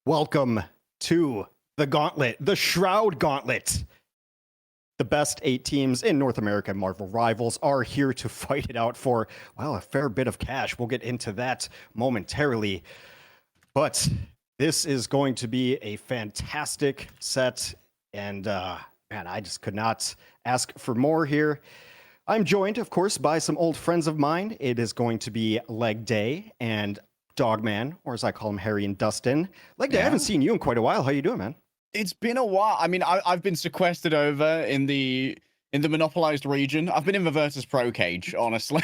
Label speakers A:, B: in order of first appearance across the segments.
A: Welcome to the Gauntlet, the Shroud Gauntlet. The best 8 teams in North America Marvel Rivals are here to fight it out for, well, a fair bit of cash. We'll get into that momentarily. But this is going to be a fantastic set. And man, I just could not ask for more here. I'm joined, of course, by some old friends of mine. It is going to be Leg Day and Dogman, or as I call him, Harry and Dustin. Leg Day, I haven't seen you in quite a while. How you doing, man?
B: It's been a while. I mean, I've been sequestered over in the monopolized region. I've been in the Virtus Pro cage, honestly,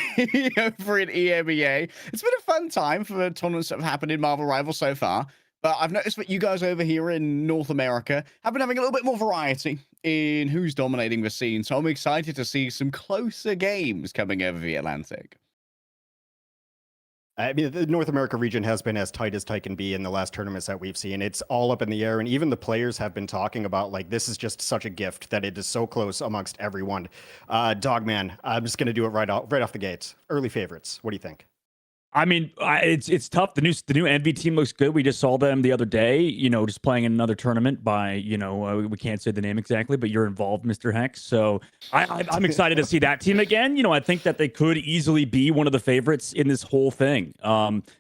B: over in EMEA. It's been a fun time for the tournaments that have happened in Marvel Rivals so far. But I've noticed that you guys over here in North America have been having a little bit more variety in who's dominating the scene. So I'm excited to see some closer games coming over the Atlantic.
A: I mean, the North America region has been as tight can be in the last tournaments that we've seen. It's all up in the air, and even the players have been talking about, like, this is just such a gift that it is so close amongst everyone. Dogman, I'm just going to do it right off the gates. Early favorites. What do you think?
C: I mean, it's tough. The new NV team looks good. We just saw them the other day, just playing in another tournament by, we can't say the name exactly, but you're involved, Mr. Hex. So I'm excited to see that team again. I think that they could easily be one of the favorites in this whole thing.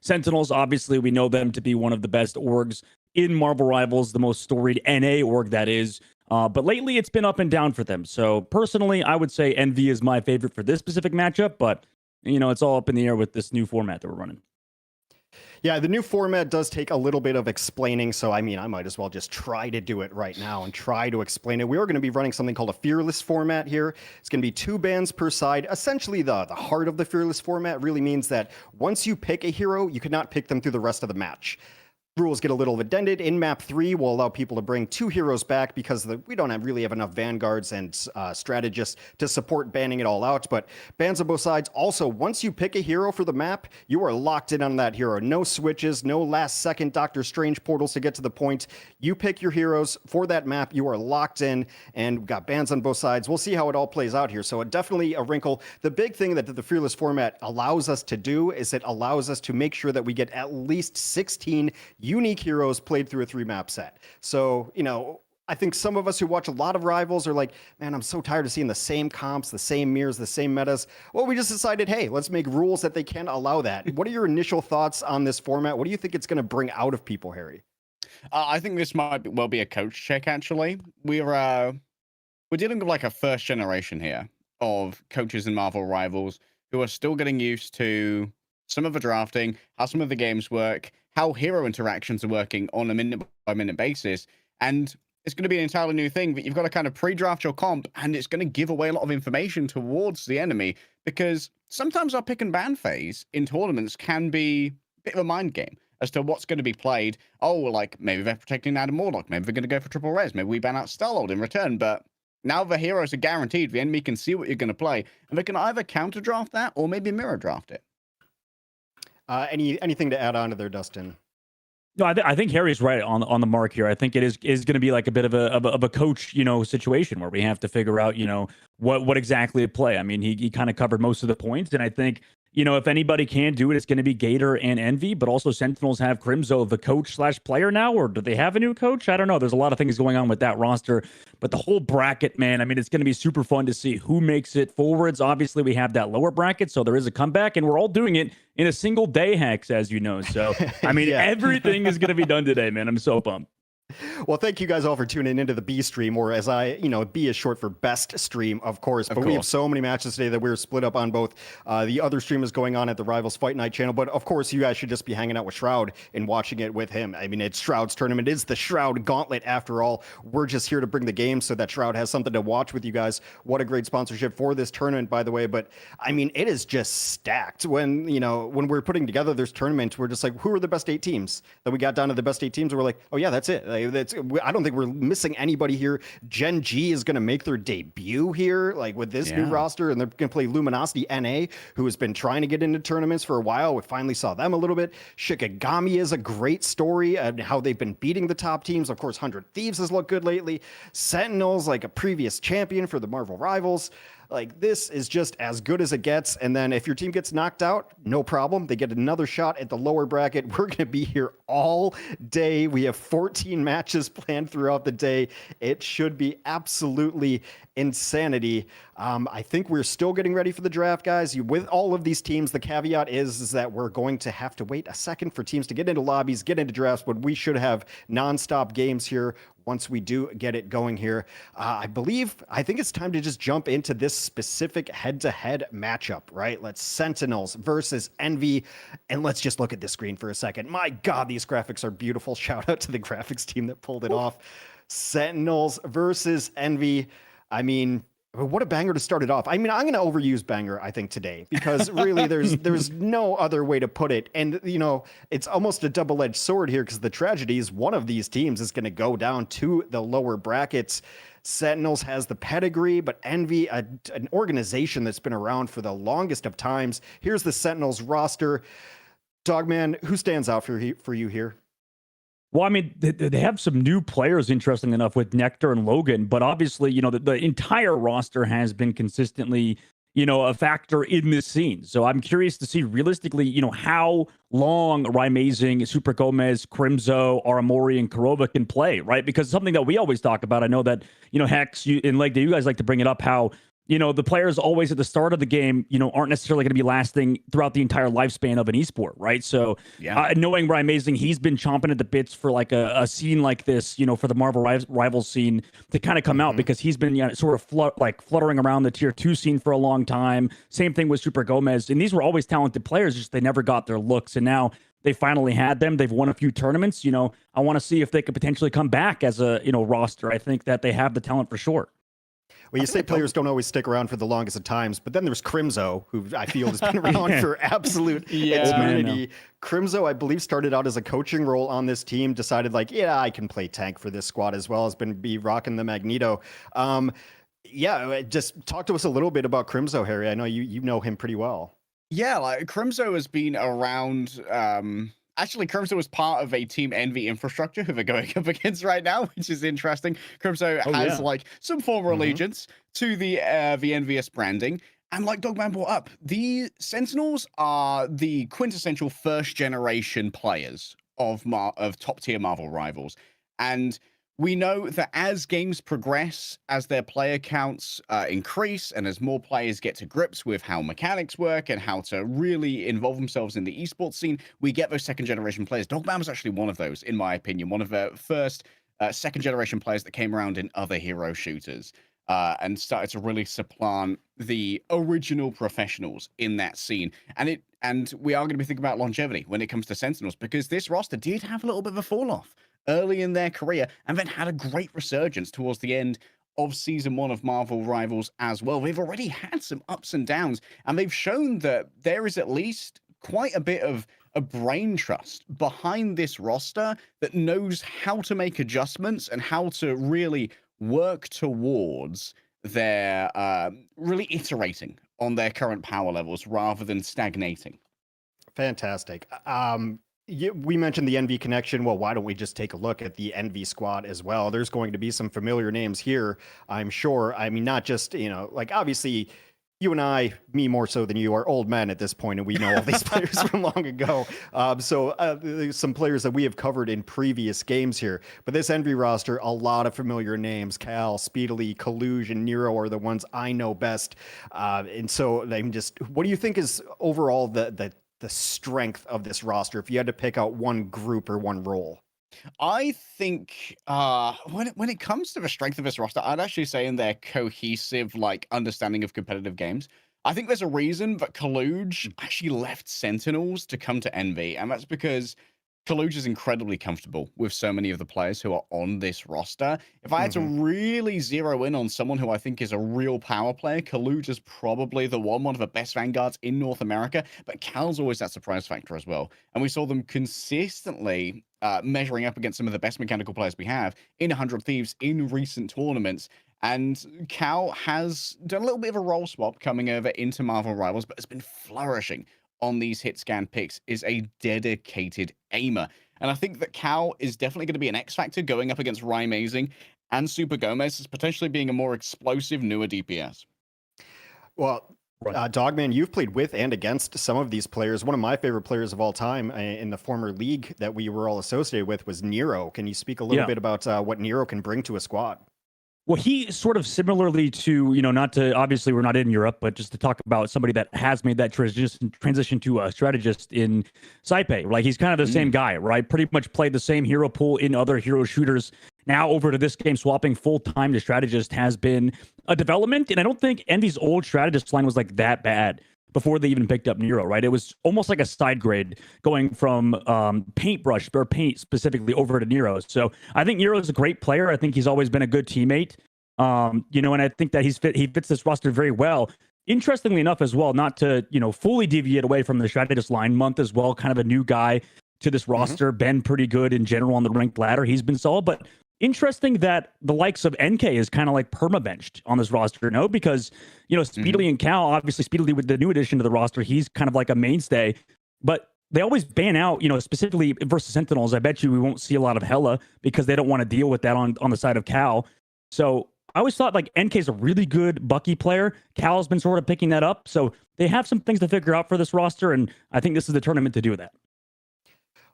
C: Sentinels, obviously, we know them to be one of the best orgs in Marvel Rivals, the most storied NA org that is. But lately, it's been up and down for them. So personally, I would say NV is my favorite for this specific matchup, but it's all up in the air with this new format that we're running.
A: Yeah, the new format does take a little bit of explaining, so I mean, I might as well just try to do it right now and try to explain it. We are going to be running something called a Fearless format here. It's going to be 2 bans per side. Essentially, the heart of the Fearless format really means that once you pick a hero, you cannot pick them through the rest of the match. Rules get a little addended. In map 3, we'll allow people to bring 2 heroes back because we don't really have enough vanguards and strategists to support banning it all out. But bans on both sides. Also, once you pick a hero for the map, you are locked in on that hero. No switches, no last-second Doctor Strange portals to get to the point. You pick your heroes for that map. You are locked in, and we've got bans on both sides. We'll see how it all plays out here. So definitely a wrinkle. The big thing that the Fearless format allows us to do is it allows us to make sure that we get at least 16 unique heroes played through a 3-map set. So, I think some of us who watch a lot of Rivals are like, man, I'm so tired of seeing the same comps, the same mirrors, the same metas. Well, we just decided, hey, let's make rules that they can allow that. What are your initial thoughts on this format? What do you think it's going to bring out of people, Harry?
B: I think this might be a coach check, actually. We're dealing with like a first generation here of coaches in Marvel Rivals who are still getting used to some of the drafting, how some of the games work, how hero interactions are working on a minute-by-minute basis. And it's going to be an entirely new thing, but you've got to kind of pre-draft your comp, and it's going to give away a lot of information towards the enemy, because sometimes our pick and ban phase in tournaments can be a bit of a mind game as to what's going to be played. Oh, like, maybe they're protecting Adam Warlock, maybe they're going to go for triple res, maybe we ban out Star-Lord in return, but now the heroes are guaranteed, the enemy can see what you're going to play, and they can either counter-draft that or maybe mirror-draft it.
A: Anything to add on to there, Dustin?
C: No, I think Harry's right on the mark here. I think it is going to be like a bit of a coach, situation where we have to figure out, what exactly to play. I mean, he kind of covered most of the points, and I think, if anybody can do it, it's going to be Gator and Envy, but also Sentinels have Crimzo, the coach/player now, or do they have a new coach? I don't know. There's a lot of things going on with that roster, but the whole bracket, man, I mean, it's going to be super fun to see who makes it forwards. Obviously, we have that lower bracket, so there is a comeback, and we're all doing it in a single day, Hex, as you know. So, I mean, everything is going to be done today, man. I'm so pumped.
A: Well, thank you guys all for tuning into the B stream, or as B is short for best stream, of course. But we have so many matches today that we're split up on both. The other stream is going on at the Rivals Fight Night channel, but of course, you guys should just be hanging out with Shroud and watching it with him. I mean, it's Shroud's tournament. It's the Shroud Gauntlet after all. We're just here to bring the game so that Shroud has something to watch with you guys. What a great sponsorship for this tournament, by the way. But I mean, it is just stacked. When we're putting together this tournament, we're just like, who are the best 8 teams? Then we got down to the best 8 teams, and we're like, oh yeah, that's it. I don't think we're missing anybody here. Gen.G is going to make their debut here, like with this new roster, and they're going to play Luminosity NA, who has been trying to get into tournaments for a while. We finally saw them a little bit. Shikigami is a great story and how they've been beating the top teams. Of course, 100 Thieves has looked good lately. Sentinels, like a previous champion for the Marvel Rivals. Like, this is just as good as it gets. And then if your team gets knocked out, no problem. They get another shot at the lower bracket. We're going to be here all day. We have 14 matches planned throughout the day. It should be absolutely insanity. I think we're still getting ready for the draft, guys. With all of these teams, the caveat is that we're going to have to wait a second for teams to get into lobbies, get into drafts, but we should have nonstop games here once we do get it going here. I think it's time to just jump into this specific head-to-head matchup, right? Let's Sentinels versus Envy, and let's just look at this screen for a second. My God, these graphics are beautiful. Shout out to the graphics team that pulled it off. Sentinels versus Envy. I mean, what a banger to start it off. I mean, I'm going to overuse banger, I think, today, because really there's no other way to put it. And, you know, it's almost a double-edged sword here, because the tragedy is one of these teams is going to go down to the lower brackets. Sentinels has the pedigree, but Envy, an organization that's been around for the longest of times. Here's the Sentinels roster. Dogman, who stands out for you here?
C: Well, I mean, they have some new players, interesting enough, with Nectar and Logan, but obviously, you know, the entire roster has been consistently, you know, a factor in this scene. So I'm curious to see realistically, you know, how long Rymazing, Super Gomez, Crimzo, Aramori, and Kurova can play, right? Because something that we always talk about, I know that, you know, Hex, and Leg Day, you guys like to bring it up, how, you know, the players always at the start of the game, you know, aren't necessarily going to be lasting throughout the entire lifespan of an esport, right? So knowing Rymazing, he's been chomping at the bits for like a scene like this, you know, for the Marvel Rivals scene to kind of come out, because he's been, you know, sort of fluttering around the tier 2 scene for a long time. Same thing with Super Gomez. And these were always talented players, just they never got their looks. And now they finally had them. They've won a few tournaments. You know, I want to see if they could potentially come back as a, you know, roster. I think that they have the talent for sure.
A: Well, you say players don't always stick around for the longest of times, but then there's Crimzo, who I feel has been around for absolute eternity. Crimzo, I believe, started out as a coaching role on this team, decided like, yeah, I can play tank for this squad as well, has been rocking the Magneto. Just talk to us a little bit about Crimzo, Harry. I know you know him pretty well.
B: Yeah, like Crimzo has been around. Actually, Crimzo was part of a Team Envy infrastructure who they're going up against right now, which is interesting. Crimzo has like some former allegiance to the Envious branding. And like Dogman brought up, the Sentinels are the quintessential first-generation players of top-tier Marvel Rivals. And we know that as games progress, as their player counts increase, and as more players get to grips with how mechanics work and how to really involve themselves in the esports scene, we get those second-generation players. Dogman was actually one of those, in my opinion, one of the first second-generation players that came around in other hero shooters and started to really supplant the original professionals in that scene. And we are going to be thinking about longevity when it comes to Sentinels, because this roster did have a little bit of a fall-off early in their career, and then had a great resurgence towards the end of Season 1 of Marvel Rivals as well. They've already had some ups and downs, and they've shown that there is at least quite a bit of a brain trust behind this roster that knows how to make adjustments and how to really work towards their really iterating on their current power levels rather than stagnating.
A: Fantastic. We mentioned the Envy connection. Well, why don't we just take a look at the Envy squad as well? There's going to be some familiar names here, I'm sure. I mean, not just, you know, like obviously you and I, me more so than you, are old men at this point, and we know all these players from long ago. There's some players that we have covered in previous games here. But this Envy roster, a lot of familiar names. Cal, Speedily, Colluge, and Nero are the ones I know best. And so I'm just, what do you think is overall the strength of this roster if you had to pick out one group or one role?
B: I think when it comes to the strength of this roster, I'd actually say in their cohesive like understanding of competitive games. I think there's a reason that Colluge actually left Sentinels to come to Envy, and that's because Colluge is incredibly comfortable with so many of the players who are on this roster. If I had to really zero in on someone who I think is a real power player, Colluge is probably the one of the best Vanguards in North America, but Cal's always that surprise factor as well. And we saw them consistently measuring up against some of the best mechanical players we have in 100 Thieves in recent tournaments. And Cal has done a little bit of a role swap coming over into Marvel Rivals, but has been flourishing on these hit scan picks, is a dedicated aimer. And I think that Cal is definitely going to be an X factor going up against Rymazing and Super Gomez as potentially being a more explosive, newer DPS.
A: Well, Dogman, you've played with and against some of these players. One of my favorite players of all time in the former league that we were all associated with was Nero. Can you speak a little bit about what Nero can bring to a squad?
C: Well, he sort of similarly to, not to, obviously we're not in Europe, but just to talk about somebody that has made that transition to a strategist in Saipe. Like, he's kind of the same guy, right? Pretty much played the same hero pool in other hero shooters. Now over to this game, swapping full-time to strategist has been a development. And I don't think Envy's old strategist line was like that bad before they even picked up Nero, right? It was almost like a side grade going from paintbrush or paint specifically over to Nero. So I think Nero is a great player. I think he's always been a good teammate. And I think that he fits this roster very well. Interestingly enough as well, not to, fully deviate away from the strategist line, Month as well, kind of a new guy to this roster, been pretty good in general on the ranked ladder. He's been solid, but interesting that the likes of NK is kind of like perma-benched on this roster, no? Because, Speedily and Cal, obviously Speedily with the new addition to the roster, he's kind of like a mainstay, but they always ban out, specifically versus Sentinels. I bet you we won't see a lot of Hella because they don't want to deal with that on the side of Cal. So I always thought like NK's a really good Bucky player. Cal's been sort of picking that up. So they have some things to figure out for this roster, and I think this is the tournament to do that.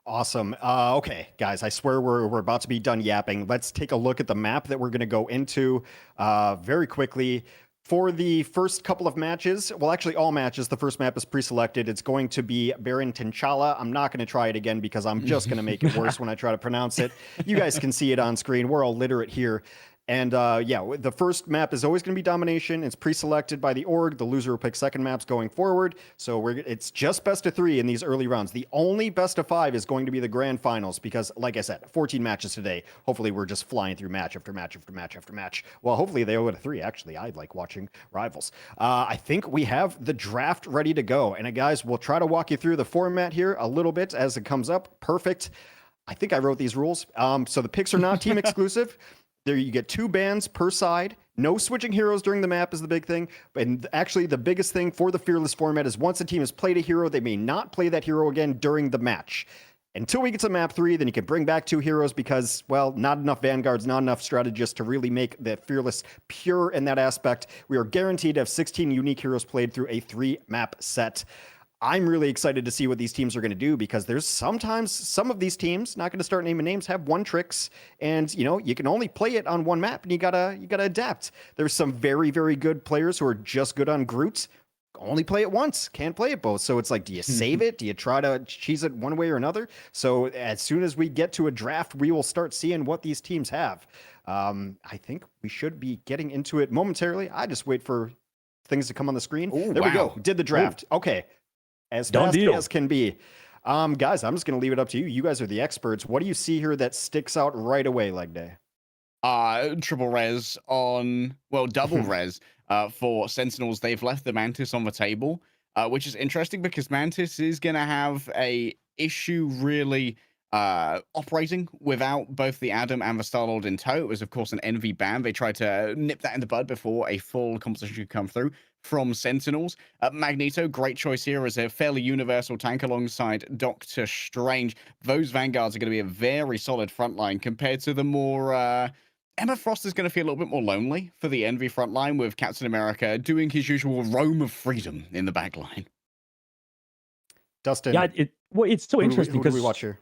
A: Awesome. Okay, guys, I swear we're about to be done yapping. Let's take a look at the map that we're going to go into very quickly. For the first couple of matches, well, actually all matches, the first map is pre-selected. It's going to be Baron Tinchala. I'm not going to try it again because I'm just going to make it worse when I try to pronounce it. You guys can see it on screen. We're all literate here. And the first map is always going to be domination. It's pre-selected by the org. The loser will pick second maps going forward. So it's just best of 3 in these early rounds. The only best of 5 is going to be the grand finals because, like I said, 14 matches today. Hopefully, we're just flying through match after match after match after match. Well, hopefully they go to 3. Actually, I like watching Rivals. I think we have the draft ready to go. And guys, we'll try to walk you through the format here a little bit as it comes up. Perfect. I think I wrote these rules. So the picks are not team exclusive. There you get 2 bans per side. No switching heroes during the map is the big thing. And actually, the biggest thing for the Fearless format is once a team has played a hero, they may not play that hero again during the match. Until we get to map 3, then you can bring back 2 heroes because, well, not enough Vanguards, not enough strategists to really make the Fearless pure in that aspect. We are guaranteed to have 16 unique heroes played through a 3-map set. I'm really excited to see what these teams are going to do because there's sometimes some of these teams, not going to start naming names, have one tricks and you can only play it on one map and you gotta adapt. There's some very, very good players who are just good on Groot, only play it once, can't play it both. So it's like, do you save it? Do you try to cheese it one way or another? So as soon as we get to a draft, we will start seeing what these teams have. I think we should be getting into it momentarily. I just wait for things to come on the screen.
B: Ooh,
A: there we go. Did the draft. Ooh. Okay. As fast as can be. Guys, I'm just going to leave it up to you. You guys are the experts. What do you see here that sticks out right away, Leg Day?
B: Triple res on, well, double res for Sentinels. They've left the Mantis on the table, which is interesting because Mantis is going to have a issue really operating without both the Adam and the Star-Lord in tow. It was, of course, an Envy ban. They tried to nip that in the bud before a full composition could come through from Sentinels. Magneto, great choice here as a fairly universal tank alongside Doctor Strange. Those Vanguards are going to be a very solid frontline compared to the more... Emma Frost is going to feel a little bit more lonely for the Envy frontline with Captain America doing his usual roam of freedom in the backline.
A: Dustin.
C: Yeah, it's so interesting because
A: we watch here.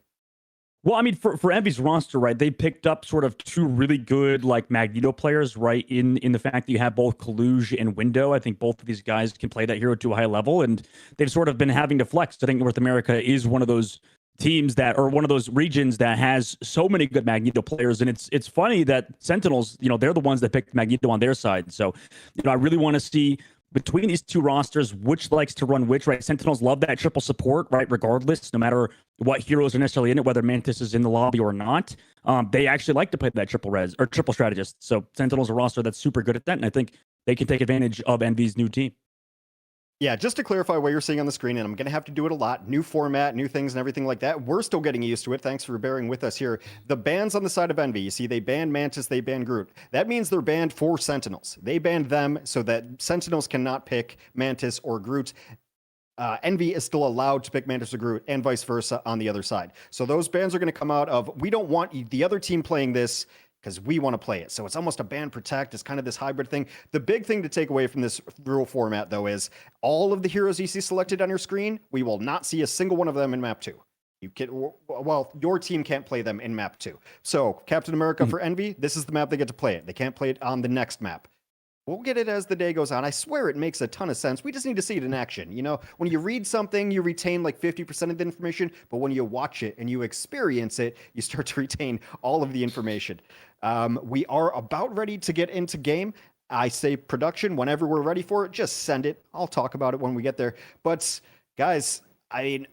C: Well, I mean, for Envy's roster, right, they picked up sort of 2 really good, like, Magneto players, right, in the fact that you have both Kaluge and Window. I think both of these guys can play that hero to a high level, and they've sort of been having to flex. I think North America is one of those teams that, or one of those regions that has so many good Magneto players, and it's funny that Sentinels, they're the ones that picked Magneto on their side. So, I really want to see between these 2 rosters, which likes to run which, right? Sentinels love that triple support, right? Regardless, no matter what heroes are necessarily in it, whether Mantis is in the lobby or not, they actually like to play that triple res or triple strategist. So Sentinels are a roster that's super good at that, and I think they can take advantage of Envy's new team.
A: Yeah, just to clarify what you're seeing on the screen, and I'm going to have to do it a lot, new format, new things and everything like that. We're still getting used to it. Thanks for bearing with us here. The bans on the side of Envy, you see they banned Mantis, they banned Groot. That means they're banned for Sentinels. They banned them so that Sentinels cannot pick Mantis or Groot. Envy is still allowed to pick Mantis or Groot and vice versa on the other side. So those bans are going to come out of, we don't want the other team playing this. because we want to play it. So it's almost a ban protect. It's kind of this hybrid thing. The big thing to take away from this rule format, though, is all of the heroes you see selected on your screen, we will not see a single one of them in map 2. You can, well, your team can't play them in map 2. So Captain America for Envy, this is the map they get to play it. They can't play it on the next map. We'll get it as the day goes on. I swear it makes a ton of sense. We just need to see it in action. You know, when you read something, you retain like 50% of the information, but when you watch it and you experience it, you start to retain all of the information. We are about ready to get into game. I say production whenever we're ready for it. Just send it. I'll talk about it when we get there. But guys, I mean,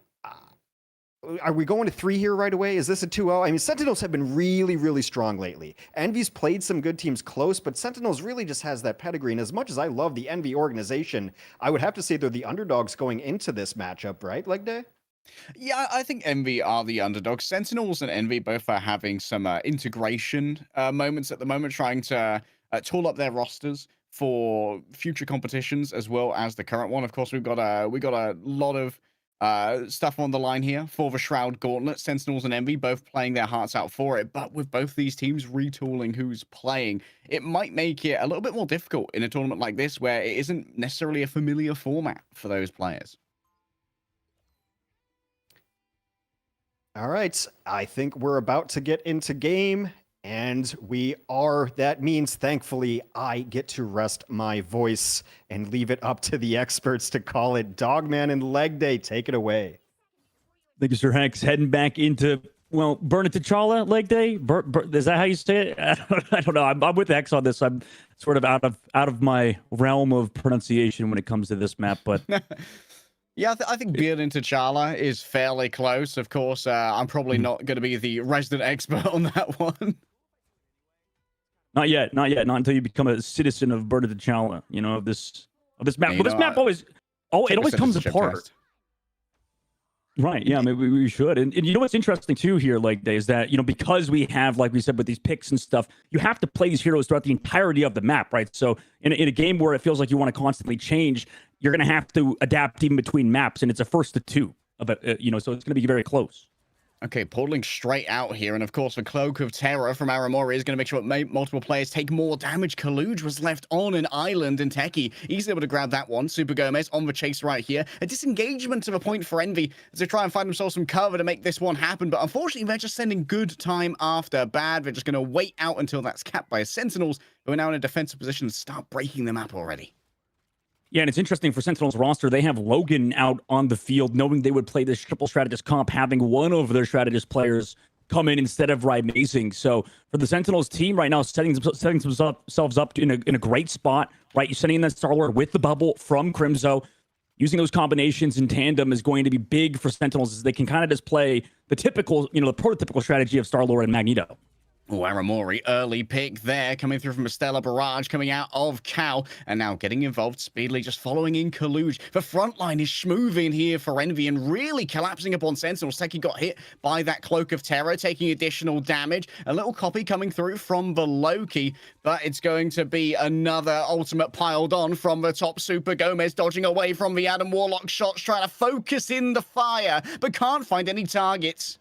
A: are we going to 3 here right away? Is this a 2-0? I mean, Sentinels have been really, really strong lately. Envy's played some good teams close, but Sentinels really just has that pedigree. And as much as I love the Envy organization, I would have to say they're the underdogs going into this matchup, right, Leg Day?
B: Yeah, I think Envy are the underdogs. Sentinels and Envy both are having some integration moments at the moment, trying to tool up their rosters for future competitions as well as the current one. Of course, we got a lot of stuff on the line here for the Shroud Gauntlet. Sentinels and Envy both playing their hearts out for it, but with both these teams retooling who's playing, it might make it a little bit more difficult in a tournament like this where it isn't necessarily a familiar format for those players.
A: All right, I think we're about to get into game, and we are. That means, thankfully, I get to rest my voice and leave it up to the experts to call it. Dogman and Leg Day, take it away.
C: Thank you, Sir Hex. Heading back into, well, Burn It T'Challa, Leg Day? Is that how you say it? I don't know. I'm with Hex on this. I'm sort of out of my realm of pronunciation when it comes to this map, but...
B: Yeah, I think Burn It T'Challa is fairly close. Of course, I'm probably not going to be the resident expert on that one.
C: Not yet. Not until you become a citizen of Burn It T'Challa, you know, of this map. Well, this map always comes apart.
B: Test.
C: Right. Yeah, maybe we should. And you know what's interesting too here, like, is that, you know, because we have, like we said, with these picks and stuff, you have to play these heroes throughout the entirety of the map, right? So in a game where it feels like you want to constantly change, you're going to have to adapt even between maps, and it's a first to two of it, you know, so it's going to be very close.
B: Okay, portaling straight out here, and of course the Cloak of Terror from Aramori is going to make sure that multiple players take more damage. Kaluj was left on an island, and Techie, he's able to grab that one. Super Gomez on the chase right here. A disengagement of a point for Envy as they try and find themselves some cover to make this one happen, but unfortunately they're just sending good time after bad. They're just going to wait out until that's capped by Sentinels, who are now in a defensive position and start breaking the map already.
C: Yeah, and it's interesting for Sentinels roster, they have Logan out on the field, knowing they would play this triple strategist comp, having one of their strategist players come in instead of Rymazing. So for the Sentinels team right now, setting themselves up in a great spot, right? You're sending in that Star-Lord with the bubble from Crimzo. Using those combinations in tandem is going to be big for Sentinels, as they can kind of just play the typical, you know, the prototypical strategy of Star-Lord and Magneto.
B: Oh, Aramori, early pick there, coming through from a Stellar Barrage, coming out of Cal, and now getting involved speedily, just following in Kaluj. The front line is smoothing here for Envy and really collapsing upon Sentinels. Teki got hit by that Cloak of Terror, taking additional damage. A little copy coming through from the Loki, but it's going to be another ultimate piled on from the top. Super Gomez dodging away from the Adam Warlock shots, trying to focus in the fire, but can't find any targets.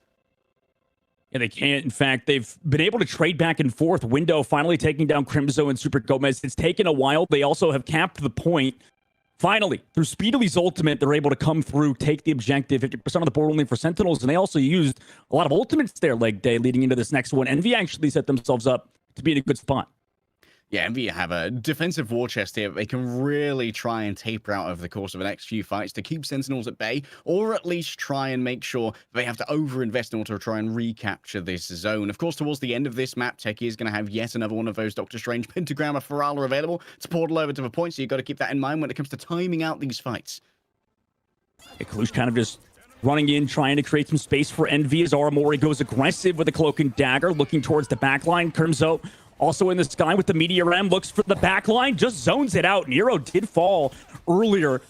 C: Yeah, they can't. In fact, they've been able to trade back and forth. Window finally taking down Crimzo and Super Gomez. It's taken a while. They also have capped the point. Finally, through Speedly's ultimate, they're able to come through, take the objective. 50% of the board only for Sentinels, and they also used a lot of ultimates there, Leg Day, leading into this next one. Envy actually set themselves up to be in a good spot.
B: Yeah, Envy have a defensive war chest here. They can really try and taper out over the course of the next few fights to keep Sentinels at bay, or at least try and make sure they have to overinvest in order to try and recapture this zone. Of course, towards the end of this map, Techie is going to have yet another one of those Doctor Strange Pentagram or Ferala available to portal over to the point, so you've got to keep that in mind when it comes to timing out these fights.
C: Yeah, Kalush kind of just running in, trying to create some space for Envy as Aramori goes aggressive with a Cloak and Dagger, looking towards the backline. Crimzo also in the sky with the Meteor M, looks for the backline, just zones it out. Nero did fall earlier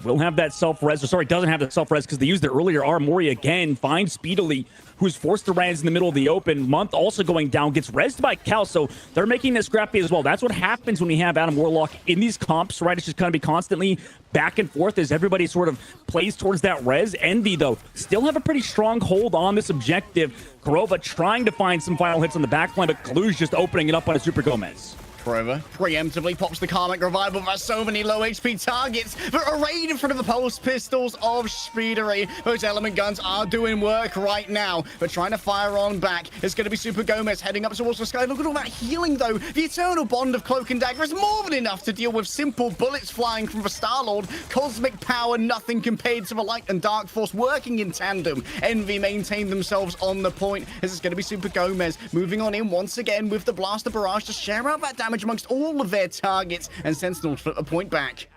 C: will have that self-res, or sorry, doesn't have that self-res because they used it earlier. Armory again finds Speedily, who's forced to res in the middle of the open. Month also going down, gets resed by Cal, so they're making this scrappy as well. That's what happens when we have Adam Warlock in these comps, right? It's just going to be constantly back and forth as everybody sort of plays towards that res. Envy, though, still have a pretty strong hold on this objective. Korova trying to find some final hits on the backline, but Kalu's just opening it up on a Super Gomez.
B: Korova preemptively pops the Karmic Revival for so many low HP targets, but arrayed in front of the pulse pistols of Speedery. Those element guns are doing work right now, but trying to fire on back. It's going to be Super Gomez heading up towards the sky. Look at all that healing, though. The eternal bond of Cloak and Dagger is more than enough to deal with simple bullets flying from the Star-Lord. Cosmic power, nothing compared to the Light and Dark Force working in tandem. Envy maintain themselves on the point, as it's going to be Super Gomez moving on in once again with the Blaster Barrage to share out that damage amongst all of their targets, and Sentinels flip a point back.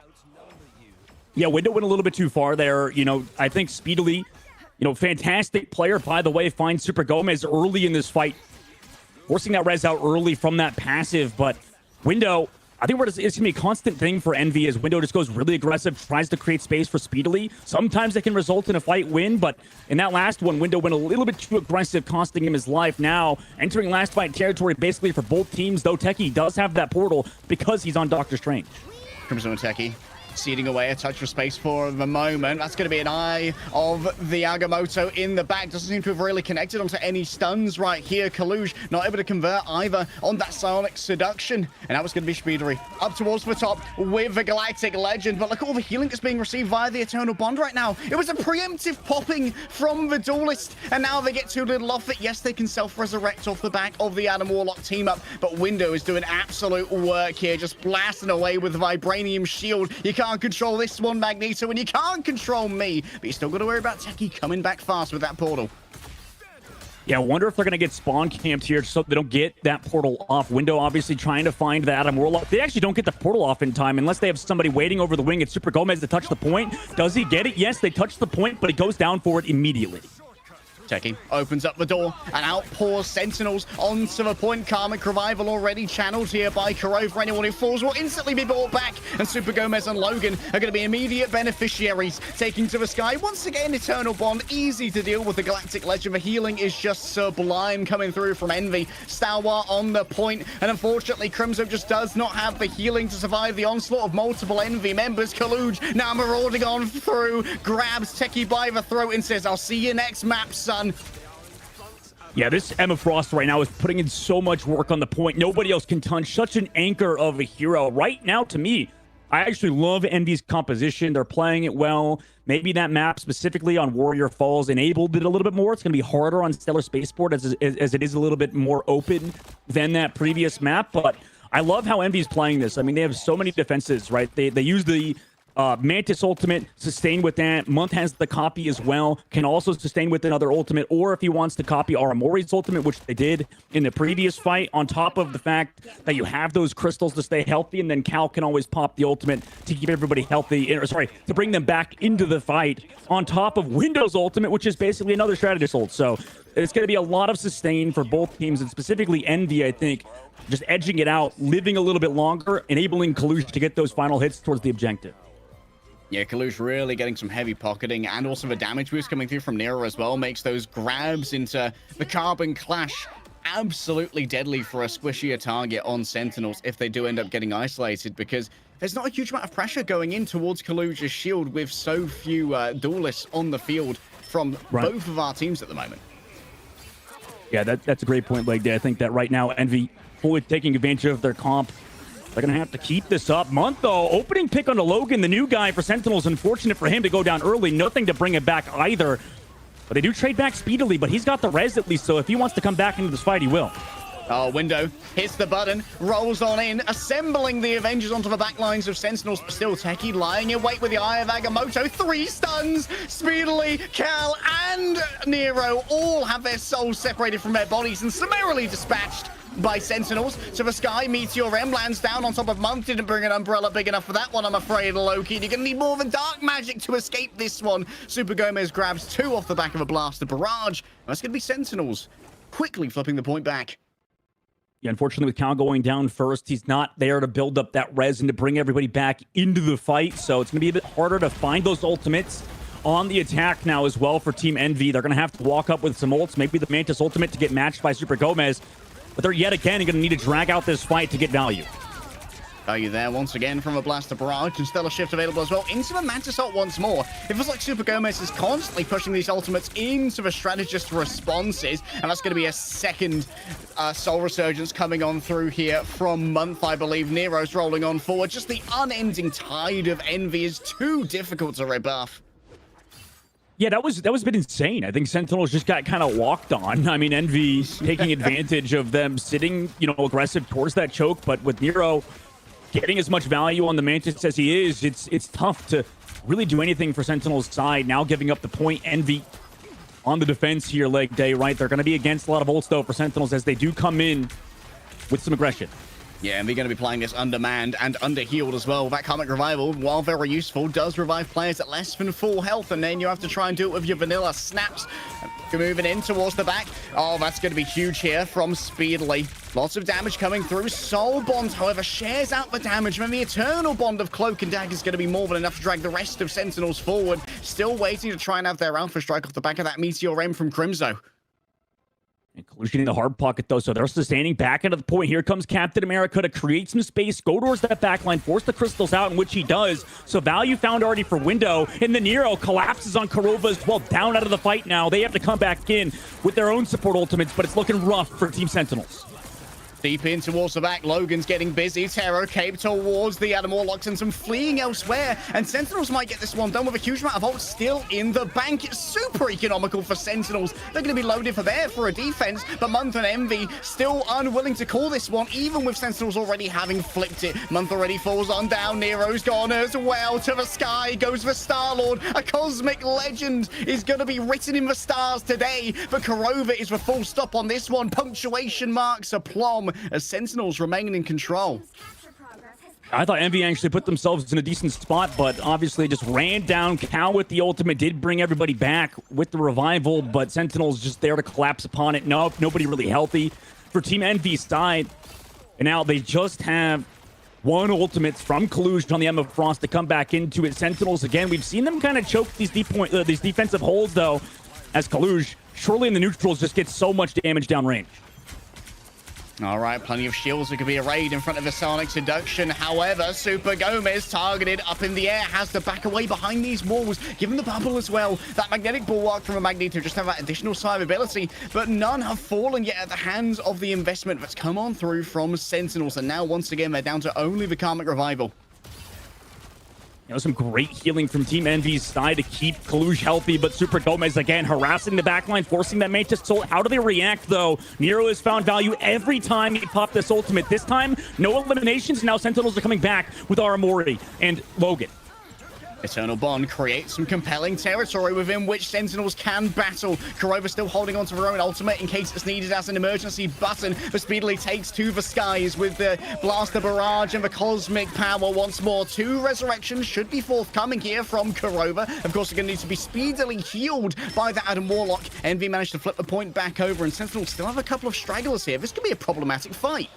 C: Yeah, Window went a little bit too far there. You know, I think Speedily, fantastic player, by the way, finds Super Gomez early in this fight, forcing that res out early from that passive. But Window, I think it's going to be a constant thing for Envy as Window just goes really aggressive, tries to create space for Speedily. Sometimes it can result in a fight win, but in that last one, Window went a little bit too aggressive, costing him his life. Now, entering last fight territory basically for both teams, though Techie does have that portal because he's on Doctor Strange.
B: Crimson Techie ceding away a touch of space for the moment. That's going to be an eye of the Agamotto in the back. Doesn't seem to have really connected onto any stuns right here. Kaluj not able to convert either on that Psionic Seduction. And that was going to be Speedery up towards the top with the Galactic Legend. But look at all the healing that's being received via the Eternal Bond right now. It was a preemptive popping from the Duelist. And now they get too little off it. Yes, they can self-resurrect off the back of the Adam Warlock team up. But Window is doing absolute work here. Just blasting away with the Vibranium Shield. You can't control this one, Magneto, and you can't control me. But you still got to worry about Techie coming back fast with that portal.
C: Yeah, I wonder if they're going to get spawn camped here so they don't get that portal off. Window obviously trying to find the Adam Warlock. They actually don't get the portal off in time unless they have somebody waiting over the wing. It's Super Gomez to touch the point. Does he get it? Yes, they touch the point, but he goes down for it immediately.
B: Techie opens up the door and outpours Sentinels onto the point. Karmic Revival already channeled here by Korova. Anyone who falls will instantly be brought back. And Super Gomez and Logan are going to be immediate beneficiaries. Taking to the sky. Once again, Eternal Bond. Easy to deal with the Galactic Legend. The healing is just sublime coming through from Envy. Stalwart on the point. And unfortunately, Crimson just does not have the healing to survive the onslaught of multiple Envy members. Kaluj now marauding on through. Grabs Techie by the throat and says, I'll see you next map, son.
C: Yeah, this Emma Frost right now is putting in so much work on the point. Nobody else can touch. Such an anchor of a hero. Right now, to me, I actually love Envy's composition. They're playing it well. Maybe that map specifically on Warrior Falls enabled it a little bit more. It's going to be harder on Stellar Spaceport as it is a little bit more open than that previous map. But I love how Envy's playing this. I mean, they have so many defenses, right? They use the Mantis ultimate, sustain with that. Month has the copy as well, can also sustain with another ultimate, or if he wants to copy Aramori's ultimate, which they did in the previous fight, on top of the fact that you have those crystals to stay healthy, and then Cal can always pop the ultimate to keep everybody healthy, or sorry, to bring them back into the fight, on top of Window's ultimate, which is basically another strategist ult. So it's going to be a lot of sustain for both teams, and specifically Envy, I think, just edging it out, living a little bit longer, enabling Kalush to get those final hits towards the objective.
B: Yeah, Kalush really getting some heavy pocketing, and also the damage boost coming through from Nero as well makes those grabs into the Carbon Clash absolutely deadly for a squishier target on Sentinels if they do end up getting isolated, because there's not a huge amount of pressure going in towards Kalush's shield with so few duelists on the field from both of our teams at the moment.
C: Yeah, that's a great point, Leg Day. I think that right now, Envy fully taking advantage of their comp. They're going to have to keep this up. Month, though, opening pick onto Logan, the new guy for Sentinels. Unfortunate for him to go down early. Nothing to bring it back either. But they do trade back speedily, but he's got the res at least, so if he wants to come back into this fight, he will.
B: Oh, Window hits the button, rolls on in, assembling the Avengers onto the back lines of Sentinels. Still Techie lying in wait with the Eye of Agamotto. 3 stuns. Speedily, Cal and Nero all have their souls separated from their bodies and summarily dispatched by Sentinels to the sky. Meteor M lands down on top of Month. Didn't bring an umbrella big enough for that one, I'm afraid, Loki. You're going to need more than dark magic to escape this one. Super Gomez grabs 2 off the back of a blaster barrage. That's going to be Sentinels quickly flipping the point back.
C: Yeah, unfortunately, with Cal going down first, he's not there to build up that res and to bring everybody back into the fight. So it's going to be a bit harder to find those ultimates on the attack now as well for Team Envy. They're going to have to walk up with some ults, maybe the Mantis ultimate to get matched by Super Gomez. But they're yet again going to need to drag out this fight to get value.
B: Value there once again from a Blaster Barrage and Stellar Shift available as well into the Mantis ult once more. It feels like Super Gomez is constantly pushing these ultimates into the Strategist responses, and that's going to be a second Soul Resurgence coming on through here from Month, I believe. Nero's rolling on forward. Just the unending tide of Envy is too difficult to rebuff.
C: Yeah, that was a bit insane. I think Sentinels just got kind of walked on. I mean, Envy taking advantage of them sitting, aggressive towards that choke, but with Nero getting as much value on the Mantis as he is, it's tough to really do anything for Sentinel's side. Now giving up the point. Envy on the defense here, leg day, right? They're going to be against a lot of ults, though, for Sentinels as they do come in with some aggression.
B: Yeah, and we're going to be playing this undermanned and underhealed as well. That Karmic Revival, while very useful, does revive players at less than full health, and then you have to try and do it with your vanilla snaps. You're moving in towards the back. Oh, that's going to be huge here from Speedily. Lots of damage coming through. Soul Bond, however, shares out the damage, and the Eternal Bond of Cloak and Dagger is going to be more than enough to drag the rest of Sentinels forward. Still waiting to try and have their Alpha Strike off the back of that Meteor M from Crimzo.
C: And Kalush getting the hard pocket, though, so they're sustaining back into the point. Here comes Captain America to create some space, go towards that backline, force the crystals out, in which he does. So value found already for Window, and the Nero collapses on Kurova as well, down out of the fight now. They have to come back in with their own support ultimates, but it's looking rough for Team Sentinels.
B: Deep in towards the back, Logan's getting busy. Terror Cape towards the Adam Warlocks and some fleeing elsewhere. And Sentinels might get this one done with a huge amount of ults still in the bank. It's super economical for Sentinels. They're going to be loaded for a defense, but Month and Envy still unwilling to call this one, even with Sentinels already having flipped it. Month already falls on down. Nero's gone as well. To the sky goes the Star-Lord. A cosmic legend is going to be written in the stars today, but Kurova is the full stop on this one. Punctuation marks aplomb as Sentinels remain in control.
C: I thought Envy actually put themselves in a decent spot, but obviously just ran down. Cal with the ultimate did bring everybody back with the revival, but Sentinels just there to collapse upon it. No, nobody really healthy for Team Envy's side. And now they just have one ultimate from Kalush on the Emma Frost to come back into it. Sentinels, again, we've seen them kind of choke these these defensive holes, though, as Kalush, surely in the neutrals, just gets so much damage downrange.
B: All right, plenty of shields. It could be a raid in front of a Sonic Seduction. However, Super Gomez targeted up in the air, has to back away behind these walls. Give him the bubble as well. That magnetic bulwark from a Magneto just have that additional survivability, but none have fallen yet at the hands of the investment that's come on through from Sentinels. And now, once again, they're down to only the Karmic Revival.
C: Some great healing from Team Envy's side to keep Kalush healthy, but Super Gomez again harassing the backline, forcing that Mantis Soul. How do they react, though? Nero has found value every time he popped this ultimate. This time, no eliminations. Now Sentinels are coming back with Aramori and Logan.
B: Eternal Bond creates some compelling territory within which Sentinels can battle. Kurova still holding on to her own ultimate in case it's needed as an emergency button, but speedily takes to the skies with the Blaster Barrage and the Cosmic Power once more. 2 resurrections should be forthcoming here from Kurova. Of course, they're going to need to be speedily healed by the Adam Warlock. Envy managed to flip the point back over, and Sentinels still have a couple of stragglers here. This could be a problematic fight.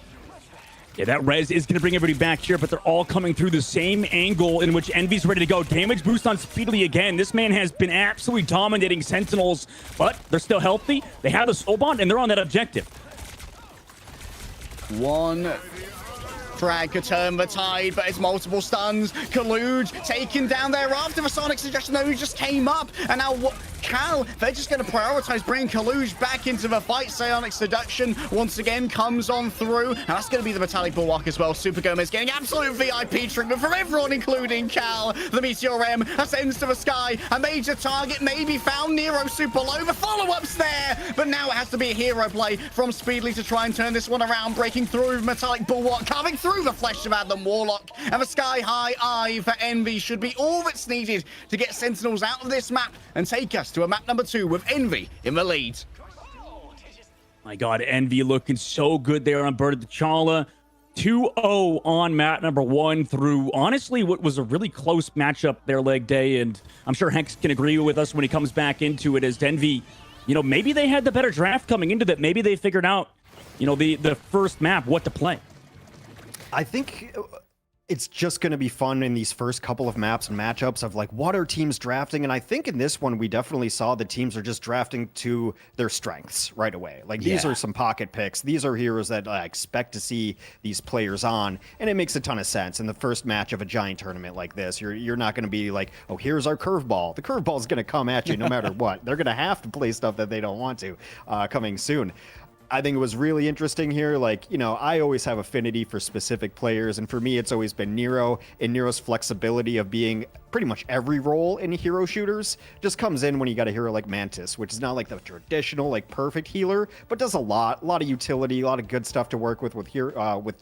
C: Yeah, that res is going to bring everybody back here, but they're all coming through the same angle in which Envy's ready to go. Damage boost on Speedily again. This man has been absolutely dominating Sentinels, but they're still healthy. They have the Soul Bond, and they're on that objective.
B: One frag could turn the tide, but it's multiple stuns. Kaluj taken down there after the Sonic Suggestion, though, he just came up. And now Cal, they're just going to prioritize bringing Kaluj back into the fight. Sonic Seduction once again comes on through, and that's going to be the Metallic Bulwark as well. Super Gomez getting absolute VIP treatment from everyone, including Cal. The Meteor M ascends to the sky. A major target may be found. Nero super low. The follow-up's there, but now it has to be a hero play from Speedly to try and turn this one around, breaking through Metallic Bulwark, carving through the flesh of Adam Warlock, and the sky-high eye for Envy should be all that's needed to get Sentinels out of this map and take us to a map number 2 with Envy in the lead.
C: My God, Envy looking so good there on Bird of T'Challa. 2-0 on map number 1 through, honestly, what was a really close matchup there, leg day, and I'm sure Hex can agree with us when he comes back into it as Envy, maybe they had the better draft coming into that. Maybe they figured out the first map, what to play.
A: I think it's just going to be fun in these first couple of maps and matchups of like, what are teams drafting? And I think in this one, we definitely saw the teams are just drafting to their strengths right away. Like these are some pocket picks. These are heroes that I expect to see these players on. And it makes a ton of sense. In the first match of a giant tournament like this, you're not going to be like, oh, here's our curveball. The curveball is going to come at you no matter what. They're going to have to play stuff that they don't want to coming soon. I think it was really interesting here. Like, I always have affinity for specific players. And for me, it's always been Nero, and Nero's flexibility of being pretty much every role in hero shooters just comes in when you got a hero like Mantis, which is not like the traditional, like perfect healer, but does a lot of utility, a lot of good stuff to work with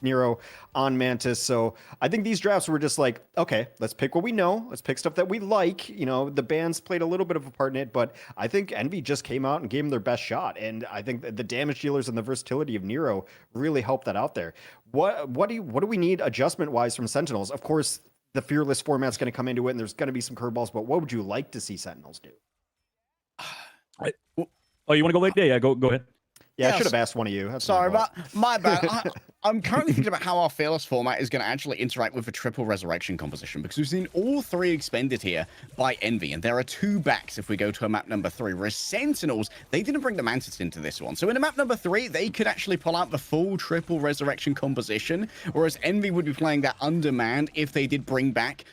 A: Nero on Mantis. So I think these drafts were just like, okay, let's pick what we know. Let's pick stuff that we like. The bands played a little bit of a part in it, but I think Envy just came out and gave them their best shot. And I think that the damage dealers and the versatility of Nero really helped that out there. What do we need adjustment wise from Sentinels? Of course, the Fearless format's going to come into it, and there's going to be some curveballs. But what would you like to see Sentinels do?
C: Oh, you want to go late? Yeah, go ahead.
A: Yeah, I should have asked one of you. That's
B: sorry, my bad. I'm currently thinking about how our Fearless format is going to actually interact with the triple resurrection composition, because we've seen all three expended here by Envy, and there are two backs if we go to a map number 3, whereas Sentinels, they didn't bring the Mantis into this one. So in a map number 3, they could actually pull out the full triple resurrection composition, whereas Envy would be playing that undermanned if they did bring back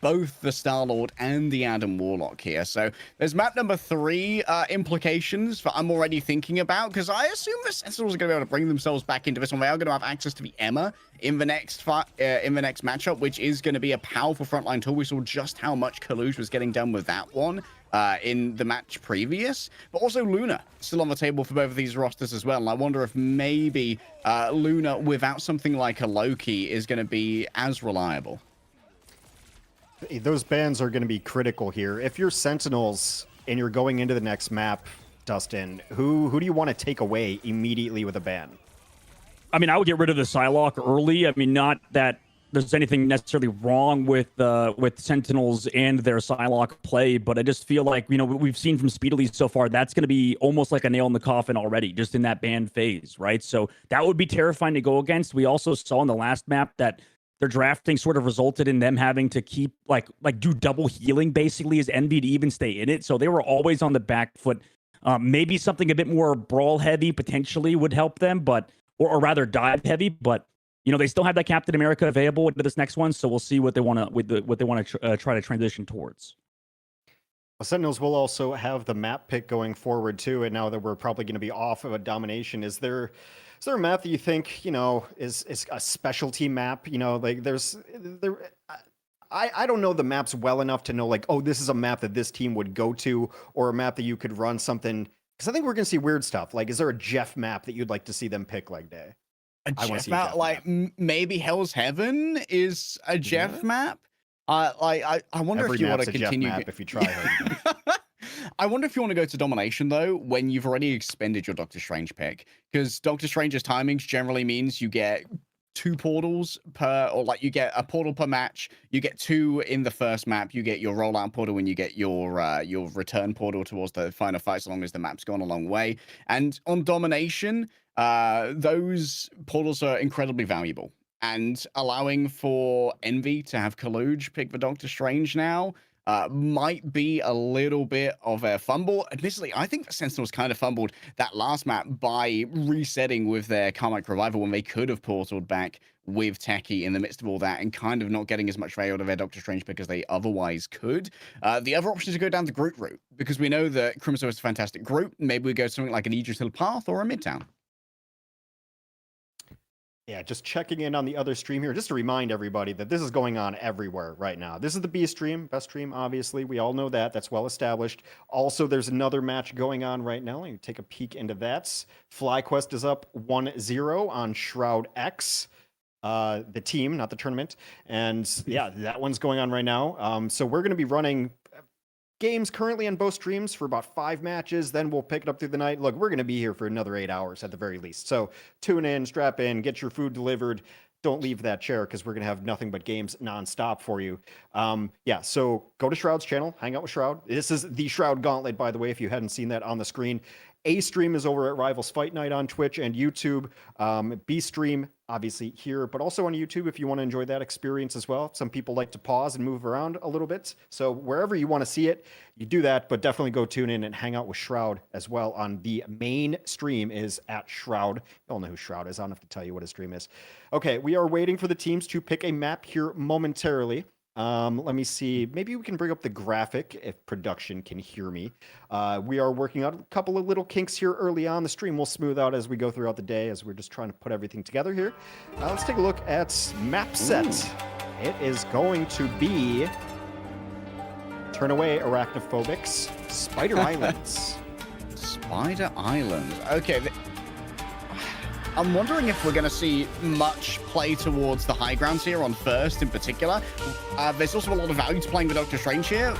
B: both the Star-Lord and the Adam Warlock here. So there's map number 3 implications that I'm already thinking about, because I assume the Sentinels are going to be able to bring themselves back into this one. They are going to have access to the Emma in the next matchup, which is going to be a powerful frontline tool. We saw just how much Kaluj was getting done with that one in the match previous, but also Luna still on the table for both of these rosters as well. And I wonder if maybe Luna without something like a Loki is going to be as reliable.
A: Those bans are going to be critical here. If you're Sentinels and you're going into the next map, Dustin, who do you want to take away immediately with a ban?
C: I mean, I would get rid of the Psylocke early. I mean, not that there's anything necessarily wrong with Sentinels and their Psylocke play, but I just feel like, we've seen from Speedily so far, that's going to be almost like a nail in the coffin already, just in that ban phase, right? So that would be terrifying to go against. We also saw in the last map that their drafting sort of resulted in them having to keep like do double healing basically as Envy to even stay in it. So they were always on the back foot. Maybe something a bit more brawl heavy potentially would help them, but or rather dive heavy. But they still have that Captain America available into this next one, so we'll see what they want to try to transition towards.
A: Well, Sentinels will also have the map pick going forward too. And now that we're probably going to be off of a domination, is there a map that you think, is a specialty map? I don't know the maps well enough to know, like, oh, this is a map that this team would go to, or a map that you could run something. Because I think we're going to see weird stuff. Like, is there a Jeff map that you'd like to see them pick leg day?
B: A Jeff map? Like, maybe Hell's Heaven is a Jeff map? I wonder
A: Every
B: if you want
A: map's
B: to
A: a Jeff
B: continue.
A: map if you try hard.
B: I wonder if you want to go to Domination, though, when you've already expended your Doctor Strange pick. Because Doctor Strange's timings generally means you get 2 portals per, or like you get a portal per match. You get 2 in the first map. You get your rollout portal when you get your return portal towards the final fight, so long as the map's gone a long way. And on Domination, those portals are incredibly valuable. And allowing for Envy to have Kaluj pick the Doctor Strange now might be a little bit of a fumble. Admittedly, I think the Sentinels kind of fumbled that last map by resetting with their Karmic Revival when they could have portaled back with Techie in the midst of all that and kind of not getting as much value out of their Doctor Strange pick as they otherwise could. The other option is to go down the Groot route, because we know that Crimson is a fantastic Groot. Maybe we go something like an Aegis Hill Path or a Midtown.
A: Yeah, just checking in on the other stream here, just to remind everybody that this is going on everywhere right now. This is the B stream, best stream, obviously. We all know that. That's well established. Also, there's another match going on right now. Let me take a peek into that. FlyQuest is up 1-0 on Shroud-X. The team, not the tournament. And yeah, that one's going on right now. So we're going to be running games currently on both streams for about 5 matches. Then we'll pick it up through the night. Look, we're going to be here for another 8 hours at the very least. So tune in, strap in, get your food delivered. Don't leave that chair, because we're going to have nothing but games nonstop for you. Yeah, so go to Shroud's channel, hang out with Shroud. This is the Shroud Gauntlet, by the way, if you hadn't seen that on the screen. A stream is over at Rivals Fight Night on Twitch and YouTube. B stream, obviously here, but also on YouTube if you want to enjoy that experience as well. Some people like to pause and move around a little bit. So wherever you want to see it, you do that, but definitely go tune in and hang out with Shroud as well on the main stream is at Shroud. You all know who Shroud is. I don't have to tell you what his stream is. Okay, we are waiting for the teams to pick a map here momentarily. Let me see. Maybe we can bring up the graphic if production can hear me. We are working out a couple of little kinks here early on. The stream will smooth out as we go throughout the day as we're just trying to put everything together here. Let's take a look at map set. It is going to be Turn Away Arachnophobics, Spider Islands.
B: Spider Island. Okay. I'm wondering if we're going to see much play towards the high grounds here on first in particular. There's also a lot of value to playing with Doctor Strange here.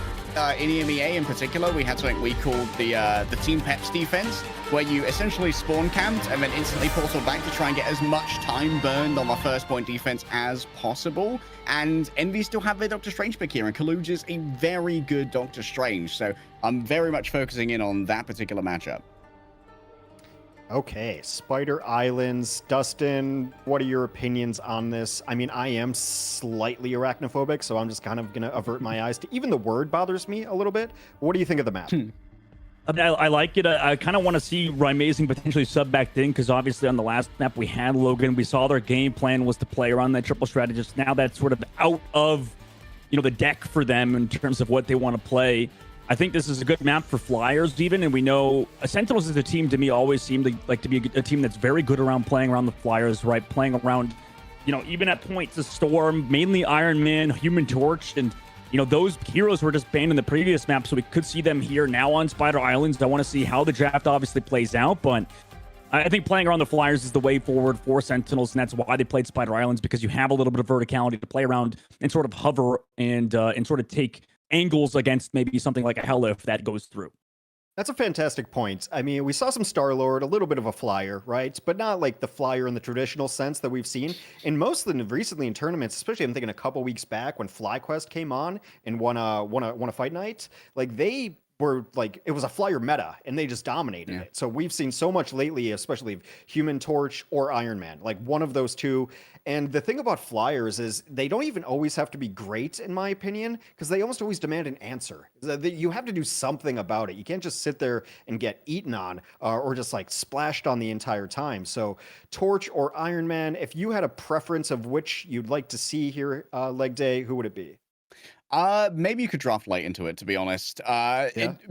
B: In EMEA in particular, we had something we called the Team Peps defense, where you essentially spawn camped and then instantly portal back to try and get as much time burned on the first point defense as possible. And Envy still have their Doctor Strange pick here, and Kaluj is a very good Doctor Strange. So I'm very much focusing in on that particular matchup.
A: Okay, Spider Islands. Dustin, what are your opinions on this? I mean, I am slightly arachnophobic, so I'm just kind of going to avert my eyes to even the word bothers me a little bit. What do you think of the map?
C: I mean, I like it. I kind of want to see Rymazing potentially sub back in because obviously on the last map we had Logan, we saw their game plan was to play around that triple strategist. Now that's sort of out of, the deck for them in terms of what they want to play. I think this is a good map for Flyers even, and we know Sentinels as a team to me always seemed to be a team that's very good around playing around the Flyers, right? Playing around, even at points, the Storm, mainly Iron Man, Human Torch, and those heroes were just banned in the previous map, so we could see them here now on Spider Islands. I want to see how the draft obviously plays out, but I think playing around the Flyers is the way forward for Sentinels, and that's why they played Spider Islands, because you have a little bit of verticality to play around and sort of hover and sort of take angles against maybe something like a Hela if that goes through.
A: That's a fantastic point. I mean, we saw some Star-Lord, a little bit of a flyer, right? But not like the flyer in the traditional sense that we've seen. In most of them recently in tournaments, especially I'm thinking a couple weeks back when FlyQuest came on and won a fight night, like they were like, it was a flyer meta and they just dominated it. So we've seen so much lately, especially Human Torch or Iron Man, like one of those two. And the thing about flyers is they don't even always have to be great, in my opinion, because they almost always demand an answer. You have to do something about it. You can't just sit there and get eaten on or just like splashed on the entire time. So Torch or Iron Man, if you had a preference of which you'd like to see here, Leg Day, who would it be?
B: Maybe you could draft late into it, to be honest.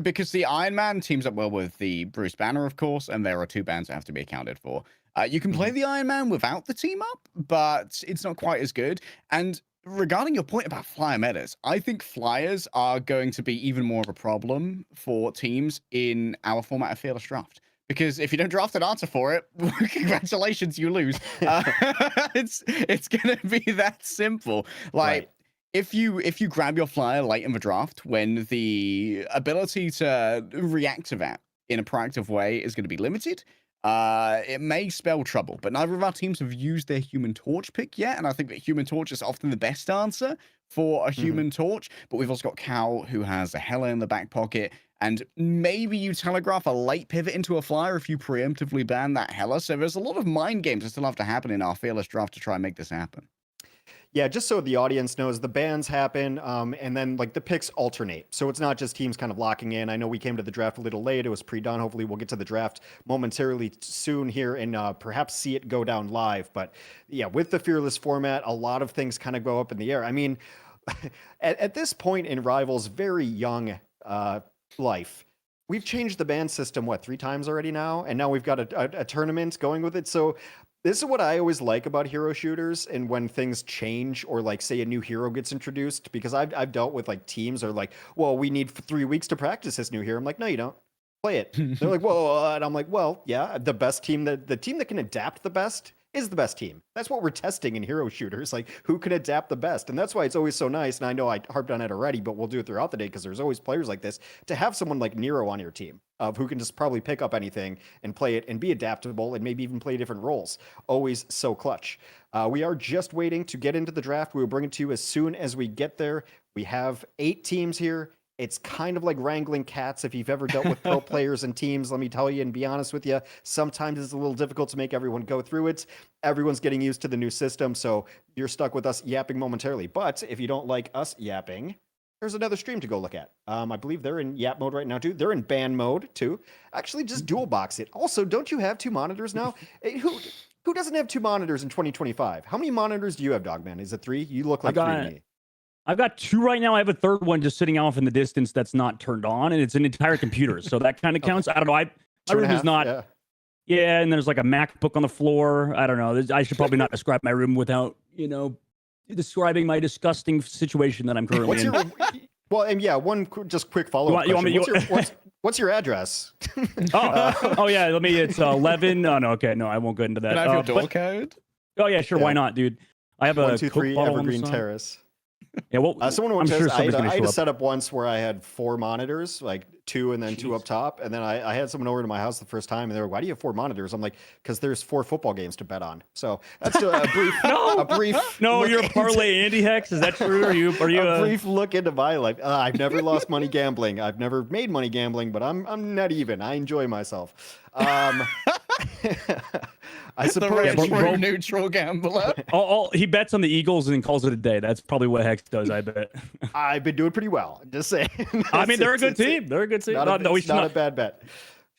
B: Because the Iron Man teams up well with the Bruce Banner, of course, and there are two bans that have to be accounted for. You can play the Iron Man without the team up, but it's not quite as good. And regarding your point about flyer metas, I think flyers are going to be even more of a problem for teams in our format of Fearless Draft. Because if you don't draft an answer for it, congratulations, you lose. It's going to be that simple. Like, if you grab your flyer late in the draft when the ability to react to that in a proactive way is going to be limited, it may spell trouble. But neither of our teams have used their Human Torch pick yet, and I think that Human Torch is often the best answer for a Human Torch. But we've also got Cal, who has a Hela in the back pocket, and maybe you telegraph a late pivot into a flyer if you preemptively ban that Hela. So there's a lot of mind games that still have to happen in our Fearless Draft to try and make this happen.
A: Yeah, just so the audience knows, the bans happen, and then like the picks alternate. So it's not just teams kind of locking in. I know we came to the draft a little late. It was pre-done. Hopefully we'll get to the draft momentarily soon here and perhaps see it go down live. But yeah, with the Fearless format, a lot of things kind of go up in the air. I mean, at this point in Rival's very young life, we've changed the ban system, 3 times already now? And now we've got a tournament going with it. So this is what I always like about hero shooters, and when things change or like say a new hero gets introduced, because I've dealt with like teams are like, well, we need 3 weeks to practice this new hero. I'm like, no, you don't. Play it. They're like, whoa, and I'm like, well, yeah, the best team, the team that can adapt the best is the best team. That's what we're testing in hero shooters, like who can adapt the best. And that's why it's always so nice, and I know I harped on it already, but we'll do it throughout the day because there's always players like this, to have someone like Nero on your team who can just probably pick up anything and play it and be adaptable and maybe even play different roles. Always so clutch. We are just waiting to get into the draft. We will bring it to you as soon as we get there. We have 8 teams here, It's kind of like wrangling cats. If you've ever dealt with pro players and teams, let me tell you and be honest with you, sometimes it's a little difficult to make everyone go through it. Everyone's getting used to the new system, so you're stuck with us yapping momentarily. But if you don't like us yapping, there's another stream to go look at. I believe they're in yap mode right now too. They're in ban mode too. Actually, just dual box it. Also, don't you have 2 monitors now? Who doesn't have 2 monitors in 2025? How many monitors do you have, Dogman? Is it 3? You look like 3 to me.
C: I've got 2 right now. I have a third one just sitting off in the distance that's not turned on, and it's an entire computer, so that kind of counts. I don't know. My room is not. Yeah, and there's like a MacBook on the floor. I don't know. I should probably not describe my room without, describing my disgusting situation that I'm currently in.
A: Well, and yeah, one just quick follow-up question. What's your address?
C: Yeah. It's 11. Oh, no, okay. No, I won't go into that.
B: Can I have your door code?
C: Oh, yeah, sure. Yeah. Why not, dude? I have
A: 123 Evergreen Terrace.
C: Yeah, well,
A: someone says I had a setup once where I had 4 monitors, like 2 and then 2 up top. And then I had someone over to my house the first time, and they were, "Why do you have 4 monitors?" I'm like, "Because there's 4 football games to bet on." So that's a brief.
C: No, you're a parlay Andy Hex. Is that true? Are you
A: a brief look into my life? I've never lost money gambling. I've never made money gambling, but I'm not even. I enjoy myself. I suppose
B: neutral gambler.
C: He bets on the Eagles and calls it a day. That's probably what Hex does, I bet.
A: I've been doing pretty well. Just saying.
C: I mean, they're a good team. They're a good team.
A: Not a bad bet.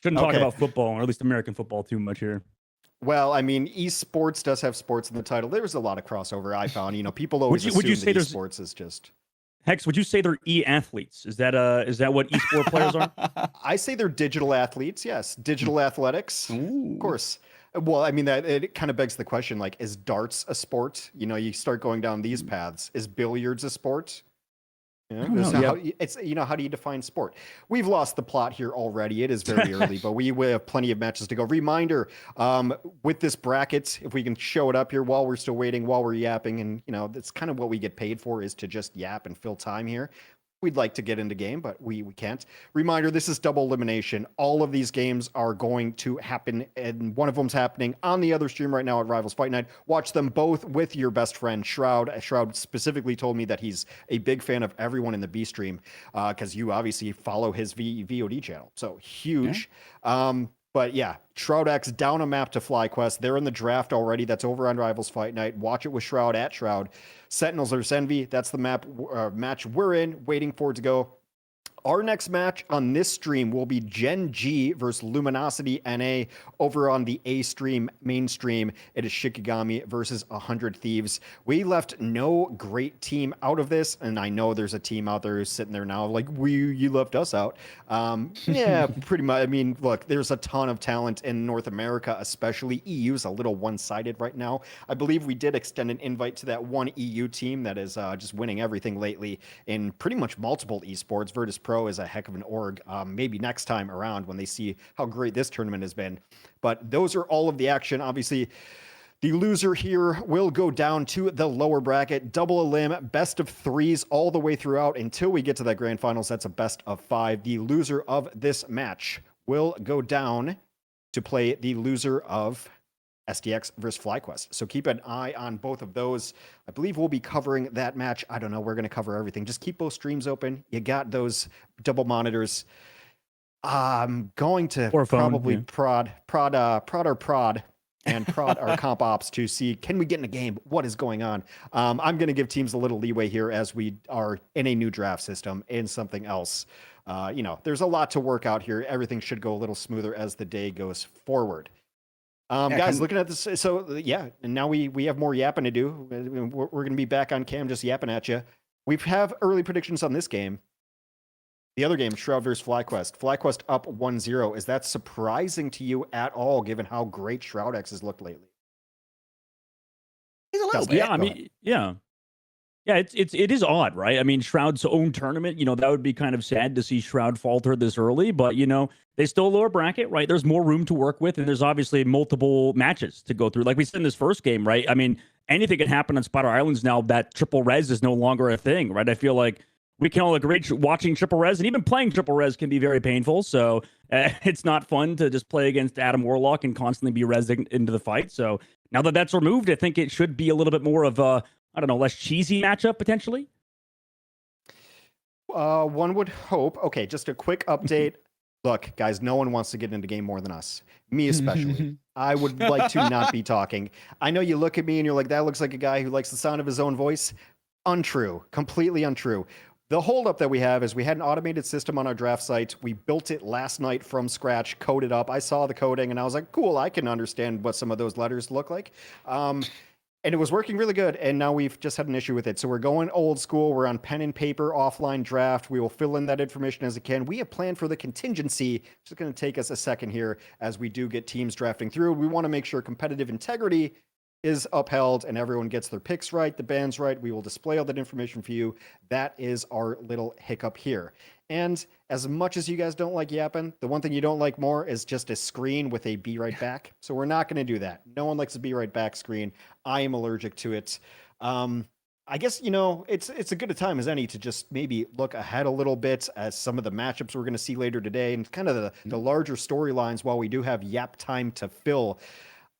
C: Shouldn't talk about football, or at least American football, too much here.
A: Well, I mean, esports does have sports in the title. There's a lot of crossover. I found, people always assume that esports is just.
C: Hex, would you say they're e-athletes? Is that what esport players are?
A: I say they're digital athletes. Yes, digital athletics. Ooh. Of course. Well, I mean, that it kind of begs the question, like, is darts a sport? You start going down these paths. Is billiards a sport? How do you define sport? We've lost the plot here already. It is very early, but we have plenty of matches to go. Reminder, with this bracket, if we can show it up here while we're still waiting, while we're yapping, and that's kind of what we get paid for, is to just yap and fill time here. We'd like to get into game, but we can't. Reminder, this is double elimination. All of these games are going to happen, and one of them's happening on the other stream right now at Rivals Fight Night. Watch them both with your best friend, Shroud. Shroud specifically told me that he's a big fan of everyone in the B stream, because you obviously follow his VOD channel. So huge. Yeah. But yeah, Shroud-X down a map to FlyQuest. They're in the draft already. That's over on Rivals Fight Night. Watch it with Shroud at Shroud. Sentinels versus Envy. That's the match we're in, waiting for it to go. Our next match on this stream will be Gen.G versus Luminosity NA. Over on the A stream, main stream, it is Shikigami versus 100 Thieves. We left no great team out of this, and I know there's a team out there who's sitting there now like, you left us out. Yeah, pretty much. I mean, look, there's a ton of talent in North America, especially. EU's a little one-sided right now. I believe we did extend an invite to that one EU team that is just winning everything lately in pretty much multiple esports. Virtus Pro is a heck of an org. Maybe next time around when they see how great this tournament has been. But those are all of the action. Obviously, the loser here will go down to the lower bracket. Double elim, best of 3s all the way throughout until we get to that grand finals. That's a best of 5. The loser of this match will go down to play the loser of SDX versus FlyQuest. So keep an eye on both of those. I believe we'll be covering that match. I don't know. We're going to cover everything. Just keep both streams open. You got those double monitors. I'm going to probably prod our comp ops to see, can we get in a game? What is going on? I'm going to give teams a little leeway here as we are in a new draft system and something else. There's a lot to work out here. Everything should go a little smoother as the day goes forward. Guys, looking at this, so yeah, and now we have more yapping to do. We're going to be back on cam just yapping at you. We have early predictions on this game. The other game, Shroud versus FlyQuest. FlyQuest up 1-0. Is that surprising to you at all, given how great Shroud-X has looked lately?
B: He's a little bit.
C: Yeah, I mean, yeah. Yeah, it is odd, right? I mean, Shroud's own tournament, that would be kind of sad to see Shroud falter this early, but they still lower bracket, right? There's more room to work with, and there's obviously multiple matches to go through. Like we said in this first game, right? I mean, anything can happen on Spider Islands now that triple res is no longer a thing, right? I feel like we can all agree watching triple res and even playing triple res can be very painful. So it's not fun to just play against Adam Warlock and constantly be resing into the fight. So now that that's removed, I think it should be a little bit more of a, less cheesy matchup potentially.
A: One would hope. Okay, just a quick update. Look, guys, no one wants to get into game more than us. Me especially. I would like to not be talking. I know you look at me and you're like, that looks like a guy who likes the sound of his own voice. Untrue. Completely untrue. The holdup that we have is we had an automated system on our draft site. We built it last night from scratch, coded up. I saw the coding and I was like, cool, I can understand what some of those letters look like. And it was working really good. And now we've just had an issue with it. So we're going old school. We're on pen and paper, offline draft. We will fill in that information as it can. We have planned for the contingency. It's just going to take us a second here as we do get teams drafting through. We want to make sure competitive integrity is upheld and everyone gets their picks right, the bands right. We will display all that information for you. That is our little hiccup here. And as much as you guys don't like yapping, the one thing you don't like more is just a screen with a be right back. So we're not going to do that. No one likes a be right back screen. I am allergic to it. I guess, it's a good a time as any to just maybe look ahead a little bit as some of the matchups we're going to see later today and kind of the larger storylines while we do have yap time to fill.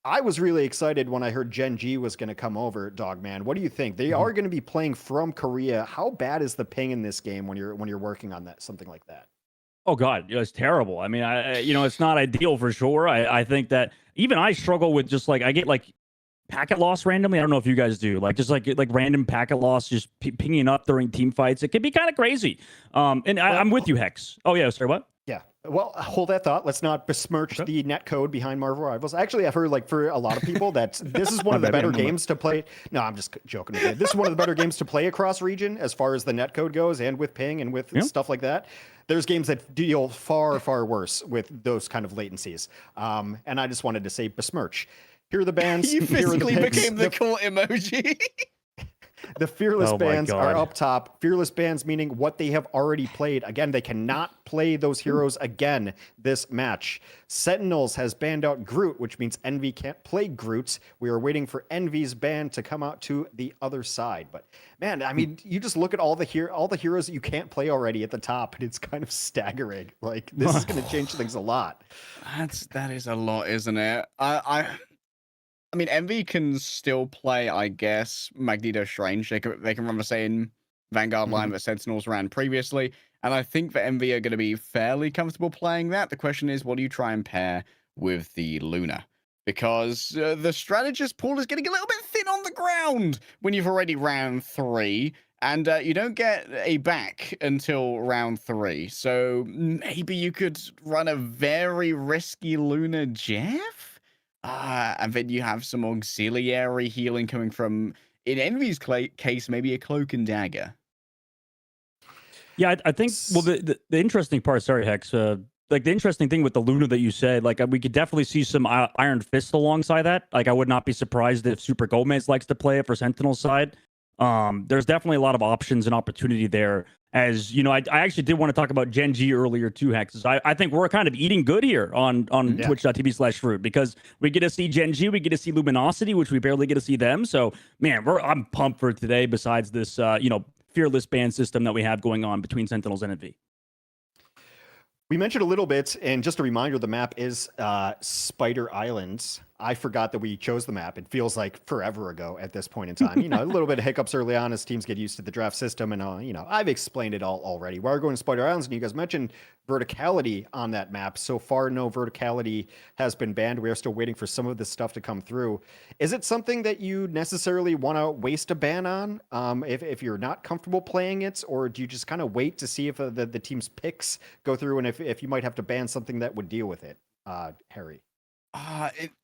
A: I was really excited when I heard Gen.G was going to come over, Dogman. What do you think? They are going to be playing from Korea. How bad is the ping in this game when you're working on that something like that?
C: Oh God, it's terrible. I mean, it's not ideal for sure. I think that even I struggle with just like I get like packet loss randomly. I don't know if you guys do just like random packet loss, just pinging up during team fights. It can be kind of crazy. I'm with you, Hex. Oh yeah, sorry, what?
A: Yeah. Well, hold that thought. Let's not besmirch the net code behind Marvel Rivals. Actually, I've heard for a lot of people that this is one of the better games to play. No, I'm just joking. This is one of the better games to play across region as far as the net code goes and with ping and with stuff like that. There's games that deal far, far worse with those kind of latencies. And I just wanted to say besmirch. Here are the bands.
B: You physically became the cool emoji.
A: The Fearless bands are up top. Fearless bands meaning what they have already played. Again, they cannot play those heroes again this match. Sentinels has banned out Groot, which means Envy can't play Groot. We are waiting for Envy's ban to come out to the other side. But man, I mean, you just look at all the heroes that you can't play already at the top, and it's kind of staggering. Like this is going to change things a lot.
B: That is a lot, isn't it? I mean, Envy can still play, I guess, Magneto Strange. They can run the same Vanguard line that Sentinels ran previously. And I think that Envy are going to be fairly comfortable playing that. The question is, what do you try and pair with the Luna? Because the strategist pool is getting a little bit thin on the ground when you've already round 3. And you don't get a back until round 3. So maybe you could run a very risky Luna Jeff? And then you have some auxiliary healing coming from, in Envy's case, maybe a cloak and dagger.
C: Yeah, I think, well, the interesting part, sorry, Hex, the interesting thing with the Luna that you said, we could definitely see some Iron Fist alongside that. I would not be surprised if Super Gomez likes to play it for Sentinel's side. There's definitely a lot of options and opportunity there. As you know, I actually did want to talk about Gen.G earlier too, Hex. I think we're kind of eating good here on twitch.tv/fruit because we get to see Gen.G, we get to see Luminosity, which we barely get to see them. So man, I'm pumped for today. Besides this, fearless ban system that we have going on between Sentinels and NV.
A: We mentioned a little bit, and just a reminder, the map is Spider Islands. I forgot that we chose the map. It feels like forever ago at this point in time. A little bit of hiccups early on as teams get used to the draft system, and I've explained it all already. We're going to Spider Islands, and you guys mentioned verticality on that map. So far, no verticality has been banned. We are still waiting for some of this stuff to come through. Is it something that you necessarily want to waste a ban on if you're not comfortable playing it, or do you just kind of wait to see if the team's picks go through and if you might have to ban something that would deal with it, Harry?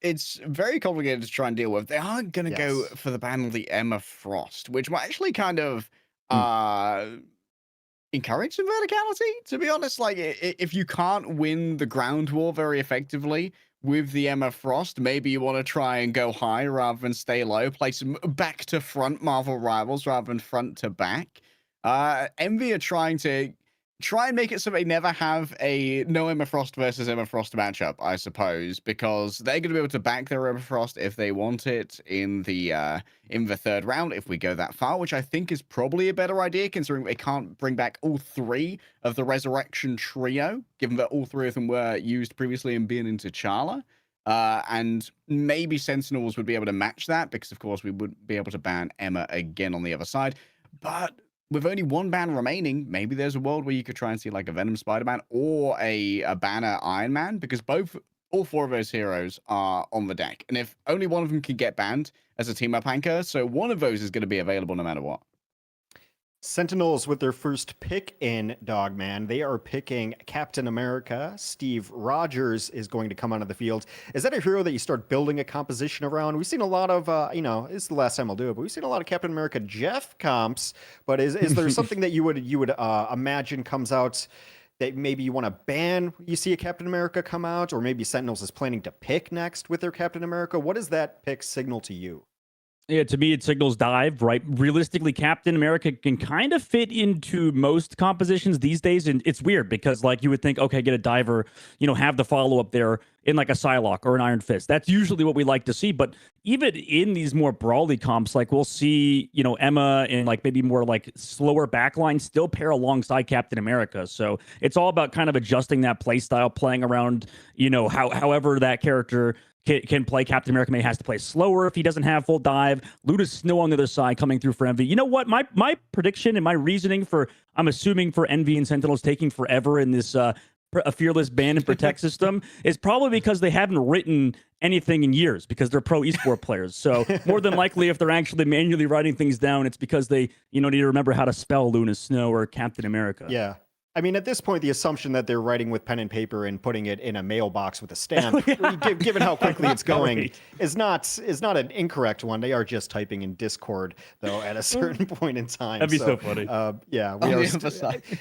B: It's very complicated to try and deal with. They are going to go for the ban of the Emma Frost, which might actually kind of encourage some verticality, to be honest. If you can't win the ground war very effectively with the Emma Frost, maybe you want to try and go high rather than stay low, play some back to front Marvel Rivals rather than front to back. Envy are trying and make it so they never have a no Emma Frost versus Emma Frost matchup, I suppose, because they're going to be able to back their Emma Frost if they want it in the third round, if we go that far, which I think is probably a better idea, considering they can't bring back all 3 of the Resurrection trio, given that all 3 of them were used previously in being in T'Challa. And maybe Sentinels would be able to match that, because, of course, we would be able to ban Emma again on the other side. But with only one ban remaining, maybe there's a world where you could try and see like a Venom Spider-Man or a Banner Iron Man, because all four of those heroes are on the deck. And if only one of them can get banned as a team-up anchor, so one of those is going to be available no matter what.
A: Sentinels with their first pick in Dogman. They are picking Captain America. Steve Rogers is going to come onto the field. Is that a hero that you start building a composition around? We've seen a lot of, it's the last time I'll do it, but we've seen a lot of Captain America Jeff comps. But is there something that you would imagine comes out that maybe you want to ban? You see a Captain America come out, or maybe Sentinels is planning to pick next with their Captain America. What does that pick signal to you?
C: Yeah, to me, it signals dive, right? Realistically, Captain America can kind of fit into most compositions these days. And it's weird because, like, you would think, okay, get a diver, have the follow-up there in like a Psylocke or an Iron Fist. That's usually what we like to see. But even in these more brawly comps, like we'll see, Emma and like maybe more like slower backline still pair alongside Captain America. So it's all about kind of adjusting that play style, playing around, however that character can play. Captain America may has to play slower if he doesn't have full dive. Luda Snow on the other side coming through for Envy. You know what? My prediction and my reasoning for, I'm assuming for Envy and Sentinels taking forever in this a fearless ban and protect system is probably because they haven't written anything in years, because they're pro esport players. So more than likely, if they're actually manually writing things down, it's because they need to remember how to spell Luna Snow or Captain America.
A: Yeah. I mean, at this point, the assumption that they're writing with pen and paper and putting it in a mailbox with a stamp, given how quickly it's going, is not an incorrect one. They are just typing in Discord, though, at a certain point in time.
C: That'd be so funny.
A: Yeah, we are.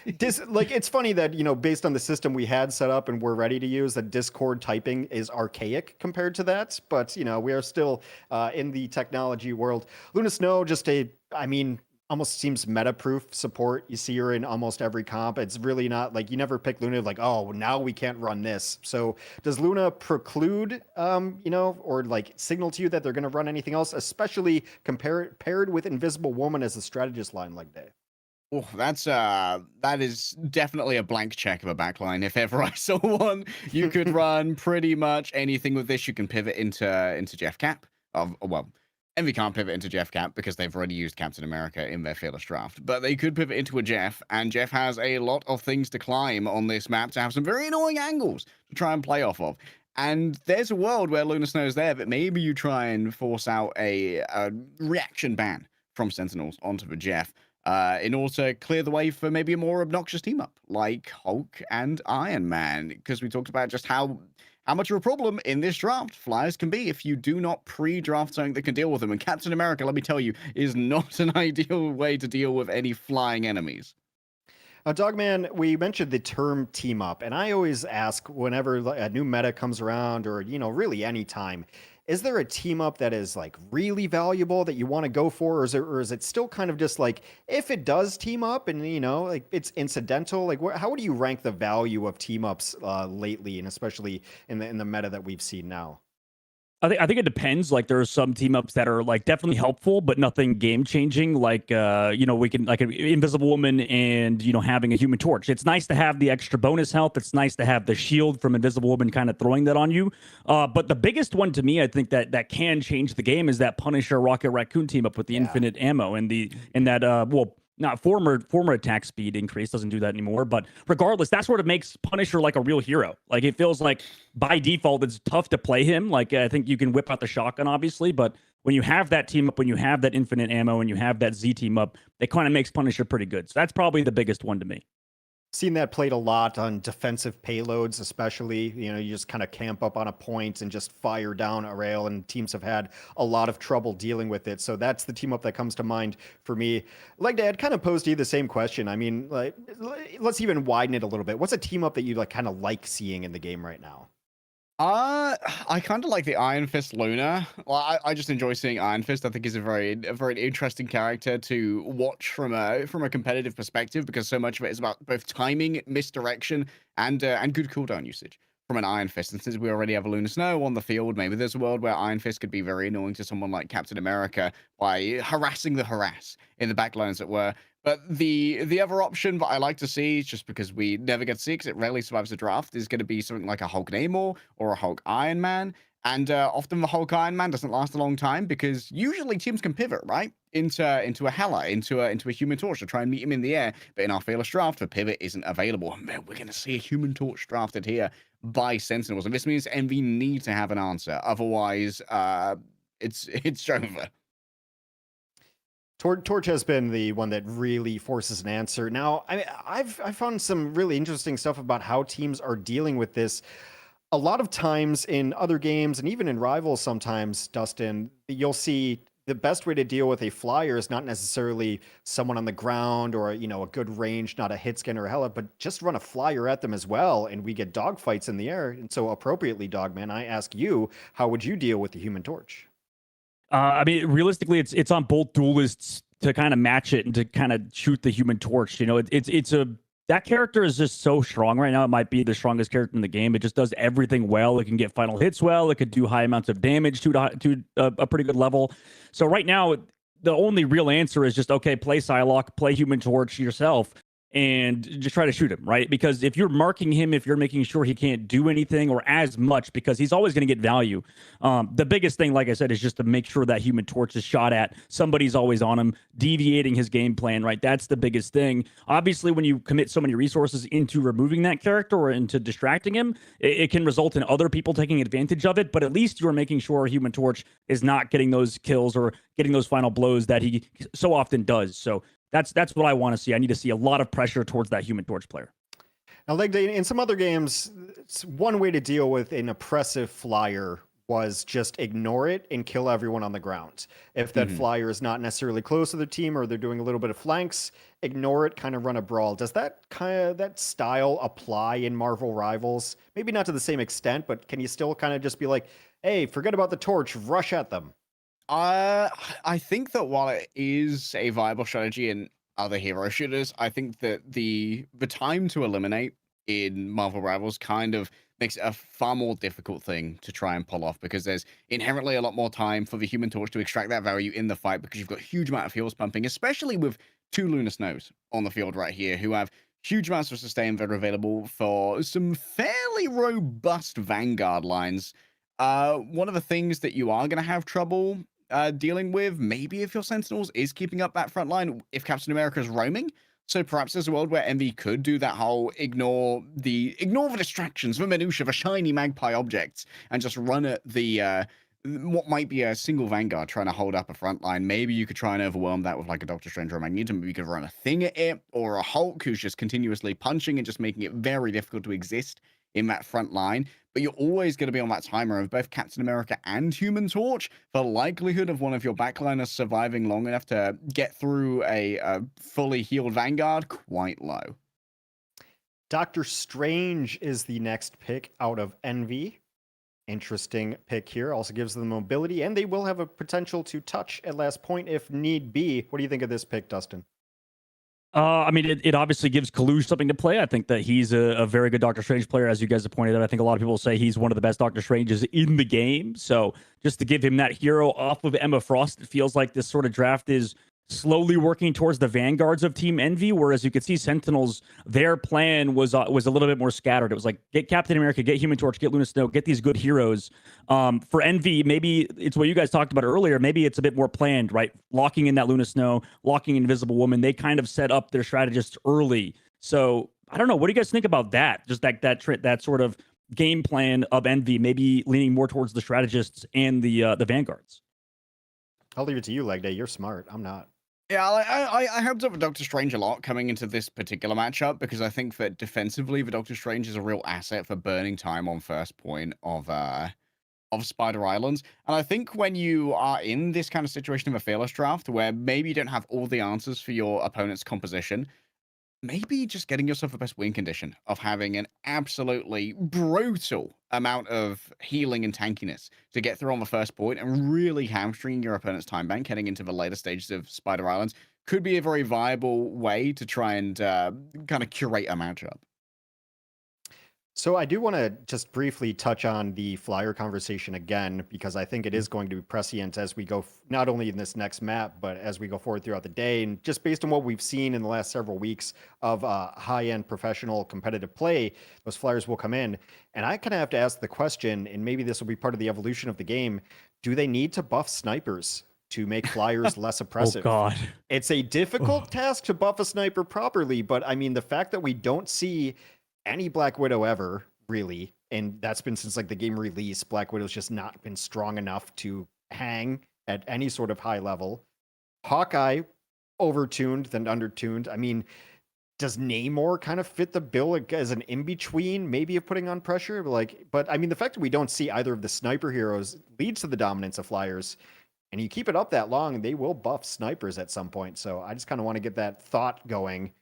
A: It's funny that based on the system we had set up and we're ready to use, that Discord typing is archaic compared to that. But we are still in the technology world. Luna Snow, almost seems meta-proof support. You see her in almost every comp. It's really not like you never pick Luna like, oh, now we can't run this. So does Luna preclude, or like signal to you that they're going to run anything else, especially paired with Invisible Woman as a strategist line like that?
B: Oh, that is definitely a blank check of a backline. If ever I saw one, you could run pretty much anything with this. You can pivot into Jeff Cap. Envy can't pivot into Jeff Cap because they've already used Captain America in their Fearless draft. But they could pivot into a Jeff, and Jeff has a lot of things to climb on this map to have some very annoying angles to try and play off of. And there's a world where Luna Snow's there, but maybe you try and force out a reaction ban from Sentinels onto the Jeff in order to clear the way for maybe a more obnoxious team-up like Hulk and Iron Man, because we talked about just how much of a problem in this draft flyers can be if you do not pre-draft something that can deal with them. And Captain America, let me tell you, is not an ideal way to deal with any flying enemies.
A: Dogman, we mentioned the term team up, and I always ask whenever a new meta comes around, or really any time, is there a team up that is like really valuable that you want to go for, or is it still kind of just like, if it does team up and like it's incidental? Like, how would you rank the value of team ups lately, and especially in the meta that we've seen now?
C: I think it depends. Like, there are some team ups that are like definitely helpful, but nothing game changing. Like, we can like an Invisible Woman and having a Human Torch. It's nice to have the extra bonus health. It's nice to have the shield from Invisible Woman kind of throwing that on you. But the biggest one to me, I think that can change the game is that Punisher Rocket Raccoon team up with the infinite ammo and not former attack speed increase doesn't do that anymore, but regardless, that's what it makes Punisher like a real hero. Like, it feels like by default it's tough to play him. Like, I think you can whip out the shotgun obviously, but when you have that team up, when you have that infinite ammo, and you have that Z team up, it kind of makes Punisher pretty good. So that's probably the biggest one to me.
A: Seen that played a lot on defensive payloads, especially. You just kind of camp up on a point and just fire down a rail, and teams have had a lot of trouble dealing with it. So that's the team up that comes to mind for me. Like, I'd kind of posed to you the same question. I mean, like, let's even widen it a little bit. What's a team up that you kind of like seeing in the game right now?
B: I kind of like the Iron Fist Luna. Well, I just enjoy seeing Iron Fist. I think he's a very interesting character to watch from a competitive perspective, because so much of it is about both timing, misdirection, and good cooldown usage from an Iron Fist. And since we already have a Luna Snow on the field, maybe there's a world where Iron Fist could be very annoying to someone like Captain America by harassing the harass in the backlines, as it were. But the other option that I like to see, just because we never get to see, because it rarely survives the draft, is going to be something like a Hulk Namor or a Hulk Iron Man. And often the Hulk Iron Man doesn't last a long time because usually teams can pivot, right? Into a Hela, into a Human Torch to try and meet him in the air. But in our Fearless Draft, the pivot isn't available. And man, we're going to see a Human Torch drafted here by Sentinels. And this means Envy need to have an answer. Otherwise, it's over.
A: Torch has been the one that really forces an answer. Now, I've found some really interesting stuff about how teams are dealing with this. A lot of times in other games and even in Rivals sometimes, Dustin, you'll see the best way to deal with a flyer is not necessarily someone on the ground or, a good range, not a hit scan or a hella, but just run a flyer at them as well. And we get dogfights in the air. And so appropriately, Dogman, I ask you, how would you deal with the Human Torch?
C: I mean, realistically, it's on both duelists to kind of match it and to kind of shoot the Human Torch. That character is just so strong right now. It might be the strongest character in the game. It just does everything well. It can get final hits well. It could do high amounts of damage to a pretty good level. So right now, the only real answer is just, okay, play Psylocke, play Human Torch yourself, and just try to shoot him, right? Because if you're marking him, if you're making sure he can't do anything or as much, because he's always going to get value. The biggest thing, like I said, is just to make sure that Human Torch is shot at. Somebody's always on him, deviating his game plan, right? That's the biggest thing. Obviously, when you commit so many resources into removing that character or into distracting him, it can result in other people taking advantage of it. But at least you're making sure Human Torch is not getting those kills or getting those final blows that he so often does. So that's what I want to see. I need to see a lot of pressure towards that Human Torch player.
A: Now, Leg Day, in some other games, it's one way to deal with an oppressive flyer was just ignore it and kill everyone on the ground. If that flyer is not necessarily close to the team or they're doing a little bit of flanks, ignore it, kind of run a brawl. Does that style apply in Marvel Rivals? Maybe not to the same extent, but can you still kind of just be like, hey, forget about the torch, rush at them?
B: I think that while it is a viable strategy in other hero shooters, I think that the time to eliminate in Marvel Rivals kind of makes it a far more difficult thing to try and pull off because there's inherently a lot more time for the Human Torch to extract that value in the fight because you've got huge amount of heals pumping, especially with two Lunar Snows on the field right here who have huge amounts of sustain that are available for some fairly robust Vanguard lines. One of the things that you are going to have trouble dealing with, maybe if your Sentinels is keeping up that front line, if Captain America is roaming. So perhaps there's a world where MV could do that whole ignore the distractions, the minutia, the shiny magpie objects, and just run at the what might be a single Vanguard trying to hold up a front line. Maybe you could try and overwhelm that with like a Doctor Strange or a Magneto. Maybe you could run a thing at it, or a Hulk who's just continuously punching and just making it very difficult to exist in that front line. But you're always going to be on that timer of both Captain America and Human Torch. The likelihood of one of your backliners surviving long enough to get through a fully healed Vanguard, quite low.
A: Doctor Strange is the next pick out of Envy. Interesting pick here. Also gives them mobility, and they will have a potential to touch at last point if need be. What do you think of this pick, Dustin?
C: I mean, it obviously gives Kalush something to play. I think that he's a very good Doctor Strange player, as you guys have pointed out. I think a lot of people say he's one of the best Doctor Stranges in the game. So just to give him that hero off of Emma Frost, it feels like this sort of draft is slowly working towards the vanguards of Team Envy, whereas you could see Sentinels, their plan was a little bit more scattered. It was like, get Captain America, get Human Torch, get Luna Snow, get these good heroes. For Envy, maybe it's what you guys talked about earlier. Maybe it's a bit more planned, right? Locking in that Luna Snow, locking in Invisible Woman. They kind of set up their strategists early. So I don't know. What do you guys think about that? Just that sort of game plan of Envy, maybe leaning more towards the strategists and the vanguards.
A: I'll leave it to you, Leg Day. You're smart. I'm not.
B: Yeah, I helped up with Doctor Strange a lot coming into this particular matchup because I think that defensively, the Doctor Strange is a real asset for burning time on first point of Spider Islands. And I think when you are in this kind of situation of a fearless draft where maybe you don't have all the answers for your opponent's composition, maybe just getting yourself the best win condition of having an absolutely brutal amount of healing and tankiness to get through on the first point and really hamstringing your opponent's time bank heading into the later stages of Spider Islands could be a very viable way to try and kind of curate a matchup.
A: So I do want to just briefly touch on the flyer conversation again, because I think it is going to be prescient as we go, not only in this next map, but as we go forward throughout the day. And just based on what we've seen in the last several weeks of high-end professional competitive play, those flyers will come in. And I kind of have to ask the question, and maybe this will be part of the evolution of the game, do they need to buff snipers to make flyers less oppressive?
C: Oh God.
A: It's a difficult task to buff a sniper properly, but I mean, the fact that we don't see any Black Widow ever, really, and that's been since like the game release, Black Widow's just not been strong enough to hang at any sort of high level. Hawkeye, overtuned than undertuned. I mean, does Namor kind of fit the bill as an in-between, maybe of putting on pressure? But I mean, the fact that we don't see either of the sniper heroes leads to the dominance of flyers. And you keep it up that long, they will buff snipers at some point. So I just kind of want to get that thought going.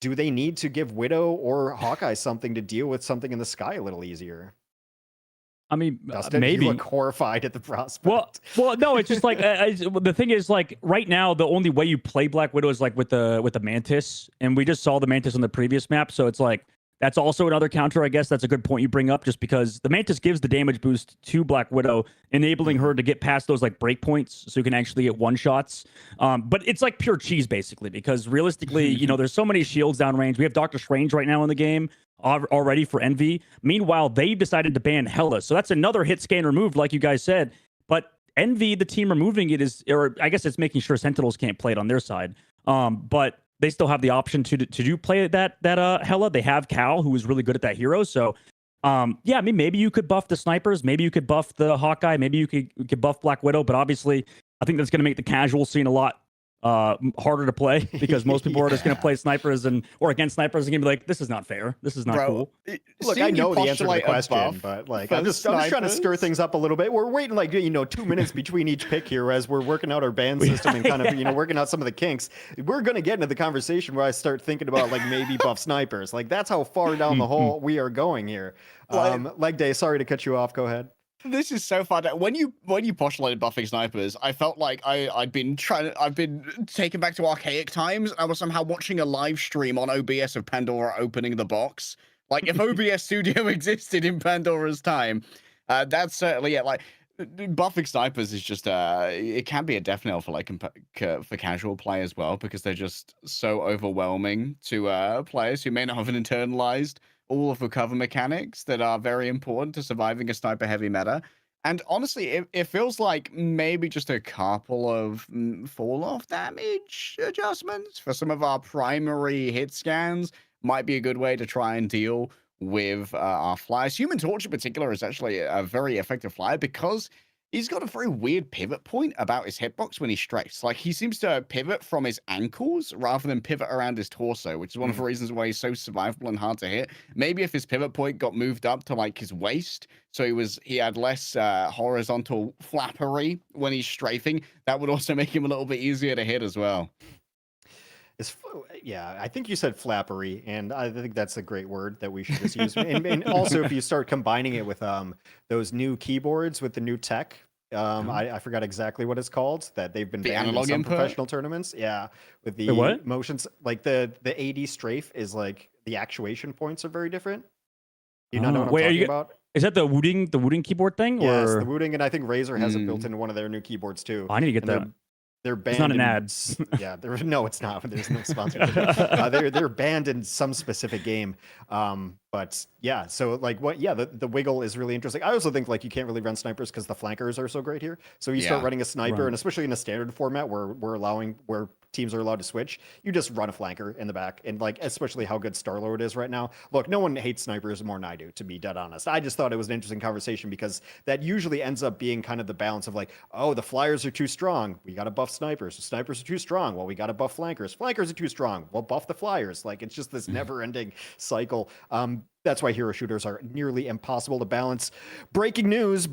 A: Do they need to give Widow or Hawkeye something to deal with something in the sky a little easier?
C: I mean,
A: Dustin,
C: maybe.
A: you look horrified at the prospect.
C: Well, no, it's just like the thing is, like, right now the only way you play Black Widow is like with the Mantis, and we just saw the Mantis on the previous map, so it's like that's also another counter. I guess that's a good point you bring up, just because the Mantis gives the damage boost to Black Widow, enabling her to get past those like breakpoints, so you can actually get one shots. But it's like pure cheese basically, because realistically, you know, there's so many shields downrange. We have Doctor Strange right now in the game already for Envy. Meanwhile, they've decided to ban Hela, so that's another hit scan removed, like you guys said. But Envy, the team removing it is, or I guess it's making sure Sentinels can't play it on their side. But they still have the option to do play that Hela. They have Cal, who is really good at that hero. So, yeah, I mean, maybe you could buff the snipers, maybe you could buff the Hawkeye, maybe you could buff Black Widow. But obviously, I think that's going to make the casual scene a lot harder to play, because most people are just going to play snipers or against snipers and going to be like, this is not fair. This is not cool.
A: Look, I know the answer to the question, but like, I'm just trying to stir things up a little bit. We're waiting like, 2 minutes between each pick here as we're working out our ban system and kind of, working out some of the kinks. We're going to get into the conversation where I start thinking about like maybe buff snipers. Like that's how far down the hole we are going here. Leg Day, sorry to cut you off. Go ahead.
B: This is so far down. When you postulated buffing snipers, I felt like I've been taken back to archaic times. I was somehow watching a live stream on OBS of Pandora opening the box. Like if OBS Studio existed in Pandora's time, that's certainly it. Like buffing snipers is just it can be a death knell for like for casual play as well, because they're just so overwhelming to players who may not have an internalized all of the cover mechanics that are very important to surviving a sniper heavy meta. And honestly, it feels like maybe just a couple of fall off damage adjustments for some of our primary hit scans might be a good way to try and deal with our flyers. Human Torch in particular is actually a very effective flyer because he's got a very weird pivot point about his hitbox when he strikes. Like, he seems to pivot from his ankles rather than pivot around his torso, which is one of the reasons why he's so survivable and hard to hit. Maybe if his pivot point got moved up to, like, his waist, so he had less horizontal flappery when he's strafing, that would also make him a little bit easier to hit as well.
A: Yeah, I think you said flappery, and I think that's a great word that we should just use. And also, if you start combining it with those new keyboards with the new tech, I forgot exactly what it's called, that they've been banned in some professional tournaments. Yeah, with the motions, like the AD strafe is like the actuation points are very different. Do you not know what I'm talking about?
C: Is that the Wooting keyboard thing?
A: Yes, the Wooting, and I think Razer has it built into one of their new keyboards too.
C: I need to get that.
A: They're banned.
C: It's not an ad.
A: Yeah, no, it's not. There's no sponsorship. They're banned in some specific game. But yeah, so like the wiggle is really interesting. I also think like you can't really run snipers because the flankers are so great here. So you start running a sniper, and especially in a standard format where teams are allowed to switch, you just run a flanker in the back. And like, especially how good Star-Lord is right now. Look, no one hates snipers more than I do, to be dead honest. I just thought it was an interesting conversation because that usually ends up being kind of the balance of like, oh, the flyers are too strong, we got to buff snipers. The snipers are too strong, well, we got to buff flankers. Flankers are too strong, well, buff the flyers. Like, it's just this never-ending cycle. That's why hero shooters are nearly impossible to balance. Breaking news,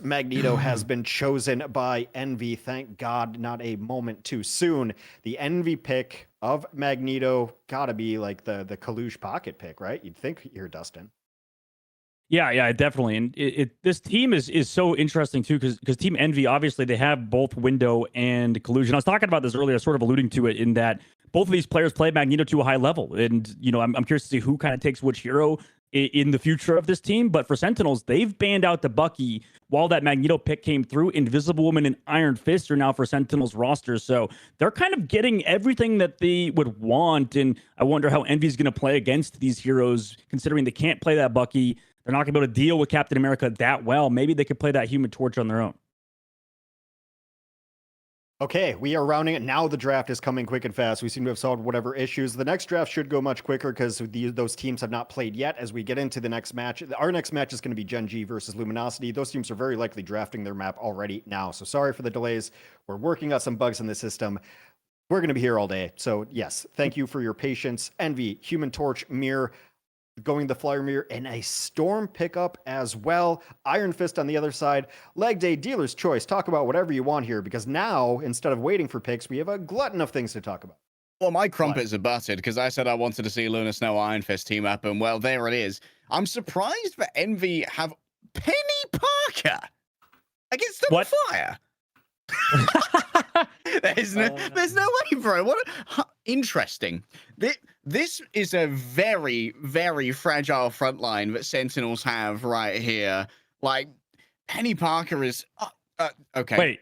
A: Magneto has been chosen by Envy. Thank God, not a moment too soon. The Envy pick of Magneto gotta be like the Kalush pocket pick, right? You'd think here, Dustin.
C: Yeah, definitely. And this team is so interesting too, because Team Envy, obviously they have both Window and Collusion. I was talking about this earlier, sort of alluding to it, in that both of these players play Magneto to a high level. And, I'm curious to see who kind of takes which hero in the future of this team. But for Sentinels, they've banned out the Bucky while that Magneto pick came through. Invisible Woman and Iron Fist are now for Sentinels roster. So they're kind of getting everything that they would want. And I wonder how Envy's going to play against these heroes, considering they can't play that Bucky. They're not going to be able to deal with Captain America that well. Maybe they could play that Human Torch on their own.
A: Okay, we are rounding it. Now the draft is coming quick and fast. We seem to have solved whatever issues. The next draft should go much quicker because those teams have not played yet. As we get into the next match, our next match is going to be Gen.G versus Luminosity. Those teams are very likely drafting their map already now. So sorry for the delays. We're working out some bugs in the system. We're going to be here all day. So yes, thank you for your patience. Envy, Human Torch, Mirror, going the Flyer Mirror, and a Storm pickup as well. Iron Fist on the other side. Leg Day, Dealer's Choice. Talk about whatever you want here, because now, instead of waiting for picks, we have a glutton of things to talk about.
B: Well, my crumpets are buttered because I said I wanted to see Luna Snow Iron Fist team up, and well, there it is. I'm surprised that Envy have Penny Parker against Double Flyer. There's no way, bro. Interesting. This is a very, very fragile front line that Sentinels have right here. Like, Penny Parker is okay.
C: Wait.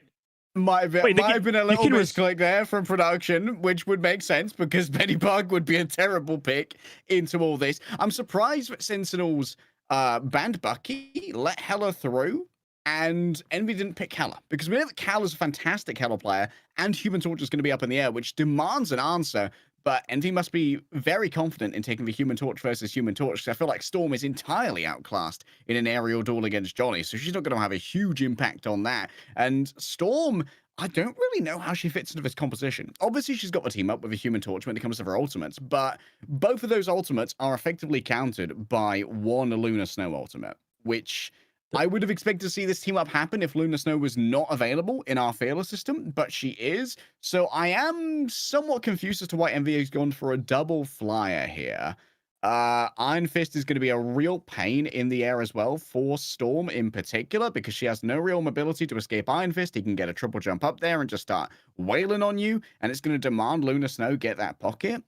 B: Might have been a little misclick there from production, which would make sense because Penny Parker would be a terrible pick into all this. I'm surprised that Sentinels banned Bucky, let Hela through, and Envy didn't pick Hela, because we know that Cal is a fantastic Hela player, and Human Torch is going to be up in the air, which demands an answer. But Envy must be very confident in taking the Human Torch versus Human Torch, because I feel like Storm is entirely outclassed in an aerial duel against Johnny, so she's not going to have a huge impact on that. And Storm, I don't really know how she fits into this composition. Obviously, she's got the team up with a Human Torch when it comes to her ultimates, but both of those ultimates are effectively countered by one Luna Snow ultimate, which I would have expected to see this team up happen if Luna Snow was not available in our Fearless system, but she is. So I am somewhat confused as to why Envy has gone for a double flyer here. Iron Fist is going to be a real pain in the air as well for Storm in particular, because she has no real mobility to escape Iron Fist. He can get a triple jump up there and just start wailing on you, and it's going to demand Luna Snow get that pocket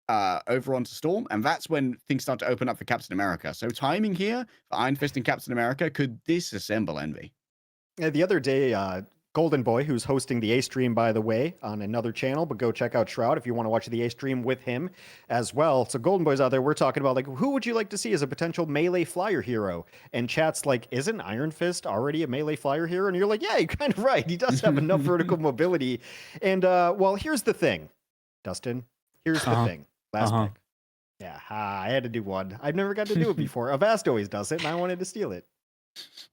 B: over onto Storm, and that's when things start to open up for Captain America. So timing here for Iron Fist and Captain America could disassemble Envy.
A: The other day, Golden Boy, who's hosting the A stream, by the way, on another channel, but go check out Shroud if you want to watch the A stream with him as well. So Golden Boy's out there. We're talking about, like, who would you like to see as a potential melee flyer hero? And chat's like, isn't Iron Fist already a melee flyer hero? And you're like, yeah, you're kind of right. He does have enough vertical mobility. And well, here's the thing, Dustin. Here's the thing. Last pick. Yeah, I had to do one. I've never got to do it before. Avast always does it, and I wanted to steal it.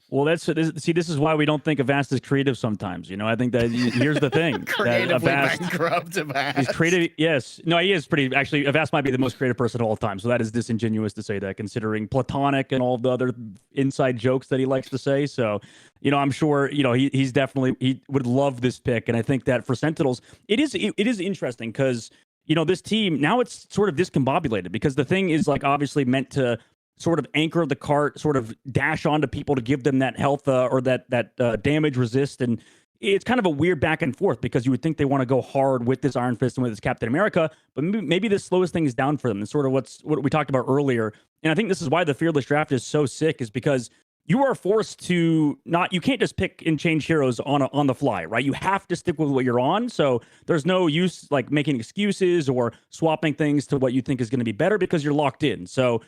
C: Well, this is why we don't think Avast is creative sometimes. You know, I think that here's the thing.
B: Creatively bankrupt Avast.
C: He's creative. Yes. No, he is pretty. Actually, Avast might be the most creative person of all time. So that is disingenuous to say that, considering Platonic and all the other inside jokes that he likes to say. So, you know, I'm sure, you know, he would love this pick. And I think that for Sentinels, it is interesting because, you know, this team, now it's sort of discombobulated, because the thing is, like, obviously meant to sort of anchor the cart, sort of dash onto people to give them that health or that damage resist. And it's kind of a weird back and forth, because you would think they want to go hard with this Iron Fist and with this Captain America, but maybe this slows things down for them. It's sort of what we talked about earlier. And I think this is why the Fearless Draft is so sick, is because you are forced to you can't just pick and change heroes on the fly, right? You have to stick with what you're on. So there's no use like making excuses or swapping things to what you think is going to be better, because you're locked in. So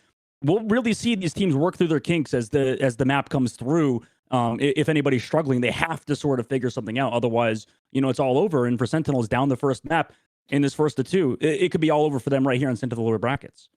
C: we'll really see these teams work through their kinks as the map comes through. If anybody's struggling, they have to sort of figure something out. Otherwise, you know, it's all over. And for Sentinels down the first map in this first of two, it could be all over for them right here on Sentinel lower brackets.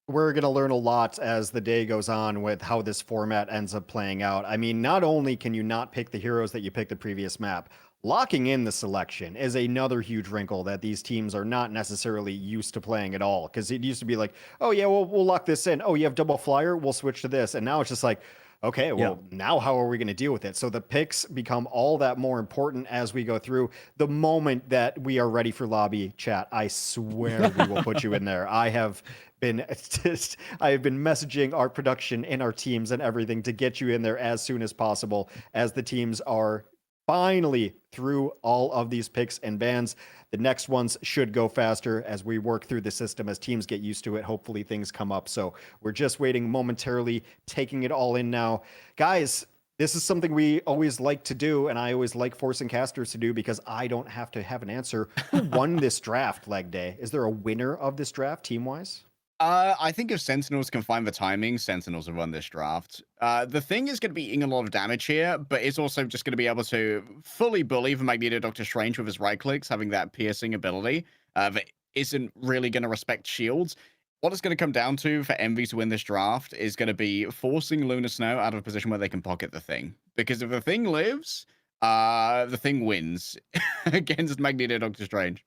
A: We're going to learn a lot as the day goes on with how this format ends up playing out. I mean, not only can you not pick the heroes that you picked the previous map, locking in the selection is another huge wrinkle that these teams are not necessarily used to playing at all. Because it used to be like, oh yeah, well, we'll lock this in. Oh, you have double flyer? We'll switch to this. And now it's just like, okay, well, now how are we going to deal with it? So the picks become all that more important as we go through. The moment that we are ready for lobby chat, I swear we will put you in there. I have been messaging our production and our teams and everything to get you in there as soon as possible, as the teams are finally through all of these picks and bans. The next ones should go faster as we work through the system, as teams get used to it. Hopefully things come up. So we're just waiting momentarily, taking it all in now. Guys, this is something we always like to do, and I always like forcing casters to do because I don't have to have an answer. Who won this draft, Leg Day? Is there a winner of this draft team-wise?
B: I think if Sentinels can find the timing, Sentinels will run this draft. The thing is going to be eating a lot of damage here, but it's also just going to be able to fully bully the Magneto Doctor Strange with his right clicks, having that piercing ability that isn't really going to respect shields. What it's going to come down to for Envy to win this draft is going to be forcing Luna Snow out of a position where they can pocket the Thing. Because if the Thing lives, the Thing wins against Magneto Doctor Strange.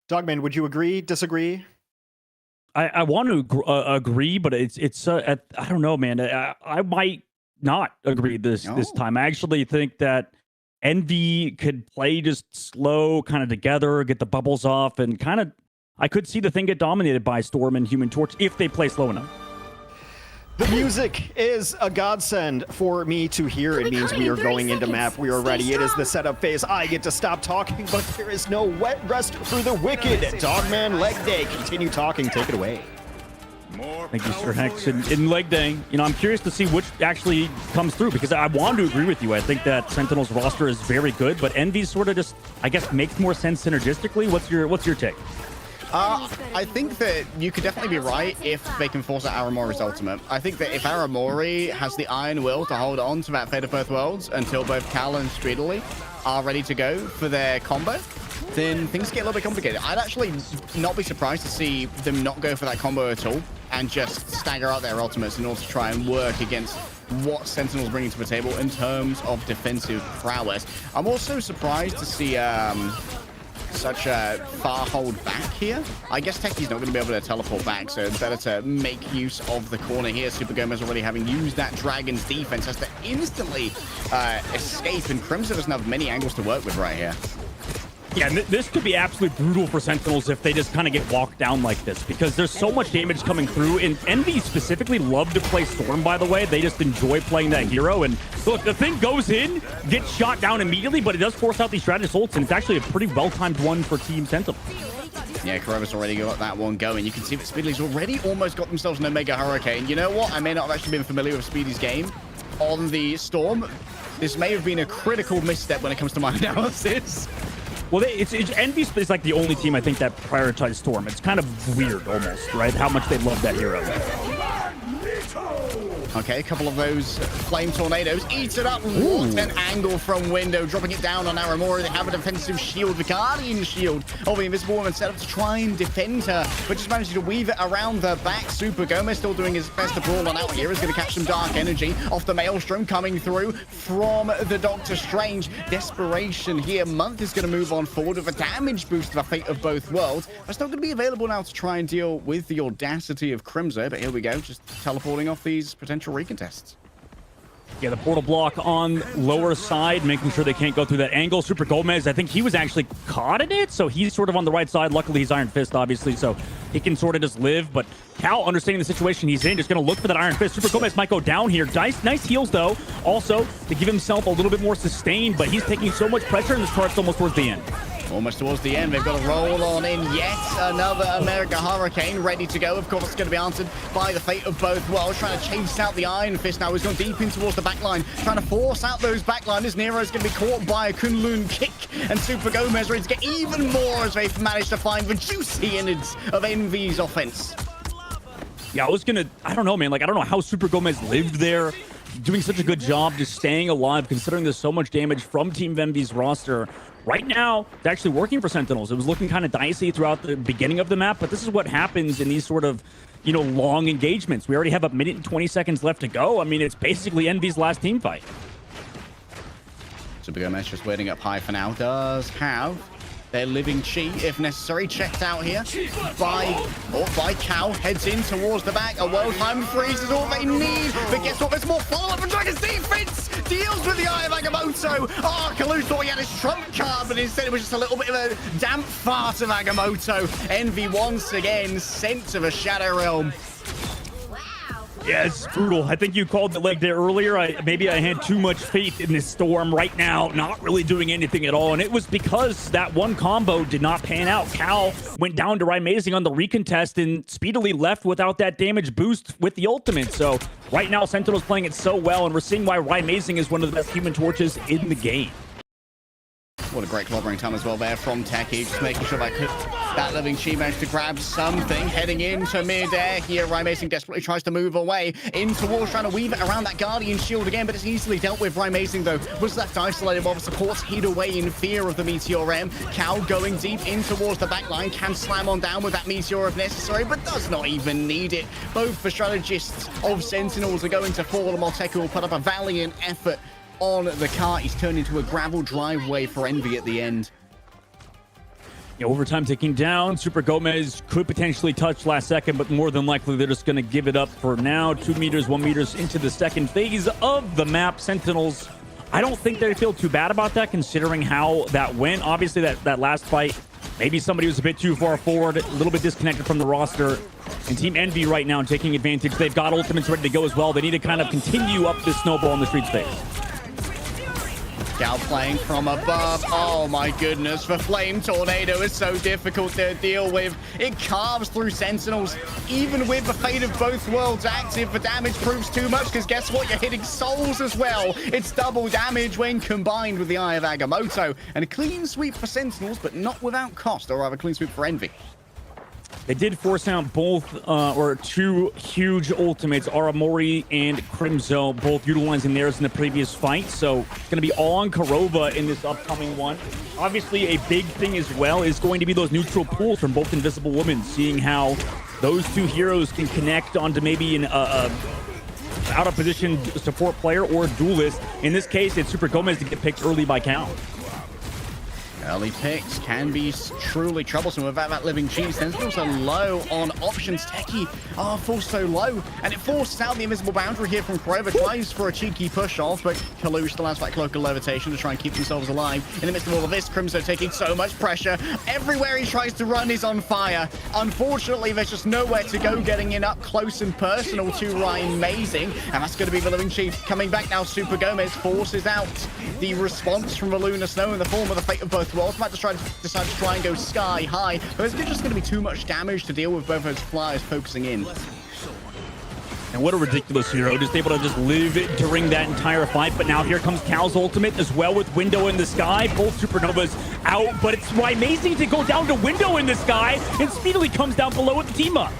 A: Dogman, would you agree, disagree?
C: I want to agree, but it's I don't know, man. I might not agree this time. I actually think that Envy could play just slow, kind of together, get the bubbles off, and kind of I could see the Thing get dominated by Storm and Human Torch if they play slow enough.
A: The music is a godsend for me to hear. It means we are going into map. We are ready. It is the setup phase. I get to stop talking, but there is no wet rest for the wicked. Dogman, Leg Day, continue talking. Take it away.
C: Thank you, Sir Hex. In Leg Day, you know, I'm curious to see which actually comes through because I want to agree with you. I think that Sentinel's roster is very good, but Envy sort of just, I guess, makes more sense synergistically. What's your take?
B: I think that you could definitely be right if they can force out Aramori's ultimate. I think that if Aramori has the iron will to hold on to that Fate of Both Worlds until both Cal and Speedily are ready to go for their combo, then things get a little bit complicated. I'd actually not be surprised to see them not go for that combo at all and just stagger out their ultimates in order to try and work against what Sentinel's bringing to the table in terms of defensive prowess. I'm also surprised to see such a far hold back here. I guess Techie's not going to be able to teleport back, so it's better to make use of the corner here. Super Gomez already having used that Dragon's defense, has to instantly escape, and Crimson doesn't have many angles to work with right here.
C: Yeah, this could be absolutely brutal for Sentinels if they just kind of get walked down like this, because there's so much damage coming through. And Envy specifically love to play Storm, by the way. They just enjoy playing that hero. And look, the Thing goes in, gets shot down immediately, but it does force out these strategist ults, and it's actually a pretty well-timed one for Team Sentinel.
B: Yeah, Kurova's already got that one going. You can see that Speedly's already almost got themselves an Omega Hurricane. You know what? I may not have actually been familiar with Speedy's game on the Storm. This may have been a critical misstep when it comes to my analysis.
C: Well, Envy is like the only team I think that prioritized Storm. It's kind of weird almost, right? How much they love that hero.
B: Okay, a couple of those flame tornadoes. Eat it up. What an angle from Window. Dropping it down on Aramori. They have a defensive shield. The Guardian shield of the Invisible Woman set up to try and defend her, but just managing to weave it around the back. Super Gomez still doing his best to brawl on out here. Is going to catch some dark energy off the Maelstrom coming through from the Doctor Strange. Desperation here. Month is going to move on forward with a damage boost to the Fate of Both Worlds. But still going to be available now to try and deal with the audacity of Crimson. But here we go, just teleporting off these potential recontests.
C: Yeah, the portal block on lower side, making sure they can't go through that angle. Super Gomez, I think he was actually caught in it, so he's sort of on the right side. Luckily, he's Iron Fist, obviously, so he can sort of just live. But Cal, understanding the situation he's in, just going to look for that Iron Fist. Super Gomez might go down here. Nice heals, though. Also, to give himself a little bit more sustain, but he's taking so much pressure, and this part's almost towards the end.
B: Almost towards the end, they've got to roll on in yet another America Hurricane ready to go. Of course, it's going to be answered by the Fate of Both Worlds, trying to chase out the Iron Fist now. He's gone deep in towards the backline, trying to force out those backliners. Nero's going to be caught by a Kunlun kick, and Super Gomez ready to get even more as they've managed to find the juicy innards of Envy's offense.
C: Yeah, I don't know, man. Like, I don't know how Super Gomez lived there, doing such a good job just staying alive, considering there's so much damage from Team Envy's roster. Right now, it's actually working for Sentinels. It was looking kind of dicey throughout the beginning of the map, but this is what happens in these sort of, you know, long engagements. We already have 1 minute and 20 seconds left to go. I mean, it's basically Envy's last team fight.
B: Super Gomez just waiting up high for now. Does have their living chi, if necessary, checked out here by Cal. Heads in towards the back. A well-timed freeze is all they need. But guess what? There's more follow-up from Dragon's defense. Deals with the Eye of Agamotto. Oh, Kalu thought he had his trump card, but instead it was just a little bit of a damp fart of Agamotto. Envy once again sent to the Shadow Realm.
C: Yeah, it's brutal. I think you called the leg there earlier. Maybe I had too much faith in this Storm right now, not really doing anything at all. And it was because that one combo did not pan out. Cal went down to Amazing on the recontest and speedily left without that damage boost with the ultimate. So right now, Sentinel's playing it so well, and we're seeing why Amazing is one of the best Human Torches in the game.
B: What a great clobbering time as well there from Techie, just making sure that Living Chi managed to grab something, heading into mid-air here. Amazing desperately tries to move away in towards, trying to weave it around that Guardian shield again, but it's easily dealt with. Amazing, though, was left isolated while the supports hid away in fear of the Meteor M. Cal going deep in towards the back line, can slam on down with that Meteor if necessary, but does not even need it. Both the strategists of Sentinels are going to fall, and Teku will put up a valiant effort on the car. He's turned into a gravel driveway for Envy at the end.
C: Yeah, overtime ticking down. Super Gomez could potentially touch last second, but more than likely they're just going to give it up for now. 2 meters, 1 meters into the second phase of the map. Sentinels, I don't think they feel too bad about that, considering how that went. Obviously, that last fight, maybe somebody was a bit too far forward, a little bit disconnected from the roster. And Team Envy right now taking advantage. They've got ultimates ready to go as well. They need to kind of continue up this snowball in the street space.
B: Gal playing from above. Oh my goodness, the Flame Tornado is so difficult to deal with. It carves through Sentinels. Even with the fate of both worlds active, the damage proves too much, because guess what? You're hitting souls as well. It's double damage when combined with the Eye of Agamotto. And a clean sweep for Sentinels, but not without cost, or rather a clean sweep for Envy.
C: They did force out both, or 2 huge ultimates, Aramori and Crimzo, both utilizing theirs in the previous fight. So it's going to be all on Kurova in this upcoming one. Obviously, a big thing as well is going to be those neutral pools from both Invisible Women, seeing how those 2 heroes can connect onto maybe an out of position support player or duelist. In this case, it's Super Gomez to get picked early by Cal.
B: Early picks can be truly troublesome without that Living Chi. Sentinels are low on options. Techie forced so low, and it forces out the invisible boundary here from Kurova. Tries for a cheeky push off, but Kalush still has that cloak of levitation to try and keep themselves alive. In the midst of all of this, Crimson taking so much pressure. Everywhere he tries to run is on fire. Unfortunately, there's just nowhere to go getting in up close and personal to Amazing, and that's going to be the Living Chi coming back now. Super Gomez forces out the response from the Lunar Snow in the form of the fate of both worlds. Might decide to try and go sky high, but it's just going to be too much damage to deal with both those flyers focusing in.
C: And what a ridiculous hero, just able to just live during that entire fight. But now here comes Cal's ultimate as well with Window in the sky. Both Supernovas out, but it's Amazing to go down to Window in the sky and speedily comes down below with the team up.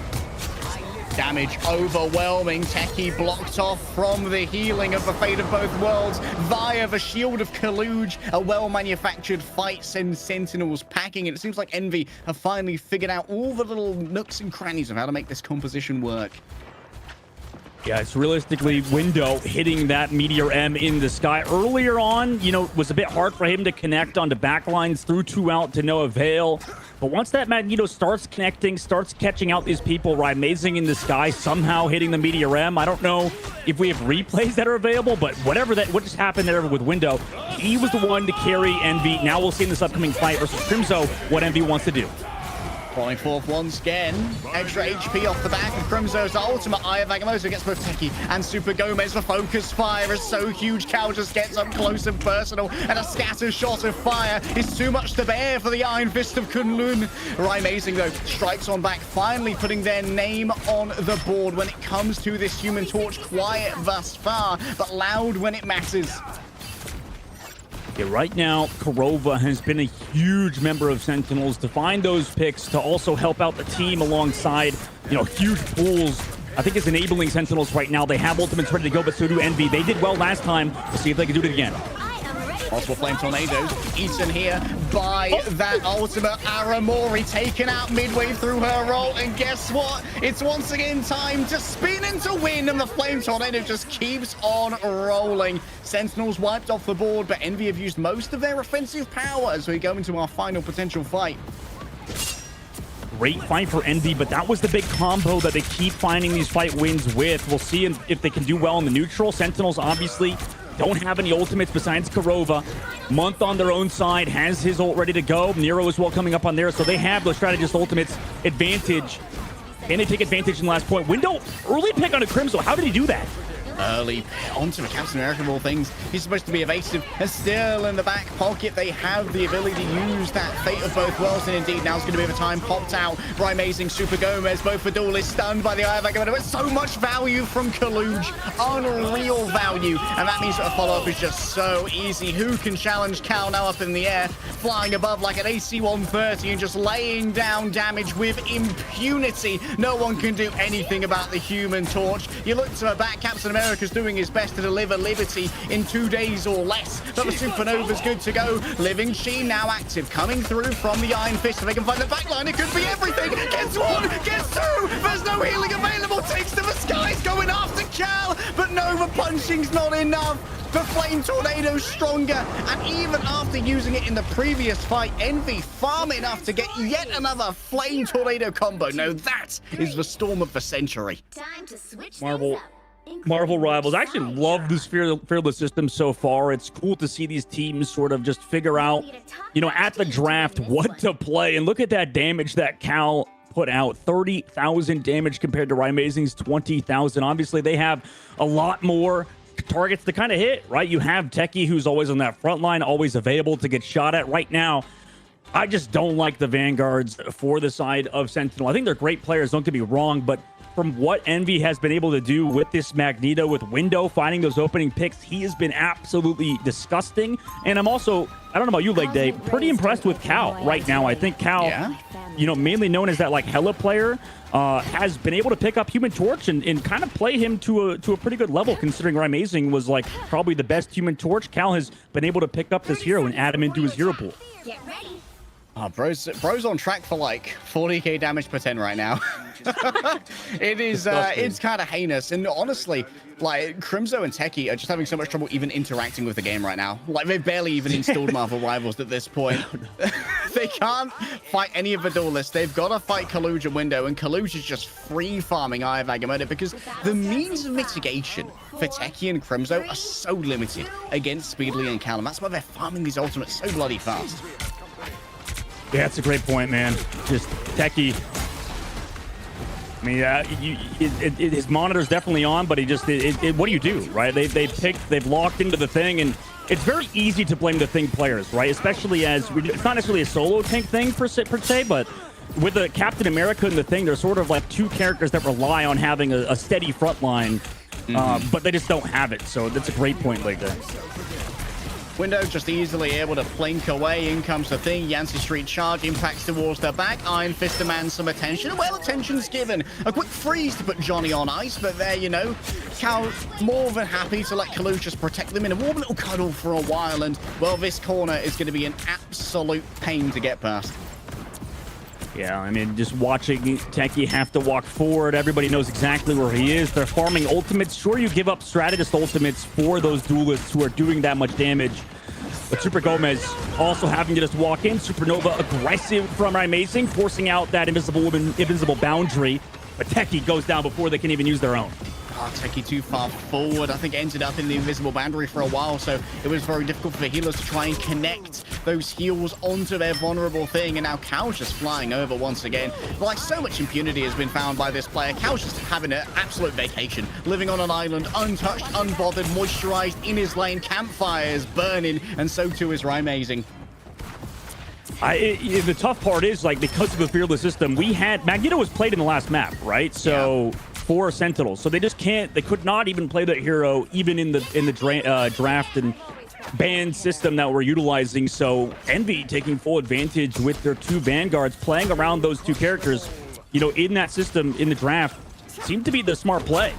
B: Damage overwhelming. Techie blocked off from the healing of the fate of both worlds via the shield of Kaluj. A well-manufactured fight sends Sentinels packing, and it seems like Envy have finally figured out all the little nooks and crannies of how to make this composition work.
C: Yeah, it's realistically Window hitting that Meteor M in the sky. Earlier on, you know, it was a bit hard for him to connect onto backlines, through 2 out to no avail. But once that Magneto starts connecting, starts catching out these people, Amazing in the sky, somehow hitting the Meteor M. I don't know if we have replays that are available, but what just happened there with Window, he was the one to carry Envy. Now we'll see in this upcoming fight versus Crimzo what Envy wants to do.
B: Falling forth once again. Extra HP off the back of Crimzo's ultimate. Eye of Agamotto gets both Techie and Super Gomez. The focus fire is so huge. Cal just gets up close and personal, and a scatter shot of fire is too much to bear for the Iron Fist of Kunlun. Amazing, though, strikes on back, finally putting their name on the board when it comes to this Human Torch. Quiet thus far, but loud when it matters.
C: Yeah, right now, Kurova has been a huge member of Sentinels to find those picks, to also help out the team alongside, you know, huge pools. I think it's enabling Sentinels right now. They have ultimates ready to go, but so do Envy. They did well last time. We'll see if they can do it again.
B: Possible Flame Tornadoes eaten here by that ultimate. Aramori taken out midway through her ult, and guess what? It's once again time to spin and to win, and the Flame Tornado just keeps on rolling. Sentinels wiped off the board, but Envy have used most of their offensive power as we go into our final potential fight.
C: Great fight for Envy, but that was the big combo that they keep finding these fight wins with. We'll see if they can do well in the neutral. Sentinels obviously don't have any ultimates besides Kurova. Month on their own side has his ult ready to go. Nero as well coming up on there, so they have the strategist ultimates advantage. Can they take advantage in the last point? Window, early pick on a Crimson. How did he do that?
B: Early onto the Captain America of all things. He's supposed to be evasive, and still in the back pocket they have the ability to use that fate of both worlds, and indeed now's going to be the time. Popped out by amazing Super Gomez, both for duelists, stunned by the Eye of Agamotto, but so much value from Kaluj, unreal value, and that means that a follow-up is just so easy. Who can challenge Cal now up in the air, flying above like an AC-130 and just laying down damage with impunity? No one can do anything about the Human Torch. You look to the back, Captain America's doing his best to deliver Liberty in 2 days or less, but the Supernova's good to go. Living Sheen now active, coming through from the Iron Fist. If they can find the backline, it could be everything. Gets one, gets two, there's no healing available. Takes to the skies, going after Cal, but Nova punching's not enough. The Flame Tornado stronger, and even after using it in the previous fight, Envy farm enough to get yet another Flame Tornado combo. Now that is the storm of the century.
D: Time to switch
C: Marvel Rivals. I actually love this fearless system so far. It's cool to see these teams sort of just figure out, you know, at the draft what to play. And look at that damage that Cal put out. 30,000 damage compared to Rymazing's 20,000. Obviously, they have a lot more targets to kind of hit, right? You have Techie, who's always on that front line, always available to get shot at. Right now, I just don't like the Vanguards for the side of Sentinel. I think they're great players, don't get me wrong, but from what Envy has been able to do with this Magneto, with Window finding those opening picks, he has been absolutely disgusting. And I'm also, I don't know about you, Leg Day, pretty impressed with Cal right now. I think Cal, you know, mainly known as that like Hella player, has been able to pick up Human Torch and kind of play him to a pretty good level, considering Rymazing was like probably the best Human Torch. Cal has been able to pick up this hero and add him into his hero pool.
D: Get ready.
B: Oh, bro's on track for like 40k damage per 10 right now. It is, it's kind of heinous. And honestly, like, Crimzo and Techie are just having so much trouble even interacting with the game right now. Like, they've barely even installed Marvel Rivals at this point. They can't fight any of the duelists. They've got to fight Kaluj and Window, and Kaluj is just free farming Eye of Agamotto because the means of mitigation for Techie and Crimzo are so limited against Speedly and Callum. That's why they're farming these ultimates so bloody fast.
C: Yeah, that's a great point, man. Just Techie. I mean, his monitor's definitely on, but he just, what do you do, right? They've locked into the thing, and it's very easy to blame the thing players, right? Especially as, it's not necessarily a solo tank thing per se, but with the Captain America and the thing, they're sort of like two characters that rely on having a steady front line, but they just don't have it. So that's a great point like that.
B: Window just easily able to blink away. In comes the thing. Yancey Street charge impacts towards the back. Iron Fist demands some attention. Well, attention's given. A quick freeze to put Johnny on ice, but there, you know, Cal more than happy to let Kaluj just protect them in a warm little cuddle for a while. And, well, this corner is going to be an absolute pain to get past.
C: Yeah, I mean, just watching Techie have to walk forward. Everybody knows exactly where he is. They're farming ultimates. Sure, you give up strategist ultimates for those duelists who are doing that much damage. But Super Gomez also having to just walk in. Supernova aggressive from Rymazing, forcing out that invisible boundary. But Techie goes down before they can even use their own.
B: Oh, Techie too far forward. I think ended up in the invisible boundary for a while, so it was very difficult for the healers to try and connect those heals onto their vulnerable thing. And now Cal's just flying over once again. Like, so much impunity has been found by this player. Cal's just having an absolute vacation, living on an island, untouched, unbothered, moisturized in his lane, campfires burning, and so too is Rymazing.
C: The tough part is, like, because of the fearless system, we had Magneto was played in the last map, right? So. Yeah. For Sentinels, so they just can't. They could not even play that hero, even in the draft and ban system that we're utilizing. So Envy taking full advantage with their two Vanguards, playing around those two characters, you know, in that system in the draft, seemed to be the smart play.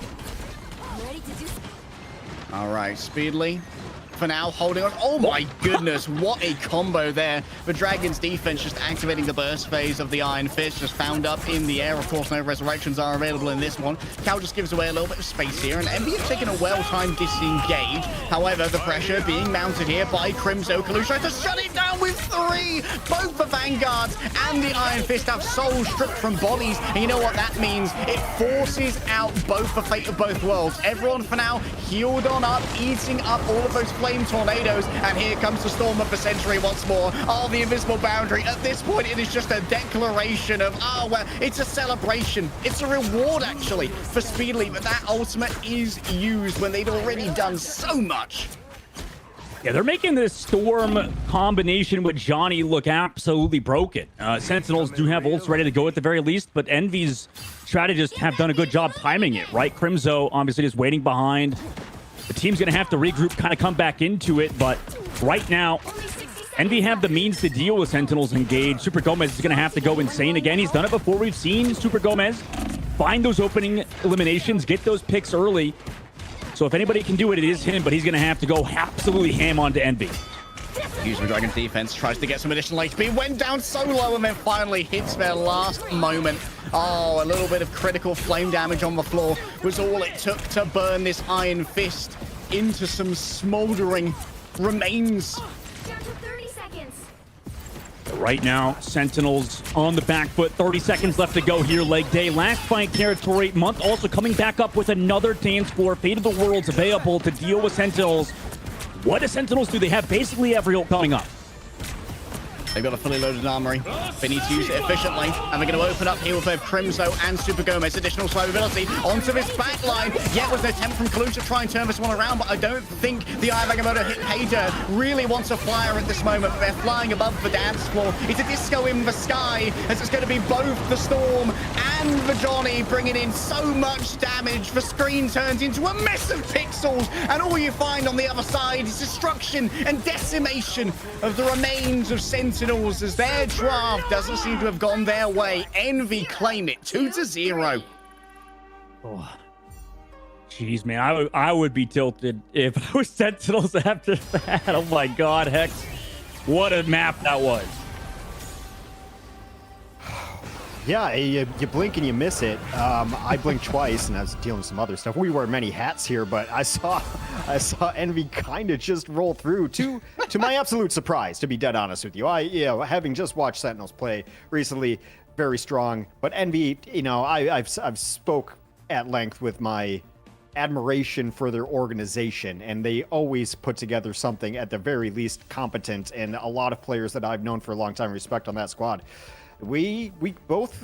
B: All right, Speedly. For now, holding on. Oh my goodness, what a combo there. The Dragon's defense just activating the burst phase of the Iron Fist, just found up in the air. Of course, no resurrections are available in this one. Cal just gives away a little bit of space here, and Envy have taken a well-timed disengage. However, the pressure being mounted here by Crimzo. Kaluj tries to shut it down. down with 3. Both the Vanguards and the Iron Fist have souls stripped from bodies. And you know what that means? It forces out both the fate of both worlds. Everyone for now healed on up, eating up all of those flame tornadoes. And here comes the Storm of the Century once more. Oh, the invisible boundary. At this point, it is just a declaration of, oh, well, it's a celebration. It's a reward, actually, for Speedly. But that ultimate is used when they'd already done so much.
C: Yeah, they're making this Storm combination with Johnny look absolutely broken. Sentinels do have ults ready to go at the very least, but Envy's strategists have done a good job timing it, right? Crimzo obviously just waiting behind. The team's going to have to regroup, kind of come back into it, but right now, Envy have the means to deal with Sentinels engaged. Super Gomez is going to have to go insane again. He's done it before. We've seen Super Gomez find those opening eliminations, get those picks early. So if anybody can do it, it is him, but he's going to have to go absolutely ham onto Envy.
B: Using Dragon's defense, tries to get some additional HP, went down so low and then finally hits their last moment. Oh, a little bit of critical flame damage on the floor was all it took to burn this Iron Fist into some smoldering remains.
C: Right now, Sentinels on the back foot. 30 seconds left to go here, leg day. Last fight territory. Month also coming back up with another dance floor. Fate of the World's available to deal with Sentinels. What do Sentinels do? They have basically every ult coming up.
B: They've got a fully loaded armory. They need to use it efficiently. And they're going to open up here with both Crimzo and Super Gomez. Additional survivability onto this back line. Yet was an attempt from Kalush to try and turn this one around, but I don't think the Iron Agamotto hit Paydirt really wants a flyer at this moment. But they're flying above the dance floor. It's a disco in the sky, as it's going to be both the Storm and the Johnny bringing in so much damage. The screen turns into a mess of pixels, and all you find on the other side is destruction and decimation of the remains of Sentinels. As their draft doesn't seem to have gone their way. Envy claim it 2-0.
C: Oh, jeez, man, I would be tilted if I was Sentinels after that. Oh my God, Hex, what a map that was.
A: Yeah, you blink and you miss it. I blinked twice, and I was dealing with some other stuff. We wear many hats here, but I saw Envy kind of just roll through to my absolute surprise, to be dead honest with you. Having just watched Sentinels play recently, very strong. But Envy, I've spoke at length with my admiration for their organization, and they always put together something at the very least competent, and a lot of players that I've known for a long time respect on that squad. We both,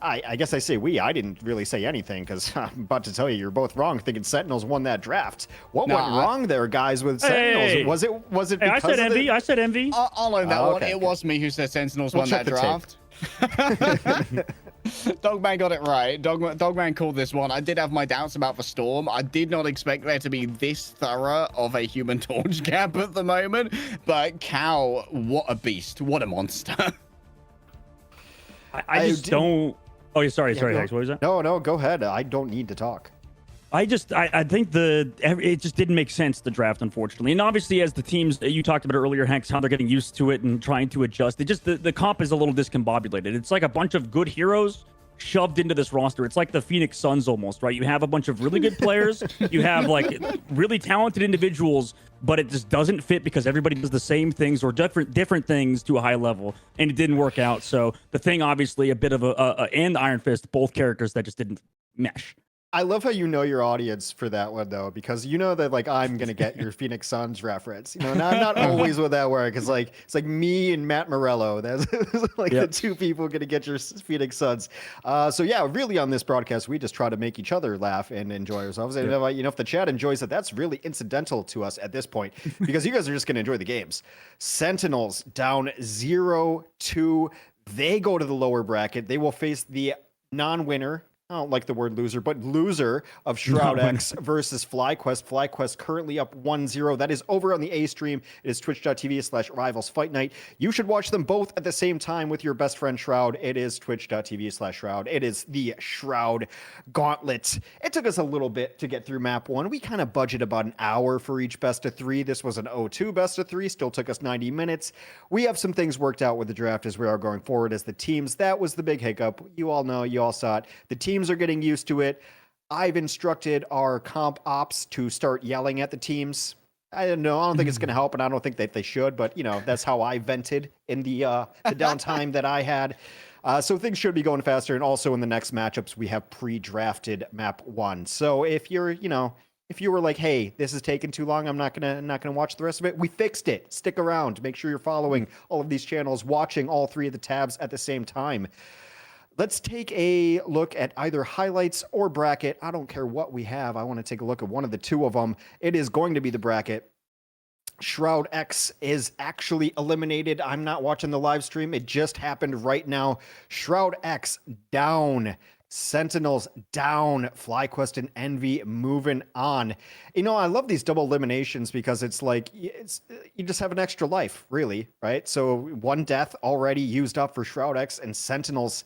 A: I guess I say we. I didn't really say anything because I'm about to tell you you're both wrong, thinking Sentinels won that draft. What went wrong there, guys, with Sentinels?
C: Hey.
A: Was it because
C: I said Envy. I said Envy.
B: I'll own that one.
A: Okay.
B: It was me who said Sentinels
A: We'll
B: won that draft. Dogman got it right. Dogman called this one. I did have my doubts about the Storm. I did not expect there to be this thorough of a Human Torch gap at the moment. But Cow, what a beast. What a monster.
C: I just don't. Oh, yeah, sorry, Hex. What was that?
A: No, go ahead. I don't need to talk.
C: I think it just didn't make sense, the draft, unfortunately. And obviously, as the teams you talked about earlier, Hex, how they're getting used to it and trying to adjust. The comp is a little discombobulated. It's like a bunch of good heroes shoved into this roster. It's like the Phoenix Suns almost, right? You have a bunch of really good players. You have like really talented individuals, but it just doesn't fit because everybody does the same things or different things to a high level, and it didn't work out. So the thing, obviously, a bit of and Iron Fist, both characters that just didn't mesh.
A: I love how you know your audience for that one, though, because you know that like I'm gonna get your Phoenix Suns reference. Not always with that work. It's like me and Matt Morello. That's like the two people gonna get your Phoenix Suns. So yeah, really on this broadcast, we just try to make each other laugh and enjoy ourselves. And if the chat enjoys it, that's really incidental to us at this point because you guys are just gonna enjoy the games. Sentinels down 0-2. They go to the lower bracket. They will face the non-winner. I don't like the word loser, but loser of Shroud-X versus FlyQuest. FlyQuest currently up 1-0. That is over on the A stream. It is twitch.tv/Rivals Fight Night. You should watch them both at the same time with your best friend Shroud. It is twitch.tv/Shroud. It is the Shroud Gauntlet. It took us a little bit to get through map 1. We kind of budgeted about an hour for each best of 3. This was an 0-2 best of 3. Still took us 90 minutes. We have some things worked out with the draft as we are going forward as the teams. That was the big hiccup. You all know, you all saw it. The teams are getting used to it. I've instructed our comp ops to start yelling at the teams. I don't know. I don't think it's going to help, and I don't think that they should. But that's how I vented in the downtime that I had. So things should be going faster. And also in the next matchups, we have pre-drafted map 1. So if you're, if you were like, hey, this is taking too long, I'm not gonna watch the rest of it. We fixed it. Stick around. Make sure you're following all of these channels, watching all 3 of the tabs at the same time. Let's take a look at either highlights or bracket. I don't care what we have. I want to take a look at one of the 2 of them. It is going to be the bracket. Shroud-X is actually eliminated. I'm not watching the live stream. It just happened right now. Shroud-X down. Sentinels down. FlyQuest and Envy moving on. I love these double eliminations because it's like you just have an extra life, really, right? So 1 death already used up for Shroud-X and Sentinels.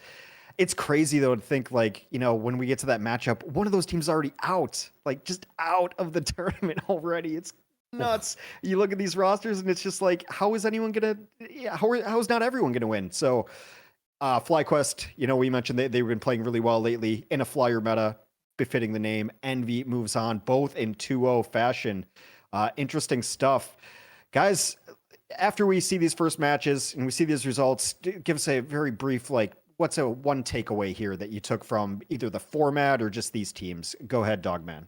A: It's crazy, though, to think, like, when we get to that matchup, one of those teams is already out, like, just out of the tournament already. It's nuts. You look at these rosters, and it's just like, how is anyone going to, how is not everyone going to win? So, FlyQuest, we mentioned they've been playing really well lately in a flyer meta, befitting the name. Envy moves on, both in 2-0 fashion. Interesting stuff. Guys, after we see these first matches and we see these results, give us a very brief, like, what's one takeaway here that you took from either the format or just these teams? Go ahead, Dogman.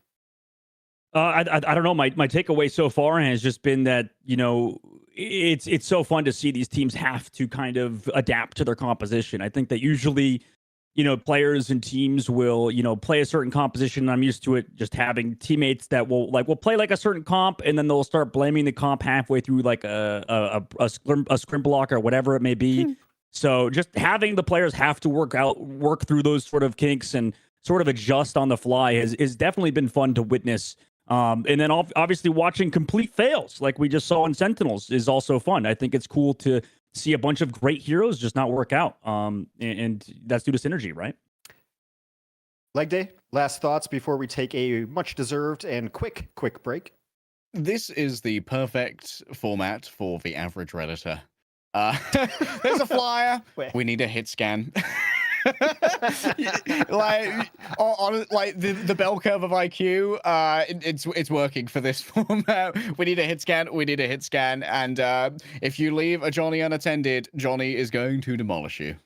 C: I don't know. My takeaway so far has just been that, it's so fun to see these teams have to kind of adapt to their composition. I think that usually, players and teams will, play a certain composition. I'm used to it, just having teammates that will play like a certain comp, and then they'll start blaming the comp halfway through, like a scrim block or whatever it may be. So just having the players have to work through those sort of kinks and sort of adjust on the fly is definitely been fun to witness. And then obviously watching complete fails like we just saw in Sentinels is also fun. I think it's cool to see a bunch of great heroes just not work out. And that's due to synergy, right?
A: Leg Day, last thoughts before we take a much deserved and quick break.
B: This is the perfect format for the average Redditor. There's a flyer. We need a hit scan. like the bell curve of IQ, it's working for this format. We need a hit scan. And if you leave a Johnny unattended, Johnny is going to demolish you.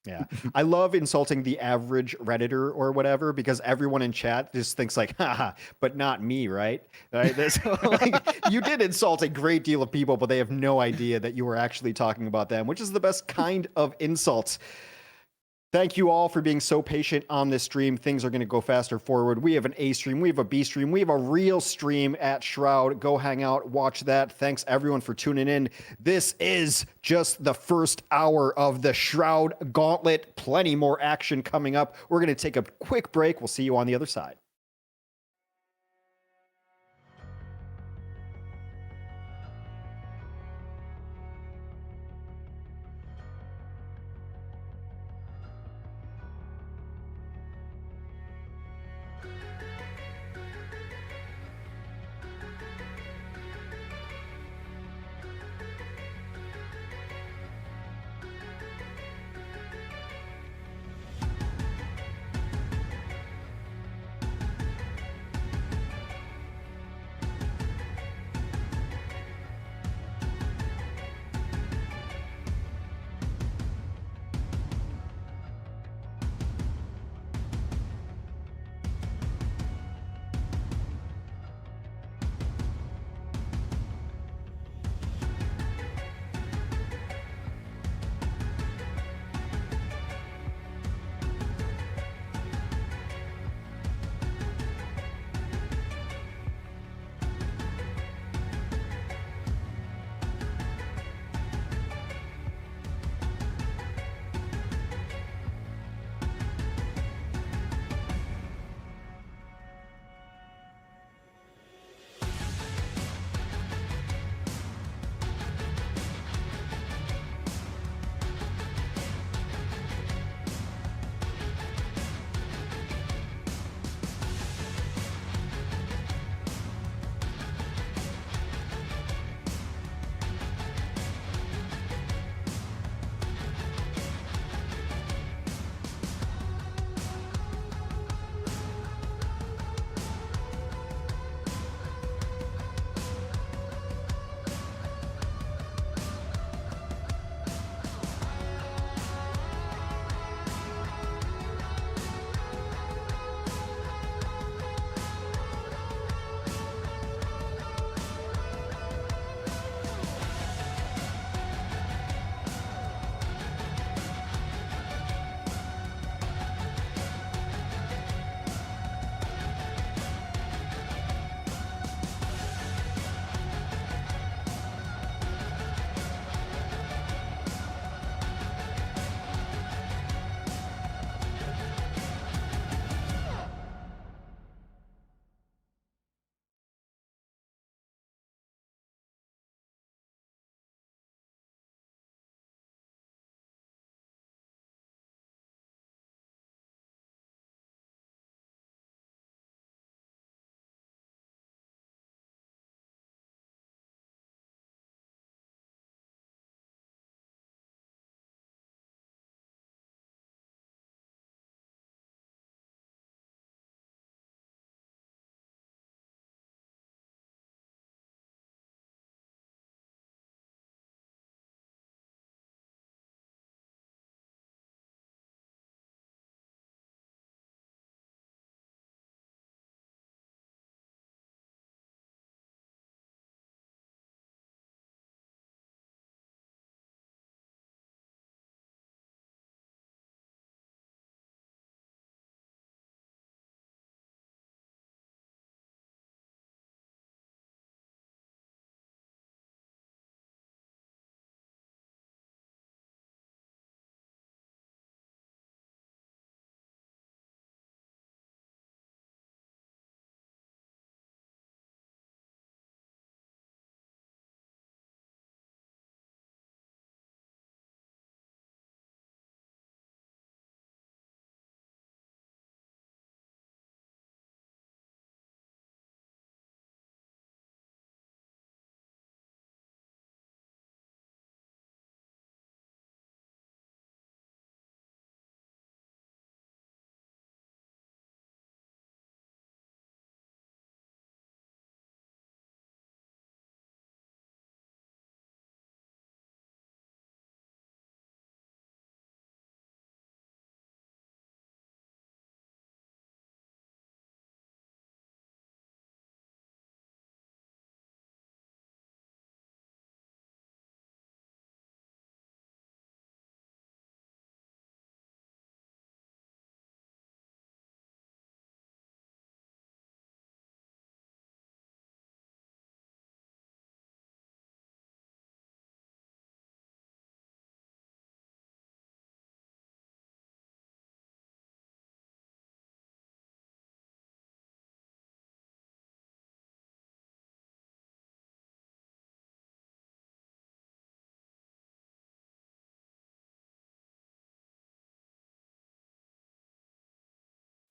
A: Yeah, I love insulting the average Redditor or whatever, because everyone in chat just thinks like, haha, but not me, right? So, like, you did insult a great deal of people, but they have no idea that you were actually talking about them, which is the best kind of insult. Thank you all for being so patient on this stream. Things are going to go faster forward. We have an A stream. We have a B stream. We have a real stream at Shroud. Go hang out, watch that. Thanks, everyone, for tuning in. This is just the first hour of the Shroud Gauntlet. Plenty more action coming up. We're going to take a quick break. We'll see you on the other side.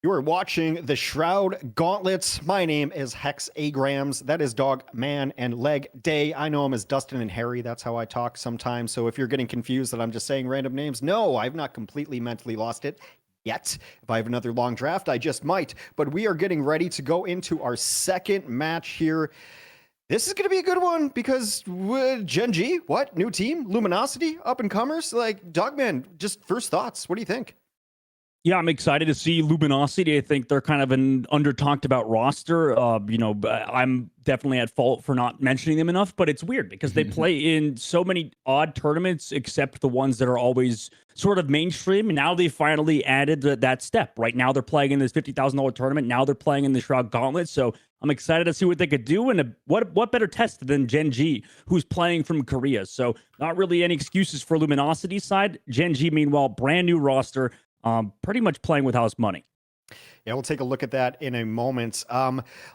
A: You are watching the Shroud Gauntlets. My name is Hex Agrams. That is Dog Man and Leg Day. I know him as Dustin and Harry. That's how I talk sometimes. So if you're getting confused that I'm just saying random names, no, I've not completely mentally lost it yet. If I have another long draft, I just might. But we are getting ready to go into our second match here. This is going to be a good one because Gen.G, what? New team? Luminosity? Up and comers? Like, Dogman, just first thoughts. What do you think?
C: Yeah, I'm excited to see Luminosity. I think they're kind of an under talked about roster. I'm definitely at fault for not mentioning them enough, but it's weird because they play in so many odd tournaments, except the ones that are always sort of mainstream. And now they finally added that step. Right now they're playing in this $50,000 tournament. Now they're playing in the Shroud Gauntlet. So I'm excited to see what they could do. And what better test than Gen.G, who's playing from Korea. So not really any excuses for Luminosity's side. Gen.G, meanwhile, brand new roster. Pretty much playing with house money.
A: Yeah, we'll take a look at that in a moment.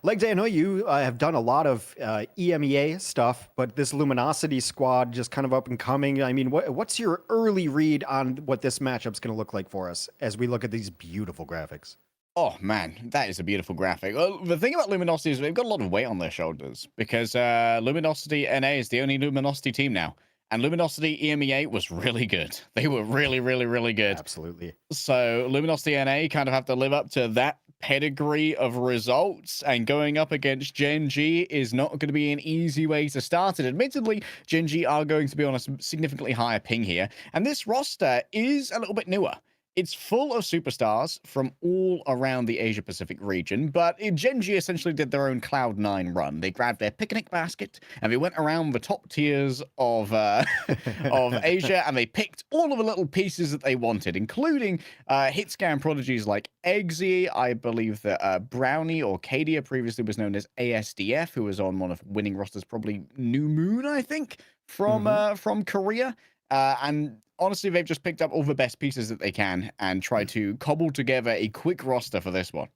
A: Leg Day, I know you have done a lot of EMEA stuff, but this Luminosity squad just kind of up and coming. I mean, what's your early read on what this matchup's going to look like for us as we look at these beautiful graphics?
B: Oh man, that is a beautiful graphic. Well, the thing about Luminosity is they've got a lot of weight on their shoulders because Luminosity NA is the only Luminosity team now. And Luminosity EMEA was really good. They were really, really, really good.
A: Absolutely.
B: So Luminosity NA kind of have to live up to that pedigree of results. And going up against Gen.G is not going to be an easy way to start it. Admittedly, Gen.G are going to be on a significantly higher ping here. And this roster is a little bit newer. It's full of superstars from all around the Asia-Pacific region, but Gen.G essentially did their own Cloud9 run. They grabbed their picnic basket, and they went around the top tiers of of Asia, and they picked all of the little pieces that they wanted, including hit scan prodigies like Eggsy. I believe that Brownie, or Cadia, previously was known as ASDF, who was on one of winning rosters, probably New Moon, I think, from Korea. And honestly, they've just picked up all the best pieces that they can and tried to cobble together a quick roster for this one.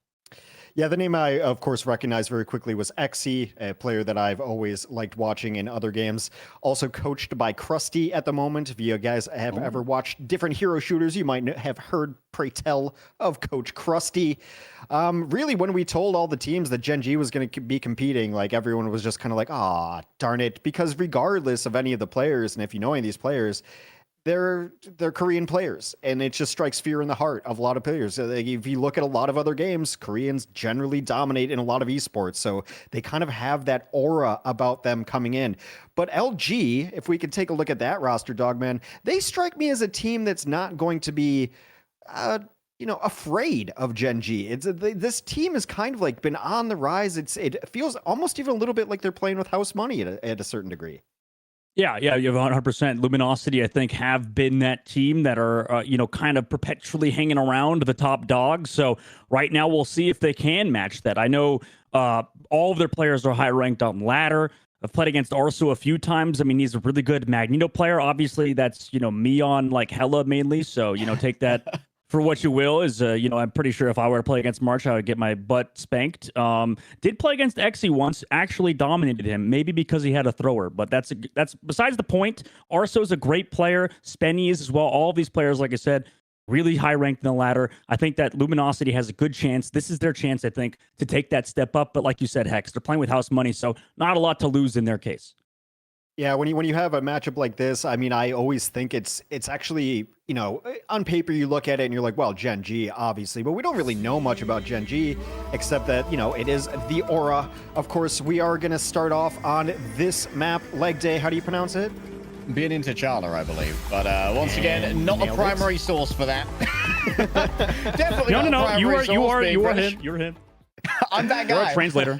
A: Yeah, the name I, of course, recognized very quickly was Xe, a player that I've always liked watching in other games. Also coached by Krusty at the moment. If you guys have ever watched different hero shooters, you might have heard pray tell of Coach Krusty. Really, when we told all the teams that Gen.G was going to be competing, like everyone was just kind of like, ah, darn it. Because regardless of any of the players, and if you know any of these players, they're Korean players, and it just strikes fear in the heart of a lot of players. If you look at a lot of other games, Koreans generally dominate in a lot of esports, so they kind of have that aura about them coming in. But LG, if we could take a look at that roster, Dogman, they strike me as a team that's not going to be afraid of Gen.G. This team has kind of like been on the rise. It feels almost even a little bit like they're playing with house money at a certain degree.
C: Yeah, you have 100%. Luminosity, I think, have been that team that are, kind of perpetually hanging around the top dogs. So right now we'll see if they can match that. I know all of their players are high ranked on ladder. I've played against Arso a few times. I mean, he's a really good Magneto player. Obviously, that's, me on like Hella mainly. So, take that for what you will. Is I'm pretty sure if I were to play against March, I would get my butt spanked. Did play against Xe once, actually dominated him, maybe because he had a thrower, but that's besides the point. Arso's a great player. Spenny is as well. All of these players, like I said, really high ranked in the ladder. I think that Luminosity has a good chance. This is their chance, I think, to take that step up. But like you said, Hex, they're playing with house money, so not a lot to lose in their case.
A: Yeah, when you have a matchup like this, I mean, I always think it's actually, on paper you look at it and you're like, well, Gen.G, obviously, but we don't really know much about Gen.G except that, it is the aura. Of course, we are going to start off on this map. Leg Day, how do you pronounce it?
B: Being into T'Challa, I believe. But once again, not a primary source for that. Definitely not a primary source.
C: You are him. You're him.
B: I'm that guy.
C: You're a translator.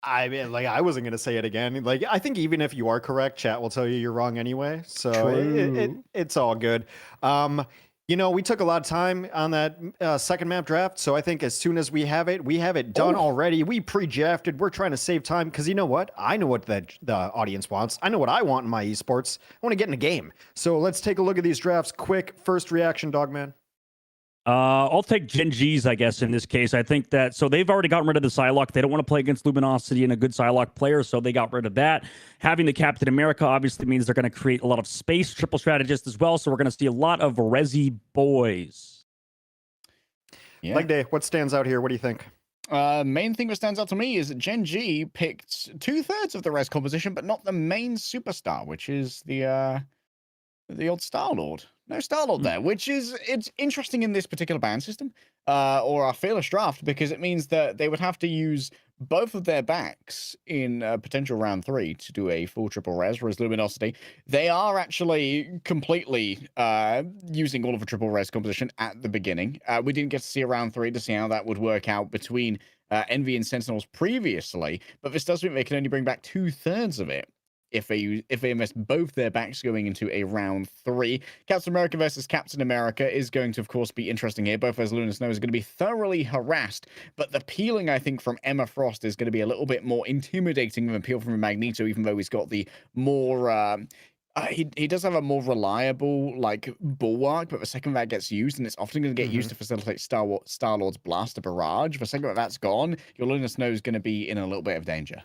A: I mean, I wasn't going to say it again. I think even if you are correct, chat will tell you you're wrong anyway. So it's all good. We took a lot of time on that second map draft. So I think as soon as we have it done already. We pre-drafted. We're trying to save time because you know what? I know what the audience wants. I know what I want in my esports. I want to get in a game. So let's take a look at these drafts. Quick first reaction, Dogman.
C: I'll take Gen.G's, I guess, in this case. I think that, so they've already gotten rid of the Psylocke. They don't want to play against Luminosity and a good Psylocke player, so they got rid of that. Having the Captain America obviously means they're going to create a lot of space, triple strategist as well, so we're going to see a lot of Resi boys.
B: Yeah.
A: Leg day, what stands out here? What do you think?
B: Main thing that stands out to me is that Gen.G picked 2/3 of the res composition, but not the main superstar, which is the old Star-Lord. No Star-Lord there, which is it's interesting in this particular ban system, or our fearless draft, because it means that they would have to use both of their backs in potential round 3 to do a full triple res, whereas Luminosity, they are actually completely using all of a triple res composition at the beginning. We didn't get to see a round 3 to see how that would work out between Envy and Sentinels previously, but this does mean they can only bring back 2/3 of it if they invest both their backs going into a round 3. Captain America versus Captain America is going to, of course, be interesting here. Both as Luna Snow is going to be thoroughly harassed, but the peeling, I think, from Emma Frost is going to be a little bit more intimidating than the peel from Magneto, even though he's got the more... he does have a more reliable, like, bulwark, but the second that gets used, and it's often going to get used to facilitate Star-Lord's blaster barrage, the second that's gone, your Luna Snow is going to be in a little bit of danger.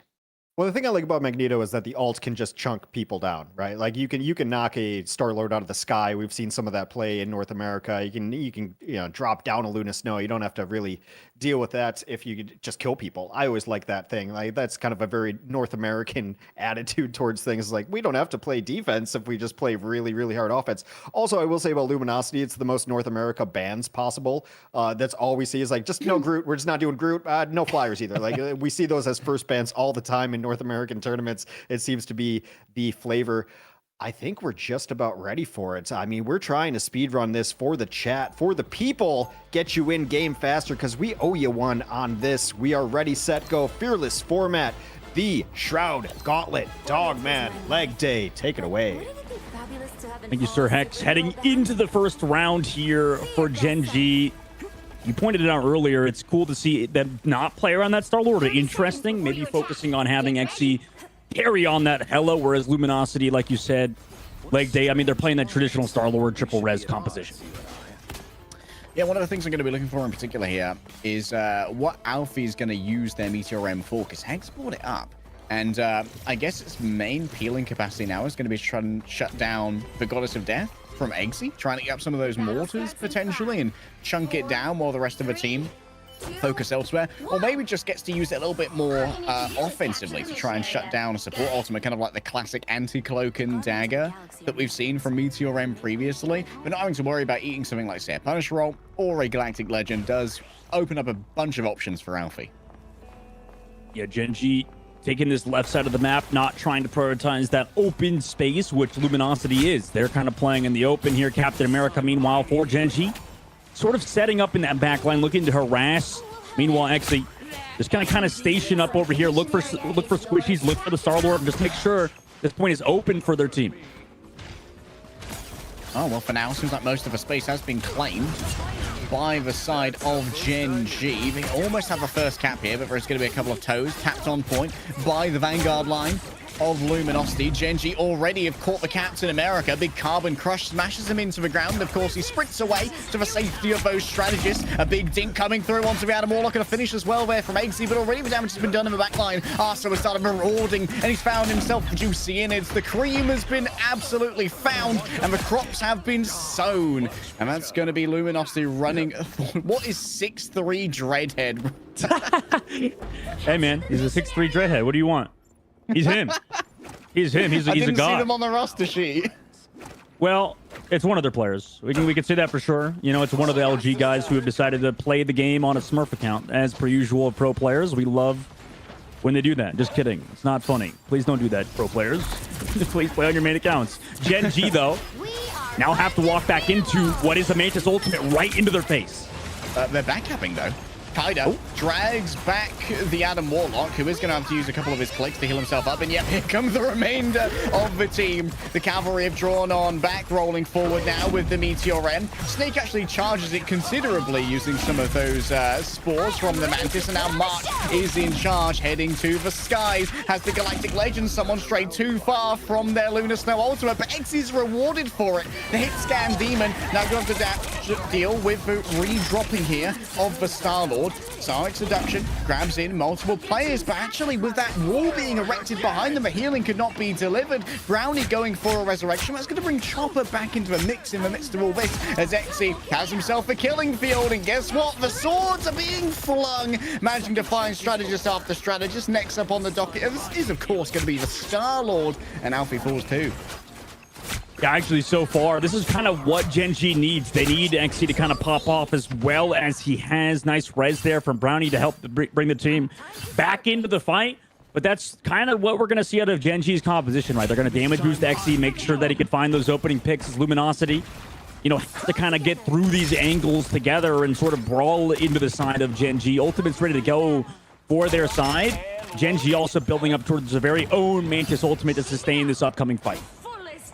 A: Well, the thing I like about Magneto is that the ult can just chunk people down, right? Like you can knock a Star-Lord out of the sky. We've seen some of that play in North America. You can drop down a Luna Snow. You don't have to really deal with that if you could just kill people. I always like that thing. Like that's kind of a very North American attitude towards things. Like we don't have to play defense if we just play really, really hard offense. Also, I will say about Luminosity, it's the most North America bans possible. That's all we see is like just no Groot. We're just not doing Groot. No flyers either. Like we see those as first bans all the time in North American tournaments. It seems to be the flavor. I think we're just about ready for it. I mean, we're trying to speed run this for the chat, for the people, get you in game faster because we owe you one on this. We are ready, set, go. Fearless format, the Shroud, Gauntlet, Dogman, Leg Day. Take it away.
C: Thank you, Sir Hex. Heading into the first round here for Gen.G. You pointed it out earlier. It's cool to see them not play around that Star-Lord. Interesting. Maybe focusing on having XE carry on that Hella, whereas Luminosity, like you said, Leg Day, I mean, they're playing that traditional Star-Lord triple res composition.
B: Yeah, one of the things I'm going to be looking for in particular here is what Alfie is going to use their Meteor M for, because Hex brought it up. And I guess its main peeling capacity now is going to be trying to shut down the Goddess of Death from Eggsy, trying to get up some of those mortars potentially and chunk it down while the rest of the team focus elsewhere, or maybe just gets to use it a little bit more offensively to try and shut down a support ultimate, kind of like the classic anti-cloak and dagger that we've seen from Meteor M previously, but not having to worry about eating something like, say, a Punish Roll or a Galactic Legend does open up a bunch of options for Alfie.
C: Yeah, Gen.G taking this left side of the map, not trying to prioritize that open space, which Luminosity is. They're kind of playing in the open here. Captain America, meanwhile, for Gen.G, sort of setting up in that backline, looking to harass. Meanwhile, actually, just kind of station up over here, look for squishies, look for the Star-Lord, and just make sure this point is open for their team.
B: Oh, well, for now, seems like most of the space has been claimed by the side of Gen.G. They almost have a first cap here, but there's going to be a couple of toes tapped on point by the Vanguard line of Luminosity. Gen.G already have caught the Captain America. Big Carbon Crush smashes him into the ground. Of course, he sprints away to the safety of those strategists. A big dink coming through onto the Adam Warlock and a finish as well there from Eggsy, but already the damage has been done in the back line. Arso has started marauding, and he's found himself juicy in it. The cream has been absolutely found, and the crops have been sown. And that's going to be Luminosity running. What is 6'3" Dreadhead?
C: Hey, man, he's a 6'3" Dreadhead. What do you want? He's him. He's him. He's a god.
B: I didn't see them on the roster sheet.
C: Well, it's one of their players. We can say that for sure. You know, it's one of the LG guys who have decided to play the game on a Smurf account. As per usual of pro players, we love when they do that. Just kidding. It's not funny. Please don't do that, pro players. Please play on your main accounts. Gen.G, though, now have to walk back into what is the Mantis ultimate right into their face.
B: They're backcapping, though. Kaido drags back the Adam Warlock, who is going to have to use a couple of his clicks to heal himself up. And yet, here comes the remainder of the team. The Cavalry have drawn on back, rolling forward now with the Meteor M. Snake actually charges it considerably using some of those spores from the Mantis. And now Mark is in charge, heading to the skies. Has the Galactic Legend, someone strayed too far from their Lunar Snow ultimate, but X is rewarded for it. The hit scan demon now going to deal with the re-dropping here of the Star-Lord. Shroud-X seduction grabs in multiple players, but actually with that wall being erected behind them, the healing could not be delivered. Brownie going for a resurrection. That's going to bring Chopper back into the mix in the midst of all this, as Exy has himself a killing field, and guess what? The swords are being flung, managing to find strategist after strategist. Next up on the docket is, of course, going to be the Star-Lord, and Alfie falls too.
C: Yeah, actually, so far, this is kind of what Gen.G needs. They need Exy to kind of pop off as well as he has. Nice res there from Brownie to help bring the team back into the fight. But that's kind of what we're going to see out of Gen.G's composition, right? They're going to damage boost Exy, make sure that he can find those opening picks as Luminosity, you know, has to kind of get through these angles together and sort of brawl into the side of Gen.G. Ultimate's ready to go for their side. Gen.G also building up towards their very own Mantis ultimate to sustain this upcoming fight.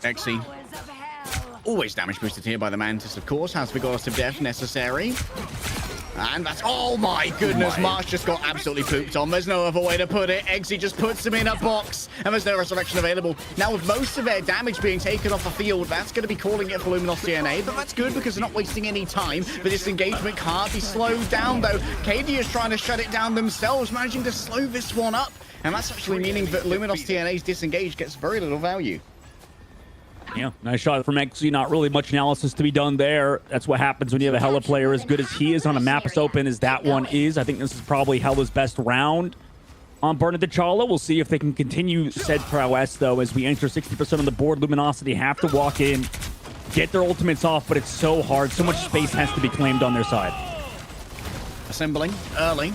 B: Exy always damage boosted here by the Mantis, of course. Has the Goddess of Death necessary. And that's, oh my goodness, Marsh just got absolutely pooped on. There's no other way to put it. Exy just puts him in a box, and there's no resurrection available. Now, with most of their damage being taken off the field, that's going to be calling it for Luminosity NA, but that's good because they're not wasting any time. The disengagement can't be slowed down, though. KD is trying to shut it down themselves, managing to slow this one up. And that's actually meaning that Luminosity NA's disengage gets very little value.
C: Yeah, nice shot from Exy. Not really much analysis to be done there. That's what happens when you have a Hella player as good as he is on a map as open as that one is. I think this is probably Hella's best round on Bernard T'Challa. We'll see if they can continue said prowess, though, as we enter 60% on the board. Luminosity have to walk in, get their ultimates off, but it's so hard. So much space has to be claimed on their side.
B: Assembling early.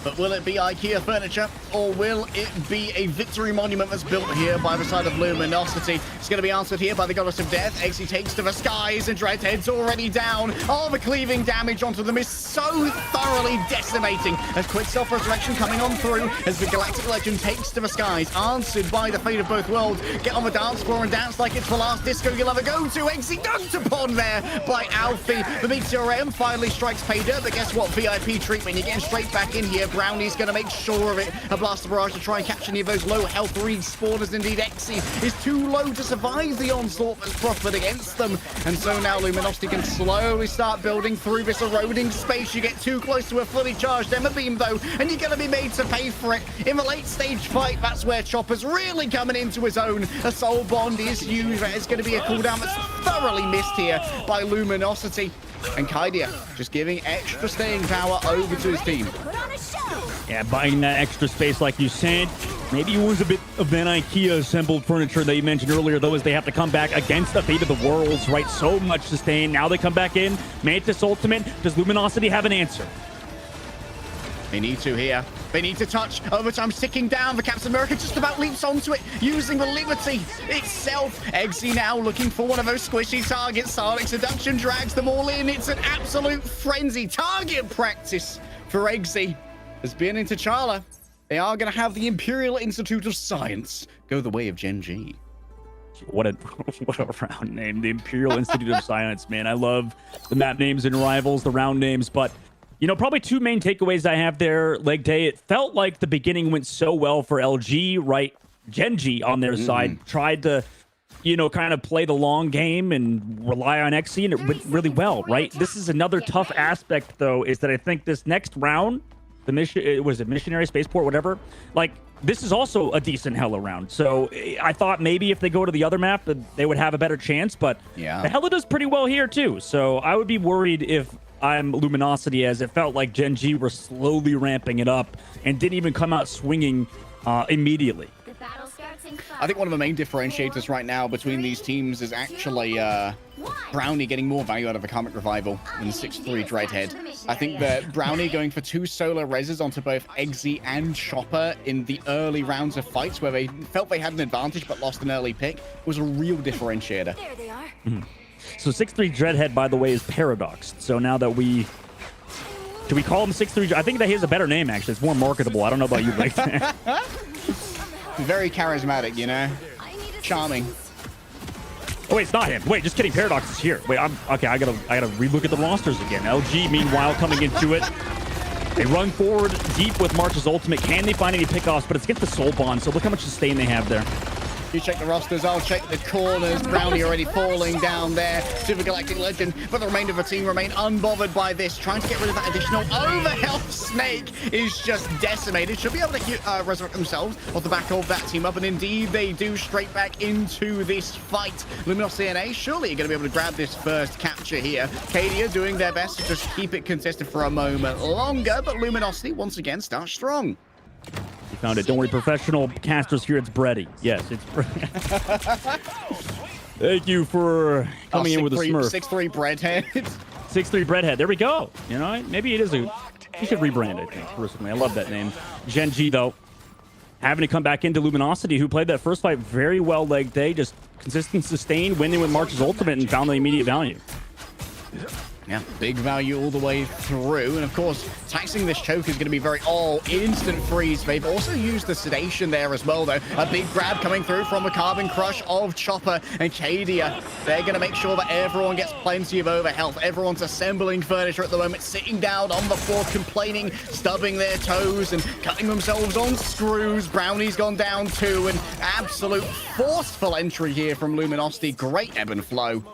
B: But will it be IKEA furniture, or will it be a victory monument that's built here by the side of Luminosity? It's going to be answered here by the Goddess of Death. Exy takes to the skies, and Dreadhead's already down. All the cleaving damage onto them is so thoroughly decimating. As quick self-resurrection coming on through, as the Galactic Legend takes to the skies, answered by the fate of both worlds. Get on the dance floor and dance like it's the last disco you'll ever go to. Exy dunked upon there by Alfie. The Meteor M finally strikes pay dirt, but guess what? VIP treatment. You're getting straight back in here. Brownie's going to make sure of it. A Blaster Barrage to try and catch any of those low health respawners. Indeed, Exy is too low to survive the onslaught that's proffered against them. And so now Luminosity can slowly start building through this eroding space. You get too close to a fully charged Emma Beam, though, and you're going to be made to pay for it. In the late stage fight, that's where Chopper's really coming into his own. A Soul Bond is used. It's going to be a cooldown that's thoroughly missed here by Luminosity. And Kaidia just giving extra staying power over to his team.
C: Yeah, buying that extra space, like you said. Maybe it was a bit of that IKEA assembled furniture that you mentioned earlier, though, as they have to come back against the fate of the worlds, right? So much sustain. Now they come back in. Mantis ultimate. Does Luminosity have an answer?
B: They need to here. They need to touch. Overtime ticking down. The Captain America just about leaps onto it, using the Liberty itself. Exy now looking for one of those squishy targets. Shroud-X seduction drags them all in. It's an absolute frenzy. Target practice for Exy has been into T'Challa. They are going to have the Imperial Institute of Science go the way of Gen.G.
C: What a round name, the Imperial Institute of Science, man. I love the map names and Rivals, the round names, but you know, probably two main takeaways I have there, Leg Day. It felt like the beginning went so well for LG, right? Gen.G on their side tried to, you know, kind of play the long game and rely on Exy, and it went really well, right? This is another tough aspect, though, is that I think this next round, the mission, was it Missionary Spaceport, whatever? Like, this is also a decent Hella round. So I thought maybe if they go to the other map, they would have a better chance, but the Hella does pretty well here, too. So I would be worried if I'm Luminosity, as it felt like Gen.G were slowly ramping it up and didn't even come out swinging immediately.
B: I think one of the main differentiators right now between these teams is actually Brownie getting more value out of a Karmic Revival than 6-3 Dreadhead. I think that Brownie going for 2 solo reses onto both Exy and Chopper in the early rounds of fights where they felt they had an advantage but lost an early pick was a real differentiator.
D: There they are.
C: So 6-3 Dreadhead, by the way, is paradoxed. So now that we... Do we call him 6-3? I think that he has a better name, actually. It's more marketable. I don't know about you, Blake.
B: Very charismatic, you know? Charming.
C: Oh, wait, it's not him. Wait, just kidding. Paradox is here. Wait, okay, I gotta relook at the rosters again. LG, meanwhile, coming into it. They run forward deep with March's ultimate. Can they find any pickoffs? But it's against the Soul Bond, so look how much sustain they have there.
B: You check the rosters, I'll check the corners. Brownie already falling down there. Super Galactic Legend, but the remainder of the team remain unbothered by this. Trying to get rid of that additional overhealth. Snake is just decimated. Should be able to resurrect themselves off the back of that team up, and indeed they do, straight back into this fight. Luminosity NA surely going to be able to grab this first capture here. Cadia doing their best to just keep it contested for a moment longer, but Luminosity once again starts strong.
C: You found it. Don't worry, professional casters here. It's Brady. Yes, it's Thank you for coming in with a Smurf.
B: 6'3" Breadhead.
C: 6'3" Breadhead. There we go. You know, maybe it is a... You should rebrand, I think, personally. I love that name. Gen.G, though, having to come back into Luminosity, who played that first fight very well leg day. Just consistent, sustained, winning with March's ultimate and found the immediate value.
B: Yeah, big value all the way through. And of course, taxing this choke is going to be very instant freeze. They've also used the sedation there as well, though. A big grab coming through from the carbon crush of Chopper and Cadia. They're going to make sure that everyone gets plenty of overhealth. Everyone's assembling furniture at the moment, sitting down on the floor, complaining, stubbing their toes and cutting themselves on screws. Brownie's gone down too. An absolute forceful entry here from Luminosity. Great ebb and flow.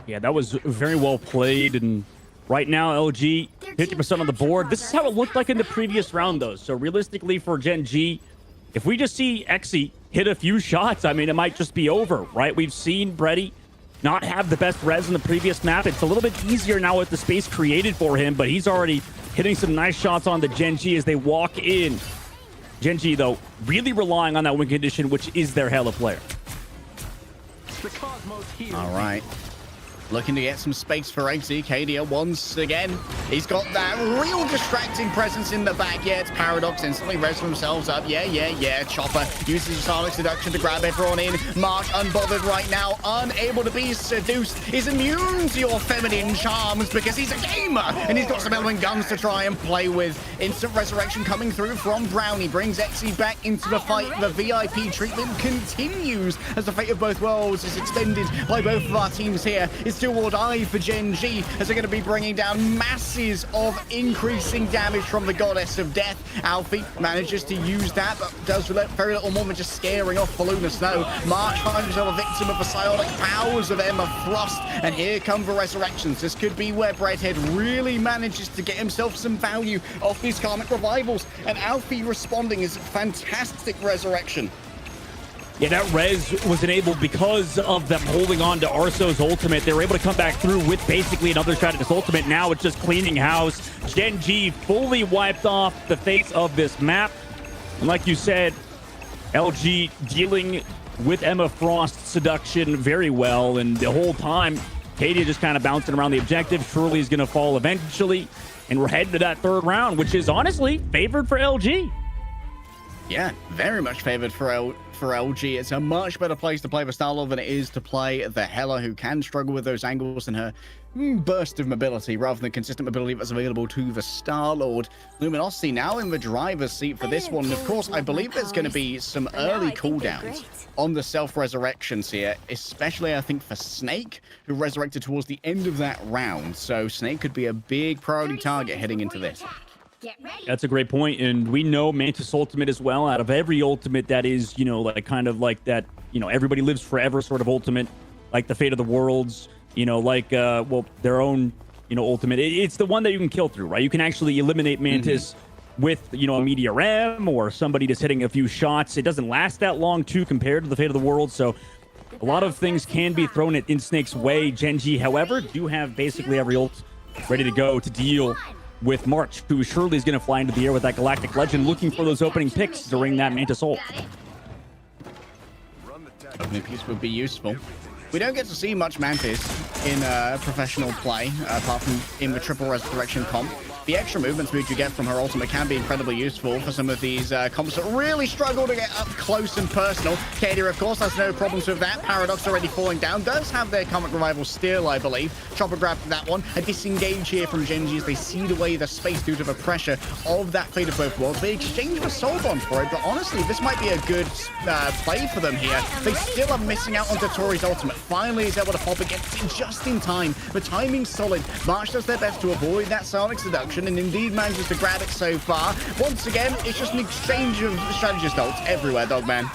C: Yeah, that was very well played. And right now, LG, 50% on the board. This is how it looked like in the previous round, though. So realistically for Gen.G, if we just see Exy hit a few shots, I mean, it might just be over, right? We've seen Brady not have the best res in the previous map. It's a little bit easier now with the space created for him, but he's already hitting some nice shots on the Gen.G as they walk in. Gen.G, though, really relying on that win condition, which is their hella player.
B: All right. Looking to get some space for Exy. Cadia once again. He's got that real distracting presence in the back. Yeah, it's Paradox instantly res themselves up. Yeah. Chopper uses Sonic Seduction to grab everyone in. March unbothered right now, unable to be seduced. Is immune to your feminine charms because he's a gamer and he's got some element guns to try and play with. Instant resurrection coming through from Brownie brings Exy back into the fight. The VIP treatment continues as the fate of both worlds is extended by both of our teams here. It's do or die for Gen.G as they're going to be bringing down masses of increasing damage from the Goddess of Death. Alfie manages to use that, but does very little more than just scaring off Balloon Snow. March finds himself a victim of the psionic powers of Emma Frost, and here come the resurrections. This could be where Breadhead really manages to get himself some value off these karmic revivals, and Alfie responding is a fantastic resurrection.
C: Yeah, that res was enabled because of them holding on to Arso's ultimate. They were able to come back through with basically another shot at his ultimate. Now it's just cleaning house. Gen.G fully wiped off the face of this map. And like you said, LG dealing with Emma Frost's seduction very well. And the whole time, Cadia just kind of bouncing around the objective. Surely is going to fall eventually. And we're heading to that third round, which is honestly favored for LG.
B: Yeah, very much favored for LG. It's a much better place to play the Star-Lord than it is to play the Hela, who can struggle with those angles and her burst of mobility rather than consistent mobility that's available to the Star-Lord. Luminosity now in the driver's seat for this one. Of course, I believe there's going to be some early cooldowns on the self-resurrections here, especially, I think, for Snake, who resurrected towards the end of that round. So Snake could be a big priority target heading into this.
C: That's a great point, and we know Mantis Ultimate as well. Out of every ultimate that is, you know, like kind of like that, you know, everybody lives forever sort of ultimate, like the Fate of the Worlds, you know, like well, their own, you know, ultimate. It's the one that you can kill through, right? You can actually eliminate Mantis with, you know, a Meteor M or somebody just hitting a few shots. It doesn't last that long too compared to the Fate of the World, so a lot of things can be thrown in Snake's way. Gen.G, however, do have basically every ult ready to go to deal with March, who surely is going to fly into the air with that Galactic Legend, looking for those opening picks during that Mantis ult.
B: Opening piece would be useful. We don't get to see much Mantis in professional play, apart from in the triple resurrection comp. The extra movement speed you get from her ultimate can be incredibly useful for some of these comps that really struggle to get up close and personal. Cadia, of course, has no problems with that. Paradox already falling down. Does have their comic revival still, I believe. Chopper grabbed that one. A disengage here from Gen.G as they cede away the space due to the pressure of that Fate of Both Worlds. They exchange the Soul Bond for it, but honestly, this might be a good play for them here. They still are missing out on Dotori's ultimate. Finally, is able to pop it, gets it just in time. The timing's solid. March does their best to avoid that Sonic Seduction, and indeed manages to grab it so far. Once again, it's just an exchange of strategist ults everywhere, Dogman.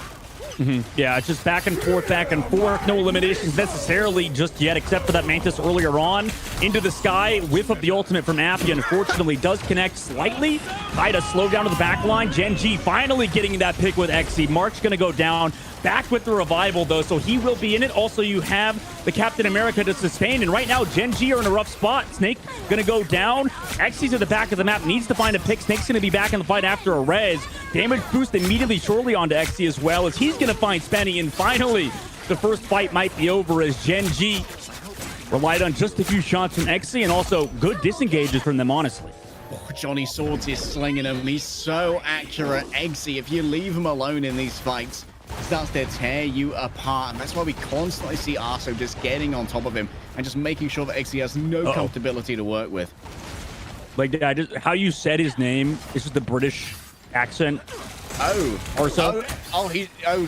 C: Yeah, it's just back and forth, back and forth. No eliminations necessarily just yet, except for that Mantis earlier on. Into the sky, whiff of the ultimate from Appy. Unfortunately, does connect slightly. Kaida slow down to the back line. Gen.G finally getting that pick with XE. Mark's going to go down. Back with the revival, though, so he will be in it. Also, you have the Captain America to sustain, and right now, Gen.G are in a rough spot. Snake going to go down. XE's at the back of the map, needs to find a pick. Snake's going to be back in the fight after a res. Damage boost immediately shortly onto XE as well, as he's going to find Spenny, and finally, the first fight might be over as Gen.G relied on just a few shots from XE, and also good disengages from them, honestly.
B: Oh, Johnny Swords is slinging him. He's so accurate. XE, if you leave him alone in these fights, starts to tear you apart, and that's why we constantly see Arso just getting on top of him and just making sure that XE has no comfortability to work with.
C: Like, how you said his name, it's just the British accent. Arso.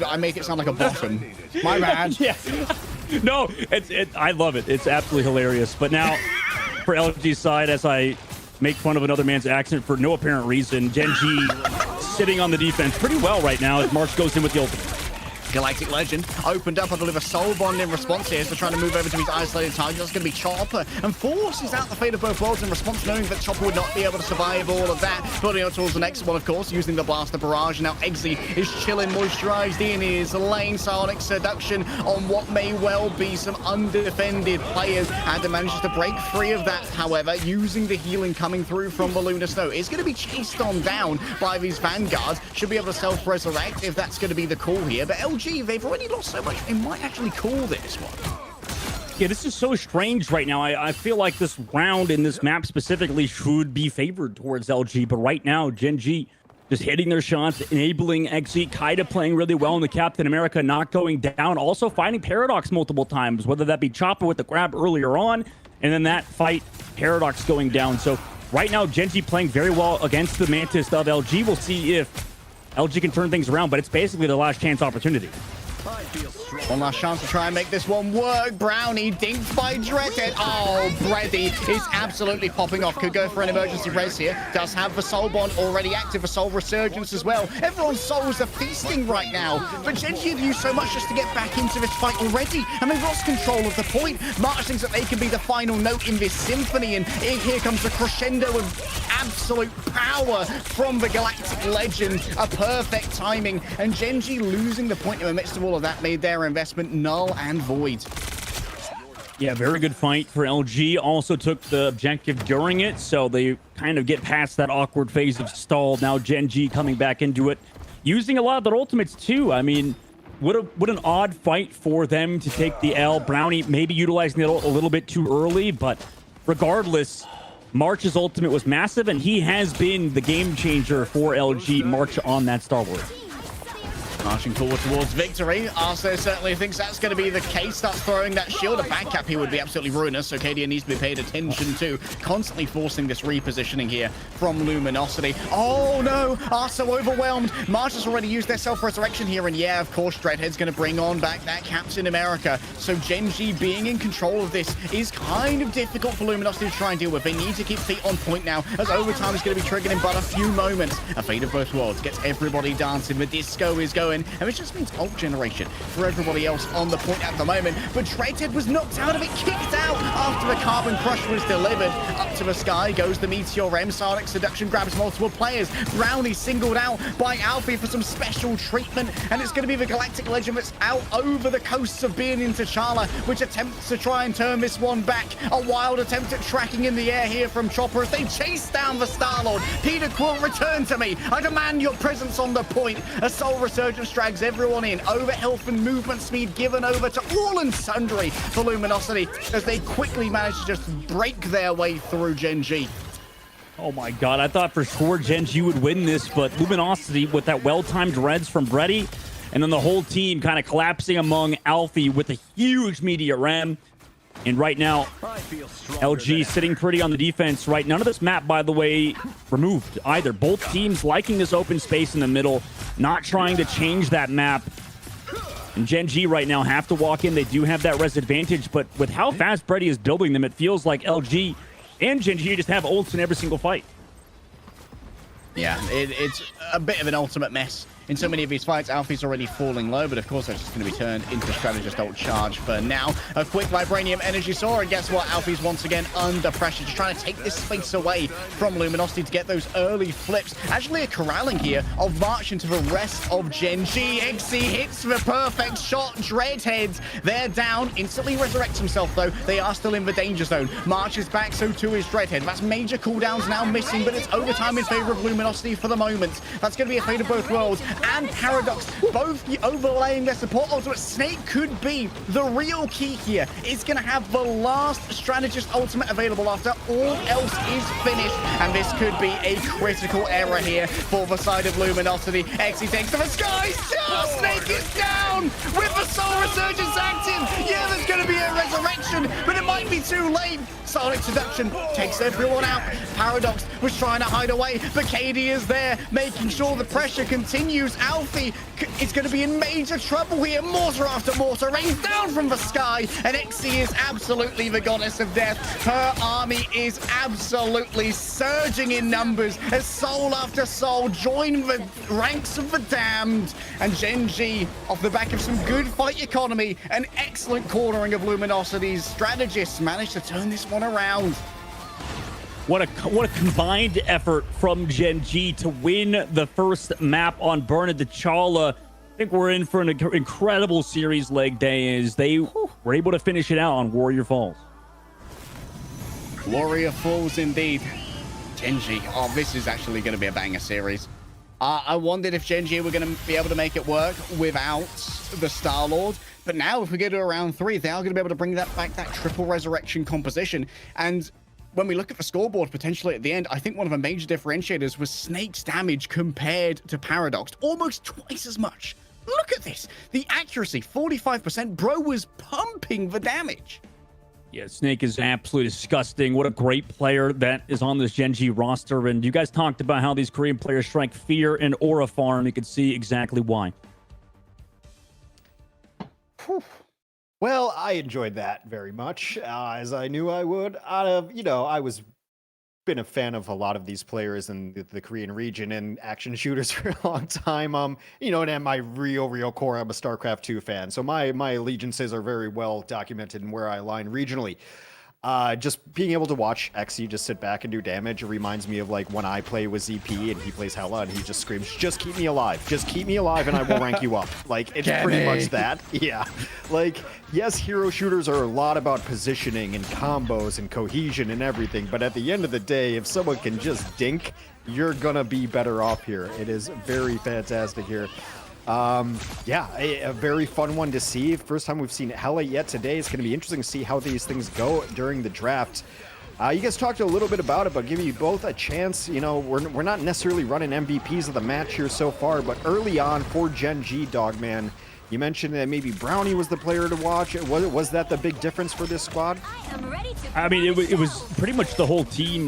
B: I make it sound like a bottom. My bad.
C: Yeah. No, I love it. It's absolutely hilarious. But now, for LG's side, as I make fun of another man's accent for no apparent reason, Gen.G sitting on the defense pretty well right now as March goes in with the ultimate.
B: Galactic Legend opened up, I believe, a soul bond in response here, so trying to move over to his isolated target. That's going to be Chopper, and forces out the fate of both worlds in response, knowing that Chopper would not be able to survive all of that. Building up towards the next one, of course, using the Blaster Barrage. Now XE is chilling, moisturized in his lane. Sonic Seduction on what may well be some undefended players, and manages to break free of that, however, using the healing coming through from the Lunar Snow. It's going to be chased on down by these Vanguards. Should be able to self-resurrect if that's going to be the call here, but LG, they've already lost so much, they might actually call this one.
C: Yeah, this is so strange right now. I feel like this round in this map specifically should be favored towards LG, but right now, Gen.G just hitting their shots, enabling XE. Kaida playing really well in the Captain America, not going down. Also finding Paradox multiple times, whether that be Chopper with the grab earlier on, and then that fight, Paradox going down. So right now, Gen.G playing very well against the Mantis of LG. We'll see if LG can turn things around, but it's basically the last chance opportunity.
B: One last chance to try and make this one work. Brownie dinked by Dreadhead. Oh, Brady is absolutely popping off. Could go for an emergency res here. Does have the Soul Bond already active for Soul Resurgence as well. Everyone's souls are feasting right now. But Gen.G have used so much just to get back into this fight already, and they've lost control of the point. March thinks that they can be the final note in this symphony, and here comes the crescendo of absolute power from the Galactic Legend. A perfect timing, and Gen.G losing the point in the midst of all of that made their investment null and void.
C: Yeah, very good fight for LG. Also took the objective during it, so they kind of get past that awkward phase of stall. Now Gen.G coming back into it, using a lot of their ultimates too. I mean, what an odd fight for them to take the L. Brownie maybe utilizing it a little bit too early, but regardless, March's ultimate was massive, and he has been the game changer for LG. March on that Star Wars.
B: Marching forward towards victory. Arso certainly thinks that's going to be the case. Starts throwing that shield. A back cap here would be absolutely ruinous, so Kadia needs to be paid attention to. Constantly forcing this repositioning here from Luminosity. Oh no! Arso overwhelmed. March has already used their self-resurrection here, and yeah, of course, Dreadhead's going to bring on back that Captain America. So Gen.G being in control of this is kind of difficult for Luminosity to try and deal with. They need to keep feet on point now, as overtime is going to be triggered in but a few moments. A Fate of Both Worlds gets everybody dancing. The disco is going, and it just means ult generation for everybody else on the point at the moment. But Dreadhead was knocked out of it, kicked out after the Carbon Crush was delivered. Up to the sky goes the Meteor M. Sonic Seduction grabs multiple players. Brownie singled out by Alfie for some special treatment, and it's going to be the Galactic Legend that's out over the coasts of Being into T'Challa, which attempts to try and turn this one back. A wild attempt at tracking in the air here from Chopper as they chase down the Star-Lord. Peter Quill, return to me. I demand your presence on the point. A Soul Resurgence drags everyone in. Over health and movement speed given over to all and sundry for Luminosity as they quickly manage to just break their way through Gen.G.
C: Oh my god, I thought for sure Gen.G would win this, but Luminosity with that well-timed reds from Brady, and then the whole team kind of collapsing among Alfie with a huge Meteor M. And right now, LG sitting pretty on the defense, right? None of this map, by the way, removed either. Both teams liking this open space in the middle, not trying to change that map. And Gen.G right now have to walk in. They do have that res advantage, but with how fast Brady is building them, it feels like LG and Gen.G just have ults in every single fight.
B: Yeah, it's a bit of an ultimate mess in so many of these fights. Alfie's already falling low, but of course that's just going to be turned into Strategist Ult Charge for now. A quick Vibranium Energy Saw, and guess what? Alfie's once again under pressure, just trying to take this space away from Luminosity to get those early flips. Actually a corralling here of March into the rest of Gen.G. XC hits the perfect shot. Dreadheads, they're down. Instantly resurrects himself, though. They are still in the danger zone. March is back, so too is Dreadhead. That's major cooldowns now missing, but it's overtime in favor of Luminosity for the moment. That's going to be a fate of both worlds. And Paradox, both overlaying their support ultimate. Snake could be the real key here. It's going to have the last Strategist ultimate available after all else is finished. And this could be a critical error here for the side of Luminosity. XE takes to the skies. Oh, Snake is down with the Soul Resurgence active. Yeah, there's going to be a resurrection, but it might be too late. Sonic Seduction takes everyone out. Paradox was trying to hide away, but KD is there, making sure the pressure continues. Alfie is going to be in major trouble here. Mortar after mortar rains down from the sky, and XC is absolutely the goddess of death. Her army is absolutely surging in numbers as soul after soul join the ranks of the damned. And Gen.G, off the back of some good fight economy and excellent cornering of Luminosity's strategists, managed to turn this one around.
C: What a combined effort from Gen.G to win the first map on Burn of the T'Challa. I think we're in for an incredible series leg day as they were able to finish it out on Warrior Falls.
B: Warrior Falls indeed. Gen.G, oh, this is actually going to be a banger series. I wondered if Gen.G were going to be able to make it work without the Star-Lord. But now, if we go to round 3, they are going to be able to bring that back, that triple resurrection composition. And when we look at the scoreboard potentially at the end, I think one of the major differentiators was Snake's damage compared to Paradox. Almost twice as much. Look at this. The accuracy, 45%. Bro was pumping the damage.
C: Yeah, Snake is absolutely disgusting. What a great player that is on this Gen.G roster. And you guys talked about how these Korean players strike fear and aura farm. You can see exactly why.
A: Well, I enjoyed that very much, as I knew I would. I was been a fan of a lot of these players in the Korean region and action shooters for a long time. And at my real core, I'm a StarCraft 2 fan. So my allegiances are very well documented in where I align regionally. Just being able to watch XE just sit back and do damage, it reminds me of like when I play with ZP and he plays Hela and he just screams, just keep me alive. Just keep me alive and I will rank you up. Like, it's pretty much that. Yeah. Like, yes, hero shooters are a lot about positioning and combos and cohesion and everything, but at the end of the day, if someone can just dink, you're gonna be better off here. It is very fantastic here. A very fun one to see. First time we've seen Hela yet today. It's going to be interesting to see how these things go during the draft. You guys talked a little bit about it, but giving you both a chance. We're not necessarily running MVPs of the match here so far, but early on for Gen.G, Dogman, you mentioned that maybe Brownie was the player to watch. Was that the big difference for this squad?
C: I mean, it was pretty much the whole team.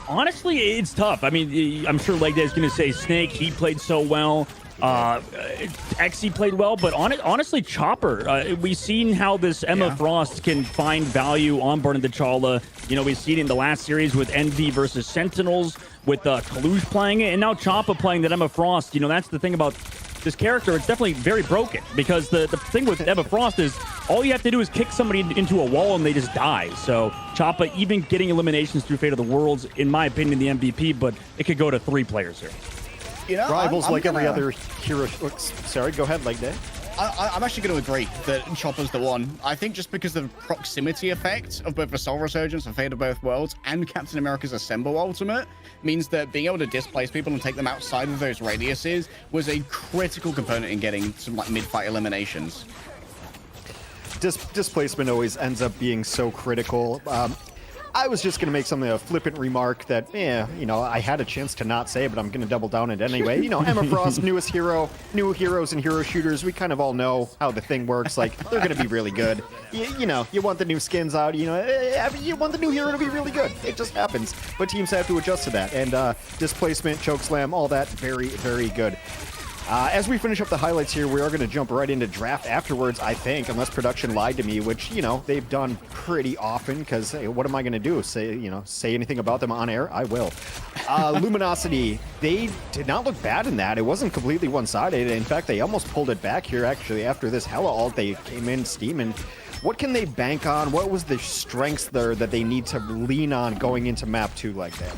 C: Honestly, it's tough. I mean, I'm sure Leg Day is going to say Snake. He played so well. XE played well, but honestly, Chopper, we've seen how this Emma Frost can find value on Burn of the T'Challa. We've seen it in the last series with Envy versus Sentinels, with Kalush playing it, and now Chopper playing that Emma Frost. That's the thing about this character. It's definitely very broken, because the thing with Emma Frost is all you have to do is kick somebody into a wall and they just die. So Chopper even getting eliminations through Fate of the Worlds, in my opinion, the MVP, but it could go to 3 players here.
A: Rivals like every other hero. Sorry, go ahead, Leg Day.
B: I'm actually going to agree that Chopper's the one. I think just because of the proximity effect of both the Soul Resurgence and Fate of Both Worlds and Captain America's Assemble Ultimate means that being able to displace people and take them outside of those radiuses was a critical component in getting some mid-fight eliminations.
A: Displacement always ends up being so critical. I was just going to make a flippant remark that, I had a chance to not say, but I'm going to double down it anyway. Emma Frost, newest hero, new heroes and hero shooters. We kind of all know how the thing works. Like, they're going to be really good. You want the new skins out. You want the new hero to be really good. It just happens. But teams have to adjust to that. And displacement, chokeslam, all that, very, very good. As we finish up the highlights here, we are going to jump right into draft afterwards, I think, unless production lied to me, which, you know, they've done pretty often, because hey, what am I going to do? Say anything about them on air? I will. Luminosity, they did not look bad in that. It wasn't completely one-sided. In fact, they almost pulled it back here, actually, after this Hella ult. They came in steaming. What can they bank on? What was the strengths there that they need to lean on going into map 2 like that?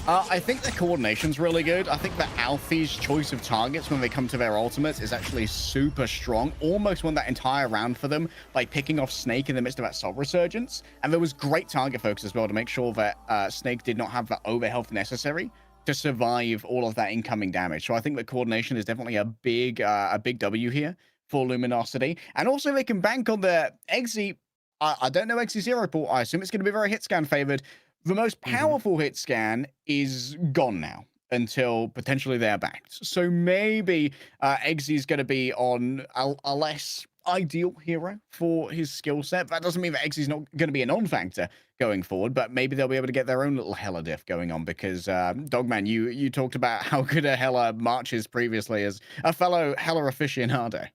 B: I think their coordination's really good. I think that Alfie's choice of targets when they come to their ultimates is actually super strong. Almost won that entire round for them by picking off Snake in the midst of that Soul Resurgence. And there was great target focus as well to make sure that Snake did not have the overhealth necessary to survive all of that incoming damage. So I think that coordination is definitely a big W here for Luminosity. And also they can bank on the Exi. I don't know Exi Zero Pool. I assume it's going to be very hit scan favored. The most powerful hit scan is gone now until potentially they're backed. So maybe Eggsy's going to be on a less ideal hero for his skill set. That doesn't mean that Eggsy's not going to be a non-factor going forward, but maybe they'll be able to get their own little Hella diff going on because, Dogman, you talked about how good a Hella marches previously as a fellow Hella aficionado.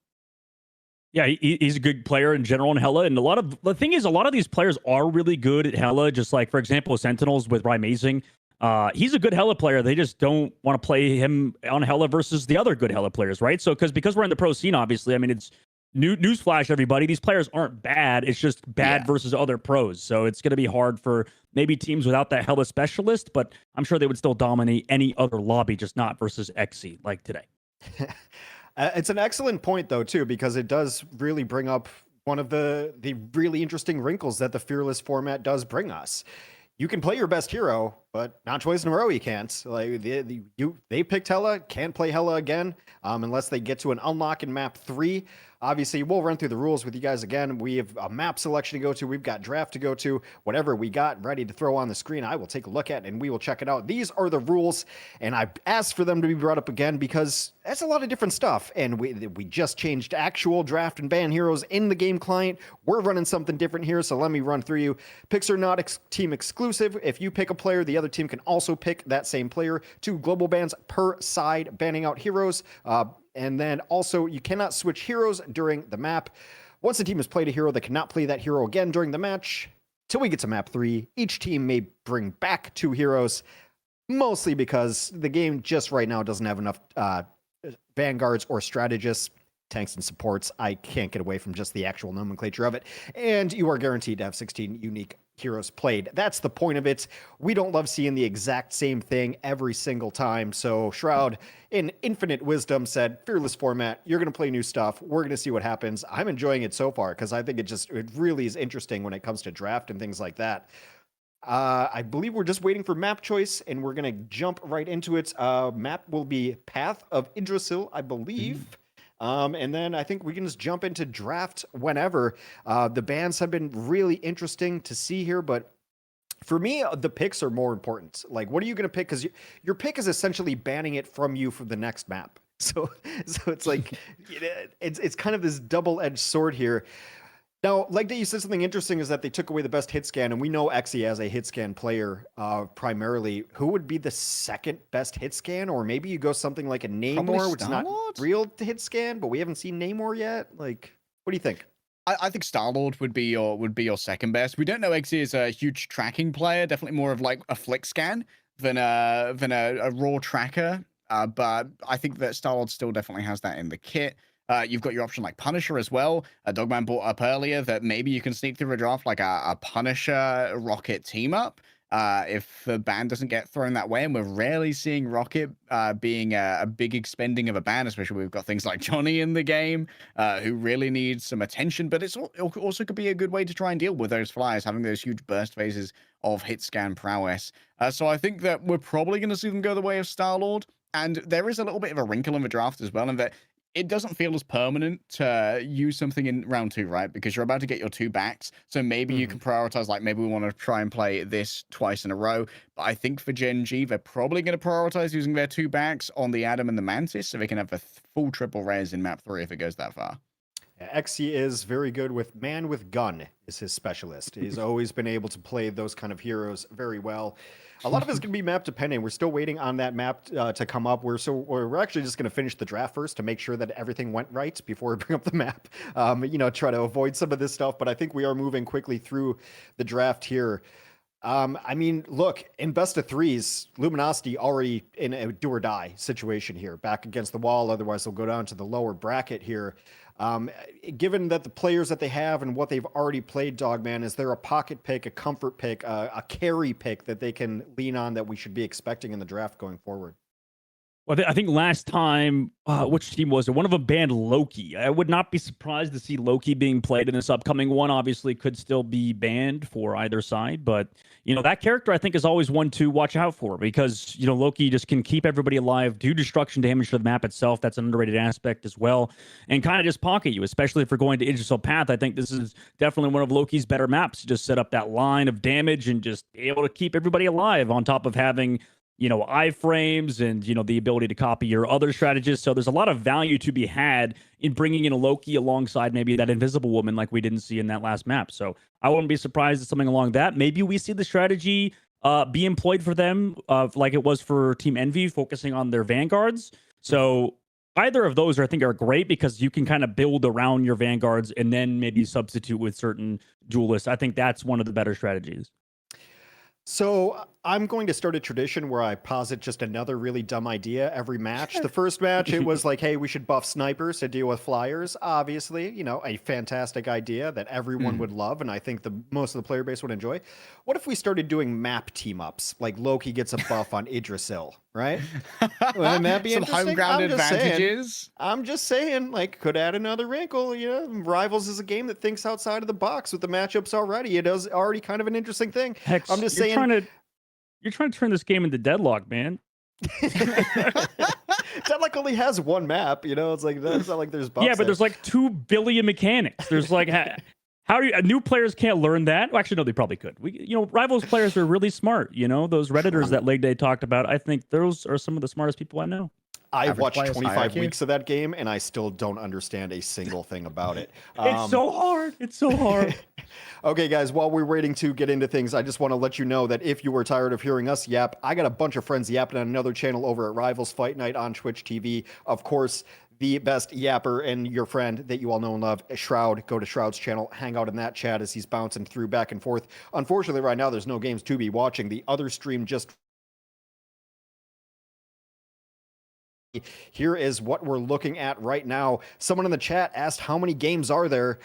C: Yeah, he's a good player in general in Hella, and the thing is, a lot of these players are really good at Hella. Just like, for example, Sentinels with Rymazing. He's a good Hella player. They just don't want to play him on Hella versus the other good Hella players, right? So, because we're in the pro scene, obviously, I mean, it's newsflash, everybody. These players aren't bad. It's just bad versus other pros. So it's going to be hard for maybe teams without that Hella specialist, but I'm sure they would still dominate any other lobby, just not versus XC like today.
A: It's an excellent point, though, too, because it does really bring up one of the really interesting wrinkles that the Fearless format does bring us. You can play your best hero, but not twice in a row you can't. Like they picked Hella, can't play Hella again unless they get to an unlock in map 3. Obviously, we'll run through the rules with you guys again. We have a map selection to go to. We've got draft to go to. Whatever we got ready to throw on the screen, I will take a look at and we will check it out. These are the rules, and I asked for them to be brought up again because that's a lot of different stuff. And we just changed actual draft and ban heroes in the game client. We're running something different here, so let me run through you. Picks are not team exclusive. If you pick a player, the other team can also pick that same player. 2 global bans per side, banning out heroes. And then also, you cannot switch heroes during the map. Once the team has played a hero, they cannot play that hero again during the match. Till we get to map 3, each team may bring back 2 heroes, mostly because the game just right now doesn't have enough vanguards or strategists, tanks and supports. I can't get away from just the actual nomenclature of it. And you are guaranteed to have 16 unique heroes played. That's the point of it. We don't love seeing the exact same thing every single time. So Shroud, in infinite wisdom, said, Fearless format, you're going to play new stuff. We're going to see what happens. I'm enjoying it so far because I think it really is interesting when it comes to draft and things like that. I believe we're just waiting for map choice, and we're going to jump right into it. Map will be Path of Yggdrasil, I believe. And then I think we can just jump into draft whenever. The bans have been really interesting to see here, but for me, the picks are more important. Like, what are you going to pick? Because your pick is essentially banning it from you for the next map. So it's like, it's kind of this double-edged sword here. Now, like that, you said something interesting is that they took away the best hit scan, and we know Exi as a hit scan player primarily. Who would be the second best hit scan? Or maybe you go something like a Namor, which is not real hit scan, but we haven't seen Namor yet. Like, what do you think?
B: I think Star-Lord would be your second best. We don't know Exi is a huge tracking player, definitely more of like a flick scan than a raw tracker. But I think that Star-Lord still definitely has that in the kit. You've got your option like Punisher as well. Dogman brought up earlier that maybe you can sneak through a draft like a Punisher Rocket team up if the ban doesn't get thrown that way. And we're rarely seeing Rocket being a big expending of a ban, especially we've got things like Johnny in the game who really needs some attention. But it also could be a good way to try and deal with those flyers, having those huge burst phases of hit scan prowess. So I think that we're probably going to see them go the way of Star-Lord. And there is a little bit of a wrinkle in the draft as well, in that it doesn't feel as permanent to use something in round 2, right? Because you're about to get your 2 backs. So maybe you can prioritize, like, maybe we want to try and play this twice in a row. But I think for Gen.G, they're probably going to prioritize using their 2 backs on the Adam and the Mantis so they can have a full triple res in map 3 if it goes that far.
A: XE is very good with man with gun is his specialist. He's always been able to play those kind of heroes very well. A lot of it's going to be map dependent. We're still waiting on that map to come up. We're actually just going to finish the draft first to make sure that everything went right before we bring up the map. Try to avoid some of this stuff, but I think we are moving quickly through the draft here. Look, in best of threes, Luminosity already in a do or die situation here, back against the wall. Otherwise, they'll go down to the lower bracket here. Given that the players that they have and what they've already played, Dogman, is there a pocket pick, a comfort pick, a carry pick that they can lean on that we should be expecting in the draft going forward?
C: Well, I think last time, which team was it? One of them banned Loki. I would not be surprised to see Loki being played in this upcoming one. Obviously, could still be banned for either side, but that character I think is always one to watch out for because Loki just can keep everybody alive, do destruction damage to the map itself. That's an underrated aspect as well, and kind of just pocket you, especially if we're going to Aegis Path. I think this is definitely one of Loki's better maps. Just set up that line of damage and just be able to keep everybody alive on top of having iframes and, the ability to copy your other strategists. So there's a lot of value to be had in bringing in a Loki alongside maybe that Invisible Woman like we didn't see in that last map. So I wouldn't be surprised at something along that. Maybe we see the strategy be employed for them like it was for Team Envy, focusing on their vanguards. So either of those I think are great because you can kind of build around your vanguards and then maybe substitute with certain duelists. I think that's one of the better strategies.
A: So I'm going to start a tradition where I posit just another really dumb idea every match. The first match, it was like, hey, we should buff snipers to deal with flyers. Obviously, a fantastic idea that everyone would love, and I think most of the player base would enjoy. What if we started doing map team-ups? Like Loki gets a buff on Idrisil, right? Wouldn't that be
B: some
A: interesting?
B: home ground advantages?
A: I'm just saying, could add another wrinkle. Rivals is a game that thinks outside of the box with the matchups already. It is already kind of an interesting thing.
C: Hex,
A: I'm just saying.
C: You're trying to turn this game into Deadlock, man.
A: Deadlock only has one map, it's like that's not like there's buffs.
C: Yeah, but there's like 2 billion mechanics. There's like how do new players can't learn that? Well, actually, no, they probably could. Rivals players are really smart. Those Redditors that Leg Day talked about. I think those are some of the smartest people I know.
A: I've watched 25 weeks of that game, and I still don't understand a single thing about it.
C: It's so hard. It's so hard.
A: Okay, guys, while we're waiting to get into things, I just want to let you know that if you were tired of hearing us yap, I got a bunch of friends yapping on another channel over at Rivals Fight Night on Twitch TV. Of course, the best yapper and your friend that you all know and love, Shroud. Go to Shroud's channel, hang out in that chat as he's bouncing through back and forth. Unfortunately, right now, there's no games to be watching. The other stream just... Here is what we're looking at right now. Someone in the chat asked, how many games are there?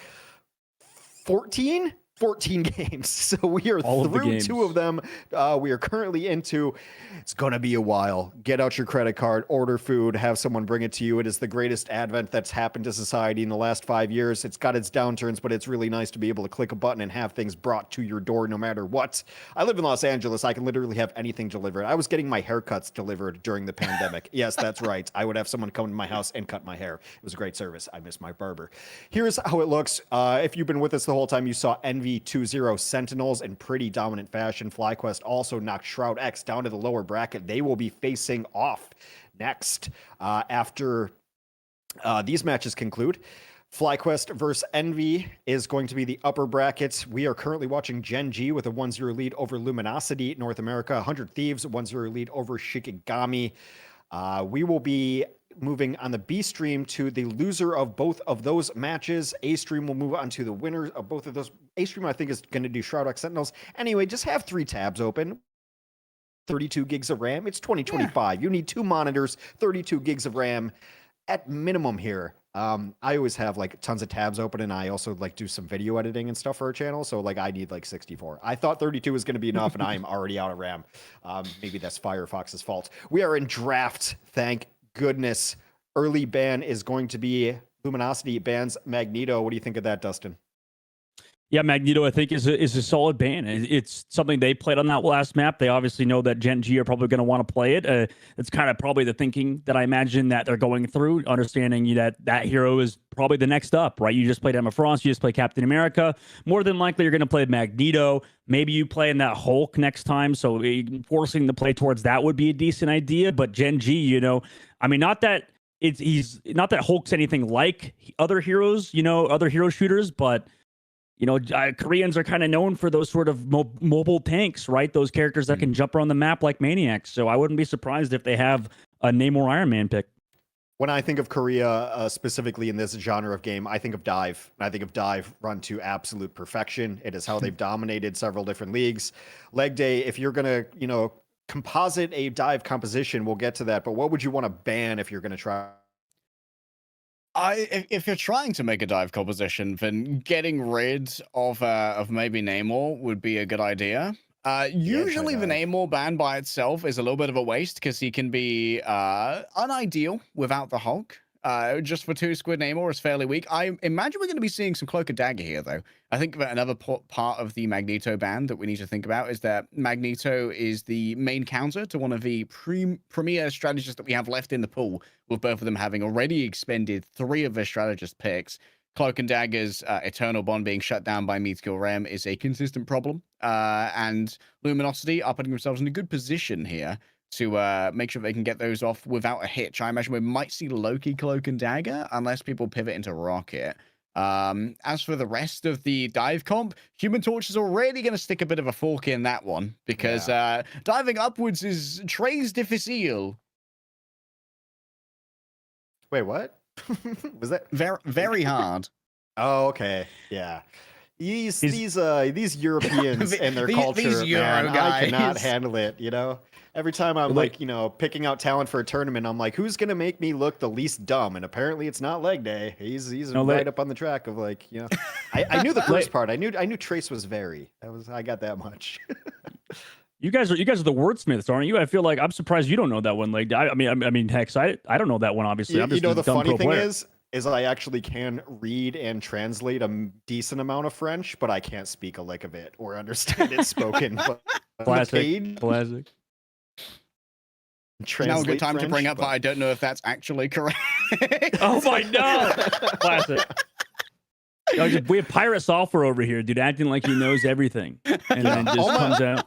A: 14? 14 games. So we are through 2 of them. We are currently into, it's going to be a while. Get out your credit card, order food, have someone bring it to you. It is the greatest advent that's happened to society in the last 5 years. It's got its downturns, but it's really nice to be able to click a button and have things brought to your door no matter what. I live in Los Angeles. I can literally have anything delivered. I was getting my haircuts delivered during the pandemic. Yes, that's right. I would have someone come to my house and cut my hair. It was a great service. I miss my barber. Here's how it looks. If you've been with us the whole time, you saw Envy 2-0 Sentinels in pretty dominant fashion. FlyQuest also knocked Shroud-X down to the lower bracket. They will be facing off next after these matches conclude. FlyQuest versus Envy is going to be the upper brackets. We are currently watching Gen.G with a 1-0 lead over Luminosity North America. 100 Thieves, 1-0 lead over Shikigami. We will be moving on the B stream to the loser of both of those matches. A stream will move on to the winners of both of those. A stream, I think, is going to do Shroud-X Sentinels. Anyway, just have 3 tabs open. 32 gigs of RAM. It's 2025. Yeah. You need 2 monitors, 32 gigs of RAM at minimum here. I always have tons of tabs open, and I also do some video editing and stuff for our channel. So I need 64. I thought 32 was going to be enough, and I am already out of RAM. Maybe that's Firefox's fault. We are in draft. Thank goodness. Early ban is going to be Luminosity bans Magneto. What do you think of that, Dustin?
C: Yeah, Magneto, I think, is a solid ban. It's something they played on that last map. They obviously know that Gen.G are probably going to want to play it. It's kind of probably the thinking that I imagine that they're going through, understanding that hero is probably the next up, right? You just played Emma Frost, you just played Captain America. More than likely, you're going to play Magneto. Maybe you play in that Hulk next time, so forcing the play towards that would be a decent idea. But Gen.G, not that he's not that Hulk's anything like other heroes, other hero shooters, but Koreans are kind of known for those sort of mobile tanks, right? Those characters that can jump around the map like maniacs. So I wouldn't be surprised if they have a Namor Iron Man pick.
A: When I think of Korea, specifically in this genre of game, I think of Dive. I think of Dive run to absolute perfection. It is how they've dominated several different leagues. Leg Day, if you're going to, composite a Dive composition, we'll get to that. But what would you want to ban if you're going to try?
B: If you're trying to make a Dive composition, then getting rid of maybe Namor would be a good idea. Usually the Namor ban by itself is a little bit of a waste because he can be unideal without the Hulk. Just for 2 squid Namor is fairly weak. I imagine we're going to be seeing some Cloak and Dagger here, though. I think that another part of the Magneto ban that we need to think about is that Magneto is the main counter to one of the premier strategists that we have left in the pool, with both of them having already expended 3 of their strategist picks. Cloak and Dagger's Eternal Bond being shut down by Meteor Rem is a consistent problem. And Luminosity are putting themselves in a good position here to make sure they can get those off without a hitch. I imagine we might see Loki, Cloak and Dagger, unless people pivot into Rocket. As for the rest of the Dive comp, Human Torch is already going to stick a bit of a fork in that one, because diving upwards is très difficile.
A: Wait, what? Was that
B: very, very hard?
A: Oh, okay. Yeah. These Europeans and their culture,
B: these Euro
A: man,
B: guys.
A: I cannot handle it, Every time I'm picking out talent for a tournament, I'm like, who's gonna make me look the least dumb? And apparently it's not Leg Day. He's right up on the track of I knew the first part. I knew Trace was very. I got that much.
C: You guys are the wordsmiths, aren't you? I feel like I'm surprised you don't know that one. Like, I mean, heck, I don't know that one. Obviously, I'm just
A: the
C: dumb
A: funny thing
C: player.
A: is I actually can read and translate a decent amount of French, but I can't speak a lick of it or understand it spoken. But
C: Classic.
B: Now a good time
A: French,
B: to bring up that I don't know if that's actually correct.
C: Oh my god! Classic. We have pirate software over here, dude, acting like he knows everything, and then just comes out.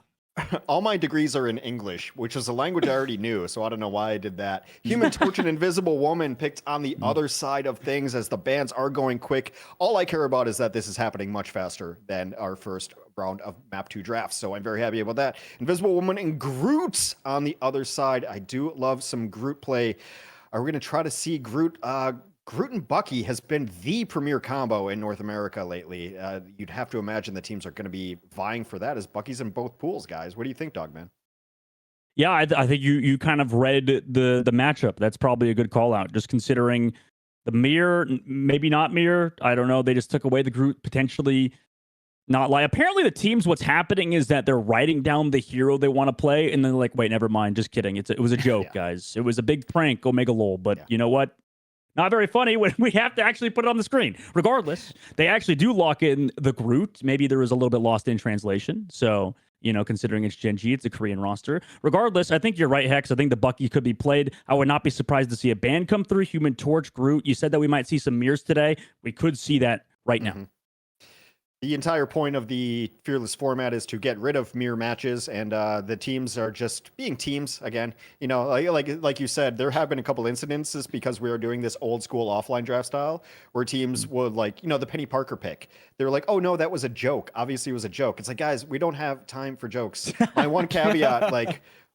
A: All my degrees are in English, which is a language I already knew, so I don't know why I did that. Human Torch and Invisible Woman picked on the other side of things as the bans are going quick. All I care about is that this is happening much faster than our first round of Map 2 drafts, so I'm very happy about that. Invisible Woman and Groot on the other side. I do love some Groot play. Are we going to try to see Groot? Groot and Bucky has been the premier combo in North America lately. You'd have to imagine the teams are going to be vying for that, as Bucky's in both pools, guys. What do you think, Dogman?
C: Yeah, I think you kind of read the matchup. That's probably a good call out, just considering the mirror, maybe not mirror. I don't know. They just took away the Groot, potentially not lie. Apparently, the teams, what's happening is that they're writing down the hero they want to play, and then they're like, wait, never mind. Just kidding. It was a joke, guys. It was a big prank, Omega Lol. But you know what? Not very funny when we have to actually put it on the screen. Regardless, they actually do lock in the Groot. Maybe there was a little bit lost in translation. So, considering it's Gen.G, it's a Korean roster. Regardless, I think you're right, Hex. I think the Bucky could be played. I would not be surprised to see a ban come through. Human Torch, Groot. You said that we might see some mirrors today. We could see that right now.
A: The entire point of the Fearless format is to get rid of mirror matches, and the teams are just being teams again. Like you said, there have been a couple incidences because we are doing this old school offline draft style where teams would the Penny Parker pick. They were like, oh no, that was a joke. Obviously it was a joke. It's like, guys, we don't have time for jokes. My one caveat,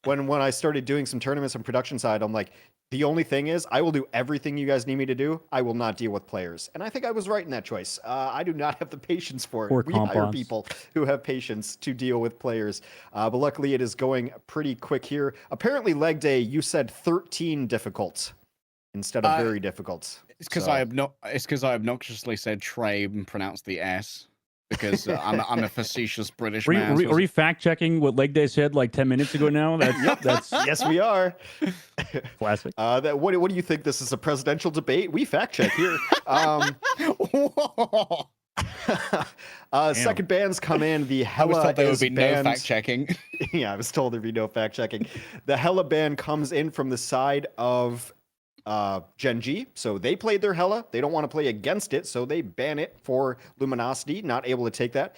A: when I started doing some tournaments on production side, I'm like, the only thing is, I will do everything you guys need me to do. I will not deal with players. And I think I was right in that choice. I do not have the patience for it. We hire people who have patience to deal with players. But luckily, it is going pretty quick here. Apparently, Leg Day, you said 13 difficult instead of very difficult.
B: It's because I obnoxiously said Trey and pronounced the S. Because I'm a facetious British man.
C: Are we fact checking what Leg Day said like 10 minutes ago now? That's
A: yes, we are.
C: Classic.
A: What do you think? This is a presidential debate? We fact check here. Second bands come in. The Hella
B: I was told there would be
A: banned.
B: no fact checking.
A: Yeah, I was told there'd be no fact checking. The Hella ban comes in from the side of Gen.G, so they played their Hella. They don't want to play against it, so they ban it for Luminosity, not able to take that.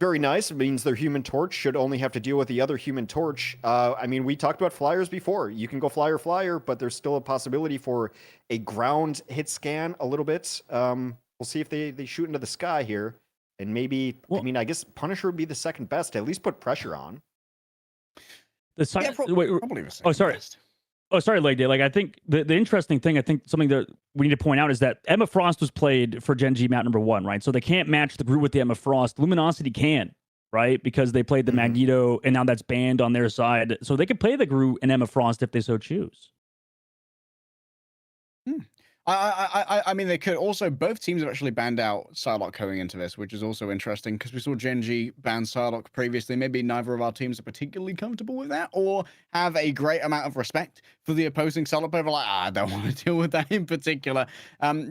A: Very nice. It means their Human Torch should only have to deal with the other Human Torch. I mean, we talked about flyers before. You can go flyer, but there's still a possibility for a ground hit scan a little bit. We'll see if they shoot into the sky here. And maybe, I mean, I guess Punisher would be the second best to at least put pressure on.
B: Probably the second
C: sorry.
B: best.
C: Oh, sorry, Leg Day. Like, I think the interesting thing, I think something that we need to point out is that Emma Frost was played for Gen.G map number 1, right? So they can't match the Groot with the Emma Frost. Luminosity can, right? Because they played the Magneto, and now that's banned on their side. So they could play the Groot and Emma Frost if they so choose.
B: I mean, they could also, both teams have actually banned out Psylocke going into this, which is also interesting because we saw Gen.G ban Psylocke previously. Maybe neither of our teams are particularly comfortable with that or have a great amount of respect for the opposing Psylocke player. Like, I don't want to deal with that in particular.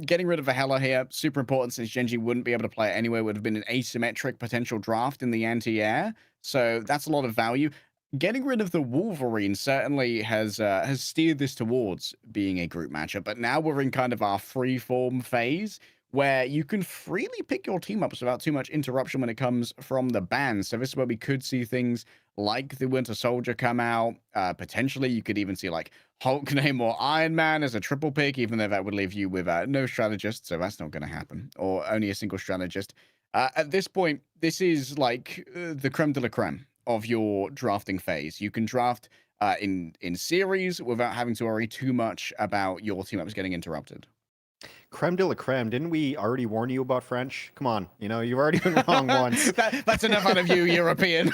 B: Getting rid of a Hela here, super important since Gen.G wouldn't be able to play it anyway. Would have been an asymmetric potential draft in the anti-air. So that's a lot of value. Getting rid of the Wolverine certainly has steered this towards being a group matchup, but now we're in kind of our free-form phase where you can freely pick your team ups without too much interruption when it comes from the ban. So this is where we could see things like the Winter Soldier come out. Potentially, you could even see like Hulk, Namor, Iron Man as a triple pick, even though that would leave you with no strategist, so that's not going to happen, or only a single strategist. At this point, this is like the creme de la creme of your drafting phase. You can draft in series without having to worry too much about your team ups getting interrupted.
A: Creme de la creme. Didn't we already warn you about French? Come on, you've already been wrong once.
B: That's enough out of you, European.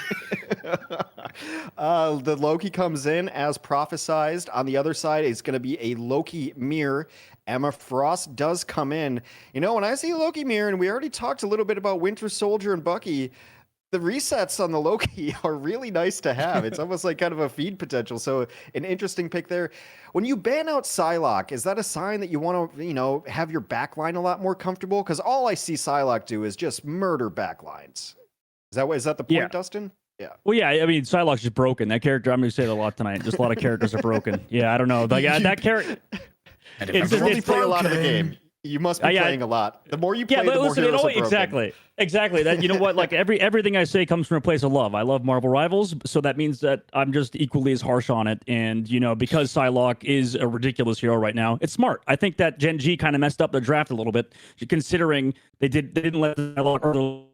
A: The Loki comes in as prophesized. On the other side, it's going to be a Loki mirror. Emma Frost does come in. When I see Loki mirror, and we already talked a little bit about Winter Soldier and Bucky, the resets on the Loki are really nice to have. It's almost like kind of a feed potential. So an interesting pick there. When you ban out Psylocke, is that a sign that you want to, have your backline a lot more comfortable? Because all I see Psylocke do is just murder backlines. Is that the point, Dustin? Yeah.
C: Well, yeah. I mean, Psylocke's just broken. That character, I'm going to say that a lot tonight. Just a lot of characters are broken. Yeah, I don't know. Like that character.
A: It's really play a lot of the game. You must be playing a lot. The more you play, the more heroes are broken.
C: Exactly. That, you know what? Like everything I say comes from a place of love. I love Marvel Rivals, so that means that I'm just equally as harsh on it. And because Psylocke is a ridiculous hero right now, it's smart. I think that Gen.G kind of messed up the draft a little bit, considering they didn't let Psylocke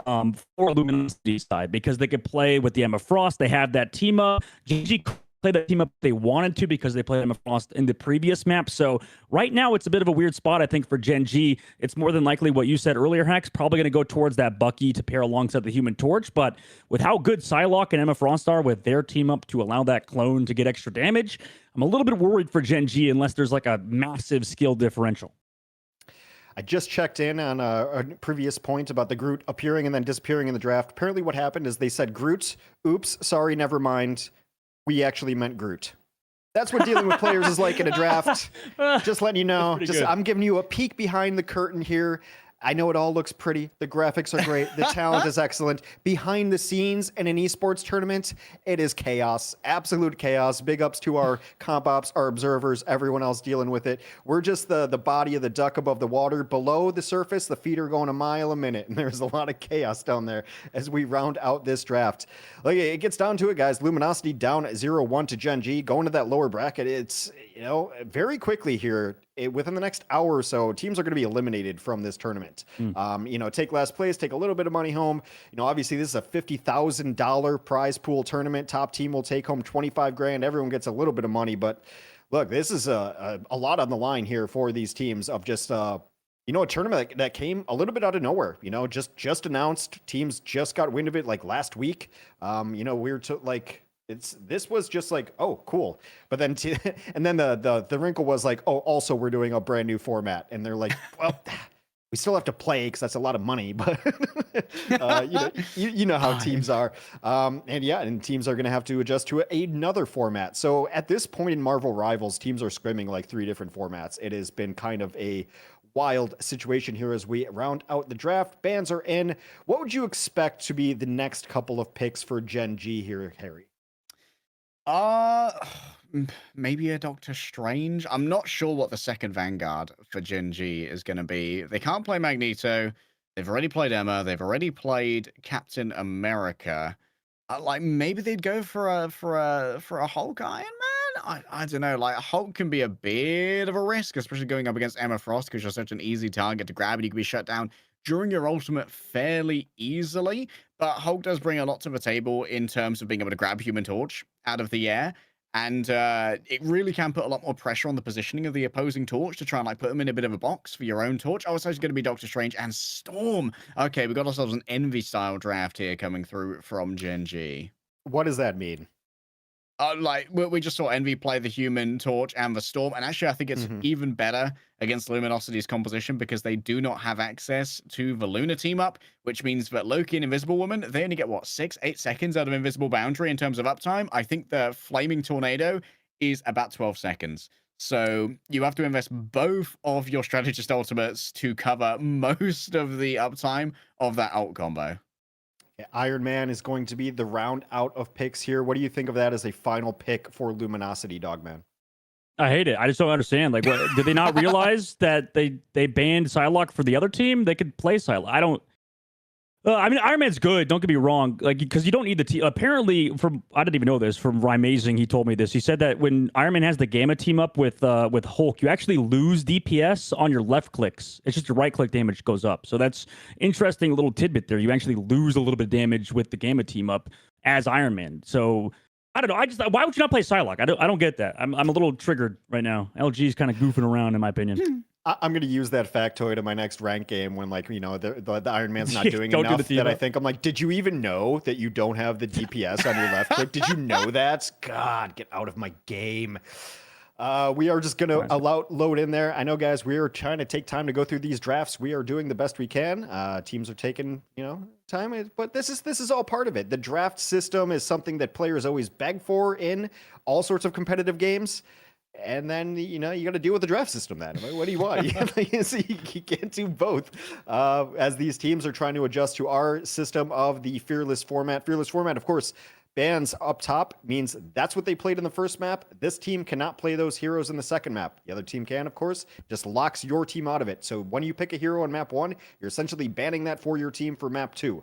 C: for Luminosity side because they could play with the Emma Frost. They have that team up. Gen.G play that team up they wanted to because they played Emma Frost in the previous map. So right now it's a bit of a weird spot, I think, for Gen.G. It's more than likely what you said earlier, Hex, probably going to go towards that Bucky to pair alongside the Human Torch. But with how good Psylocke and Emma Frost are with their team up to allow that clone to get extra damage, I'm a little bit worried for Gen.G unless there's like a massive skill differential.
A: I just checked in on a previous point about the Groot appearing and then disappearing in the draft. Apparently what happened is they said Groot, oops, sorry, never mind. We actually meant Groot. That's what dealing with players is like in a draft. Just letting you know. I'm giving you a peek behind the curtain here. I know it all looks pretty. The graphics are great. The talent is excellent. Behind the scenes in an esports tournament, it is chaos. Absolute chaos. Big ups to our comp ops, our observers, everyone else dealing with it. We're just the body of the duck above the water. Below the surface, the feet are going a mile a minute. And there's a lot of chaos down there as we round out this draft. Like, it gets down to it, guys. Luminosity down 0-1 to Gen.G. Going to that lower bracket, it's, very quickly here. Within the next hour or so, teams are going to be eliminated from this tournament. Take last place, take a little bit of money home. Obviously this is a $50,000 prize pool tournament. Top team will take home $25,000. Everyone gets a little bit of money, but look, this is a lot on the line here for these teams of just a tournament that came a little bit out of nowhere. Just announced. Teams just got wind of it like last week. We were this was just like, oh, cool. But then, and then the wrinkle was like, oh, also we're doing a brand new format. And they're like, well, we still have to play because that's a lot of money. But you know how teams are. And teams are going to have to adjust to another format. So at this point in Marvel Rivals, teams are scrimming like 3 different formats. It has been kind of a wild situation here as we round out the draft. Bans are in. What would you expect to be the next couple of picks for Gen.G here, Harry?
B: Maybe a Doctor Strange. I'm not sure what the second Vanguard for Gen.G is going to be. They can't play Magneto. They've already played Emma. They've already played Captain America. Like maybe they'd go for a Hulk Iron Man. I don't know. Like Hulk can be a bit of a risk, especially going up against Emma Frost because you're such an easy target to grab and you can be shut down during your ultimate fairly easily. But Hulk does bring a lot to the table in terms of being able to grab Human Torch out of the air. And it really can put a lot more pressure on the positioning of the opposing Torch to try and like put them in a bit of a box for your own Torch. Oh, so it's going to be Doctor Strange and Storm. Okay, we got ourselves an Envy style draft here coming through from Gen.G.
A: What does that mean?
B: Like we just saw Envy play the Human Torch and the Storm, and actually I think it's even better against Luminosity's composition because they do not have access to the Luna team up, which means that Loki and Invisible Woman, they only get what 6-8 seconds out of Invisible Boundary in terms of uptime. I think the Flaming Tornado is about 12 seconds. So you have to invest both of your strategist ultimates to cover most of the uptime of that ult combo.
A: Iron Man is going to be the round out of picks here. What do you think of that as a final pick for Luminosity, Dogman?
C: I hate it. I just don't understand. Like, what did they not realize that they banned Psylocke for the other team? They could play Psylocke. I don't. I mean, Iron Man's good. Don't get me wrong. Like, because you don't need the team. Apparently, I didn't even know this from Rymazing. He told me this. He said that when Iron Man has the Gamma team up with Hulk, you actually lose DPS on your left clicks. It's just your right click damage goes up. So that's interesting little tidbit there. You actually lose a little bit of damage with the Gamma team up as Iron Man. So I don't know. Why would you not play Psylocke? I don't get that. I'm a little triggered right now. LG is kind of goofing around, in my opinion.
A: I'm going to use that factoid in my next rank game when, like, you know, the Iron Man's not doing enough that I think I'm like, did you even know that you don't have the DPS on your left click? Did you know that? God, get out of my game. We are just going to load in there. I know, guys, we are trying to take time to go through these drafts. We are doing the best we can. Teams are taking, time, but this is all part of it. The draft system is something that players always beg for in all sorts of competitive games. And then, you got to deal with the draft system then. What do you want? You can't do both. As these teams are trying to adjust to our system of the Fearless format. Fearless format, of course, bans up top means that's what they played in the first map. This team cannot play those heroes in the second map. The other team can, of course, just locks your team out of it. So when you pick a hero on map 1, you're essentially banning that for your team for map 2.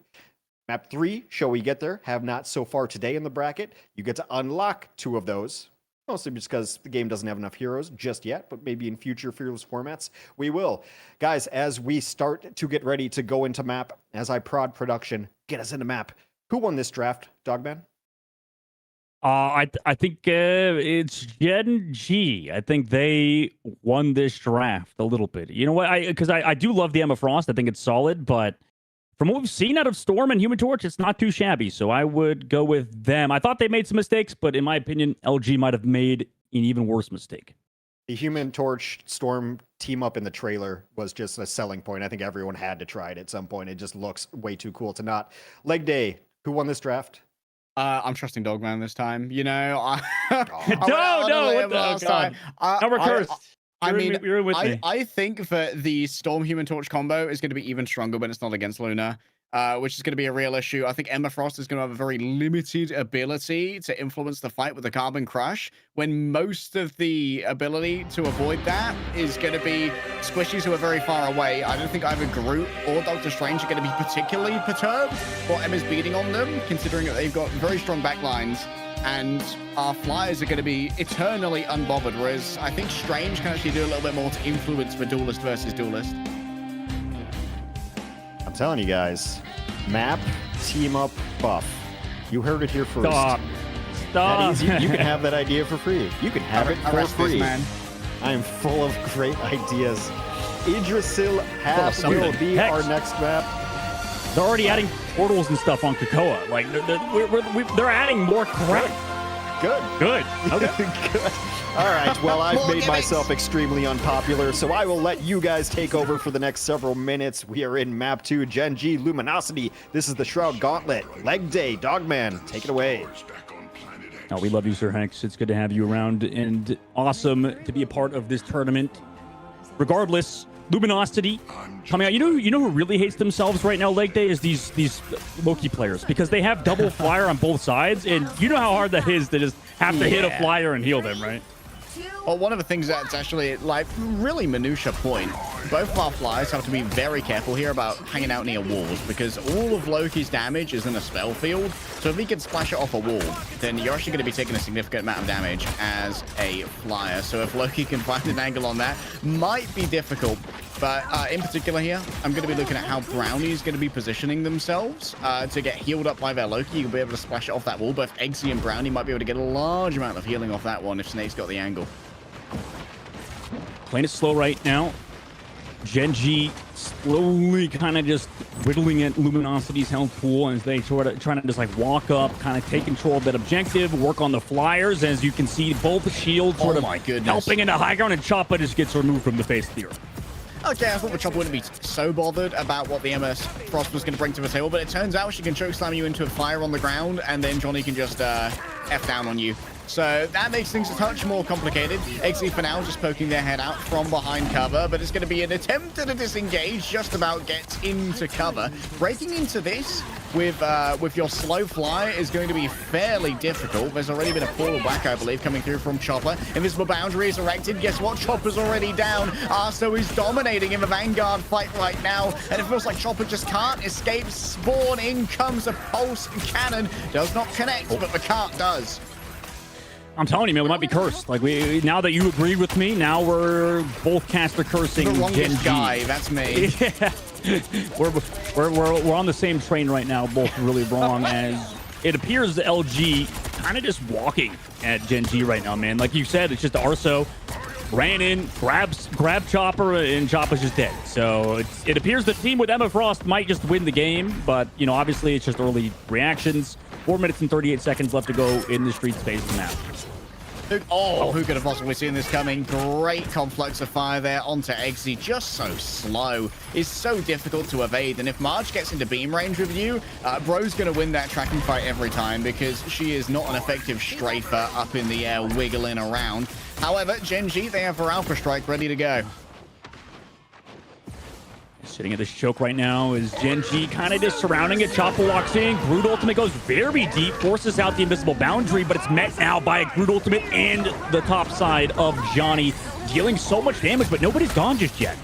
A: Map 3, shall we get there? Have not so far today in the bracket. You get to unlock 2 of those. Mostly just because the game doesn't have enough heroes just yet, but maybe in future Fearless formats, we will. Guys, as we start to get ready to go into map, as I prod production, get us into map. Who won this draft, Dogman?
C: I think it's Gen.G. I think they won this draft a little bit. You know what? Because I do love the Emma Frost. I think it's solid, but from what we've seen out of Storm and Human Torch, it's not too shabby. So I would go with them. I thought they made some mistakes, but in my opinion, LG might have made an even worse mistake.
A: The Human Torch Storm team up in the trailer was just a selling point. I think everyone had to try it at some point. It just looks way too cool to not. Leg Day, who won this draft?
B: I'm trusting Dogman this time.
C: No, what the God. Now we're cursed. You're with me.
B: I think that the Storm Human Torch combo is going to be even stronger when it's not against Luna, which is going to be a real issue. I think Emma Frost is going to have a very limited ability to influence the fight with the Carbon Crush, when most of the ability to avoid that is going to be squishies who are very far away. I don't think either Groot or Doctor Strange are going to be particularly perturbed while Emma's beating on them, considering that they've got very strong backlines. And our flyers are going to be eternally unbothered, whereas I think Strange can actually do a little bit more to influence the duelist versus duelist.
A: I'm telling you guys, map, team up, buff. You heard it here first.
C: Stop.
A: You can have that idea for free. You can have it for free. I am full of great ideas. Idrisil Half will be our next map.
C: They're already adding portals and stuff on Krakoa. Like they're adding more crap.
A: Good.
C: Okay.
A: Good. All right. Well, I've made myself extremely unpopular, so I will let you guys take over for the next several minutes. We are in map 2, Gen.G Luminosity. This is the Shroud Gauntlet. Leg Day. Dogman, take it away.
C: Oh, we love you, Sir Hanks. It's good to have you around and awesome to be a part of this tournament. Regardless, Luminosity coming out. You know who really hates themselves right now, Leg Day, is these Loki players, because they have double flyer on both sides, and you know how hard that is to just have to hit a flyer and heal them, right?
B: Well, one of the things that's actually like really minutia point both of our flyers have to be very careful here about hanging out near walls, because all of Loki's damage is in a spell field. So if he can splash it off a wall, then you're actually going to be taking a significant amount of damage as a flyer. So if Loki can find an angle on that, might be difficult. But in particular here, I'm going to be looking at how Brownie is going to be positioning themselves to get healed up by their Loki. You'll be able to splash it off that wall. Both Eggsy and Brownie might be able to get a large amount of healing off that one if Snake's got the angle.
C: Playing it slow right now. Gen.G slowly kind of just whittling at Luminosity's health pool as they sort of trying to just like walk up, kind of take control of that objective, work on the flyers. As you can see, both shields sort of helping into high ground, and Choppa just gets removed from the face of the earth.
B: Okay, I thought the Chopper wouldn't be so bothered about what the MS Frost was going to bring to the table, but it turns out she can chokeslam you into a fire on the ground, and then Johnny can just F down on you. So that makes things a touch more complicated. Eggsy for now just poking their head out from behind cover, but it's going to be an attempt at a disengage, just about gets into cover. Breaking into this with your slow fly is going to be fairly difficult. There's already been a portal back, I believe, coming through from Chopper. Invisible boundary is erected. Guess what? Chopper's already down. Arso is dominating in the Vanguard fight right now, and it feels like Chopper just can't escape. Spawn, in comes a pulse cannon. Does not connect, but the cart does.
C: I'm telling you, man, we might be cursed. Like, now that you agree with me, now we're both caster cursing
B: the wrongest
C: Gen.G.
B: guy. That's me.
C: Yeah. we're on the same train right now, both really wrong. As it appears the LG kind of just walking at Gen.G right now, man. Like you said, it's just Arso ran in, grabbed Chopper, and Chopper's just dead. So it appears the team with Emma Frost might just win the game, but you know, obviously it's just early reactions. 4 minutes and 38 seconds left to go in the street space now.
B: Oh, who could have possibly seen this coming? Great conflux of fire there onto Eggsy. Just so slow. It's so difficult to evade. And if Marge gets into beam range with you, Bro's going to win that tracking fight every time, because she is not an effective strafer up in the air, wiggling around. However, Gen.G, they have her Alpha Strike ready to go.
C: Sitting at this choke right now is Gen.G kind of just surrounding it. Chopper walks in. Groot ultimate goes very deep, forces out the invisible boundary, but it's met now by a Groot ultimate and the top side of Johnny, dealing so much damage, but nobody's gone just yet.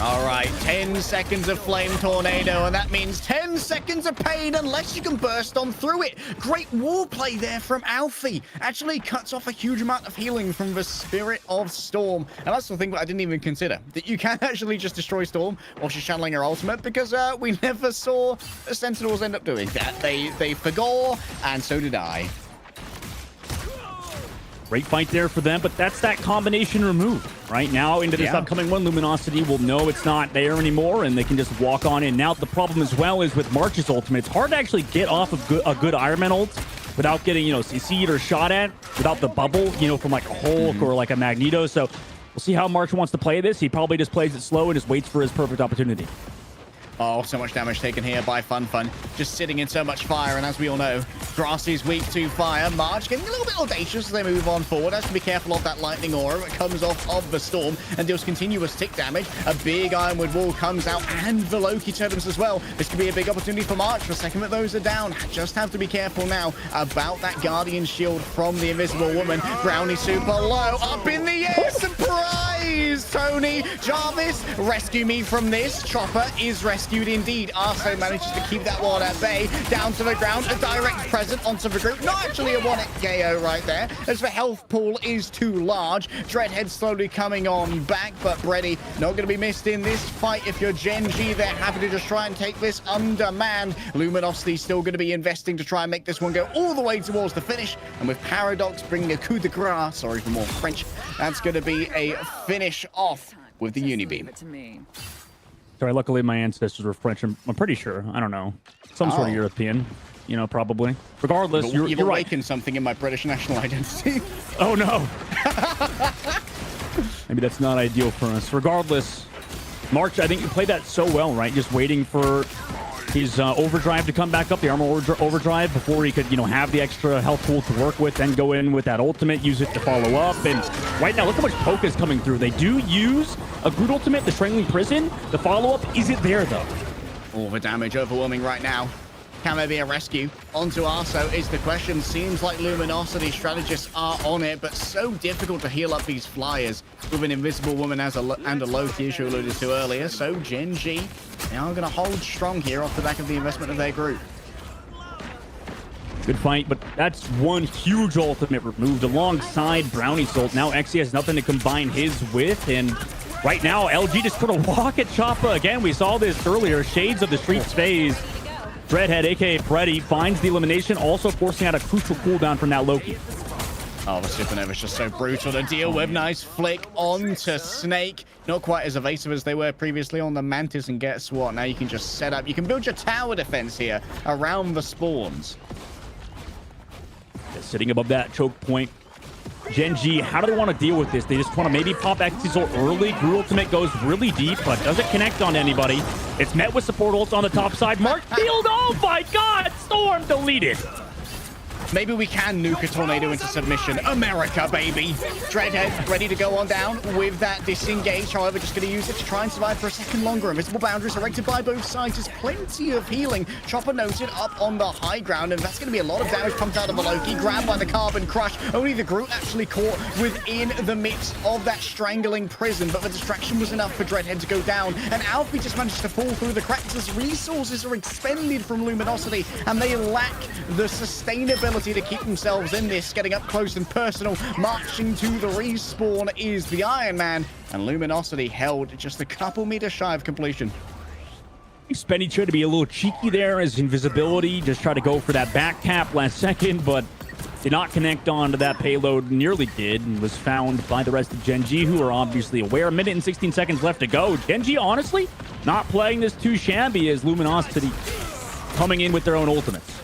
B: All right, 10 seconds of Flame Tornado, and that means 10 seconds of pain unless you can burst on through it. Great wall play there from Alfie. Actually cuts off a huge amount of healing from the Spirit of Storm. And that's the thing that I didn't even consider, that you can actually just destroy Storm while she's channeling her ultimate, because we never saw the Sentinels end up doing that. They forgot, and so did I.
C: Great fight there for them, but that's that combination removed. Right now into this upcoming one, Luminosity will know it's not there anymore, and they can just walk on in. Now, the problem as well is with March's ultimate, it's hard to actually get off of a good Iron Man ult without getting, you know, CC'd or shot at, without the bubble, you know, from like a Hulk or like a Magneto. So we'll see how March wants to play this. He probably just plays it slow and just waits for his perfect opportunity.
B: Oh, so much damage taken here by Fun. Just sitting in so much fire, and as we all know, Grassy's weak to fire. March getting a little bit audacious as they move on forward. Has to be careful of that lightning aura that comes off of the Storm and deals continuous tick damage. A big Ironwood wall comes out, and the Loki totems as well. This could be a big opportunity for March. The second that those are down, just have to be careful now about that Guardian Shield from the Invisible Woman. Brownie super low, up in the air, surprise! Tony, Jarvis, rescue me from this. Chopper is rescued indeed. Arso manages to keep that one at bay. Down to the ground, a direct present onto the group. Not actually a 1-hit KO right there, as the health pool is too large. Dreadhead slowly coming on back, but Brady not going to be missed in this fight. If you're Gen.G, they're happy to just try and take this undermanned. Luminosity still going to be investing to try and make this one go all the way towards the finish, and with Paradox bringing a coup de grace, sorry for more French, that's going to be a finish off with the Unibeam.
C: Sorry, luckily my ancestors were French. I'm pretty sure. I don't know. Some sort of European, you know, probably. Regardless, you're
B: you've
C: right.
B: awakened something in my British national identity.
C: Oh, no. Maybe that's not ideal for us. Regardless, March, I think you played that so well, right? Just waiting for his overdrive to come back up, the armor overdrive, before he could, you know, have the extra health pool to work with, then go in with that ultimate, use it to follow up. And right now, look how much poke is coming through. They do use a Groot ultimate, the Strangling Prison. The follow-up isn't there, though.
B: All the damage overwhelming right now. Can there be a rescue? Onto Arso is the question. Seems like Luminosity strategists are on it, but so difficult to heal up these flyers with an invisible woman and a Loki, as you alluded to earlier. So Gen.G, they are going to hold strong here off the back of the investment of their group.
C: Good fight, but that's one huge ultimate removed alongside Brownie's ult. Now XE has nothing to combine his with, and right now LG just put a walk at Choppa again. We saw this earlier. Shades of the Streets phase. Dreadhead, aka Freddy, finds the elimination, also forcing out a crucial cooldown from that Loki.
B: Oh, the Supernova's just so brutal to deal with. Nice flick onto Snake. Not quite as evasive as they were previously on the Mantis, and guess what? Now you can just set up. You can build your tower defense here around the spawns.
C: Just sitting above that choke point. Gen.G, how do they want to deal with this? They just want to maybe pop X's ult early. Gru ultimate goes really deep, but doesn't connect on anybody. It's met with support ults on the top side. Mark Field, oh my god! Storm deleted.
B: Maybe we can nuke a tornado into submission. America, baby. Dreadhead ready to go on down with that disengage. However, just going to use it to try and survive for a second longer. Invisible boundaries erected by both sides. There's plenty of healing. Chopper noted up on the high ground, and that's going to be a lot of damage pumped out of a Loki. Grabbed by the Carbon Crush. Only the Groot actually caught within the midst of that strangling prison, but the distraction was enough for Dreadhead to go down. And Alfie just managed to fall through the cracks as resources are expended from Luminosity, and they lack the sustainability to keep themselves in this. Getting up close and personal, marching to the respawn is the Iron Man, and Luminosity held just a couple meters shy of completion.
C: Spenny tried to be a little cheeky there as invisibility, just try to go for that back cap last second, but did not connect onto that payload. Nearly did, and was found by the rest of Gen.G, who are obviously aware. A minute and 16 seconds left to go. Gen.G, honestly, not playing this too shabby as Luminosity coming in with their own ultimates.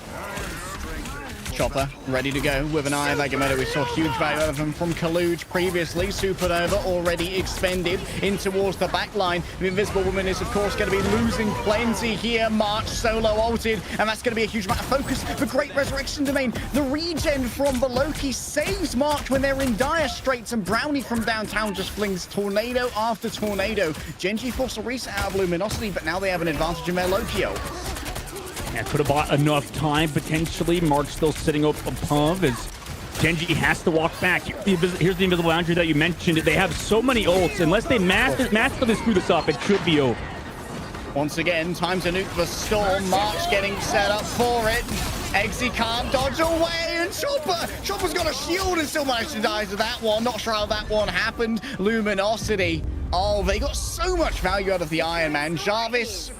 B: Chopper ready to go with an eye of Agamotto. We saw huge value out of him from Kaluj previously. Supernova already expended in towards the back line. The Invisible Woman is, of course, going to be losing plenty here. March solo ulted, and that's going to be a huge amount of focus for Great Resurrection Domain. The regen from the Loki saves March when they're in dire straits, and Brownie from downtown just flings tornado after tornado. Gen.G forced a reset out of Luminosity, but now they have an advantage in their Loki ult.
C: Yeah, could have bought enough time, potentially. Mark still sitting up above as Gen.G has to walk back. Here's the invisible boundary that you mentioned. They have so many ults. Unless they masterfully screw this up, it should be over.
B: Once again, time to nuke the storm. March getting set up for it. Eggsy can't dodge away, and Chopper's got a shield and still managed to die to that one. Not sure how that one happened. Luminosity. Oh, they got so much value out of the Iron Man. Jarvis,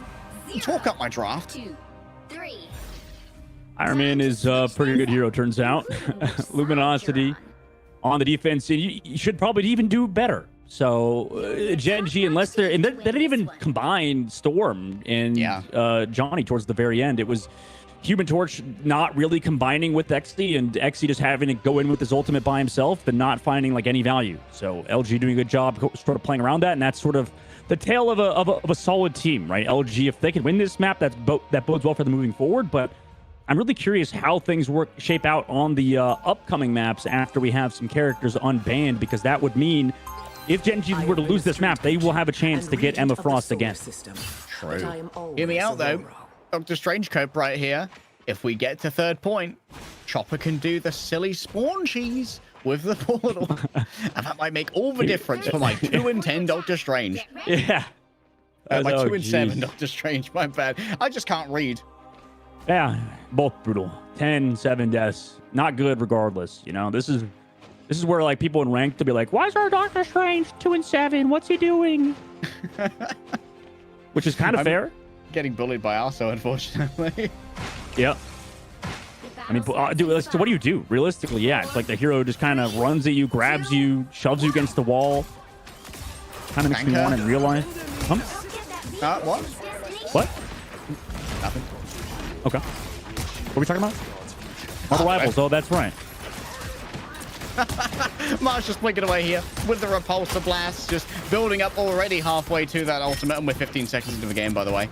B: talk up my draft.
C: Iron Man is a pretty good hero, turns out. Luminosity on the defense, and you should probably even do better. So Gen.G, unless they didn't even combine Storm and Johnny towards the very end. It was Human Torch not really combining with XE, and XE just having to go in with his ultimate by himself and not finding like any value. So LG doing a good job sort of playing around that, and that's sort of the tale of a solid team, right? LG, if they can win this map, that bodes well for them moving forward. But I'm really curious how things shape out on the upcoming maps after we have some characters unbanned, because that would mean if Gen.G were to lose this map, they will have a chance to get Emma Frost again.
B: True. Hear me out, though. Dr. Strange Cope right here. If we get to third point, Chopper can do the silly spawn cheese with the portal. And that might make all the difference for my 2 and 10 Doctor Strange.
C: Yeah.
B: My 2 and 7 Doctor Strange, my bad. I just can't read.
C: Yeah, both brutal. 10, 7 deaths. Not good regardless. You know, this is where like people in ranked to be like, why is our Doctor Strange 2 and 7? What's he doing? Which is kind of fair.
B: Getting bullied by Arso, unfortunately.
C: Yep. I mean, dude, so what do you do? Realistically, yeah, it's like the hero just kind of runs at you, grabs you, shoves you against the wall. Kind of makes me want in real life.
B: What?
C: What?
B: Nothing.
C: Okay. What are we talking about? Marvel Rivals. Oh, that's right.
B: March just blinking away here with the repulsor blast, just building up already halfway to that ultimate, and we're 15 seconds into the game, by the way.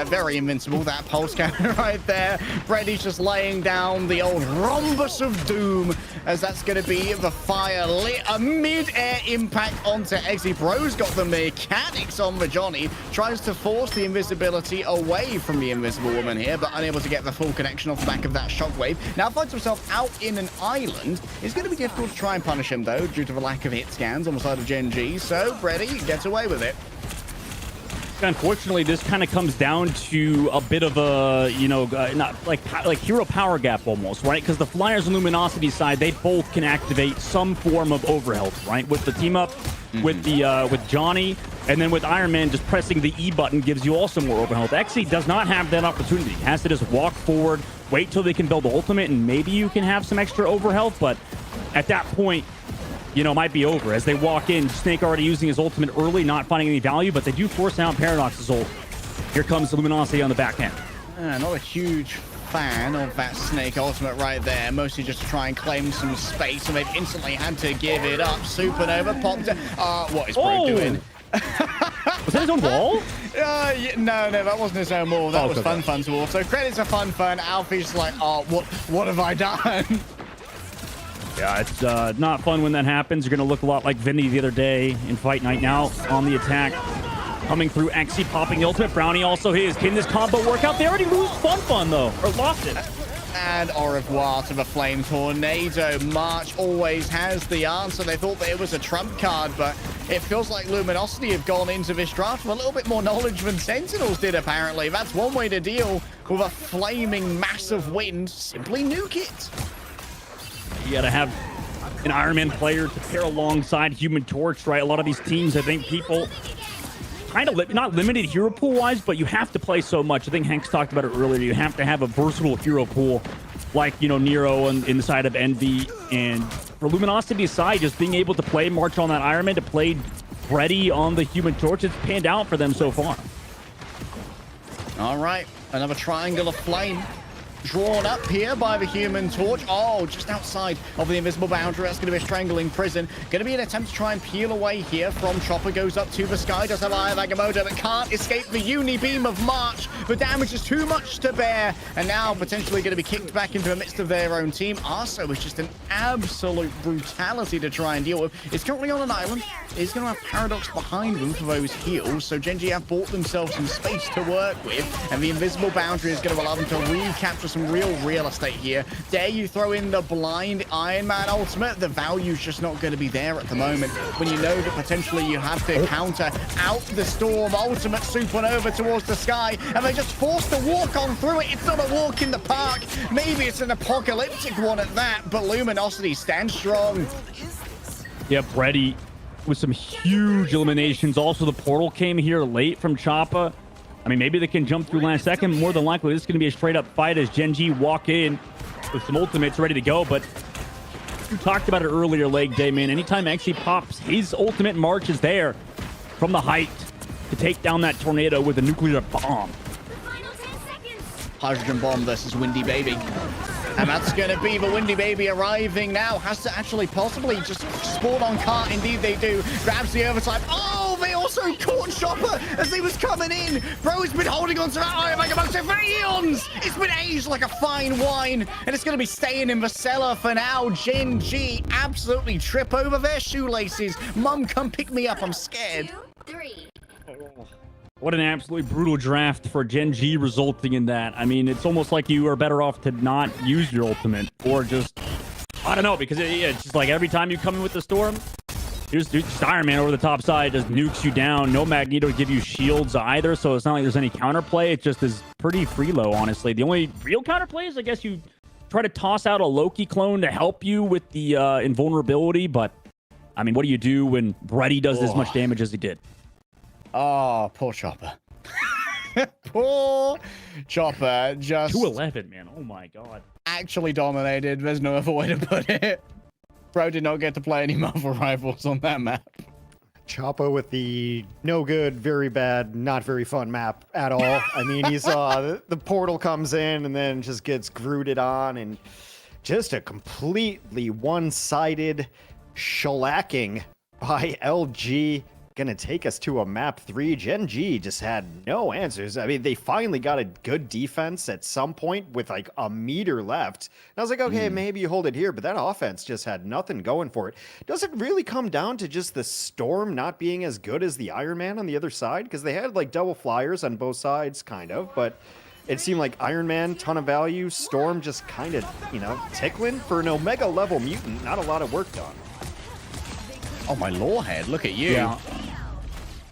B: Very invincible, that pulse cannon right there. Freddy's just laying down the old rhombus of doom, as that's going to be the fire lit. A mid-air impact onto Exy. Bro's got the mechanics on the Johnny, tries to force the invisibility away from the invisible woman here, but unable to get the full connection off the back of that shockwave. Now finds himself out in an island. It's going to be difficult to try and punish him, though, due to the lack of hit scans on the side of Gen.G. So Freddy gets away with it.
C: Unfortunately, this kind of comes down to a bit of a, not like hero power gap almost, right? Because the Flyers and Luminosity side, they both can activate some form of overhealth, right? With the team up, with Johnny, and then with Iron Man, just pressing the E button gives you also more overhealth. Exy does not have that opportunity. He has to just walk forward, wait till they can build the ultimate, and maybe you can have some extra overhealth. But at that point, it might be over. As they walk in, Snake already using his ultimate early, not finding any value, but they do force out Paradox's ult. Here comes the Luminosity on the back end.
B: Not a huge fan of that Snake ultimate right there, mostly just to try and claim some space, and they've instantly had to give it up. Supernova popped it. What is Bro doing?
C: Was that his own wall?
B: No, that wasn't his own wall. That was Fun's wall. So credits to Fun. Alfie's like, what have I done?
C: Yeah, it's not fun when that happens. You're going to look a lot like Vinny the other day in Fight Night. Now on the attack, coming through Exy, popping the ultimate. Brownie also his. Can this combo work out? They already lose Fun though, or lost it.
B: And au revoir to the Flame Tornado. March always has the answer. They thought that it was a trump card, but it feels like Luminosity have gone into this draft with a little bit more knowledge than Sentinels did, apparently. That's one way to deal with a flaming massive wind. Simply nuke it.
C: You got to have an Iron Man player to pair alongside Human Torch, right? A lot of these teams, I think people kind of not limited hero pool wise, but you have to play so much. I think Hank's talked about it earlier. You have to have a versatile hero pool like, Nero in the side of Envy. And for Luminosity's side, just being able to play March on that Iron Man, to play Freddy on the Human Torch, it's panned out for them so far.
B: All right, another triangle of flame drawn up here by the Human Torch. Just outside of the invisible boundary. That's going to be a strangling prison. Going to be an attempt to try and peel away here from Chopper. Goes up to the sky. Does have Eye of Agamotto, but can't escape the uni beam of March. The damage is too much to bear, and now potentially going to be kicked back into the midst of their own team. Arso is just an absolute brutality to try and deal with. It's currently on an island. He's going to have Paradox behind them for those heals, so Gen.G have bought themselves some space to work with, and the invisible boundary is going to allow them to recapture some real estate here. Dare you throw in the blind Iron Man ultimate? The value's just not going to be there at the moment when you know that potentially you have to counter out the storm ultimate supernova towards the sky, and they're just forced to walk on through it. It's not a walk in the park. Maybe it's an apocalyptic one at that, but Luminosity stands strong.
C: Yep, Freddy with some huge eliminations. Also, the portal came here late from Choppa. I mean, maybe they can jump through last second. More than likely, this is going to be a straight-up fight as Gen.G walk in with some ultimates ready to go. But you talked about it earlier, Leg Day, man. Anytime Exy pops, his ultimate March is there from the height to take down that tornado with a nuclear bomb.
B: Hydrogen bomb versus Windy Baby. And that's going to be the Windy Baby arriving now. Has to actually possibly just spawn on cart. Indeed they do. Grabs the overtime. They also caught Chopper as he was coming in. Bro's been holding on to that Eye of Agamotto for eons. It's been aged like a fine wine, and it's going to be staying in the cellar for now. Gen.G absolutely trip over their shoelaces. Mum, come pick me up. I'm scared.
D: 2, 3.
C: What an absolutely brutal draft for Gen.G resulting in that. I mean, it's almost like you are better off to not use your ultimate, or just, I don't know, because it's just like every time you come in with the storm, just Iron Man over the top side just nukes you down. No Magneto to give you shields either, so it's not like there's any counterplay. It just is pretty free low, honestly. The only real counterplay is, I guess, you try to toss out a Loki clone to help you with the invulnerability, but, I mean, what do you do when Brady does as much damage as he did?
B: Poor Chopper. Poor Chopper. Just
C: 211, man. Oh my god.
B: Actually dominated. There's no other way to put it. Bro did not get to play any Marvel Rivals on that map.
A: Choppa with the no good, very bad, not very fun map at all. I mean, he's the portal comes in and then just gets grooted on, and just a completely one-sided shellacking by LG. Gonna take us to a map 3. Gen.G just had no answers. I mean, they finally got a good defense at some point with like a meter left. And I was like, okay, maybe you hold it here, but that offense just had nothing going for it. Does it really come down to just the Storm not being as good as the Iron Man on the other side? Because they had like double flyers on both sides, kind of, but it seemed like Iron Man, ton of value, Storm just kind of, you know, tickling. For an Omega level mutant, not a lot of work done.
B: Oh, my Lorehead, look at you.
C: Yeah.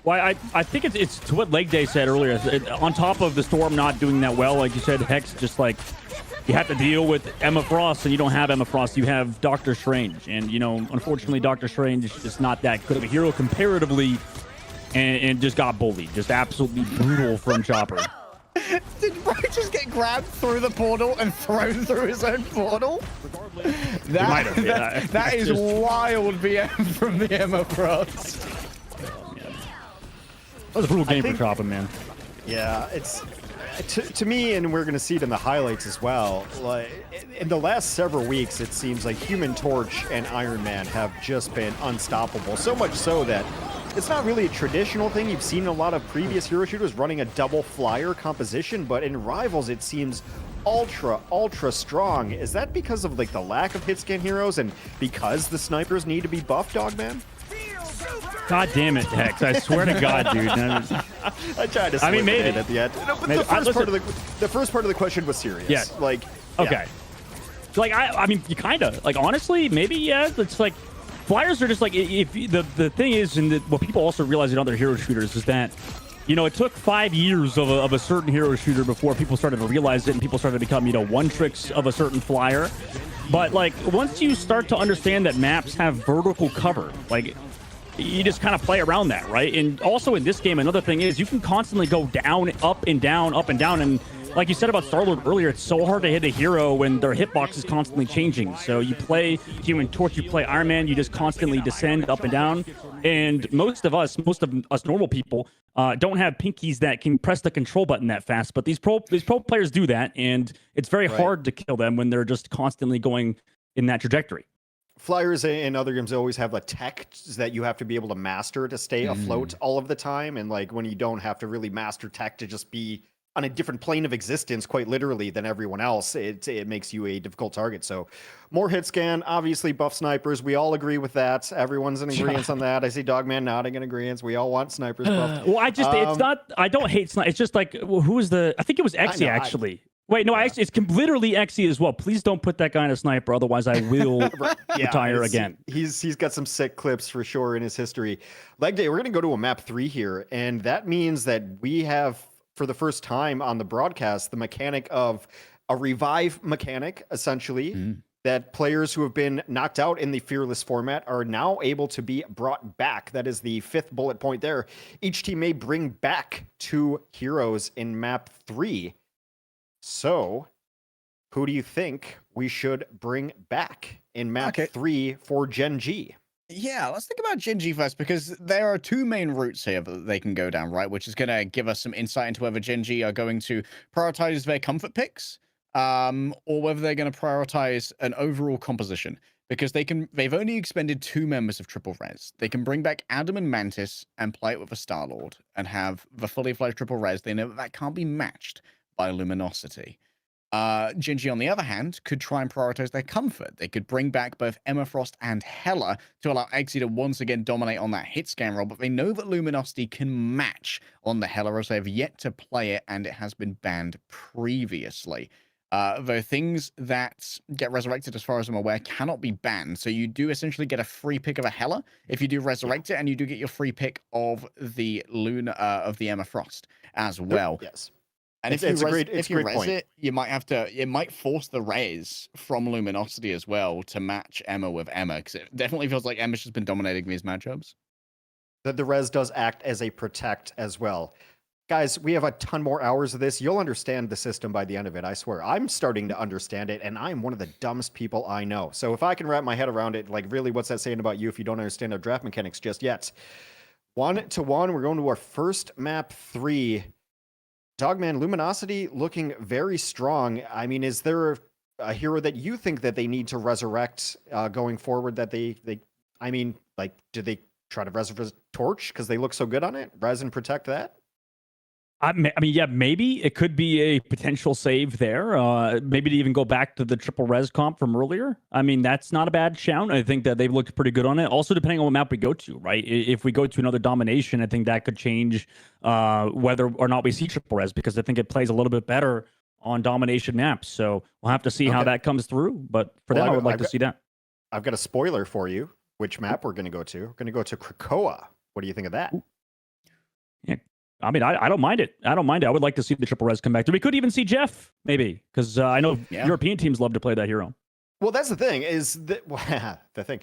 C: Well, I think it's to what Leg Day said earlier. On top of the Storm not doing that well, like you said, Hex, just like you have to deal with Emma Frost, and you don't have Emma Frost. You have Doctor Strange, and you know, unfortunately, Doctor Strange is just not that good of a hero comparatively, and just got bullied, just absolutely brutal from Chopper.
B: Did Bro just get grabbed through the portal and thrown through his own portal? That is just wild VM from the Emma Frost.
C: That was a brutal game for Chopper, man.
A: Yeah, it's to me, and we're going to see it in the highlights as well. Like in the last several weeks, it seems like Human Torch and Iron Man have just been unstoppable. So much so that it's not really a traditional thing. You've seen a lot of previous hero shooters running a double flyer composition, but in Rivals, it seems ultra strong. Is that because of like the lack of hit scan heroes and because the snipers need to be buffed, Dogman?
C: God damn it, Hex! I swear to God, dude.
A: I tried to. I mean, maybe at the end. No, but the first part of the question was serious.
C: Yeah.
A: Like.
C: Okay. Yeah. Like I mean, you kind of like honestly, maybe yeah. It's like flyers are just like if the thing is, and what people also realize in other hero shooters is that, you know, it took 5 years of a certain hero shooter before people started to realize it, and people started to become, you know, one tricks of a certain flyer. But like once you start to understand that maps have vertical cover, like, you just kind of play around that, right? And also in this game, another thing is you can constantly go down, up and down, up and down. And like you said about Star-Lord earlier, it's so hard to hit a hero when their hitbox is constantly changing. So you play Human Torch, you play Iron Man, you just constantly descend up and down. And most of us normal people, don't have pinkies that can press the control button that fast. But these pro players do that, and it's very hard to kill them when they're just constantly going in that trajectory.
A: Flyers in other games always have a tech that you have to be able to master to stay afloat all of the time. And like when you don't have to really master tech to just be on a different plane of existence, quite literally, than everyone else, it makes you a difficult target. So more hit scan, obviously buff snipers. We all agree with that. Everyone's in agreement on that. I see Dogman nodding in agreement. We all want snipers buffed.
C: Well, it's not, I don't hate snipers. It's just like, who was I think it was Exy actually. Wait, no, actually, it's literally Exy as well. Please don't put that guy in a sniper, otherwise I will retire again.
A: He's got some sick clips for sure in his history. Leg Day, we're going to go to a map 3 here, and that means that we have, for the first time on the broadcast, the mechanic of a revive mechanic, essentially, that players who have been knocked out in the Fearless format are now able to be brought back. That is the 5th bullet point there. Each team may bring back 2 heroes in map 3. So, who do you think we should bring back in map 3 for Gen.G?
B: Yeah, let's think about Gen.G first, because there are 2 main routes here that they can go down, right? Which is going to give us some insight into whether Gen.G are going to prioritize their comfort picks, or whether they're going to prioritize an overall composition. Because they've only expended 2 members of Triple Res. They can bring back Adam and Mantis and play it with a Star-Lord and have the fully fledged Triple Res. They know that can't be matched by Luminosity. Gen.G, on the other hand, could try and prioritize their comfort. They could bring back both Emma Frost and Hela to allow Exy to once again dominate on that hit scan roll, but they know that Luminosity can match on the Hela, as they have yet to play it, and it has been banned previously. Though things that get resurrected, as far as I'm aware, cannot be banned. So you do essentially get a free pick of a Hela if you do resurrect it, and you do get your free pick of the Emma Frost as well.
A: Yes.
B: And if you res it, you might have to. It might force the res from Luminosity as well to match Emma with Emma, because it definitely feels like Emma's just been dominating these matchups.
A: The res does act as a protect as well. Guys, we have a ton more hours of this. You'll understand the system by the end of it, I swear. I'm starting to understand it, and I'm one of the dumbest people I know. So if I can wrap my head around it, like really what's that saying about you if you don't understand our draft mechanics just yet? 1-1, we're going to our first map 3. Dogman, Luminosity looking very strong. I mean, is there a hero that you think that they need to resurrect going forward? That I mean, like, do they try to resurrect Torch because they look so good on it? Res and protect that?
C: I mean, yeah, maybe it could be a potential save there. Maybe to even go back to the triple res comp from earlier. I mean, that's not a bad shout. I think that they've looked pretty good on it. Also, depending on what map we go to, right? If we go to another domination, I think that could change whether or not we see triple res, because I think it plays a little bit better on domination maps. So we'll have to see how that comes through. But for them, I would like to see that.
A: I've got a spoiler for you. Which map we're going to go to? We're going to go to Krakoa. What do you think of that?
C: Yeah. I mean, I don't mind it. I don't mind it. I would like to see the triple res come back. We could even see Jeff, maybe, because I know European teams love to play that hero.
A: Well, that's the thing. Is that the thing?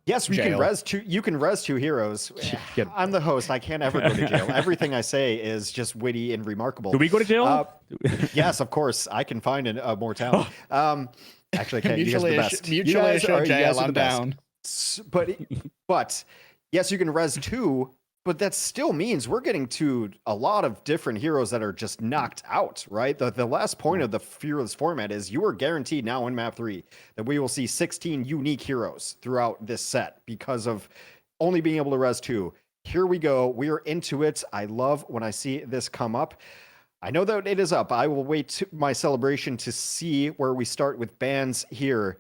A: Yes, we can res two. You can res two heroes. I'm the host. I can't ever go to jail. Everything I say is just witty and remarkable.
C: Do we go to jail?
A: Yes, of course. I can find more talent. Actually, I can't. You guys are the best.
B: Mutually assured jail. I'm down.
A: But yes, you can res two. But that still means we're getting to a lot of different heroes that are just knocked out, right? The last point of the Fearless format is you are guaranteed now in map 3 that we will see 16 unique heroes throughout this set because of only being able to res 2. Here we go. We are into it. I love when I see this come up. I know that it is up. I will wait to my celebration to see where we start with bans here.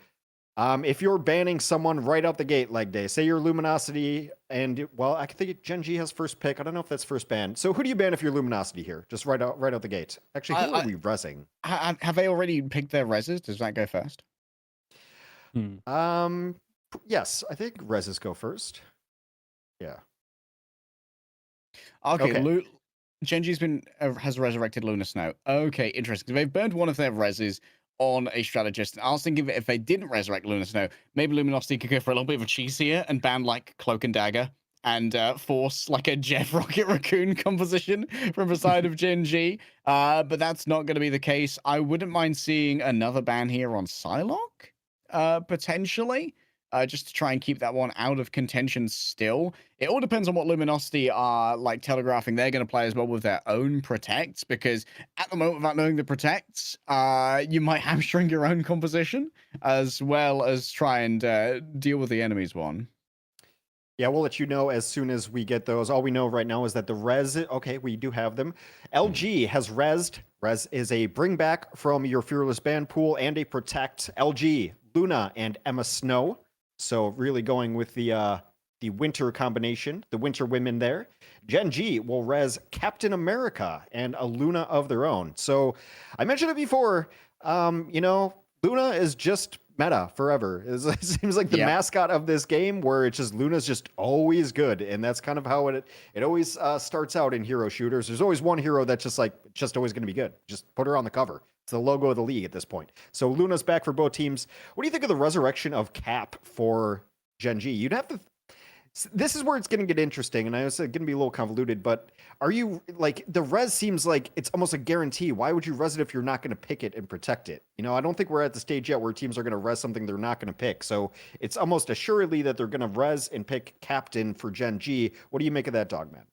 A: If you're banning someone right out the gate, leg day, say you're Luminosity, and well, I think Gen.G has first pick. I don't know if that's first ban. So who do you ban if you're Luminosity here? Just right out the gate. Actually, who are we resing?
B: Have they already picked their reses? Does that go first?
A: Yes, I think reses go first. Yeah.
B: Okay. Gen.G's has resurrected Luna Snow. Okay, interesting. They've burned one of their reses on a strategist. I was thinking that if they didn't resurrect Luna Snow, maybe Luminosity could go for a little bit of a cheese here and ban like Cloak and Dagger and force like a Jeff Rocket Raccoon composition from the side of Gen.G. But that's not going to be the case. I wouldn't mind seeing another ban here on Psylocke, potentially. Just to try and keep that one out of contention still. It all depends on what Luminosity are like telegraphing they're going to play as well with their own protects, because at the moment, without knowing the protects, you might hamstring your own composition as well as try and deal with the enemy's one.
A: Yeah, we'll let you know as soon as we get those. All we know right now is that the res, okay, we do have them. LG has resed. Res is a bring back from your Fearless ban pool and a protect. LG, Luna, and Emma Snow. So really going with the winter combination, the winter women there. Gen.G will res Captain America and a Luna of their own. So I mentioned it before, Luna is just meta forever. It seems like the mascot of this game, where it's just Luna's just always good. And that's kind of how it always starts out in hero shooters. There's always one hero that's just always going to be good. Just put her on the cover. It's the logo of the league at this point. So Luna's back for both teams. What do you think of the resurrection of Cap for Gen.G? You'd have to... This is where it's going to get interesting, and I was going to be a little convoluted, but are you, like, the res seems like it's almost a guarantee. Why would you res it if you're not going to pick it and protect it? I don't think we're at the stage yet where teams are going to res something they're not going to pick. So it's almost assuredly that they're going to res and pick Captain for Gen.G. What do you make of that, Dogman?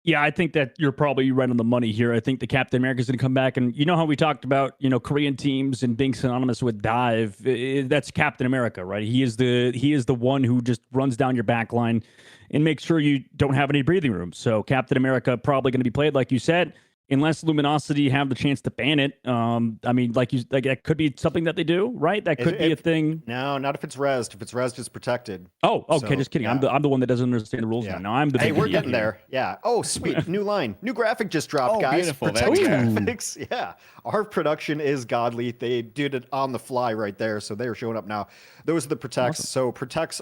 C: Yeah, I think that you're probably right on the money here. I think the Captain America is going to come back, and you know how we talked about, Korean teams and being synonymous with dive. That's Captain America, right? He is the one who just runs down your back line and makes sure you don't have any breathing room. So Captain America probably going to be played, like you said, unless Luminosity have the chance to ban it. I mean, like that could be something that they do, right? That could be a thing.
A: No, not if it's resed. If it's resed, it's protected.
C: Oh, okay, so, just kidding. Yeah. I'm the one that doesn't understand the rules now. Now I'm the
A: Hey, we're getting there. Yeah. Oh, sweet. New line. New graphic just dropped, guys.
B: Beautiful.
A: Protect graphics. Yeah. Our production is godly. They did it on the fly right there. So they're showing up now. Those are the protects. Awesome. So protects,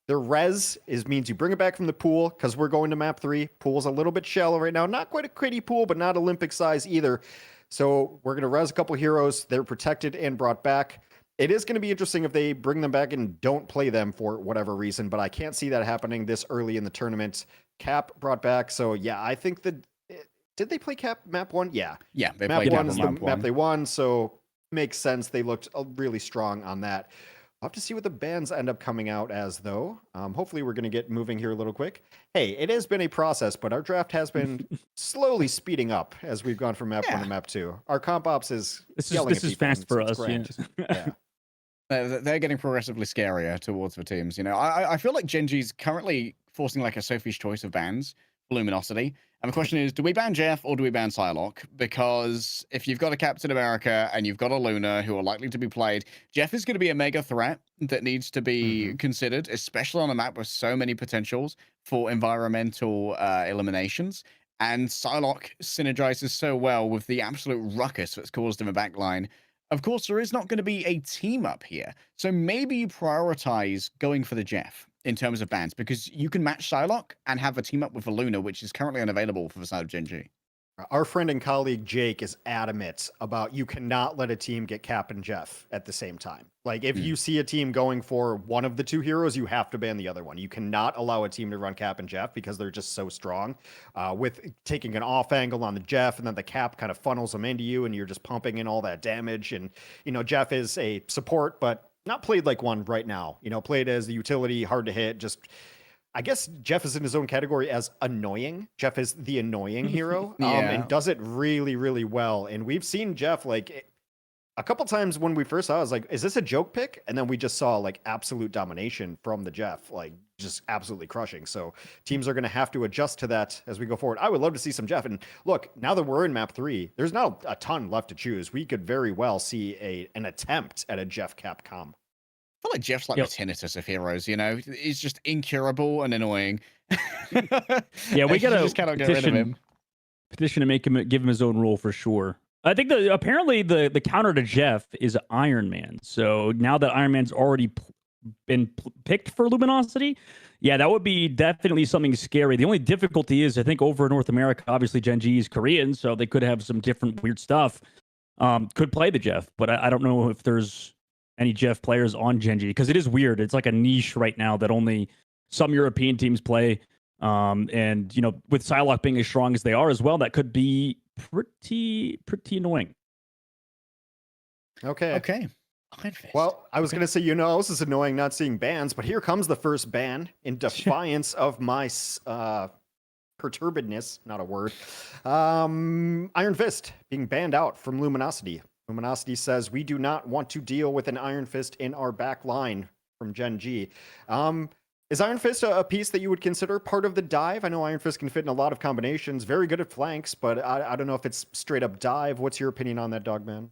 A: their res means you bring it back from the pool, because we're going to map 3. Pool's a little bit shallow right now. Not quite a kiddie pool, but not Olympic size either. So we're going to res a couple heroes. They're protected and brought back. It is going to be interesting if they bring them back and don't play them for whatever reason, but I can't see that happening this early in the tournament. Cap brought back. So yeah, I think that... Did they play Cap map 1? Yeah.
B: Yeah, they
A: map
B: played
A: 1 is the map they won, so makes sense. They looked really strong on that. I'll have to see what the bands end up coming out as, though. Hopefully, we're going to get moving here a little quick. Hey, it has been a process, but our draft has been slowly speeding up as we've gone from map 1 to map 2. Our comp ops is yelling
C: This
A: at
C: is
A: people,
C: fast
A: and
C: for
A: it's
C: us.
A: grand. Yeah.
B: They're getting progressively scarier towards the teams. You know, I feel like Gen.G's currently forcing like a Sophie's choice of bans for Luminosity. And the question is, do we ban Jeff or do we ban Psylocke? Because if you've got a Captain America and you've got a Luna who are likely to be played, Jeff is going to be a mega threat that needs to be considered, especially on a map with so many potentials for environmental eliminations. And Psylocke synergizes so well with the absolute ruckus that's caused in the backline. Of course, there is not going to be a team up here. So maybe you prioritize going for the Jeff in terms of bans, because you can match Psylocke and have a team up with a Luna, which is currently unavailable for the side of Gen.G.
A: Our friend and colleague Jake is adamant about you cannot let a team get Cap and Jeff at the same time. Like, if you see a team going for one of the two heroes, you have to ban the other one. You cannot allow a team to run Cap and Jeff because they're just so strong. With taking an off angle on the Jeff, and then the Cap kind of funnels them into you, and you're just pumping in all that damage. And, you know, Jeff is a support, but not played like one right now. You know, played as the utility, hard to hit, just... I guess Jeff is in his own category as annoying. Jeff is the annoying hero, and does it really, really well. And we've seen Jeff like a couple times when we first saw it, I was like, is this a joke pick? And then we just saw like absolute domination from the Jeff, like just absolutely crushing. So teams are going to have to adjust to that as we go forward. I would love to see some Jeff. And look, now that we're in map 3, there's not a ton left to choose. We could very well see an attempt at a Jeff Capcom.
B: I feel like Jeff's like the tinnitus of heroes, you know? He's just incurable and annoying.
C: Yeah, we gotta
B: just cannot get rid of him.
C: Petition to make him give him his own rule for sure. I think apparently the counter to Jeff is Iron Man. So now that Iron Man's already been picked for Luminosity, yeah, that would be definitely something scary. The only difficulty is, I think, over in North America, obviously Gen.G is Korean, so they could have some different weird stuff. Could play the Jeff, but I don't know if there's any Jeff players on Gen.G, because it is weird. It's like a niche right now that only some European teams play. And, you know, with Psylocke being as strong as they are as well, that could be pretty annoying.
A: Okay. Well, I was going to say, you know, this is annoying not seeing bans, but here comes the first ban in defiance of my perturbedness, not a word. Iron Fist being banned out from Luminosity. Luminosity says, we do not want to deal with an Iron Fist in our back line from Gen.G. Is Iron Fist a piece that you would consider part of the dive? I know Iron Fist can fit in a lot of combinations, very good at flanks, but I don't know if it's straight up dive. What's your opinion on that, Dogman?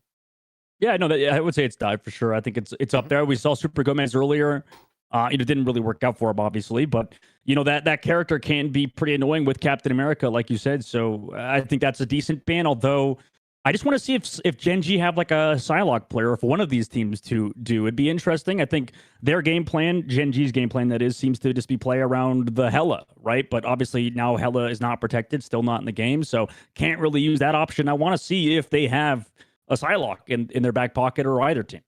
C: Yeah, no, I would say it's dive for sure. I think it's up there. We saw Super Gomez earlier. It didn't really work out for him, obviously, but you know that character can be pretty annoying with Captain America, like you said. So I think that's a decent ban, although I just want to see if Gen.G have like a Psylocke player, if one of these teams to do. It'd be interesting. I think their game plan, Gen.G's game plan, that is, seems to just be play around the Hela, right? But obviously now Hela is not protected, still not in the game, so can't really use that option. I want to see if they have a Psylocke in their back pocket or either team.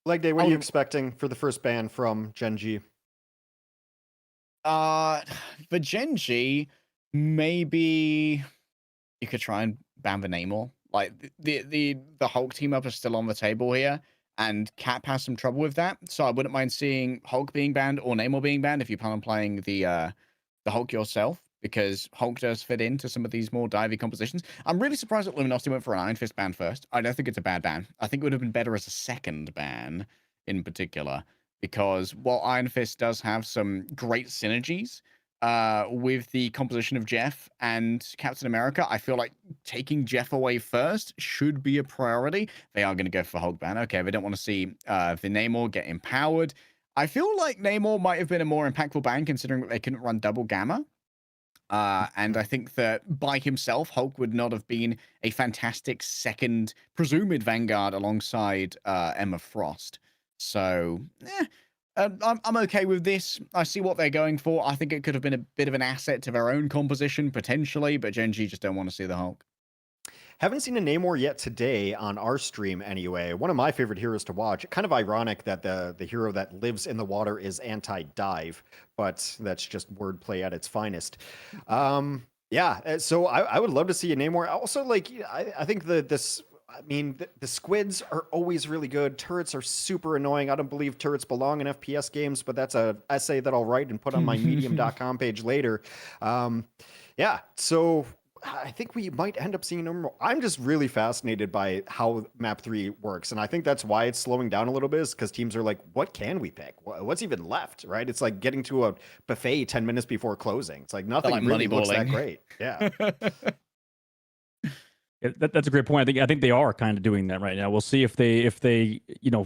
A: Leg Day, what are you expecting for the first ban from Gen.G?
B: For Gen.G, maybe you could try and ban the Namor. Like the Hulk team up is still on the table here, and Cap has some trouble with that. So I wouldn't mind seeing Hulk being banned or Namor being banned if you plan on playing the Hulk yourself, because Hulk does fit into some of these more divey compositions. I'm really surprised that Luminosity went for an Iron Fist ban first. I don't think it's a bad ban. I think it would have been better as a second ban in particular, because while Iron Fist does have some great synergies with the composition of Jeff and Captain America, I feel like taking Jeff away first should be a priority. They are going to go for Hulk ban. Okay, they don't want to see the Namor get empowered. I feel like Namor might have been a more impactful ban, considering that they couldn't run double gamma. And I think that by himself, Hulk would not have been a fantastic second presumed Vanguard alongside Emma Frost. So, I'm okay with this. I see what they're going for. I think it could have been a bit of an asset to their own composition, potentially, but Gen.G just don't want to see the Hulk.
A: Haven't seen a Namor yet today on our stream anyway. One of my favorite heroes to watch. Kind of ironic that the hero that lives in the water is anti-dive, but that's just wordplay at its finest. Yeah, so I would love to see a Namor. Also, like, I think this... I mean, the squids are always really good. Turrets are super annoying. I don't believe turrets belong in FPS games, but that's a essay that I'll write and put on my medium.com page later. Yeah, so I think we might end up seeing them. I'm just really fascinated by how map 3 works. And I think that's why it's slowing down a little bit, is because teams are like, what can we pick? What's even left, right? It's like getting to a buffet 10 minutes before closing. It's like nothing
B: like
A: really looks that
B: moneyballing.
A: great. Yeah.
C: Yeah, that's a great point. I think they are kind of doing that right now. We'll see if they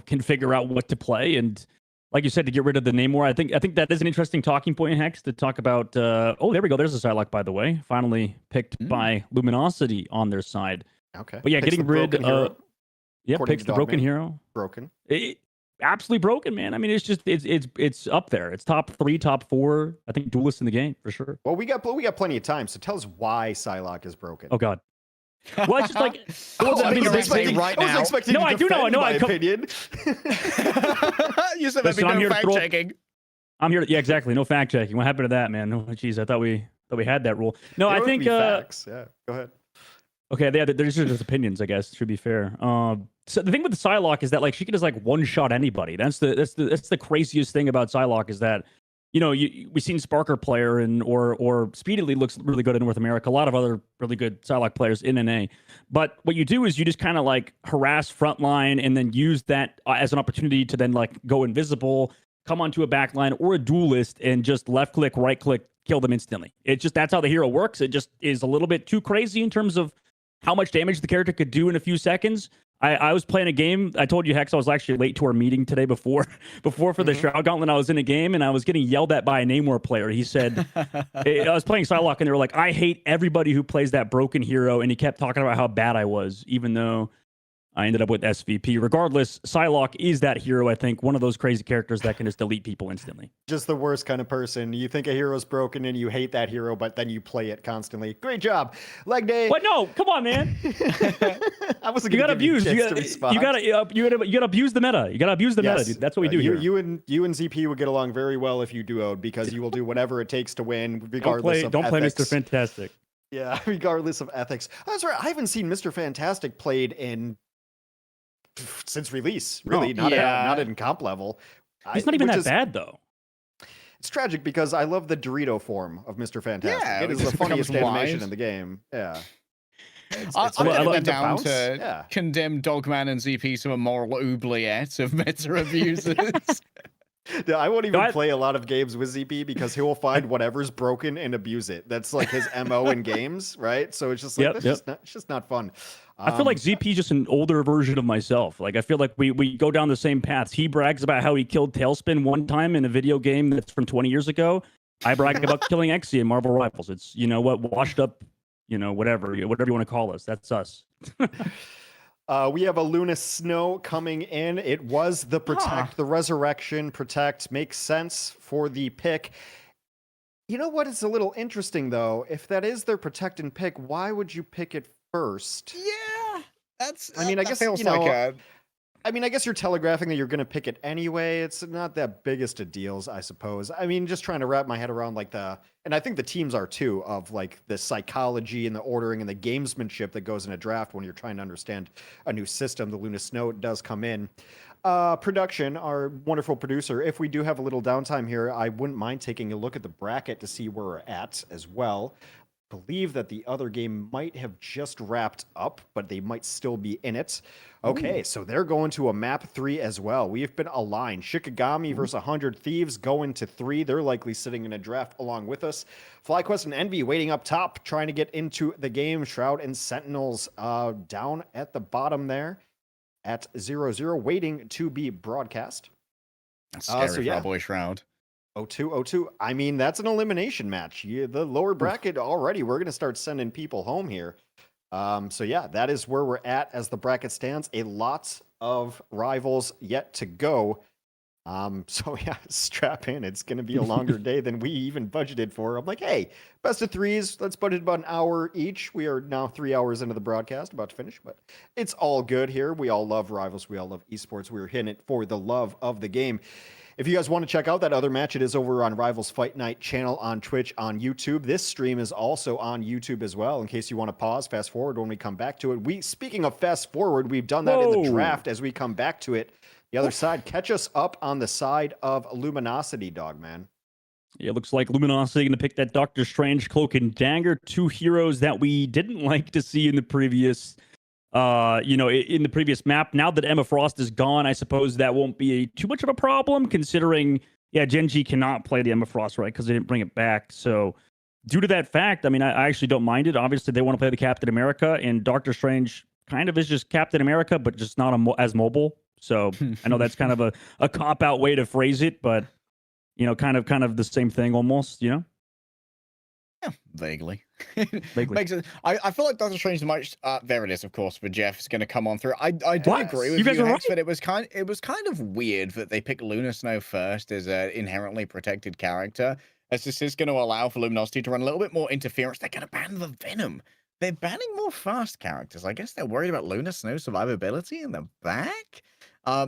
C: can figure out what to play, and like you said, to get rid of the Namor. I think that is an interesting talking point, Hex, to talk about. Oh, there we go. There's a Psylocke, by the way, finally picked by Luminosity on their side.
A: Okay.
C: But yeah,
A: Picks
C: getting
A: the
C: rid
A: broken
C: of
A: hero, according
C: picks
A: to
C: the broken
A: Dogman.
C: hero.
A: Broken.
C: Absolutely broken, man. I mean, it's just it's up there. It's top 3, top 4. I think duelist in the game for sure.
A: Well, we got plenty of time. So tell us why Psylocke is broken.
C: Oh God. Well, it's just like
B: I mean,
A: I was expecting,
B: right
A: I was
B: now.
A: expecting
C: No,
A: to
C: I do know.
A: defend
C: No,
A: my
C: I come-
A: opinion.
B: You said
C: Listen, I'm
B: there'd be
C: here
B: no
C: to throw-
B: fact checking.
C: I'm here. Yeah, exactly. No fact checking. What happened to that, man? Oh, jeez, I thought we had that rule. No,
A: They
C: I
A: don't
C: think.
A: have to be facts. Yeah, go ahead.
C: Okay, yeah, there's just opinions, I guess. To be fair. So the thing with the Psylocke is that like she can just like one shot anybody. That's the craziest thing about Psylocke, is that we've seen Sparker player or Speedily looks really good in North America. A lot of other really good Psylocke players in NA. But what you do is you just kind of like harass frontline and then use that as an opportunity to then like go invisible, come onto a backline or a duelist and just left click, right click, kill them instantly. That's how the hero works. It just is a little bit too crazy in terms of how much damage the character could do in a few seconds. I was playing a game. I told you, Hex, I was actually late to our meeting today before for the Shroud Gauntlet. I was in a game and I was getting yelled at by a Namor player. He said, I was playing Psylocke and they were like, I hate everybody who plays that broken hero. And he kept talking about how bad I was, even though I ended up with SVP. Regardless, Psylocke is that hero, I think, one of those crazy characters that can just delete people instantly.
A: Just the worst kind of person. You think a hero's broken and you hate that hero, but then you play it constantly. Great job. Leg day.
C: What? No, come on, man.
A: I wasn't
C: You
A: going
C: gotta
A: to give you
C: abuse.
A: chance to respond.
C: You gotta abuse the meta. You gotta abuse the meta, dude. That's what we do here.
A: You and ZP would get along very well if you duoed, because you will do whatever it takes to win, regardless of
C: Don't play
A: ethics.
C: Mr. Fantastic.
A: Yeah, regardless of ethics. That's right. I haven't seen Mr. Fantastic played since release. Really, not in comp level.
C: He's not even
A: which
C: that
A: is-
C: bad though.
A: It's tragic because I love the Dorito form of Mr. Fantastic.
B: Yeah,
A: it is
B: it
A: the
B: just
A: funniest
B: becomes
A: animation
B: wise.
A: in the game. Yeah.
B: I'm
A: fun.
B: getting
A: I
B: it
A: like the
B: down
A: bounce.
B: to
A: Yeah.
B: condemn Dogman and ZP to a moral oubliette of meta abusers.
A: Yeah, I won't even
C: No,
A: play a lot of games with ZP because he will find whatever's broken and abuse it. That's like his MO in games, right? So it's just like it's just not fun.
C: I feel like ZP is just an older version of myself. Like I feel like we go down the same paths. He brags about how he killed Tailspin one time in a video game that's from 20 years ago. I brag about killing Exy in Marvel Rivals. It's washed up, whatever you want to call us. That's us.
A: We have a Luna Snow coming in. It was the Protect, the Resurrection. Protect makes sense for the pick. You know what is a little interesting, though? If that is their Protect and pick, why would you pick it first?
B: Yeah, that's.
A: I mean, I guess,
B: feels
A: you know,
B: like a.
A: I mean, I guess you're telegraphing that you're going to pick it anyway. It's not that biggest of deals, I suppose. I mean, just trying to wrap my head around and I think the teams are too, of like the psychology and the ordering and the gamesmanship that goes in a draft when you're trying to understand a new system. The Luna Snow does come in. Production, our wonderful producer, if we do have a little downtime here, I wouldn't mind taking a look at the bracket to see where we're at as well. Believe that the other game might have just wrapped up, but they might still be in it. Okay, so they're going to a map 3 as well. We've been aligned. Shikigami versus 100 Thieves going to 3. They're likely sitting in a draft along with us. FlyQuest and Envy waiting up top, trying to get into the game. Shroud and Sentinels down at the bottom there at 0-0, waiting to be broadcast.
B: That's scary
A: so
B: for
A: yeah.
B: our boy Shroud.
A: 0-2. I mean, that's an elimination match. The lower bracket already, we're going to start sending people home here. So yeah, that is where we're at as the bracket stands. A lot of rivals yet to go. So yeah, strap in. It's going to be a longer day than we even budgeted for. I'm like, hey, best of threes. Let's budget about an hour each. We are now 3 hours into the broadcast, about to finish, but it's all good here. We all love rivals. We all love esports. We're hitting it for the love of the game. If you guys want to check out that other match, it is over on Rivals Fight Night channel on Twitch, on YouTube. This stream is also on YouTube as well, in case you want to pause, fast forward when we come back to it. Speaking of fast forward, we've done that in the draft as we come back to it. The other side, catch us up on the side of Luminosity, Dogman.
C: Yeah, it looks like Luminosity going to pick that Doctor Strange Cloak and Dagger, two heroes that we didn't like to see in the previous, in the previous map. Now that Emma Frost is gone, I suppose that won't be too much of a problem, considering, Gen.G cannot play the Emma Frost, right, because they didn't bring it back. So due to that fact, I mean, I actually don't mind it. Obviously, they want to play the Captain America, and Doctor Strange kind of is just Captain America, but just not as mobile. So I know that's kind of a cop-out way to phrase it, but, kind of the same thing almost,
B: Yeah, vaguely.
C: Vaguely.
B: Makes it, I feel like Doctor Strange might, there it is, of course, but Jeff is going to come on through. I do agree with you, Hex, but it was kind of weird that they picked Luna Snow first as an inherently protected character, as this is going to allow for Luminosity to run a little bit more interference. They're going to ban the Venom. They're banning more fast characters. I guess they're worried about Luna Snow's survivability in the back.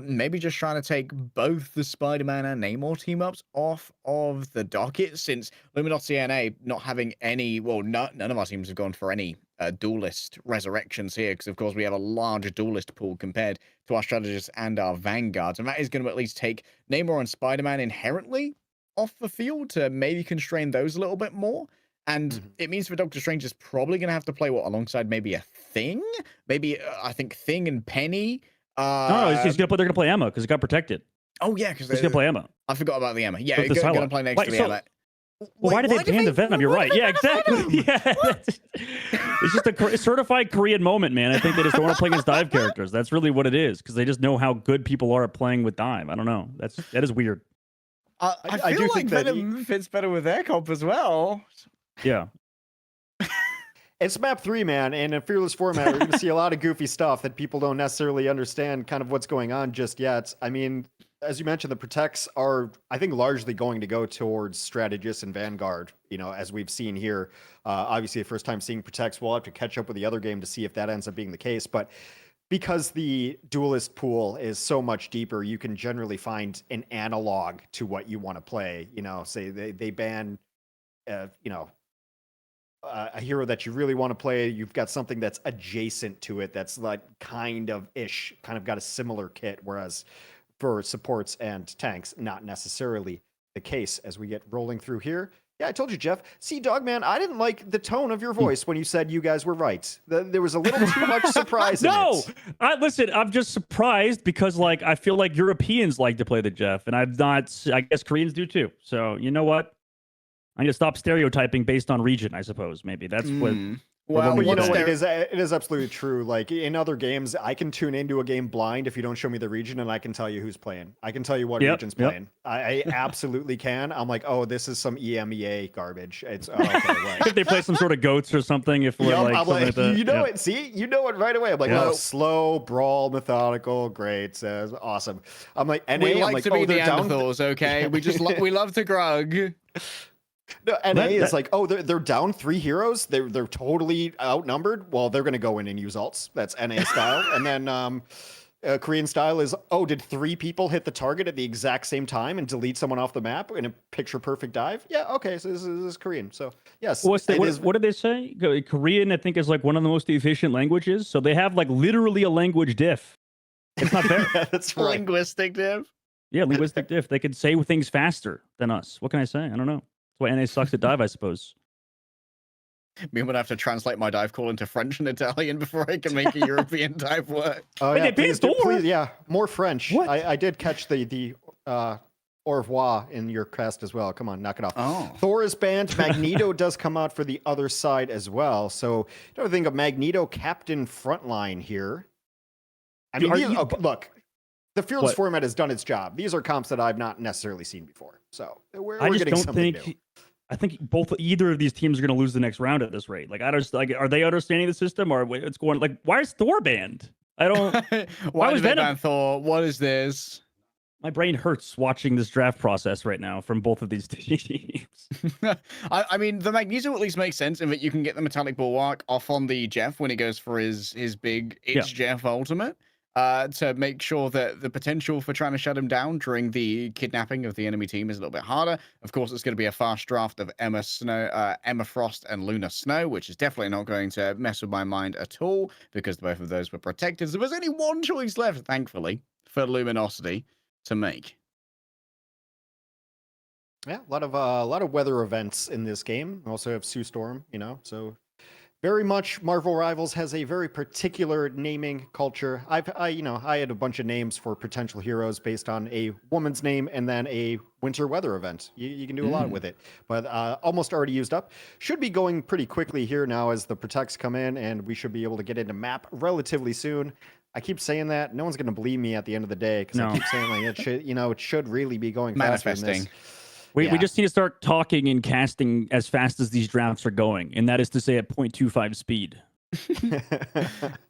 B: Maybe just trying to take both the Spider-Man and Namor team-ups off of the docket, since Luminosity NA not having any, none of our teams have gone for any duelist resurrections here, because of course we have a larger duelist pool compared to our strategists and our vanguards, and that is going to at least take Namor and Spider-Man inherently off the field to maybe constrain those a little bit more. And it means for Doctor Strange is probably going to have to play alongside maybe a Thing, maybe I think Thing and Penny.
C: No, they're gonna play Emma because it got protected.
B: Oh yeah, because
C: they're gonna play Emma.
B: I forgot about the Emma. Yeah,
C: they're
B: gonna play next to the Emma.
C: Why did they ban the Venom? You're right. Yeah, exactly. Yeah, it's just a certified Korean moment, man. I think they just don't want to play against dive characters. That's really what it is, because they just know how good people are at playing with dive. I don't know. That is weird.
B: I feel like Venom fits better with their comp as well.
C: Yeah.
A: It's map 3, man, and in Fearless format, we're going to see a lot of goofy stuff that people don't necessarily understand kind of what's going on just yet. I mean, as you mentioned, the Protects are, I think, largely going to go towards Strategists and Vanguard, as we've seen here. Obviously, the first time seeing Protects, we'll have to catch up with the other game to see if that ends up being the case. But because the duelist pool is so much deeper, you can generally find an analog to what you want to play. Say they ban, a hero that you really want to play, you've got something that's adjacent to it that's like kind of got a similar kit, whereas for supports and tanks, not necessarily the case. As we get rolling through here, I told you, Jeff. See, Dogman, I didn't like the tone of your voice when you said you guys were right. There was a little too much surprise in it.
C: Listen, I'm just surprised because I feel like Europeans like to play the Jeff, and I'm not. I guess Koreans do too. So you know what? I need to stop stereotyping based on region, I suppose. Maybe that's what.
A: Well, you know what? It is absolutely true. Like in other games, I can tune into a game blind if you don't show me the region, and I can tell you who's playing. I can tell you what region's playing. I absolutely can. I'm like, oh, this is some EMEA garbage. It's okay, right.
C: If they play some sort of goats or something, if we're
A: I'm like
C: that.
A: You know it. See, you know it right away. I'm like, oh, slow, brawl, methodical, great, says awesome. I'm like, NA,
B: we like
A: I'm like,
B: to be Neanderthals, okay? We love to grug.
A: No, NA is like, oh, they're down 3 heroes. They're totally outnumbered. Well, they're going to go in and use ults. That's NA style. And then Korean style is, oh, did 3 people hit the target at the exact same time and delete someone off the map in a picture-perfect dive? Yeah, okay, so this is Korean. So, yes.
C: What did they say? Korean, I think, is one of the most efficient languages. So they have literally a language diff. It's not fair.
A: Yeah, that's right.
B: Linguistic diff.
C: Yeah, linguistic diff. They could say things faster than us. What can I say? I don't know. Why NA sucks at dive, I suppose.
B: Me would have to translate my dive call into French and Italian before I can make a European dive work.
A: Oh, yeah, please, more French. I did catch the au revoir in your cast as well. Come on, knock it off.
B: Oh.
A: Thor is banned. Magneto does come out for the other side as well. So you don't think of Magneto Captain Frontline here. I mean, look, the Fearless format has done its job. These are comps that I've not necessarily seen before. So we're getting something new.
C: I think either of these teams are going to lose the next round at this rate. Are they understanding the system, or what's going? Why is Thor banned? I don't.
B: Why was Venom ban Thor? What is this?
C: My brain hurts watching this draft process right now from both of these teams.
B: I mean, the Magneto at least makes sense in that you can get the Metallic Bulwark off on the Jeff when he goes for his big Jeff ultimate. to make sure that the potential for trying to shut him down during the kidnapping of the enemy team is a little bit harder. Of course, it's going to be a fast draft of Emma Frost and Luna Snow, which is definitely not going to mess with my mind at all because both of those were protected. So there's only one choice left, thankfully, for Luminosity to make.
A: Yeah, a lot of weather events in this game. We also have Sue Storm, so very much Marvel Rivals has a very particular naming culture. I had a bunch of names for potential heroes based on a woman's name and then a winter weather event. You can do a lot with it, but almost already used up. Should be going pretty quickly here now as the protects come in, and we should be able to get into map relatively soon. I keep saying that. No one's going to believe me at the end of the day because I keep saying like it should really be going faster than this.
C: We just need to start talking and casting as fast as these drafts are going, and that is to say at 0.25 speed.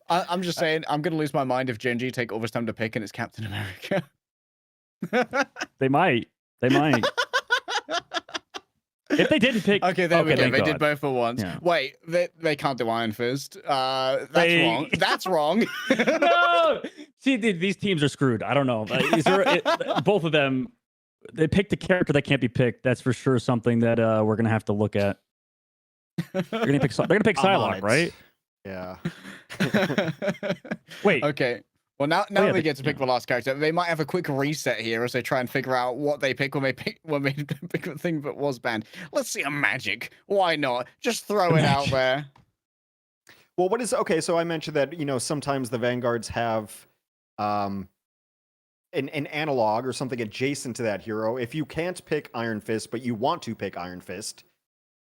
B: I'm just saying, I'm going to lose my mind if Gen.G take all this time to pick and it's Captain America.
C: They might. If they didn't pick...
B: Okay, there we go. They
C: God.
B: did both for once. Yeah. Wait, they can't do Iron Fist. That's wrong. That's wrong.
C: No! See, these teams are screwed. I don't know. Both of them... They picked a character that can't be picked. That's for sure something that we're gonna have to look at. They're gonna pick Psylocke, right?
A: Yeah.
C: Wait.
B: Okay. Well, now they get to pick the last character. They might have a quick reset here as they try and figure out what they pick when they pick the thing that was banned. Let's see a magic. Why not? Just throw it out there.
A: Well, so I mentioned that sometimes the Vanguards have an analog or something adjacent to that hero. If you can't pick Iron Fist, but you want to pick Iron Fist,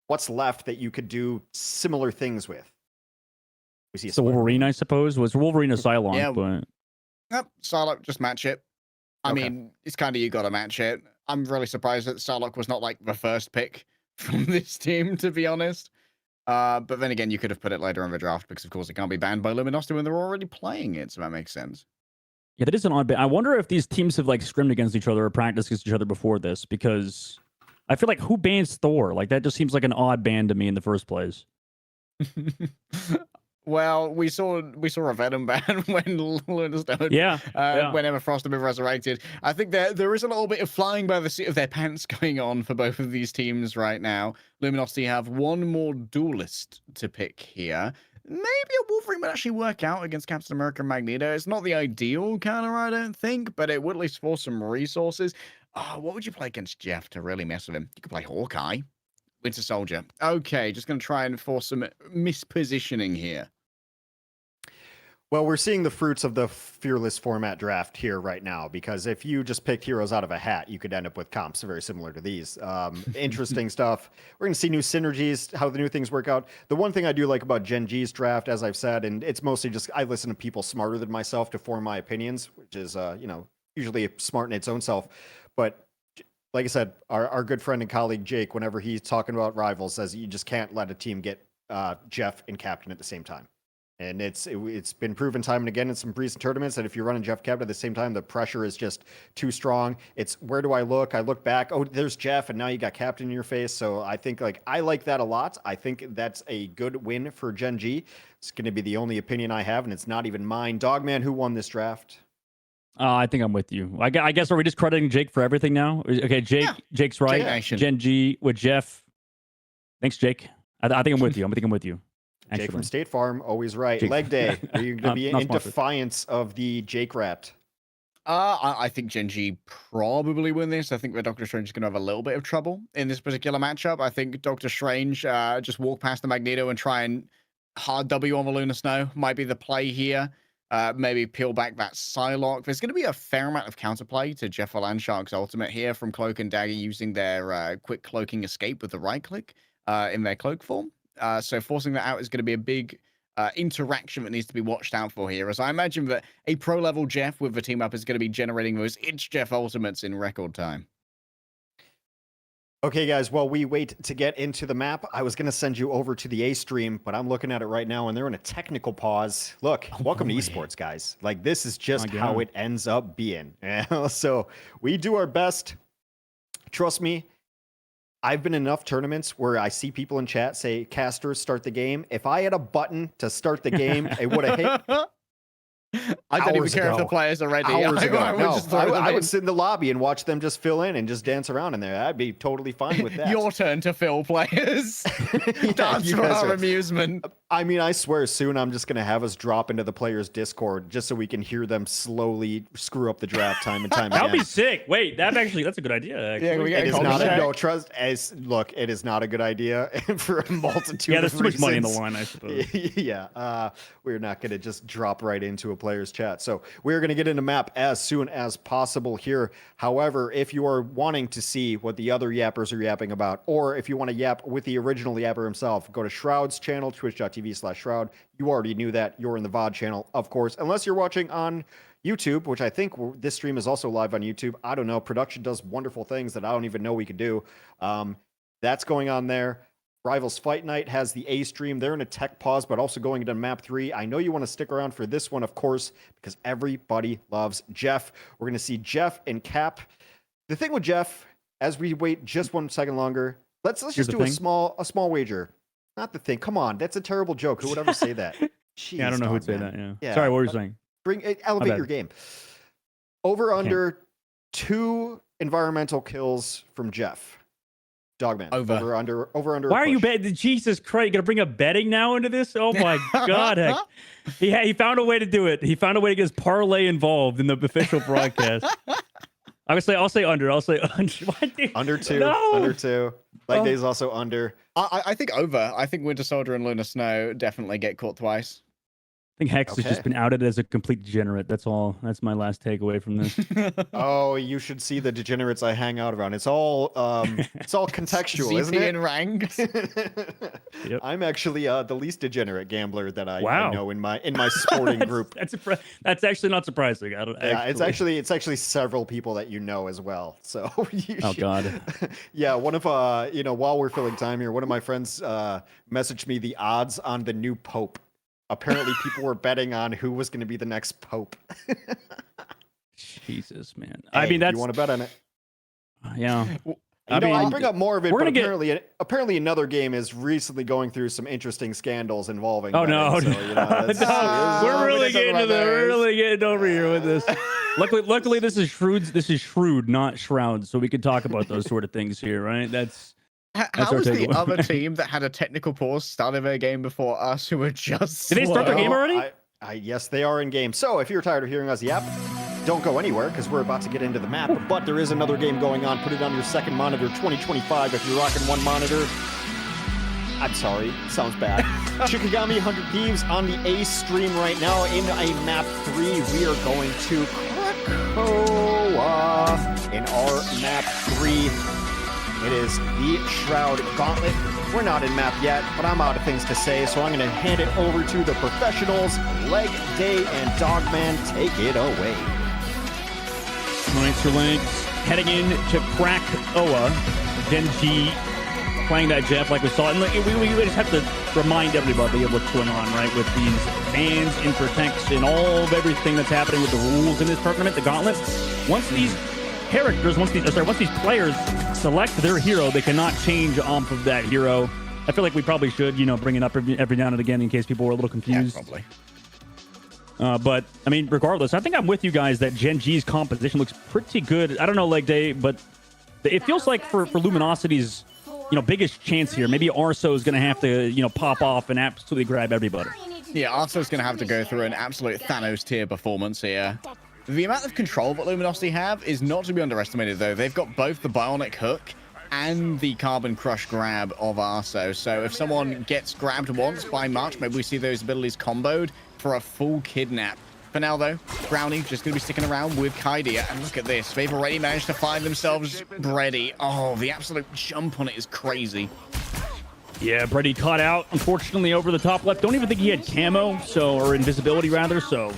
A: what's left that you could do similar things with? We see
C: Wolverine, I suppose. Was Wolverine a Psylocke?
B: Yeah.
C: But...
B: Yep, Psylocke, just match it. I mean, it's kind of you got to match it. I'm really surprised that Psylocke was not like the first pick from this team, to be honest. But then again, you could have put it later in the draft because, of course, it can't be banned by Luminosity when they're already playing it, so that makes sense.
C: Yeah, that is an odd bit. I wonder if these teams have scrimmed against each other or practiced against each other before this, because I feel like who bans Thor? That just seems like an odd ban to me in the first place.
B: Well, we saw a Venom ban when Luna Stone, when Emma Frost had been resurrected. I think there is a little bit of flying by the seat of their pants going on for both of these teams right now. Luminosity have one more duelist to pick here. Maybe a Wolverine would actually work out against Captain America and Magneto. It's not the ideal counter, I don't think, but it would at least force some resources. What would you play against Jeff to really mess with him? You could play Hawkeye, Winter Soldier. Okay, just going to try and force some mispositioning here.
A: Well, we're seeing the fruits of the Fearless format draft here right now, because if you just picked heroes out of a hat, you could end up with comps very similar to these. Interesting stuff. We're going to see new synergies, how the new things work out. The one thing I do like about Gen.G's draft, as I've said, and it's mostly just I listen to people smarter than myself to form my opinions, which is, usually smart in its own self. But like I said, our good friend and colleague Jake, whenever he's talking about Rivals, says you just can't let a team get Jeff and Captain at the same time. And it's been proven time and again in some recent tournaments that if you're running Jeff Captain at the same time, the pressure is just too strong. It's where do I look? I look back. Oh, there's Jeff, and now you got Captain in your face. So I think I like that a lot. I think that's a good win for Gen.G. It's going to be the only opinion I have, and it's not even mine. Dogman, who won this draft?
C: I think I'm with you. I guess are we just crediting Jake for everything now? Okay, Jake's right. Gen.G with Jeff. Thanks, Jake. I think I'm with you. I'm with you.
A: Jake from State Farm, always right.
C: Jake.
A: Leg day. Are you going to be in defiance of the Jake rat?
B: I think Gen.G probably win this. I think that Doctor Strange is going to have a little bit of trouble in this particular matchup. I think Doctor Strange just walk past the Magneto and try and hard W on the Luna Snow might be the play here. Maybe peel back that Psylocke. There's going to be a fair amount of counterplay to Jeff Landshark's ultimate here from Cloak and Dagger using their quick cloaking escape with the right click in their cloak form. So forcing that out is going to be a big interaction that needs to be watched out for here, as I imagine that a pro-level Jeff with the team up is going to be generating those It's Jeff ultimates in record time.
A: Okay, guys, while we wait to get into the map, I was going to send you over to the A stream, but I'm looking at it right now, and they're in a technical pause. Look, welcome to esports, guys. This is just how it ends up being. So we do our best. Trust me. I've been in enough tournaments where I see people in chat say, casters, start the game. If I had a button to start the game, it would have hit.
B: I don't even
A: Hours
B: care if the
A: ago.
B: players are ready.
A: Hours ago.
B: I would
A: No,
B: just throw them
A: I
B: in.
A: would sit in the lobby and watch them just fill in and just dance around in there. I'd be totally fine with that.
B: Your turn to fill players.
A: Yeah,
B: Dance
A: you
B: for
A: guys
B: our
A: are-
B: amusement.
A: I mean, I swear soon I'm just going to have us drop into the players' Discord just so we can hear them slowly screw up the draft time and time
C: That would
A: again.
C: be sick. Wait, that's a good idea. Actually.
B: Yeah, we
A: It
B: get
A: is
B: a
A: not
B: check.
A: no trust. Look, it is not a good idea for a multitude.
C: Yeah, there's
A: of
C: too much money in the
A: reasons.
C: line, I suppose.
A: Yeah, we're not going to just drop right into a player's chat. So we're going to get into map as soon as possible here. However, if you are wanting to see what the other yappers are yapping about, or if you want to yap with the original yapper himself, go to Shroud's channel, twitch.tv/Shroud. You already knew that. You're in the VOD channel, of course, unless you're watching on YouTube, which I think this stream is also live on YouTube. I don't know. Production does wonderful things that I don't even know we could do. That's going on there. Rivals Fight Night has the A stream. They're in a tech pause, but also going into map 3. I know you want to stick around for this one, of course, because everybody loves Jeff. We're going to see Jeff and Cap. The thing with Jeff, as we wait just 1 second longer, let's just do a small wager. Not the thing. Come on, that's a terrible joke. Who would ever say that? Jeez,
C: Yeah, I don't know who'd say
A: man.
C: that. Yeah.
A: Yeah,
C: Sorry, what were you
A: but-
C: saying?
A: Elevate
C: bad.
A: your game. Over under 2 environmental kills from Jeff. Dogman.
B: Over.
A: Over under.
C: Why are you
A: push.
C: betting? Jesus Christ, you gonna bring up betting now into this? Oh my God, heck. He found a way to do it. He found a way to get his parlay involved in the official broadcast. I'll say under. Why, dude?
A: Under 2.
C: No.
A: Under 2. Leg
C: Oh.
A: Day's also under.
B: I think over. I think Winter Soldier and Lunar Snow definitely get caught twice.
C: I think Hex has
A: Okay.
C: just been outed as a complete degenerate. That's all. That's my last takeaway from this.
A: Oh, you should see the degenerates I hang out around. It's all contextual, isn't
B: ZP
A: it?
B: and ranked.
C: Yep.
A: I'm actually the least degenerate gambler that I
C: Wow.
A: know in my sporting group.
C: That's actually not surprising. I don't.
A: Yeah, it's actually several people that you know as well. So you
C: Oh
A: should-
C: God.
A: Yeah, one of while we're filling time here, one of my friends messaged me the odds on the new pope. Apparently, people were betting on who was going to be the next pope.
C: Jesus, man.
A: Hey,
C: I mean, that's
A: you want to bet on it.
C: yeah.
A: I
C: mean,
A: bring up more of it,
C: we're
A: but
C: gonna
A: apparently another game is recently going through some interesting scandals involving.
C: Oh no,
A: betting,
C: no,
A: so, you know,
C: no.
A: that's-
C: We're really
B: talk about those.
C: over here with this. Luckily, this is Shrewd, not Shroud, so we can talk about those sort of things here, right? That's
B: How
C: our
B: was the
C: takeaway.
B: other team that had a technical pause started their game before us who were just
C: Did they start their
B: slow?
C: game already?
A: Yes, they are in game. So if you're tired of hearing us yap, don't go anywhere because we're about to get into the map. But there is another game going on. Put it on your second monitor, 2025. If you're rocking one monitor, I'm sorry, sounds bad. Shikigami 100 Thieves on the A stream right now in a map 3. We are going to Krakoa in our map 3. It is the Shroud Gauntlet. We're not in map yet, but I'm out of things to say, so I'm going to hand it over to the professionals. Leg Day and Dogman, take it away.
C: Nicer Links heading in to Krakoa. Gen.G playing that Jeff like we saw. And we just have to remind everybody of what's going on, right? With these bans and protects and all of everything that's happening with the rules in this tournament, the Gauntlet. Once these players select their hero, they cannot change off of that hero. I feel like we probably should, bring it up every now and again in case people were a little
B: Yeah,
C: confused.
B: probably.
C: But I mean, regardless, I think I'm with you guys that Gen.G's composition looks pretty good. I don't know, Leg Day, but it feels like for Luminosity's biggest chance here, maybe Arso is going to have to pop off and absolutely grab everybody.
B: Yeah, Arso's going to have to go through an absolute Thanos tier performance here. The amount of control that Luminosity have is not to be underestimated, though. They've got both the Bionic Hook and the Carbon Crush grab of Arso. So if someone gets grabbed once by much, maybe we see those abilities comboed for a full kidnap. For now, though, Brownie just going to be sticking around with Kaidia. And look at this. They've already managed to find themselves ready. Oh, the absolute jump on it is crazy.
C: Yeah, Brady caught out, unfortunately, over the top left. Don't even think he had camo, or invisibility, rather, so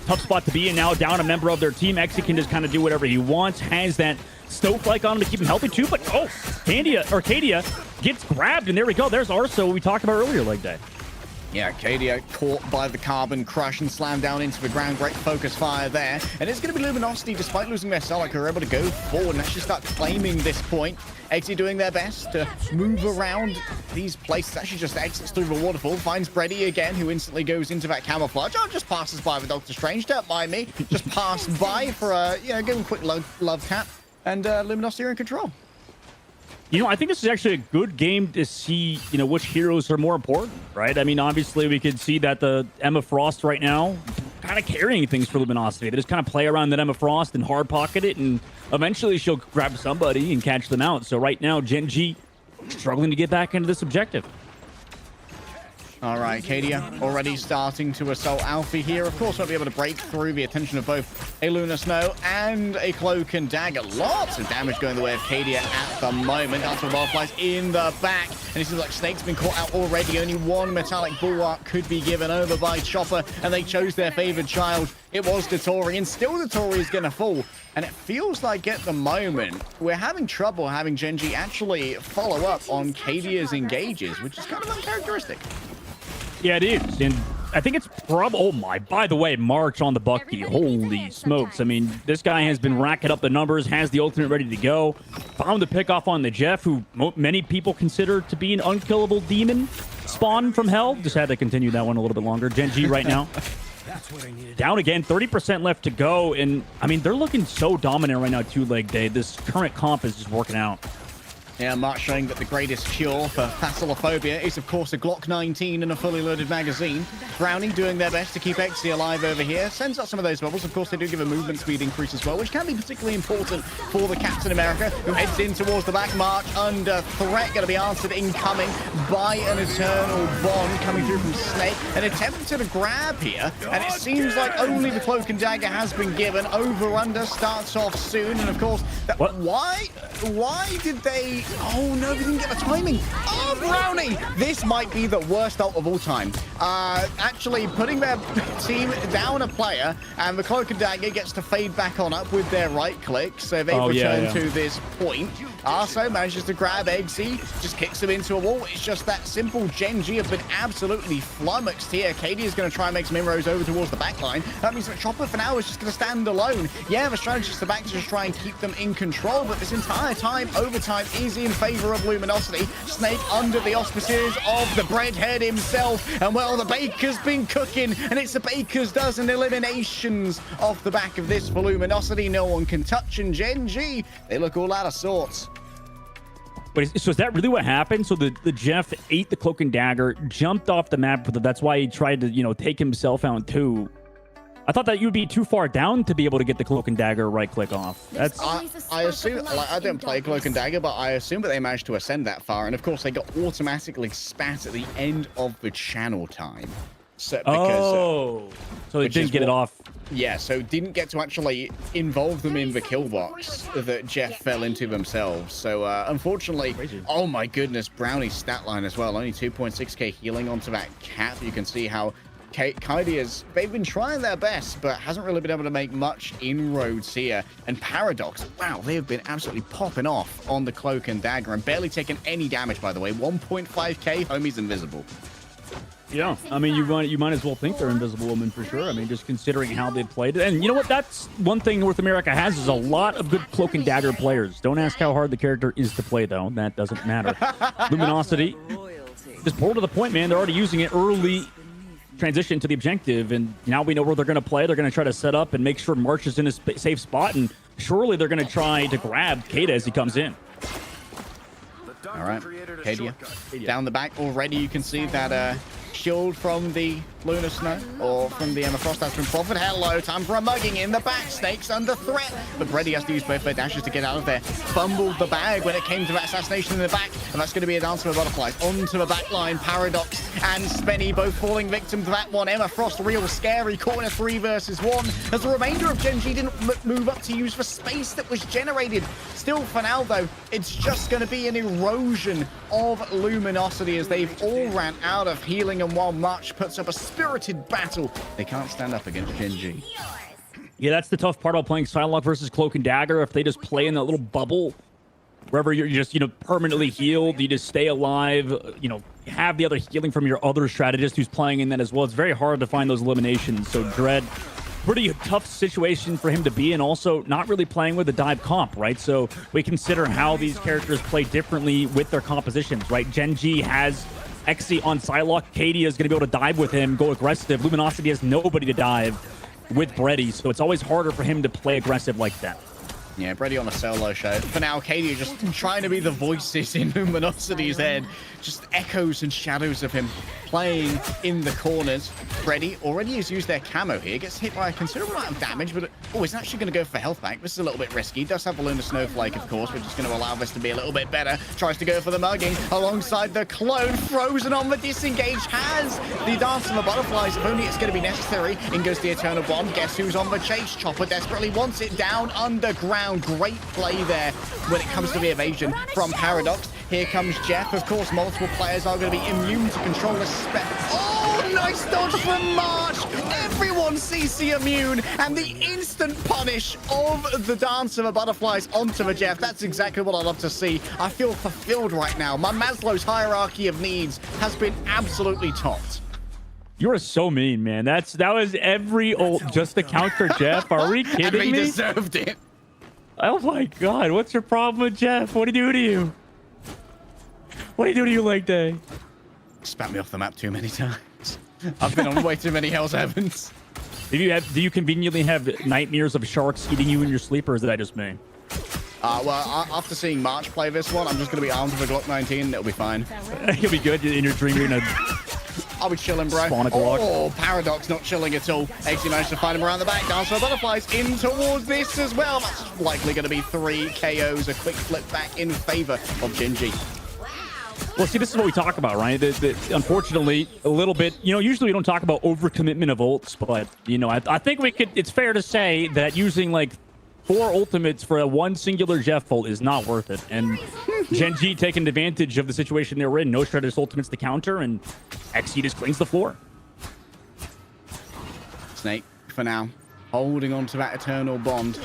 C: tough spot to be in. Now down a member of their team. Exy can just kind of do whatever he wants. Has that snowflake on him to keep him healthy, too, but, Cadia gets grabbed, and there we go. There's Arso we talked about earlier like that.
B: Yeah, Cadia caught by the carbon crush and slammed down into the ground. Great focus fire there. And it's going to be Luminosity, despite losing their Solak, who are able to go forward and actually start claiming this point. Eggsy doing their best to move around these places. Actually just exits through the waterfall. Finds Brady again, who instantly goes into that camouflage. Oh, just passes by the Doctor Strange. Don't mind me. Just pass by for a, give him a quick love tap. And Luminosity are in control.
C: You know, I think this is actually a good game to see, which heroes are more important, right? I mean, obviously, we could see that the Emma Frost right now kind of carrying things for Luminosity. They just kind of play around that Emma Frost and hard pocket it, and eventually she'll grab somebody and catch them out. So right now, Gen.G struggling to get back into this objective.
B: All right, Cadia already starting to assault Alfie here. Of course, won't be able to break through the attention of both a Lunar Snow and a Cloak and Dagger. Lots of damage going the way of Cadia at the moment. Dance with Butterflies in the back. And it seems like Snake's been caught out already. Only one metallic bulwark could be given over by Chopper, and they chose their favored child. It was Dotori, and still Dotori is going to fall. And it feels like at the moment, we're having trouble having Gen.G actually follow up on Cadia's engages, which is kind of uncharacteristic.
C: Yeah, it is. And I think it's probably... Oh, my. By the way, March on the Bucky. Holy smokes. I mean, this guy has been racking up the numbers, has the ultimate ready to go. Found the pick off on the Jeff, who many people consider to be an unkillable demon spawn from hell. Just had to continue that one a little bit longer. Gen.G right now. Down again, 30% left to go. And, I mean, they're looking so dominant right now, too, Leg Day. This current comp is just working out.
B: Yeah, Mark showing that the greatest cure for Thasselophobia is, of course, a Glock 19 and a fully loaded magazine. Brownie doing their best to keep Eggsy alive over here. Sends out some of those bubbles. Of course, they do give a movement speed increase as well, which can be particularly important for the Captain America, who heads in towards the back. March under threat, going to be answered incoming by an Eternal Bond coming through from Snake. An attempt to grab here, and it seems like only the Cloak and Dagger has been given. Over-under starts off soon, and of course, why did they... Oh no, we didn't get the timing. Oh, Brownie! This might be the worst ult of all time. Actually putting their team down a player, and the Cloak and Dagger gets to fade back on up with their right click, so they've returned to this point. Arso manages to grab Eggsy, just kicks him into a wall. It's just that simple. Gen.G have been absolutely flummoxed here. Cadia is going to try and make some inroads over towards the back line. That means that Chopper for now is just going to stand alone. Yeah, the strategy is the back to just try and keep them in control, but this entire time, overtime is in favor of Luminosity. Snake under the auspices of the breadhead himself, and well, the baker's been cooking, and it's the baker's dozen eliminations off the back of this for Luminosity. No one can touch, and Gen.G, they look all out of sorts.
C: Wait, so is that really what happened? So the Jeff ate the Cloak and Dagger, jumped off the map. That's why he tried to, take himself out too. I thought that you'd be too far down to be able to get the Cloak and Dagger right click off. That's
B: I assume, I don't play Cloak and Dagger, but I assume that they managed to ascend that far. And of course, they got automatically spat at the end of the channel time. So, because,
C: so they didn't get it off.
B: Yeah, so didn't get to actually involve them in the kill box that Jeff fell into themselves. So unfortunately, oh my goodness, Brownie's stat line as well. Only 2.6k healing onto that cap. You can see how Cadia's, they've been trying their best, but hasn't really been able to make much inroads here. And Paradox, wow, they have been absolutely popping off on the Cloak and Dagger and barely taken any damage, by the way. 1.5k, homie's invisible.
C: Yeah, I mean, you might as well think they're Invisible Woman for sure. I mean, just considering how they played it. And you know what? That's one thing North America has is a lot of good Cloak and Dagger players. Don't ask how hard the character is to play, though. That doesn't matter. Luminosity just pulled to the point, man. They're already using it early. Transition to the objective, and now we know where they're going to play. They're going to try to set up and make sure March is in a safe spot, and surely they're going to try to grab Cadia as he comes in.
B: All right, Cadia down the back already. You can see that shield from the Lunar Snow or from the Emma Frost has been proffered. Hello, time for a mugging in the back. Snake's under threat, but Brady has to use both their dashes to get out of there. Fumbled the bag when it came to that assassination in the back, and that's going to be a dance with butterflies onto the back line. Paradox and Spenny both falling victim to that one. Emma Frost real scary, caught in a 3 versus 1 as the remainder of Gen.G didn't move up to use the space that was generated. Still for now though, it's just going to be an erosion of Luminosity as they've all ran out of healing, and while March puts up a spirited battle, they can't stand up against Gen.G.
C: Yeah, that's the tough part about playing Psylocke versus Cloak and Dagger. If they just play in that little bubble, wherever you're just, permanently healed, you just stay alive, have the other healing from your other strategist who's playing in that as well. It's very hard to find those eliminations. So Dread, pretty tough situation for him to be in. Also, not really playing with a dive comp, right? So we consider how these characters play differently with their compositions, right? Gen.G has Xe on Psylocke. Kadia is going to be able to dive with him, go aggressive. Luminosity has nobody to dive with Bredy, so it's always harder for him to play aggressive like that.
B: Yeah, Brady on a solo show. For now, Kadia just trying to be the voices in Luminosity's head. Just echoes and shadows of him playing in the corners. Brady already has used their camo here. Gets hit by a considerable amount of damage, but he's actually going to go for health back. This is a little bit risky. Does have a Lunar Snowflake, of course, which is going to allow this to be a little bit better. Tries to go for the mugging alongside the clone. Frozen on the disengage. Has the Dance of the Butterflies. If only it's going to be necessary. In goes the Eternal Bond. Guess who's on the chase? Chopper desperately wants it down underground. Great play there when it comes to the evasion from Paradox. Here comes Jeff. Of course, multiple players are going to be immune to control the spec. Oh, nice dodge from March. Everyone CC immune, and the instant punish of the Dance of the Butterflies onto the Jeff. That's exactly what I love to see. I feel fulfilled right now. My Maslow's hierarchy of needs has been absolutely topped.
C: You are so mean, man. That was every ult just to counter Jeff. Are we kidding
B: and
C: me?
B: he deserved it.
C: Oh my God, what's your problem with Jeff? What did he do to you? What did he do to you like that?
B: Spat me off the map too many times. I've been on way too many Hell's Heavens.
C: Do you conveniently have nightmares of sharks eating you in your sleep, or is that just me?
B: Well, after seeing March play this one, I'm just going to be armed with a Glock 19 and it'll be fine.
C: You'll be good in your dream. You're gonna
B: I'll be chilling, bro.
C: spawn a Glock.
B: Oh, Paradox not chilling at all. Xe managed to find him around the back. Dance for Butterflies in towards this as well. That's likely going to be 3 KOs. A quick flip back in favor of Gen.G.
C: Well, see, this is what we talk about, right? Unfortunately, a little bit, usually we don't talk about overcommitment of ults, but, I think it's fair to say that using like 4 ultimates for one singular Jeff ult is not worth it. And Gen.G taking advantage of the situation they were in. No strategist ultimates to counter, and Xe just cleans the floor.
B: Snake, for now, holding on to that Eternal Bond.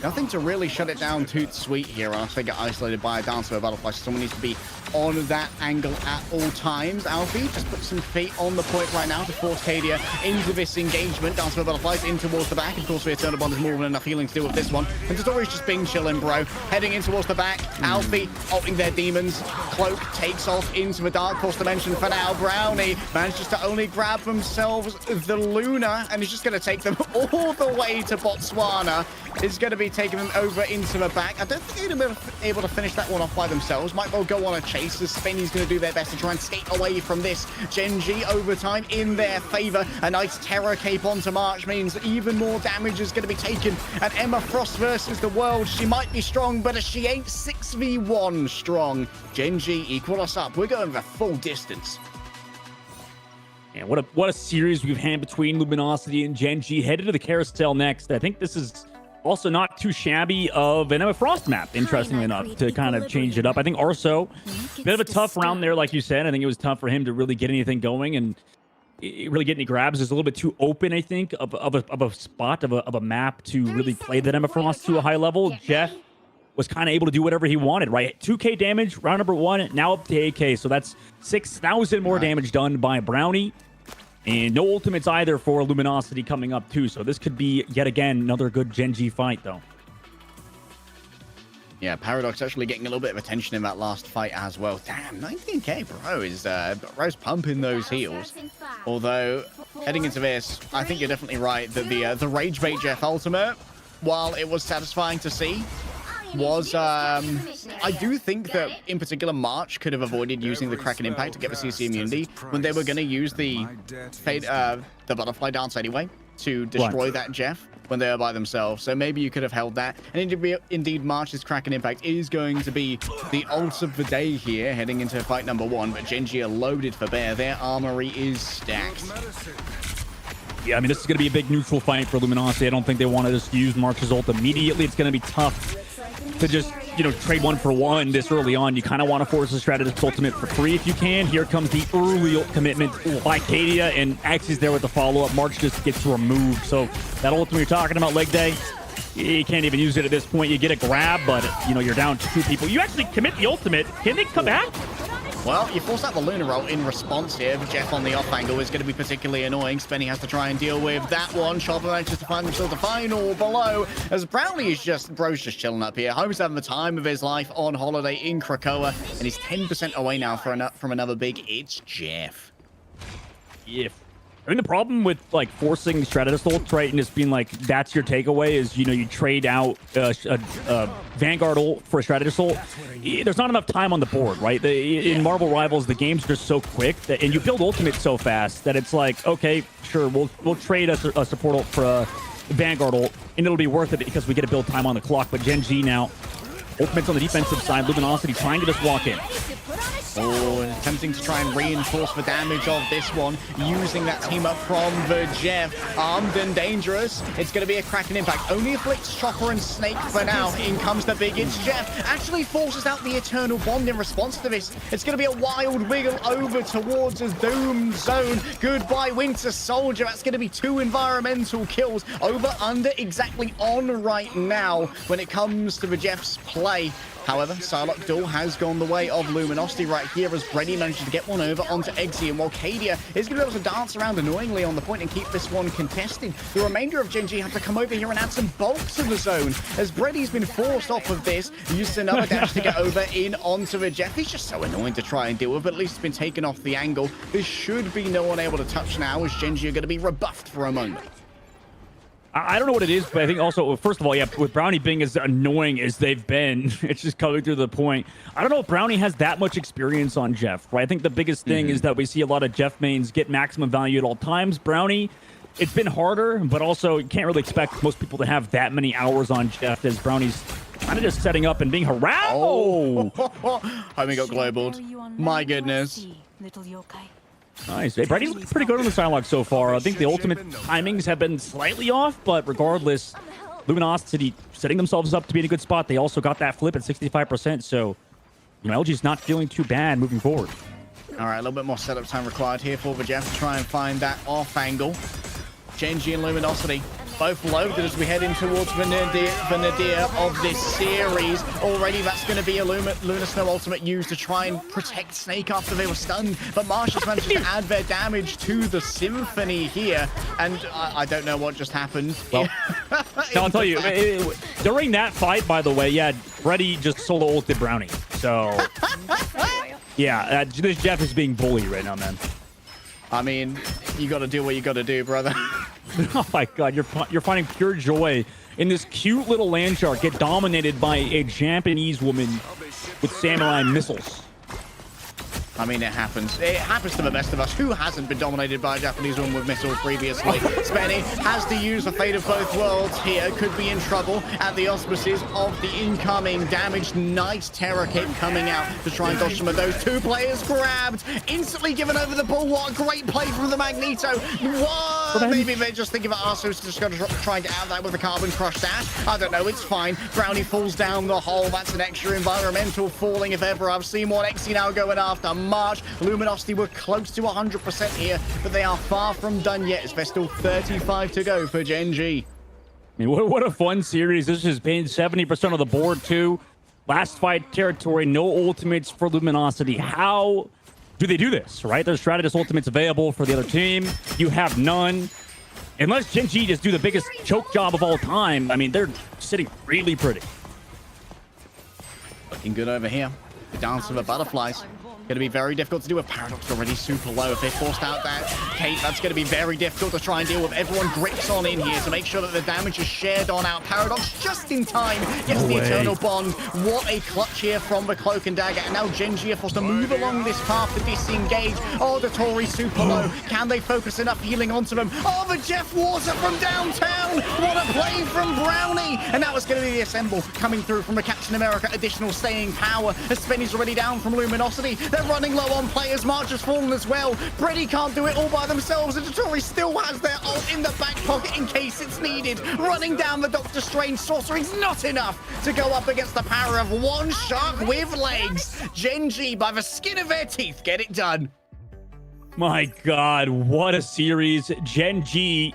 B: Nothing to really shut it down too sweet here. I think get isolated by a Dance of a Butterfly. Someone needs to be on that angle at all times. Alfie just put some feet on the point right now to force Kadia into this engagement. Dance of a Butterflies in towards the back. Of course, the Eternal Bond is more than enough healing to deal with this one. And Dodori's just been chilling, bro. Heading in towards the back. Alfie ulting their demons. Cloak takes off into the Dark Force dimension for now. Brownie manages to only grab themselves the Luna, and he's just going to take them all the way to Botswana. Is going to be taking them over into the back. I don't think they're going to be able to finish that one off by themselves. Might well go on a chase as Spenny's going to do their best to try and skate away from this. Gen.G overtime in their favor. A nice terror cape onto March means even more damage is going to be taken. And Emma Frost versus the world. She might be strong, but she ain't 6v1 strong. Gen.G equal us up. We're going the full distance.
C: Yeah, what a series we've had between Luminosity and Gen.G. Headed to the carousel next. I think this is also not too shabby of an Emma Frost map, interestingly enough, to kind of change it up. I think Arso, bit of a tough round there, like you said. I think it was tough for him to really get anything going and really get any grabs. It's a little bit too open, I think, of a spot, of a map to really play that Emma Frost to a high level. Jeff was kind of able to do whatever he wanted, right? 2k damage, round number 1, now up to 8k. So that's 6,000 more damage done by Brownie. And no ultimates either for Luminosity coming up, too. So this could be, yet again, another good Gen.G fight, though.
B: Yeah, Paradox actually getting a little bit of attention in that last fight as well. Damn, 19k, bro, is Bro's pumping those heals. Although, heading into this, I think you're definitely right that the Rage Bait Jeff ultimate, while it was satisfying to see, was I do think that in particular March could have avoided using the Kraken Impact to get the CC immunity when they were going to use the Butterfly Dance anyway to destroy that Jeff when they were by themselves. So maybe you could have held that. And indeed March's Kraken Impact is going to be the ult of the day here heading into fight number 1. But Gen.G are loaded for bear. Their armory is stacked.
C: Yeah, I mean, this is going to be a big neutral fight for Luminosity. I don't think they want to just use March's ult immediately. It's going to be tough to just, trade 1 for 1 this early on. You kind of want to force the strategist ultimate for free if you can. Here comes the early ult commitment by Kadia, and X is there with the follow-up. March just gets removed. So that ultimate you're talking about, leg day, you can't even use it at this point. You get a grab, but, you're down to 2 people. You actually commit the ultimate. Can they come back?
B: Well, you force out the Luna roll in response here. Jeff on the off angle is going to be particularly annoying. Spenny has to try and deal with that one. Chopper manages to find himself the final below. As Brownie is bro's just chilling up here. Home's having the time of his life on holiday in Krakoa. And he's 10% away now from another big. It's Jeff.
C: I mean, the problem with like forcing Stratus ult, right, and just being like, that's your takeaway is, you trade out a Vanguard ult for a Stratus ult. There's not enough time on the board, right? In Marvel Rivals, the game's just so quick that, and you build ultimate so fast that it's like, okay, sure, we'll trade a support ult for a Vanguard ult, and it'll be worth it because we get to build time on the clock. But Gen.G now, ultimates on the defensive side, Luminosity trying to just walk in.
B: Oh, and attempting to try and reinforce the damage of this one, using that team up from the Jeff. Armed and dangerous. It's going to be a cracking impact. Only afflicts Chopper and Snake for now. In comes the big It's Jeff. Actually forces out the Eternal Bond in response to this. It's going to be a wild wiggle over towards his doomed zone. Goodbye, Winter Soldier. That's going to be 2 environmental kills. Over, under, exactly on right now when it comes to the Jeff's play. However, Psylocke Duel has gone the way of Luminosity right here as Brady manages to get one over onto Eggsy, and while Cadia is going to be able to dance around annoyingly on the point and keep this one contested, the remainder of Gen.G have to come over here and add some bulk to the zone as Brady's been forced off of this, uses another dash to get over in onto the Jeff. He's just so annoying to try and deal with, but at least it's been taken off the angle. There should be no one able to touch now as Gen.G are going to be rebuffed for a moment.
C: I don't know what it is, but I think also, first of all, yeah, with Brownie being as annoying as they've been, it's just coming through the point. I don't know if Brownie has that much experience on Jeff, right? I think the biggest thing is that we see a lot of Jeff mains get maximum value at all times. Brownie, it's been harder, but also you can't really expect most people to have that many hours on Jeff as Brownie's kind of just setting up and being harassed. Oh!
B: Homie got globaled. My goodness.
D: Little yokai.
C: Nice. Hey, Brady's looking pretty good on the Psylocke so far. I think the ultimate timings have been slightly off, but regardless, Luminosity setting themselves up to be in a good spot. They also got that flip at 65%, so LG's not feeling too bad moving forward.
B: All right, a little bit more setup time required here for the Jeff to try and find that off angle. Gen.G and Luminosity both loaded as we head in towards the nadir of this series. Already that's going to be a Lunar Snow ultimate used to try and protect Snake after they were stunned. But Marshall's managed to add their damage to the Symphony here. And I don't know what just happened.
C: Well, no, I'll tell you, during that fight, by the way, yeah, Freddy just solo ulted Brownie. So, yeah, this Jeff is being bullied right now, man.
B: I mean, you got to do what you got to do, brother.
C: Oh my God, you're finding pure joy in this cute little land shark get dominated by a Japanese woman with samurai missiles.
B: I mean, it happens. It happens to the best of us. Who hasn't been dominated by a Japanese woman with missiles previously? Spenny has to use the fate of both worlds here. Could be in trouble at the auspices of the incoming damaged Night Terror Cape coming out to try and dodge some of those. 2 players grabbed, instantly given over the ball. What a great play from the Magneto. What? Maybe they're just thinking about Arceus just going to try and get out of that with a Carbon Crush dash. I don't know. It's fine. Brownie falls down the hole. That's an extra environmental falling if ever I've seen one. Xe now going after March. Luminosity were close to 100% here, but they are far from done yet as there's still 35 to go for Gen.G.
C: I mean, what a fun series. This has been 70% of the board, too. Last fight territory, no ultimates for Luminosity. How do they do this, right? There's Stratus ultimates available for the other team. You have none. Unless Gen.G just do the biggest choke job of all time, I mean, they're sitting really pretty.
B: Looking good over here. The dance of the butterflies. Going to be very difficult to do with Paradox already super low. If they forced out that Kate, that's going to be very difficult to try and deal with. Everyone grips on in here to make sure that the damage is shared on out. Paradox just in time gets the Eternal Bond. What a clutch here from the Cloak and Dagger. And now Gen.G are forced to move along this path to disengage. Oh, the Tory super low. Can they focus enough healing onto them? Oh, the Jeff Water from downtown. What a play from Brownie. And now it's going to be the Assemble coming through from the Captain America additional staying power. As Spenny's already down from Luminosity. They're running low on players. March has fallen as well. Brady can't do it all by themselves. And Tory still has their ult in the back pocket in case it's needed. Running down the Doctor Strange sorcery's not enough to go up against the power of one shark with legs. Gen.G by the skin of their teeth get it done.
C: My God, what a series. Gen.G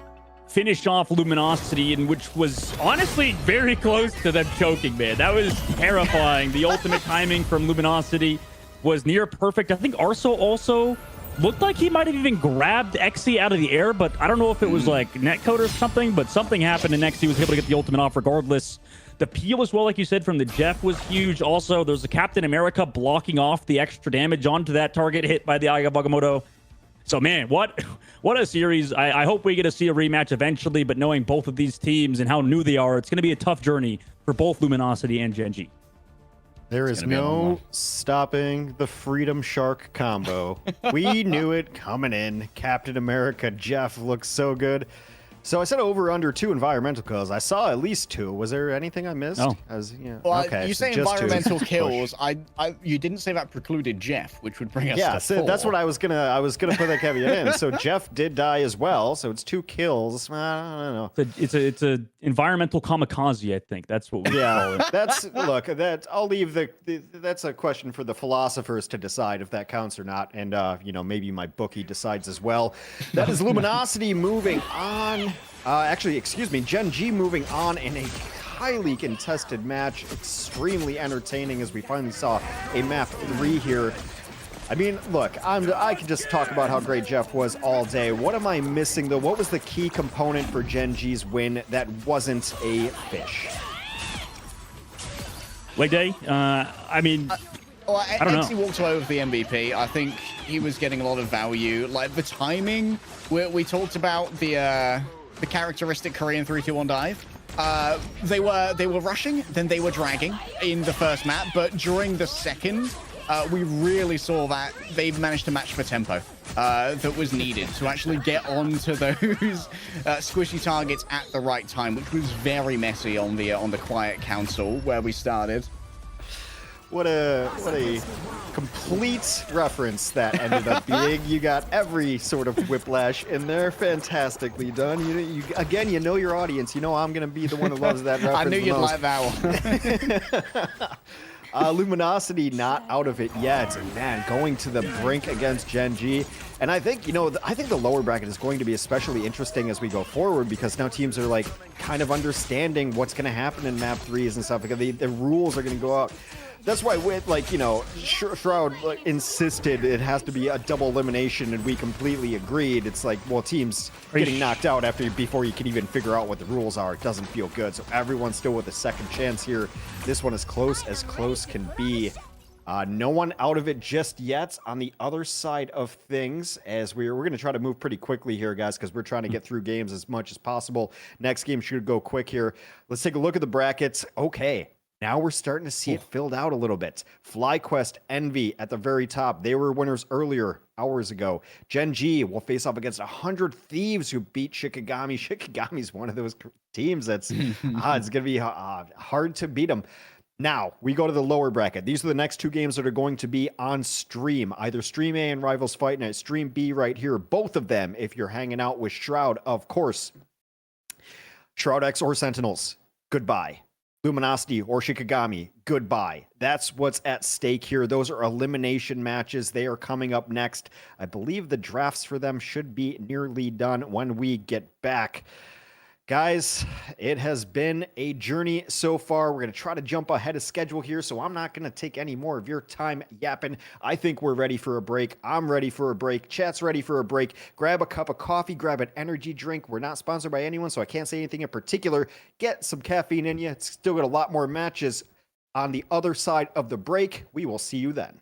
C: finished off Luminosity, in which was honestly very close to them choking, man. That was terrifying. The ultimate timing from Luminosity. was near perfect. I think Arso also looked like he might have even grabbed Xe out of the air, but I don't know if it was like netcode or something, but something happened and Xe was able to get the ultimate off regardless. The peel as well, like you said, from the Jeff was huge. Also, there's the Captain America blocking off the extra damage onto that target hit by the Aya Bagamoto. So, man, what a series. I hope we get to see a rematch eventually, but knowing both of these teams and how new they are, it's going to be a tough journey for both Luminosity and Gen.G.
A: There is no stopping the Freedom Shark combo. We knew it coming in. Captain America Jeff looks so good. So I said over under 2 environmental kills. I saw at least 2. Was there anything I missed?
C: No.
B: Well,
A: okay,
B: you
A: so
B: say
A: just 2.
B: environmental kills. You didn't say that precluded Jeff, which would bring us to 4.
A: So that's what I was gonna put that caveat in. So Jeff did die as well. So it's 2 kills. I don't know.
C: It's a environmental kamikaze, I think. That's what we call it.
A: I'll leave that's a question for the philosophers to decide if that counts or not. And maybe my bookie decides as well. That is Luminosity moving on. Gen.G moving on in a highly contested match, extremely entertaining as we finally saw a map 3 here. I mean, look, I could just talk about how great Jeff was all day. What am I missing, though? What was the key component for Gen.G's win that wasn't a fish?
C: Leg day? I don't know.
B: He walked away with the MVP. I think he was getting a lot of value. Like the timing, we talked about the characteristic Korean 3-2-1 dive. They were rushing, then they were dragging in the first map, but during the second, we really saw that they managed to match the tempo that was needed to actually get onto those squishy targets at the right time, which was very messy on the quiet council where we started.
A: What a complete reference that ended up being. You got every sort of whiplash in there. Fantastically done. You know your audience. You know I'm going to be the one who loves that reference.
B: I knew you'd like that one.
A: Luminosity not out of it yet. Man, going to the brink against Gen.G. And I think, I think the lower bracket is going to be especially interesting as we go forward because now teams are like kind of understanding what's going to happen in map 3s and stuff because the rules are going to go out. That's why with Shroud insisted it has to be a double elimination, and we completely agreed. It's like, well, teams getting knocked out before you can even figure out what the rules are. It doesn't feel good. So everyone's still with a second chance here. This one as close can be. No one out of it just yet. On the other side of things, as we're going to try to move pretty quickly here, guys, because we're trying to get through games as much as possible. Next game should go quick here. Let's take a look at the brackets. Okay. Now we're starting to see it filled out a little bit. FlyQuest, Envy at the very top. They were winners earlier, hours ago. Gen.G will face off against 100 Thieves who beat Shikigami. Shikigami's one of those teams that's it's going to be hard to beat them. Now, we go to the lower bracket. These are the next 2 games that are going to be on stream. Either Stream A and Rivals Fight Night, Stream B right here. Both of them, if you're hanging out with Shroud, of course. Shroud-X or Sentinels, goodbye. Luminosity or Shikigami, goodbye. That's what's at stake here. Those are elimination matches. They are coming up next. I believe the drafts for them should be nearly done when we get back. Guys, it has been a journey so far. We're going to try to jump ahead of schedule here, so I'm not going to take any more of your time yapping. I think we're ready for a break. I'm ready for a break. Chat's ready for a break. Grab a cup of coffee, grab an energy drink. We're not sponsored by anyone, so I can't say anything in particular. Get some caffeine in you. It's still got a lot more matches on the other side of the break. We will see you then.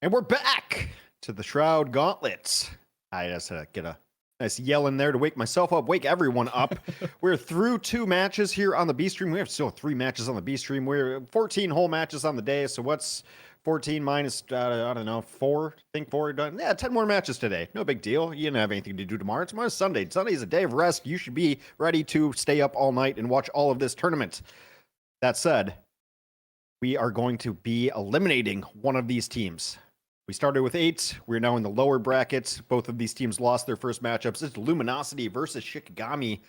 A: And we're back to the Shroud Gauntlet. I just get a nice yell in there to wake myself up, wake everyone up. We're through 2 matches here on the B stream. We have still 3 matches on the B stream. We're 14 whole matches on the day. So what's 14 minus, I don't know, 4? I think 4 done. Yeah, 10 more matches today. No big deal. You don't have anything to do tomorrow. Tomorrow's Sunday. Sunday's a day of rest. You should be ready to stay up all night and watch all of this tournament. That said, we are going to be eliminating one of these teams. We started with 8. We're now in the lower brackets. Both of these teams lost their first matchups. It's Luminosity versus Shikigami.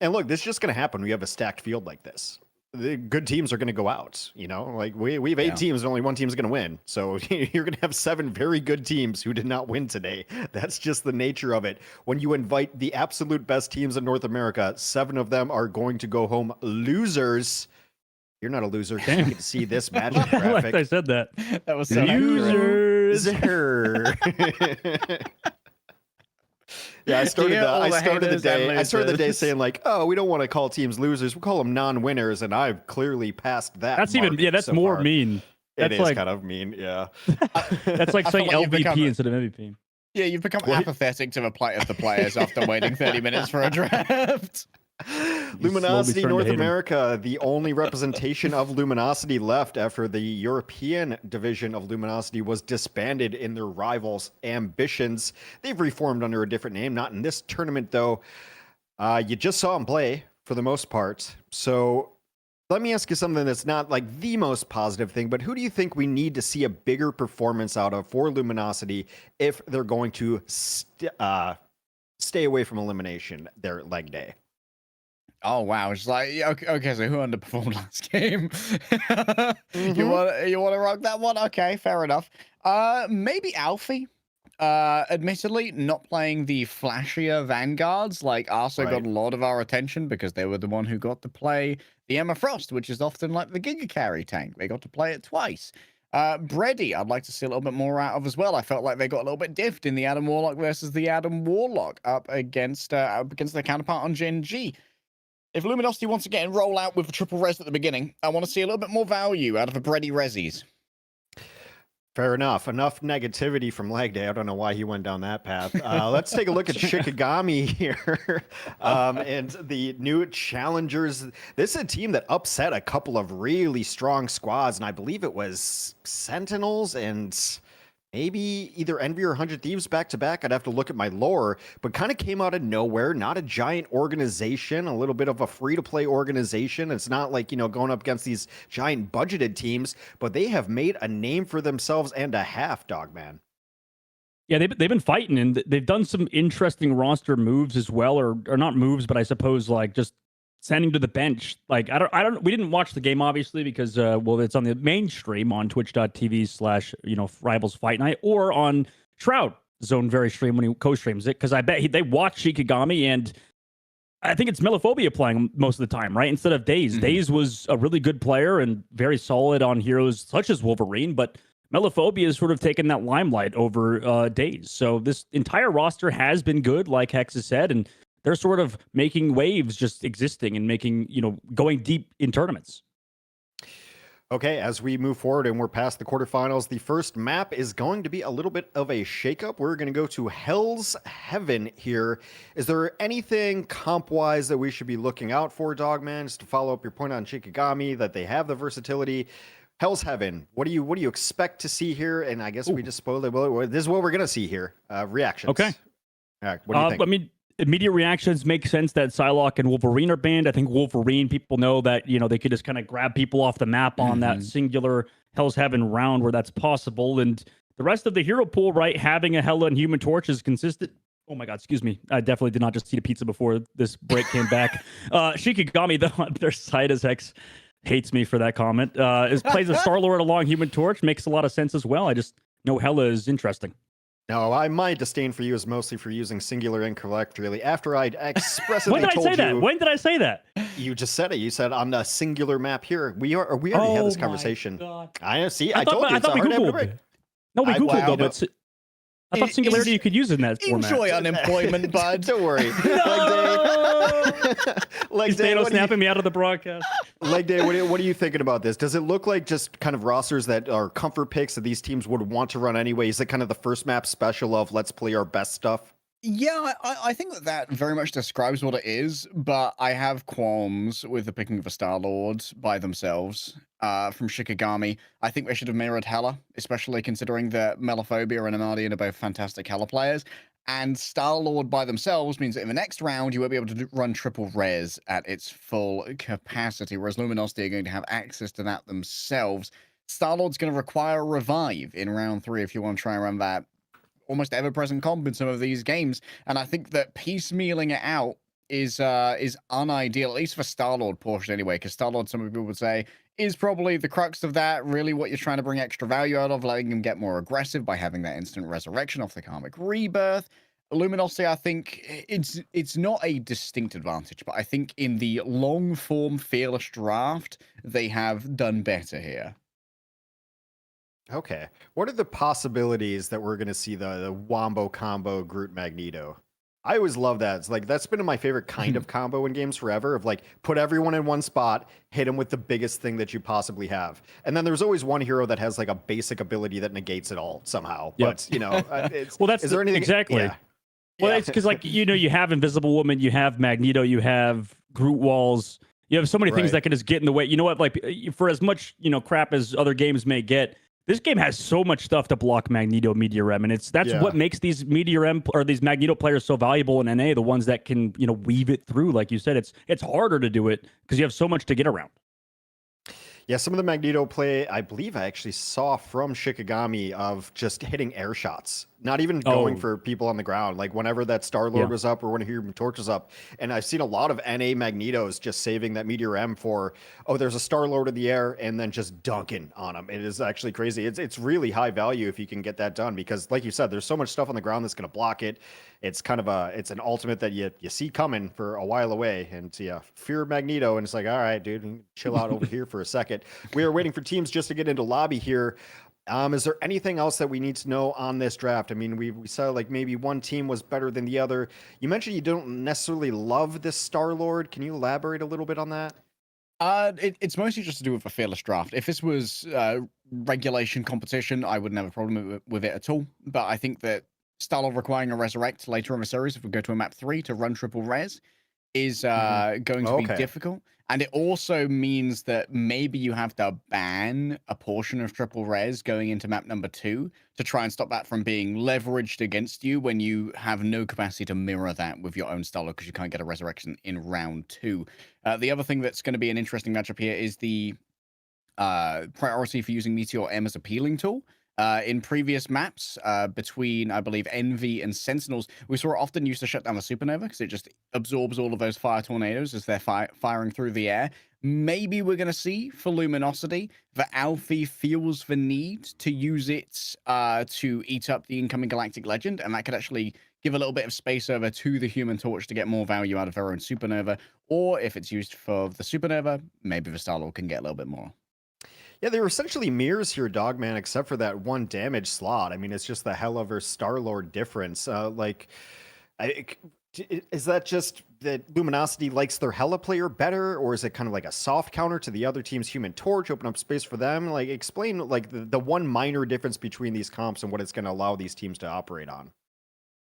A: And look, this is just going to happen. We have a stacked field like this. The good teams are going to go out. You know, like we have 8 teams and only one team's going to win. So you're going to have 7 very good teams who did not win today. That's just the nature of it. When you invite the absolute best teams in North America, 7 of them are going to go home losers. You're not a loser. You get to see this magic graphic.
C: Like I said that.
B: That was so
C: Losers.
A: Yeah, I started the day saying like, oh, we don't want to call teams losers. We'll call them non-winners, and I've clearly passed that.
C: That's
A: mark
C: that's
A: so
C: more
A: far.
C: mean.
A: It
C: That's
A: is
C: like,
A: kind of mean, yeah.
C: That's like
B: I
C: saying
B: feel like you've
C: LVP
B: become
C: instead of MVP.
B: Yeah, you've become apathetic to the players after waiting 30 minutes for a draft.
A: Luminosity
C: starting to
A: North
C: hate 'em.
A: America, the only representation of Luminosity left after the European division of Luminosity was disbanded in their rivals' ambitions. They've reformed under a different name, not in this tournament though. You just saw them play for the most part. So let me ask you something that's not like the most positive thing, but who do you think we need to see a bigger performance out of for Luminosity if they're going to stay away from elimination their leg day?
B: Oh wow! It's like okay, so who underperformed last game? You want to rock that one? Okay, fair enough. Maybe Alfie. Admittedly, not playing the flashier vanguards like Arso got a lot of our attention because they were the one who got to play the Emma Frost, which is often like the Giga Carry tank. They got to play it twice. Bredy, I'd like to see a little bit more out of as well. I felt like they got a little bit diffed in the Adam Warlock versus the Adam Warlock up against their counterpart on Gen.G. If Luminosity wants to get and roll out with a triple res at the beginning, I want to see a little bit more value out of the Bredy resis.
A: Fair enough. Enough negativity from Leg Day. I don't know why he went down that path. Let's take a look at Shikigami here and the new challengers. This is a team that upset a couple of really strong squads, and I believe it was Sentinels and maybe either Envy or 100 Thieves back-to-back. I'd have to look at my lore, but kind of came out of nowhere. Not a giant organization, a little bit of a free-to-play organization. It's not like, going up against these giant budgeted teams, but they have made a name for themselves and a half, Dogman.
C: Yeah, they've been fighting, and they've done some interesting roster moves as well, or not moves, but I suppose like just sending to the bench. Like we didn't watch the game obviously because it's on the mainstream on twitch.tv/ Rivals Fight Night, or on Shroud Zone very stream when he co-streams it, because I bet they watch Shikigami, and I think it's Melophobia playing most of the time, right? Instead of Daze.
B: Mm-hmm.
C: Daze was a really good player and very solid on heroes such as Wolverine, but Melophobia has sort of taken that limelight over Daze. So this entire roster has been good, like Hex has said, and they're sort of making waves, just existing and making, going deep in tournaments.
A: Okay, as we move forward and we're past the quarterfinals, the first map is going to be a little bit of a shakeup. We're going to go to Hell's Heaven here. Is there anything comp-wise that we should be looking out for, Dogman? Just to follow up your point on Shikigami, that they have the versatility. Hell's Heaven, what do you expect to see here? And I guess we just spoiled it. Well, this is what we're going to see here. Reactions.
C: Okay.
A: All right, what do you think?
C: I mean, immediate reactions make sense that Psylocke and Wolverine are banned. I think Wolverine, people know that, they could just kind of grab people off the map on that singular Hell's Heaven round where that's possible. And the rest of the hero pool, right, having a Hela and Human Torch is consistent. Oh my God, excuse me. I definitely did not just eat a pizza before this break came back. Shikigami, though, on their side, as Hex hates me for that comment, plays a Star-Lord along Human Torch. Makes a lot of sense as well. I just know Hela is interesting.
A: No, my disdain for you is mostly for using singular incorrect, really. After I'd expressly
C: When did I say that? When did I say that?
A: You just said it. You said on the singular map here. We already had this conversation.
C: God.
A: I see. I told you.
C: I thought we Googled. No, we Googled though, but I thought Singularity you could use in that format.
B: Enjoy unemployment, bud.
A: Don't worry.
C: He's Thanos snapping me out of the broadcast.
A: Leg Day, what are you thinking about this? Does it look like just kind of rosters that are comfort picks that these teams would want to run anyway? Is it kind of the first map special of let's play our best stuff?
B: Yeah, I think that very much describes what it is, but I have qualms with the picking of a Star-Lord by themselves from Shikigami. I think they should have mirrored Hela, especially considering that Melophobia and Amardian are both fantastic Hela players. And Star-Lord by themselves means that in the next round, you won't be able to run triple res at its full capacity, whereas Luminosity are going to have access to that themselves. Star-Lord's going to require a revive in round 3 if you want to try and run that almost ever-present comp in some of these games, and I think that piecemealing it out is unideal, at least for Star-Lord portion anyway, because Star-Lord, some people would say, is probably the crux of that, really what you're trying to bring extra value out of, letting him get more aggressive by having that instant resurrection off the Karmic Rebirth. Luminosity, I think, it's not a distinct advantage, but I think in the long-form Fearless draft, they have done better here.
A: Okay. What are the possibilities that we're going to see the Wombo combo Groot Magneto? I always love that. It's like that's been my favorite kind of combo in games forever, of like put everyone in one spot, hit them with the biggest thing that you possibly have. And then there's always one hero that has like a basic ability that negates it all somehow.
C: Yep.
A: But, you know,
C: well, that's
A: is there anything
C: exactly.
A: Yeah.
C: Well, it's because like, you know, you have Invisible Woman, you have Magneto, you have Groot Walls, you have so many things that can just get in the way. You know what? Like for as much, you know, crap as other games may get, this game has so much stuff to block Magneto Meteor M, and that's what makes these Meteor M or these Magneto players so valuable in NA. The ones that can, you know, weave it through, like you said, it's harder to do it because you have so much to get around.
A: Yeah, some of the Magneto play, I believe I actually saw from Shikigami of just hitting air shots, not even going for people on the ground. Like whenever that Star-Lord was up or when Human Torch was up. And I've seen a lot of NA Magnetos just saving that Meteor M for, there's a Star-Lord in the air and then just dunking on him. It is actually crazy. It's really high value if you can get that done because like you said, there's so much stuff on the ground that's going to block it. It's kind of it's an ultimate that you see coming for a while away. And fear Magneto. And it's like, all right, dude, chill out over here for a second. We are waiting for teams just to get into lobby here. Is there anything else that we need to know on this draft? I mean, we saw like maybe one team was better than the other. You mentioned you don't necessarily love this Star-Lord. Can you elaborate a little bit on that?
B: It's mostly just to do with a Fearless draft. If this was regulation competition, I wouldn't have a problem with it at all. But I think that Star-Lord requiring a Resurrect later in the series, if we go to a map 3 to run triple res, is going to be difficult. And it also means that maybe you have to ban a portion of triple res going into map number 2 to try and stop that from being leveraged against you when you have no capacity to mirror that with your own Star-Lord because you can't get a resurrection in round 2. The other thing that's going to be an interesting matchup here is the priority for using Meteor M as a peeling tool. In previous maps between, I believe, Envy and Sentinels, we saw it often used to shut down the Supernova because it just absorbs all of those fire tornadoes as they're firing through the air. Maybe we're going to see for Luminosity that Alfie feels the need to use it to eat up the incoming Galactic Legend, and that could actually give a little bit of space over to the Human Torch to get more value out of her own Supernova. Or if it's used for the Supernova, maybe the Star-Lord can get a little bit more.
A: Yeah, they were essentially mirrors here, Dogman, except for that one damage slot. I mean, it's just the Hela versus Star-Lord difference. Is that just that Luminosity likes their Hela player better, or is it kind of like a soft counter to the other team's Human Torch, open up space for them? Like, explain like the one minor difference between these comps and what it's going to allow these teams to operate on.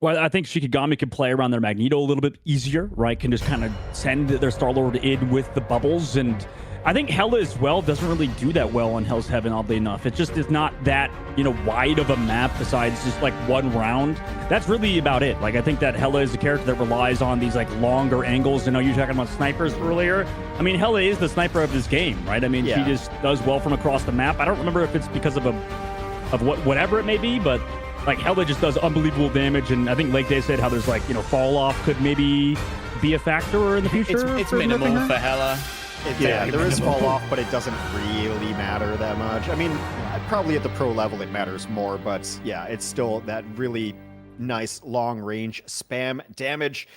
C: Well, I think Shikigami can play around their Magneto a little bit easier, right? Can just kind of send their Star-Lord in with the bubbles, and I think Hela as well doesn't really do that well on Hell's Heaven, oddly enough. It just is not that, wide of a map besides just like one round. That's really about it. Like, I think that Hela is a character that relies on these like longer angles. I know you were talking about snipers earlier. I mean, Hela is the sniper of this game, right? I mean, she just does well from across the map. I don't remember if it's because of whatever it may be, but like Hela just does unbelievable damage. And I think Lake Day said how there's like, fall off could maybe be a factor in the future.
B: It's minimal for Hela.
A: There is fall off, but it doesn't really matter that much. I mean, probably at the pro level it matters more, but yeah, it's still that really nice long range spam damage.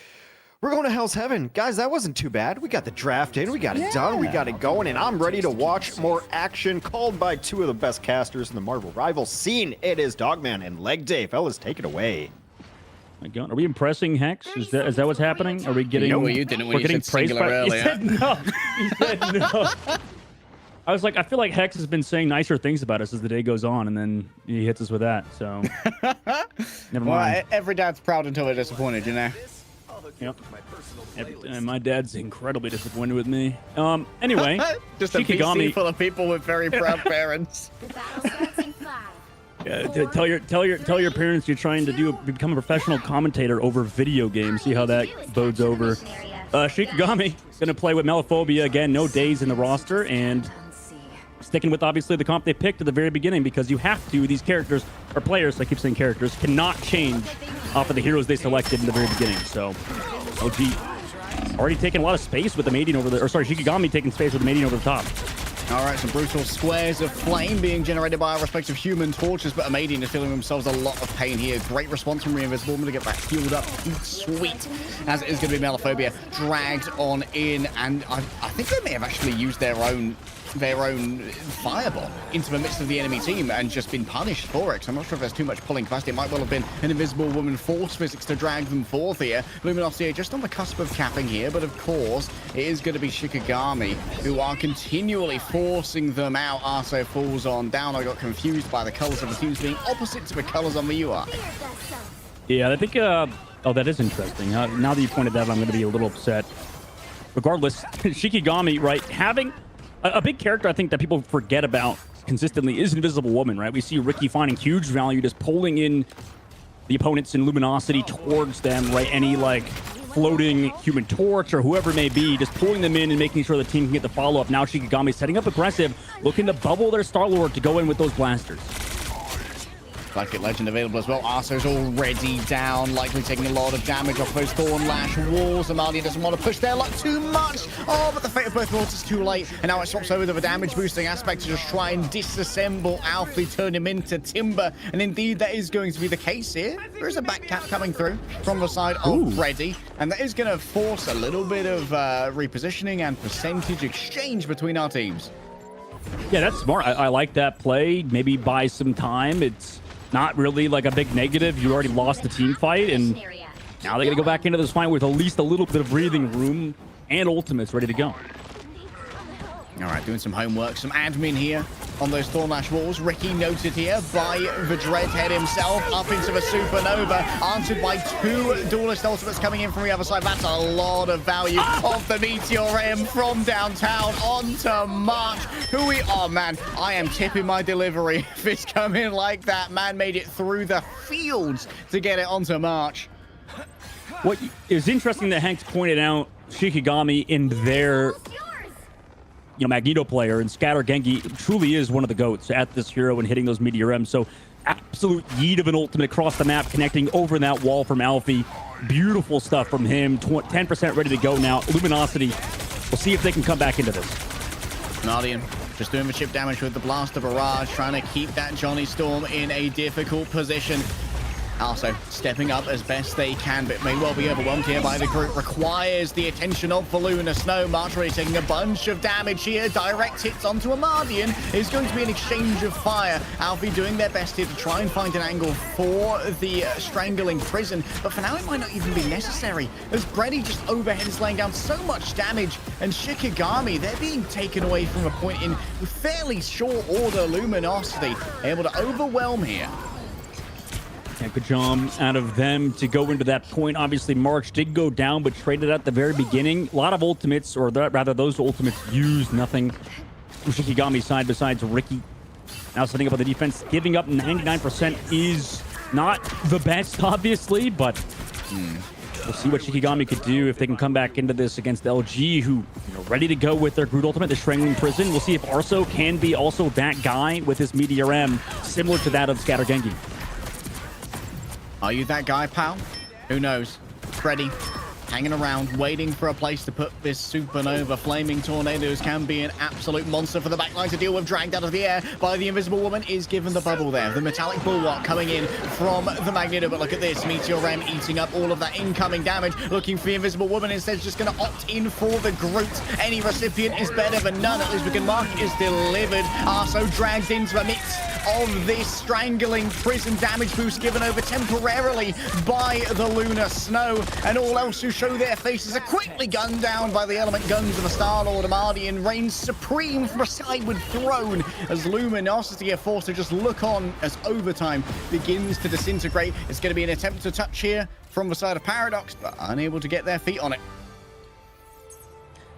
A: We're going to Hell's Heaven. Guys, that wasn't too bad. We got the draft in, we got it done, we got it going, and I'm ready to watch more action called by two of the best casters in the Marvel Rivals scene. It is Dogman and Leg Day. Fellas, take it away.
C: My God, are we impressing Hex? Is that what's happening? Are we getting?
B: No, you didn't. When
C: We're
B: you
C: getting
B: said
C: praised
B: singular
C: by.
B: earlier.
C: He said no. He said no. I was like, I feel like Hex has been saying nicer things about us as the day goes on, and then he hits us with that. So never mind.
B: Every dad's proud until they're disappointed, you know.
C: Yep. And my dad's incredibly disappointed with me. Anyway,
B: Just a
C: Shikigami
B: PC full of people with very proud parents.
C: Tell your parents you're trying to become a professional commentator over video games. See how that bodes over. Shikigami gonna play with Melophobia again. No days in the roster, and sticking with obviously the comp they picked at the very beginning, because you have to. These characters or players, I keep saying characters, cannot change off of the heroes they selected in the very beginning. So OG already taking a lot of space with the mating over the, or sorry, Shikigami taking space with the mating over the top.
B: All right, some brutal squares of flame being generated by our respective human torches, but Amadian is feeling themselves a lot of pain here. Great response from Reinvisible. I'm going to get that healed up. Sweet. As it is going to be Melophobia dragged on in, and I think they may have actually used their own fireball into the midst of the enemy team and just been punished for it. So I'm not sure if there's too much pulling capacity. It might well have been an invisible woman force physics to drag them forth here. Luminosity just on the cusp of capping here, but of course it is going to be Shikigami who are continually forcing them out. Arso falls on down. I got confused by the colors of the teams being opposite to the colors on the UI.
C: Yeah, I think oh, that is interesting. Now that you pointed that out, I'm going to be a little upset. Regardless, Shikigami, right, having a big character I think that people forget about consistently is Invisible Woman, right? We see Ricky finding huge value just pulling in the opponents in Luminosity towards them, right? Any like floating human torch or whoever it may be, just pulling them in and making sure the team can get the follow-up. Now Shikigami setting up aggressive, looking to bubble their Star-Lord to go in with those blasters.
B: Like Legend available as well. Arso's already down, likely taking a lot of damage off those Thorn Lash walls. Amalia doesn't want to push their luck too much. Oh, but the fate of both worlds is too late. And now it swaps over to the damage boosting aspect to just try and disassemble Alfie, turn him into timber. And indeed, that is going to be the case here. There is a back cap coming through from the side of Freddy. And that is going to force a little bit of repositioning and percentage exchange between our teams.
C: Yeah, that's smart. I like that play. Maybe buy some time. It's not really like a big negative. You already lost the team fight, and now they got to go back into this fight with at least a little bit of breathing room and ultimates ready to go.
B: All right, doing some homework, some admin here on those Thornlash walls. Ricky noted here by the Dreadhead himself up into the Supernova, answered by two Duelist Ultimates coming in from the other side. That's a lot of value of the Meteor M from downtown onto March. Oh man, I am tipping my delivery if it's coming like that. Man made it through the fields to get it onto March.
C: What is interesting that Hanks pointed out Shikigami in their Magneto player, and Gen.G truly is one of the GOATs at this hero and hitting those Meteor M's. So absolute yeet of an ultimate across the map, connecting over that wall from Alfie. Beautiful stuff from him. 10% ready to go now. Luminosity, we'll see if they can come back into this.
B: Nardian just doing the chip damage with the Blaster Barrage, trying to keep that Johnny Storm in a difficult position. Also stepping up as best they can, but may well be overwhelmed here by the group. Requires the attention of Balloon Snow. March really taking a bunch of damage here. Direct hits onto Amardian. Is going to be an exchange of fire. Alfie doing their best here to try and find an angle for the Strangling Prison, but for now it might not even be necessary, as Brady just overhead is laying down so much damage, and Shikigami, they're being taken away from a point in fairly short order. Luminosity able to overwhelm here.
C: Yeah, good job out of them to go into that point. Obviously, March did go down, but traded at the very beginning. A lot of ultimates, or rather, those ultimates used nothing from Shikigami's side besides Ricky. Now setting up on the defense, giving up 99% is not the best, obviously, but we'll see what Shikigami could do if they can come back into this against LG, who ready to go with their Groot ultimate, the Strangling Prison. We'll see if Arso can be also that guy with his Meteor M, similar to that of Gen.G.
B: Are you that guy, pal? Who knows? Freddy hanging around, waiting for a place to put this supernova. Flaming tornadoes can be an absolute monster for the backline to deal with. Dragged out of the air by the Invisible Woman, is given the bubble there. The metallic bulwark coming in from the Magneto, but look at this. Meteor Ram eating up all of that incoming damage. Looking for the Invisible Woman, instead just going to opt in for the Groot. Any recipient is better than none. At least we can mark it is delivered. Arso dragged into the midst of this strangling prison. Damage boost given over temporarily by the Lunar Snow, and all else who show their faces are quickly gunned down by the element guns of the Star-Lord. Amardian reigns supreme from a skyward throne as Luminosity are forced to just look on as overtime begins to disintegrate. It's going to be an attempt to touch here from the side of Paradox, but unable to get their feet on it.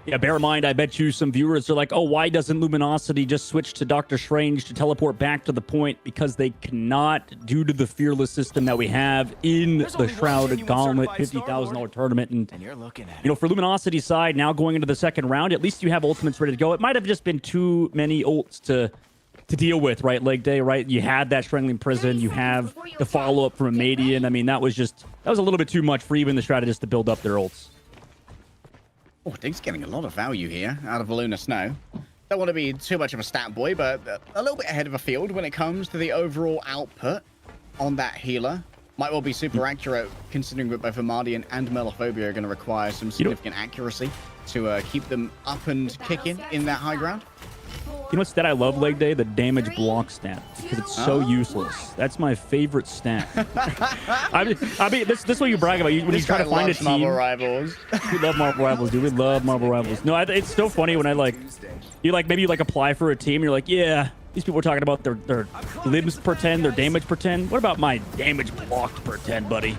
C: Yeah, bear in mind, I bet you some viewers are like, oh, why doesn't Luminosity just switch to Doctor Strange to teleport back to the point? Because they cannot, due to the fearless system that we have in the Shroud Gauntlet $50,000 tournament. And you're looking at for Luminosity's side, now going into the second round, at least you have ultimates ready to go. It might have just been too many ults to deal with, right? Leg day, right? You had that strangling prison. You have the follow-up from Amadian. I mean, that was a little bit too much for even the strategists to build up their ults.
B: Oh, Dig's getting a lot of value here out of the Lunar Snow. Don't want to be too much of a stat boy, but a little bit ahead of a field when it comes to the overall output on that healer. Might well be super accurate, considering that both Amardian and Melophobia are going to require some significant accuracy to keep them up and kicking in that high ground.
C: You know what stat I love, Leg Day? The damage block stat, because it's so useless. That's my favorite stat. I mean, this is what you brag about. When you try to find a team.
B: Marvel Rivals.
C: We love Marvel Rivals, dude. We love Marvel Rivals. No, it's so funny when maybe you apply for a team. And you're like, yeah, these people are talking about their limbs per 10, their damage per 10. What about my damage blocked per 10, buddy?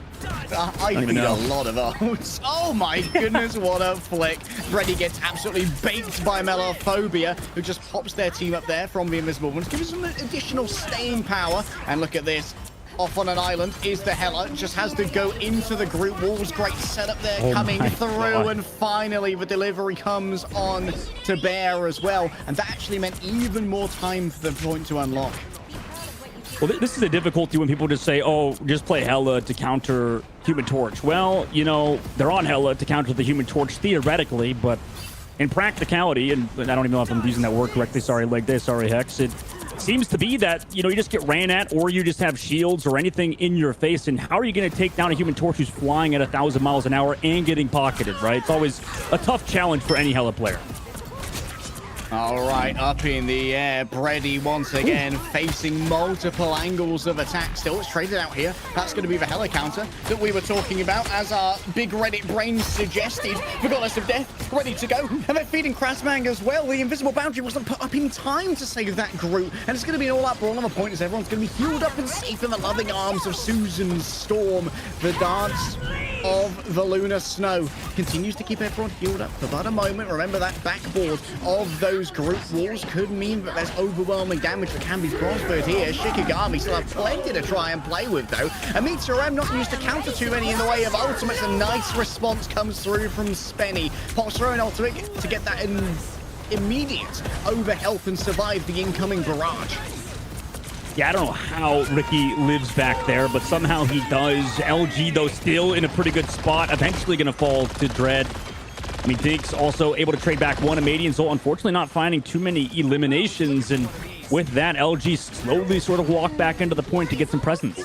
B: I need a lot of those. Oh my goodness, what a flick. Freddy gets absolutely baked by Melophobia, who just pops their team up there from the Invisible Ones, gives them additional staying power. And look at this. Off on an island is the Hela, just has to go into the group walls. Great setup there coming through, and finally the delivery comes on to bear as well. And that actually meant even more time for the point to unlock.
C: Well, this is the difficulty when people just say, oh, just play Hela to counter Human Torch. Well, they're on Hela to counter the Human Torch theoretically, but in practicality, and I don't even know if I'm using that word correctly, sorry, Leg Day, sorry, Hex, it seems to be that, you just get ran at, or you just have shields or anything in your face, and how are you going to take down a Human Torch who's flying at 1,000 miles an hour and getting pocketed, right? It's always a tough challenge for any Hela player.
B: All right, up in the air, Brady once again facing multiple angles of attack. Still, it's traded out here. That's going to be the Hela counter that we were talking about, as our big Reddit brains suggested. The Goddess of Death ready to go, and they're feeding Krasmang as well. The invisible boundary wasn't put up in time to save that Groot, and it's going to be an all-out brawl on the point as everyone's going to be healed up and safe in the loving arms of Susan Storm. The dance of the Lunar Snow continues to keep everyone healed up for but a moment. Remember, that backboard of those group walls could mean that there's overwhelming damage that can be prospered here. Shikigami still have plenty to try and play with, though. And Meteor M not used to counter too many in the way of ultimates. A nice response comes through from Spenny. Pops through an ultimate to get that immediate over health and survive the incoming barrage.
C: Yeah, I don't know how Ricky lives back there, but somehow he does. LG, though, still in a pretty good spot. Eventually going to fall to Dread. I mean, Diggs also able to trade back one Amadian, so unfortunately not finding too many eliminations. And with that, LG slowly sort of walk back into the point to get some presence.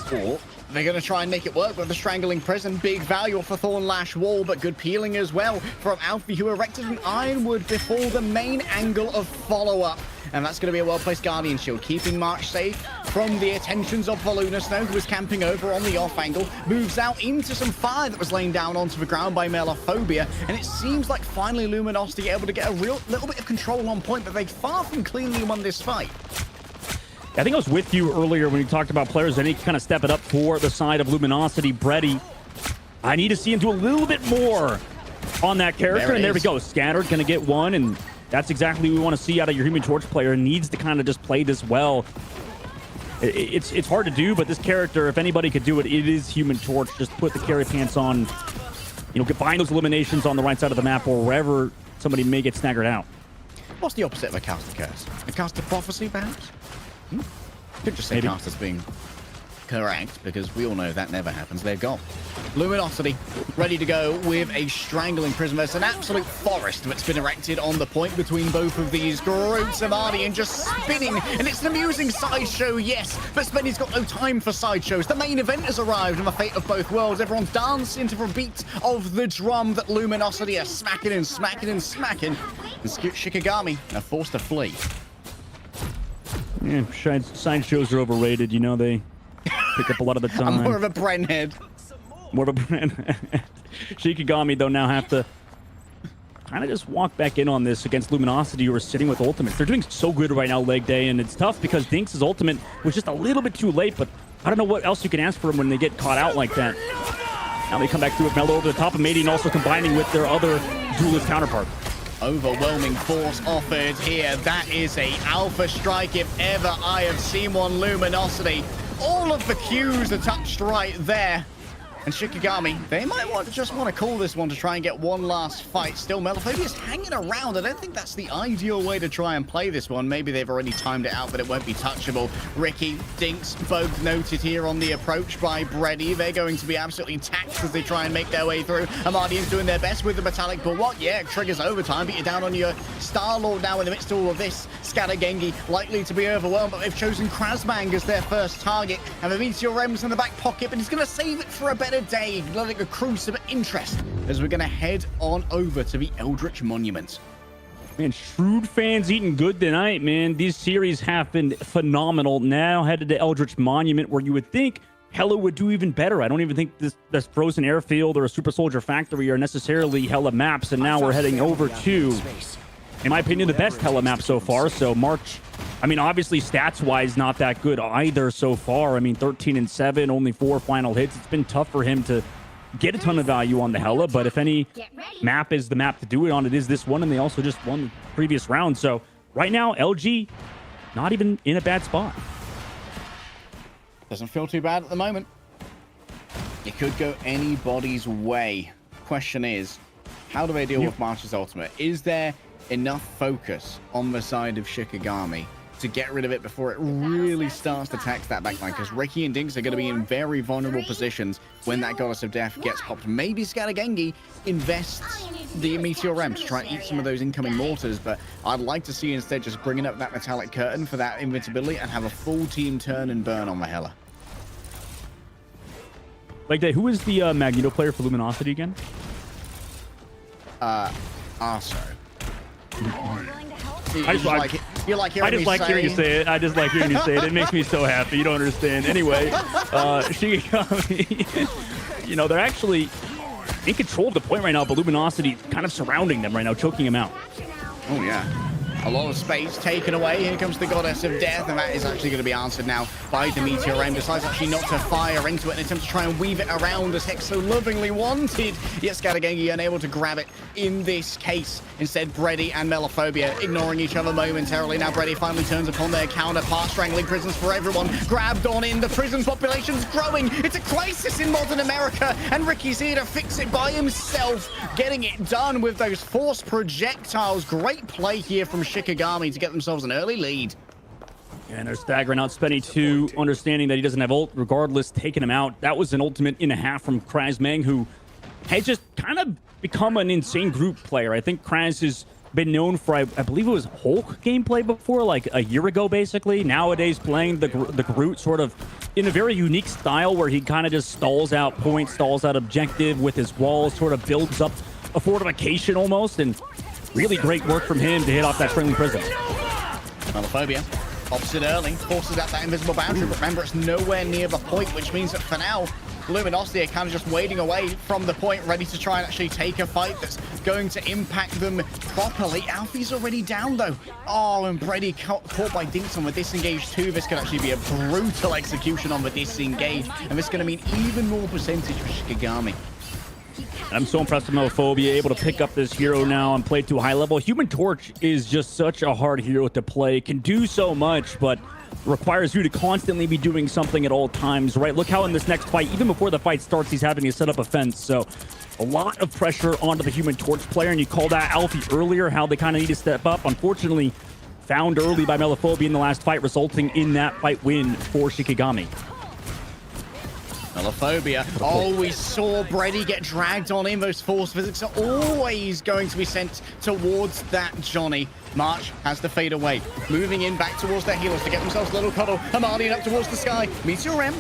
B: They're going to try and make it work with the Strangling Prison. Big value for Thornlash Wall, but good peeling as well from Alfie, who erected an Ironwood before the main angle of follow-up. And that's going to be a well-placed Guardian Shield, keeping March safe from the attentions of the Lunar Snow, who was camping over on the off angle. Moves out into some fire that was laying down onto the ground by Melophobia. And it seems like finally Luminosity able to get a little bit of control on point, but they far from cleanly won this fight.
C: I think I was with you earlier when you talked about players that need to kind of step it up for the side of Luminosity. Brady, I need to see him do a little bit more on that character. And there we go. Scattered going to get one, and that's exactly what we want to see out of your Human Torch player. Needs to kind of just play this well. It's hard to do, but this character, if anybody could do it, it is Human Torch. Just put the carry pants on, find those eliminations on the right side of the map or wherever somebody may get staggered out.
B: What's the opposite of a caster curse? A caster prophecy, perhaps? Could just say casters being correct, because we all know that never happens. They're gone. Luminosity ready to go with a strangling prism. There's an absolute forest that's been erected on the point between both of these groups of Arnie and just spinning. And it's an amusing sideshow, yes, but Spenny's got no time for sideshows. The main event has arrived and the fate of both worlds. Everyone's dancing to the beat of the drum that Luminosity are smacking and smacking and smacking. And Shikigami are forced to flee.
C: Yeah, sideshows are overrated. You know, they pick up a lot of the time.
B: I'm more of a Brenhead.
C: More of a brand. Shikigami, though, now have to kind of just walk back in on this against Luminosity, who are sitting with ultimates. They're doing so good right now, leg day, and it's tough because Dinks' ultimate was just a little bit too late, but I don't know what else you can ask for them when they get caught out like that. Now they come back through with Mello over the top of Mady and also combining with their other duelist counterpart.
B: Overwhelming force offered here. That is a alpha strike if ever I have seen one. Luminosity. All of the cues are touched right there. And Shikigami, they might just want to call this one to try and get one last fight. Still, Melophobia's hanging around. I don't think that's the ideal way to try and play this one. Maybe they've already timed it out, but it won't be touchable. Ricky, Dinks, both noted here on the approach by Brady. They're going to be absolutely taxed as they try and make their way through. Amardian's doing their best with the metallic bulwark. Yeah, it triggers overtime, but you're down on your Star-Lord now in the midst of all of this. Shikagami likely to be overwhelmed, but they've chosen Krasmang as their first target. And the Meteor Rem's in the back pocket, but he's going to save it for a better day, letting accrue some interest as we're going to head on over to the Eldritch Monument.
C: Man, Shrewd fans eating good tonight, man. These series have been phenomenal. Now headed to Eldritch Monument, where you would think Hella would do even better. I don't even think this Frozen Airfield or a Super Soldier Factory are necessarily Hella maps, and now we're heading over to, in my opinion, the best Hella map so far. So March, I mean, obviously stats-wise, not that good either so far. I mean, 13-7, only 4 final hits. It's been tough for him to get a ton of value on the Hella, but if any map is the map to do it on, it is this one, and they also just won the previous round. So right now, LG, not even in a bad spot.
B: Doesn't feel too bad at the moment. It could go anybody's way. Question is, how do they deal with March's ultimate? Is there enough focus on the side of Shikigami to get rid of it before it really starts to tax that backline? Because Ricky and Dinks are going to be in very vulnerable positions when that Goddess of Death gets popped. Maybe Shikagami invests the Meteor Rem to try and eat some of those incoming mortars, but I'd like to see instead just bringing up that metallic curtain for that invincibility and have a full team turn and burn on the Hella.
C: Like that, who is the Magneto player for Luminosity again?
B: Arso.
C: I just like hearing you say it. I just like hearing you say it. It makes me so happy. You don't understand. Anyway, Shikigami, you know, they're actually in control of the point right now, but Luminosity kind of surrounding them right now, choking them out.
B: Oh, yeah. A lot of space taken away. Here comes the Goddess of Death, and that is actually going to be answered now by the Meteor Rem. Decides actually not to fire into it in an attempt to try and weave it around as Hex so lovingly wanted. Yet Shikagami unable to grab it in this case. Instead, Brady and Melophobia ignoring each other momentarily. Now Brady finally turns upon their counterpart, strangling prisons for everyone. Grabbed on in. The prison population's growing. It's a crisis in modern America, and Ricky's here to fix it by himself, getting it done with those force projectiles. Great play here from Shikigami to get themselves an early lead.
C: And they're staggering out Spenny too, understanding that he doesn't have ult, regardless, taking him out. That was an ultimate and a half from Krasmang, who had just kind of become an insane group player. I think Kraz has been known for, I believe it was Hulk gameplay before, like a year ago, basically. Nowadays, playing the Groot sort of in a very unique style where he kind of just stalls out points, stalls out objective with his walls, sort of builds up a fortification almost, and really great work from him to hit off that friendly prison.
B: Melophobia pops it early, forces out that invisible boundary, but remember, it's nowhere near the point, which means that for now, Luminosity are kind of just wading away from the point, ready to try and actually take a fight that's going to impact them properly. Alfie's already down, though. Oh, and Brady caught by Dinks on the disengage, too. This could actually be a brutal execution on the disengage, and this is going to mean even more percentage for Shikigami.
C: I'm so impressed with Melophobia, able to pick up this hero now and play to a high level. Human Torch is just such a hard hero to play. Can do so much, but requires you to constantly be doing something at all times, right? Look how in this next fight, even before the fight starts, he's having to set up a fence. So a lot of pressure onto the Human Torch player, and you called out Alfie earlier, how they kind of need to step up. Unfortunately, found early by Melophobia in the last fight, resulting in that fight win for Shikigami.
B: Melophobia. Oh, we saw Brady get dragged on in. Those force physics are always going to be sent towards that Johnny. March has to fade away. Moving in back towards their healers to get themselves a little cuddle. Hamadian up towards the sky. Meteor M.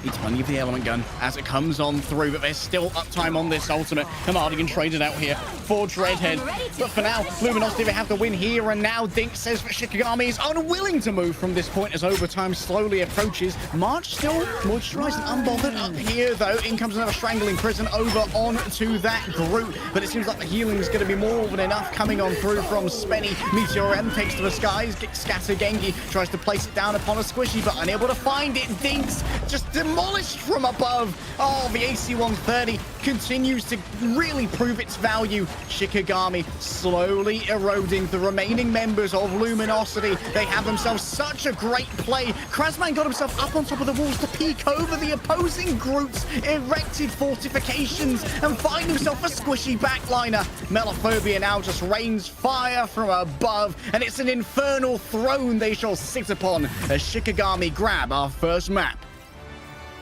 B: Needs plenty of the element gun as it comes on through, but there's still uptime on this ultimate. Hamadian traded out here for Dreadhead. But for now, Luminosity, they have to win here and now. Dink says that Shikigami is unwilling to move from this point as overtime slowly approaches. March still moisturized and unbothered up here, though. In comes another strangling prison over onto that group. But it seems like the healing is going to be more than enough coming on through from Spenny. Meteor M takes to the skies. Scatter Genji tries to place it down upon a squishy, but unable to find it. Dinks just demolished from above. Oh, the AC-130 continues to really prove its value. Shikigami slowly eroding the remaining members of Luminosity. They have themselves such a great play. Krasman got himself up on top of the walls to peek over the opposing groups, erected fortifications, and find himself a squishy backliner. Melophobia now just rains fire from above, and it's an infernal throne they shall sit upon as Shikigami grab our first map.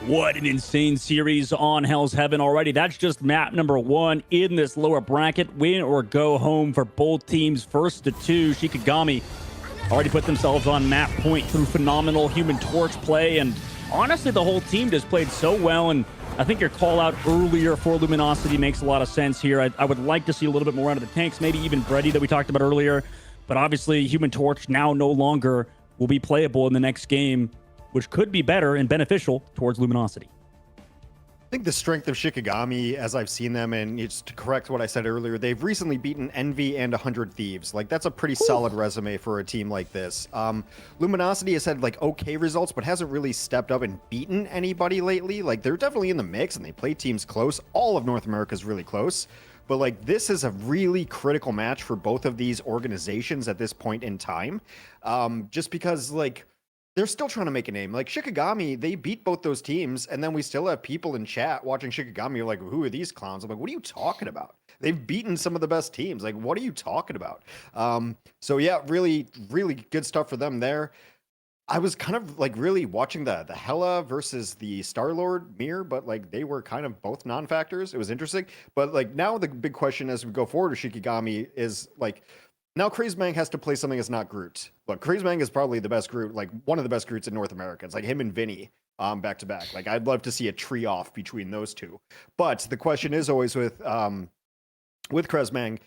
C: What an insane series on Hell's Heaven already. That's just map number 1 in this lower bracket. Win or go home for both teams. First to 2, Shikigami already put themselves on map point through phenomenal Human Torch play. And honestly, the whole team just played so well. And I think your call out earlier for Luminosity makes a lot of sense here. I would like to see a little bit more out of the tanks, maybe even Brady that we talked about earlier. But obviously, Human Torch now no longer will be playable in the next game, which could be better and beneficial towards Luminosity.
A: I think the strength of Shikigami, as I've seen them, and just to correct what I said earlier, they've recently beaten Envy and 100 Thieves. Like, that's a pretty solid resume for a team like this. Luminosity has had, like, okay results, but hasn't really stepped up and beaten anybody lately. Like, they're definitely in the mix, and they play teams close. All of North America is really close. But, like, this is a really critical match for both of these organizations at this point in time. Just because, like, they're still trying to make a name. Like Shikigami, they beat both those teams, and then we still have people in chat watching Shikigami like, who are these clowns? I'm like, what are you talking about? They've beaten some of the best teams. Like, what are you talking about? So yeah, really, really good stuff for them there. I was kind of like really watching the Hela versus the Star-Lord mirror, but like they were kind of both non-factors. It was interesting. But like now the big question as we go forward with Shikigami is like, now Crazebang has to play something that's not Groot. Look, Crazebang is probably the best Groot, like one of the best Groots in North America. It's like him and Vinny back to back. Like I'd love to see a tree off between those two. But the question is always with Crazebang,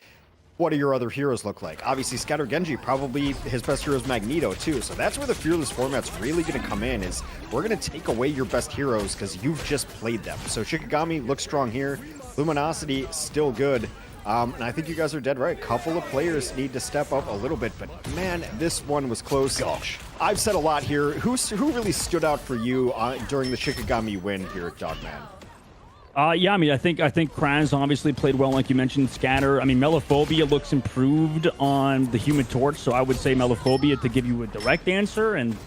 A: what do your other heroes look like? Obviously, Scatter Genji, probably his best hero is Magneto too. So that's where the Fearless format's really going to come in, is we're going to take away your best heroes because you've just played them. So Shikigami looks strong here. Luminosity, still good. And I think you guys are dead right. A couple of players need to step up a little bit, but man, this one was close. Gosh, I've said a lot here. Who really stood out for you during the Shikigami win here at Dogman?
C: Yeah, I mean, I think Kraz obviously played well, like you mentioned. Scatter. I mean, Melophobia looks improved on the Human Torch, so I would say Melophobia to give you a direct answer. And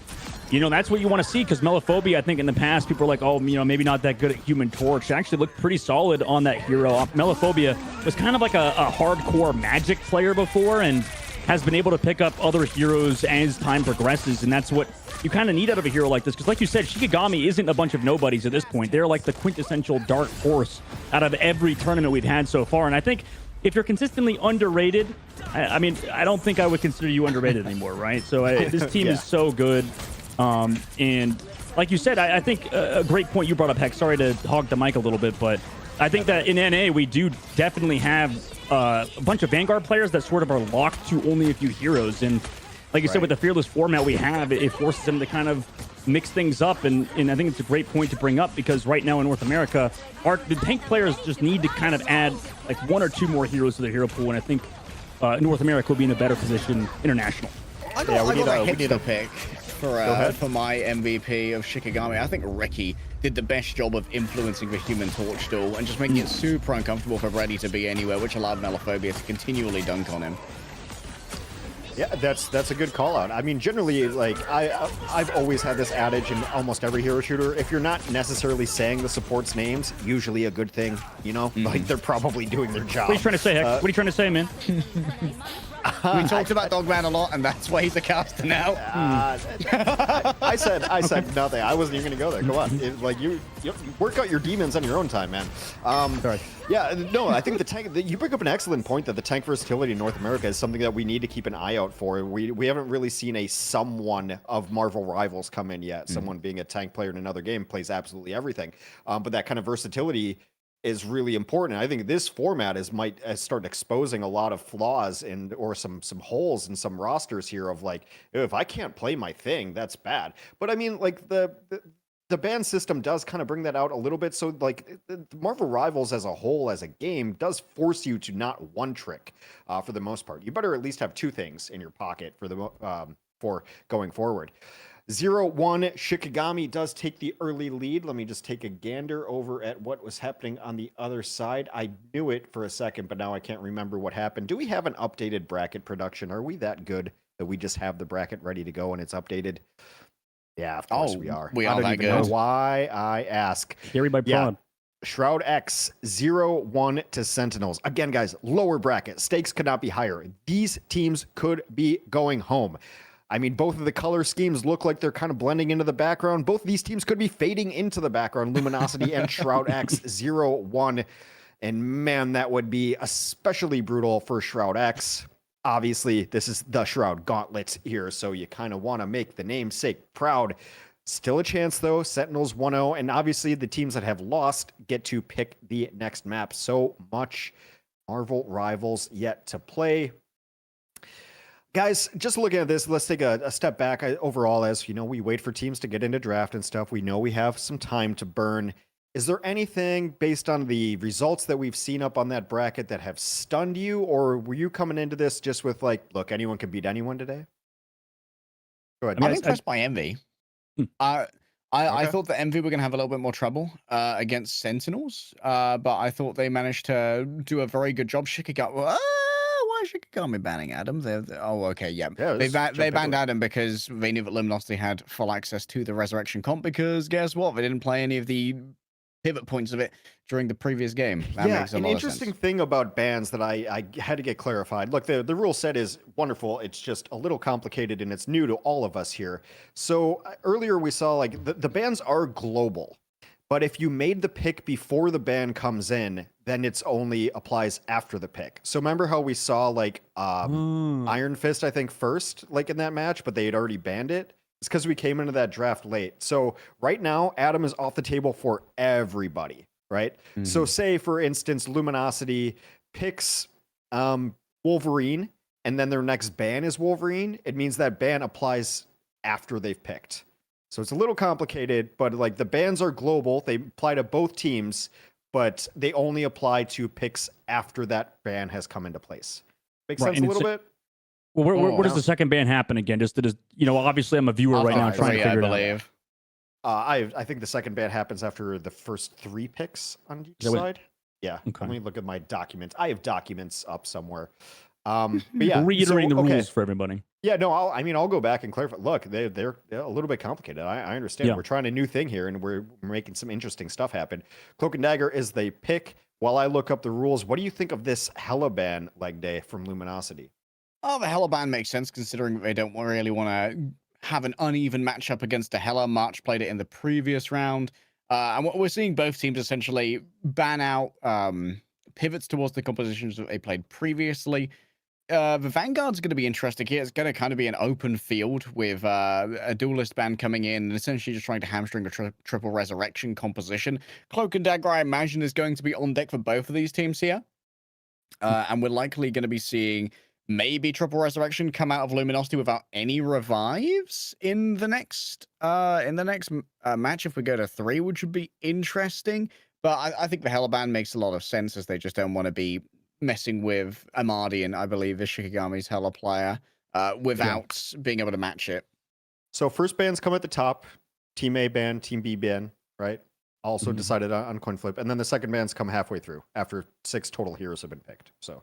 C: you know, that's what you want to see, because Melophobia, I think in the past, people are like, oh, you know, maybe not that good at Human Torch. It actually looked pretty solid on that hero. Melophobia was kind of like a hardcore magic player before, and has been able to pick up other heroes as time progresses, and that's what you kind of need out of a hero like this. Because like you said, Shikigami isn't a bunch of nobodies at this point. They're like the quintessential dark horse out of every tournament we've had so far. And I think if you're consistently underrated, I mean, I don't think I would consider you underrated anymore, right? So this team is so good. And like you said, I think a great point you brought up, Hex. Sorry to hog the mic a little bit, but I think that in NA, we do definitely have a bunch of Vanguard players that sort of are locked to only a few heroes. And like you said, with the Fearless format we have, it forces them to kind of mix things up. And I think it's a great point to bring up, because right now in North America, the tank players just need to kind of add like 1 or 2 more heroes to their hero pool. And I think North America will be in a better position international.
B: I got a hipster pick for my MVP of Shikigami. I think Ricky did the best job of influencing the Human Torch duel and just making it super uncomfortable for Brady to be anywhere, which allowed Melophobia to continually dunk on him.
A: Yeah, that's a good call out. I mean, generally, like I've always had this adage in almost every hero shooter: if you're not necessarily saying the supports' names, usually a good thing. You know, like they're probably doing their job.
C: What are you trying to say, Hex? What are you trying to say, man?
B: We talked about Dogman a lot, and that's why he's a caster now.
A: I said nothing. I wasn't even gonna go there. Go on. Like you work out your demons on your own time, man.
C: Sorry.
A: Yeah, no, I think the tank. You bring up an excellent point that the tank versatility in North America is something that we need to keep an eye out for. We haven't really seen a someone of Marvel Rivals come in yet. Someone being a tank player in another game plays absolutely everything. But that kind of versatility is really important. I think this format might start exposing a lot of flaws or some holes in some rosters here of like, if I can't play my thing, that's bad. But I mean, like the ban system does kind of bring that out a little bit. So like the Marvel Rivals as a whole, as a game, does force you to not one trick for the most part. You better at least have two things in your pocket for going forward. 0-1 Shikigami does take the early lead. Let me just take a gander over at what was happening on the other side. I knew it for a second, but now I can't remember what happened. Do we have an updated bracket production? Are we that good that we just have the bracket ready to go and it's updated? Yeah, of course we are.
B: We
A: I
B: are
A: don't
B: that
A: even know
B: good.
A: why I ask.
C: Carry by prod.
A: Shroud-X 0-1 to Sentinels. Again, guys, lower bracket. Stakes could not be higher. These teams could be going home. I mean, both of the color schemes look like they're kind of blending into the background. Both of these teams could be fading into the background. Luminosity and Shroud-X 0-1. And man, that would be especially brutal for Shroud-X. Obviously, this is the Shroud Gauntlet here, so you kind of want to make the namesake proud. Still a chance, though. Sentinels 1-0, and obviously the teams that have lost get to pick the next map. So much Marvel Rivals yet to play. Guys, just looking at this, let's take a step back overall. As you know, we wait for teams to get into draft and stuff. We know we have some time to burn. Is there anything based on the results that we've seen up on that bracket that have stunned you, or were you coming into this just with like, look, anyone can beat anyone today? Go ahead.
B: I'm impressed by Envy. I thought that Envy were going to have a little bit more trouble against Sentinels, but I thought they managed to do a very good job. Shikigami. Why is Shikigami banning Adam? Okay, yeah. They banned Adam because they knew that Luminosity had full access to the Resurrection comp, because guess what? They didn't play any of the pivot points of it during the previous game. That makes a lot of sense. An interesting
A: thing about bans that I had to get clarified. Look, the rule set is wonderful. It's just a little complicated, and it's new to all of us here. So earlier we saw like the bans are global. But if you made the pick before the ban comes in, then it's only applies after the pick. So remember how we saw like Iron Fist, I think, first, like in that match, but they had already banned it? It's because we came into that draft late. So right now, Adam is off the table for everybody, right? Mm-hmm. So say, for instance, Luminosity picks Wolverine, and then their next ban is Wolverine. It means that ban applies after they've picked. So it's a little complicated, but like the bans are global. They apply to both teams, but they only apply to picks after that ban has come into place. Makes sense a little bit?
C: Well, where does the second ban happen again? Just obviously I'm a viewer right now trying to figure it out.
A: I think the second ban happens after the first 3 picks on each side. Yeah. Okay. Let me look at my documents. I have documents up somewhere. But yeah,
C: reiterating the rules for everybody.
A: Yeah, no, I'll go back and clarify. Look, they're a little bit complicated. I understand. Yeah. We're trying a new thing here, and we're making some interesting stuff happen. Cloak and Dagger is the pick. While I look up the rules, what do you think of this Hella ban leg day from Luminosity?
B: Oh, the Hella ban makes sense considering they don't really want to have an uneven matchup against the Hella. March played it in the previous round. And what we're seeing both teams essentially ban out pivots towards the compositions that they played previously. The Vanguard's going to be interesting here. It's going to kind of be an open field with a duelist band coming in and essentially just trying to hamstring a triple resurrection composition. Cloak and Dagger, I imagine, is going to be on deck for both of these teams here. And we're likely going to be seeing maybe triple resurrection come out of Luminosity without any revives in the next match if we go to 3, which would be interesting. But I think the Hella ban makes a lot of sense, as they just don't want to be messing with Amadi, and I believe is Shikigami's Hella player, without being able to match it.
A: So first bans come at the top, Team A ban, Team B ban, right? Also decided on coin flip, and then the second bans come halfway through after 6 total heroes have been picked. So,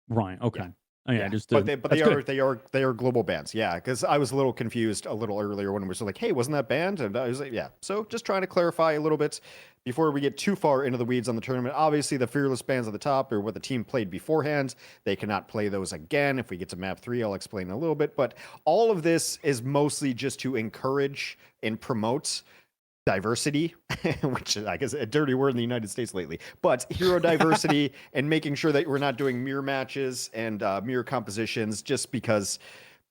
C: right, okay. Yeah. Oh, yeah, just
A: but they are global bans, yeah. Because I was a little confused a little earlier when it was like, hey, wasn't that banned? And I was like, yeah. So just trying to clarify a little bit, before we get too far into the weeds on the tournament, obviously the fearless bans at the top are what the team played beforehand. They cannot play those again. If we get to map 3, I'll explain in a little bit. But all of this is mostly just to encourage and promote diversity, which I guess a dirty word in the United States lately, but hero diversity and making sure that we're not doing mirror matches and mirror compositions just because,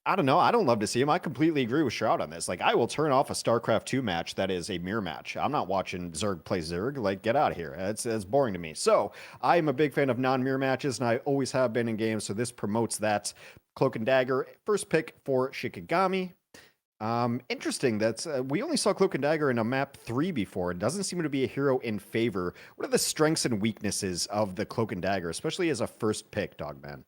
A: I don't know, I don't love to see them. I completely agree with Shroud on this. Like, I will turn off a StarCraft 2 match that is a mirror match. I'm not watching Zerg play Zerg. Like, get out of here. It's boring to me. So I am a big fan of non-mirror matches, and I always have been in games, so this promotes that. Cloak and Dagger, first pick for Shikigami. Interesting. That's we only saw Cloak and Dagger in a map 3 before. It doesn't seem to be a hero in favor. What are the strengths and weaknesses of the Cloak and Dagger, especially as a first pick, Dogman?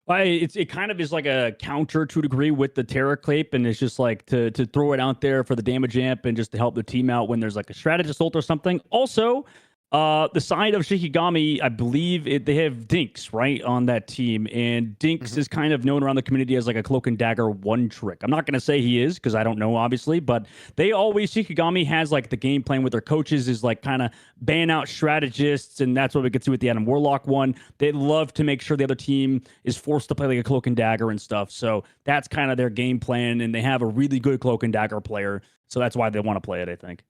C: It kind of is like a counter to a degree with the Terror Cape, and it's just like to throw it out there for the damage amp and just to help the team out when there's like a strategist ult or something. Also, the side of Shikigami, I believe they have Dinks, right, on that team. And Dinks is kind of known around the community as like a Cloak and Dagger one trick. I'm not going to say he is because I don't know, obviously, but Shikigami has like the game plan with their coaches is like kind of ban out strategists. And that's what we could see with the Adam Warlock one. They love to make sure the other team is forced to play like a Cloak and Dagger and stuff. So that's kind of their game plan. And they have a really good Cloak and Dagger player. So that's why they want to play it, I think.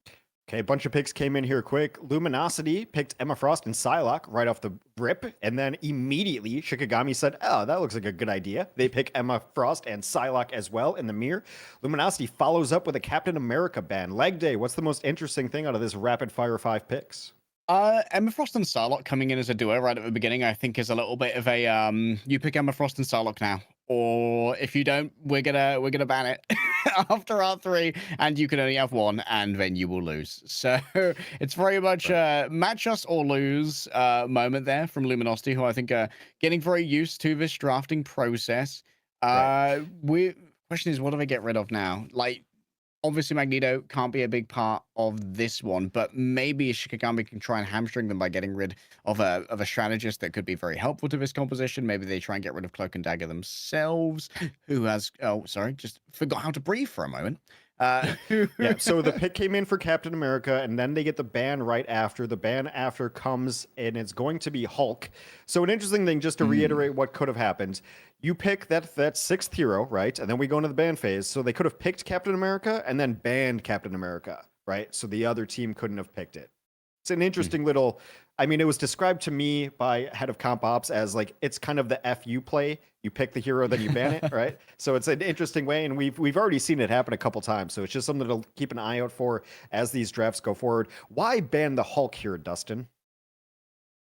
A: Okay, a bunch of picks came in here quick. Luminosity picked Emma Frost and Psylocke right off the rip, and then immediately Shikigami said, oh, that looks like a good idea. They pick Emma Frost and Psylocke as well in the mirror. Luminosity follows up with a Captain America ban. Leg day, what's the most interesting thing out of this rapid-fire 5 picks?
B: Emma Frost and Psylocke coming in as a duo right at the beginning, I think is a little bit of a you pick Emma Frost and Psylocke now, or if you don't, we're gonna ban it after R3, and you can only have one, and then you will lose. So it's very much match us or lose moment there from Luminosity, who I think are getting very used to this drafting process. Question is, what do they get rid of now? Like, obviously, Magneto can't be a big part of this one, but maybe Shikigami can try and hamstring them by getting rid of a strategist that could be very helpful to this composition. Maybe they try and get rid of Cloak and Dagger themselves, who has... Oh, sorry, just forgot how to breathe for a moment.
A: Yeah, so the pick came in for Captain America, and then they get the ban right after. The ban after comes, and it's going to be Hulk. So an interesting thing, just to reiterate what could have happened. You pick that sixth hero, right? And then we go into the ban phase. So they could have picked Captain America and then banned Captain America, right? So the other team couldn't have picked it. It's an interesting little... I mean, it was described to me by head of comp ops as like, it's kind of the FU play. You pick the hero, then you ban it, right? So it's an interesting way, and we've already seen it happen a couple times. So it's just something to keep an eye out for as these drafts go forward. Why ban the Hulk here, Dustin?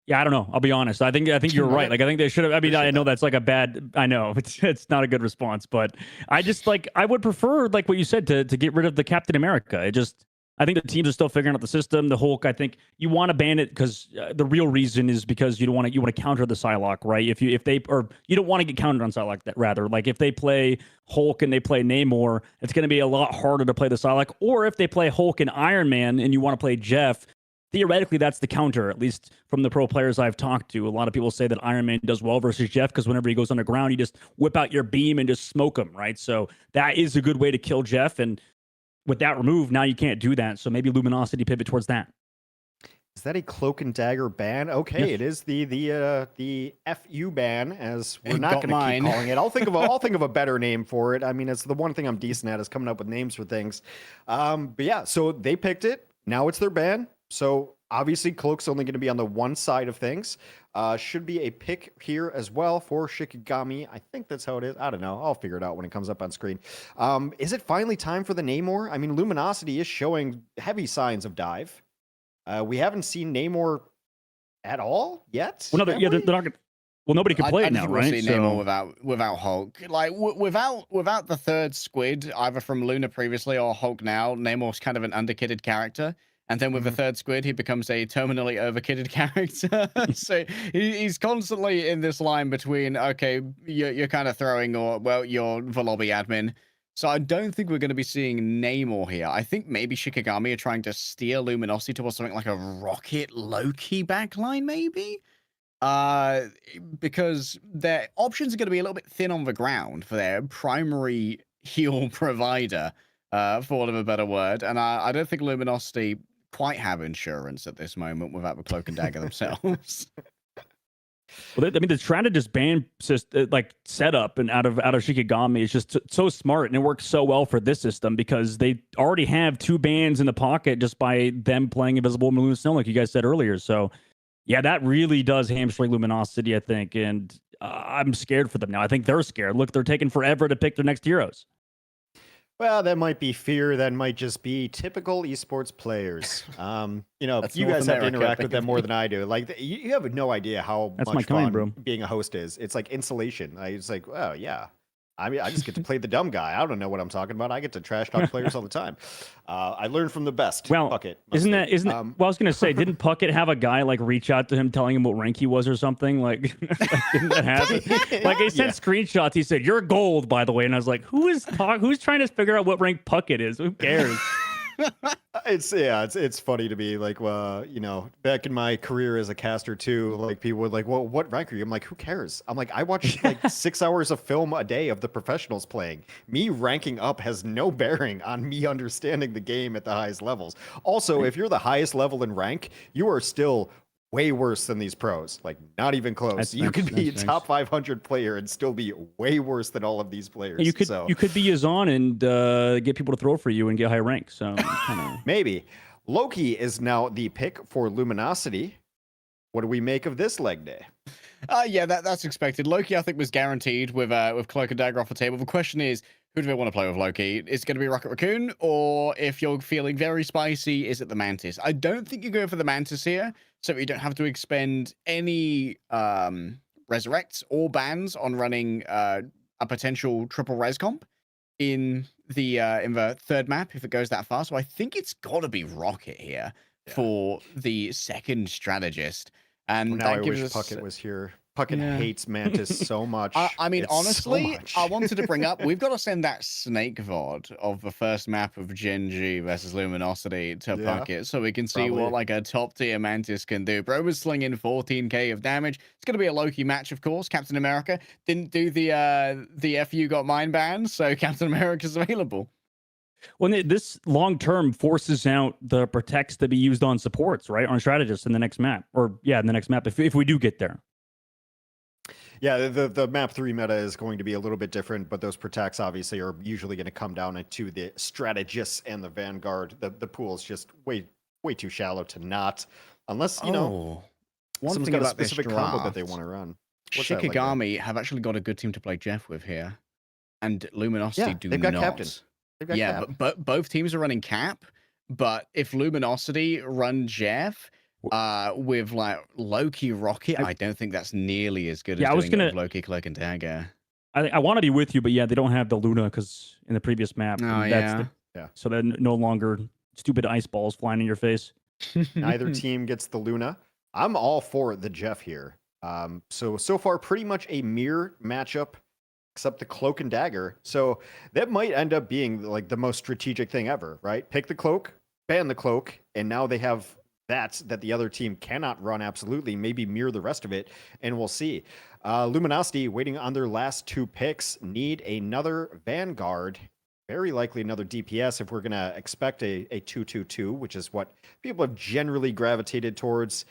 C: Yeah, I don't know. I'll be honest. I think you're right. Like, I think they should have. I mean, I know that's like a bad. I know it's not a good response, but I just like I would prefer like what you said to get rid of the Captain America. I think the teams are still figuring out the system. The Hulk, I think you want to ban it because the real reason is because you want to counter the Psylocke, right? If you don't want to get countered on Psylocke, that rather like if they play Hulk and they play Namor, it's going to be a lot harder to play the Psylocke. Or if they play Hulk and Iron Man and you want to play Jeff, theoretically that's the counter. At least from the pro players I've talked to, a lot of people say that Iron Man does well versus Jeff because whenever he goes underground, you just whip out your beam and just smoke him, right? So that is a good way to kill Jeff. And with that removed, now you can't do that. So maybe Luminosity pivot towards that.
A: Is that a Cloak and Dagger ban? Okay, yes. It is the FU ban, as we're not going to keep calling it. I'll think of a better name for it. I mean, it's the one thing I'm decent at is coming up with names for things. But yeah, so they picked it. Now it's their ban. So obviously, Cloak's only going to be on the one side of things. Should be a pick here as well for Shikigami. I think that's how it is. I don't know. I'll figure it out when it comes up on screen. Is it finally time for the Namor? I mean, Luminosity is showing heavy signs of dive. We haven't seen Namor at all yet.
C: Well, no, they're not gonna, well, nobody can play it now, right?
B: We'll see Namor without Hulk. Like without the third squid, either from Luna previously or Hulk now, Namor's kind of an underkitted character. And then with the third squid, he becomes a terminally overkitted character. So he's constantly in this line between, okay, you're kind of throwing, or, well, you're the lobby admin. So I don't think we're going to be seeing Namor here. I think maybe Shikigami are trying to steer Luminosity towards something like a Rocket Loki backline, maybe? Because their options are going to be a little bit thin on the ground for their primary heal provider, for want of a better word. And I don't think Luminosity quite have insurance at this moment without the Cloak and Dagger themselves.
C: Well, I mean, the strategist ban like setup and out of Shikigami is just so smart, and it works so well for this system because they already have 2 bans in the pocket just by them playing Invisible Moon Snow, like you guys said earlier. So, yeah, that really does hamstring Luminosity, I think, and I'm scared for them now. I think they're scared. Look, they're taking forever to pick their next heroes.
A: Well, that might be fear. That might just be typical esports players.
B: That's
A: You
B: North
A: guys have to
B: America,
A: interact with them more
B: baby.
A: than I do. Like, you have no idea how
C: That's
A: much
C: my kind,
A: fun
C: bro.
A: being a host is. It's like insulation. It's like, oh yeah. I mean, I just get to play the dumb guy. I don't know what I'm talking about. I get to trash talk players all the time. I learned from the best.
C: Well,
A: Puckett,
C: isn't
A: mostly.
C: that well, I was gonna say, didn't Puckett have a guy like reach out to him telling him what rank he was or something? Like, didn't that happen? Like, he sent screenshots. He said, "You're gold, by the way," and I was like, who's trying to figure out what rank Puckett is? Who cares?
A: It's funny to me. Like, back in my career as a caster too, like people would like, well, what rank are you? I'm like, who cares? I'm like, I watch like 6 hours of film a day of the professionals playing. Me ranking up has no bearing on me understanding the game at the highest levels. Also, if you're the highest level in rank, you are still way worse than these pros. Like, not even close. You could be a top 500 player and still be way worse than all of these players.
C: You could be Yazan and get people to throw for you and get high rank. So
A: maybe. Loki is now the pick for Luminosity. What do we make of this leg day?
B: Yeah, that's expected. Loki, I think, was guaranteed with Cloak and Dagger off the table. The question is, who do they want to play with Loki? Is it going to be Rocket Raccoon, or if you're feeling very spicy, is it the Mantis? I don't think you go for the Mantis here, so you don't have to expend any resurrects or bans on running a potential triple res comp in the third map if it goes that far. So I think it's got to be Rocket here for the second strategist. And
A: now
B: that
A: I
B: gives
A: wish
B: us...
A: Puckett was here. Puckett hates Mantis so much.
B: I mean,
A: It's
B: honestly,
A: so much.
B: I wanted to bring up, we've got to send that snake VOD of the first map of Gen.G versus Luminosity to Puckett so we can see what like a top tier Mantis can do. Bro was slinging 14k of damage. It's going to be a Loki match, of course. Captain America didn't do the FU got mine ban, so Captain America's available.
C: Well, this long term forces out the protects to be used on supports, right? On strategists in the next map. Or, in the next map, if we do get there.
A: Yeah, the map 3 meta is going to be a little bit different, but those protects obviously are usually going to come down into the strategists and the vanguard. The pool is just way too shallow to not, unless,
B: one
A: someone's
B: thing
A: got a
B: about this
A: specific combo that
B: draft,
A: they want to run.
B: Shikigami have actually got a good team to play Jeff with here. And Luminosity do
A: they've got
B: not.
A: Captain. They've got Cap.
B: But both teams are running Cap. But if Luminosity run Jeff with like Loki Rocket, I don't think that's nearly as good as doing it with Loki Cloak and Dagger.
C: I want to be with you, but they don't have the Luna because in the previous map. So then no longer stupid ice balls flying in your face.
A: Neither team gets the Luna. I'm all for the Jeff here. So far, pretty much a mirror matchup, except the Cloak and Dagger. So that might end up being like the most strategic thing ever, right? Pick the Cloak, ban the Cloak, and now they have that the other team cannot run absolutely. Maybe mirror the rest of it, and we'll see. Luminosity, waiting on their last 2 picks, need another Vanguard. Very likely another DPS if we're going to expect a 2-2-2, which is what people have generally gravitated towards.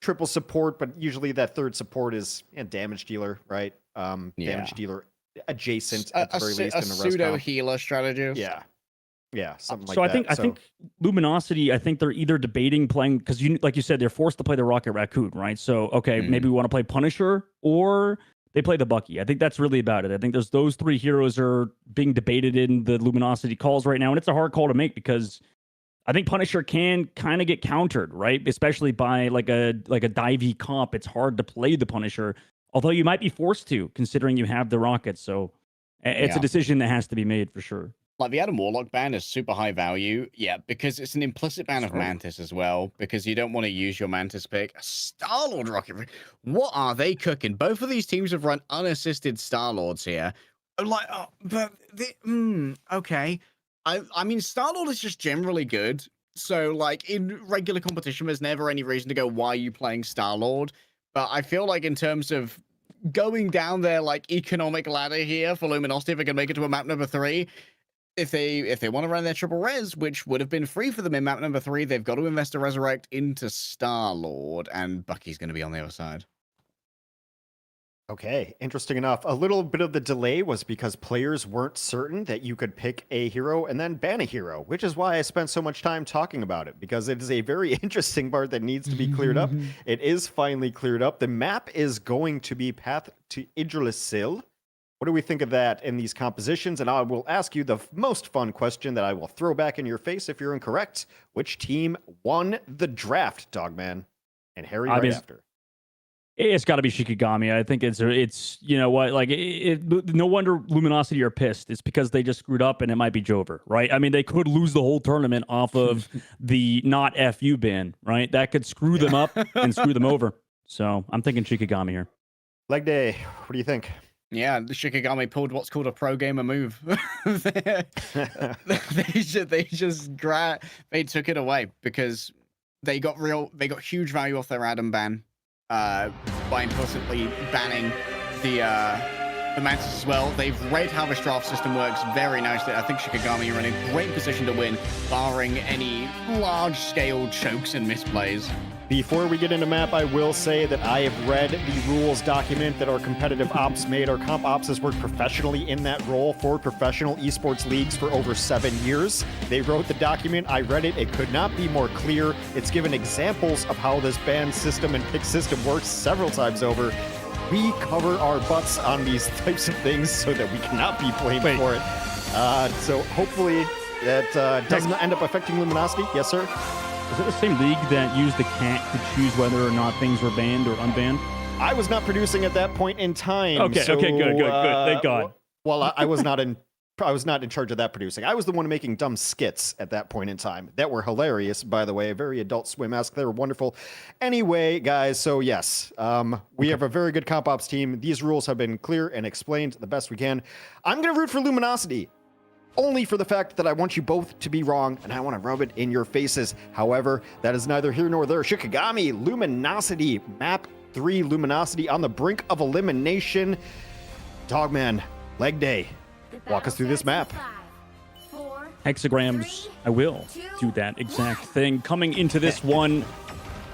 A: Triple support, but usually that third support is a damage dealer, right? Damage dealer adjacent at the very least in the
B: pseudo healer strategy.
A: Something like
C: so
A: that.
C: I think Luminosity, I think they're either debating playing because like you said, they're forced to play the Rocket Raccoon, right? So maybe we want to play Punisher or they play the Bucky. I think that's really about it. I think those 3 heroes are being debated in the Luminosity calls right now, and it's a hard call to make because I think Punisher can kind of get countered, right? Especially by like a divey comp. It's hard to play the Punisher, although you might be forced to, considering you have the Rockets. So it's a decision that has to be made for sure.
B: Like the Adam Warlock ban is super high value, because it's an implicit ban of Mantis as well, because you don't want to use your Mantis pick. Star-Lord Rocket, what are they cooking? Both of these teams have run unassisted Star-Lords here. Like, okay. I mean, Star-Lord is just generally good. So, like, in regular competition, there's never any reason to go, why are you playing Star-Lord? But I feel like in terms of going down their, like, economic ladder here for Luminosity, if they can make it to a map number 3, if they want to run their triple res, which would have been free for them in map number 3, they've got to invest a resurrect into Star-Lord, and Bucky's going to be on the other side.
A: Okay, interesting enough. A little bit of the delay was because players weren't certain that you could pick a hero and then ban a hero, which is why I spent so much time talking about it, because it is a very interesting part that needs to be cleared up. It is finally cleared up. The map is going to be Path to Yggdrasil. What do we think of that in these compositions? And I will ask you the most fun question that I will throw back in your face if you're incorrect. Which team won the draft, Dogman? And Harry after.
C: It's got to be Shikigami. I think it's you know what, like no wonder Luminosity are pissed. It's because they just screwed up, and it might be Jover, right? I mean, they could lose the whole tournament off of the not FU ban, right? That could screw them up and screw them over. So I'm thinking Shikigami here.
A: Leg day. What do you think?
B: Yeah, the Shikigami pulled what's called a pro gamer move. They took it away because they got huge value off their Adam ban. By implicitly banning the Mantis as well. They've read how this draft system works very nicely. I think Shikigami are in a great position to win, barring any large-scale chokes and misplays.
A: Before we get into map, I will say that I have read the rules document that our competitive ops made. Our comp ops has worked professionally in that role for professional esports leagues for over 7 years. They wrote the document. I read it. It could not be more clear. It's given examples of how this ban system and pick system works several times over. We cover our butts on these types of things so that we cannot be blamed for it. So hopefully that doesn't end up affecting Luminosity. Yes, sir?
C: Is it the same league that used the cat to choose whether or not things were banned or unbanned?
A: I was not producing at that point in time.
C: Okay,
A: so,
C: good. Thank God.
A: Well, I was not in charge of that producing. I was the one making dumb skits at that point in time that were hilarious, by the way. Very Adult Swim-esque. They were wonderful. Anyway, guys, so yes, we have a very good comp ops team. These rules have been clear and explained the best we can. I'm going to root for Luminosity, only for the fact that I want you both to be wrong, and I want to rub it in your faces. However, that is neither here nor there. Shikigami, Luminosity, map 3, Luminosity on the brink of elimination. Dogman, leg day. Walk us through this map.
C: Hexagrams, I will do that exact thing. Coming into this one,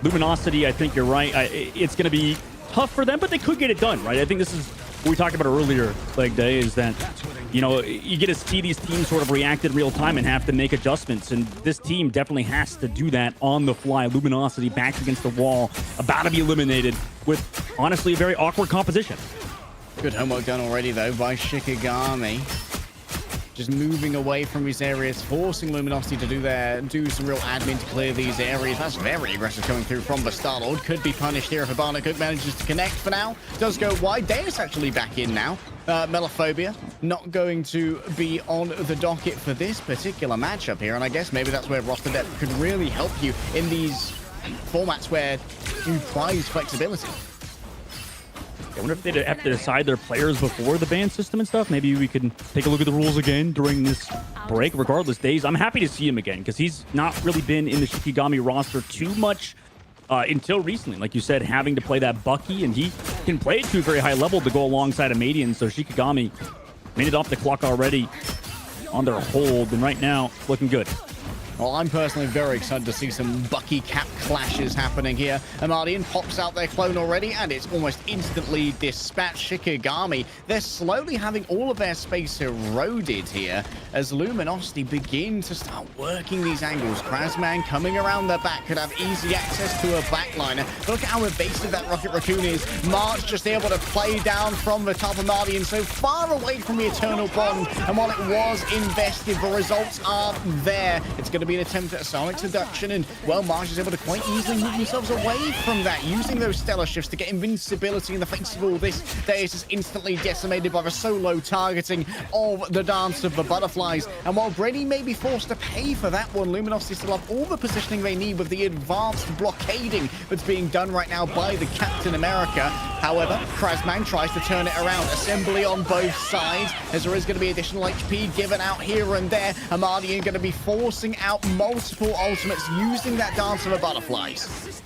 C: Luminosity, I think you're right. It's going to be tough for them, but they could get it done, right? I think this is what we talked about earlier, leg day, is that, you know, you get to see these teams sort of react in real time and have to make adjustments. And this team definitely has to do that on the fly. Luminosity back against the wall, about to be eliminated with, honestly, a very awkward composition.
B: Good homework done already, though, by Shikigami. Just moving away from these areas, forcing Luminosity to do some real admin to clear these areas. That's very aggressive coming through from the Star-Lord. Could be punished here if Cook manages to connect for now. Does go wide. Deus actually back in now. Melophobia not going to be on the docket for this particular matchup here, and I guess maybe that's where roster depth could really help you in these formats where you prize flexibility.
C: I wonder if they'd have to decide their players before the ban system and stuff. Maybe we can take a look at the rules again during this break. Regardless, Days, I'm happy to see him again because he's not really been in the Shikigami roster too much until recently. Like you said, having to play that Bucky, and he can play it to a very high level to go alongside a Madian. So Shikigami made it off the clock already on their hold, and right now, looking good.
B: Well, I'm personally very excited to see some Bucky cap clashes happening here. Amadian pops out their clone already, and it's almost instantly dispatched. Shikigami, they're slowly having all of their space eroded here as Luminosity begin to start working these angles. Krasman coming around their back could have easy access to a backliner. Look at how evasive that Rocket Raccoon is. March just able to play down from the top of Amadian, so far away from the Eternal Bond, and while it was invested, the results are there. It's going to be an attempt at a Sonic seduction, and well, Marsh is able to quite easily move themselves away from that, using those stellar shifts to get invincibility in the face of all this. Deus is instantly decimated by the solo targeting of the Dance of the Butterflies, and while Brady may be forced to pay for that one, Luminosity still have all the positioning they need with the advanced blockading that's being done right now by the Captain America. However, Krasman tries to turn it around. Assembly on both sides, as there is going to be additional HP given out here and there. Amadian going to be forcing out multiple ultimates using that Dance of the Butterflies.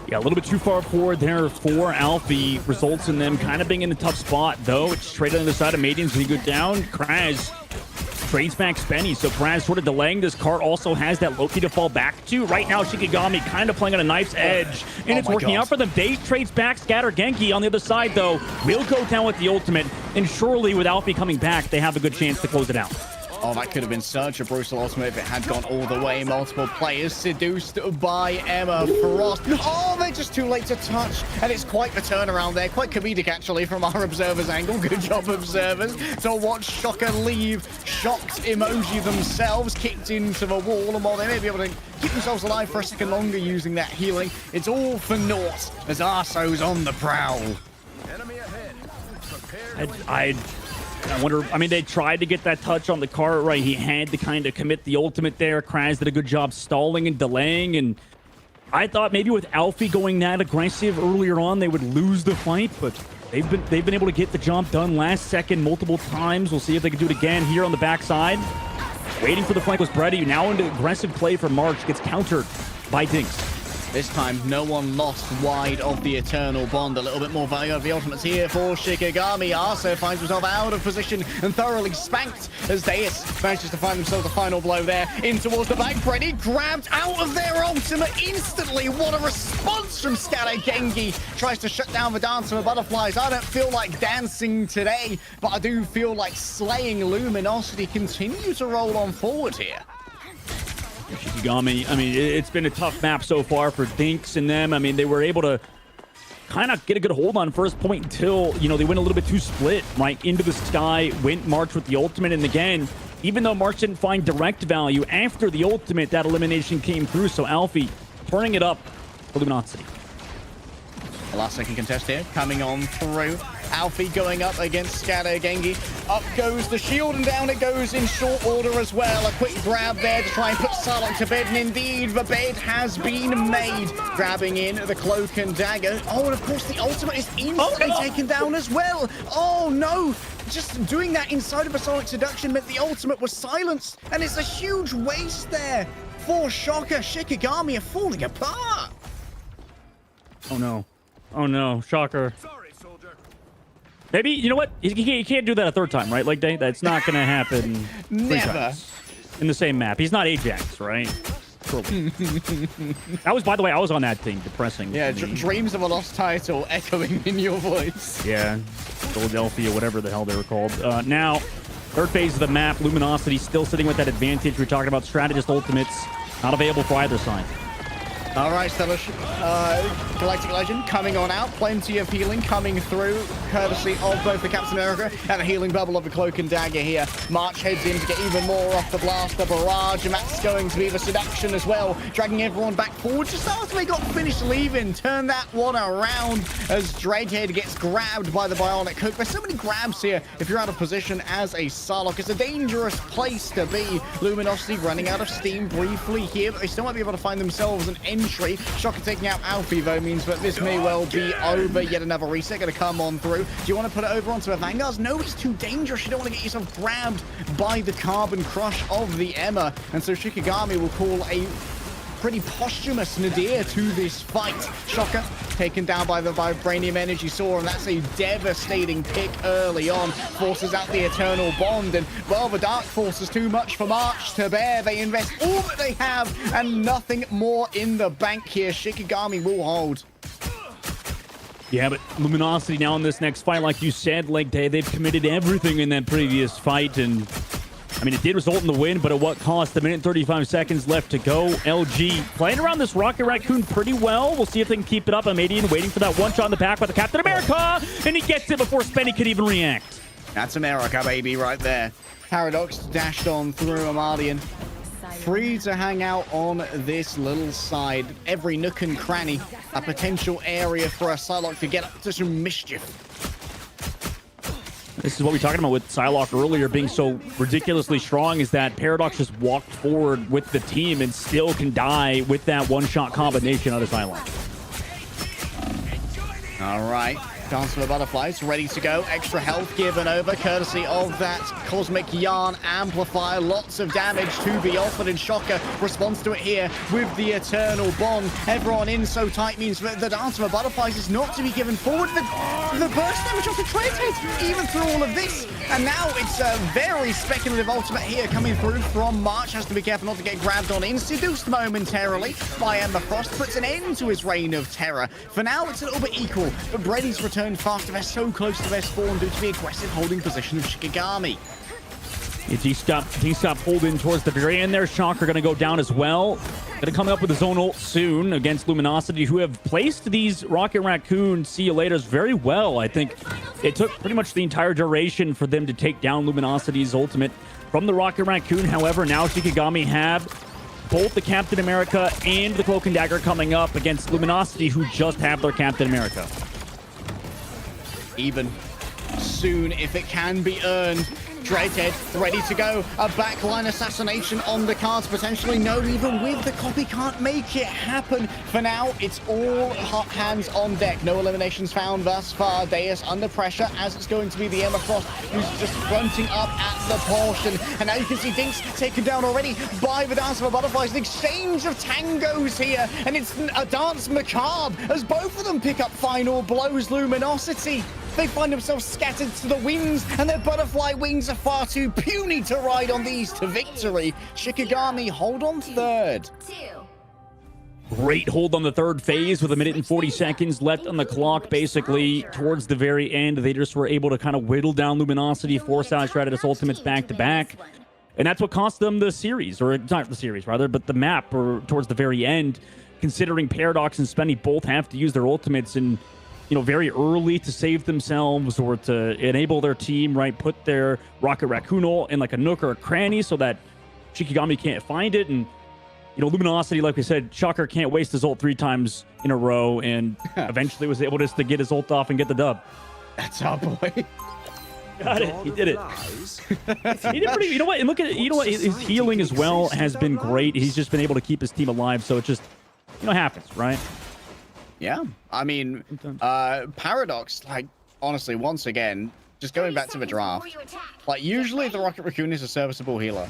C: Yeah, a little bit too far forward there for Alfie. Results in them kind of being in a tough spot, though. It's straight on the side of Madians when you go down. Kraz trades back Spenny. So Kraz sort of delaying this cart, also has that Loki to fall back to. Right now, Shikigami kind of playing on a knife's edge, and it's working out for them. Daze trades back Scatter. Genki on the other side, though, will go down with the ultimate, and surely without me coming back, they have a good chance to close it out.
B: Oh, that could have been such a brutal ultimate if it had gone all the way. Multiple players seduced by Emma Frost. Oh, they're just too late to touch. And it's quite the turnaround there. Quite comedic, actually, from our observer's angle. Good job, observers, to watch Shocker leave. Shocked emoji themselves, kicked into the wall. And while they may be able to keep themselves alive for a second longer using that healing, it's all for naught as Arso's on the prowl.
D: Enemy ahead.
C: I wonder, I mean, they tried to get that touch on the cart, right? He had to kind of commit the ultimate there. Kraz did a good job stalling and delaying, and I thought maybe with Alfie going that aggressive earlier on, they would lose the fight, but they've been able to get the job done last second multiple times. We'll see if they can do it again here on the backside. Waiting for the flank was Brady. Now into aggressive play from March. Gets countered by Dinks.
B: This time, no one lost wide of the Eternal Bond. A little bit more value of the ultimates here for Shikigami. Arso finds himself out of position and thoroughly spanked as Deus manages to find himself the final blow there. In towards the back, Freddy grabbed out of their ultimate instantly. What a response from Scatter. Gen.G tries to shut down the dance of the butterflies. I don't feel like dancing today, but I do feel like slaying Luminosity continue to roll on forward here.
C: Shikigami, I mean, it's been a tough map so far for Dinks and them. I mean, they were able to kind of get a good hold on first point until, you know, they went a little bit too split, right? Into the sky, went March with the ultimate. And again, even though March didn't find direct value after the ultimate, that elimination came through. So Alfie turning it up for Luminosity.
B: The last second contest here coming on through. Alfie going up against Scatter. Gen.G. Up goes the shield and down it goes in short order as well. A quick grab there to try and put Sarlacc to bed, and indeed the bed has been made. Grabbing in the cloak and dagger. Oh, and of course the ultimate is instantly taken down as well. Oh no! Just doing that inside of a Sonic Seduction meant the ultimate was silenced, and it's a huge waste there for Shocker. Shikigami are falling apart.
C: Oh no. Oh no, Shocker.
D: Sorry, soldier.
C: Maybe, you know what? You can't do that a third time, right? Like, that's not going to happen.
B: Never.
C: In the same map. He's not Ajax, right? That was, by the way, I was on that thing. Depressing.
B: Yeah, dreams of a lost title echoing in your voice.
C: Yeah. Philadelphia, whatever the hell they were called. Now, third phase of the map. Luminosity still sitting with that advantage. We're talking about strategist ultimates. Not available for either side.
B: All right, Stellar Galactic Legend coming on out. Plenty of healing coming through, courtesy of both the Captain America and the healing bubble of the Cloak and Dagger here. March heads in to get even more off the blaster barrage, and that's going to be the seduction as well, dragging everyone back forward just after they got finished leaving. Turn that one around as Dreadhead gets grabbed by the Bionic Hook. There's so many grabs here if you're out of position as a Sarlacc. It's a dangerous place to be. Luminosity running out of steam briefly here, but they still might be able to find themselves an entry. Shocker taking out Alfie, though, means that this may well be over. Yet another reset going to come on through. Do you want to put it over onto a Vanguard? No, it's too dangerous. You don't want to get yourself grabbed by the carbon crush of the Emma. And so Shikigami will call a pretty posthumous nadir to this fight. Shocker taken down by the Vibranium Energy Saw, and that's a devastating pick early on. Forces out the Eternal Bond, and well, the Dark Force is too much for March to bear. They invest all that they have and nothing more in the bank here. Shikigami will hold.
C: Yeah, but Luminosity now in this next fight, like you said, like they've committed everything in that previous fight, and I mean, it did result in the win, but at what cost? A minute and 35 seconds left to go. LG playing around this Rocket Raccoon pretty well. We'll see if they can keep it up. Amadian waiting for that one shot in the back by the Captain America, and he gets it before Spenny could even react.
B: That's America, baby, right there. Paradox dashed on through Amadian. Free to hang out on this little side. Every nook and cranny, a potential area for a Psylocke to get up to some mischief.
C: This is what we were talking about with Psylocke earlier being so ridiculously strong, is that Paradox just walked forward with the team and still can die with that one-shot combination out of Psylocke.
B: All right. Dance of the Butterflies ready to go. Extra health given over courtesy of that Cosmic Yarn Amplifier. Lots of damage to be offered, and Shocker responds to it here with the Eternal Bond. Everyone in so tight means that the Dance of the Butterflies is not to be given forward. The burst damage off the Treadhead, even through all of this. And now it's a very speculative ultimate here coming through from March. Has to be careful not to get grabbed on in. Seduced momentarily by Ember Frost. Puts an end to his reign of terror. For now, it's a little bit equal, but Brady's returned faster. They're so close to their spawn due to the aggressive holding position of Shikigami.
C: T-Stop holding towards the very end there. Shocker going to go down as well. Going to come up with his own ult soon against Luminosity, who have placed these Rocket Raccoon See You Laters very well. I think it took pretty much the entire duration for them to take down Luminosity's ultimate from the Rocket Raccoon. However, now Shikigami have both the Captain America and the Cloak and Dagger coming up against Luminosity, who just have their Captain America.
B: Even soon, if it can be earned. Dreadhead ready to go. A backline assassination on the cards, potentially. No, even with the copy, can't make it happen. For now, it's all hot hands on deck. No eliminations found thus far. Deus under pressure, as it's going to be the Emma Frost, who's just fronting up at the portion. And now you can see Dinks taken down already by the Dance of the Butterflies. An exchange of tangos here, and it's a dance macabre as both of them pick up final blows. Luminosity, they find themselves scattered to the winds, and their butterfly wings are far too puny to ride on these to victory. Shikigami hold on third.
C: Great hold on the third phase with 1 minute and 40 seconds left on the clock. Basically, towards the very end, they just were able to kind of whittle down Luminosity, force out Shroud-X ultimates back to back. And that's what cost them the series, or not the series, rather, but the map, or towards the very end, considering Paradox and Spenny both have to use their ultimates and very early to save themselves or to enable their team, right? Put their Rocket Raccoon ult in like a nook or a cranny so that Shikigami can't find it. And, Luminosity, like we said, Shocker can't waste his ult 3 times in a row, and eventually was able just to get his ult off and get the dub.
B: That's our boy.
C: Got it. He did it. He did pretty. And look at it. His healing as well has been great. He's just been able to keep his team alive. So it just, happens, right?
B: Yeah, I mean, Paradox, honestly, once again, just going back to the draft, usually the Rocket Raccoon is a serviceable healer.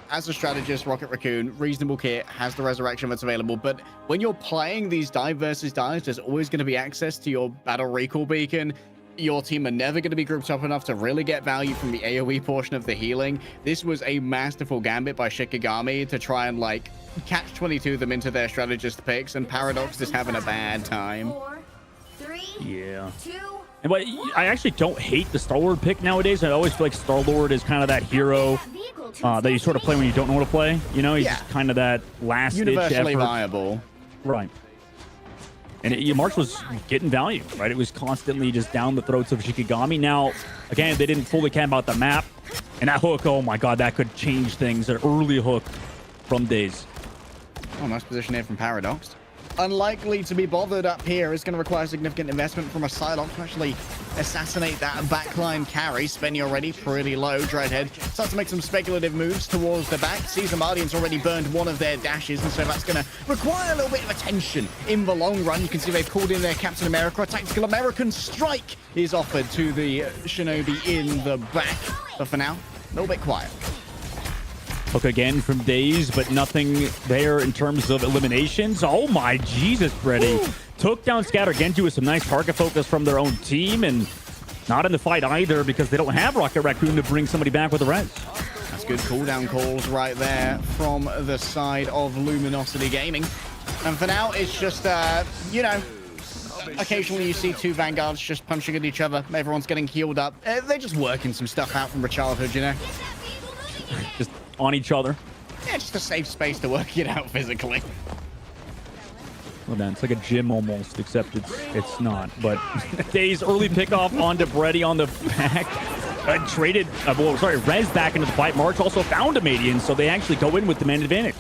B: As a strategist, Rocket Raccoon, reasonable kit, has the resurrection that's available, but when you're playing these dive versus dives, there's always going to be access to your battle recall beacon. Your team are never going to be grouped up enough to really get value from the AoE portion of the healing. This was a masterful gambit by Shikigami to try and, catch 22 of them into their strategist picks, and Paradox is having a bad time.
E: 4, 3,
C: Yeah.
E: 2,
C: And I actually don't hate the Star-Lord pick nowadays. I always feel like Star-Lord is kind of that hero that you sort of play when you don't know what to play. He's just kind of that last-ditch
B: Universally
C: effort.
B: viable.
C: Right. And March was getting value, right? It was constantly just down the throats of Shikigami. Now, again, they didn't fully camp out the map. And that hook, oh my god, that could change things. An early hook from Days.
B: Oh, nice position here from Paradox. Unlikely to be bothered up here. It's going to require significant investment from a Psylocke to actually assassinate that backline carry. Spenny already pretty low. Dreadhead starts to make some speculative moves towards the back. Sees the Mardians already burned one of their dashes, and so that's going to require a little bit of attention in the long run. You can see they've called in their Captain America. A tactical American strike is offered to the Shinobi in the back. But for now, a little bit quiet.
C: Hook again from Days, but nothing there in terms of eliminations. Oh my Jesus, Freddy. Took down Scatter Genji with some nice target focus from their own team, and not in the fight either because they don't have Rocket Raccoon to bring somebody back with the res.
B: That's good cooldown calls right there from the side of Luminosity Gaming. And for now, it's just, occasionally you see 2 Vanguards just punching at each other. Everyone's getting healed up. They're just working some stuff out from their childhood,
C: Just on each other.
B: Yeah, just a safe space to work it out physically.
C: Well, man, it's like a gym almost, except it's not. But Days early pickoff onto Brady on the back. Traded, Rez back into the fight. March also found a Madian, so they actually go in with the man advantage.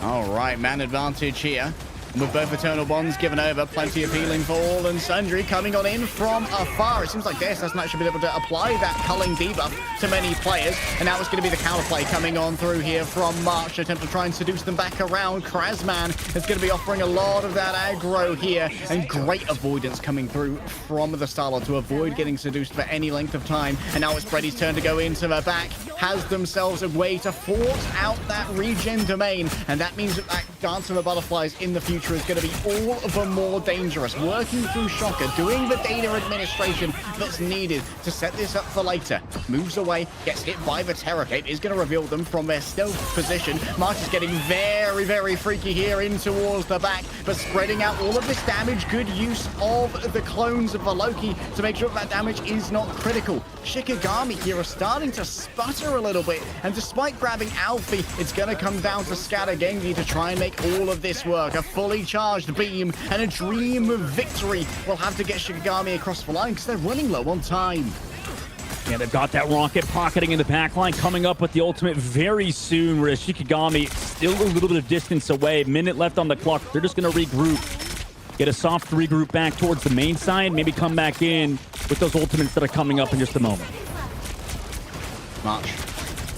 B: All right, man advantage here. With both Eternal Bonds given over, plenty of healing for all and sundry coming on in from afar. It seems like DS hasn't actually been able to apply that culling debuff to many players. And now it's going to be the counterplay coming on through here from March to attempt to try and seduce them back around. Krasman is going to be offering a lot of that aggro here. And great avoidance coming through from the Starlord to avoid getting seduced for any length of time. And now it's Freddy's turn to go into the back. Has themselves a way to force out that regen domain. And that means that Dance of the Butterflies in the future is going to be all the more dangerous. Working through Shocker, doing the data administration that's needed to set this up for later. Moves away, gets hit by the Terror Cape, is going to reveal them from their stealth position. March is getting very, very freaky here in towards the back, but spreading out all of this damage. Good use of the clones of the Loki to make sure that damage is not critical. Shikigami here are starting to sputter a little bit, and despite grabbing Alfie, it's going to come down to Scatter Genji to try and make all of this work. A fully charged beam and a dream of victory will have to get Shikigami across the line because they're running low on time.
C: Yeah, they've got that rocket pocketing in the backline, coming up with the ultimate very soon, whereas Shikigami still a little bit of distance away. Minute left on the clock. They're just going to regroup. Get a soft regroup back towards the main side, maybe come back in with those ultimates that are coming up in just a moment.
B: March.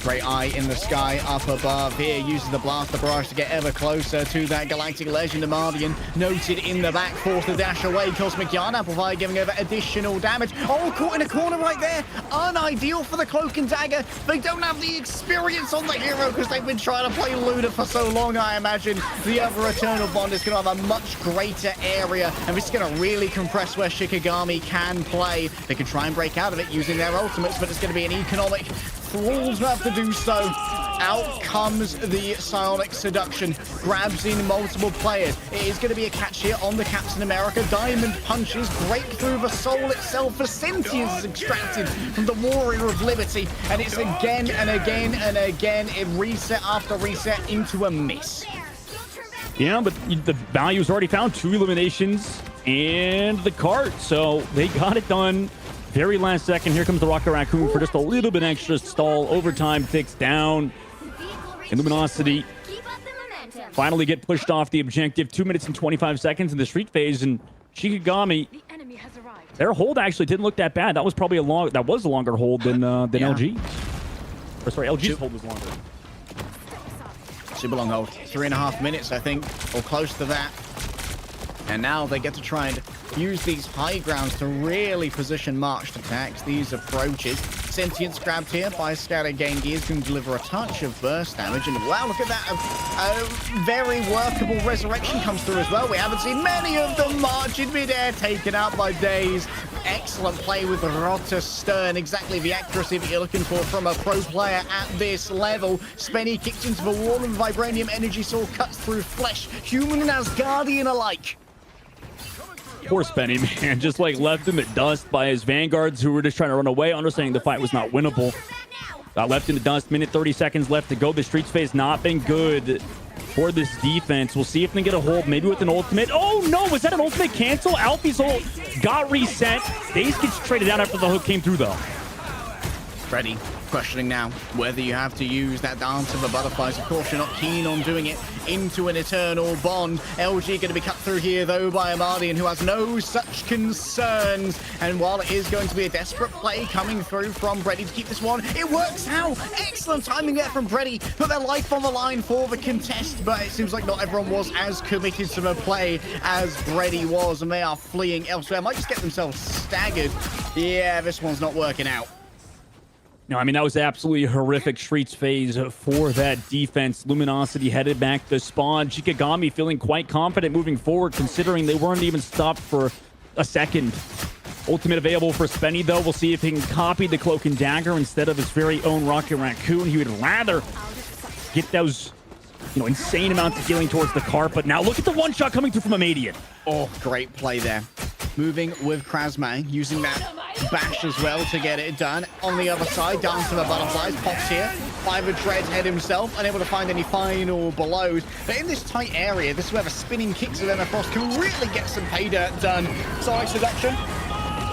B: Great eye in the sky up above here, uses the blaster barrage to get ever closer to that Galactic Legend. Amardian noted in the back, forced to dash away. Cosmic Yarn Amplifier giving over additional damage. Oh, caught in a corner right there. Unideal for the Cloak and Dagger. They don't have the experience on the hero because they've been trying to play Luda for so long. I imagine the other Eternal Bond is going to have a much greater area, and this is going to really compress where Shikigami can play. They can try and break out of it using their ultimates, but it's going to be an economic thralls have to do so. Out comes the Psionic Seduction. Grabs in multiple players. It is going to be a catch here on the Captain America. Diamond punches break through the soul itself. The sentience is extracted from the Warrior of Liberty. And it's again and again and again. It reset after reset into a miss.
C: Yeah, but the value's already found 2 eliminations and the cart. So they got it done. Very last second. Here comes the Rocket Raccoon for just a little bit extra stall. Overtime ticks down. And Luminosity finally get pushed off the objective. 2 minutes and 25 seconds in the street phase. And Shikigami, their hold actually didn't look that bad. That was probably a longer hold than LG. Or sorry, LG's hold was longer.
B: Super long hold. 3.5 minutes, I think, or close to that. And now they get to try and use these high grounds to really position March to tax these approaches. Sentience grabbed here by Scatter Genji is going to deliver a touch of burst damage. And wow, look at that. A very workable resurrection comes through as well. We haven't seen many of them. March in midair, taken out by Daze. Excellent play with Rotter Stern. Exactly the accuracy that you're looking for from a pro player at this level. Spenny kicked into the wall and Vibranium Energy Sword cuts through flesh. Human and Asgardian alike.
C: Poor Spenny, man. Just like left in the dust by his vanguards who were just trying to run away, understanding the fight was not winnable. Got left in the dust. Minute 30 seconds left to go. The streets phase not been good for this defense. We'll see if they can get a hold, maybe with an ultimate. Oh no, was that an ultimate cancel? Alfie's ult got reset. Daze gets traded out after the hook came through though.
B: Freddy questioning now whether you have to use that Dance of the Butterflies. Of course, you're not keen on doing it into an Eternal Bond. LG going to be cut through here, though, by Amardian, who has no such concerns. And while it is going to be a desperate play coming through from Brady to keep this one, it works out. Excellent timing there from Brady. Put their life on the line for the contest, but it seems like not everyone was as committed to the play as Brady was, and they are fleeing elsewhere. Might just get themselves staggered. Yeah, this one's not working out.
C: No, I mean, that was absolutely a horrific streets phase for that defense. Luminosity headed back to spawn. Shikigami feeling quite confident moving forward, considering they weren't even stopped for a second. Ultimate available for Spenny, though. We'll see if he can copy the Cloak and Dagger instead of his very own Rocket Raccoon. He would rather get those, insane amounts of healing towards the cart. But now look at the one shot coming through from Amadian.
B: Oh, great play there. Moving with Krasman, using that bash as well to get it done. On the other side, Dance of the Butterflies pops here by the Dreadhead himself, unable to find any final blows. But in this tight area, this is where the spinning kicks of them across can really get some pay dirt done. Sonic Seduction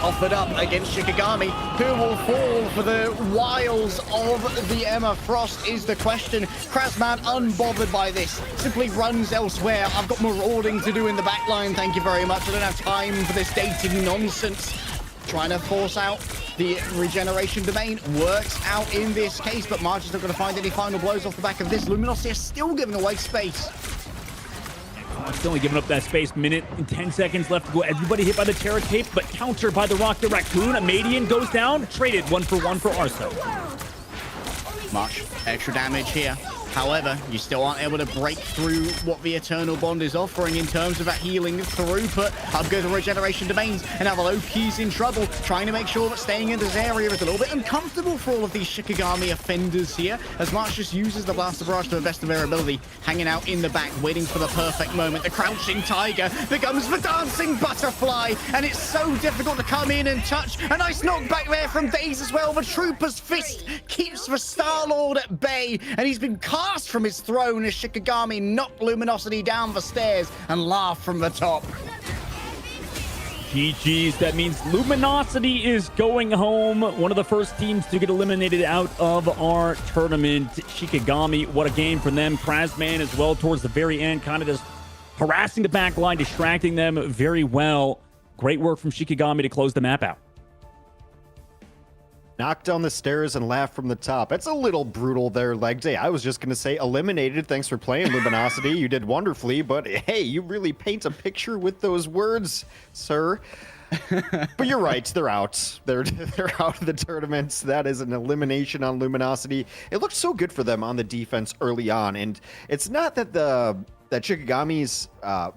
B: offered up against Shikigami. Who will fall for the wiles of the Emma Frost is the question. Krasman, unbothered by this, simply runs elsewhere. I've got marauding to do in the back line, thank you very much. I don't have time for this dating nonsense. Trying to force out the regeneration domain. Works out in this case, but March is not going to find any final blows off the back of this. Luminosity is still giving away space.
C: It's only giving up that space. Minute and 10 seconds left to go. Everybody hit by the Terra Cape, but counter by the Rock the Raccoon. A Madian goes down. Traded 1-for-1 for Arso.
B: Much extra damage here. However, you still aren't able to break through what the Eternal Bond is offering in terms of that healing throughput. Up go the regeneration domains, and now the Loki's in trouble, trying to make sure that staying in this area is a little bit uncomfortable for all of these Shikigami offenders here, as March just uses the Blaster Barrage to the best of their ability, hanging out in the back, waiting for the perfect moment. The Crouching Tiger becomes the Dancing Butterfly, and it's so difficult to come in and touch. A nice knockback there from Daze as well. The Trooper's Fist keeps the Star-Lord at bay, and he's been cast from his throne as Shikigami knocked Luminosity down the stairs and laughed from the top.
C: GG's. That means Luminosity is going home. One of the first teams to get eliminated out of our tournament. Shikigami, what a game for them. Krasman as well towards the very end, kind of just harassing the back line, distracting them very well. Great work from Shikigami to close the map out.
A: Knock down the stairs and laugh from the top. It's a little brutal there, Leg Day. I was just going to say eliminated. Thanks for playing, Luminosity. You did wonderfully, but hey, you really paint a picture with those words, sir. But you're right, they're out. They're out of the tournaments. That is an elimination on Luminosity. It looked so good for them on the defense early on, and it's not that that Shikigami's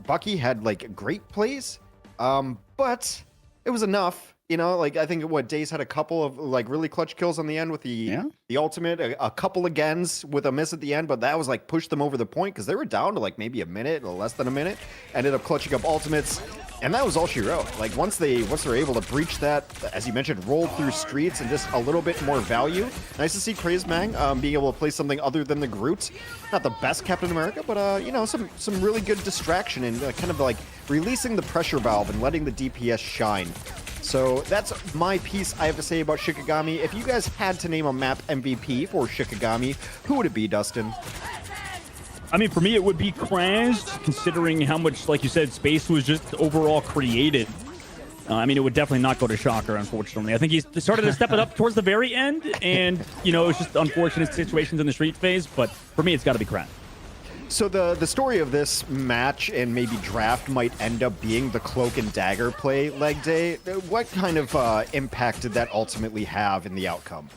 A: Bucky had like great plays, but it was enough. You know, like I think what Daze had a couple of like really clutch kills on the end with the ultimate, a couple of gens with a miss at the end, but that was like pushed them over the point because they were down to like maybe a minute or less than a minute. Ended up clutching up ultimates, and that was all she wrote. Like once they're able to breach that, as you mentioned, roll through streets and just a little bit more value. Nice to see Krasman being able to play something other than the Groot. Not the best Captain America, but you know, some really good distraction and kind of like releasing the pressure valve and letting the DPS shine. So that's my piece I have to say about Shikigami. If you guys had to name a map MVP for Shikigami, who would it be, Dustin?
C: I mean, for me, it would be Kraz, considering how much, like you said, space was just overall created. I mean, it would definitely not go to Shocker, unfortunately. I think he started to step it up towards the very end, and, you know, it's just unfortunate situations in the street phase, but for me, it's got to be Kraz.
A: So the story of this match and maybe draft might end up being the Cloak and Dagger play, Leg Day. What kind of impact did that ultimately have in the outcome?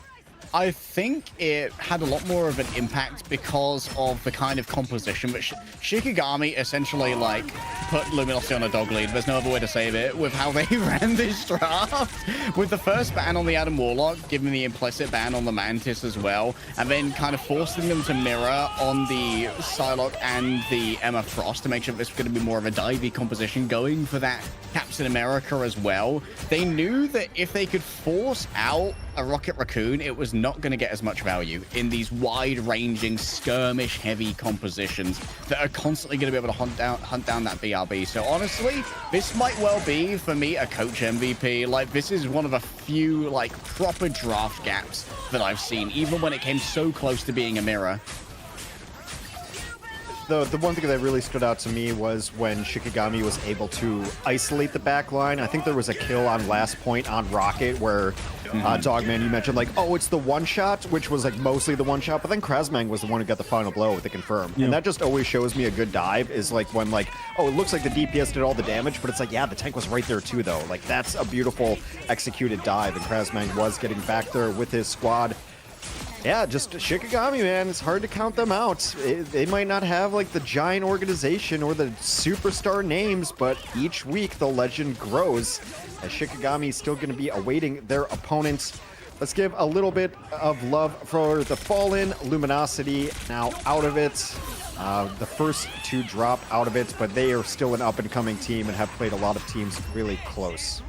B: I think it had a lot more of an impact because of the kind of composition, but Shikigami essentially like put Luminosity on a dog lead. There's no other way to say it with how they ran this draft. With the first ban on the Adam Warlock, giving the implicit ban on the Mantis as well, and then kind of forcing them to mirror on the Psylocke and the Emma Frost to make sure this was going to be more of a divey composition, going for that Captain America as well. They knew that if they could force out a Rocket Raccoon, it was not going to get as much value in these wide-ranging, skirmish-heavy compositions that are constantly going to be able to hunt down that BRB. So honestly, this might well be, for me, a coach MVP. Like, this is one of a few, like, proper draft gaps that I've seen, even when it came so close to being a mirror.
A: The one thing that really stood out to me was when Shikigami was able to isolate the back line. I think there was a kill on last point on Rocket where Dogman, you mentioned like, oh, it's the one shot, which was like mostly the one shot, but then Krasman was the one who got the final blow with the confirm. And that just always shows me a good dive is like when like, oh, it looks like the DPS did all the damage, but it's like, yeah, the tank was right there too though. Like that's a beautiful executed dive, and Krasman was getting back there with his squad. Yeah, just Shikigami, man. It's hard to count them out. They might not have like the giant organization or the superstar names, but each week the legend grows as Shikigami is still going to be awaiting their opponents. Let's give a little bit of love for the Fallen. Luminosity now out of it. The first to drop out of it, but they are still an up-and-coming team and have played a lot of teams really close.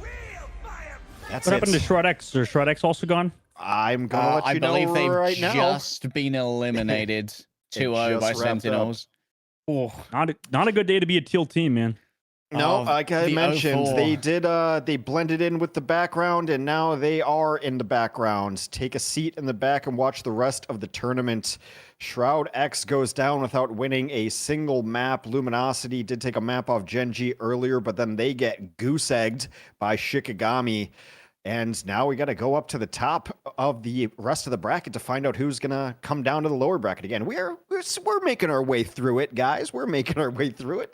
A: That's
C: What happened to Shroud-X? Is Shroud-X also gone?
A: I'm going to let you know
B: I believe they've
A: right now.
B: just been eliminated 2-0 by Sentinels. Oh,
C: Not a good day to be a teal team, man.
A: No,
B: of
A: like I
B: the
A: mentioned,
B: 04.
A: they did. They blended in with the background, and now they are in the background. Take a seat in the back and watch the rest of the tournament. Shroud-X goes down without winning a single map. Luminosity did take a map off Gen.G earlier, but then they get goose-egged by Shikigami. And now we got to go up to the top of the rest of the bracket to find out who's going to come down to the lower bracket again. We're making our way through it, guys. We're making our way through it.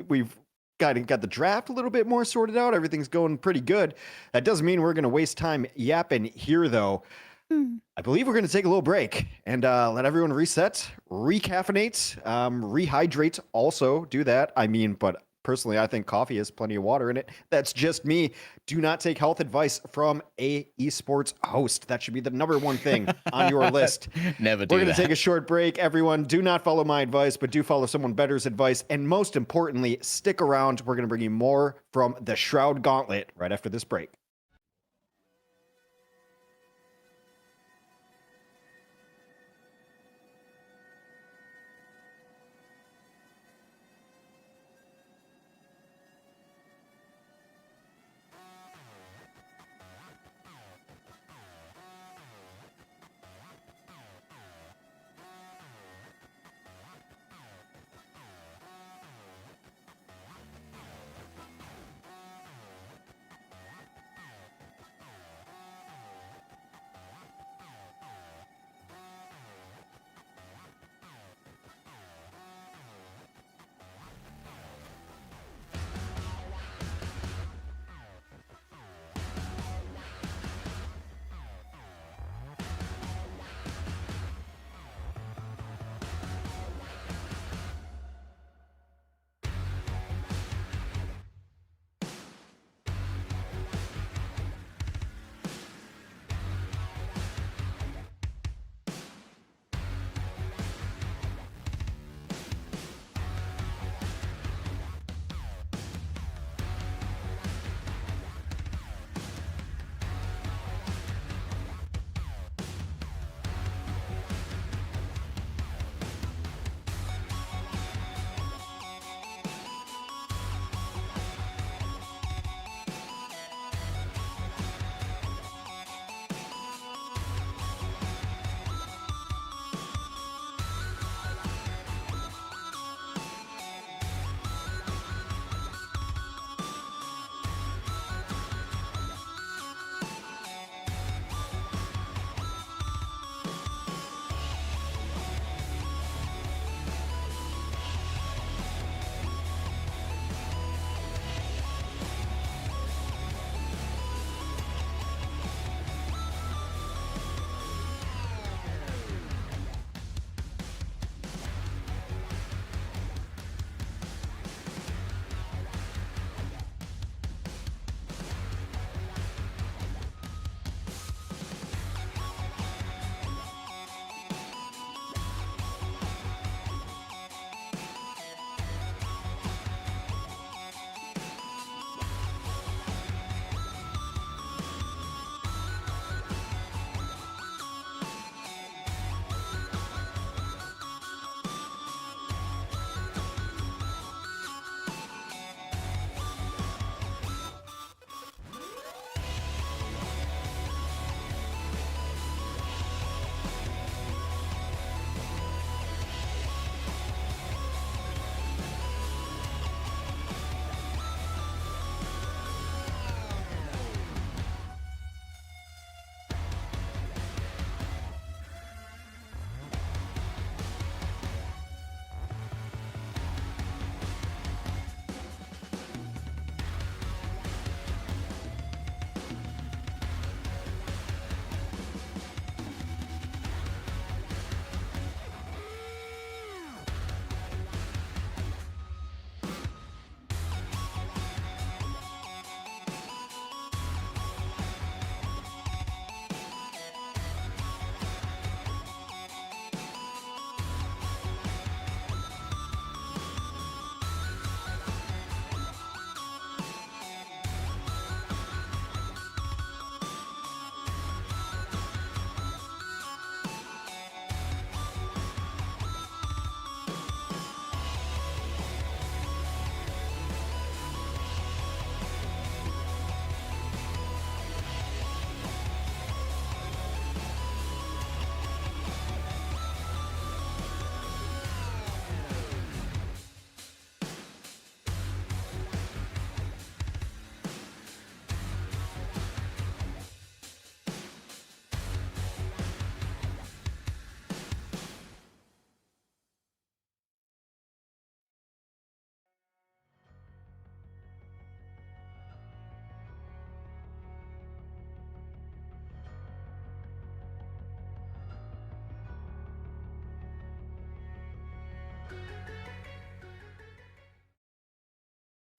A: We've got the draft a little bit more sorted out. Everything's going pretty good. That doesn't mean we're going to waste time yapping here, though. I believe we're going to take a little break and let everyone reset, recaffeinate, rehydrate. Also do that. I mean, but personally, I think coffee has plenty of water in it. That's just me. Do not take health advice from a esports host. That should be the number one thing on your list.
B: Never do
A: We're going to
B: that.
A: take a short break. Everyone, do not follow my advice, but do follow someone better's advice. And most importantly, stick around. We're going to bring you more from the Shroud Gauntlet right after this break.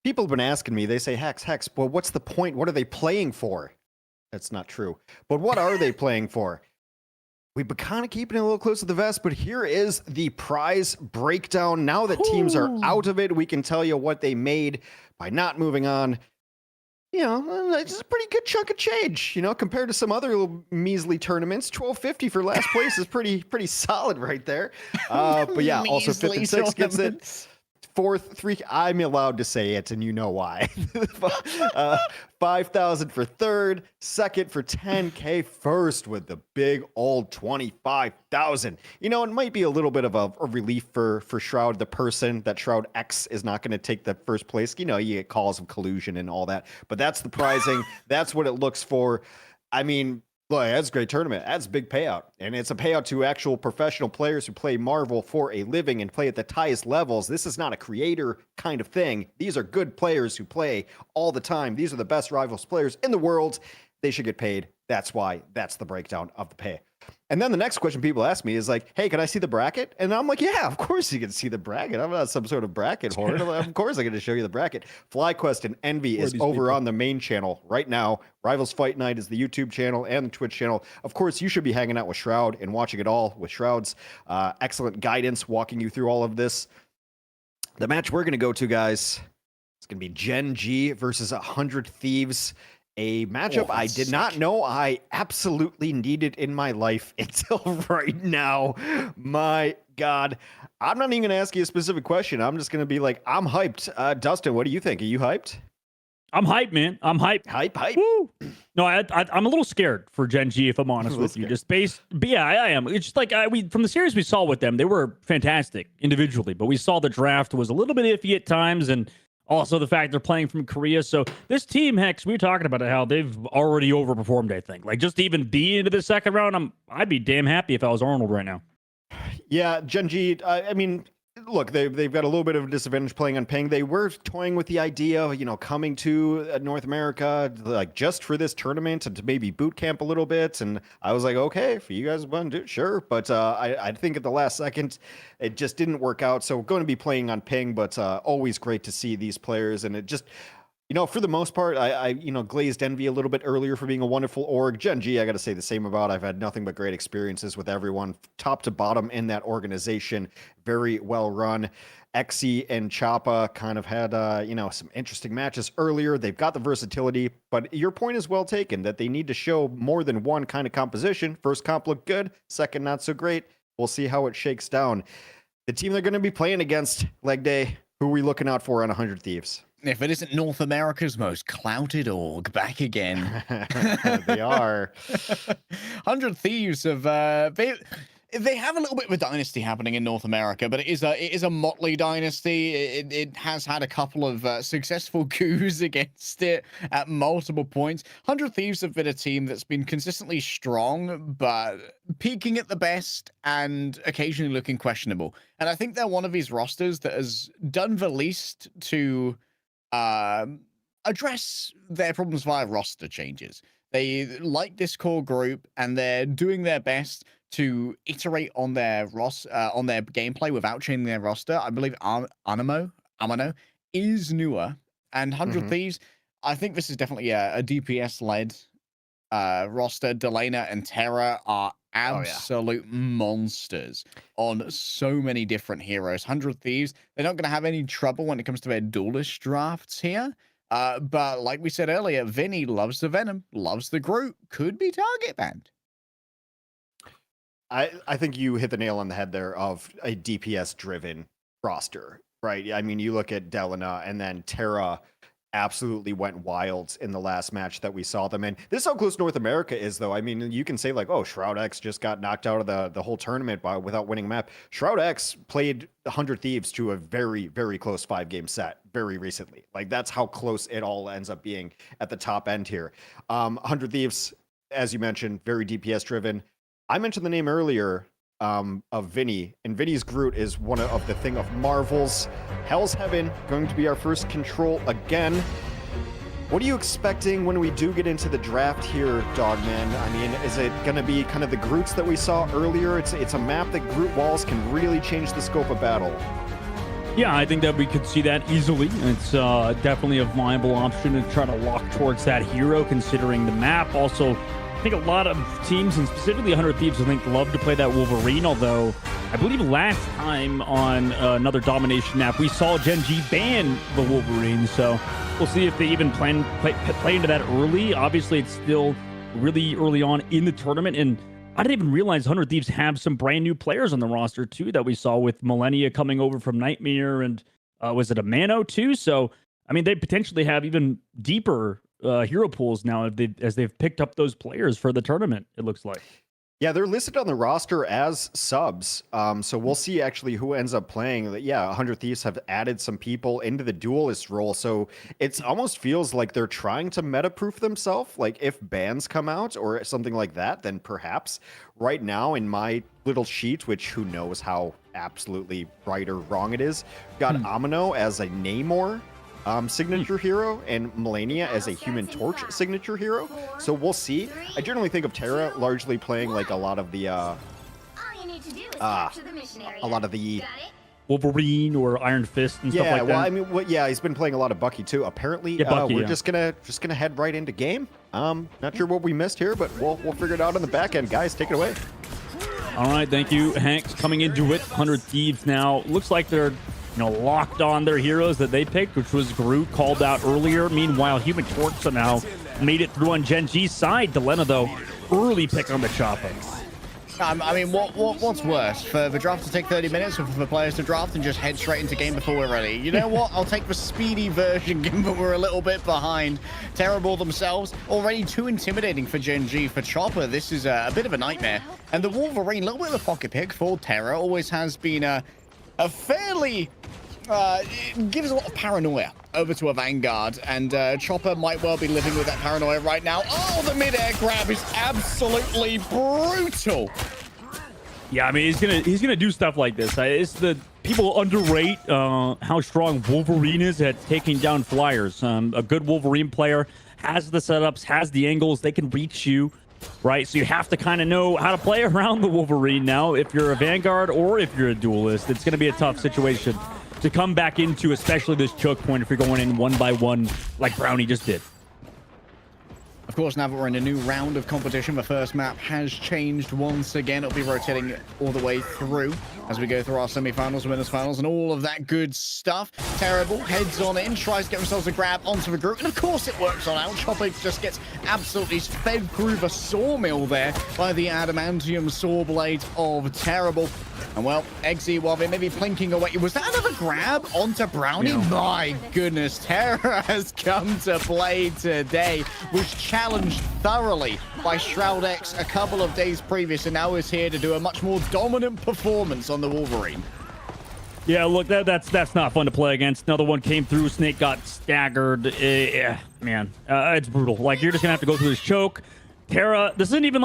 A: People have been asking me, they say, Hex, well, what's the point? What are they playing for? That's not true. But what are they playing for? We've been kind of keeping it a little close to the vest, but here is the prize breakdown. Now that teams are out of it, we can tell you what they made by not moving on. You know, it's a pretty good chunk of change, you know, compared to some other little measly tournaments. $12.50 for last place is pretty solid right there. But yeah, also 5th and 6th gets it. 4th, 3, I'm allowed to say it, and you know why. 5,000 for 3rd, 2nd for 10K, 1st with the big old 25,000. You know, it might be a little bit of a relief for Shroud, the person that Shroud-X is not going to take the 1st place. You know, you get calls of collusion and all that, but that's the prizing. That's what it looks for. I mean, look, that's a great tournament. That's a big payout. And it's a payout to actual professional players who play Marvel for a living and play at the highest levels. This is not a creator kind of thing. These are good players who play all the time. These are the best Rivals players in the world. They should get paid. That's why that's the breakdown of the pay. And then the next question people ask me is like, hey, can I see the bracket? And I'm like, yeah, of course you can see the bracket. I'm not some sort of bracket whore. Of course I'm going to show you the bracket. FlyQuest and Envy is over on the main channel right now. Rivals Fight Night is the YouTube channel and the Twitch channel. Of course, you should be hanging out with Shroud and watching it all with Shroud's excellent guidance, walking you through all of this. The match we're going to go to, guys, it's going to be Gen.G versus 100 Thieves. A matchup I did not know I absolutely needed in my life until right now. My God. I'm not even going to ask you a specific question. I'm just going to be like, I'm hyped. Dustin, what do you think? Are you hyped?
C: I'm hyped, man. I'm hyped.
A: Hype.
C: Woo! No, I'm a little scared for Gen.G, if I'm honest with you. Just based, but yeah, I am. It's just like from the series we saw with them, they were fantastic individually, but we saw the draft was a little bit iffy at times, and also the fact they're playing from Korea. So this team, Hex, we were talking about how they've already overperformed, I think. Like, just to even be into the second round, I'd be damn happy if I was Arnold right now.
A: Yeah, Gen.G, I mean, look, they've got a little bit of a disadvantage playing on ping. They were toying with the idea of, you know, coming to North America, like, just for this tournament and to maybe boot camp a little bit. And I was like, okay, if you guys want to do it, sure. But I think at the last second, it just didn't work out. So going to be playing on ping, but always great to see these players. And it just, you know, for the most part, I glazed Envy a little bit earlier for being a wonderful org. Gen.G, I got to say the same about. I've had nothing but great experiences with everyone, top to bottom in that organization. Very well run. Exy and Choppa kind of had, some interesting matches earlier. They've got the versatility, but your point is well taken that they need to show more than one kind of composition. First comp looked good, second not so great. We'll see how it shakes down. The team they're going to be playing against, leg day, who are we looking out for on 100 Thieves?
B: If it isn't North America's most clouted org, back again.
A: They are.
B: 100 Thieves have they have a little bit of a dynasty happening in North America, but it is a motley dynasty. It has had a couple of successful coups against it at multiple points. 100 Thieves have been a team that's been consistently strong, but peaking at the best and occasionally looking questionable. And I think they're one of these rosters that has done the least to address their problems via roster changes. They like this core group, and they're doing their best to iterate on their on their gameplay without changing their roster. I believe Amano is newer, and 100 Thieves, I think this is definitely a DPS-led roster. Delana and Terra are absolute monsters on so many different heroes. 100 Thieves, they're not going to have any trouble when it comes to their duelist drafts here. But like we said earlier, Vinny loves the Venom, loves the Groot, could be target banned.
A: I think you hit the nail on the head there of a DPS-driven roster, right? I mean, you look at Delana, and then Terra absolutely went wild in the last match that we saw them in. This is how close North America is, though. I mean, you can say like, oh, Shroud-X just got knocked out of the whole tournament without winning a map. Shroud-X played 100 Thieves to a very, very close 5-game set very recently. Like, that's how close it all ends up being at the top end here. 100 Thieves, as you mentioned, very DPS driven. I mentioned the name earlier of Vinny, and Vinny's Groot is one of the thing of Marvel's. Hell's Heaven going to be our first control again. What are you expecting when we do get into the draft here, Dogman? I mean, is it going to be kind of the Groots that we saw earlier? It's a map that Groot walls can really change the scope of battle.
C: Yeah, I think that we could see that easily. It's definitely a viable option to try to lock towards that hero, considering the map. Also, I think a lot of teams, and specifically 100 Thieves, I think love to play that Wolverine, although I believe last time on another domination map, we saw Gen.G ban the Wolverine, so we'll see if they even play into that early. Obviously, it's still really early on in the tournament, and I didn't even realize 100 Thieves have some brand new players on the roster too that we saw with Millennia coming over from Nightmare, and was it a Mano too? So I mean, they potentially have even deeper hero pools now as they've picked up those players for the tournament. It looks like.
A: Yeah, they're listed on the roster as subs. So we'll see actually who ends up playing. Yeah, 100 Thieves have added some people into the duelist role. So it almost feels like they're trying to meta-proof themselves. Like if bans come out or something like that, then perhaps. Right now in my little sheet, which who knows how absolutely right or wrong it is, got Amino as a Namor signature hero and Millennia as a Human Torch signature hero. So we'll see. I generally think of Terra largely playing like a lot of the
C: Wolverine or Iron Fist and stuff like that.
A: Yeah, well, I mean, yeah, he's been playing a lot of Bucky too. Apparently, we're just gonna head right into game. Not sure what we missed here, but we'll figure it out on the back end. Guys, take it away.
C: All right, thank you, Hanks. Coming into it, 100 Thieves now. Looks like they're locked on their heroes that they picked, which was Groot called out earlier. Meanwhile, Human Torch somehow made it through on Gen.G's side. Delena, though, early pick on the chopper.
B: I mean, what's worse? For the draft to take 30 minutes or for the players to draft and just head straight into game before we're ready? You know what? I'll take the speedy version, given that we're a little bit behind. Terrible themselves. Already too intimidating for Gen.G. For Chopper, this is a bit of a nightmare. And the Wolverine, a little bit of a pocket pick for Terra, always has been a fairly... it gives a lot of paranoia over to a Vanguard, and Chopper might well be living with that paranoia right now. Oh, the mid-air grab is absolutely brutal.
C: Yeah, I mean, he's gonna do stuff like this. It's the people underrate how strong Wolverine is at taking down flyers. A good Wolverine player has the setups, has the angles, they can reach you. Right, so you have to kind of know how to play around the Wolverine now. If you're a Vanguard or if you're a duelist, it's going to be a tough situation to come back into, especially this choke point if you're going in one by one like Brownie just did.
B: Of course, now that we're in a new round of competition, the first map has changed once again. It'll be rotating all the way through as we go through our semi-finals, winners finals, and all of that good stuff. Terrible heads on in, tries to get themselves a grab onto the group, and of course it works on out. Chopper just gets absolutely fed through the sawmill there by the adamantium saw blade of Terrible. And well, Eggsy, while they may be plinking away, was that another grab onto Brownie?
C: Yeah.
B: My goodness, Terra has come to play today. Was challenged thoroughly by Shroud-X a couple of days previous, and now is here to do a much more dominant performance on the Wolverine.
C: Yeah, look, that's not fun to play against. Another one came through. Snake got staggered. Yeah, man, it's brutal. Like, you're just gonna have to go through this choke. Terra, this isn't even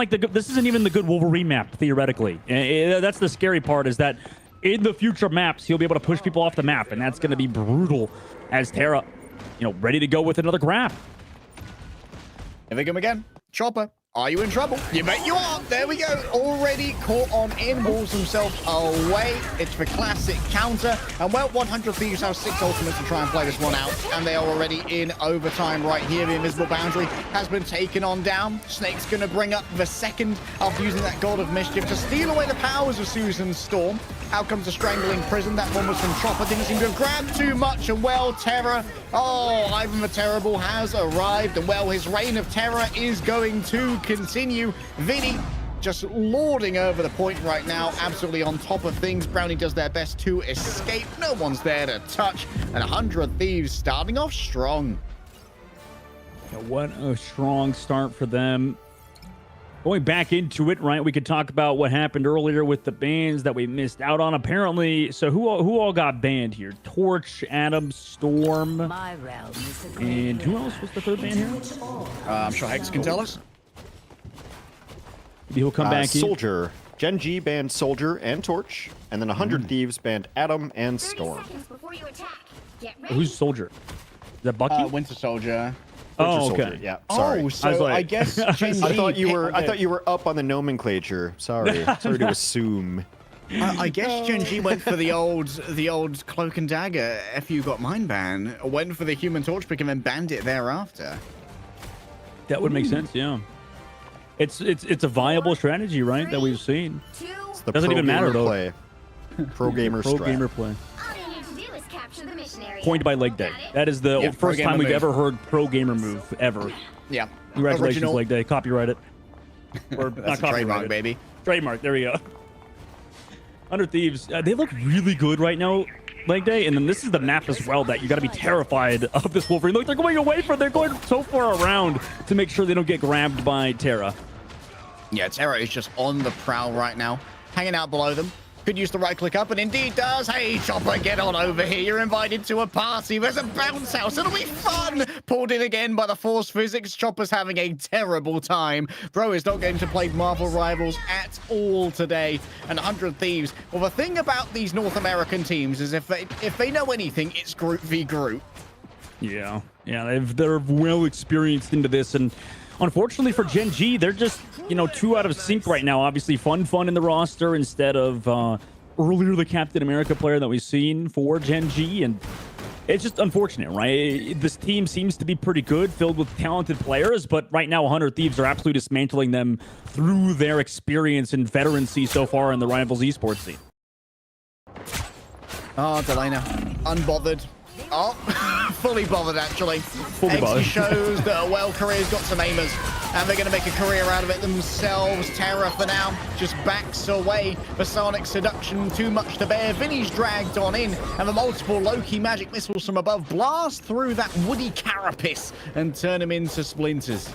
C: the good Wolverine map theoretically. That's the scary part, is that in the future maps he'll be able to push people off the map, and that's going to be brutal. As Terra, ready to go with another grab.
B: Here they come again. Chopper, are you in trouble? You bet you are. There we go. Already caught on in, walls himself away. It's the classic counter. And well, 100 Thieves have 6 ultimates to try and play this one out. And they are already in overtime right here. The invisible boundary has been taken on down. Snake's going to bring up the second after using that God of Mischief to steal away the powers of Susan Storm. Out comes a strangling prison. That one was from Chopper. Didn't seem to have grabbed too much. And well, Terra, Ivan the Terrible has arrived. And well, his reign of terror is going to continue. Vinny just lording over the point right now, absolutely on top of things. Brownie does their best to escape. No one's there to touch. And 100 Thieves starting off strong.
C: Yeah, what a strong start for them. Going back into it, right, we could talk about what happened earlier with the bans that we missed out on. Apparently, so who all got banned here? Torch, Adam, Storm, and who else was the third ban here?
B: I'm sure Hex can tell us.
C: Maybe he'll come back in.
A: Soldier. Gen.G banned Soldier and Torch, and then 100 Thieves banned Adam and Storm.
C: Who's Soldier? Is that Bucky?
B: Winter Soldier.
C: Oh,
A: Soldier,
C: okay.
A: yeah. Sorry.
B: Oh, so I guess Gen.G
A: I thought you were up on the nomenclature. Sorry to assume.
B: I guess Gen.G went for the old cloak and dagger. If you got mine ban, went for the human torch pick and then banned it thereafter.
C: That would make sense, yeah. It's a viable strategy, right? That we've seen.
A: It's the
C: Doesn't
A: pro
C: even matter,
A: gamer
C: though.
A: play. Pro gamer
C: Pro
A: strat.
C: gamer play.
E: All you need to do is capture the mission area.
C: Point by leg day. That is the
B: Yeah, pro
C: first
B: gamer
C: time we've
B: move.
C: ever heard pro gamer move ever.
B: Yeah.
C: Congratulations,
B: Original.
C: leg day. Copyright it. Or
B: That's
C: not
B: a
C: copyright
B: trademark,
C: it.
B: baby.
C: Trademark. There we go. Under Thieves, they look really good right now, leg day, and then this is the map as well that you got to be terrified of this Wolverine. Look, they're going away from. They're going so far around to make sure they don't get grabbed by Terra.
B: Yeah, Terra is just on the prowl right now, hanging out below them. Could use the right click up, and indeed does. Hey, Chopper, get on over here. You're invited to a party. There's a bounce house. It'll be fun. Pulled in again by the force physics. Chopper's having a terrible time. Bro is not going to play Marvel Rivals at all today. And 100 Thieves. Well, the thing about these North American teams is if they know anything, it's group v group.
C: Yeah, they're well experienced into this, and unfortunately for Gen.G, they're just, too out of sync right now. Obviously, Fun in the roster instead of earlier the Captain America player that we've seen for Gen.G, and it's just unfortunate, right? This team seems to be pretty good, filled with talented players, but right now 100 Thieves are absolutely dismantling them through their experience and veterancy so far in the Rivals esports scene.
B: Oh, Delana, unbothered. Oh, fully bothered, actually.
C: Fully bothered.
B: shows that, well, Korea's got some aimers, and they're going to make a career out of it themselves. Terra, for now, just backs away. The Sonic Seduction, too much to bear. Vinny's dragged on in, and the multiple Loki magic missiles from above blast through that woody carapace and turn him into splinters.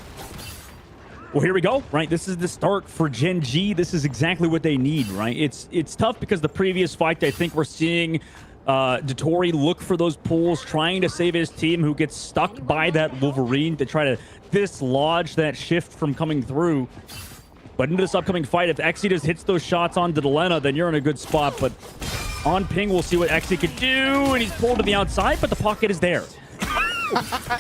C: Well, here we go, right? This is the start for Gen.G. This is exactly what they need, right? It's tough because the previous fight, I think we're seeing Dottore look for those pulls, trying to save his team, who gets stuck by that Wolverine to try to dislodge that shift from coming through. But into this upcoming fight, if Exodus hits those shots on Delena, then you're in a good spot. But on ping, we'll see what Exy can do, and he's pulled to the outside, but the pocket is there.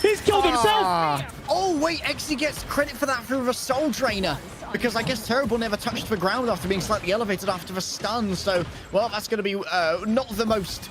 C: He's killed himself.
B: Oh, wait, Exy gets credit for that through the Soul Drainer. Because I guess Terrible never touched the ground after being slightly elevated after the stun. So, well, that's going to be not the most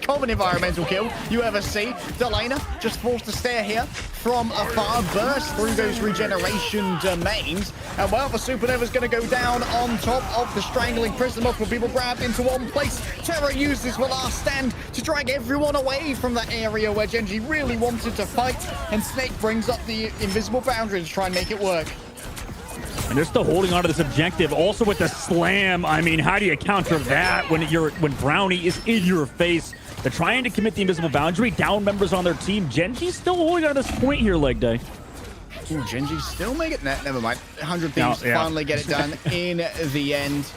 B: common environmental kill you ever see. Delana just forced to stare here from afar, burst through those regeneration domains. And, well, the Supernova's going to go down on top of the strangling prison. Multiple people grabbed into one place. Terra uses the last stand to drag everyone away from that area where Gen.G really wanted to fight. And Snake brings up the invisible boundary to try and make it work.
C: And they're still holding on to this objective. Also with the slam, I mean, how do you counter that when Brownie is in your face? They're trying to commit the invisible boundary, down members on their team. Gen.G's still holding on to this point here, leg day.
B: Ooh, Gen.G still make it. Never mind. 100 Thieves finally get it done in the end.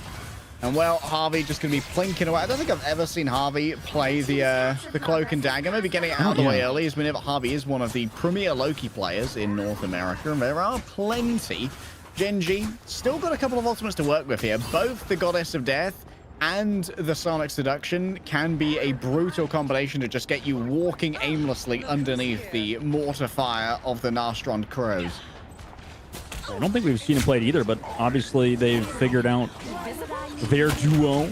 B: And, well, Harvey just going to be plinking away. I don't think I've ever seen Harvey play the Cloak and Dagger. Maybe getting it out of the way early, as whenever Harvey is one of the premier Loki players in North America, and there are plenty. Gen.G still got a couple of ultimates to work with here. Both the Goddess of Death and the Sonic Seduction can be a brutal combination to just get you walking aimlessly underneath the mortar fire of the Nastron Crows.
C: I don't think we've seen him play it either, but obviously they've figured out their duo.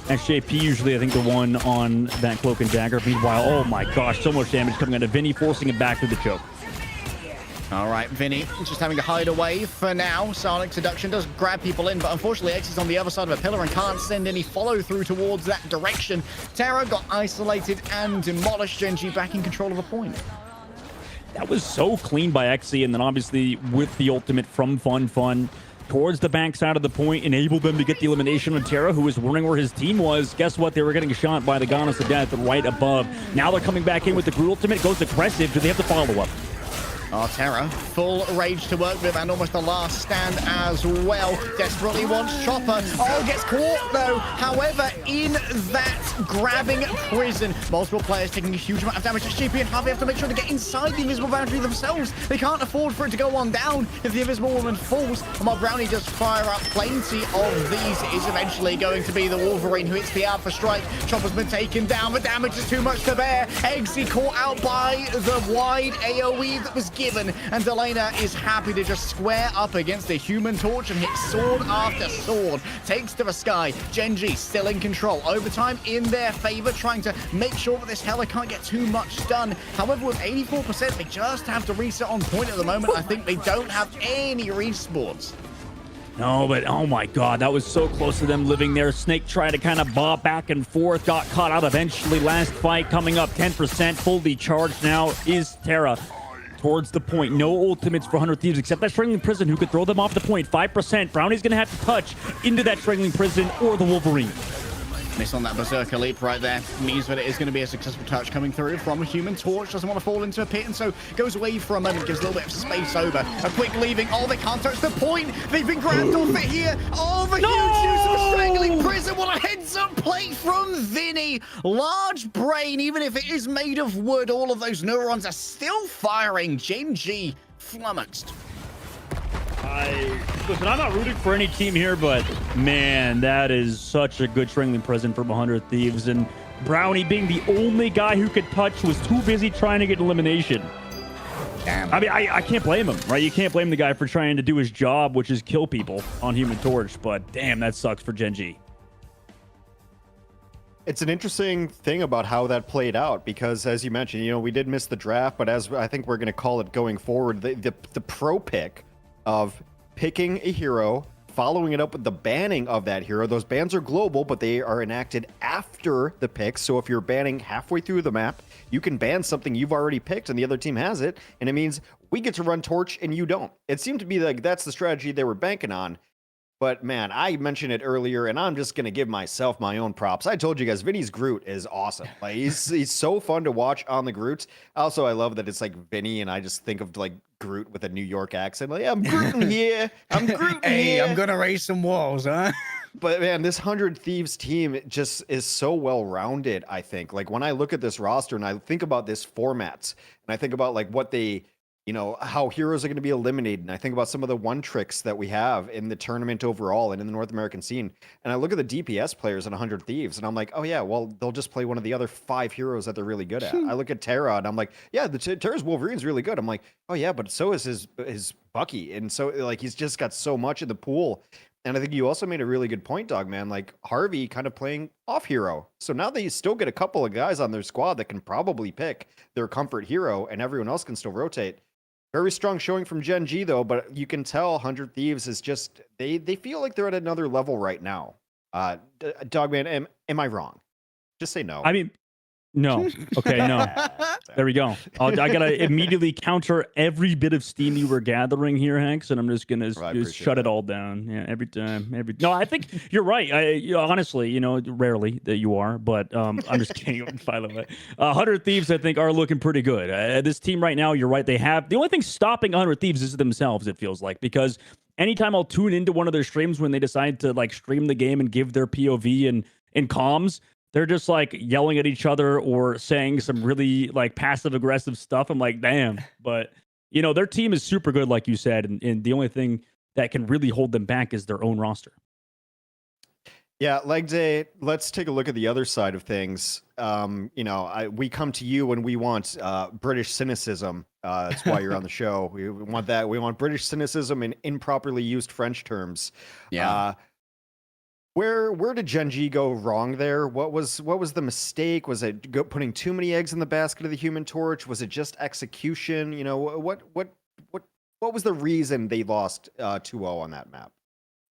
C: SJP usually, I think, the one on that Cloak and Dagger. Meanwhile, oh my gosh, so much damage coming into Vinny, forcing him back through the choke.
B: All right, Vinny just having to hide away for now. Sonic Seduction does grab people in, but unfortunately X is on the other side of a pillar and can't send any follow-through towards that direction. Terra got isolated and demolished. Gen.G back in control of a point.
C: That was so clean by Exy, and then obviously with the ultimate from Fun towards the backside of the point, enabled them to get the elimination of Terra, who was wondering where his team was. Guess what? They were getting shot by the Goddess of Death right above. Now they're coming back in with the Groot ultimate. Goes aggressive. Do they have the follow-up?
B: Oh, Terra, full rage to work with, and almost the last stand as well. Desperately wants Chopper. Oh, gets caught, though. However, in that grabbing prison, multiple players taking a huge amount of damage. SGP and Harvey have to make sure to get inside the invisible boundary themselves. They can't afford for it to go on down if the invisible woman falls. And while Brownie does fire up plenty of these, it is eventually going to be the Wolverine who hits the Alpha Strike. Chopper's been taken down. The damage is too much to bear. Eggsy caught out by the wide AoE that was given, and Delana is happy to just square up against the Human Torch and hit sword after sword. Takes to the sky. Gen.G still in control. Overtime in their favor, trying to make sure that this Hela can't get too much done. However, with 84%, they just have to reset on point at the moment. I think they don't have any respawns.
C: No, but oh my god, that was so close to them living there. Snake tried to kind of bob back and forth, got caught out eventually. Last fight coming up, 10%, fully charged now is Terra. Towards the point, no ultimates for 100 Thieves except that Strangling Prison who could throw them off the point. 5%, Brownie's gonna have to touch into that Strangling Prison or the Wolverine.
B: Miss on that Berserker leap right there. Means that it is going to be a successful touch coming through from a Human Torch. Doesn't want to fall into a pit, and so goes away for a moment. Gives a little bit of space over. A quick leaving. Oh, they can't touch the point. They've been grabbed off it here. Oh, the huge use of a Strangling Prison. What a heads-up play from Vinny. Large brain, even if it is made of wood. All of those neurons are still firing. Gen.G flummoxed.
C: Listen, I'm not rooting for any team here, but man, that is such a good Strangling Prison from 100 Thieves. And Brownie being the only guy who could touch was too busy trying to get elimination.
B: Damn.
C: I mean, I can't blame him, right? You can't blame the guy for trying to do his job, which is kill people on Human Torch. But damn, that sucks for Gen.G.
A: It's an interesting thing about how that played out because, as you mentioned, you know, we did miss the draft, but as I think we're going to call it going forward, the pro pick of picking a hero, following it up with the banning of that hero. Those bans are global, but they are enacted after the pick. So if you're banning halfway through the map, you can ban something you've already picked and the other team has it, and it means we get to run Torch and you don't. It seemed to be like that's the strategy they were banking on. But man, I mentioned it earlier, and I'm just gonna give myself my own props. I told you guys, Vinny's Groot is awesome. Like he's so fun to watch on the Groots. Also, I love that it's like Vinny, and I just think of like Groot with a New York accent. Like, I'm Grootin' here. I'm Grootin'
B: Hey,
A: here.
B: I'm gonna raise some walls, huh?
A: But man, this 100 Thieves team just is so well-rounded, I think. Like when I look at this roster and I think about this formats, and I think about like what they, you know, how heroes are going to be eliminated. And I think about some of the one tricks that we have in the tournament overall and in the North American scene. And I look at the DPS players in 100 Thieves and I'm like, oh yeah, well, they'll just play one of the other 5 heroes that they're really good at. I look at Terra and I'm like, yeah, Terra's Wolverine's really good. I'm like, oh yeah, but so is his Bucky. And so like, he's just got so much in the pool. And I think you also made a really good point, Dog Man, like Harvey kind of playing off hero. So now they still get a couple of guys on their squad that can probably pick their comfort hero and everyone else can still rotate. Very strong showing from Gen.G though, but you can tell 100 Thieves is just, they feel like they're at another level right now. Dogman, am I wrong? Just say no.
C: I mean, no. Okay, no. There we go. I gotta immediately counter every bit of steam you were gathering here, Hanks, and I'm just gonna just shut it all down. Yeah, every time. No, I think you're right. Honestly, you know, rarely that you are, but I'm just kidding. By the way, 100 Thieves, I think, are looking pretty good. This team right now, you're right. They have the only thing stopping 100 Thieves is themselves. It feels like because anytime I'll tune into one of their streams when they decide to like stream the game and give their POV and comms. They're just like yelling at each other or saying some really like passive aggressive stuff. I'm like, damn. But, you know, their team is super good, like you said. And the only thing that can really hold them back is their own roster.
A: Yeah, Leg Day, let's take a look at the other side of things. You know, we come to you when we want British cynicism. That's why you're on the show. We want that. We want British cynicism in improperly used French terms.
B: Yeah.
A: Where did Gen.G go wrong there? What was the mistake? Was it putting too many eggs in the basket of the Human Torch? Was it just execution? You know, what was the reason they lost 2-0 on that map?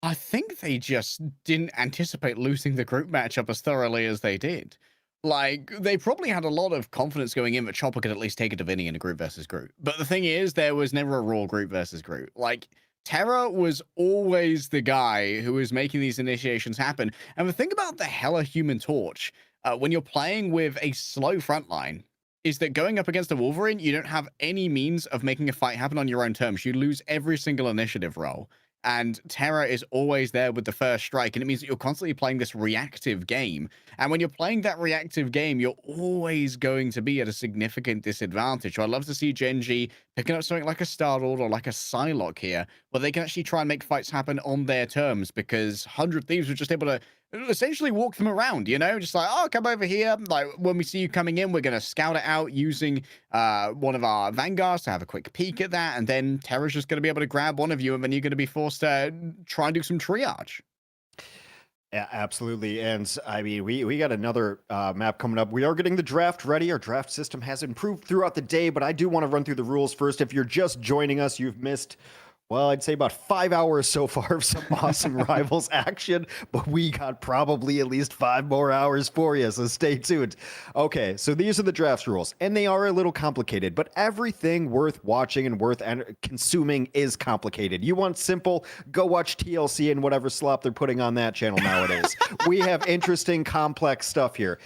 B: I think they just didn't anticipate losing the group matchup as thoroughly as they did. Like, they probably had a lot of confidence going in that Chopper could at least take it to Vinny in a group versus group. But the thing is, there was never a raw group versus group. Like, Terra was always the guy who was making these initiations happen. And the thing about the Hela Human Torch, when you're playing with a slow frontline, is that going up against a Wolverine, you don't have any means of making a fight happen on your own terms. You lose every single initiative roll. And Terra is always there with the first strike, and it means that you're constantly playing this reactive game. And when you're playing that reactive game, you're always going to be at a significant disadvantage. So I'd love to see Gen.G picking up something like a Star-Lord or like a Psylocke here, where they can actually try and make fights happen on their terms, because 100 Thieves were just able to essentially walk them around, just like, oh, come over here. Like when we see you coming in, we're going to scout it out using one of our vanguards to have a quick peek at that. And then Terra's just going to be able to grab one of you, and then you're going to be forced to try and do some triage.
A: Yeah, absolutely. And I mean, we got another map coming up. We are getting the draft ready. Our draft system has improved throughout the day, but I do want to run through the rules first. If you're just joining us, you've missed, well, I'd say about 5 hours so far of some awesome Rivals action, but we got probably at least 5 more hours for you, so stay tuned. Okay, so these are the draft rules, and they are a little complicated, but everything worth watching and worth consuming is complicated. You want simple, go watch TLC and whatever slop they're putting on that channel nowadays. We have interesting, complex stuff here.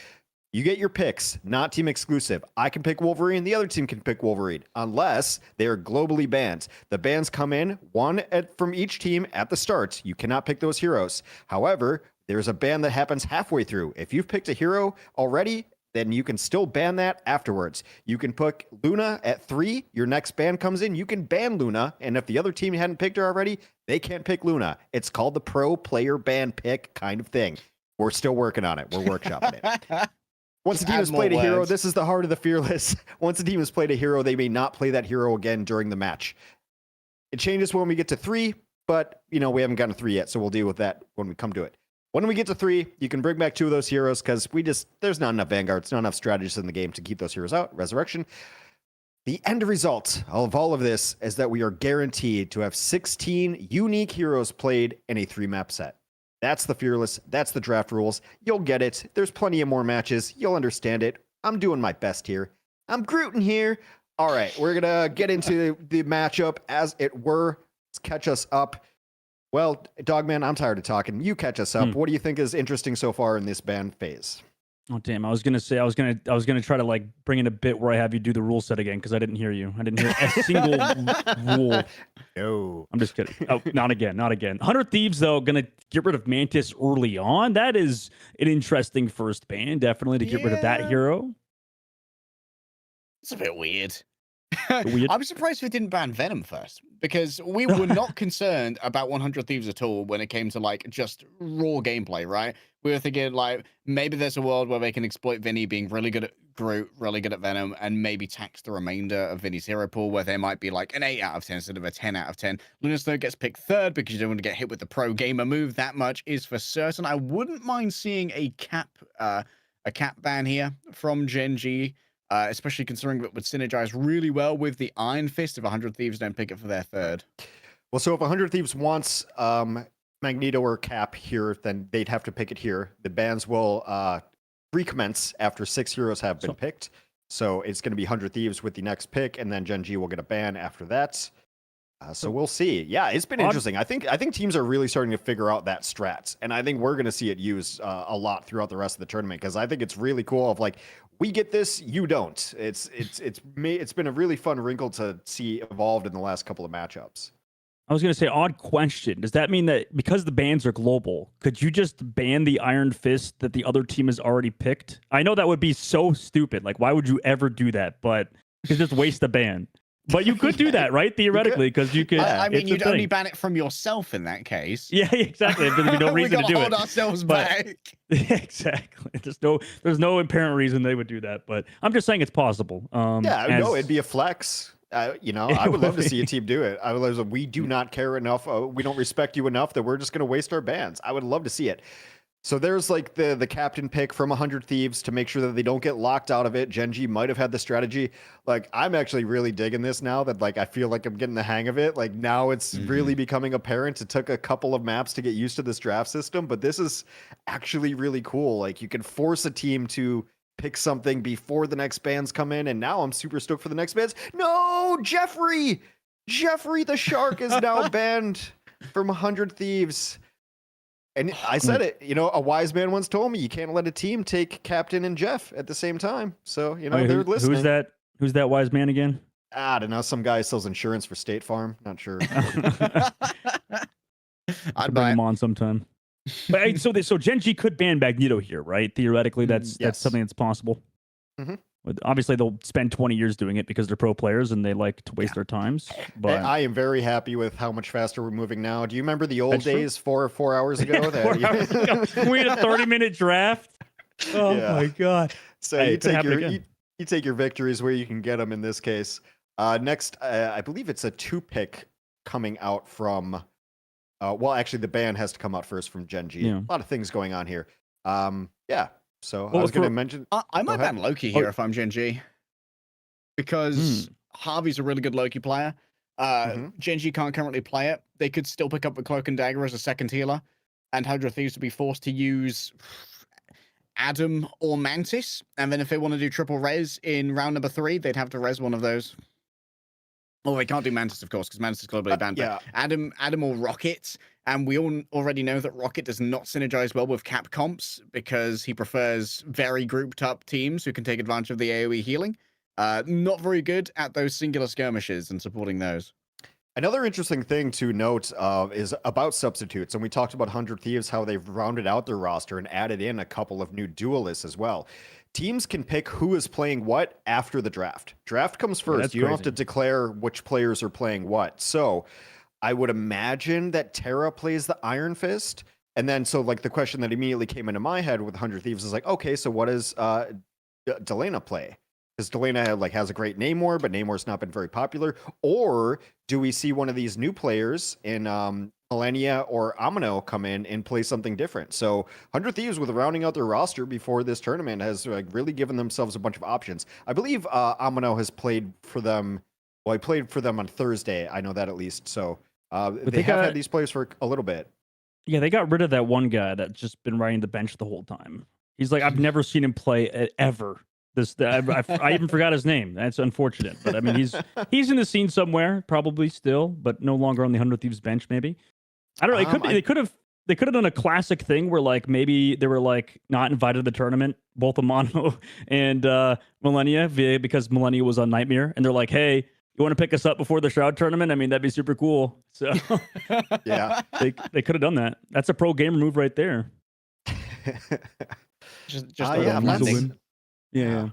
A: You get your picks, not team exclusive. I can pick Wolverine, the other team can pick Wolverine, unless they are globally banned. The bans come in, one from each team at the start. You cannot pick those heroes. However, there's a ban that happens halfway through. If you've picked a hero already, then you can still ban that afterwards. You can pick Luna at 3. Your next ban comes in, you can ban Luna, and if the other team hadn't picked her already, they can't pick Luna. It's called the pro player ban pick kind of thing. We're still working on it. We're workshopping it. Once a team has played a hero, this is the heart of the Fearless. Once a team has played a hero, they may not play that hero again during the match. It changes when we get to 3, but, we haven't gotten to 3 yet, so we'll deal with that when we come to it. When we get to 3, you can bring back 2 of those heroes, because there's not enough Vanguards, not enough strategists in the game to keep those heroes out. Resurrection. The end result of all of this is that we are guaranteed to have 16 unique heroes played in a 3-map set. That's the Fearless. That's the draft rules. You'll get it. There's plenty of more matches. You'll understand it. I'm doing my best here. I'm Grootin' here. All right, we're going to get into the matchup as it were. Let's catch us up. Well, Dogman, I'm tired of talking. You catch us up. What do you think is interesting so far in this ban phase?
C: Oh damn! I was gonna try to bring in a bit where I have you do the rule set again because I didn't hear you. I didn't hear a single rule.
A: No,
C: I'm just kidding. Oh, not again. 100 Thieves though, gonna get rid of Mantis early on. That is an interesting first ban, definitely to get rid of that hero.
B: It's a bit weird. I'm surprised we didn't ban Venom first, because we were not concerned about 100 Thieves at all when it came to just raw gameplay, right? We were thinking maybe there's a world where they can exploit Vinny being really good at Groot, really good at Venom, and maybe tax the remainder of Vinny's hero pool where there might be an 8 out of 10 instead of a 10 out of 10. Luminosity gets picked 3rd because you don't want to get hit with the pro gamer move. That much is for certain. I wouldn't mind seeing a cap ban here from Gen.G. Especially considering that it would synergize really well with the Iron Fist if 100 Thieves don't pick it for their 3rd.
A: Well, so if 100 Thieves wants Magneto or Cap here, then they'd have to pick it here. The bans will recommence after 6 heroes have been picked. So it's going to be 100 Thieves with the next pick, and then Gen.G will get a ban after that. So we'll see. Yeah, it's been interesting. I think teams are really starting to figure out that strat, and I think we're going to see it used a lot throughout the rest of the tournament, because I think it's really cool of we get this, you don't. It's been a really fun wrinkle to see evolved in the last couple of matchups.
C: I was going to say, odd question. Does that mean that because the bans are global, could you just ban the Iron Fist that the other team has already picked? I know that would be so stupid. Why would you ever do that? But you could just waste the ban. But you could do that, right? Theoretically, because you could.
B: I mean, you'd only ban it from yourself in that case.
C: Yeah, exactly. There'd be no reason to do
B: hold
C: it.
B: Ourselves back.
C: Exactly. There's no apparent reason they would do that. But I'm just saying it's possible.
A: No, it'd be a flex. I would love to see a team do it. I would love. We do not care enough. We don't respect you enough that we're just going to waste our bans. I would love to see it. So there's the captain pick from 100 Thieves to make sure that they don't get locked out of it. Gen.G might have had the strategy. I'm actually really digging this now that I feel like I'm getting the hang of it. Now it's really becoming apparent. It took a couple of maps to get used to this draft system, but this is actually really cool. You can force a team to pick something before the next bans come in, and now I'm super stoked for the next bans. No, Jeffrey the Shark is now banned from 100 Thieves. And I said it, a wise man once told me you can't let a team take Captain and Jeff at the same time. So, they're listening.
C: Who's that wise man again?
A: I don't know. Some guy sells insurance for State Farm. Not sure.
C: I'd bring him on sometime. But so Gen.G could ban Magneto here, right? Theoretically, that's something that's possible.
A: Mm-hmm.
C: Obviously, they'll spend 20 years doing it because they're pro players and they like to waste their times. But
A: I am very happy with how much faster we're moving now. Do you remember the old
C: That's true.
A: days 4 hours ago?
C: 4 hours ago, we had a 30-minute draft. Oh
A: Yeah.
C: my god!
A: So
C: Hey,
A: you
C: it could
A: take
C: happen
A: your
C: again.
A: you take your victories where you can get them in this case. Next, I believe it's a 2-pick coming out from. Well, actually, the ban has to come out first from Gen.G.
C: Yeah.
A: A lot of things going on here. Yeah. So I
C: Well,
A: was going to
C: for-
A: mention.
B: I might
A: Go ahead.
B: ban Loki here if I'm Gen.G. Because Harvey's a really good Loki player. Gen.G can't currently play it. They could still pick up the Cloak and Dagger as a second healer, and Hydra Thieves would be forced to use Adam or Mantis. And then if they want to do triple res in round number 3, they'd have to res one of those. Well, they can't do Mantis, of course, because Mantis is globally banned.
A: yeah.
B: But Adam or Rocket, and we all already know that Rocket does not synergize well with cap comps because he prefers very grouped up teams who can take advantage of the AoE healing. Not very good at those singular skirmishes and supporting those.
A: Another interesting thing to note is about substitutes, and we talked about 100 Thieves, how they've rounded out their roster and added in a couple of new duelists as well. Teams can pick who is playing what after the draft. Draft comes first.
C: that's
A: You don't have
C: crazy.
A: to declare which players are playing what. So I would imagine that Terra plays the Iron Fist. And then, so like the question that immediately came into my head with 100 Thieves is like, okay, so what does Delena play? Because Delena like has a great Namor, but Namor's not been very popular. Or do we see one of these new players in Millennia or Amino come in and play something different? So 100 Thieves, with rounding out their roster before this tournament, has like really given themselves a bunch of options. I believe Amino has played for them. Well, he played for them on Thursday. I know that at least. So they have had these players for a little bit.
C: Yeah, they got rid of that one guy that's just been riding the bench the whole time. He's like, I've never seen him play ever. I even forgot his name. That's unfortunate, but I mean, he's in the scene somewhere, probably still, but no longer on the 100 Thieves bench. Maybe I don't know. They could have done a classic thing where like maybe they were like not invited to the tournament, both Amano and Millennia, because Millennia was on Nightmare, and they're like, hey, you want to pick us up before the Shroud tournament? I mean, that'd be super cool. So
A: Yeah.
C: they could have done that. That's a pro gamer move right there.
B: Just
A: yeah,
B: landing.
C: Yeah.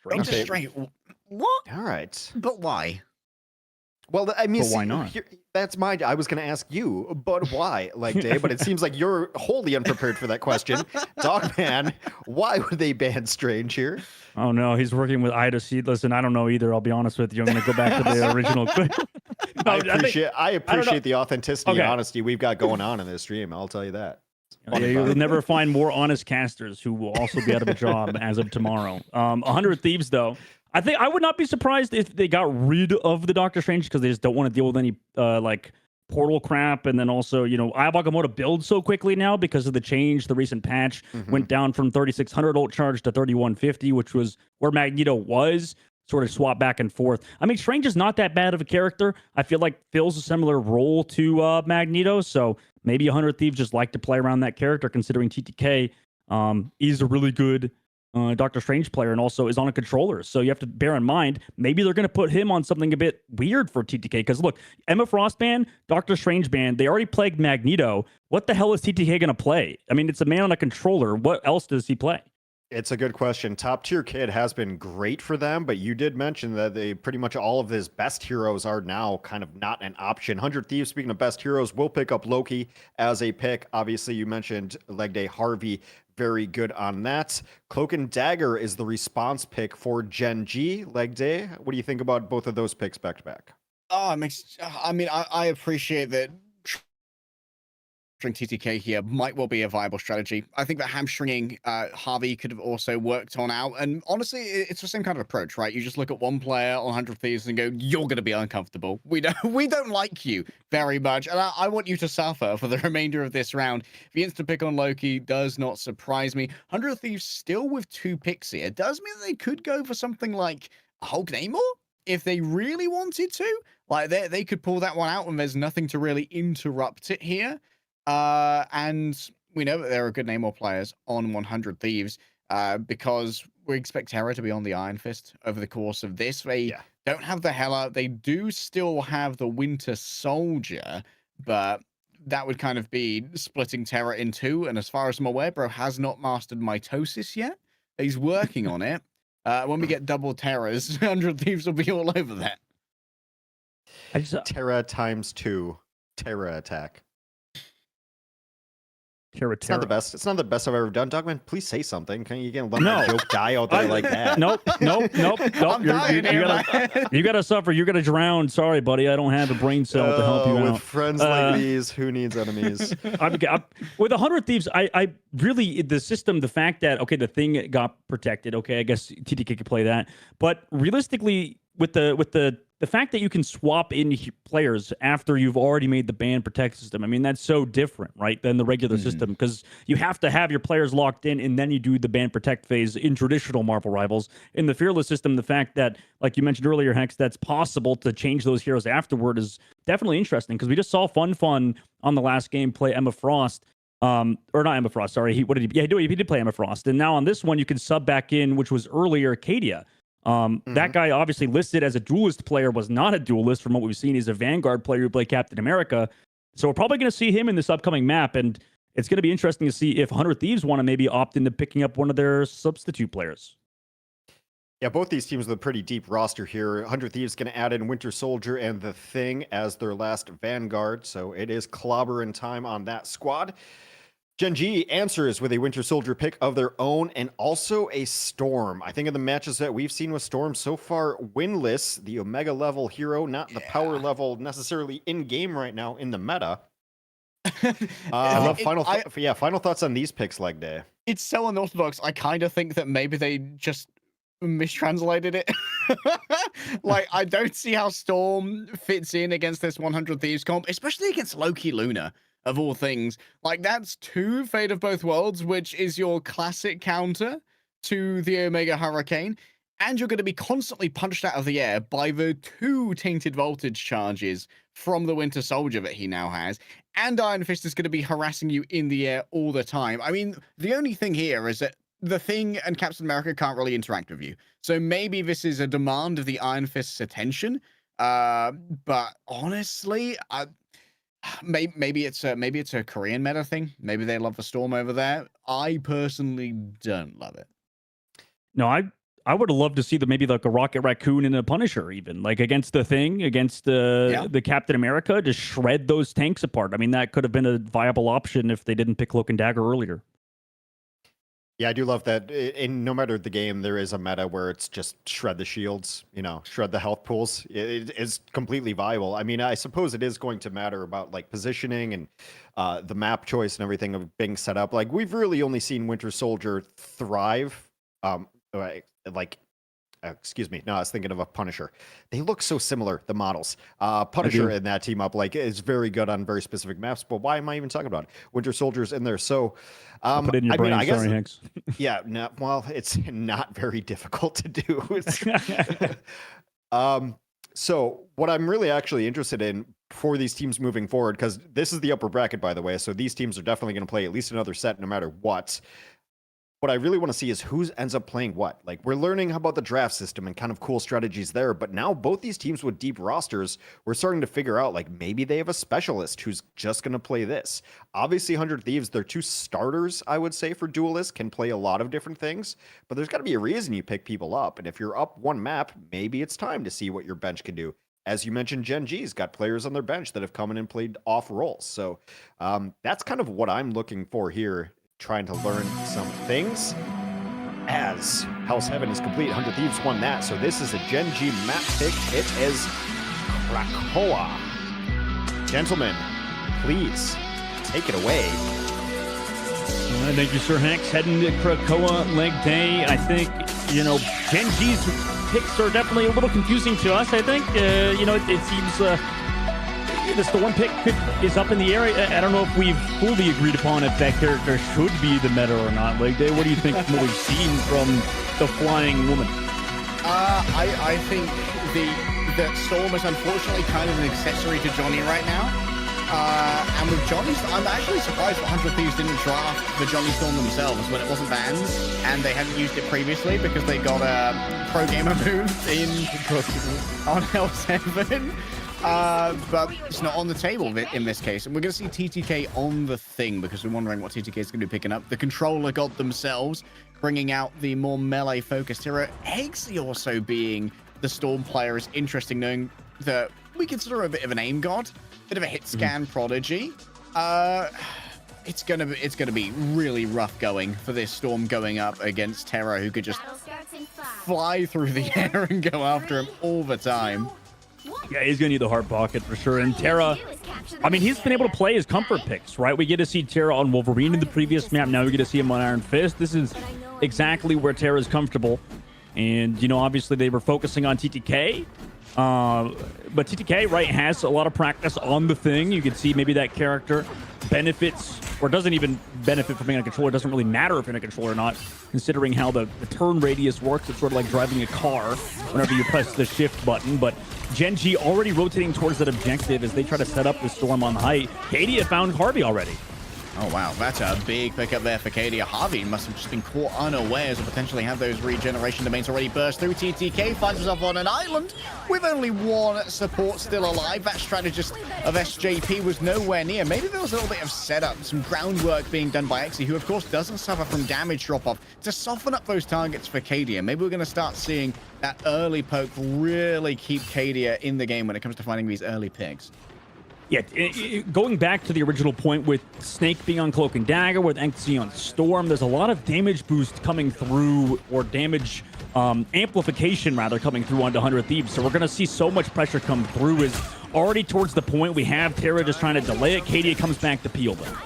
B: Doctor Strange. What?
A: All right.
B: But why?
A: Well, I mean,
C: But why not?
A: That's I was going to ask you, but why, like Dave? But it seems like you're wholly unprepared for that question. Dogman, why would they ban Strange here?
C: Oh no, he's working with Ida Seedless, and I don't know either. I'll be honest with you. I'm going to go back to the original.
A: I appreciate the authenticity and
C: Okay.
A: honesty we've got going on in this stream. I'll tell you that.
C: Yeah, you'll never find more honest casters who will also be out of a job as of tomorrow. 100 Thieves, though. I think I would not be surprised if they got rid of the Doctor Strange because they just don't want to deal with any like portal crap. And then also, Ayabagamota builds so quickly now because of the change. The recent patch went down from 3600 ult charge to 3150, which was where Magneto was. Sort of swap back and forth. I mean, Strange is not that bad of a character. I feel like fills a similar role to Magneto. So maybe 100 Thieves just like to play around that character, considering TTK is a really good Doctor Strange player and also is on a controller. So you have to bear in mind, maybe they're going to put him on something a bit weird for TTK. Because look, Emma Frost ban, Doctor Strange ban, they already plagued Magneto. What the hell is TTK going to play? I mean, it's a man on a controller. What else does he play?
A: It's a good question. Top tier kid has been great for them, but you did mention that they pretty much all of his best heroes are now kind of not an option. 100 Thieves, speaking of best heroes, will pick up Loki as a pick. Obviously, you mentioned Leg Day Harvey. Very good on that. Cloak and Dagger is the response pick for Gen.G. Leg Day. What do you think about both of those picks back to back?
B: Oh, it makes. I mean, I appreciate that. TTK here might well be a viable strategy. I think that hamstringing Harvey could have also worked on out. And honestly, it's the same kind of approach, right? You just look at one player on 100 Thieves and go, "You're going to be uncomfortable. We don't like you very much, and I want you to suffer for the remainder of this round." The instant pick on Loki does not surprise me. 100 Thieves still with 2 picks here. It does mean they could go for something like Hulk Namor if they really wanted to. Like they could pull that one out, and there's nothing to really interrupt it here. And we know that there are good Namor players on 100 Thieves because we expect Terra to be on the Iron Fist over the course of this. They don't have the Hela. They do still have the Winter Soldier, but that would kind of be splitting Terra in two. And as far as I'm aware, bro has not mastered mitosis yet. He's working on it. When we get double terrors, 100 Thieves will be all over that.
A: Terra times 2. Terra attack.
C: It's
A: not the best. It's not the best I've ever done. Dogman, please say something. Can you get let
C: No.
A: my joke die out there like that?
C: Nope.
B: I'm dying here, man.
C: You gotta suffer. You're gonna drown. Sorry, buddy. I don't have a brain cell to help you
A: With
C: out.
A: friends like these, who needs enemies?
C: With 100 Thieves, I really, the system, the fact that, okay, the thing got protected. Okay, I guess TTK could play that. But realistically, with the fact that you can swap in players after you've already made the ban protect system, I mean, that's so different, right, than the regular system, because you have to have your players locked in and then you do the ban protect phase in traditional Marvel Rivals. In the Fearless system, the fact that, like you mentioned earlier, Hex, that's possible to change those heroes afterward is definitely interesting, because we just saw Fun on the last game play Emma Frost. Or not Emma Frost, sorry. He did play Emma Frost. And now on this one, you can sub back in, which was earlier, Cadia. That guy obviously listed as a duelist player was not a duelist from what we've seen. He's a Vanguard player who played Captain America. So we're probably going to see him in this upcoming map. And it's going to be interesting to see if 100 Thieves want to maybe opt into picking up one of their substitute players.
A: Yeah, both these teams with a pretty deep roster here. 100 Thieves going to add in Winter Soldier and The Thing as their last Vanguard. So it is clobbering time on that squad. Gen.G answers with a Winter Soldier pick of their own and also a Storm. I think in the matches that we've seen with Storm so far, winless, the Omega level hero, not the power level necessarily in game right now in the meta. Final thoughts on these picks, Leg Day.
B: It's so unorthodox. I kind of think that maybe they just mistranslated it. Like, I don't see how Storm fits in against this 100 Thieves comp, especially against Loki Luna. Of all things, like, that's 2 Fate of Both Worlds, which is your classic counter to the Omega Hurricane, and you're going to be constantly punched out of the air by the 2 Tainted Voltage charges from the Winter Soldier that he now has, and Iron Fist is going to be harassing you in the air all the time. I mean, the only thing here is that the Thing and Captain America can't really interact with you, so maybe this is a demand of the Iron Fist's attention, but honestly, maybe it's a Korean meta thing. Maybe they love the Storm over there. I personally don't love it.
C: No, I would have loved to see maybe like a Rocket Raccoon and a Punisher, even like against the Thing, against the Captain America, to shred those tanks apart. I mean, that could have been a viable option if they didn't pick Cloak and Dagger earlier.
A: Yeah, I do love that. In no matter the game, there is a meta where it's just shred the shields, shred the health pools. It is completely viable. I mean, I suppose it is going to matter about like positioning and the map choice and everything of being set up. Like, we've really only seen Winter Soldier thrive. Excuse me. No, I was thinking of a Punisher. They look so similar, the models. Punisher in that team up is very good on very specific maps. But why am I even talking about it? Winter Soldier's in there. So
C: put it in your brain.
A: I guess,
C: sorry, Hanks.
A: Yeah. No, well, it's not very difficult to do. So what I'm really actually interested in for these teams moving forward, because this is the upper bracket, by the way. So these teams are definitely going to play at least another set no matter what. What I really want to see is who ends up playing what. Like, we're learning about the draft system and kind of cool strategies there, but now both these teams with deep rosters, we're starting to figure out, like, maybe they have a specialist who's just going to play this. Obviously, 100 Thieves, their 2 starters, I would say, for duelists can play a lot of different things, but there's got to be a reason you pick people up, and if you're up one map, maybe it's time to see what your bench can do. As you mentioned, Gen.G's got players on their bench that have come in and played off roles, so that's kind of what I'm looking for here, trying to learn some things. As Hell's Heaven is complete, 100 Thieves won that, so this is a Gen.G map pick. It is Krakoa. Gentlemen, please take it away.
C: Thank you, Sir Hanks. Heading to Krakoa leg day. I think, Gen.G's picks are definitely a little confusing to us, I think. It seems the one pick is up in the air. I don't know if we've fully agreed upon if that character should be the meta or not. Leg day, what do you think from what we've seen from the Flying Woman?
B: I think the Storm is unfortunately kind of an accessory to Johnny right now. And with Johnny, I'm actually surprised that 100 Thieves didn't draft the Johnny Storm themselves when it wasn't banned, and they hadn't used it previously because they got a pro gamer move on Hell's Heaven. But it's not on the table in this case. And we're going to see TTK on the Thing because we're wondering what TTK is going to be picking up. The controller god themselves bringing out the more melee-focused hero. Eggsy also being the Storm player is interesting, knowing that we consider her a bit of an aim god, bit of a hit scan prodigy. It's gonna be really rough going for this Storm going up against Terra, who could just
E: Battle starts in 5,
B: fly through the air and go after him all the time.
C: Yeah, he's gonna need the hard pocket for sure. And Terra, I mean, he's been able to play his comfort picks, right? We get to see Terra on Wolverine in the previous map. Now we get to see him on Iron Fist. This is exactly where Terra is comfortable. And, you know, obviously they were focusing on TTK. But TTK, right, has a lot of practice on the thing. You can see maybe that character benefits or doesn't even benefit from being a controller. It doesn't really matter if you're in a controller or not, considering how the turn radius works. It's sort of like driving a car whenever you press the shift button. But Gen.G already rotating towards that objective as they try to set up the Storm on the height. Kadia found Harvey already.
B: Oh, wow. That's a big pickup there for Kadia. Harvey must have just been caught unawares and potentially have those regeneration domains already burst through. TTK finds himself on an island with only one support still alive. That strategist of SJP was nowhere near. Maybe there was a little bit of setup, some groundwork being done by Exy, who, of course, doesn't suffer from damage drop-off, to soften up those targets for Kadia. Maybe we're going to start seeing that early poke really keep Kadia in the game when it comes to finding these early picks.
C: Yeah, going back to the original point with Snake being on Cloak and Dagger, with Exy on Storm, there's a lot of damage boost coming through, or damage amplification, rather, coming through onto 100 Thieves. So we're going to see so much pressure come through. Is already towards the point we have Terra just trying to delay it. Kadia comes back to peel them.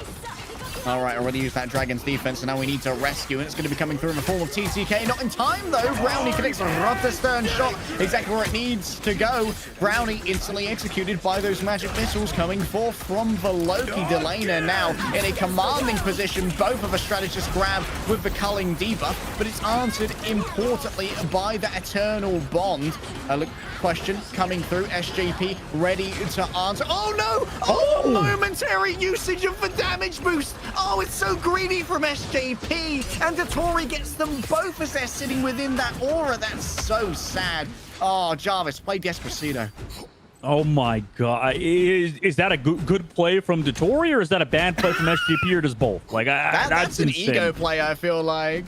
B: All right, already used that Dragon's defense, and now we need to rescue, and it's going to be coming through in the form of TTK. Not in time, though. Brownie connects a Rudder Stern shot exactly where it needs to go. Brownie instantly executed by those magic missiles coming forth from the Loki. Delana now in a commanding position. Both of a strategist grab with the culling debuff, but it's answered importantly by the Eternal Bond. Question coming through. SJP ready to answer. Oh, no! Oh, momentary usage of the damage boost. Oh, it's so greedy from SJP, and Dottore gets them both as they're sitting within that aura. That's so sad. Oh, Jarvis, play Despacito.
C: Oh my God! Is that a good play from Dottore, or is that a bad play from SJP, or just both? Like
B: that's an
C: insane.
B: ego play, I feel like.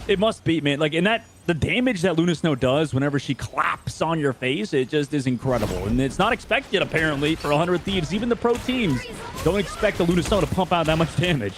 C: It must be, man. Like, in that, the damage that Luna Snow does whenever she claps on your face, it just is incredible. And it's not expected, apparently, for 100 Thieves. Even the pro teams don't expect the Luna Snow to pump out that much damage.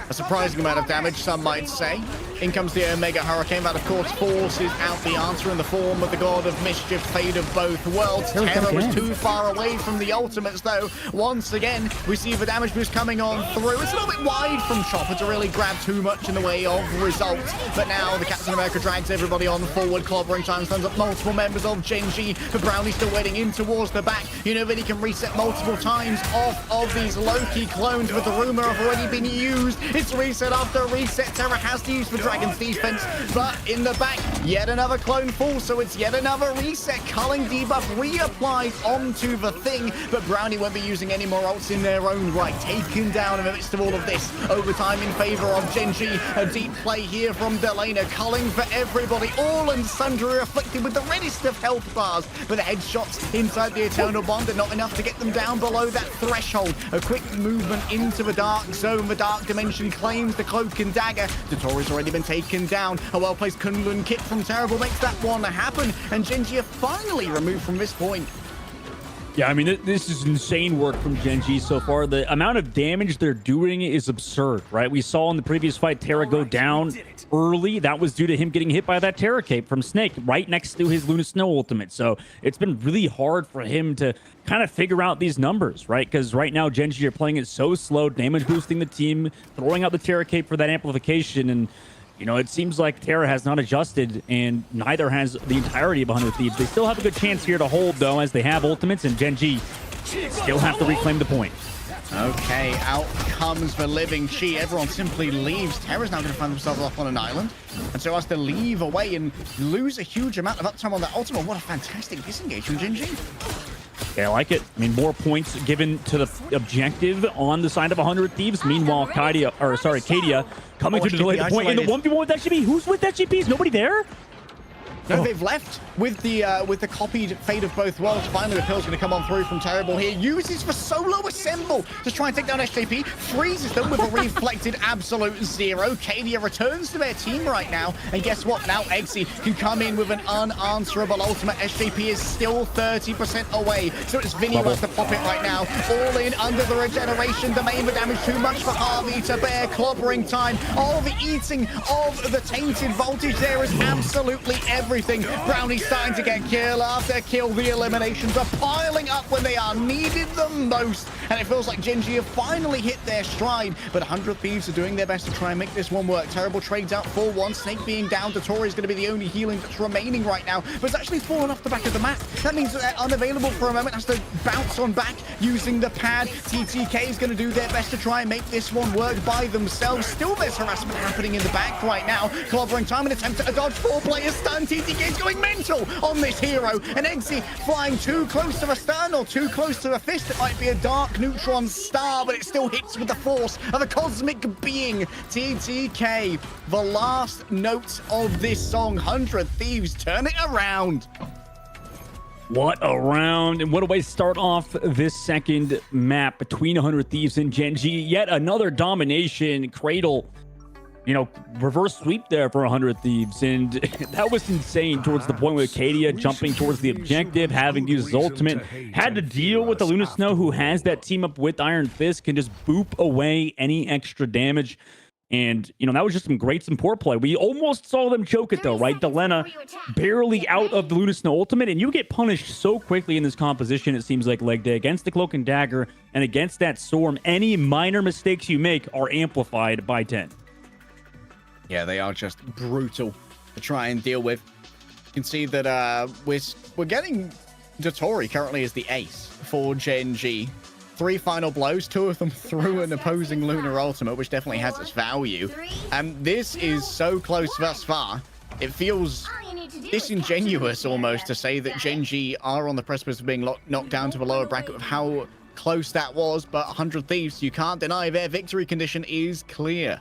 B: A surprising amount of damage, some might say. In comes the Omega Hurricane. That, of course, forces out the answer in the form of the God of Mischief, Fate of both worlds. Terra was too far away from the ultimates, though. Once again, we see the damage boost coming on through. It's a little bit wide from Chopper to really grab too much in the way of results. But now the Captain America drags everybody on forward. Clobbering time stands up multiple members of Gen.G. But Brownie's still waiting in towards the back. You know that he can reset multiple times off of these Loki clones, but the rumor have already been used. It's reset after reset. Terra has to use the Dragon's defense, but in the back, yet another clone falls, so it's yet another reset. Culling debuff reapplied onto the thing, but Brownie won't be using any more ults in their own right. Taken down in the midst of all of this. Overtime in favor of Gen.G. A deep play here from Delana. Culling for everybody, all and sundry, afflicted with the reddest of health bars, but the headshots inside the Eternal Bond are not enough to get them down below that threshold. A quick movement into the dark zone. The dark dimension claims the Cloak and Dagger. Dottore's already been taken down. A well-placed Kunlun kick from Terrible makes that one happen, and Gen.G are finally removed from this point.
C: Yeah, I mean, this is insane work from Gen.G so far. The amount of damage they're doing is absurd, right? We saw in the previous fight Terra go down early. That was due to him getting hit by that Terra Cape from Snake right next to his Luna Snow ultimate. So it's been really hard for him to kind of figure out these numbers, right? Because right now Gen.G are playing it so slow, damage boosting the team, throwing out the Terra Cape for that amplification, and you know, it seems like Terra has not adjusted, and neither has the entirety of 100 Thieves. They still have a good chance here to hold, though, as they have ultimates, and Gen.G still have to reclaim the point.
B: Okay, out comes the living Chi. Everyone simply leaves. Terra's now going to find themselves off on an island, and so has to leave away and lose a huge amount of uptime on that ultimate. What a fantastic disengage from Gen.G.
C: Yeah, I like it. I mean, more points given to the objective on the side of 100 Thieves. Meanwhile, Kadia coming to delay the point in the 1v1 with SGP. Who's with SGP? Is nobody there?
B: No, they've left. with the copied Fate of Both Worlds. Finally, the pill's going to come on through from Terrible here. Uses for solo assemble to try and take down SJP. Freezes them with a reflected absolute zero. Cadia returns to their team right now. And guess what? Now Eggsy can come in with an unanswerable ultimate. SJP is still 30% away. So it's Vinny who has to pop it right now. All in under the regeneration. Domain the damage too much for Harvey to bear. Clobbering time. Oh, the eating of the tainted voltage there is absolutely everything. Brownie's starting to get kill after kill. The eliminations are piling up when they are needed the most. And it feels like Gen.G have finally hit their stride. But 100 Thieves are doing their best to try and make this one work. Terrible trades out 4-1. Snake being down. Dotori is going to be the only healing that's remaining right now. But it's actually fallen off the back of the map. That means that they're unavailable for a moment. Has to bounce on back using the pad. TTK is going to do their best to try and make this one work by themselves. Still there's harassment happening in the back right now. Clobbering time and attempt at a dodge. 4 players stun. TTK is going mental on this hero. And Eggsy flying too close to a stun or too close to a fist. It might be a dark neutron star, but it still hits with the force of a cosmic being. TTK, the last notes of this song. 100 Thieves, turn it around.
C: What a round, and what a way to start off this second map between 100 Thieves and Gen.G. Yet another domination. Cradle, you know, reverse sweep there for 100 Thieves, and that was insane towards the point where Cadia jumping towards the objective, having to use his ultimate, had to deal with the Luna Snow, who has that team up with Iron Fist, can just boop away any extra damage. And, you know, that was just some great support play. We almost saw them choke it, though, right? Delena barely out of the Luna Snow ultimate, and you get punished so quickly in this composition, it seems like, leg day. Against the Cloak and Dagger and against that Storm, any minor mistakes you make are amplified by 10.
B: Yeah, they are just brutal to try and deal with. You can see that we're getting Dotori currently as the ace for Gen.G. 3 final blows, 2 of them through an opposing lunar ultimate, which definitely has its value. And this is so close thus far. It feels disingenuous almost to say that Gen.G are on the precipice of being knocked down to the lower bracket of how close that was. But 100 Thieves, you can't deny their victory condition is clear.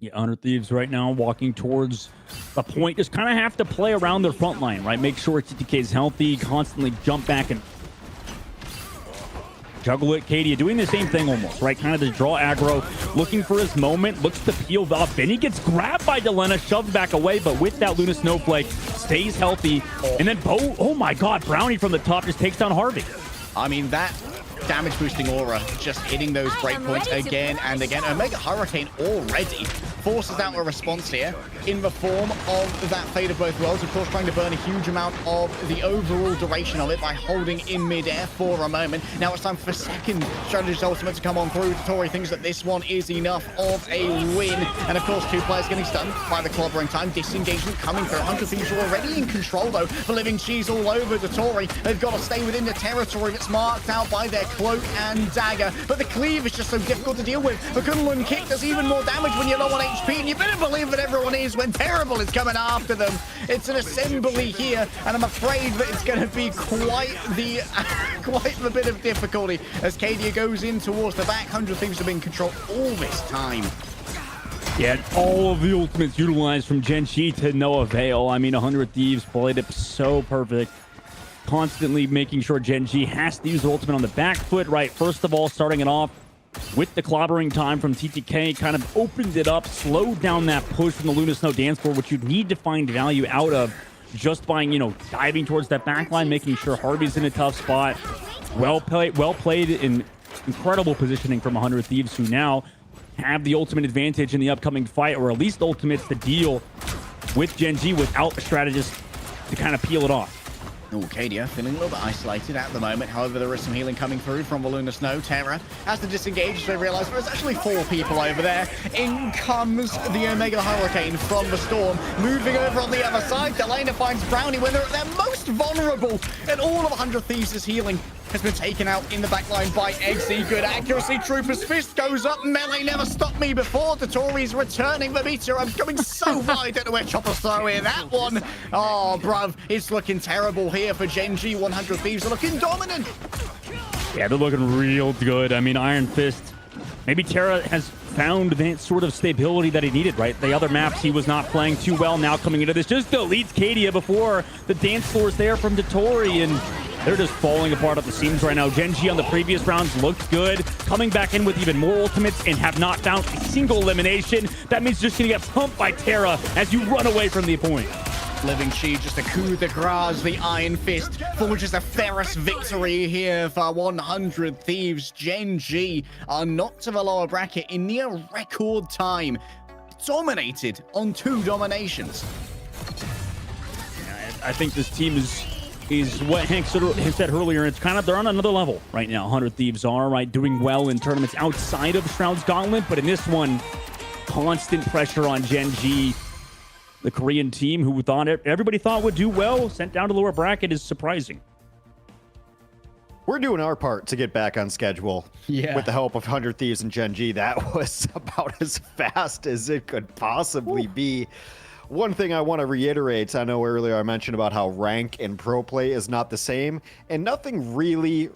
C: Yeah, 100 Thieves right now walking towards the point. Just kind of have to play around their front line, right? Make sure TTK is healthy, constantly jump back and juggle it. Cadia doing the same thing almost, right? Kind of to draw aggro, looking for his moment, looks to peel off. Then he gets grabbed by Delena, shoved back away, but with that Luna Snowflake, stays healthy. And then Bo, oh my God, Brownie from the top just takes down Harvey.
B: I mean, that damage boosting aura just hitting those breakpoints again and again. Omega Hurricane already forces out a response here in the form of that Fate of Both Worlds, of course trying to burn a huge amount of the overall duration of it by holding in midair for a moment. Now it's time for the second Strategist ultimate to come on through. Dotori thinks that this one is enough of a win, and of course 2 players getting stunned by the clobbering time. Disengagement coming through. 100 Thieves are already in control though. The living cheese all over Dotori. They've got to stay within the territory that's marked out by their Cloak and Dagger, but the cleave is just so difficult to deal with. The Kunlun kick does even more damage when you're low on HP, and you better believe that everyone is when Terrible is coming after them. It's an assembly here, and I'm afraid that it's going to be quite the bit of difficulty as Cadia goes in towards the back. 100 Thieves have been in control all this time.
C: Yeah, all of the ultimates utilized from Gen.G to no avail. I mean, 100 Thieves played it so perfect. Constantly making sure Gen.G has to use the ultimate on the back foot, right? First of all, starting it off with the clobbering time from TTK, kind of opened it up, slowed down that push from the Luna Snow dance floor, which you need to find value out of just by, you know, diving towards that back line, making sure Harvey's in a tough spot. Well played in incredible positioning from 100 Thieves, who now have the ultimate advantage in the upcoming fight, or at least ultimates to deal with Gen.G without a strategist to kind of peel it off.
B: Oh, Cadia feeling a little bit isolated at the moment. However, there is some healing coming through from the Luna Snow. Terra has to disengage as they realize there's actually 4 people over there. In comes the Omega Hurricane from the Storm. Moving over on the other side, Delena finds Brownie when they're at their most vulnerable. And all of 100 Thieves' healing has been taken out in the backline by Eggsy. Good accuracy. Trooper's Fist goes up. Melee never stopped me before. Dotori's returning the meter. I'm going so wide. I don't know where Chopper's throwing that one. Oh, bruv. It's looking terrible here for Gen.G. 100 Thieves are looking dominant.
C: Yeah, they're looking real good. I mean, Iron Fist. Maybe Terra has found that sort of stability that he needed, right? The other maps he was not playing too well. Now coming into this, just deletes Cadia before the dance floors there from Dottore, and they're just falling apart at the seams right now. Gen.G on the previous rounds looked good, coming back in with even more ultimates and have not found a single elimination. That means just gonna get pumped by Terra as you run away from the point.
B: Living Chi, just a coup de grace, the Iron Fist forges a Ferris victory here for 100 Thieves. Gen.G are knocked to the lower bracket in near record time. Dominated on 2 dominations.
C: I think this team is what Hank said earlier. It's kind of, they're on another level right now. 100 Thieves are, right, doing well in tournaments outside of Shroud's Gauntlet, but in this one, constant pressure on Gen.G. The Korean team, who everybody thought would do well, sent down to lower bracket, is surprising.
A: We're doing our part to get back on schedule.
B: Yeah.
A: With the help of 100 Thieves and Gen.G. That was about as fast as it could possibly be. One thing I want to reiterate, I know earlier I mentioned about how rank and pro play is not the same, and nothing really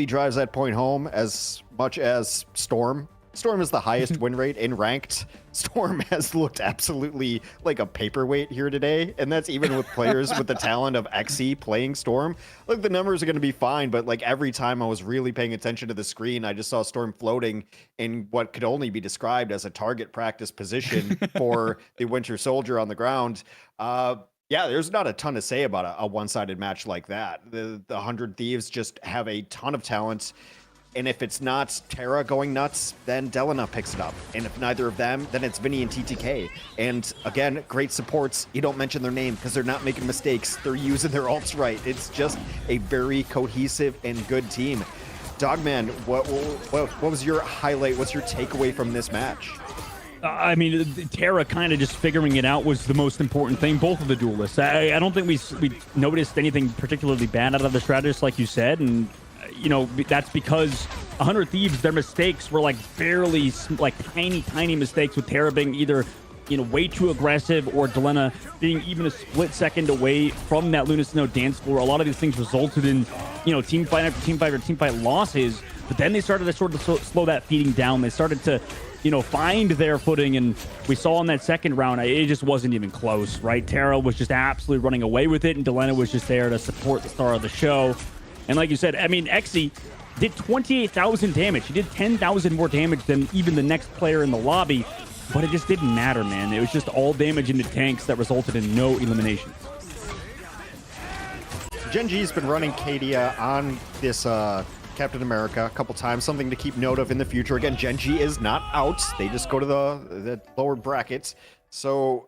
A: drives that point home as much as Storm. Storm is the highest win rate in ranked. Storm has looked absolutely like a paperweight here today, and that's even with players with the talent of XE playing Storm. Look, the numbers are going to be fine, but like every time I was really paying attention to the screen, I just saw Storm floating in what could only be described as a target practice position for the Winter Soldier on the ground. Yeah, there's not a ton to say about a one-sided match like that. The 100 Thieves just have a ton of talent. And if it's not Terra going nuts, then Delana picks it up. And if neither of them, then it's Vinny and TTK. And again, great supports. You don't mention their name because they're not making mistakes. They're using their ults right. It's just a very cohesive and good team. Dogman, what was your highlight? What's your takeaway from this match?
C: I mean, Terra kind of just figuring it out was the most important thing. Both of the duelists. I don't think we noticed anything particularly bad out of the strategists, like you said, and you know, that's because 100 Thieves, their mistakes were like barely, like tiny mistakes, with Terra being either, you know, way too aggressive, or Delena being even a split second away from that Luminosity dance floor. A lot of these things resulted in, you know, team fight after team fight after team fight losses. But then they started to sort of slow that feeding down. They started to, you know, find their footing, and we saw in that second round, it just wasn't even close, right? Terra was just absolutely running away with it, and Delena was just there to support the star of the show. And like you said, I mean, XE did 28,000 damage. He did 10,000 more damage than even the next player in the lobby, but it just didn't matter, man. It was just all damage into tanks that resulted in no eliminations.
A: Gen.G's been running Cadia on this Captain America a couple times, something to keep note of in the future. Again, Gen.G is not out. They just go to the lower brackets. So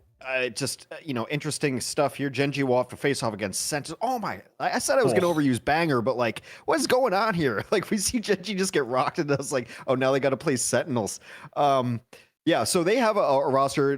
A: just, you know, interesting stuff here. Gen.G will have to face off against Sentinels. Oh my, I said I was going to overuse banger, but like, what's going on here? Like, we see Gen.G just get rocked, and I was like, oh, now they got to play Sentinels. Yeah, so they have a roster.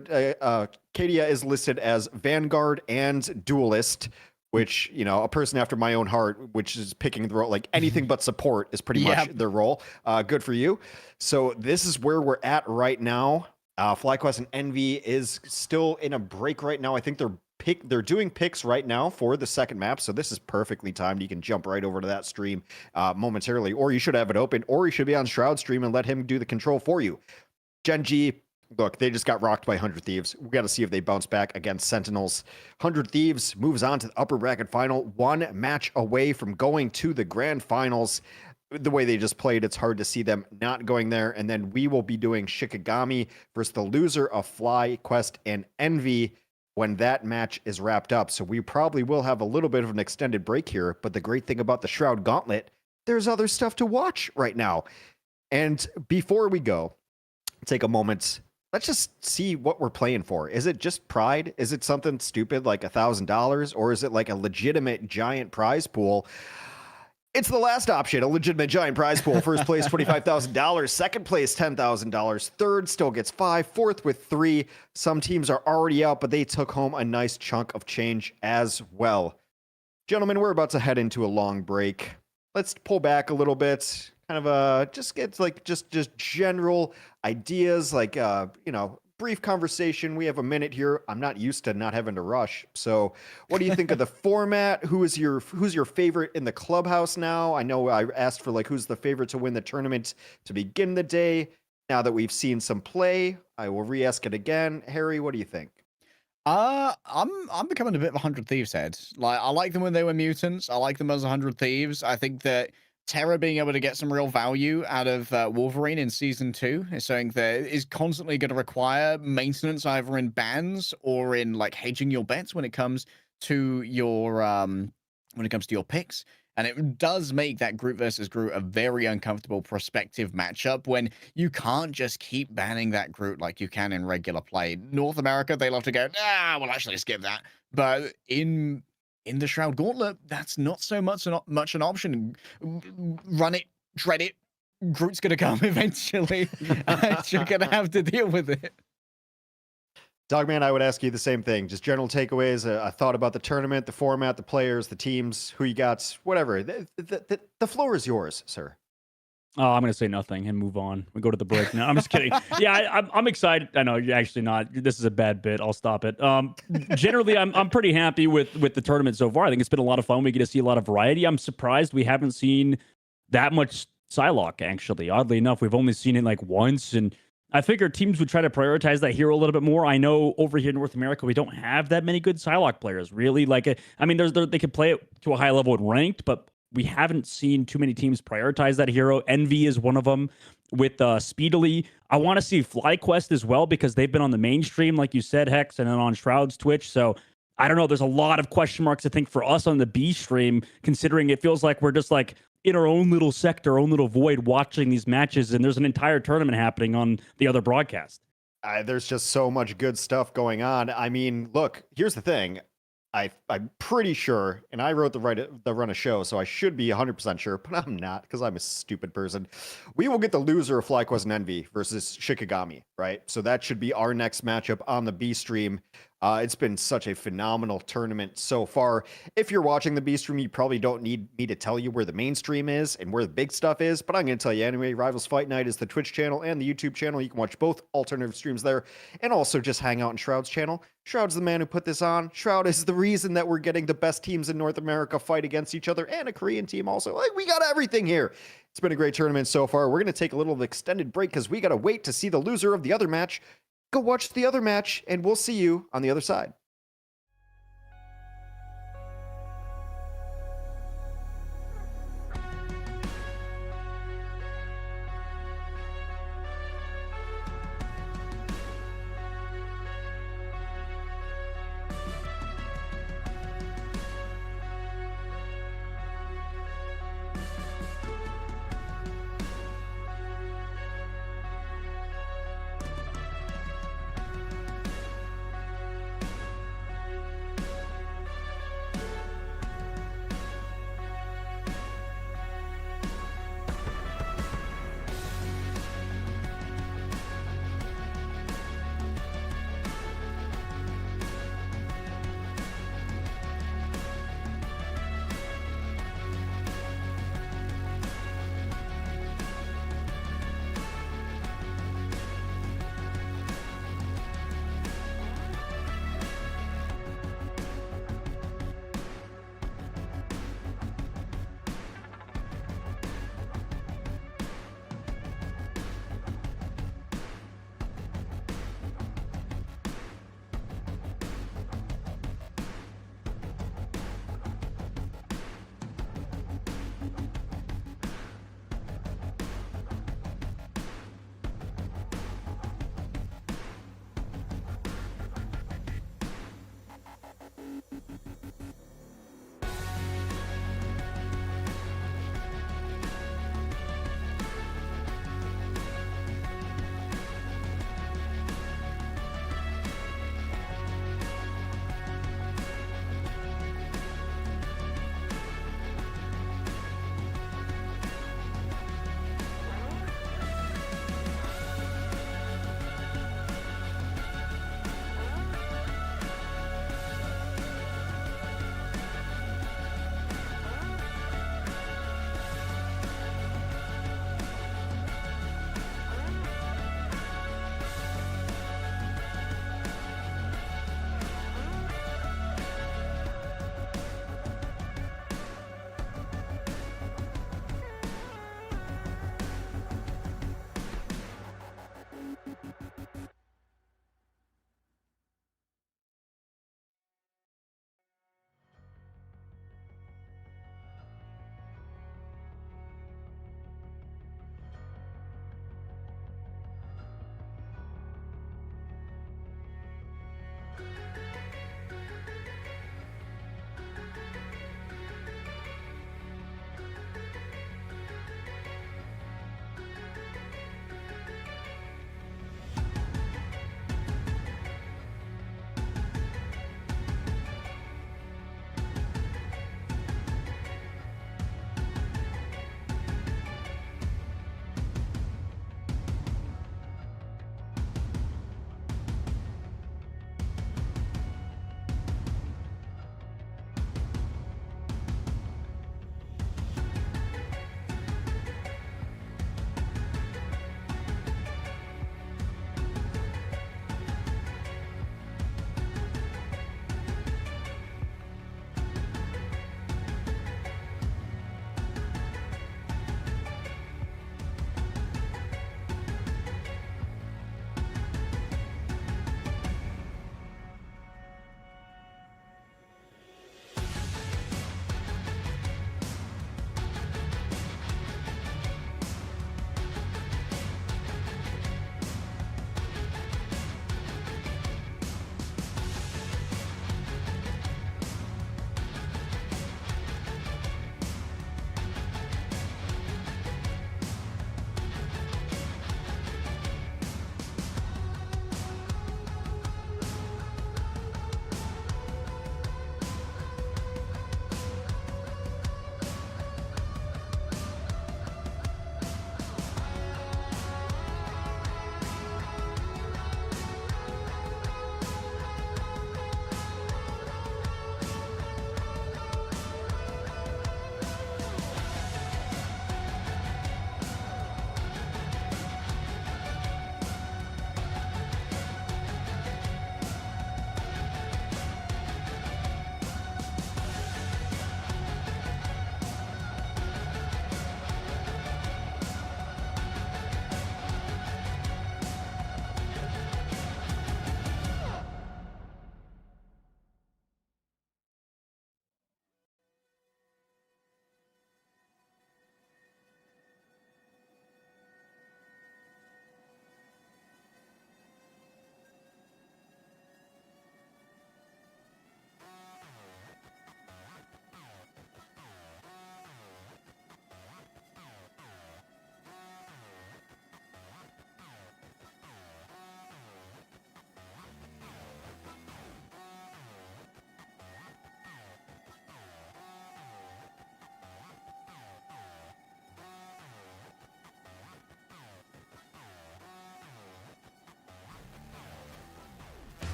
A: Cadia is listed as Vanguard and Duelist, which, you know, a person after my own heart, which is picking the role, like anything but support is pretty much their role. Good for you. So this is where we're at right now. FlyQuest and Envy is still in a break right now. I think they're doing picks right now for the second map, so this is perfectly timed. You can jump right over to that stream momentarily, or you should have it open, or you should be on Shroud stream and let him do the control for you. Gen.G, look, they just got rocked by 100 Thieves. We got to see if they bounce back against Sentinels. 100 Thieves moves on to the upper bracket final, one match away from going to the grand finals. The way they just played, it's hard to see them not going there. And then we will be doing Shikigami versus the loser of FlyQuest and Envy when that match is wrapped up. So we probably will have a little bit of an extended break here. But the great thing about the Shroud Gauntlet, there's other stuff to watch right now. And before we go, take a moment. Let's just see what we're playing for. Is it just pride? Is it something stupid like $1,000? Or is it like a legitimate giant prize pool? It's the last option, a legitimate giant prize pool. First place, $25,000. Second place, $10,000. Third still gets $5,000. Fourth with $3,000. Some teams are already out, but they took home a nice chunk of change as well. Gentlemen, we're about to head into a long break. Let's pull back a little bit. Kind of just get like just general ideas, like you know, brief conversation. We have a minute here. I'm not used to not having to rush. So what do you think of the format? Who's your favorite in the clubhouse now? I know I asked for like who's the favorite to win the tournament to begin the day. Now that we've seen some play, I will re-ask it again. Harry, what do you think?
B: I'm becoming a bit of a 100 Thieves head. Like, I like them when they were mutants. I like them as 100 Thieves. I think that Terra being able to get some real value out of Wolverine in season 2 is something that is constantly going to require maintenance, either in bans or in like hedging your bets when it comes to your picks. And it does make that Groot versus Groot a very uncomfortable prospective matchup when you can't just keep banning that Groot like you can in regular play. North America, they love to go, we'll actually skip that. But in the Shroud Gauntlet, that's not so much an option. Run it, dread it. Groot's gonna come eventually, and you're gonna have to deal with it.
A: Dogman, I would ask you the same thing. Just general takeaways, a thought about the tournament, the format, the players, the teams, who you got, whatever. The floor is yours, sir.
C: Oh, I'm going to say nothing and move on. We go to the break now. I'm just kidding. Yeah, I'm excited. I know you're actually not. This is a bad bit. I'll stop it. Generally, I'm pretty happy with the tournament so far. I think it's been a lot of fun. We get to see a lot of variety. I'm surprised we haven't seen that much Psylocke, actually. Oddly enough, we've only seen it like once, and I figured teams would try to prioritize that hero a little bit more. I know over here in North America, we don't have that many good Psylocke players, really. Like, I mean, they can play it to a high level in ranked, but we haven't seen too many teams prioritize that hero. Envy is one of them with Speedily. I want to see FlyQuest as well because they've been on the mainstream, like you said, Hex, and then on Shroud's Twitch. So I don't know. There's a lot of question marks, I think, for us on the B stream, considering it feels like we're just like in our own little sector, own little void watching these matches, and there's an entire tournament happening on the other broadcast.
A: There's just so much good stuff going on. I mean, look, here's the thing. I'm pretty sure, and I wrote the run of show, so I should be 100% sure, but I'm not because I'm a stupid person. We will get the loser of FlyQuest and Envy versus Shikigami, right? So that should be our next matchup on the B stream. It's been such a phenomenal tournament so far. If you're watching the B stream, you probably don't need me to tell you where the mainstream is and where the big stuff is, but I'm going to tell you anyway. Rivals Fight Night is the Twitch channel and the YouTube channel. You can watch both alternative streams there and also just hang out in Shroud's channel. Shroud's the man who put this on. Shroud is the reason that we're getting the best teams in North America fight against each other and a Korean team also. Like, we got everything here. It's been a great tournament so far. We're going to take a little extended break because we got to wait to see the loser of the other match. Go watch the other match, and we'll see you on the other side.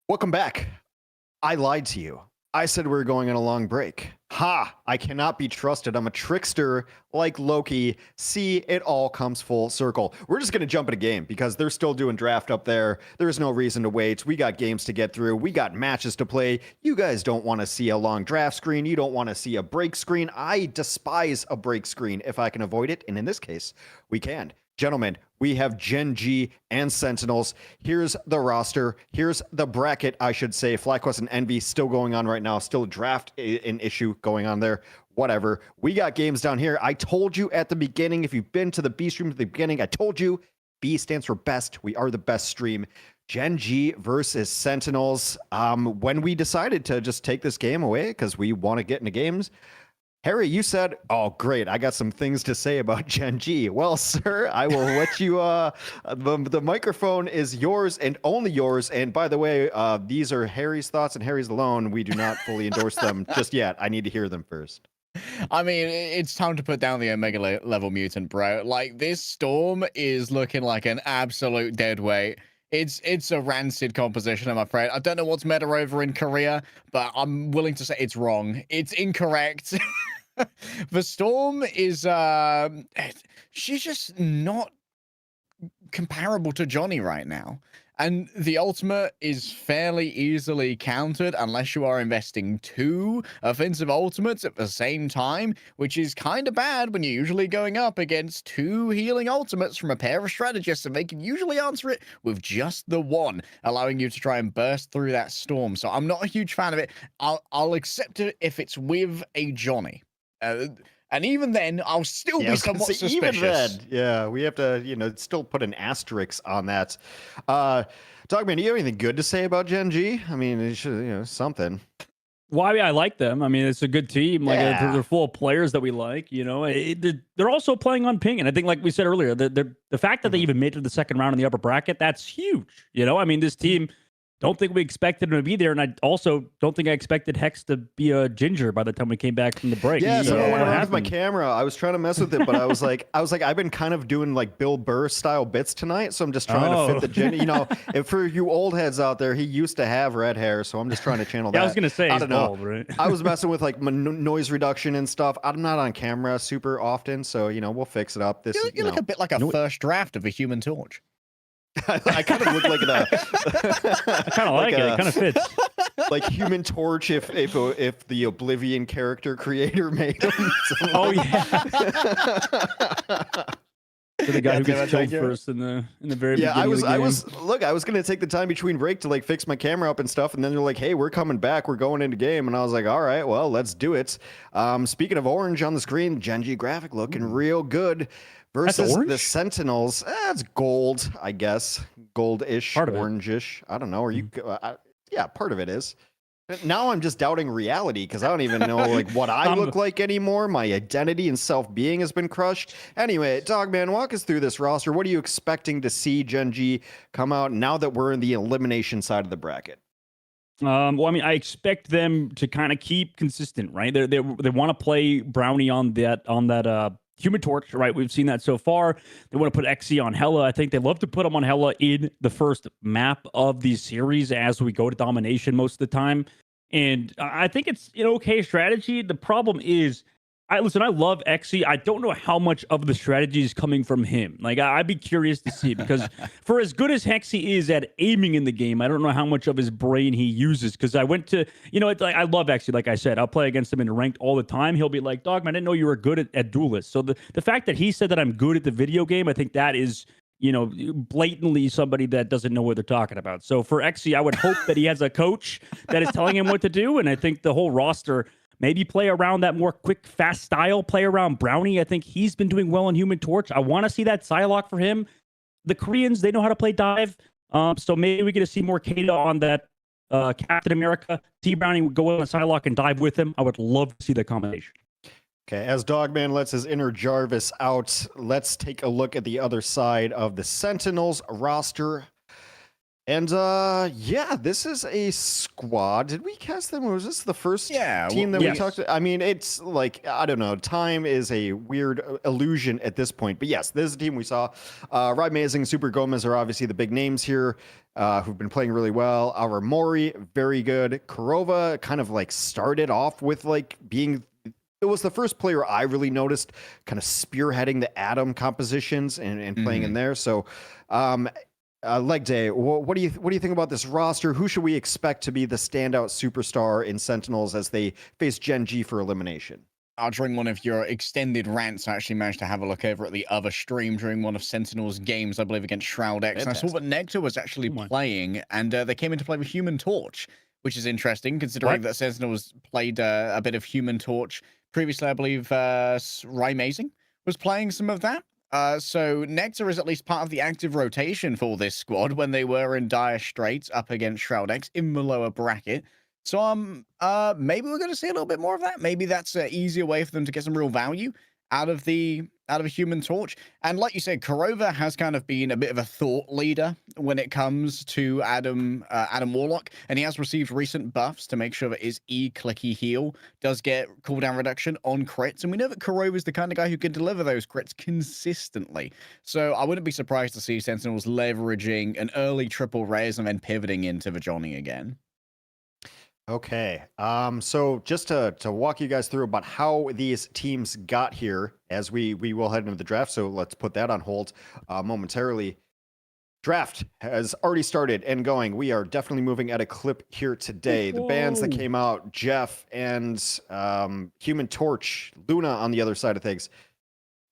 A: Welcome back. I lied to you. I said we were going on a long break. Ha! I cannot be trusted. I'm a trickster like Loki. See, it all comes full circle. We're just going to jump in a game because they're still doing draft up there. There's no reason to wait. We got games to get through. We got matches to play. You guys don't want to see a long draft screen. You don't want to see a break screen. I despise a break screen if I can avoid it. And in this case, we can. Gentlemen, we have Gen.G and Sentinels. Here's the roster. Here's the bracket, I should say. FlyQuest and Envy still going on right now. Still a draft an issue going on there. Whatever. We got games down here. I told you at the beginning, if you've been to the B stream at the beginning, I told you B stands for best. We are the best stream. Gen.G versus Sentinels. When we decided to just take this game away because we want to get into games, Harry, you said, oh, great, I got some things to say about Gen.G. Well, sir, I will let you, the microphone is yours and only yours. And by the way, these are Harry's thoughts and Harry's alone. We do not fully endorse them just yet. I need to hear them first.
B: I mean, it's time to put down the Omega level mutant, bro. Like, this Storm is looking like an absolute dead weight. It's a rancid composition, I'm afraid. I don't know what's meta over in Korea, but I'm willing to say it's wrong. It's incorrect. The Storm is she's just not comparable to Johnny right now. And the ultimate is fairly easily countered unless you are investing 2 offensive ultimates at the same time, which is kind of bad when you're usually going up against 2 healing ultimates from a pair of strategists, and they can usually answer it with just the 1, allowing you to try and burst through that storm. So I'm not a huge fan of it. I'll accept it if it's with a Johnny. And even then, I'll still be somewhat suspicious.
A: Even then, yeah, we have to, still put an asterisk on that. Dogman, do you have anything good to say about Gen.G? I mean, it should, something.
C: Well, I like them. I mean, it's a good team. Like they're full of players that we like. They're also playing on ping, and I think, like we said earlier, the fact that they even made it to the second round in the upper bracket, that's huge. I mean, this team. Don't think we expected him to be there, and I also don't think I expected Hex to be a ginger by the time we came back from the break.
A: Yeah, so I went around with my camera. I was trying to mess with it, but I was like, I've been kind of doing like Bill Burr style bits tonight, so I'm just trying to fit the ginger. If for you old heads out there, he used to have red hair, so I'm just trying to channel that.
C: I was gonna say he's bald, right?
A: I was messing with like noise reduction and stuff. I'm not on camera super often, so we'll fix it up.
B: You look a bit like a first draft of a Human Torch.
A: I kind of look like
C: I kind of like it. It kind of fits.
A: Like Human Torch if the Oblivion character creator made him.
C: Oh yeah. For the guy who gets killed first in the very beginning.
A: I was gonna take the time between break to like fix my camera up and stuff, and then they're like, hey, we're coming back, we're going into game, and I was like, all right, well, let's do it. Speaking of orange on the screen, Gen.G graphic looking real good. Versus the Sentinels, it's gold, I guess, gold-ish, orange-ish. I don't know. Are you? Yeah, part of it is. Now I'm just doubting reality because I don't even know like what I look like anymore. My identity and self-being has been crushed. Anyway, Dogman, walk us through this roster. What are you expecting to see Gen.G come out now that we're in the elimination side of the bracket?
C: Well, I mean, I expect them to kind of keep consistent, right? They want to play Brownie on that Human Torch, right? We've seen that so far. They want to put XE on Hela. I think they love to put him on Hela in the first map of the series as we go to domination most of the time. And I think it's an okay strategy. The problem is, I love XE. I don't know how much of the strategy is coming from him. Like, I'd be curious to see, because for as good as Hexy is at aiming in the game, I don't know how much of his brain he uses. Because I went to, it's like, I love Hexy. Like I said, I'll play against him in ranked all the time. He'll be like, Dogman, I didn't know you were good at duelists. So the fact that he said that I'm good at the video game, I think that is, blatantly somebody that doesn't know what they're talking about. So for XE, I would hope that he has a coach that is telling him what to do. And I think the whole roster maybe play around that more quick, fast style, play around Brownie. I think he's been doing well in Human Torch. I want to see that Psylocke for him. The Koreans, they know how to play dive. So maybe we get to see more Kata on that Captain America. T Brownie would go on a Psylocke and dive with him. I would love to see that combination.
A: Okay, as Dogman lets his inner Jarvis out, let's take a look at the other side of the Sentinels roster. And this is a squad. Did we cast them? Or was this the first team that we talked to? I mean, it's like, I don't know. Time is a weird illusion at this point. But yes, this is a team we saw. Rod Mazing and Super Gomez are obviously the big names here. who've been playing really well. Our Mori, very good. Kurova kind of like started off with like being. It was the first player I really noticed kind of spearheading the Atom compositions and playing in there. So, Leg Day, what do you think about this roster? Who should we expect to be the standout superstar in Sentinels as they face Gen.G for elimination?
B: During one of your extended rants, I actually managed to have a look over at the other stream during one of Sentinel's games, I believe, against Shroud-X. And I saw that Nectar was actually playing, and they came into play with Human Torch, which is interesting, considering that Sentinels played a bit of Human Torch. Previously, I believe Amazing was playing some of that. So Nectar is at least part of the active rotation for this squad when they were in dire straits up against Shroud-X in the lower bracket. So maybe we're going to see a little bit more of that. Maybe that's an easier way for them to get some real value out of a Human Torch. And like you said, Kurova has kind of been a bit of a thought leader when it comes to Adam Warlock, and he has received recent buffs to make sure that his clicky heal does get cooldown reduction on crits. And we know that Kurova is the kind of guy who can deliver those crits consistently. So I wouldn't be surprised to see Sentinels leveraging an early triple res and then pivoting into the Johnny again.
A: Okay, so just to walk you guys through about how these teams got here as we will head into the draft, so let's put that on hold momentarily. Draft has already started and going. We are definitely moving at a clip here today. The bands that came out, Jeff and Human Torch, Luna on the other side of things.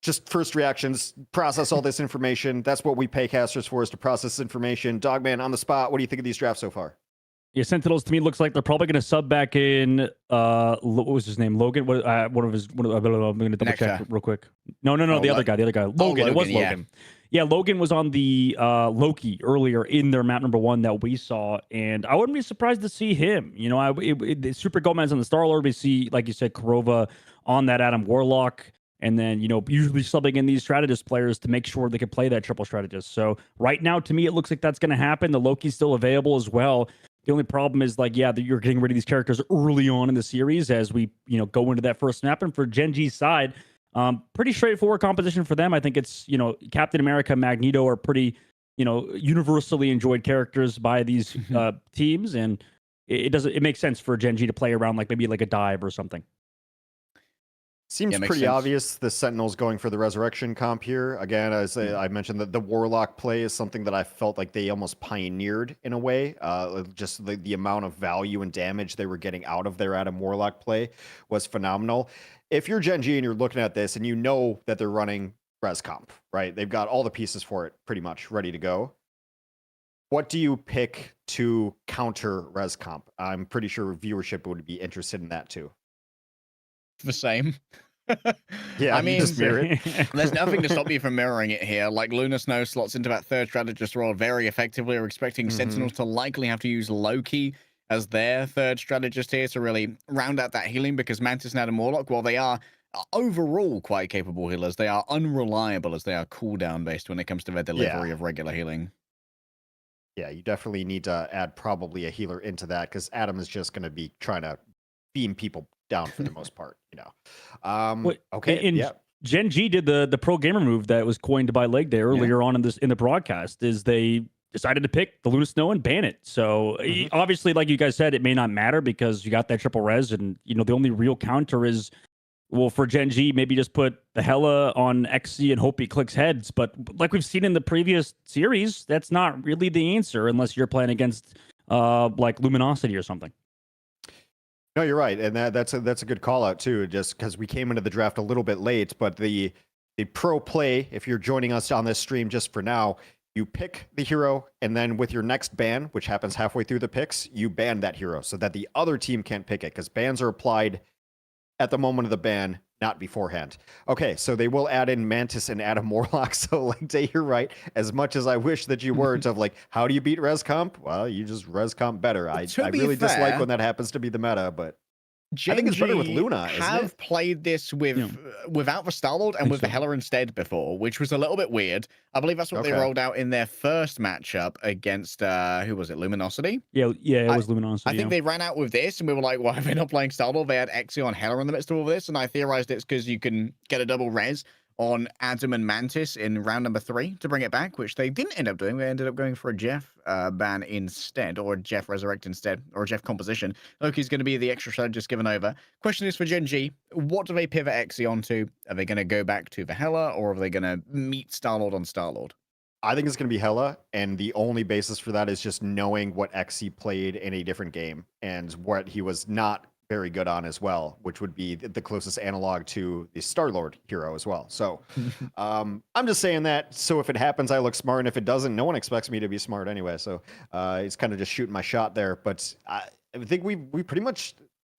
A: Just first reactions, process all this information. That's what we pay casters for, is to process information. Dogman, on the spot, what do you think of these drafts so far?
C: Yeah, Sentinels to me looks like they're probably going to sub back in. What was his name? Logan. I'm going to double check real quick. No, the other guy. Logan.
B: Logan,
C: it was Logan. Yeah, Logan was on the Loki earlier in their map number 1 that we saw, and I wouldn't be surprised to see him. You know, Super Gomez on the Star-Lord. We see, like you said, Kurova on that Adam Warlock. And then, you know, usually subbing in these strategist players to make sure they can play that triple strategist. So right now, to me, it looks like that's going to happen. The Loki's still available as well. The only problem is, like, yeah, you're getting rid of these characters early on in the series as we, you know, go into that first map. And for Gen.G's side, pretty straightforward composition for them. I think it's, you know, Captain America, Magneto are pretty, you know, universally enjoyed characters by these teams. And it makes sense for Gen.G to play around like maybe like a dive or something.
A: Seems pretty obvious the Sentinels going for the Resurrection comp here. Again, as I mentioned, the Warlock play is something that I felt like they almost pioneered in a way. Just the amount of value and damage they were getting out of their Adam Warlock play was phenomenal. If you're Gen.G and you're looking at this and you know that they're running Res comp, right? They've got all the pieces for it pretty much ready to go. What do you pick to counter Res comp? I'm pretty sure viewership would be interested in that too.
B: The same.
A: Yeah,
B: I mean,
A: just mirror it.
B: There's nothing to stop you from mirroring it here. Like, Luna Snow slots into that third strategist role very effectively. We're expecting Sentinels to likely have to use Loki as their third strategist here to really round out that healing, because Mantis and Adam Warlock, while they are overall quite capable healers, they are unreliable as they are cooldown based when it comes to their delivery of regular healing.
A: Yeah, you definitely need to add probably a healer into that, because Adam is just going to be trying to beam people down for the most part, you know. Okay,
C: Gen.G did the pro gamer move that was coined by Leg Day earlier on in the broadcast, is they decided to pick the Luna Snow and ban it. So obviously, like you guys said, it may not matter because you got that triple res, and you know the only real counter is, well, for Gen.G, maybe just put the Hela on XC and hope he clicks heads. But like we've seen in the previous series, that's not really the answer unless you're playing against like Luminosity or something.
A: No, you're right, and that's a good call out too. Just because we came into the draft a little bit late, but the pro play, if you're joining us on this stream just for now, you pick the hero, and then with your next ban, which happens halfway through the picks, you ban that hero so that the other team can't pick it, because bans are applied at the moment of the ban, not beforehand. Okay, so they will add in Mantis and Adam Warlock. So, like, Day, you're right. As much as I wish that you weren't, of like, how do you beat res comp? Well, you just res comp better. I really dislike when that happens to be the meta, but
B: Gen.G
A: I think it's better with Luna, isn't it?
B: Played this with without the Star-Lord and with the Hela instead before, which was a little bit weird. I believe that's what they rolled out in their first matchup against who was it, Luminosity?
C: Yeah, it was Luminosity.
B: I think they ran out with this, and we were like, why are they not playing Star-Lord? They had Exi on Hela in the midst of all this, and I theorized it's because you can get a double res on Adam and Mantis in round number 3 to bring it back, which they didn't end up doing. They ended up going for a Jeff ban instead, or a Jeff Resurrect instead, or a Jeff composition. Loki's going to be the extra strategist given over. Question is for Gen.G, what do they pivot Xe onto? Are they going to go back to Valhalla, or are they going to meet Star-Lord on Star-Lord?
A: I think it's going to be Hela, and the only basis for that is just knowing what Xe played in a different game and what he was not very good on as well, which would be the closest analog to the Star-Lord hero as well. So I'm just saying that, so if it happens, I look smart, and if it doesn't, no one expects me to be smart anyway. So it's kind of just shooting my shot there. But I think we pretty much,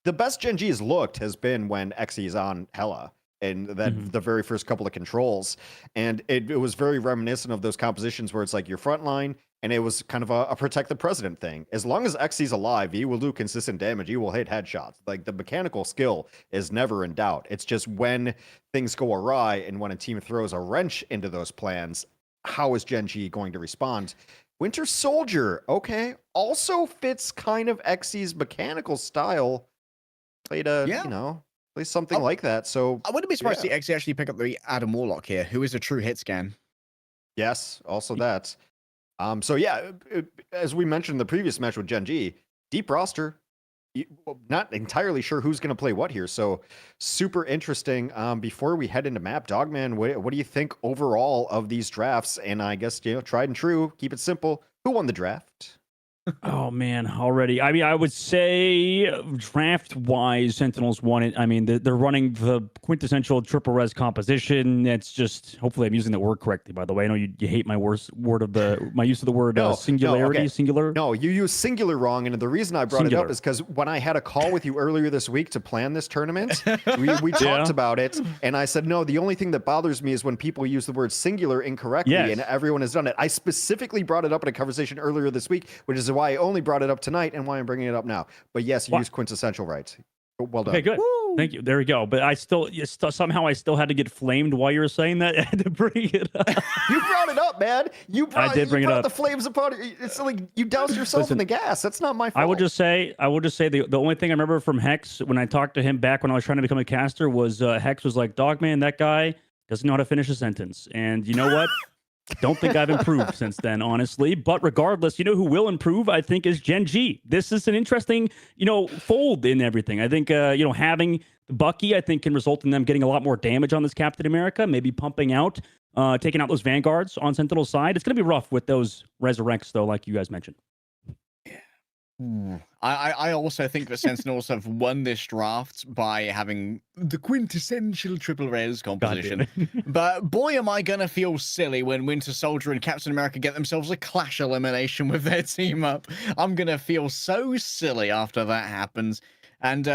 A: the best Gen.G has looked has been when Xe is on Hela. And that the very first couple of controls, and it was very reminiscent of those compositions where it's like your front line, and it was kind of a protect the president thing. As long as Xe's alive, he will do consistent damage. He will hit headshots. Like, the mechanical skill is never in doubt. It's just when things go awry and when a team throws a wrench into those plans, how is Gen.G going to respond? Winter Soldier, okay, also fits kind of Xe's mechanical style. Played something like that. So
B: I wouldn't be surprised to see Xe actually pick up the Adam Warlock here, who is a true hit scan.
A: Yes, also that. So yeah, as we mentioned in the previous match with Gen.G, deep roster. Not entirely sure who's going to play what here. So super interesting. Before we head into map, Dogman, what do you think overall of these drafts? And I guess, tried and true, keep it simple. Who won the draft?
C: Oh man, already. I mean, I would say draft-wise, Sentinels won it. I mean, they're running the quintessential triple res composition. It's just, hopefully I'm using the word correctly, by the way. I know you hate my my use of the word singularity,
A: okay.
C: singular.
A: No, you use singular wrong, and the reason I brought it up is because when I had a call with you earlier this week to plan this tournament, we talked about it, and I said, no, the only thing that bothers me is when people use the word singular incorrectly, and everyone has done it. I specifically brought it up in a conversation earlier this week, which is why I only brought it up tonight and why I'm bringing it up now. But yes, you use quintessential right. Well done.
C: Okay, good. Woo! Thank you. There we go. But I still, somehow I still had to get flamed while you were saying that. I had to bring it up.
A: You brought it up, man. I did bring it up. The flames upon it. It's like you doused yourself in the gas. That's not my fault.
C: I will just say the only thing I remember from Hex when I talked to him back when I was trying to become a caster was Hex was like, "Dogman, that guy doesn't know how to finish a sentence." And you know what? Don't think I've improved since then, honestly. But regardless, who will improve, I think, is Gen.G. This is an interesting, fold in everything. I think, having Bucky, I think, can result in them getting a lot more damage on this Captain America, maybe pumping out, taking out those Vanguards on Sentinel's side. It's going to be rough with those Resurrects, though, like you guys mentioned.
B: I also think that Sentinels have won this draft by having the quintessential triple res composition. But boy, am I going to feel silly when Winter Soldier and Captain America get themselves a clash elimination with their team up. I'm going to feel so silly after that happens. And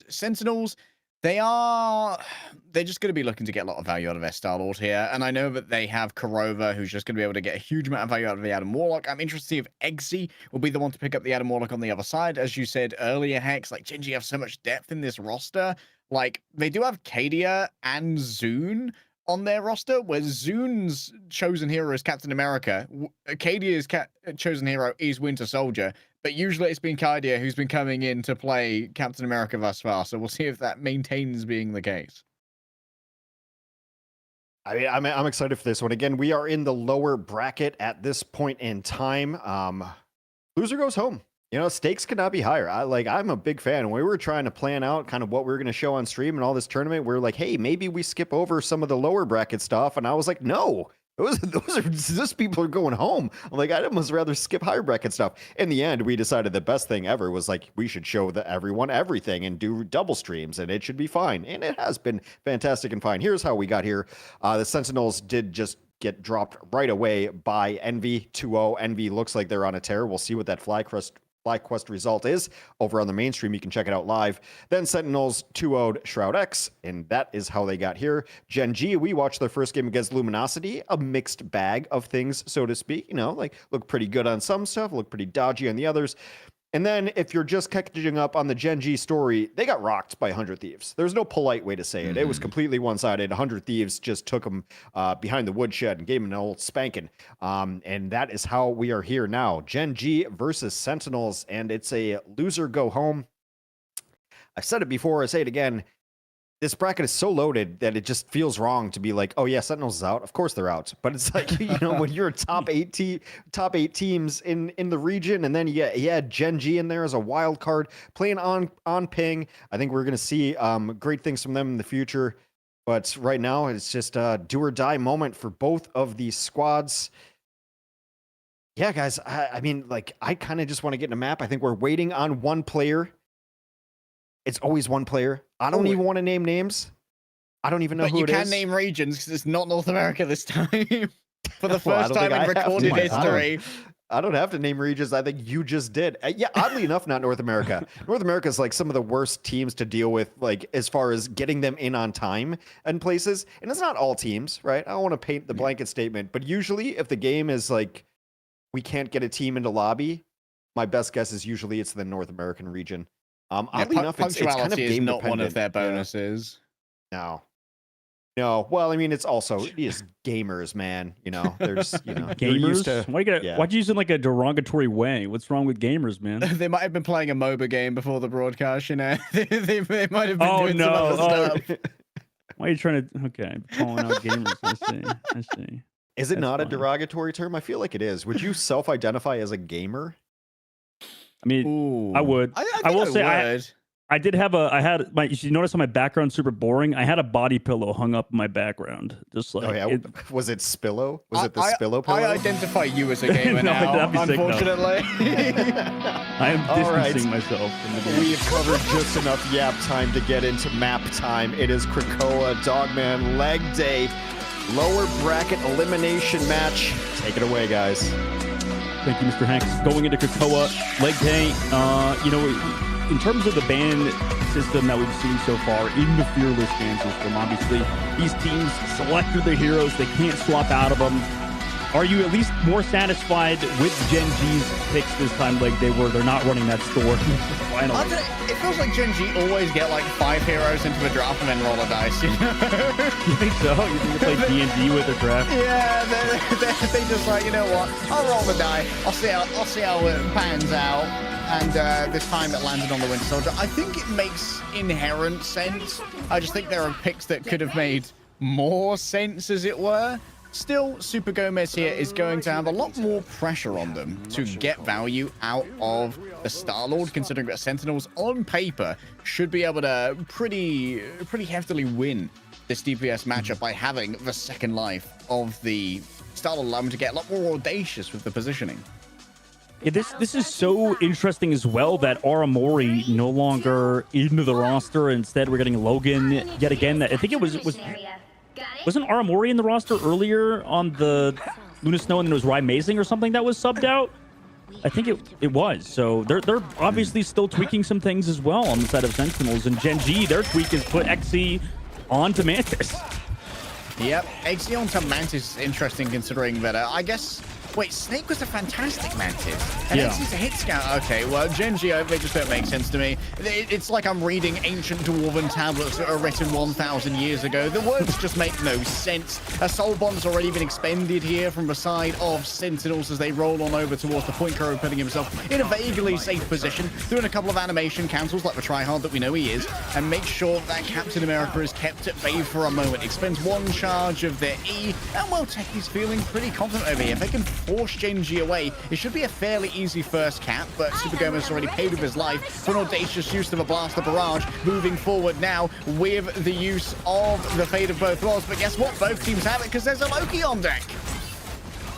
B: Sentinels, they're just going to be looking to get a lot of value out of their Star-Lord here. And I know that they have Korova, who's just going to be able to get a huge amount of value out of the Adam Warlock. I'm interested to see if Eggsy will be the one to pick up the Adam Warlock on the other side. As you said earlier, Hex, like, Gen.G have so much depth in this roster. Like, they do have Kadia and Zune on their roster, where Zune's chosen hero is Captain America. Kadia's chosen hero is Winter Soldier. But usually it's been Kadia who's been coming in to play Captain America thus far. So we'll see if that maintains being the case.
A: I mean, I'm excited for this one. Again, we are in the lower bracket at this point in time. Loser goes home. Stakes could not be higher. I'm a big fan. When we were trying to plan out kind of what we were going to show on stream and all this tournament, we were like, hey, maybe we skip over some of the lower bracket stuff. And I was like, no. Those people are going home. Like, I'd almost rather skip higher bracket stuff. In the end, we decided the best thing ever was like, we should show everyone everything and do double streams, and it should be fine. And it has been fantastic and fine. Here's how we got here. The Sentinels did just get dropped right away by Envy 2-0. Envy looks like they're on a tear. We'll see what that FlyQuest result is over on the mainstream. You can check it out live. Then Sentinels 2-0'd Shroud-X, and that is how they got here. Gen.G, we watched their first game against Luminosity, a mixed bag of things, so to speak. Look pretty good on some stuff, look pretty dodgy on the others. And then if you're just catching up on the Gen.G story, they got rocked by 100 Thieves. There's no polite way to say it. It was completely one-sided. 100 Thieves just took them behind the woodshed and gave them an old spanking. And that is how we are here now. Gen.G versus Sentinels, and it's a loser go home. I've said it before, I say it again. this bracket is so loaded that it just feels wrong to be like, oh yeah, Sentinels is out. Of course they're out. But it's like, when you're a top eight teams in the region, and then you had Gen.G in there as a wild card playing on ping. I think we're gonna see great things from them in the future. But right now it's just a do or die moment for both of these squads. Yeah, guys, I mean, like, I kind of just want to get in a map. I think we're waiting on one player. It's always one player. I don't even want to name names. I don't even know who it is.
B: But you can name regions because it's not North America this time. For the
A: Well, I
B: first
A: don't
B: time
A: think I
B: in
A: have to.
B: recorded history.
A: I don't have to name regions. I think you just did. Yeah, oddly enough, not North America. North America is like some of the worst teams to deal with, like as far as getting them in on time and places. And it's not all teams, right? I don't want to paint the blanket statement, but usually if the game is like, we can't get a team into lobby, my best guess is usually it's the North American region. Oddly enough, it's kind of
B: is
A: game
B: not one of
A: dependent.
B: their bonuses.
A: No. Well, I mean, it's also just gamers, man. They're just, they're used
C: Gamers?
A: to.
C: Why'd you use it in like a derogatory way? What's wrong with gamers, man?
B: They might have been playing a MOBA game before the broadcast, they might have been doing some other stuff.
C: Why are you trying to? Okay, calling out gamers. I see.
A: Is it
C: That's
A: not a
C: fine.
A: derogatory term? I feel like it is. Would you self-identify as a gamer?
C: I mean,
B: Ooh.
C: I would.
B: I
C: I will say
B: would.
C: I did have I had my. You notice how my background's super boring. I had a body pillow hung up in my background, just like.
A: Oh yeah. Was it Spillo? Was it the Spillo pillow?
B: I identify you as a gamer
C: No,
B: now,
C: that'd be sick, though.
B: unfortunately.
C: I am
A: All right.
C: distancing myself from the game.
A: We have covered just enough yap time to get into map time. It is Krakoa Dogman Leg Day. Lower bracket elimination match. Take it away, guys.
C: Thank you, Mr. Hanks. Going into Krakoa Leg Day, in terms of the ban system that we've seen so far in the Fearless ban system, obviously, these teams selected their heroes. They can't swap out of them. Are you at least more satisfied with Gen.G's picks this time, Leg Day, where they're not running that store? Finally.
B: It feels like Gen.G always get like 5 heroes into a draft and then roll a dice,
C: You think so? You think they play D&D with their draft?
B: Yeah, they just like, you know what? I'll roll the die. I'll see how it pans out. And this time it landed on the Winter Soldier. I think it makes inherent sense. I just think there are picks that could have made more sense, as it were. Still, Super Gomez here is going to have a lot more pressure on them to get value out of the Star-Lord, considering that Sentinels, on paper, should be able to pretty heftily win this DPS matchup by having the second life of the Star-Lord, allowing them to get a lot more audacious with the positioning.
C: Yeah, this is so interesting as well that Aramori no longer into the roster. Instead, we're getting Logan yet again. I think it wasn't Aramori in the roster earlier on the Luna Snow, and then it was Rye Mazing or something that was subbed out. I think it was. So they're obviously still tweaking some things as well on the side of Sentinels, and Gen.G, their tweak is put XC onto Mantis.
B: Yep, XC onto Mantis is interesting considering that, I guess... Wait, Snake was a fantastic Mantis. And XC's a hit scout. Okay, well, Gen.G, they just don't make sense to me. It's like I'm reading ancient dwarven tablets that are written 1,000 years ago. The words just make no sense. A soul bond's already been expended here from the side of Sentinels as they roll on over towards the point Kuro, putting himself in a vaguely safe position, doing a couple of animation cancels like the tryhard that we know he is, and make sure that Captain America is kept at bay for a moment. Expends one charge of their E, and well, Techie's feeling pretty confident over here. If they can force Gen.G away, it should be a fairly easy first cap, but Super Gomez has already paid with his life for an audacious use of a blaster barrage, moving forward now with the use of the Fate of Both Worlds. But guess what? Both teams have it because there's a Loki on deck.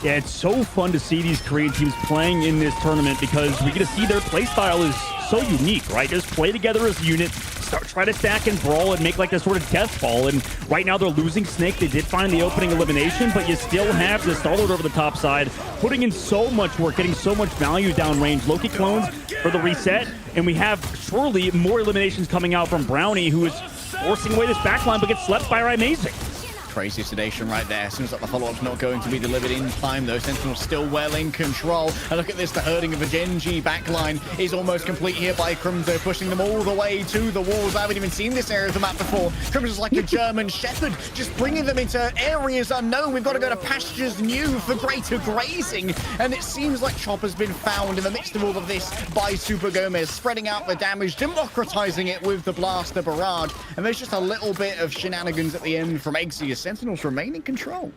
C: Yeah, it's so fun to see these Korean teams playing in this tournament because we get to see their playstyle is so unique, right? Just play together as a unit, try to stack and brawl and make like this sort of death ball. And right now they're losing Snake. They did find the opening elimination, but you still have the Star-Lord over the top side, putting in so much work, getting so much value downrange. Loki clones for the reset, and we have surely more eliminations coming out from Brownie, who is forcing away this backline, but gets slept by Amazing.
B: Crazy sedation right there. Seems like the follow-up's not going to be delivered in time, though. Sentinels still well in control. And look at this, the herding of a Gen.G backline is almost complete here by Crimzo, pushing them all the way to the walls. I haven't even seen this area of the map before. Crimzo's like a German shepherd, just bringing them into areas unknown. We've got to go to pastures new for greater grazing. And it seems like Chopper's been found in the midst of all of this by Super Gomez, spreading out the damage, democratizing it with the blaster barrage. And there's just a little bit of shenanigans at the end from Eggsy as Sentinels remain in control.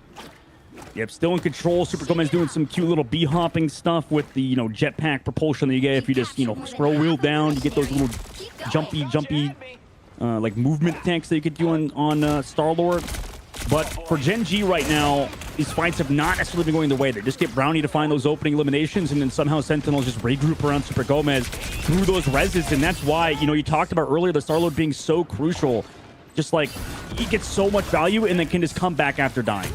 C: Yep, still in control. Super Gomez doing some cute little bee-hopping stuff with the, you know, jetpack propulsion that you get if you just, you know, scroll wheel down. You get those little jumpy, like movement tanks that you could do on Star-Lord. But for Gen.G right now, these fights have not necessarily been going their way. They just get Brownie to find those opening eliminations, and then somehow Sentinels just regroup around Super Gomez through those reses. And that's why, you know, you talked about earlier the Star-Lord being so crucial. Just like, he gets so much value and then can just come back after dying.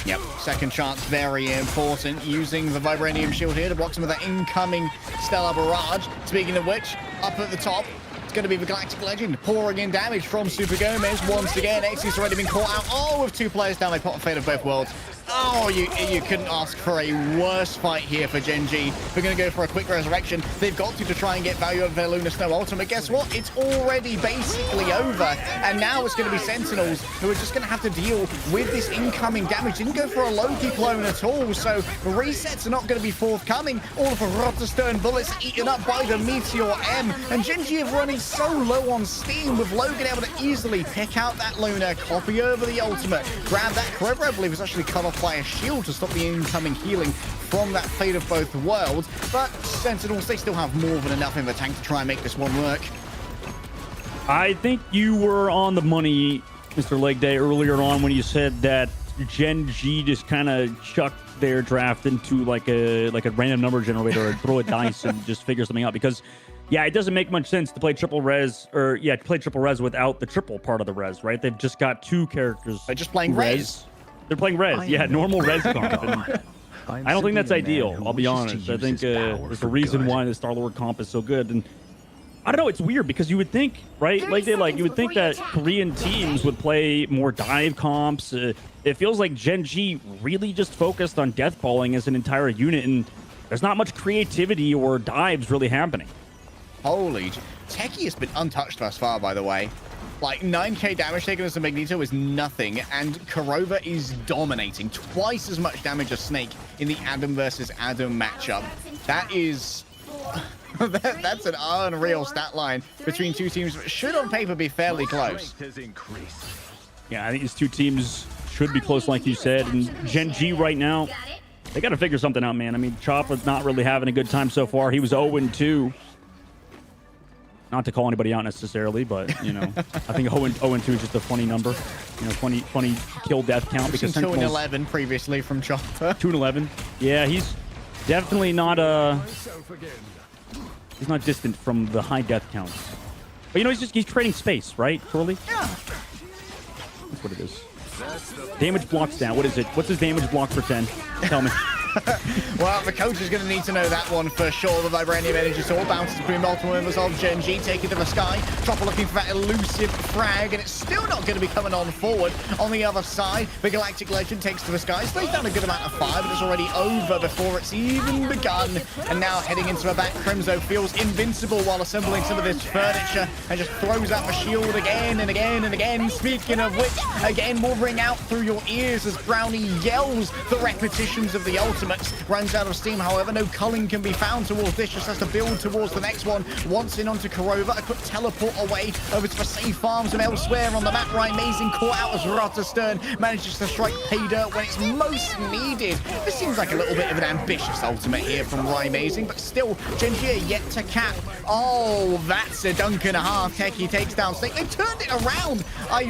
B: Yep, second chance, very important. Using the Vibranium Shield here to block some of that incoming Stellar Barrage. Speaking of which, up at the top, it's going to be the Galactic Legend pouring in damage from Super Gomez. Once again, Xy's already been caught out. Oh, with two players down, they pot a fate of both worlds. Oh, you couldn't ask for a worse fight here for Gen.G. We're going to go for a quick resurrection. They've got to try and get value of their Lunar Snow Ultimate. Guess what? It's already basically over. And now it's going to be Sentinels who are just going to have to deal with this incoming damage. Didn't go for a Loki clone at all, so resets are not going to be forthcoming. All of the Rotterstern bullets eaten up by the Meteor M. And Gen.G are running so low on steam, with Logan able to easily pick out that Lunar, copy over the ultimate, grab that. Forever, I believe, is actually cut off by a shield to stop the incoming healing from that Fate of Both Worlds. But Sentinels, they still have more than enough in the tank to try and make this one work.
C: I think you were on the money, Mr. Leg Day, earlier on when you said that Gen.G just kind of chucked their draft into like a random number generator or throw a dice and just figure something out. Because yeah, it doesn't make much sense to play triple res, or to play triple res without the triple part of the res, right? They've just got two characters.
B: They're just playing res.
C: They're playing res. Yeah, normal res comp. I don't think that's ideal, I'll be honest. I think there's a reason why the Star-Lord comp is so good. And I don't know, it's weird because you would think, right? You would think that Korean teams would play more dive comps. It feels like Gen.G really just focused on deathballing as an entire unit, and there's not much creativity or dives really happening.
B: Holy, Techie has been untouched thus far, by the way. Like, 9k damage taken as a Magneto is nothing, and Kurova is dominating. Twice as much damage as Snake in the Adam versus Adam matchup. That is... that's an unreal stat line between two teams that should on paper be fairly close.
C: Yeah, I think these two teams should be close, like you said. And Gen.G right now, they got to figure something out, man. I mean, Chopper's not really having a good time so far. He was 0-2. Not to call anybody out necessarily, but, you know, I think 0-2 is just a funny number. You know, funny kill death count. Because
B: 2-11 previously from Chopper.
C: 2-11. Yeah, he's definitely not he's not distant from the high death counts. But, you know, he's trading space, right, Curly?
B: Yeah.
C: That's what it is. Damage block stat. What is it? What's his damage block for 10? Tell me.
B: Well, the coach is going to need to know that one for sure. The Vibranium Energy Sword bounces between multiple members of Gen.G, taking to the sky. Chopper looking for that elusive frag, and it's still not going to be coming on forward. On the other side, the Galactic Legend takes to the sky, stays down a good amount of fire, but it's already over before it's even begun. And now heading into the back, Crimzo feels invincible while assembling some of this furniture, and just throws out the shield again and again and again. Speaking of which, again will ring out through your ears as Brownie yells the repetitions of the ultimate. Runs out of steam, however, no culling can be found towards this, just has to build towards the next one. Once in onto Kurova, a quick teleport away over to the safe farms and elsewhere on the map. Amazing caught out as Rotterstern manages to strike pay dirt when it's most needed. This seems like a little bit of an ambitious ultimate here from Amazing, but still, Gen.G are yet to cap. Oh, that's a dunk and a half. Techie takes down Snake. They turned it around. I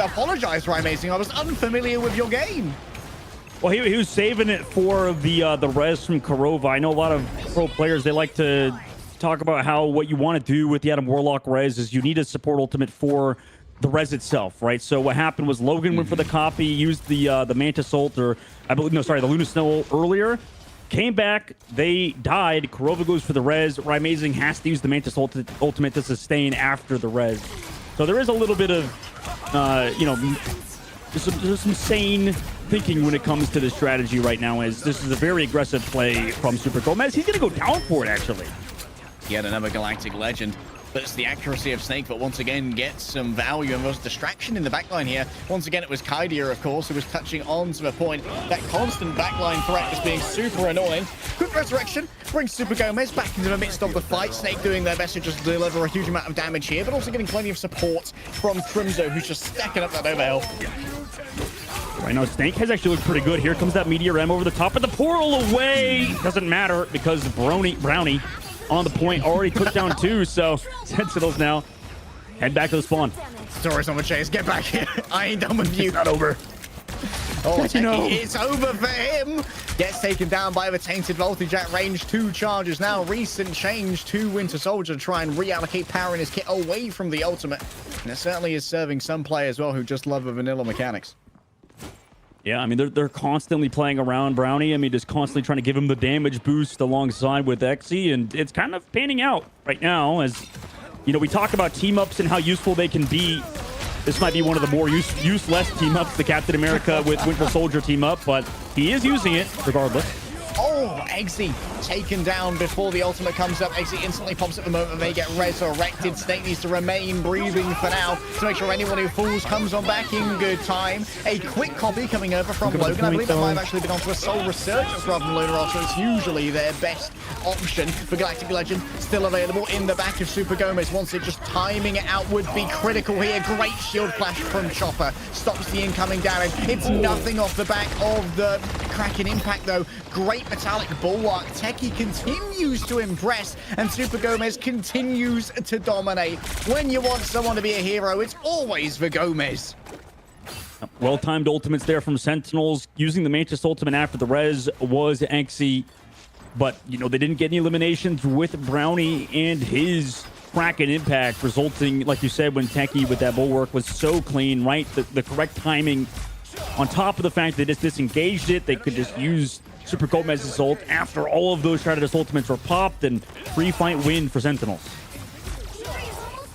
B: apologize, Amazing. I was unfamiliar with your game.
C: Well, he was saving it for the res from Kurova. I know a lot of pro players, they like to talk about how what you want to do with the Adam Warlock res is you need a support ultimate for the res itself, right? So what happened was Logan went for the copy, used the Mantis ult, or I believe, no, sorry, the Lunar Snow earlier. Came back, they died. Kurova goes for the res. Amazing has to use the Mantis ultimate to sustain after the res. So there is a little bit of, you know, there's some sane thinking when it comes to this strategy right now, as this is a very aggressive play from Super Gomez. He's going to go down for it, actually.
B: Yet another Galactic Legend. But it's the accuracy of Snake, but once again gets some value, and was distraction in the backline here. Once again, it was Kaidia, of course, who was touching on to the point. That constant backline threat is being super annoying. Quick resurrection brings Super Gomez back into the midst of the fight. Snake doing their best to just deliver a huge amount of damage here, but also getting plenty of support from Crimzo, who's just stacking up that overheal.
C: Right now, Snake has actually looked pretty good. Here comes that Meteor M over the top of the portal away. Doesn't matter because Brownie on the point already took down 2. So Sentinels now head back to the spawn.
B: Stories on the chase. Get back here. I ain't done with you.
C: It's not over.
B: Oh,
C: You know.
B: it's over for him. Gets taken down by the Tainted Voltage at range. 2 charges now. Recent change to Winter Soldier to try and reallocate power in his kit away from the ultimate. And it certainly is serving some players well who just love the vanilla mechanics.
C: Yeah, I mean, they're constantly playing around Brownie. I mean, just constantly trying to give him the damage boost alongside with Xe, and it's kind of panning out right now. As, you know, we talk about team-ups and how useful they can be. This might be one of the more useless team-ups, the Captain America with Winter Soldier team-up, but he is using it regardless.
B: Oh, Xe taken down before the ultimate comes up. Xe instantly pops at the moment they get resurrected. Snake needs to remain breathing for now to make sure anyone who falls comes on back in good time. A quick copy coming over from Logan. I believe that might have actually been onto a Soul Resurgence rather than Lunar, so it's usually their best option for Galactic Legend. Still available in the back of Super Gomez. Wants it, just timing it out would be critical here. Great shield flash from Chopper. Stops the incoming damage. It's nothing off the back of the Kraken impact though. Great metallic bulwark. Techie continues to impress, and Super Gomez continues to dominate. When you want someone to be a hero, it's always the Gomez.
C: Well-timed ultimates there from Sentinels. Using the Mantis ultimate after the res was Xe, but, you know, they didn't get any eliminations with Brownie and his Kraken impact, resulting, like you said, when Techie with that bulwark was so clean, right? The correct timing, on top of the fact that they just disengaged it, they could just use Super Gomez's ult after all of those Shroud-X ultimates were popped, and free fight win for Sentinels.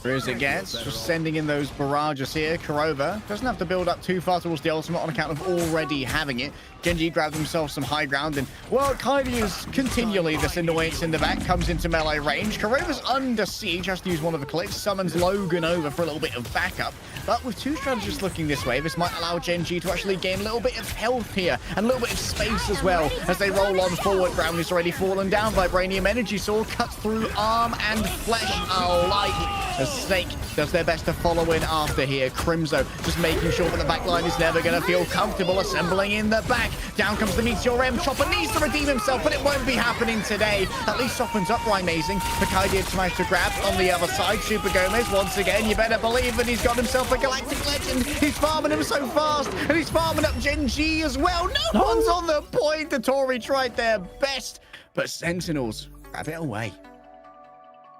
B: Here's it gets, just sending in those barrages here. Kurova doesn't have to build up too far towards the ultimate on account of already having it. Gen.G grabbed themselves some high ground, and, well, Kaidia's continually this annoyance in the back, comes into melee range. Kurova's under siege, has to use one of the clicks, summons Logan over for a little bit of backup. But with 2 strategists looking this way, this might allow Gen.G to actually gain a little bit of health here, and a little bit of space as well, as they roll on forward. Brownie's already fallen down. Vibranium Energy Sword cuts through arm and flesh alike, as Snake does their best to follow in after here. Crimzo just making sure that the backline is never going to feel comfortable, assembling in the back. Down comes the Meteor M. Chopper needs to redeem himself, but it won't be happening today. At least softens up Amazing. Kaidia managed to grab on the other side. Super Gomez, once again, you better believe that he's got himself a Galactic Legend. He's farming him so fast, and he's farming up Gen.G as well. No one's on the point. The Tory tried their best, but Sentinels grab it away.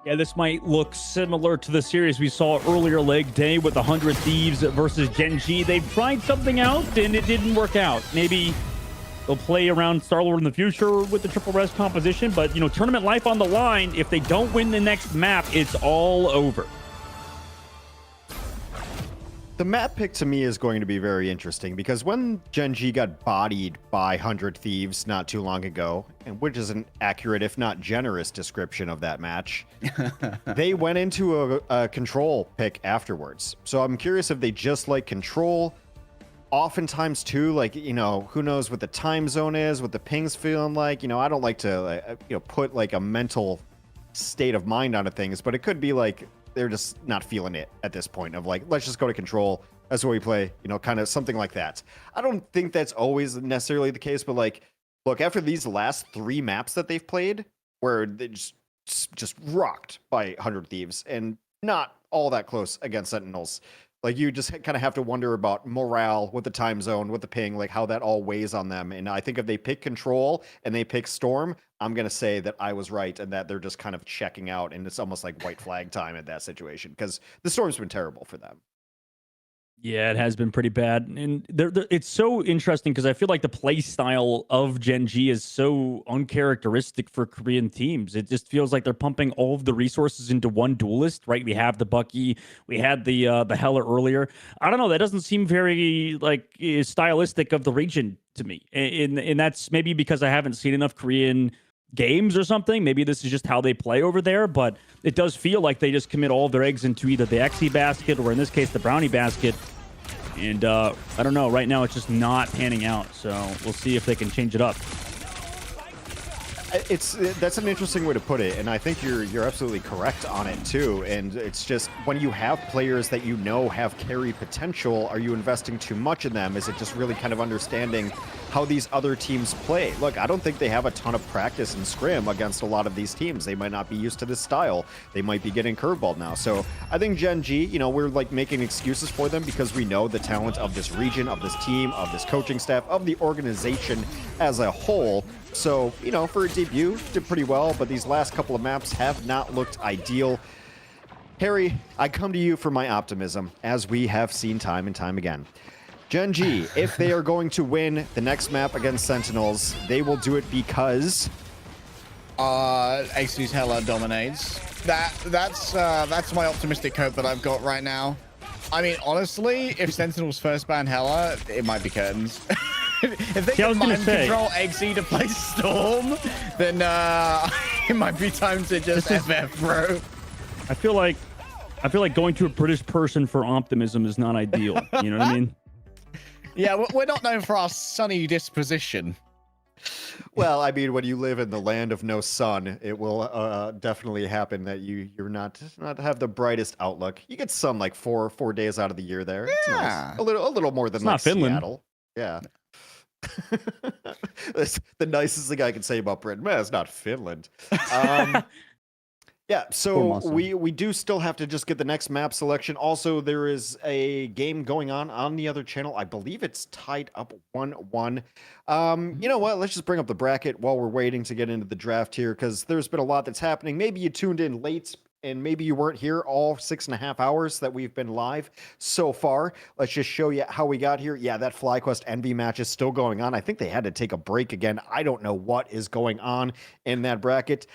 C: Yeah, this might look similar to the series we saw earlier leg day with 100 Thieves versus Gen.G. They've tried something out, and it didn't work out. Maybe they'll play around Star-Lord in the future with the triple res composition, but, you know, tournament life on the line. If they don't win the next map, it's all over.
A: The map pick to me is going to be very interesting because when Gen.G got bodied by 100 Thieves not too long ago, and which is an accurate, if not generous, description of that match, they went into a control pick afterwards. So I'm curious if they just like control. Oftentimes too, like, you know, who knows what the time zone is, what the ping's feeling like. You know, I don't like to, you know, put like a mental state of mind onto things, but it could be like they're just not feeling it at this point of like, let's just go to control. That's what we play, you know, kind of something like that. I don't think that's always necessarily the case, but like, look, after these last 3 maps that they've played, where they just rocked by 100 Thieves and not all that close against Sentinels, like you just kind of have to wonder about morale with the time zone, with the ping, like how that all weighs on them. And I think if they pick control and they pick storm, I'm going to say that I was right and that they're just kind of checking out. And it's almost like white flag time at that situation because the storm's been terrible for them.
C: Yeah, it has been pretty bad, and it's so interesting because I feel like the play style of Gen.G is so uncharacteristic for Korean teams. It just feels like they're pumping all of the resources into one duelist, right? We have the Bucky, we had the Hella earlier. I don't know. That doesn't seem very like stylistic of the region to me, and that's maybe because I haven't seen enough Korean games or something. Maybe this is just how they play over there, but it does feel like they just commit all of their eggs into either the XE basket or in this case the Brownie basket. And I don't know, right now it's just not panning out, so we'll see if they can change it up.
A: That's an interesting way to put it, and I think you're absolutely correct on it too. And it's just when you have players that you know have carry potential, are you investing too much in them? Is it just really kind of understanding how these other teams play? Look, I don't think they have a ton of practice in scrim against a lot of these teams. They might not be used to this style. They might be getting curveballed now. So I think Gen.G, you know, we're like making excuses for them because we know the talent of this region, of this team, of this coaching staff, of the organization as a whole. So, you know, for a debut, did pretty well, but these last couple of maps have not looked ideal. Harry, I come to you for my optimism, as we have seen time and time again. Gen.G, if they are going to win the next map against Sentinels, they will do it because...
B: XD's Hella dominates. That's my optimistic hope that I've got right now. I mean, honestly, if Sentinels first ban Hella, it might be curtains. If they can mind control XE to play Storm, then it might be time to just FF, bro.
C: I feel like going to a British person for optimism is not ideal. You know what I mean?
B: Yeah, we're not known for our sunny disposition.
A: Well, I mean, when you live in the land of no sun, it will definitely happen that you're not have the brightest outlook. You get sun like four days out of the year there. It's nice. A little more than
C: it's
A: like
C: not Finland.
A: Seattle. Yeah. That's the nicest thing I can say about Britain. Man, it's not Finland. Yeah, so we do still have to just get the next map selection. Also, there is a game going on the other channel. I believe it's tied up 1-1. You know what? Let's just bring up the bracket while we're waiting to get into the draft here, because there's been a lot that's happening. Maybe you tuned in late, and maybe you weren't here all 6.5 hours that we've been live so far. Let's just show you how we got here. Yeah, that FlyQuest Envy match is still going on. I think they had to take a break again. I don't know what is going on in that bracket.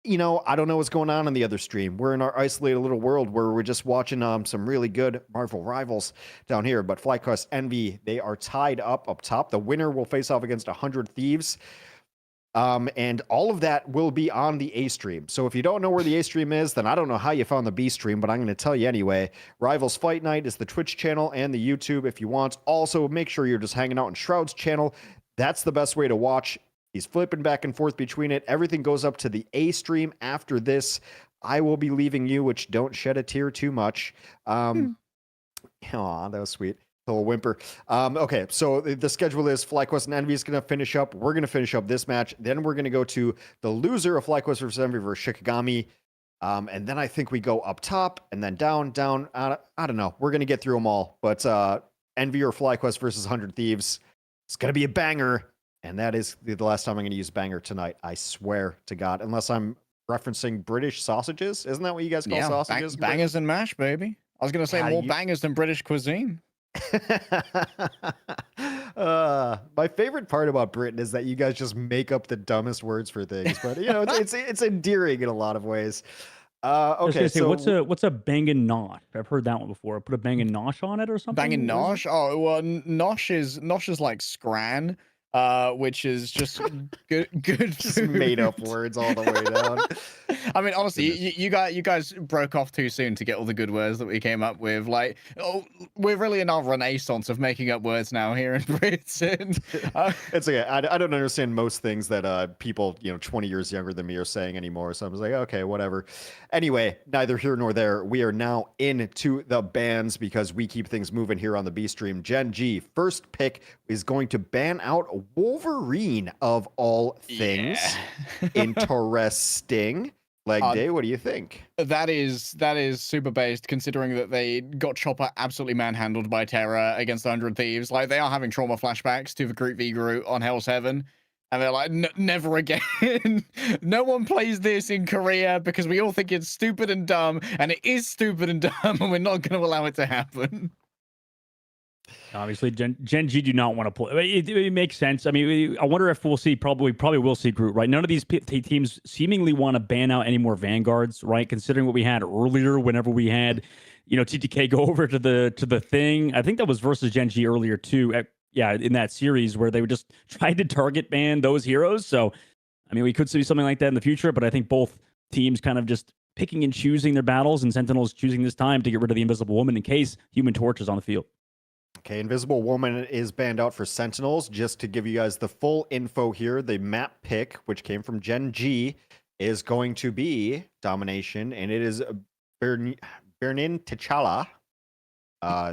A: You know, I don't know what's going on the other stream. We're in our isolated little world where we're just watching some really good Marvel rivals down here. But FlyQuest Envy, they are tied up top. The winner will face off against 100 Thieves. And all of that will be on the A stream. So if you don't know where the A stream is, then I don't know how you found the B stream, but I'm going to tell you anyway. Rivals Fight Night is the Twitch channel and the YouTube if you want. Also, make sure you're just hanging out on Shroud's channel. That's the best way to watch. He's flipping back and forth between it. Everything goes up to the A stream after this. I will be leaving you, which don't shed a tear too much. Aw, that was sweet. A little whimper. Okay, so the schedule is FlyQuest and Envy is going to finish up. We're going to finish up this match. Then we're going to go to the loser of FlyQuest versus Envy versus Shikigami. And then I think we go up top and then down. I don't know. We're going to get through them all. But Envy or FlyQuest versus 100 Thieves. It's going to be a banger. And that is the last time I'm going to use banger tonight. I swear to God. Unless I'm referencing British sausages. Isn't that what you guys call sausages?
B: Bangers and mash, baby. I was going to say more bangers than British cuisine.
A: My favorite part about Britain is that you guys just make up the dumbest words for things. But, you know, it's endearing in a lot of ways. Okay, so
C: what's a bangin' nosh? I've heard that one before. Put a bangin' nosh on it or something.
B: Bangin' nosh? Oh, well, nosh is like scran. Which is just good
A: just made up words all the way down.
B: I mean, honestly, you guys broke off too soon to get all the good words that we came up with. Like, we're really in our renaissance of making up words now here in Britain.
A: It's okay. I don't understand most things that people 20 years younger than me are saying anymore. So I was like, okay, whatever. Anyway, neither here nor there. We are now into the bans because we keep things moving here on the B stream. Gen.G first pick is going to ban out Wolverine of all things. Yeah. Interesting. Leg day, what do you think?
B: That is super based, considering that they got Chopper absolutely manhandled by Terra against 100 Thieves. Like, they are having trauma flashbacks to the Groot v Groot on Hell's Heaven. And they're like, never again. No one plays this in Korea because we all think it's stupid and dumb. And it is stupid and dumb, and we're not going to allow it to happen.
C: Obviously, Gen.G do not want to play. It makes sense. I mean, I wonder if we'll see. Probably will see Groot. Right. None of these teams seemingly want to ban out any more vanguards. Right. Considering what we had earlier, whenever we had, TTK go over to the thing. I think that was versus Gen.G earlier too. Yeah, in that series where they were just trying to target ban those heroes. So, I mean, we could see something like that in the future. But I think both teams kind of just picking and choosing their battles, and Sentinels choosing this time to get rid of the Invisible Woman in case Human Torch is on the field.
A: Okay, Invisible Woman is banned out for Sentinels. Just to give you guys the full info here, the map pick, which came from Gen.G, is going to be Domination, and it is Bernin T'Challa.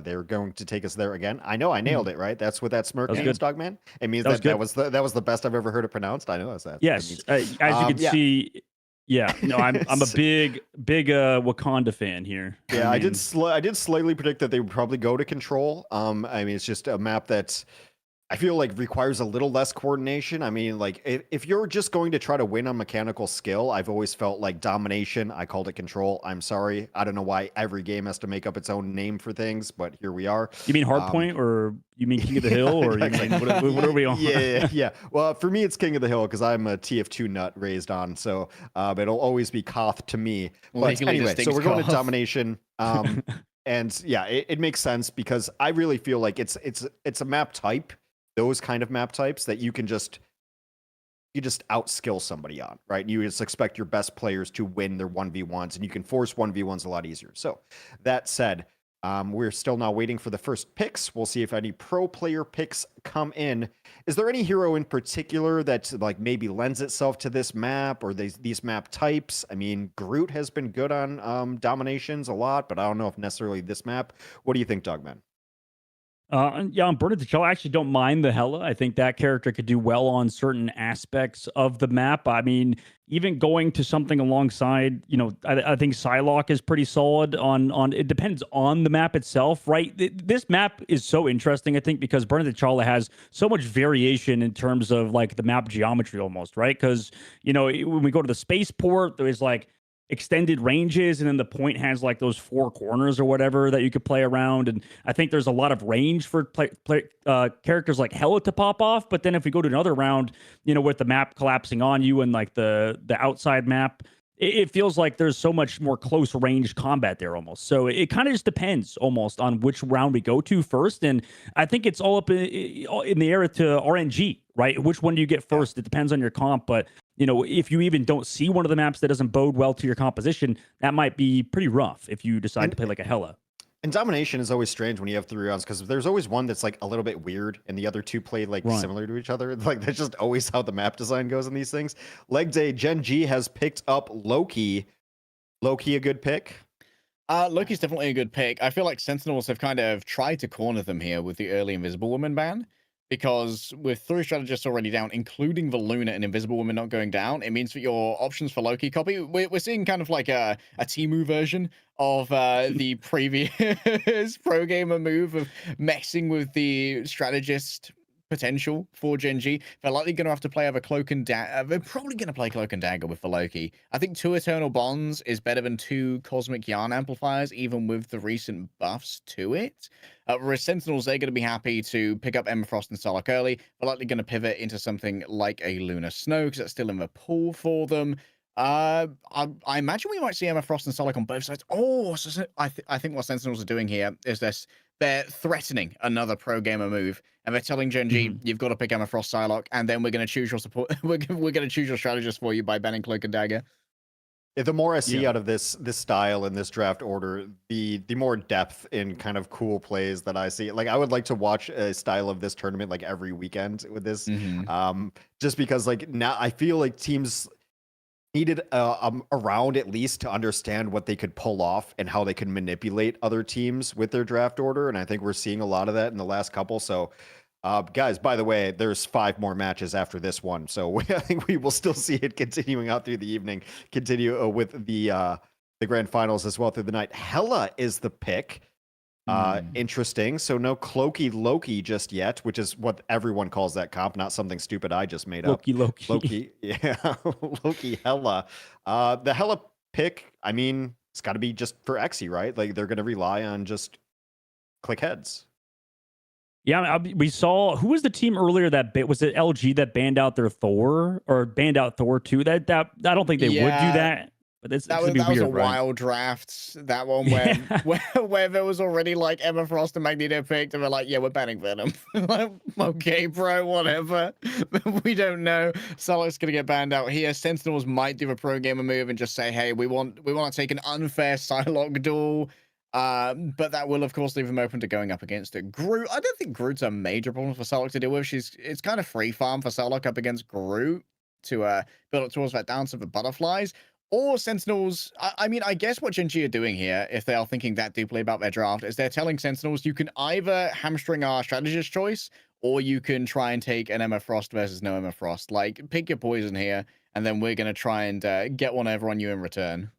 A: They're going to take us there again. I know I nailed it, right? That's what that smirk means, Dogman. It means that was the best I've ever heard it pronounced. I know that's that.
C: Yes, as you can see. Yeah, no, I'm a big Wakanda fan here.
A: Yeah, I did slightly predict that they would probably go to Control. I mean, it's just a map that I feel like requires a little less coordination. I mean, like if you're just going to try to win on mechanical skill, I've always felt like Domination. I called it Control. I'm sorry. I don't know why every game has to make up its own name for things, but here we are.
C: You mean Hardpoint, or you mean King of the Hill, or you mean, what are we on?
A: Yeah. Well, for me, it's King of the Hill because I'm a TF2 nut raised on, so it'll always be Koth to me. But anyway, so we're going to Domination. And yeah, it makes sense because I really feel like it's a map type. Those kind of map types that you just outskill somebody on, right? You just expect your best players to win their 1v1s, and you can force 1v1s a lot easier. So that said, we're still now waiting for the first picks. We'll see if any pro player picks come in. Is there any hero in particular that like maybe lends itself to this map or these map types? I mean, Groot has been good on Dominations a lot, but I don't know if necessarily this map. What do you think, Dogman?
C: Yeah, on Burn It to Chill, I actually don't mind the Hela. I think that character could do well on certain aspects of the map. I mean, even going to something alongside, I think Psylocke is pretty solid on. It depends on the map itself, right? This map is so interesting, I think, because Burn It to Chill has so much variation in terms of like the map geometry almost, right? Because, when we go to the spaceport, there's like extended ranges, and then the point has like those four corners or whatever that you could play around. And I think there's a lot of range for characters like Hela to pop off. But then if we go to another round, with the map collapsing on you and like the outside map, it feels like there's so much more close range combat there almost. So it kind of just depends almost on which round we go to first. And I think it's all up in the air to RNG, right? Which one do you get first? It depends on your comp. But, if you even don't see one of the maps that doesn't bode well to your composition, that might be pretty rough if you decide to play like a Hela.
A: And Domination is always strange when you have 3 rounds because there's always one that's like a little bit weird and the other 2 play like similar to each other. Like that's just always how the map design goes in these things. Leg day, Gen.G has picked up Loki. Loki a good pick?
B: Loki's definitely a good pick. I feel like Sentinels have kind of tried to corner them here with the early Invisible Woman ban. Because with 3 strategists already down, including the Luna and Invisible Woman not going down, it means that your options for Loki copy, we're seeing kind of like a Temu version of the previous pro gamer move of messing with the strategist potential for Gen.G. They're likely going to have to play over Cloak and Dagger. They're probably going to play Cloak and Dagger with the Loki. I think 2 Eternal Bonds is better than 2 Cosmic Yarn Amplifiers, even with the recent buffs to it. Whereas Sentinels, they're going to be happy to pick up Emma Frost and Psylocke early. They're likely going to pivot into something like a Lunar Snow, because that's still in the pool for them. I imagine we might see Emma Frost and Psylocke on both sides. Oh, so I think what Sentinels are doing here is they're threatening another pro gamer move, and they're telling Gen.G, you've got to pick Emma Frost, Psylocke, and then we're going to choose your support. we're going to choose your strategist for you by banning Cloak and Dagger.
A: The more I see out of this style and this draft order, the more depth in kind of cool plays that I see. Like I would like to watch a style of this tournament like every weekend with this, just because like now I feel like teams needed a round at least to understand what they could pull off and how they could manipulate other teams with their draft order. And I think we're seeing a lot of that in the last couple. So guys, by the way, there's 5 more matches after this one. So I think we will still see it continuing out through the evening, continue with the grand finals as well through the night. Hela is the pick. Interesting. So no Cloaky Loki just yet, which is what everyone calls that comp, not something stupid I just made up. Loki. Yeah. Loki Hela. The Hela pick, I mean, it's got to be just for Xe, right? Like they're going to rely on just click heads.
C: Yeah, we saw who was the team earlier that was it LG that banned out their Thor or banned out Thor 2? That I don't think they would do
B: Yeah,
C: that. But it's
B: that
C: gonna be
B: was a
C: weird, right?
B: wild draft. That one where,
C: Yeah.
B: where there was already like Emma Frost and Magneto picked, and we're like, yeah, we're banning Venom. Like, okay, bro, whatever. We don't know. Psylocke's gonna get banned out here. Sentinels might do a pro gamer move and just say, hey, we want to take an unfair Psylocke duel. But that will, of course, leave them open to going up against it. Groot, I don't think Groot's a major problem for Psylocke to deal with. It's kind of free farm for Psylocke up against Groot to build up towards that dance of the butterflies. Or Sentinels, I mean, I guess what Gen.G are doing here, if they are thinking that deeply about their draft, is they're telling Sentinels you can either hamstring our strategist choice, or you can try and take an Emma Frost versus no Emma Frost. Like, pick your poison here, and then we're going to try and get one over on you in return.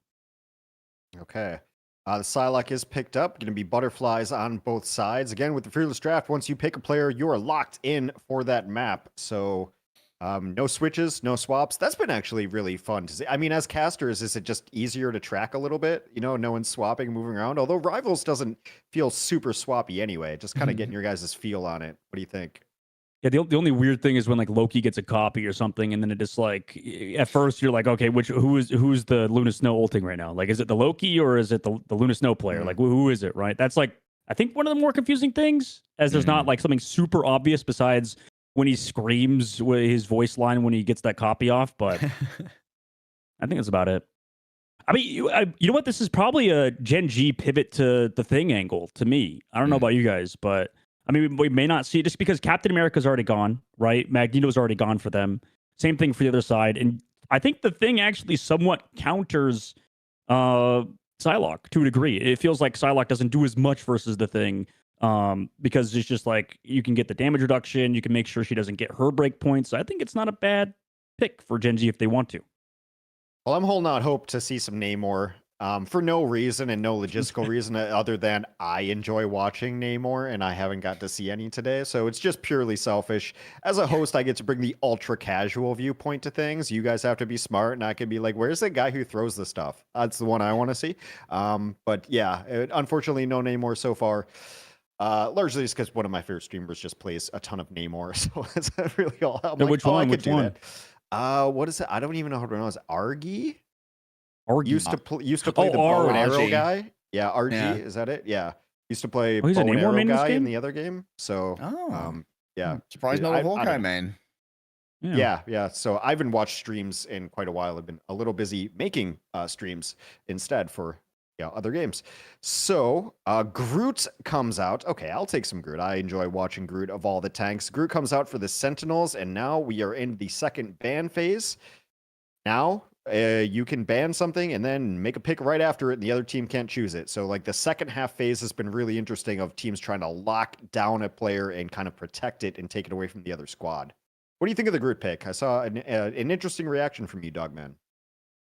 A: Okay. The Psylocke is picked up. Going to be butterflies on both sides. Again, with the Fearless Draft, once you pick a player, you are locked in for that map. So no switches, no swaps. That's been actually really fun to see. I mean, as casters, is it just easier to track a little bit? You know, no one's swapping, moving around. Although Rivals doesn't feel super swappy anyway. Just kind of getting your guys' feel on it. What do you think?
C: Yeah, the only weird thing is when like Loki gets a copy or something, and then it just like at first you're like, okay, who's the Luna Snow ulting right now? Like, is it the Loki or is it the Luna Snow player? Like, who is it? Right? That's like I think one of the more confusing things, as there's not like something super obvious besides when he screams with his voice line when he gets that copy off. But I think that's about it. I mean, you know what? This is probably a Gen.G pivot to the Thing angle to me. I don't know about you guys, but. I mean, we may not see it just because Captain America's already gone, right? Magneto's already gone for them. Same thing for the other side. And I think the Thing actually somewhat counters Psylocke to a degree. It feels like Psylocke doesn't do as much versus the Thing because it's just like you can get the damage reduction. You can make sure she doesn't get her break points. So I think it's not a bad pick for Gen.G if they want to.
A: Well, I'm holding out hope to see some Namor. For no reason and no logistical reason other than I enjoy watching Namor and I haven't got to see any today. So it's just purely selfish. As a host, I get to bring the ultra casual viewpoint to things. You guys have to be smart and I can be like, where's the guy who throws the stuff? That's the one I want to see. But yeah, unfortunately, no Namor so far. Largely it's because one of my favorite streamers just plays a ton of Namor. So that's really all. I'm like,
C: which one?
A: I could
C: Which one?
A: That. What is it? I don't even know how to pronounce it. Argy?
C: Argy.
A: Used to play the bow and arrow guy. Yeah, RG,
B: Yeah.
A: is that it? Yeah. Used to play
C: he's
A: bow
C: a
A: and
C: Namor
A: arrow
C: main in this
A: guy in
C: game?
A: the other game. So yeah.
B: Surprised not a Hawkeye man.
A: Yeah. So I haven't watched streams in quite a while. I've been a little busy making streams instead for other games. So Groot comes out. Okay, I'll take some Groot. I enjoy watching Groot of all the tanks. Groot comes out for the Sentinels, and now we are in the second ban phase. Now you can ban something and then make a pick right after it, and the other team can't choose it. So like the second half phase has been really interesting of teams trying to lock down a player and kind of protect it and take it away from the other squad. What do you think of the Groot pick? I saw an interesting reaction from you, Dogman.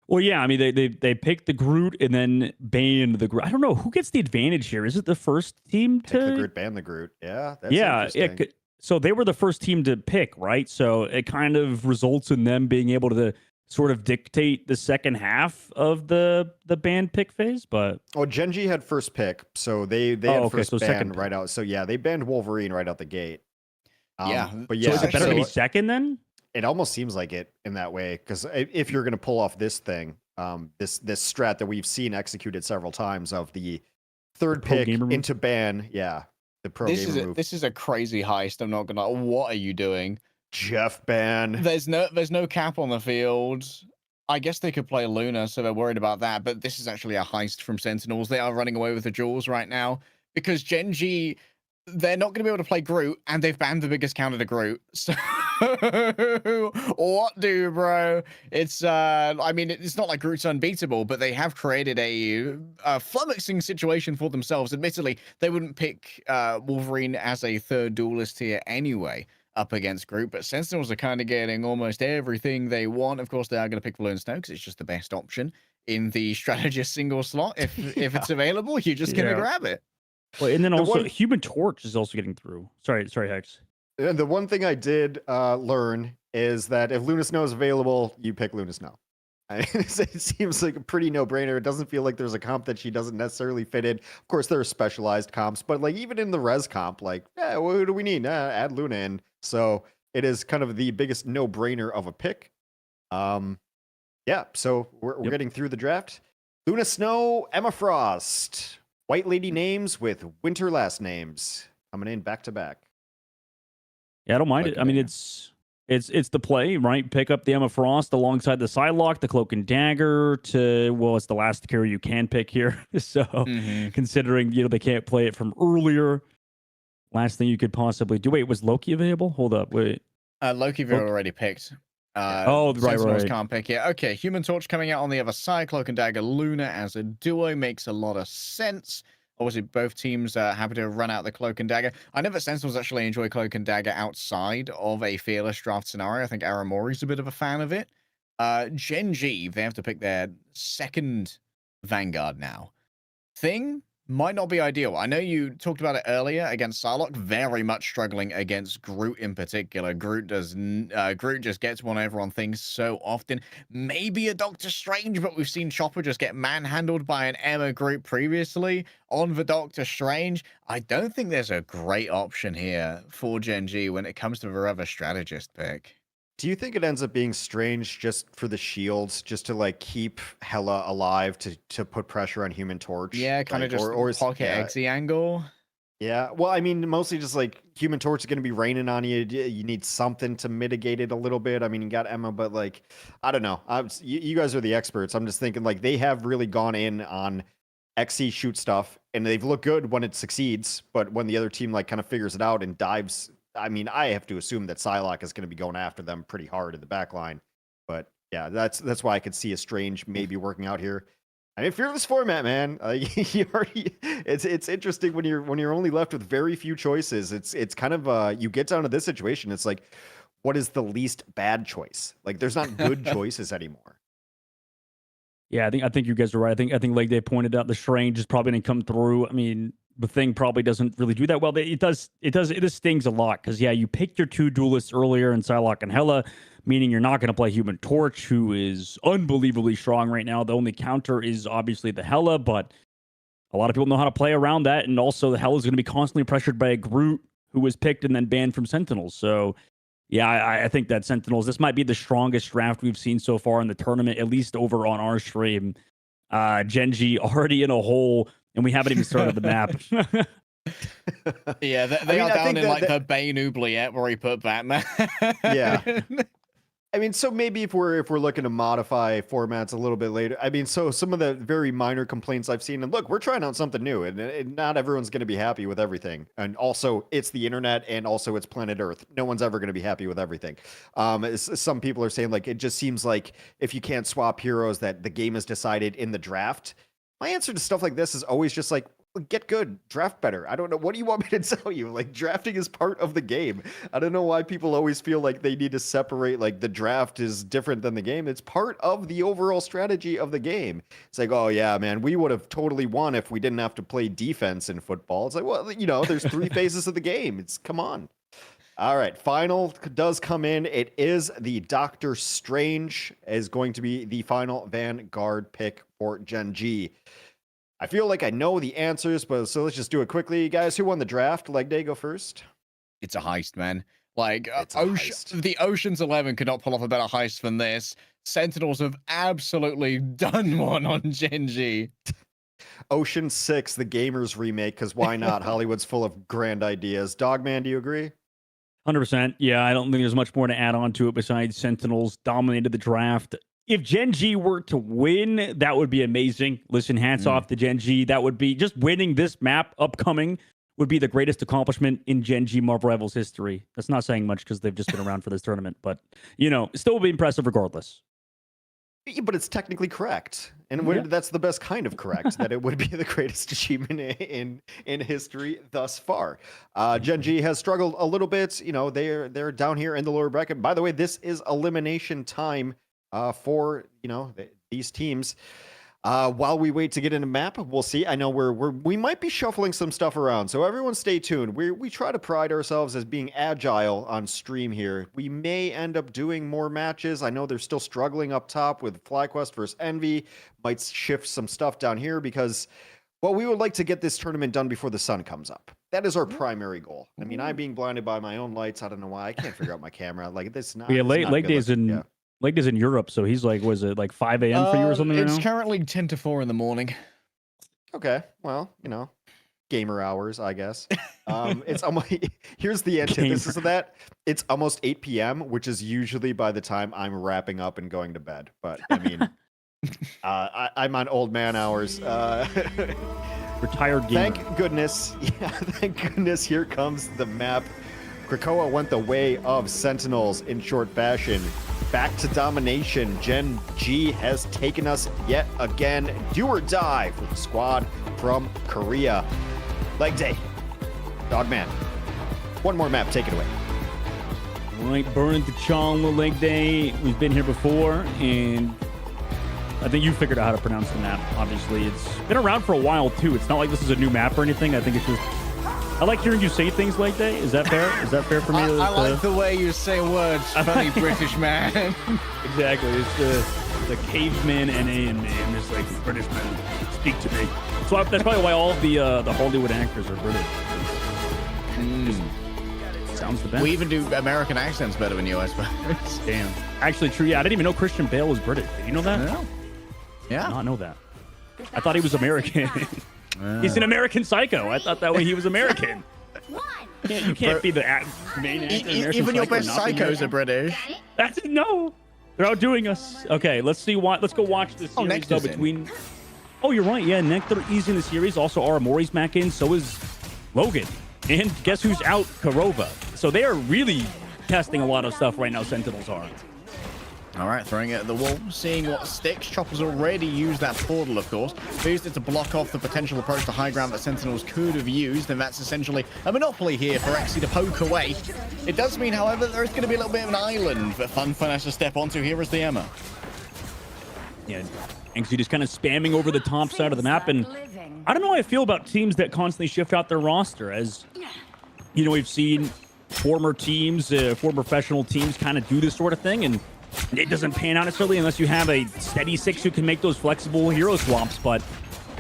C: Well, yeah, I mean, they picked the Groot and then banned the Groot. I don't know who gets the advantage here. Is it the first team to
A: pick the Groot, ban the Groot? Yeah, that's interesting.
C: So they were the first team to pick, right? So it kind of results in them being able to sort of dictate the second half of the ban pick phase. But
A: Gen.G had first pick, so they had first ban right out. So yeah, they banned Wolverine right out the gate.
B: But yeah,
C: so is it better to be second then?
A: It almost seems like it in that way, because if you're going to pull off this thing, this strat that we've seen executed several times of the third pick into ban, the pro gamer move.
B: This is a crazy heist. I'm not gonna. What are you doing,
A: Jeff ban?
B: There's no cap on the field. I guess they could play Luna, so they're worried about that. But this is actually a heist from Sentinels. They are running away with the jewels right now because Gen.G. They're not going to be able to play Groot, and they've banned the biggest counter to Groot. So what do, bro? It's I mean, it's not like Groot's unbeatable, but they have created a flummoxing situation for themselves. Admittedly, they wouldn't pick Wolverine as a third duelist here anyway up against Groot, but Sentinels are kind of getting almost everything they want. Of course, they are going to pick Balloon Snow because it's just the best option in the strategist single slot. If it's available, you're just going to grab it.
C: Well, and then also Human Torch is also getting through. Sorry, Hex.
A: And the one thing I did learn is that if Luna Snow is available, you pick Luna Snow. It seems like a pretty no-brainer. It doesn't feel like there's a comp that she doesn't necessarily fit in. Of course, there are specialized comps, but like even in the res comp, like, yeah, well, who do we need? Add Luna in. So it is kind of the biggest no-brainer of a pick. Yeah, so we're getting through the draft. Luna Snow, Emma Frost. White lady names with winter last names. Coming in back to back.
C: Yeah, I don't mind it. I mean, it's the play, right? Pick up the Emma Frost alongside the Psylocke, the Cloak and Dagger it's the last carry you can pick here. So considering, they can't play it from earlier, last thing you could possibly do. Wait, was Loki available? Hold up, wait.
B: Loki we already picked.
C: Right.
B: Sentinels can't pick it. Okay, Human Torch coming out on the other side. Cloak and Dagger Luna as a duo makes a lot of sense. Obviously, both teams are happy to run out the Cloak and Dagger. I know that Sentinels actually enjoy Cloak and Dagger outside of a Fearless draft scenario. I think Aramori's a bit of a fan of it. Gen.G, they have to pick their second Vanguard now. Thing might not be ideal. I know you talked about it earlier against Psylocke, very much struggling against Groot in particular. Groot just gets one over on things so often. Maybe a Doctor Strange, but we've seen Chopper just get manhandled by an Emma Groot previously on the Doctor Strange. I don't think there's a great option here for Gen.G when it comes to the other strategist pick.
A: Do you think it ends up being Strange just for the shields, just to like keep Hela alive to put pressure on Human Torch?
B: Yeah, kind of
A: like,
B: just pocket exy angle.
A: Yeah, well, I mean, mostly just like Human Torch is going to be raining on you. You need something to mitigate it a little bit. I mean, you got Emma, but like, I don't know. You guys are the experts. I'm just thinking like they have really gone in on XC shoot stuff, and they've looked good when it succeeds, but when the other team like kind of figures it out and dives. I mean, I have to assume that Psylocke is going to be going after them pretty hard in the back line. But yeah, that's why I could see a Strange maybe working out here. I mean, Fearless format, man. It's interesting when you're only left with very few choices. It's kind of you get down to this situation. It's like, what is the least bad choice? Like, there's not good choices anymore.
C: Yeah, I think you guys are right. I think like they pointed out, the Strange is probably going to come through. I mean, the Thing probably doesn't really do that well. It just stings a lot because you picked your two duelists earlier in Psylocke and Hela, meaning you're not going to play Human Torch, who is unbelievably strong right now. The only counter is obviously the Hela, but a lot of people know how to play around that, and also the Hela is going to be constantly pressured by a Groot who was picked and then banned from Sentinels. So yeah, I think that Sentinels, this might be the strongest draft we've seen so far in the tournament, at least over on our stream. Gen.G already in a hole, and we haven't even started the map.
B: Yeah, they are down in like the Bane oubliette where he put Batman.
A: Yeah. I mean, so maybe if we're looking to modify formats a little bit later, I mean, so some of the very minor complaints I've seen, and look, we're trying out something new, and not everyone's going to be happy with everything. And also, it's the internet, and also it's planet Earth. No one's ever going to be happy with everything. Some people are saying, like, it just seems like if you can't swap heroes, that the game is decided in the draft. My answer to stuff like this is always just like, get good, draft better. I don't know. What do you want me to tell you? Like, drafting is part of the game. I don't know why people always feel like they need to separate, like the draft is different than the game. It's part of the overall strategy of the game. It's like, oh yeah, man, we would have totally won if we didn't have to play defense in football. It's like, well, there's 3 phases of the game. Come on. All right, final does come in. It is the Doctor Strange is going to be the final Vanguard pick for Gen.G. I feel like I know the answers, but so let's just do it quickly. Guys, who won the draft? Leg day, go first.
B: It's a heist, man. Like,
A: Heist.
B: The Ocean's 11 could not pull off a better heist than this. Sentinels have absolutely done one on Gen.G.
A: Ocean 6, the Gamers remake, because why not? Hollywood's full of grand ideas. Dogman, do you agree?
C: 100%. Yeah, I don't think there's much more to add on to it besides Sentinels dominated the draft. If Gen.G were to win, that would be amazing. Listen, hats off to Gen.G. That would be just winning this map upcoming would be the greatest accomplishment in Gen.G Marvel Rivals history. That's not saying much because they've just been around for this tournament, but still would be impressive regardless.
A: Yeah, but it's technically correct, and that's the best kind of correct. That it would be the greatest achievement in history thus far. Gen.G has struggled a little bit. They're down here in the lower bracket. By the way, this is elimination time for these teams. While we wait to get in a map, we'll see. I know we might be shuffling some stuff around, so everyone stay tuned. We try to pride ourselves as being agile on stream here. We may end up doing more matches. I know they're still struggling up top with FlyQuest versus Envy. Might shift some stuff down here because, well, we would like to get this tournament done before the sun comes up. That is our primary goal. I mean, I'm being blinded by my own lights. I don't know why. I can't figure out my camera. Like this.
C: Yeah, leg days in. Yeah. Leg is in Europe, so he's like, was it like 5 a.m. for you or something?
B: It's
C: right now?
B: currently 10 to 4 in the morning.
A: Okay, well, gamer hours, I guess. It's almost here's the antithesis of that. It's almost 8 p.m., which is usually by the time I'm wrapping up and going to bed. But I mean, I'm on old man hours.
C: Retired gamer.
A: Thank goodness. Yeah, thank goodness. Here comes the map. Krakoa went the way of Sentinels in short fashion. Back to domination. Gen.G has taken us yet again. Do or die for the squad from Korea. Leg day. Dogman. One more map. Take it away.
C: Right, burn the Chong leg day. We've been here before, and I think you figured out how to pronounce the map. Obviously, it's been around for a while too. It's not like this is a new map or anything. I think it's just. I like hearing you say things like that. Is that fair? Is that fair for me?
B: I like the way you say words, funny British man.
C: Exactly. It's the caveman NA in me. I'm just like, British man, speak to me. So that's probably why all of the Hollywood actors are British. Sounds the best.
B: We even do American accents better than you, I suppose.
C: Damn. Actually, true. Yeah, I didn't even know Christian Bale was British. Did you know that?
B: No. Yeah.
C: I did not know that. I thought he was American. He's an American Psycho. I thought that way he was American. You can't be the main actor.
B: Even your best psychos are British.
C: No, they're outdoing us. Okay, let's see. Let's go watch this series though between. Oh, you're right. Yeah, Nectar is in the series. Also, Aramori's back in. So is Logan. And guess who's out? Karova. So they are really testing a lot of stuff right now. Sentinels are.
B: All right, throwing it at the wall, seeing what sticks. Chopper's already used that portal, of course. Used it to block off the potential approach to high ground that Sentinels could have used, and that's essentially a monopoly here for Exy to poke away. It does mean, however, there's going to be a little bit of an island that Funfun has to step onto. Here is the Emma.
C: Yeah, Exy just kind of spamming over the top side of the map, and I don't know how I feel about teams that constantly shift out their roster. As you know, we've seen former teams, former professional teams kind of do this sort of thing, and it doesn't pan out necessarily unless you have a steady six who can make those flexible hero swaps, but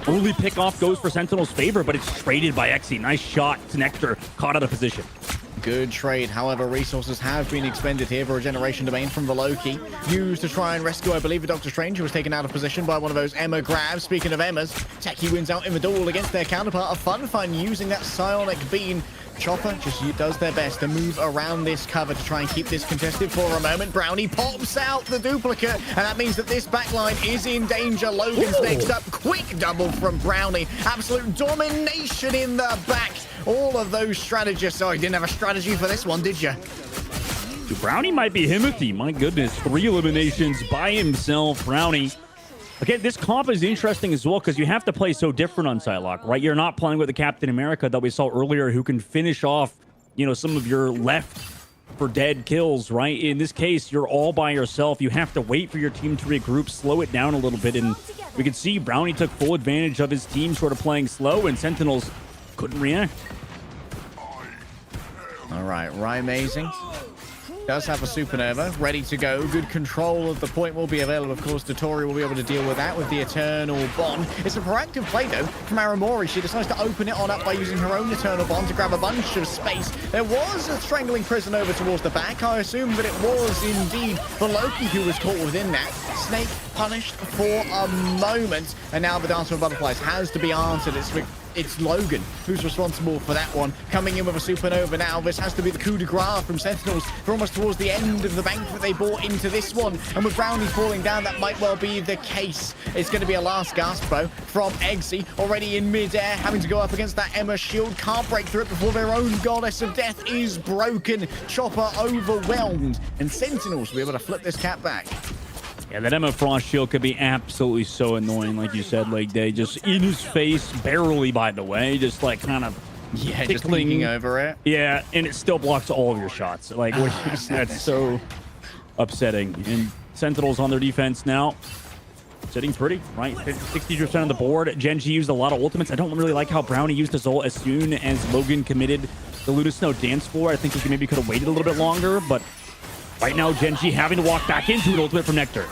C: early pickoff goes for Sentinel's favor, but it's traded by Exy. Nice shot to Nectar, caught out of position.
B: Good trade. However, resources have been expended here for a generation domain from the Loki. Used to try and rescue, I believe, a Doctor Strange, who was taken out of position by one of those Emma grabs. Speaking of Emmas, Techie wins out in the duel against their counterpart of Funfun using that psionic beam. Chopper just does their best to move around this cover to try and keep this contested for a moment. Brownie pops out the duplicate, and that means that this backline is in danger. Logan's next up. Quick double from Brownie. Absolute domination in the back. All of those strategists. Oh, you didn't have a strategy for this one, did you?
C: Brownie might be Himothy. My goodness. 3 eliminations by himself. Brownie. Again, this comp is interesting as well because you have to play so different on Psylocke, right? You're not playing with the Captain America that we saw earlier who can finish off, some of your left for dead kills, right? In this case, you're all by yourself. You have to wait for your team to regroup, slow it down a little bit. And we can see Brownie took full advantage of his team sort of playing slow, and Sentinels couldn't react.
B: All right, Amazing does have a supernova ready to go. Good control of the point will be available. Of course, Dotori will be able to deal with that with the Eternal Bond. It's a proactive play, though, from Aramori. She decides to open it on up by using her own Eternal Bond to grab a bunch of space. There was a strangling prison over towards the back. I assume that it was indeed the Loki who was caught within that. Snake punished for a moment, and now the Dancer of Butterflies has to be answered. It's Logan who's responsible for that one. Coming in with a supernova now. This has to be the coup de grace from Sentinels. They're almost towards the end of the bank that they bought into this one. And with Brownie falling down, that might well be the case. It's going to be a last gasp, though, from Eggsy. Already in midair, having to go up against that Emma shield. Can't break through it before their own goddess of death is broken. Chopper overwhelmed. And Sentinels will be able to flip this cat back.
C: Yeah, that Emma Frost shield could be absolutely so annoying, like you said, like they just in his face, barely, by the way, just like kind of
B: just leaning over it.
C: Yeah, and it still blocks all of your shots. Like, that's so upsetting. And Sentinels on their defense now. sitting pretty, right? 60% of the board. Gen.G used a lot of ultimates. I don't really like how Brownie used his ult as soon as Logan committed the Luminosity dance floor. I think he maybe could have waited a little bit longer, but right now Gen.G having to walk back into an ultimate from Nectar.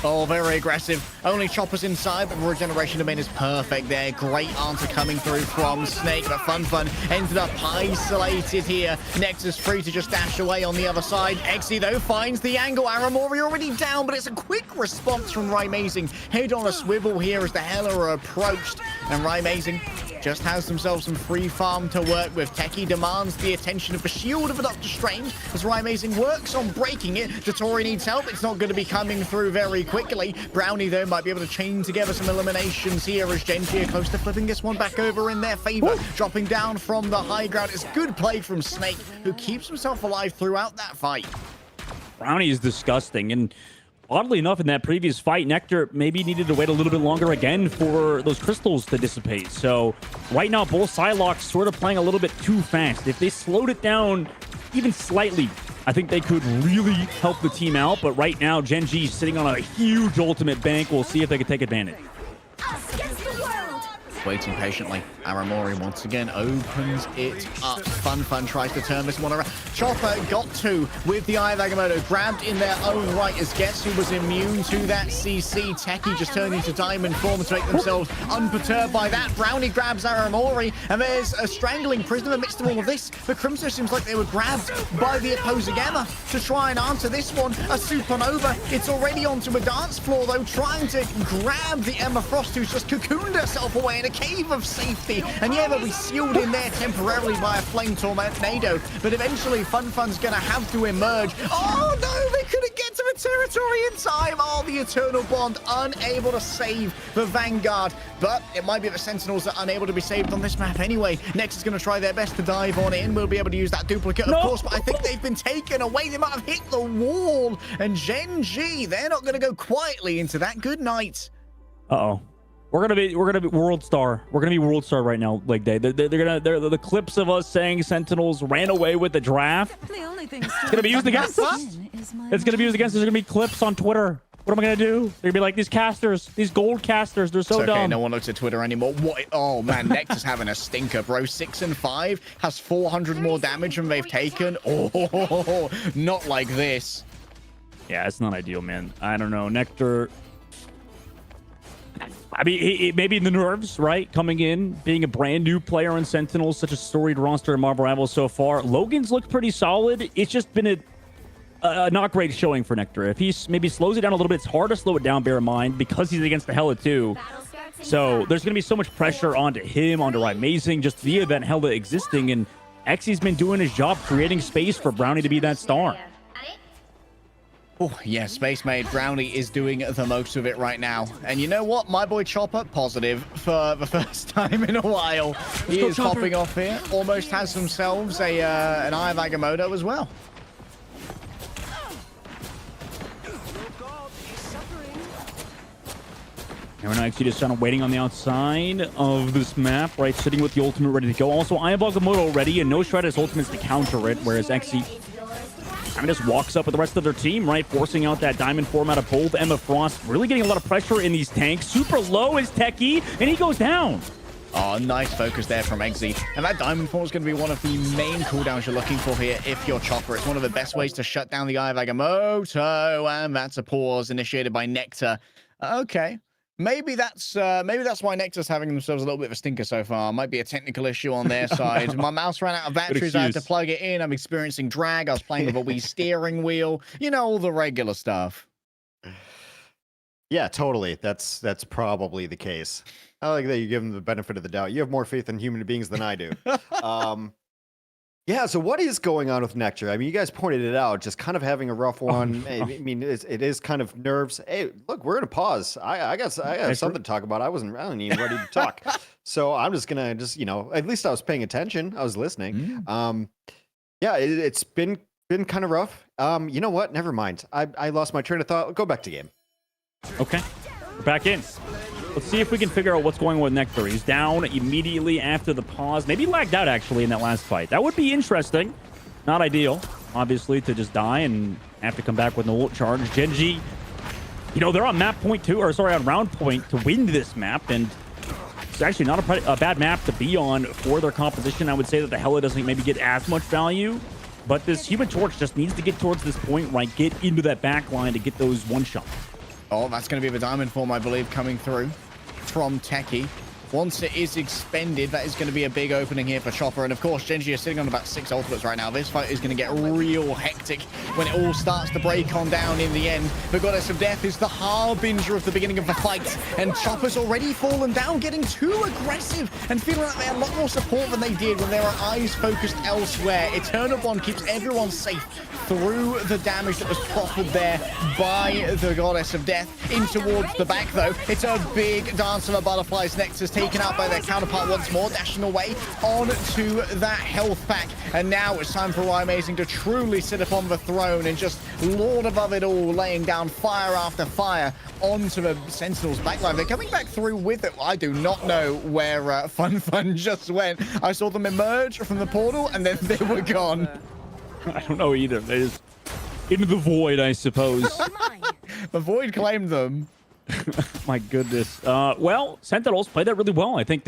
F: Oh, very aggressive. Only choppers inside, but regeneration domain is perfect there. Great answer coming through from Snake, but Fun ended up isolated here. Nexus free to just dash away on the other side. Exy, though, finds the angle. Aramori already down, but it's a quick response from Rymazing. Head on a swivel here as the Hela are approached, and Rymazing just has themselves some free farm to work with. Techie demands the attention of the shield of a Doctor Strange as Rymazing works on breaking it. Jatori needs help. It's not going to be coming through very quickly. Brownie, though, might be able to chain together some eliminations here as Gen.G are close to flipping this one back over in their favor. Dropping down from the high ground. It's good play from Snake, who keeps himself alive throughout that fight.
C: Brownie is disgusting, and oddly enough, in that previous fight, Nectar maybe needed to wait a little bit longer again for those crystals to dissipate. So right now, both Psylocks sort of playing a little bit too fast. If they slowed it down even slightly, I think they could really help the team out. But right now, Gen.G sitting on a huge ultimate bank. We'll see if they can take advantage.
E: Us against the world.
F: Waiting patiently. Aramori once again opens it up. Fun tries to turn this one around. Chopper got to with the Eye of Agamotto, grabbed in their own right as guess who was immune to that CC. Techie just turned into diamond form to make themselves unperturbed by that. Brownie grabs Aramori, and there's a strangling prisoner amidst all of this. The Crimson seems like they were grabbed by the opposing Emma to try and answer this one. A supernova. It's already onto a dance floor, though, trying to grab the Emma Frost, who's just cocooned herself away in a cave of safety. And yeah, they'll be sealed in there temporarily by a flame tornado, but eventually Fun's gonna have to emerge. Oh no, they couldn't get to the territory in time. Oh, the Eternal Bond unable to save the Vanguard, but it might be the Sentinels that are unable to be saved on this map anyway. Next is gonna try their best to dive on in. We'll be able to use that duplicate, of course, but I think they've been taken away. They might have hit the wall, and Gen.G, they're not gonna go quietly into that. Good night.
C: Uh-oh. We're gonna be World Star. We're gonna be World Star right now, Leg Day. They're the clips of us saying Sentinels ran away with the draft. It's gonna be used against us. It's gonna be used against us. There's gonna be clips on Twitter. What am I gonna do? They're gonna be like, these casters, these gold casters, they're so dumb.
F: No one looks at Twitter anymore. What? Oh man, Nectar's having a stinker, bro. 6 and 5 has 400 more damage than they've taken. Oh, not like this.
C: Yeah, it's not ideal, man. I don't know. Nectar. I mean, maybe the nerves, right? Coming in, being a brand new player in Sentinels, such a storied roster in Marvel Rivals so far. Logan's looked pretty solid. It's just been a not great showing for Nectar. If he maybe slows it down a little bit, it's hard to slow it down, bear in mind, because he's against the Hela too. So there's going to be so much pressure onto him, onto Rymazing, just via that Hela existing. And Exy's been doing his job, creating space for Brownie to be that star.
F: Oh, yeah, Space Maid Brownie is doing the most of it right now. And you know what? My boy Chopper, positive for the first time in a while. He is popping off here. Almost has themselves an Eye of Agamotto as well.
C: Aaron actually just kind of waiting on the outside of this map, right? Sitting with the ultimate ready to go. Also, Eye of Agamotto ready, and no Shroud has ultimates to counter it, whereas Exy just walks up with the rest of their team, right? Forcing out that diamond form out of both. Emma Frost really getting a lot of pressure in these tanks. Super low is Techie, and he goes down.
F: Oh, nice focus there from Exy. And that diamond form is going to be one of the main cooldowns you're looking for here if you're Chopper. It's one of the best ways to shut down the Eye of Agamotto, and that's a pause initiated by Nectar. Okay. Maybe that's why Nectar's having themselves a little bit of a stinker so far. Might be a technical issue on their side. My mouse ran out of batteries. I had to plug it in. I'm experiencing drag. I was playing with a wee steering wheel. You know, all the regular stuff.
A: Yeah, totally. That's probably the case. I like that you give them the benefit of the doubt. You have more faith in human beings than I do. Yeah, so what is going on with Nectar? I mean, you guys pointed it out, just kind of having a rough one. I mean, it is kind of nerves. Hey, look, we're in a pause. I got something to talk about. I wasn't even ready to talk. So I'm just going to at least I was paying attention. I was listening. Yeah, it's been kind of rough. You know what? Never mind. I lost my train of thought. Go back to game.
C: Okay, we're back in. Let's see if we can figure out what's going on with Nectar. He's down immediately after the pause. Maybe lagged out, actually, in that last fight. That would be interesting. Not ideal, obviously, to just die and have to come back with no ult charge. Gen.G You know, they're on map point two, or sorry, on round point to win this map, and it's actually not a bad map to be on for their composition. I would say that the Hela doesn't maybe get as much value, but this Human Torch just needs to get towards this point, right? Get into that back line to get those one-shots.
F: Oh, that's going to be the diamond form, I believe, coming through from Techie. Once it is expended, that is going to be a big opening here for Chopper. And of course, Gen.G is sitting on about 6 ultimates right now. This fight is going to get real hectic when it all starts to break on down in the end. The Goddess of Death is the harbinger of the beginning of the fight. And Chopper's already fallen down, getting too aggressive and feeling like they had a lot more support than they did when there were eyes focused elsewhere. Eternal Bond keeps everyone safe through the damage that was proffered there by the Goddess of Death. In towards the back, though, it's a big dance of a butterfly's Nexus taken out by their counterpart once more, dashing away onto that health pack. And now it's time for Amazing to truly sit upon the throne and just lord above it all, laying down fire after fire onto the Sentinels backline. They're coming back through with it. I do not know where Fun just went. I saw them emerge from the portal and then they were gone.
C: I don't know either. They just into the void, I suppose.
F: The void claimed them.
C: My goodness. Well, Sentinels played that really well. I think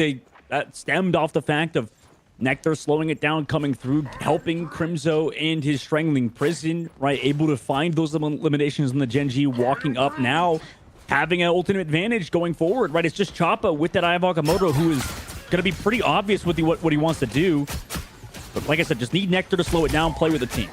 C: that stemmed off the fact of Nectar slowing it down, coming through, helping Crimzo and his Strangling Prison, right? Able to find those eliminations in the Gen.G, walking up now, having an ultimate advantage going forward, right? It's just Choppa with that Eye of Agamotto, who is going to be pretty obvious with what he wants to do. But like I said, just need Nectar to slow it down, play with the team.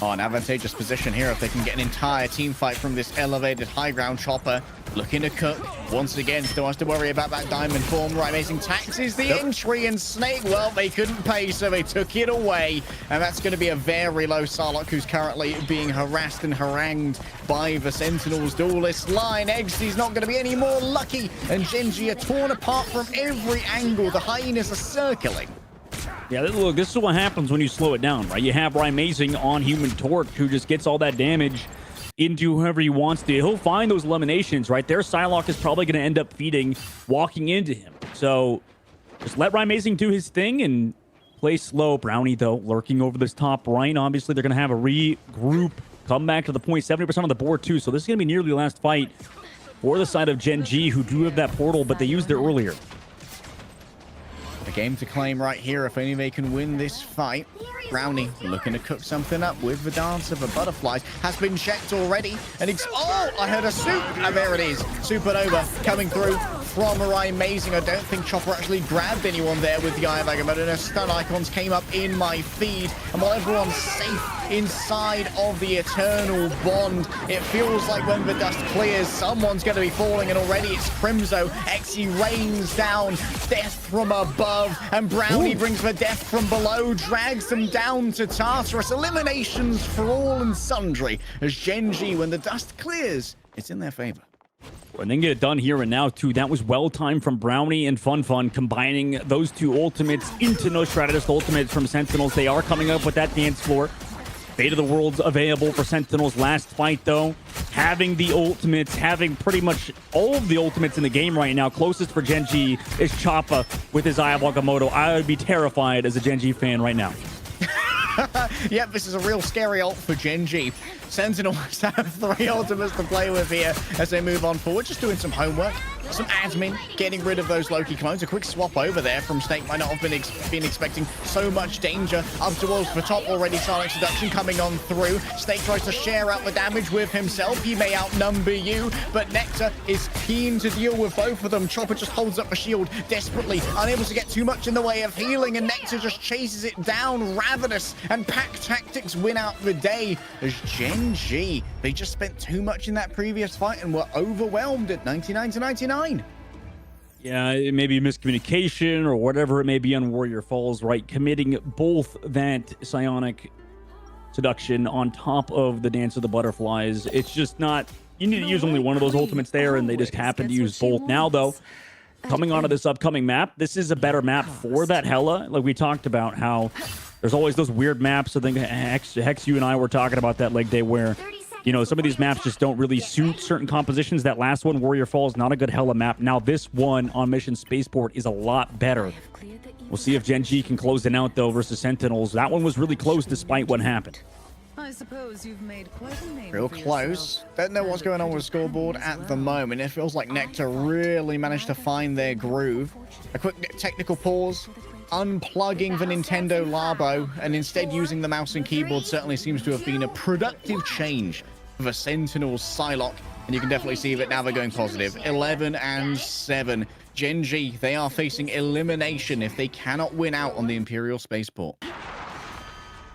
F: Oh, an advantageous position here if they can get an entire team fight from this elevated high ground. Chopper looking to cook. Once again, still has to worry about that diamond form. Right, Amazing taxes the entry, and Snake, well, they couldn't pay, so they took it away. And that's going to be a very low Sarlacc, who's currently being harassed and harangued by the Sentinels duelist line. Eggsy's not going to be any more lucky, and Gen.G are torn apart from every angle. The hyenas are circling.
C: Yeah, look, this is what happens when you slow it down, right? You have Amazing on Human Torch, who just gets all that damage into whoever he wants to. He'll find those eliminations, right? Their Psylocke is probably going to end up feeding, walking into him. So just let Amazing do his thing and play slow. Brownie, though, lurking over this top right. Obviously, they're going to have a regroup, come back to the point, 70% on the board, too. So this is going to be nearly the last fight for the side of Gen.G, who do have that portal, but they used it earlier.
F: A game to claim right here if only they can win this fight. Brownie looking to cook something up with the dance of the butterflies. Has been checked already. And it's... Oh, I heard a soup. And there it is. Supernova coming through from Amazing. I don't think Chopper actually grabbed anyone there with the Eye of Agamotto. And stun icons came up in my feed. And while everyone's safe inside of the Eternal Bond, it feels like when the dust clears, someone's going to be falling. And already it's Crimzo. Exy rains down death from above. And Brownie brings the death from below, drags them down to Tartarus. Eliminations for all and sundry as Gen.G, when the dust clears, it's in their favor.
C: And then get it done here and now, too. That was well-timed from Brownie and Fun, combining those two ultimates into no Strategist ultimates from Sentinels. They are coming up with that dance floor. Fate of the World's available for Sentinels. Last fight, though, having the ultimates, having pretty much all of the ultimates in the game right now. Closest for Gen.G is Choppa with his Eye of Agamotto. I would be terrified as a Gen.G fan right now.
F: Yep, this is a real scary ult for Gen.G. Sentinels have 3 ultimates to play with here as they move on forward. Just doing some homework, some admin, getting rid of those Loki clones. A quick swap over there from Snake. Might not have been expecting so much danger up towards the top already. Silent Seduction coming on through. Snake tries to share out the damage with himself. He may outnumber you, but Nectar is keen to deal with both of them. Chopper just holds up a shield desperately, unable to get too much in the way of healing, and Nectar just chases it down. Ravenous and Pack Tactics win out the day as Gen.G, they just spent too much in that previous fight and were overwhelmed at 99-99.
C: Yeah, it may be miscommunication or whatever it may be on Warrior Falls, right? Committing both that Psionic Seduction on top of the Dance of the Butterflies. It's just not... You need to use only one of those ultimates there, and they just happen to use both. Now, though, coming onto this upcoming map, this is a better map for that Hela. Like we talked about how there's always those weird maps. I think Hex, you and I were talking about that leg day where, you know, some of these maps just don't really suit certain compositions. That last one, Warrior Falls, not a good Hela map. Now this one on Mission Spaceport is a lot better. We'll see if Gen.G can close it out, though, versus Sentinels. That one was really close despite what happened.
G: I suppose you've made quite a name
F: Real
G: for
F: close.
G: yourself.
F: Don't know what's going on with the scoreboard at the moment. It feels like Nectar really managed to find their groove. A quick technical pause. Unplugging the Nintendo Labo and instead using the mouse and keyboard certainly seems to have been a productive change for the Sentinels Psylocke. And you can definitely see that now they're going positive. 11 and 7. Gen.G, they are facing elimination if they cannot win out on the Imperial Spaceport.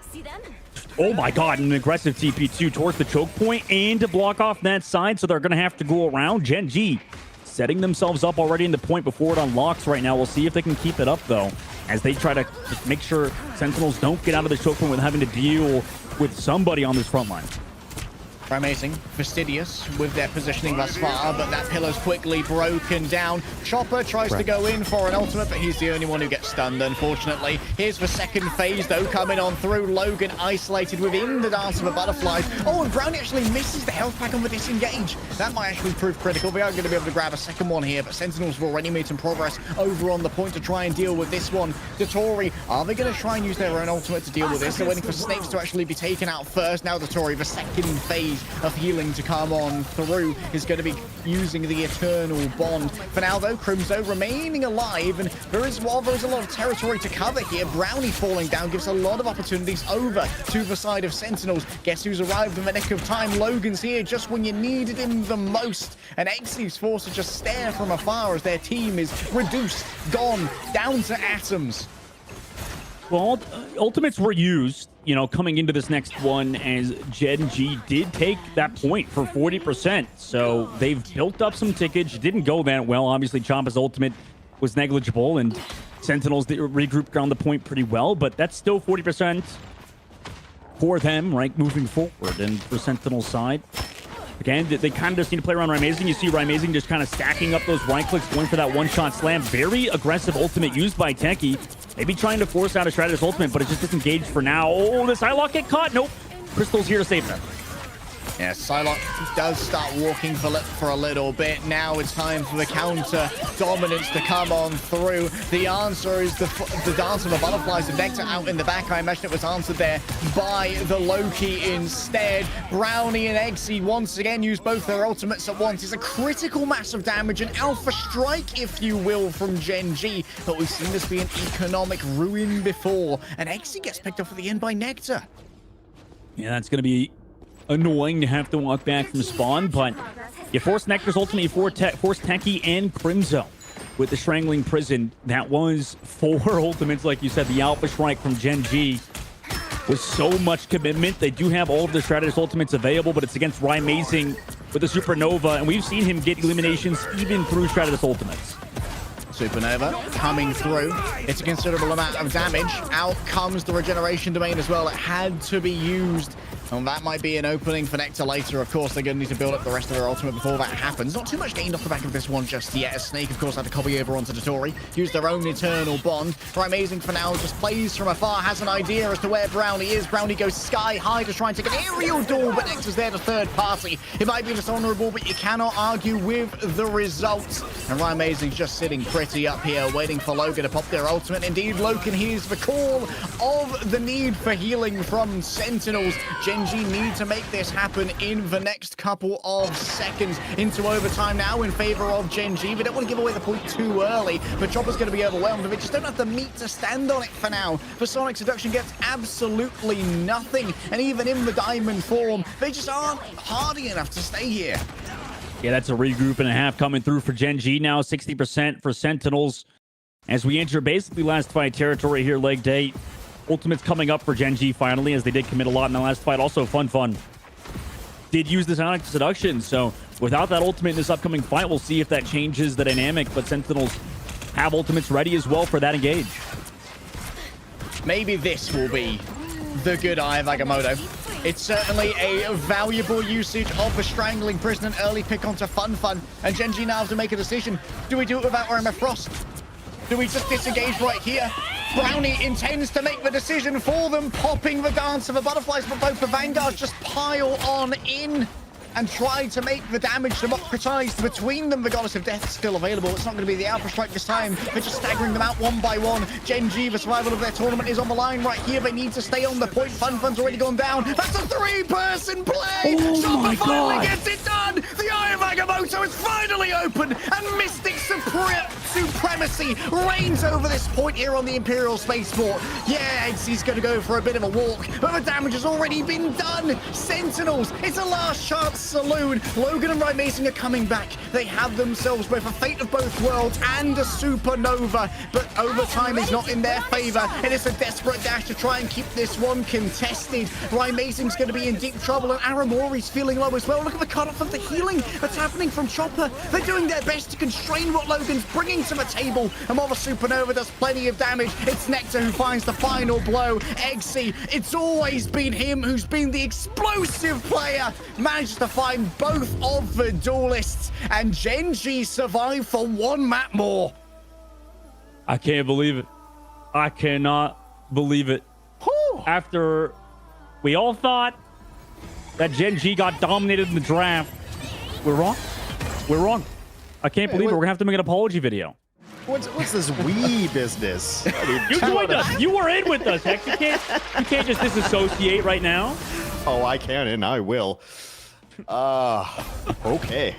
E: See them?
C: Oh my god, an aggressive TP2 towards the choke point and to block off that side, so they're going to have to go around. Gen.G setting themselves up already in the point before it unlocks right now. We'll see if they can keep it up, though, as they try to just make sure Sentinels don't get out of the choke point with having to deal with somebody on this front line.
F: Amazing. Fastidious with their positioning thus far, but that pillar's quickly broken down. Chopper tries to go in for an ultimate, but he's the only one who gets stunned, unfortunately. Here's the second phase, though, coming on through. Logan isolated within the Dance of the Butterflies. Oh, and Brownie actually misses the health pack on the disengage. That might actually prove critical. We are going to be able to grab a second one here, but Sentinels have already made some progress over on the point to try and deal with this one. Dotori, are they going to try and use their own ultimate to deal with this? They're waiting for Snakes to actually be taken out first. Now Dotori, the second phase of healing to come on through, is going to be using the Eternal Bond. For now, though, Crimzo remaining alive, and while there is a lot of territory to cover here, Brownie falling down gives a lot of opportunities over to the side of Sentinels. Guess who's arrived in the nick of time? Logan's here just when you needed him the most, and Exe's forced to just stare from afar as their team is reduced, gone, down to atoms.
C: Well, ultimates were used, you know, coming into this next one, as Gen.G did take that point for 40%. So they've built up some tickets. It didn't go that well. Obviously, Champa's ultimate was negligible, and Sentinels regrouped around the point pretty well, but that's still 40% for them, right, moving forward. And for Sentinel's side, again, they kind of just need to play around Rymazing. You see Rymazing just kind of stacking up those right clicks, going for that one-shot slam. Very aggressive ultimate used by Techie. Maybe trying to force out a Shroud-X ultimate, but it just disengaged for now. Oh, the Psylocke get caught. Nope. Crystal's here to save them.
F: Yeah, Psylocke does start walking for a little bit. Now it's time for the counter dominance to come on through. The answer is the Dance of the Butterflies. The Nectar out in the back. I imagine it was answered there by the Loki instead. Brownie and Eggsy once again use both their ultimates at once. It's a critical mass of damage, an alpha strike, if you will, from Gen.G. But we've seen this be an economic ruin before. And Eggsy gets picked up at the end by Nectar.
C: Yeah, that's going to be annoying to have to walk back from spawn, but you force Nectar's ultimate, you force Techie and Crimzo with the Strangling Prison. That was 4 ultimates, like you said. The Alpha Strike from Gen.G was so much commitment. They do have all of the Shroud-X ultimates available, but it's against Rymazing with the Supernova, and we've seen him get eliminations even through Shroud-X ultimates.
F: Supernova coming through. It's a considerable amount of damage. Out comes the regeneration domain as well. It had to be used. And that might be an opening for Nectar later. Of course, they're going to need to build up the rest of their ultimate before that happens. Not too much gained off the back of this one just yet. As Snake, of course, had to copy over onto Dotori. Use their own Eternal Bond. Rymazing for now just plays from afar. Has an idea as to where Brownie is. Brownie goes sky high to try and take an aerial duel, but Nectar's there to third party. It might be dishonorable, but you cannot argue with the results. And Rymazing's just sitting pretty up here, waiting for Logan to pop their ultimate. Indeed, Logan hears the call of the need for healing from Sentinels. Gen.G need to make this happen in the next couple of seconds. Into overtime now in favor of Gen.G. They don't want to give away the point too early, but Chopper's going to be overwhelmed. They just don't have the meat to stand on it for now. The Sonic Seduction gets absolutely nothing, and even in the diamond form, they just aren't hardy enough to stay here.
C: Yeah, that's a regroup and a half coming through for Gen.G now. 60% for Sentinels as we enter basically last fight territory here, leg day. Ultimate's coming up for Gen.G finally, as they did commit a lot in the last fight. Also, Fun did use the Sonic Seduction, so without that ultimate in this upcoming fight, we'll see if that changes the dynamic, but Sentinels have ultimates ready as well for that engage.
F: Maybe this will be the good Eye of Agamotto. It's certainly a valuable usage of the Strangling Prison, an early pick onto Fun, and Gen.G now have to make a decision. Do we do it without Armor Frost? Do we just disengage right here? Brownie intends to make the decision for them, popping the Dance of the Butterflies, but both the Vanguards just pile on in. and try to make the damage democratized between them. The Goddess of Death is still available. It's not going to be the Alpha Strike this time. They're just staggering them out one by one. Gen.G, the survival of their tournament is on the line right here. They need to stay on the point. Fun's already gone down. That's a 3-person play.
C: Oh my
F: finally
C: God.
F: gets it done. The Eye of Agamotto is finally open, and Mystic supremacy reigns over this point here on the Imperial Spaceport. Yeah, he's going to go for a bit of a walk, but the damage has already been done. Sentinels, it's a last chance saloon. Logan and Ryan Mason are coming back. They have themselves both a Fate of Both Worlds and a Supernova, but overtime is not in their favor, and it's a desperate dash to try and keep this one contested. Ryan Mason's going to be in deep trouble, and Aramori's feeling low as well. Look at the cutoff of the healing that's happening from Chopper. They're doing their best to constrain what Logan's bringing to the table, and while the Supernova does plenty of damage, it's Nectar who finds the final blow. Eggsy, it's always been him who's been the explosive player, managed to find both of the duelists, and Gen.G survived for one map more.
C: I can't believe it. I cannot believe it.
F: Whew.
C: After we all thought that Gen.G got dominated in the draft, we're wrong. We're wrong. I can't believe it. We're gonna have to make an apology video.
A: What's this wee business? I mean,
C: You joined us. You were in with us, Hex. You can't just disassociate right now.
A: Oh, I can and I will. Okay.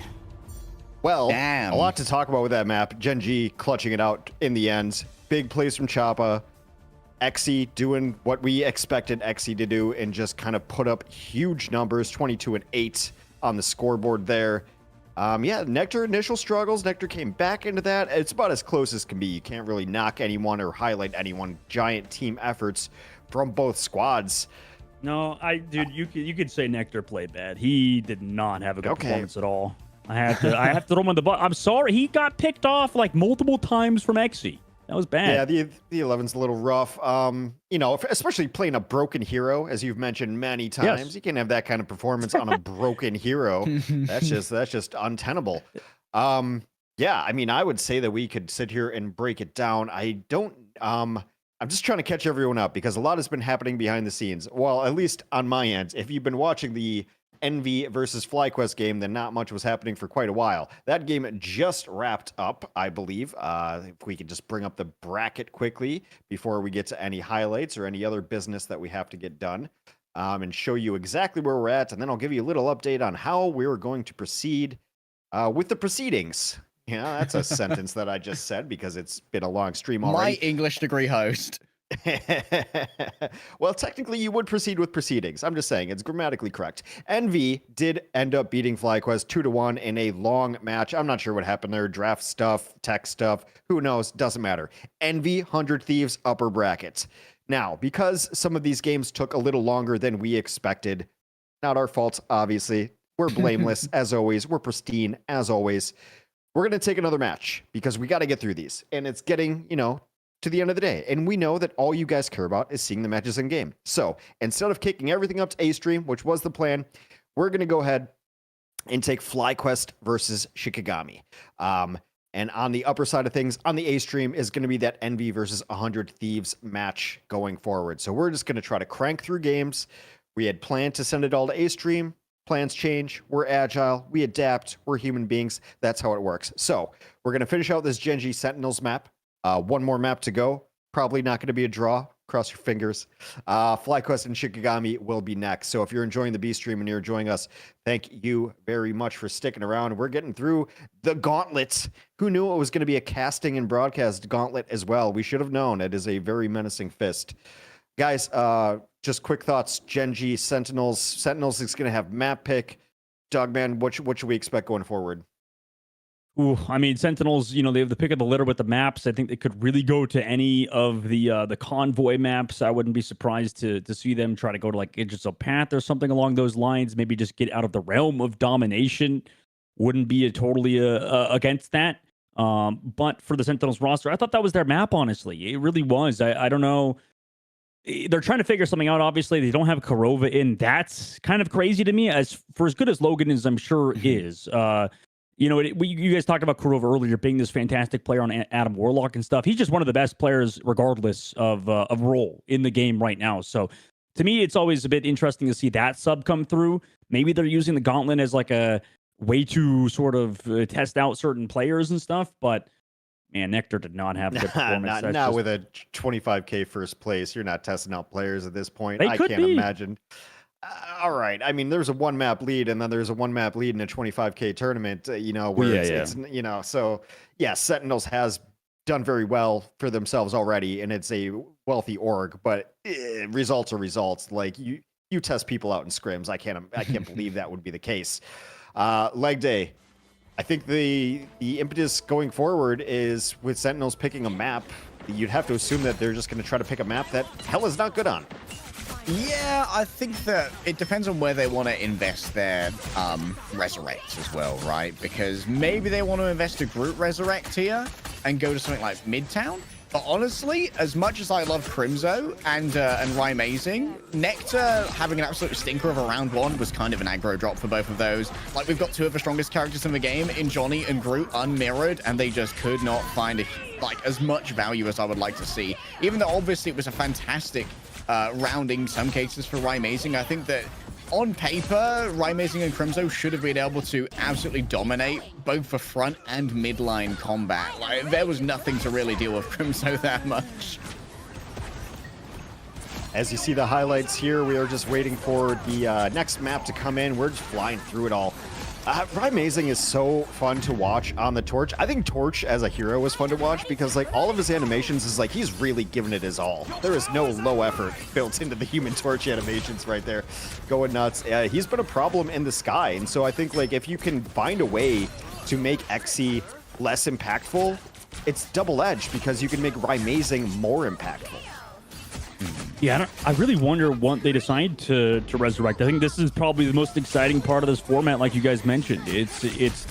A: Well,
B: Damn.
A: a lot to talk about with that map. Gen.G clutching it out in the end. Big plays from Choppa. Exy doing what we expected Exy to do and just kind of put up huge numbers, 22 and 8 on the scoreboard there. Yeah, Nectar initial struggles. Nectar came back into that. It's about as close as can be. You can't really knock anyone or highlight anyone. Giant team efforts from both squads.
C: No, dude, you could say Nectar played bad. He did not have a good performance at all. I have to throw him on the butt. I'm sorry, he got picked off like multiple times from Exy. That was bad.
A: Yeah, the 11's a little rough. You know, especially playing a broken hero, as you've mentioned many times.
C: Yes.
A: You can't have that kind of performance on a broken hero. That's just untenable. Yeah, I mean, I would say that we could sit here and break it down. I'm just trying to catch everyone up because a lot has been happening behind the scenes. Well, at least on my end. If you've been watching the Envy versus FlyQuest game, then not much was happening for quite a while. That game just wrapped up, I believe. If we could just bring up the bracket quickly before we get to any highlights or any other business that we have to get done, and show you exactly where we're at, and then I'll give you a little update on how we're going to proceed with the proceedings. Yeah, that's a sentence that I just said because it's been a long stream already.
B: My English degree host.
A: Well, technically, you would proceed with proceedings. I'm just saying it's grammatically correct. Envy did end up beating FlyQuest 2-1 in a long match. I'm not sure what happened there. Draft stuff, tech stuff. Who knows? Doesn't matter. Envy, 100 Thieves, upper brackets. Now, because some of these games took a little longer than we expected, not our fault, obviously. We're blameless, as always. We're pristine, as always. We're going to take another match because we got to get through these. And it's getting, to the end of the day. And we know that all you guys care about is seeing the matches in game. So instead of kicking everything up to A stream, which was the plan, we're going to go ahead and take FlyQuest versus Shikigami. And on the upper side of things, on the A stream is going to be that Envy versus 100 Thieves match going forward. So we're just going to try to crank through games. We had planned to send it all to A stream. Plans change. We're agile. We adapt. We're human beings. That's how it works. So we're going to finish out this Gen.G Sentinels map. One more map to go. Probably not going to be a draw. Cross your fingers. FlyQuest and Shikigami will be next. So if you're enjoying the B stream and you're enjoying us, thank you very much for sticking around. We're getting through the Gauntlet. Who knew it was going to be a casting and broadcast Gauntlet as well? We should have known. It is a very menacing fist. Guys, just quick thoughts. Gen.G Sentinels. Sentinels is going to have map pick. Dogman, what should we expect going forward?
C: Ooh, I mean, Sentinels, they have the pick of the litter with the maps. I think they could really go to any of the convoy maps. I wouldn't be surprised to see them try to go to like Agents of Path or something along those lines. Maybe just get out of the realm of domination. Wouldn't be totally against that. But for the Sentinels roster, I thought that was their map, honestly. It really was. I don't know. They're trying to figure something out. Obviously, they don't have Kurova in. That's kind of crazy to me. As good as Logan is, I'm sure is. You guys talked about Kurova earlier being this fantastic player on Adam Warlock and stuff. He's just one of the best players, regardless of role in the game right now. So to me, it's always a bit interesting to see that sub come through. Maybe they're using the Gauntlet as like a way to sort of test out certain players and stuff, but man, Nectar did not have a good performance.
A: Not with a 25K first place. You're not testing out players at this point.
C: They
A: I
C: could
A: can't
C: be.
A: imagine. All right. I mean, there's a 1-map lead, and then there's a 1-map lead in a 25K tournament, where it's, so yeah, Sentinels has done very well for themselves already, and it's a wealthy org, but results are results. Like, you test people out in scrims. I can't believe that would be the case. Leg day. I think the impetus going forward is with Sentinels picking a map. You'd have to assume that they're just going to try to pick a map that Hell is not good on.
F: Yeah, I think that it depends on where they want to invest their resurrects as well, right? Because maybe they want to invest a Groot resurrect here and go to something like Midtown. But honestly, as much as I love Crimzo and Rymazing, Nectar having an absolute stinker of a round one was kind of an aggro drop for both of those. Like, we've got two of the strongest characters in the game in Johnny and Groot unmirrored, and they just could not find as much value as I would like to see. Even though obviously it was a fantastic rounding in some cases for Rymazing, I think that on paper, Rymazing and Crimzo should have been able to absolutely dominate both the front and midline combat. Like, there was nothing to really deal with Crimzo that much.
A: As you see the highlights here, we are just waiting for the next map to come in. We're just flying through it all. Rymazing is so fun to watch on the Torch. I think Torch as a hero is fun to watch because, like, all of his animations is like he's really giving it his all. There is no low effort built into the Human Torch animations right there. Going nuts. He's been a problem in the sky, and so I think, like, if you can find a way to make XC less impactful, it's double-edged because you can make Rymazing more impactful.
C: Yeah, I really wonder what they decide to resurrect. I think this is probably the most exciting part of this format, like you guys mentioned. It's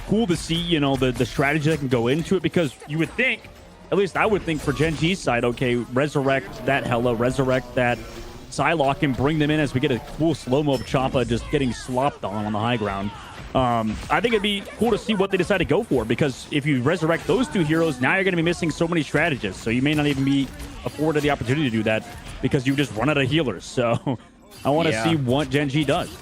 C: cool to see, the strategy that can go into it, because you would think, at least I would think for Gen.G's side, okay, resurrect that Hella, resurrect that Psylocke, and bring them in as we get a cool slow-mo of Choppa just getting slopped on the high ground. I think it'd be cool to see what they decide to go for, because if you resurrect those two heroes, now you're going to be missing so many strategists. So you may not even be afforded the opportunity to do that because you just run out of healers. So I want to see what Gen.G does.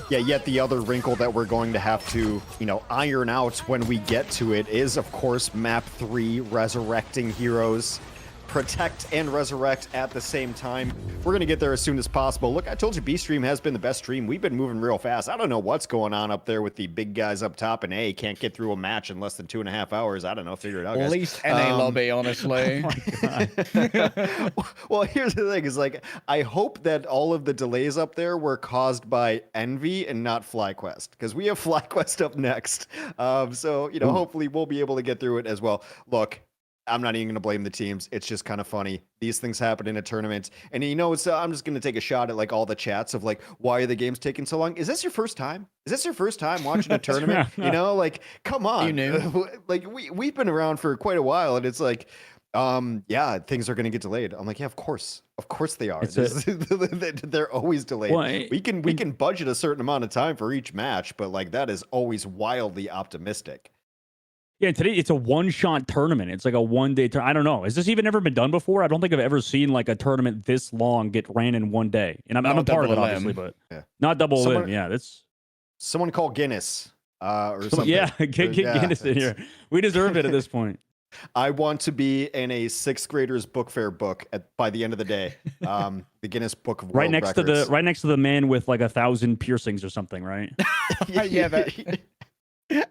A: Yeah, yet the other wrinkle that we're going to have to, iron out when we get to it is, of course, map 3, resurrecting heroes. Protect and resurrect at the same time. We're going to get there as soon as possible. Look, I told you B-Stream has been the best stream. We've been moving real fast. I don't know what's going on up there with the big guys up top, and A, can't get through a match in less than 2.5 hours. I don't know. Figure it out, guys.
F: At least NA lobby, honestly.
A: Well, here's the thing. Is like, I hope that all of the delays up there were caused by Envy and not FlyQuest, because we have FlyQuest up next. So, hopefully we'll be able to get through it as well. Look, I'm not even going to blame the teams. It's just kind of funny. These things happen in a tournament. And I'm just going to take a shot at, like, all the chats of, like, why are the games taking so long? Is this your first time? Is this your first time watching a tournament? Like, come on.
F: You knew.
A: Like, we've been around for quite a while, and it's like, things are going to get delayed. I'm like, yeah, of course. Of course they are. They're always delayed.
C: Well,
A: we can budget a certain amount of time for each match, but, like, that is always wildly optimistic.
C: Yeah, today it's a one-shot tournament. It's like a one-day tournament. I don't know. Has this even ever been done before? I don't think I've ever seen, like, a tournament this long get ran in one day. And I'm a part of it, obviously, but not double limb. Yeah, that's...
A: Someone call Guinness or something.
C: Yeah, get Guinness in here. We deserve it at this point.
A: I want to be in a 6th grader's book fair book by the end of the day. The Guinness Book of World
C: right next
A: Records.
C: Right next to the man with, like, 1,000 piercings or something, right?
F: Yeah, that...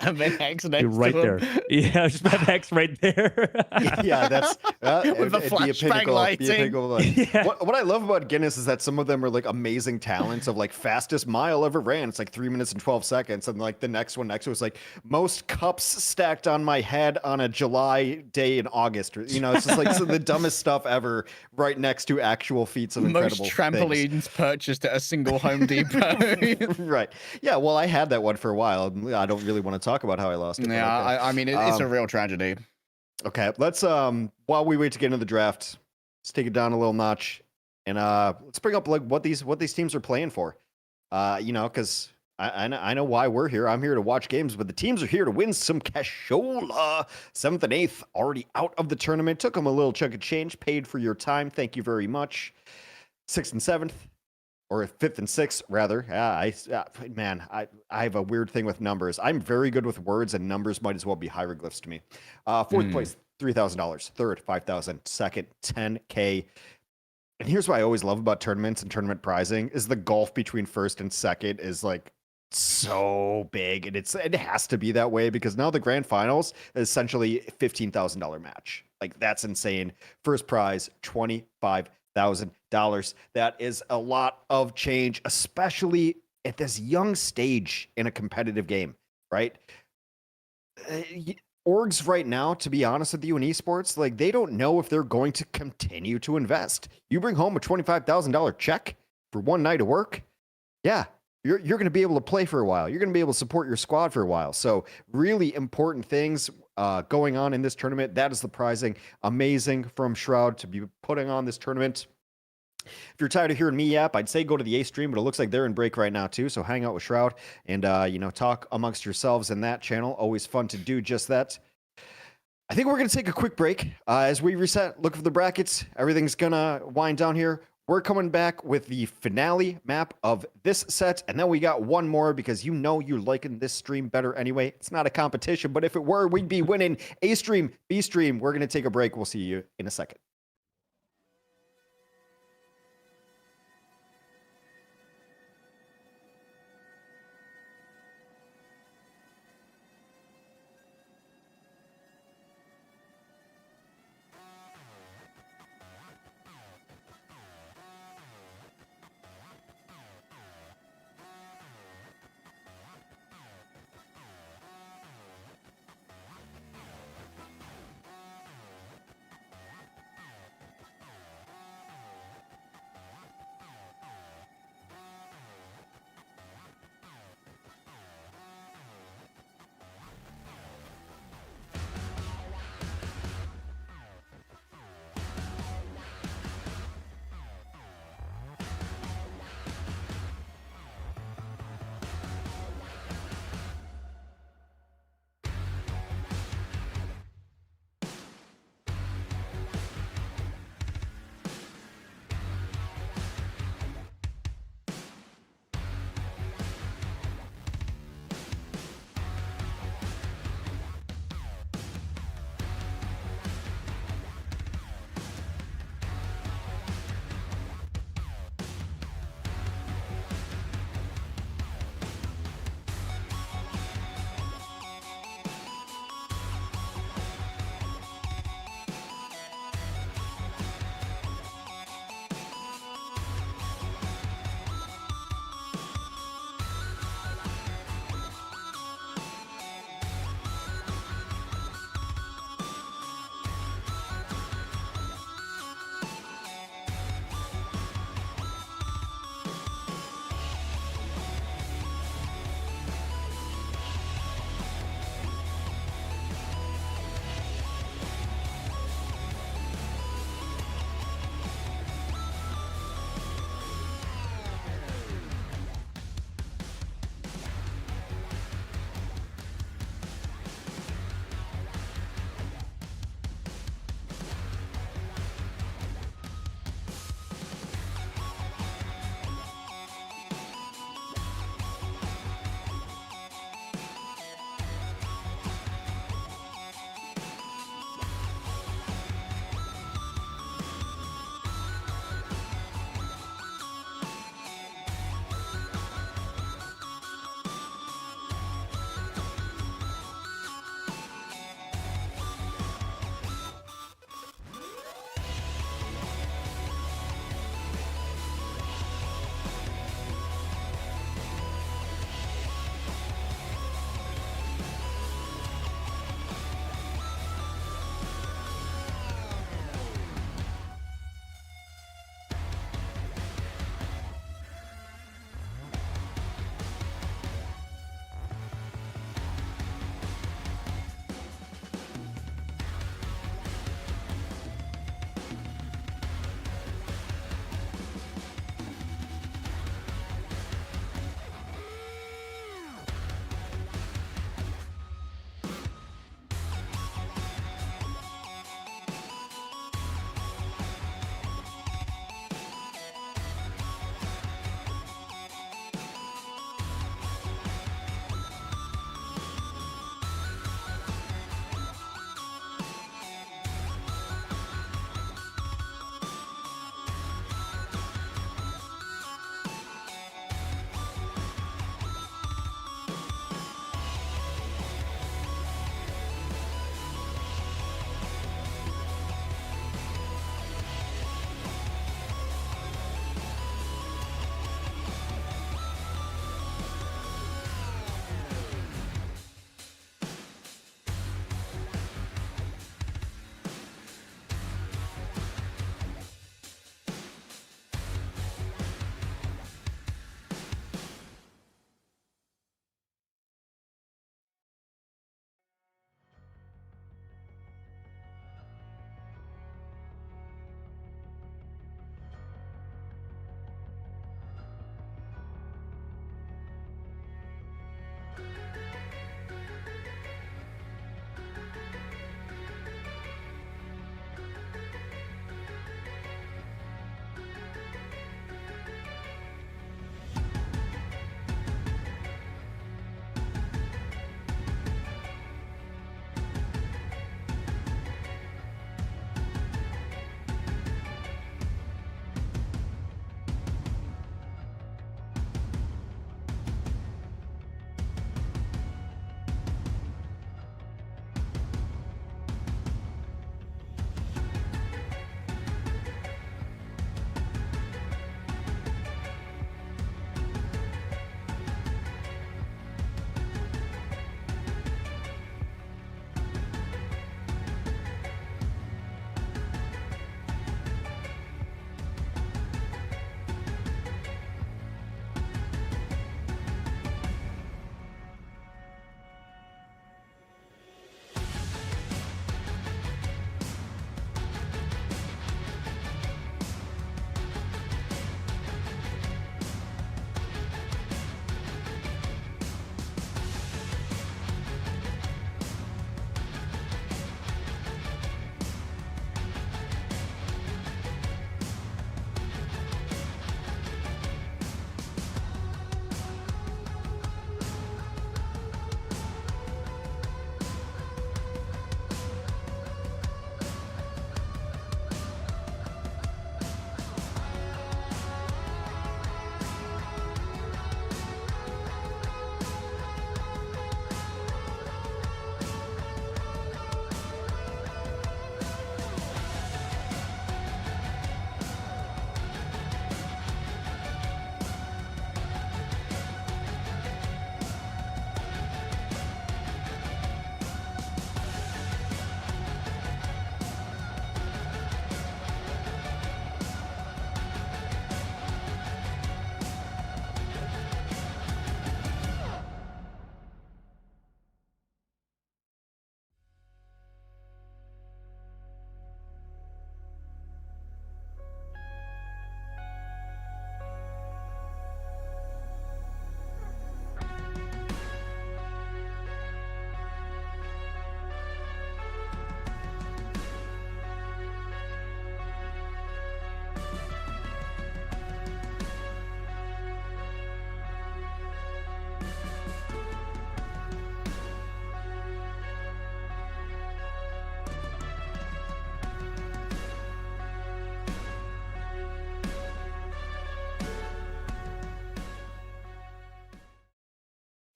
F: And then X next
C: You're right
F: to him.
C: there. Yeah, just have X right there.
A: Yeah, that's
F: with the flashbang lighting.
C: Yeah.
A: What I love about Guinness is that some of them are, like, amazing talents of, like, fastest mile ever ran. It's like 3 minutes and 12 seconds, and, like, the next one next to it was like most cups stacked on my head on a July day in August. Or, it's just like the dumbest stuff ever. Right next to actual feats of incredible
F: Most trampolines
A: things.
F: Purchased at a single Home Depot.
A: Right. Yeah. Well, I had that one for a while. I don't really want to talk about how I lost it.
F: Yeah,
A: okay.
F: I mean, it's a real tragedy.
A: Okay, let's while we wait to get into the draft, let's take it down a little notch, and let's bring up, like, what these teams are playing for. Because I know why we're here. I'm here to watch games, but the teams are here to win some cashola. 7th and 8th already out of the tournament. Took them a little chunk of change. Paid for your time. Thank you very much. 6th and 7th, or 5th and 6th, rather. Man, I have a weird thing with numbers. I'm very good with words, and numbers might as well be hieroglyphs to me. 4th place, $3,000. 3rd, $5,000. 2nd, $10K. And here's what I always love about tournaments and tournament prizing is the gulf between 1st and 2nd is like so big, and it has to be that way because now the grand finals is essentially a $15,000 match. Like that's insane. First prize $25,000. That is a lot of change, especially at this young stage in a competitive game, right? Orgs right now, to be honest with you, in esports, like they don't know if they're going to continue to invest. You bring home a $25,000 check for one night of work, yeah, you're going to be able to play for a while. You're going to be able to support your squad for a while. So really important things going on in this tournament. That is the prizing. Amazing from Shroud to be putting on this tournament. If you're tired of hearing me yap, I'd say go to the A stream, but it looks like they're in break right now too. So hang out with Shroud and talk amongst yourselves in that channel. Always fun to do just that. I think we're going to take a quick break as we reset, look for the brackets. Everything's going to wind down here. We're coming back with the finale map of this set, and then we got one more because you know you're liking this stream better anyway. It's not a competition, but if it were, we'd be winning. A stream, B stream. We're going to take a break. We'll see you in a second.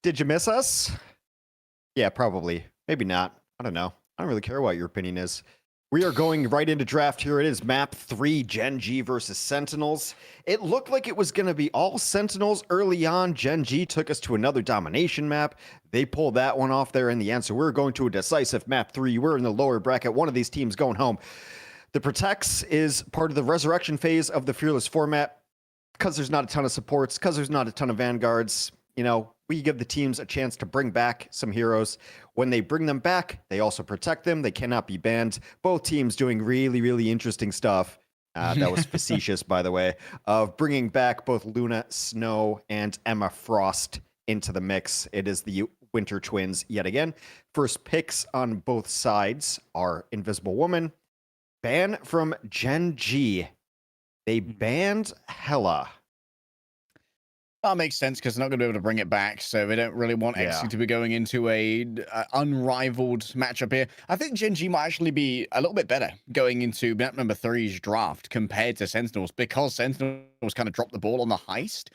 A: Did you miss us? Yeah, probably. Maybe not. I don't know. I don't really care what your opinion is. We are going right into draft here. It is map 3, Gen.G versus Sentinels. It looked like it was going to be all Sentinels early on. Gen.G took us to another domination map. They pulled that one off there in the end. So we're going to a decisive map 3. We're in the lower bracket. One of these teams going home. The Protects is part of the resurrection phase of the Fearless format. Because there's not a ton of supports, because there's not a ton of Vanguards, you know, we give the teams a chance to bring back some heroes. When they bring them back, they also protect them. They cannot be banned. Both teams doing really, really interesting stuff. That was facetious, by the way, of bringing back both Luna Snow and Emma Frost into the mix. It is the Winter Twins yet again. First picks on both sides are Invisible Woman. Ban from Gen.G. They banned Hela.
B: That makes sense because they're not going to be able to bring it back, so they don't really want Xe to be going into a unrivaled matchup here. I think Gen.G might actually be a little bit better going into map number 3's draft compared to Sentinels because Sentinels kind of dropped the ball on the heist.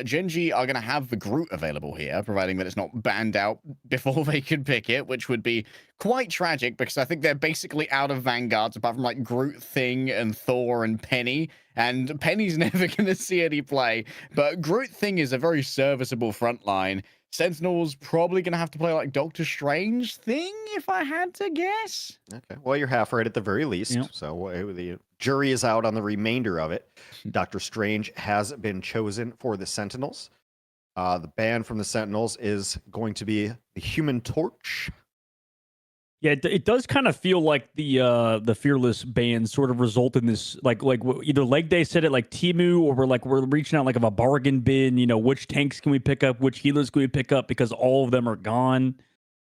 B: Gen.G are going to have the Groot available here, providing that it's not banned out before they could pick it, which would be quite tragic because I think they're basically out of Vanguards apart from like Groot, Thing, and Thor and Penny. And Penny's never going to see any play, but Groot Thing is a very serviceable front line. Sentinel's probably going to have to play like Doctor Strange Thing, if I had to guess.
A: Okay, well, you're half right at the very least. Yep. So the jury is out on the remainder of it. Doctor Strange has been chosen for the Sentinels. The ban from the Sentinels is going to be the Human Torch.
C: Yeah, it does kind of feel like the Fearless ban sort of result in this like either Leg Day said it like Timu, or we're reaching out like of a bargain bin. You know, which tanks can we pick up, which healers can we pick up because all of them are gone.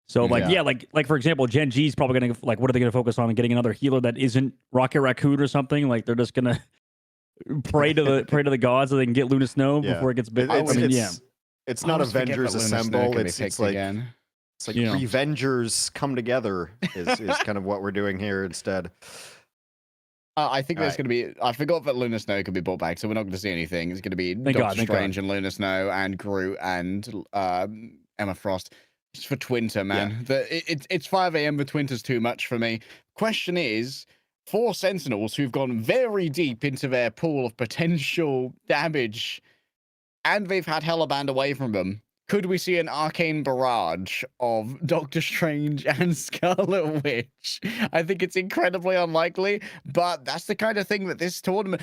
C: So like like for example, Gen.G is probably gonna like what are they gonna focus on, getting another healer that isn't Rocket Raccoon or something? Like they're just gonna pray to the gods so they can get Luna Snow before it gets big.
A: It's not Avengers Assemble. It's like
B: again.
A: It's like Revengers come together is kind of what we're doing here instead.
B: I think there's going to be... I forgot that Luna Snow could be brought back, so we're not going to see anything. It's going to be Doctor Strange and Luna Snow and Groot and Emma Frost. It's for Twinter, man. Yeah. It's 5 a.m. for Twinter's too much for me. Question is, for Sentinels who've gone very deep into their pool of potential damage, and they've had Hela banned away from them, could we see an arcane barrage of Doctor Strange and Scarlet Witch? I think it's incredibly unlikely, but that's the kind of thing that this tournament...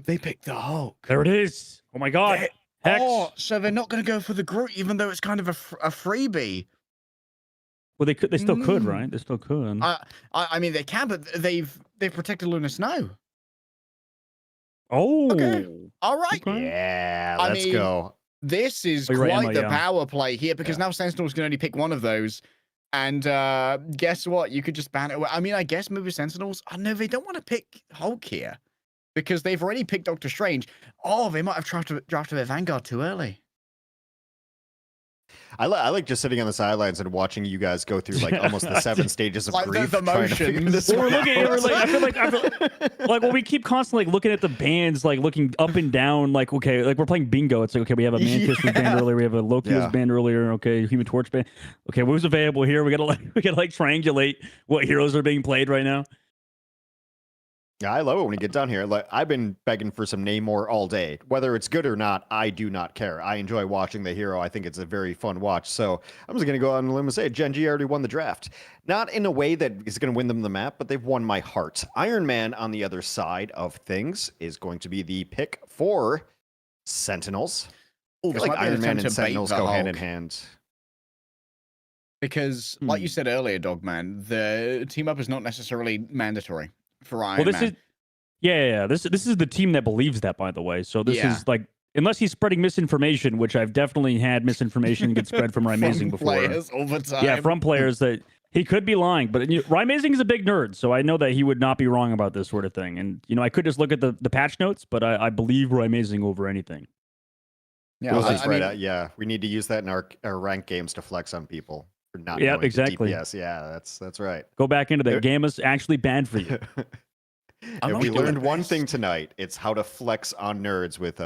B: they picked the Hulk.
C: There it is. Oh my God. Hex.
B: Oh, so they're not going to go for the Groot, even though it's kind of a freebie.
C: Well, they still could, right? They still could.
B: I mean, they can, but they've protected Luna Snow.
C: Oh.
B: Okay. All right.
C: Okay.
A: Yeah, let's go.
B: This is quite the power play here because now Sentinels can only pick one of those. And guess what? You could just ban it. I mean, I guess maybe Sentinels... Oh, no, they don't want to pick Hulk here because they've already picked Doctor Strange. Oh, they might have drafted their Vanguard too early.
A: I like just sitting on the sidelines and watching you guys go through like almost the 7 stages of grief.
B: The motions.
C: We're looking at it, I feel like when we keep constantly looking at the bands, like looking up and down, like okay, like we're playing bingo. It's like okay, we have a Mantis was banned earlier, we have a Loki was banned earlier. Okay, Human Torch banned. Okay, who's available here? We gotta triangulate what heroes are being played right now.
A: Yeah, I love it when we get done here. Like I've been begging for some Namor all day. Whether it's good or not, I do not care. I enjoy watching the hero. I think it's a very fun watch. So I'm just going to go on a limb and say Gen.G already won the draft. Not in a way that is going to win them the map, but they've won my heart. Iron Man on the other side of things is going to be the pick for Sentinels. I feel like Iron Man and Sentinels go hand in hand.
B: Because, like you said earlier, Dogman, the team up is not necessarily mandatory for Iron Man.
C: This is the team that believes that, by the way. So this is like, unless he's spreading misinformation, which I've definitely had misinformation get spread from Rymazing before.
B: Players all the time.
C: Yeah, from players that he could be lying, but Rymazing is a big nerd, so I know that he would not be wrong about this sort of thing. And I could just look at the patch notes, but I believe Rymazing over anything.
A: Yeah, we need to use that in our ranked games to flex on people. Not
C: exactly.
A: DPS. Yeah, that's right.
C: Go back into that. Gamma's actually banned for you.
A: If we learned one thing tonight, it's how to flex on nerds with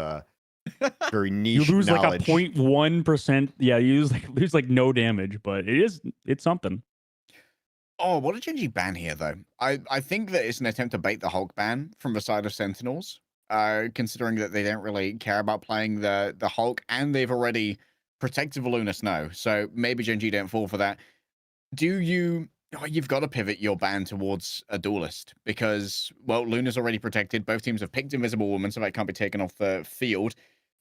A: Very
C: You
A: niche
C: lose
A: knowledge.
C: like a 0.1%. Yeah, you lose like no damage, but it's something.
B: Oh, what a Gen.G ban here, though. I think that it's an attempt to bait the Hulk ban from the side of Sentinels, considering that they don't really care about playing the Hulk, and they've already protected the Lunar Snow. So maybe Gen.G don't fall for that. Do you... Oh, you've got to pivot your ban towards a duelist because, well, Luna's already protected. Both teams have picked Invisible Woman, so that can't be taken off the field.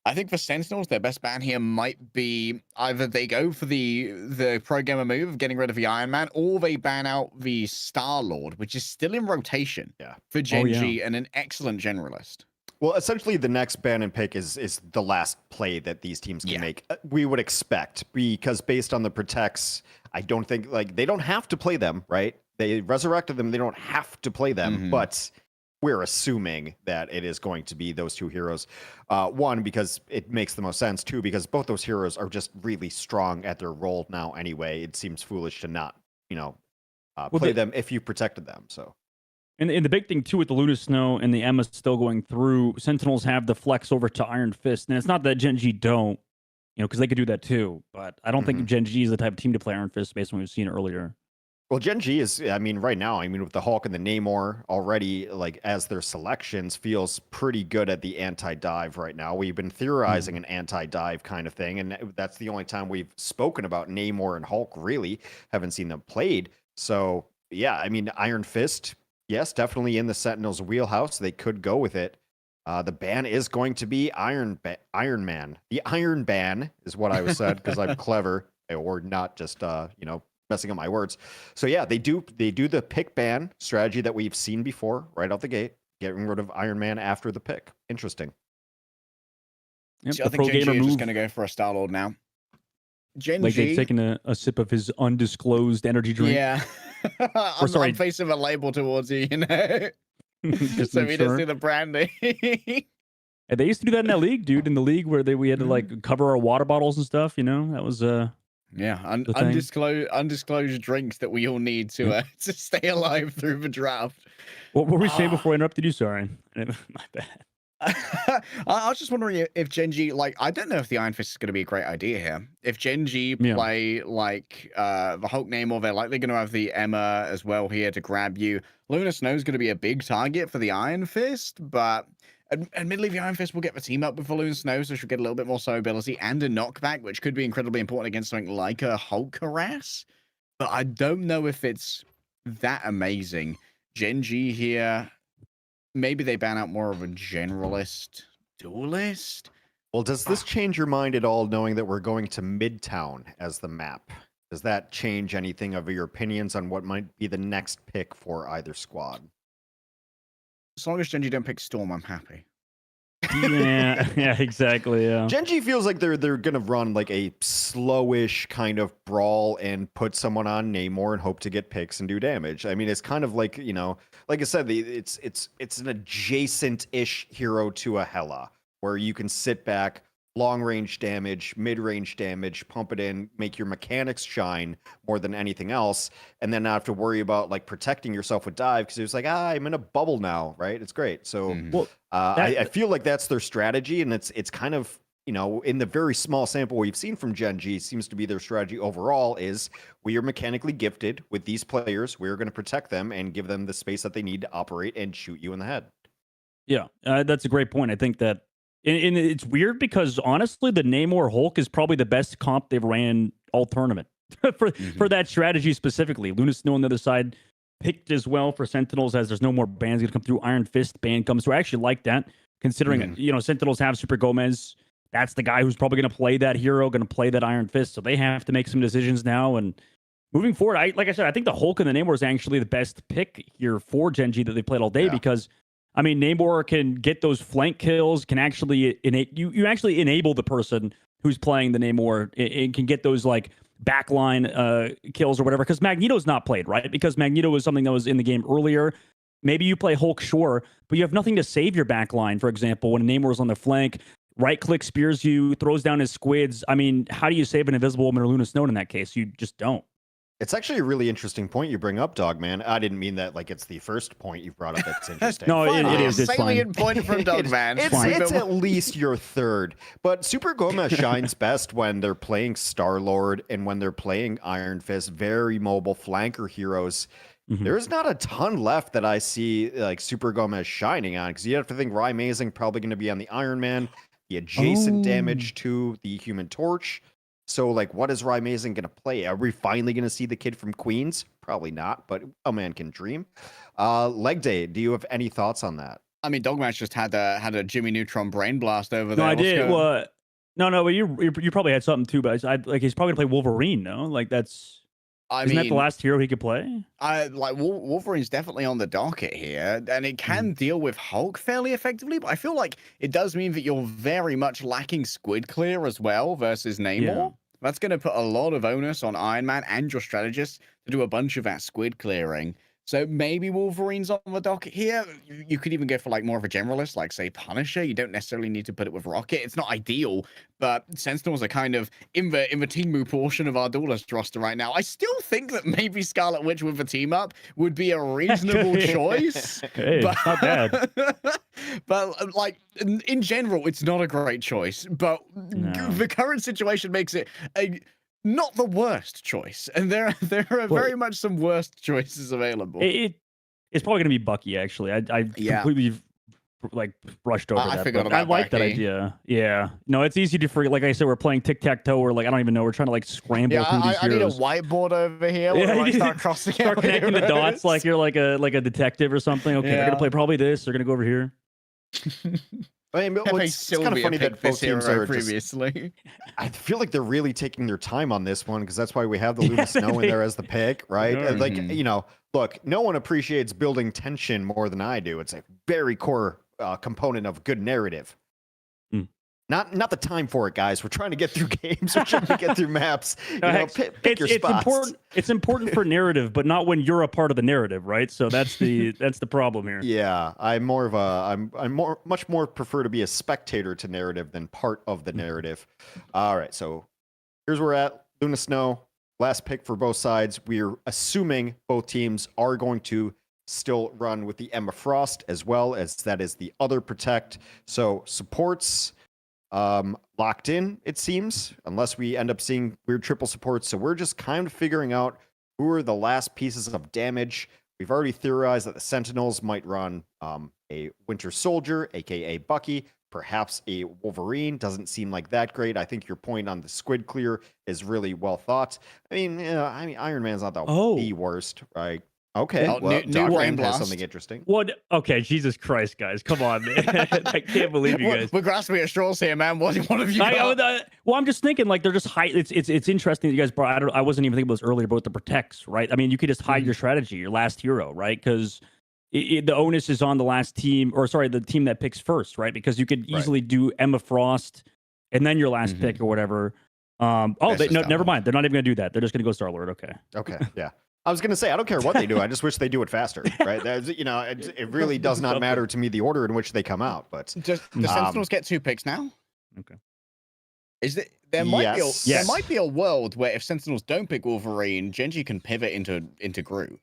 B: I think for Sentinels, their best ban here might be either they go for the pro gamer move of getting rid of the Iron Man, or they ban out the Star-Lord, which is still in rotation for Gen.G and an excellent generalist.
A: Well, essentially, the next ban and pick is the last play that these teams can make. We would expect, because based on the protects, I don't think, like, they don't have to play them, right? They resurrected them. They don't have to play them, but we're assuming that it is going to be those two heroes. One, because it makes the most sense. Two, because both those heroes are just really strong at their role now anyway. It seems foolish to not, play them if you protected them. So,
C: and the big thing too with the Lunar Snow and the Emma still going through, Sentinels have the flex over to Iron Fist, and it's not that Gen.G don't, because they could do that too. But I don't think Gen.G is the type of team to play Iron Fist based on what we've seen earlier.
A: Well, Gen.G is, right now, with the Hulk and the Namor already, like, as their selections, feels pretty good at the anti-dive right now. We've been theorizing an anti-dive kind of thing, and that's the only time we've spoken about Namor and Hulk, really. Haven't seen them played. So, yeah, Iron Fist, yes, definitely in the Sentinels' wheelhouse. They could go with it. The ban is going to be Iron Man. The Iron Ban is what I was said, because I'm clever, or not just, messing up my words. So yeah, they do the pick ban strategy that we've seen before right out the gate, getting rid of Iron Man after the pick. Interesting.
C: Yep,
B: I think Gen.G is just going to go for a Star-Lord now. Gen.G,
C: like they've taken a sip of his undisclosed energy drink.
B: Yeah. I'm facing a label towards you,
C: Just
B: so we didn't see the branding.
C: And they used to do that in that league, dude. In the league where we had to like cover our water bottles and stuff. That was
B: undisclosed drinks that we all need to stay alive through the draft.
C: What were we saying before I interrupted you? Sorry, my bad.
B: I was just wondering if Gen.G, I don't know if the Iron Fist is going to be a great idea here. If Gen.G play the Hulk Namor, they're likely going to have the Emma as well here to grab you. Lunar Snow is going to be a big target for the Iron Fist, but admittedly, the Iron Fist will get the team up with the Lunar Snow, so she'll get a little bit more slow ability and a knockback, which could be incredibly important against something like a Hulk harass. But I don't know if it's that amazing. Gen.G here, maybe they ban out more of a generalist duelist.
A: Well, does this change your mind at all, knowing that we're going to Midtown as the map? Does that change anything of your opinions on what might be the next pick for either squad?
B: As long as Gen.G don't pick Storm, I'm happy.
C: Yeah, exactly. Yeah.
A: Gen.G feels like they're gonna run like a slowish kind of brawl and put someone on Namor and hope to get picks and do damage. It's kind of like, like I said, it's an adjacent-ish hero to a Hela, where you can sit back, long-range damage, mid-range damage, pump it in, make your mechanics shine more than anything else, and then not have to worry about like protecting yourself with dive, because it's like, I'm in a bubble now, right? It's great. So I feel like that's their strategy, and it's kind of, in the very small sample we've seen from Gen.G, seems to be their strategy overall is we are mechanically gifted with these players. We're going to protect them and give them the space that they need to operate and shoot you in the head. Yeah,
C: that's a great point. I think that and it's weird because honestly, the Namor Hulk is probably the best comp they've ran all tournament for that strategy specifically. Lunar Snow on the other side picked as well for Sentinels, as there's no more bans going to come through. Iron Fist ban comes through. I actually like that, considering Sentinels have Super Gomez. That's the guy who's probably going to play that hero, going to play that Iron Fist. So they have to make some decisions now. And moving forward, like I said, I think the Hulk and the Namor is actually the best pick here for Gen.G that they played all day because Namor can get those flank kills, can actually you actually enable the person who's playing the Namor and can get those like backline kills or whatever, because Magneto's not played, right? Because Magneto was something that was in the game earlier. Maybe you play Hulk, sure, but you have nothing to save your backline. For example, when Namor's on the flank, right-click spears you, throws down his squids. How do you save an Invisible Woman or Lunar Snow in that case? You just don't.
A: It's actually a really interesting point you bring up, Dog Man. I didn't mean that like it's the first point you brought up that's interesting.
C: No, it is. It's fine.
F: Salient point from Dogman.
A: It's at least your third. But Super Goma shines best when they're playing Star-Lord and when they're playing Iron Fist, very mobile flanker heroes. There's not a ton left that I see like Super Gomez shining on, because you have to think Rye Mazing probably going to be on the Iron Man, the adjacent damage to the Human Torch. So, like, what is Rye Mazing going to play? Are we finally going to see the kid from Queens? Probably not, but a man can dream. Leg Day, do you have any thoughts on that?
B: I mean, Dogmatch just had a Jimmy Neutron brain blast over
C: No,
B: there.
C: I
B: What's
C: did.
B: going-
C: Well, no, but you probably had something too. But like he's probably gonna play Wolverine. No, like isn't that the last hero he could play?
B: Wolverine's definitely on the docket here, and it can deal with Hulk fairly effectively, but I feel like it does mean that you're very much lacking Squid Clear as well versus Namor.
C: Yeah.
B: That's going to put a lot of onus on Iron Man and your strategist to do a bunch of that squid clearing. So maybe Wolverine's on the docket here. You could even go for like more of a generalist, like say Punisher. You don't necessarily need to put it with Rocket. It's not ideal, but Sentinels are kind of in the Teemu portion of our duelist roster right now. I still think that maybe Scarlet Witch with a team up would be a reasonable choice.
C: Hey,
B: but,
C: not bad.
B: but like in general, it's not a great choice. But the current situation makes it not the worst choice, and there are very much some worst choices available.
C: It's probably gonna be Bucky. Actually, I completely like brushed over that.
B: I forgot
C: but
B: about
C: I like that
B: Bucky.
C: idea. Yeah, no, it's easy to forget. Like I said, we're playing tic tac toe, or like I don't even know. We're trying to like scramble through these
B: I need a
C: heroes.
B: whibboard over here.
C: Yeah,
B: Where I start crossing
C: Start
B: out
C: connecting the
B: heroes.
C: dots like you're like a detective or something. Okay, they're gonna play probably this. They're gonna go over here.
A: I mean, it's kind of funny that both teams are
B: previously.
A: I feel like they're really taking their time on this one, because that's why we have the Luna Snow in there as the pick, right?
C: Yeah.
A: Like, you know, look, no one appreciates building tension more than I do. It's a very core component of good narrative. Not the time for it, guys. We're trying to get through games. We're trying to get through maps. You know, pick your spots.
C: It's important for narrative, but not when you're a part of the narrative, right? So that's the problem here.
A: Yeah, I'm much more prefer to be a spectator to narrative than part of the narrative. All right, so here's where we're at. Luna Snow, last pick for both sides. We're assuming both teams are going to still run with the Emma Frost, as well as that is the other protect. So supports locked in, it seems, unless we end up seeing weird triple supports. So we're just kind of figuring out who are the last pieces of damage. We've already theorized that the Sentinels might run a Winter Soldier, aka Bucky, perhaps a Wolverine. Doesn't seem like that great. I think your point on the squid clear is really well thought. I mean, Iron Man's not the worst, right? Okay, well,
B: new
A: Dog
B: Rain
A: Man has
B: Blast.
A: something interesting.
C: What? Okay, Jesus Christ, guys, come on, man! I can't believe you guys.
B: We're grasping at straws here, man. What have you got?
C: Well, I'm just thinking like they're just hide. It's interesting that you guys brought. I wasn't even thinking about this earlier about the protects, right? I mean, you could just hide your strategy, your last hero, right? Because the onus is on the last team, or sorry, the team that picks first, right? Because you could easily do Emma Frost and then your last pick or whatever. Never mind. They're not even gonna do that. They're just gonna go Star-Lord.
A: Okay, yeah. I was going to say, I don't care what they do. I just wish they do it faster, right? It really does not matter to me the order in which they come out. But
B: The Sentinels get 2 picks now?
C: Okay.
B: There might
C: Yes.
B: be a world where if Sentinels don't pick Wolverine, Gen.G can pivot into Groot.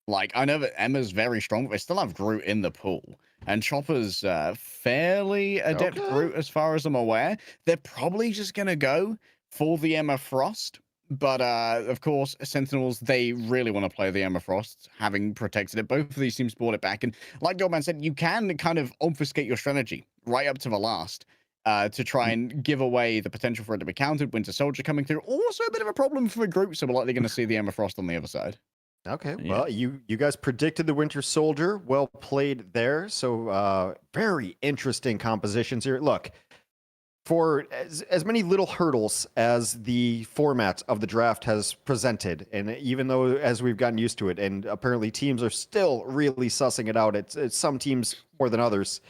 B: Like, I know that Emma's very strong, but they still have Groot in the pool. And Chopper's fairly adept Groot as far as I'm aware. They're probably just going to go for the Emma Frost. But, of course, Sentinels, they really want to play the Emma Frost, having protected it. Both of these teams brought it back. And like Dogman said, you can kind of obfuscate your strategy right up to the last to try and give away the potential for it to be countered. Winter Soldier coming through. Also a bit of a problem for the group, so we're likely going to see the Emma Frost on the other side.
A: Okay, well, you guys predicted the Winter Soldier. Well played there. So very interesting compositions here. Look, for as many little hurdles as the format of the draft has presented, and even though as we've gotten used to it, and apparently teams are still really sussing it out, it's some teams more than others,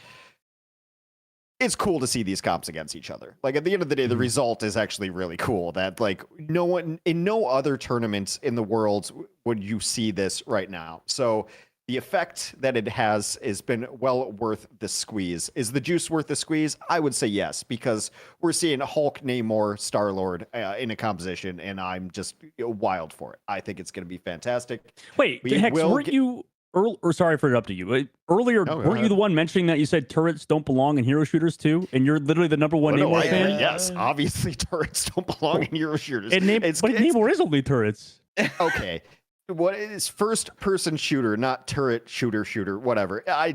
A: it's cool to see these comps against each other. Like, at the end of the day, the result is actually really cool. That, like, no one in no other tournaments in the world would you see this right now. So the effect that it has been well worth the squeeze. Is the juice worth the squeeze? I would say yes, because we're seeing Hulk, Namor, Star-Lord in a composition, and I'm just wild for it. I think it's going to be fantastic.
C: Wait,
A: We
C: Hex,
A: will
C: weren't you... Or sorry for interrupting you. Earlier,
A: No, go
C: weren't you
A: ahead.
C: the one mentioning that you said turrets don't belong in hero shooters too? And you're literally the number one
A: Oh, no,
C: Namor fan?
A: yes, obviously turrets don't belong in hero shooters.
C: And Namor is only turrets.
A: Okay. What is first-person shooter, not turret shooter, whatever. I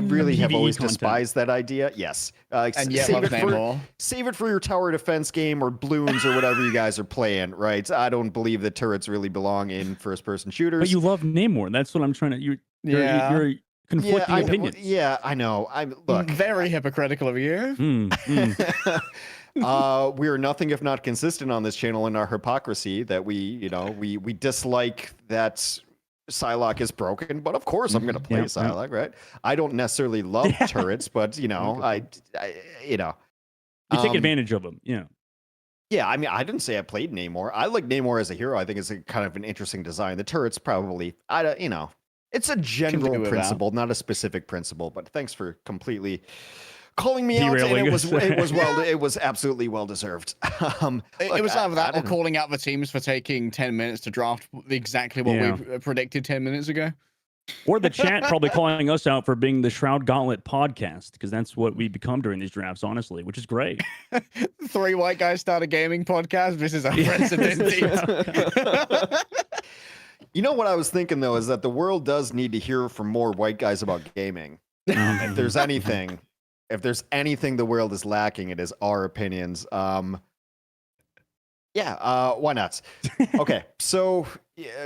A: really have
C: PvE
A: always
C: content.
A: despised that idea. Yes.
F: And yet
A: save
F: love Namor.
A: save it for your tower defense game or balloons or whatever you guys are playing, right? I don't believe that turrets really belong in first-person shooters.
C: But you love Namor. That's what I'm trying to... You're conflicting
A: I
C: opinions.
A: I know. Look.
F: Very hypocritical of you.
A: We are nothing if not consistent on this channel in our hypocrisy that we dislike that Psylocke is broken, but of course I'm going to play Psylocke, right? I don't necessarily love turrets, but I
C: You take advantage of them, yeah.
A: Yeah, I mean, I didn't say I played Namor. I like Namor as a hero. I think it's a kind of an interesting design. The turrets probably, it's a general principle, not a specific principle. But thanks for completely calling me out, and it was absolutely well deserved.
F: It was either that or calling out the teams for taking 10 minutes to draft exactly what we predicted 10 minutes ago.
C: Or the chat probably calling us out for being the Shroud Gauntlet podcast, because that's what we become during these drafts, honestly, which is great.
F: 3 white guys start a gaming podcast. This is unprecedented.
A: You know what I was thinking, though, is that the world does need to hear from more white guys about gaming. If there's anything the world is lacking, it is our opinions. Why not? Okay, so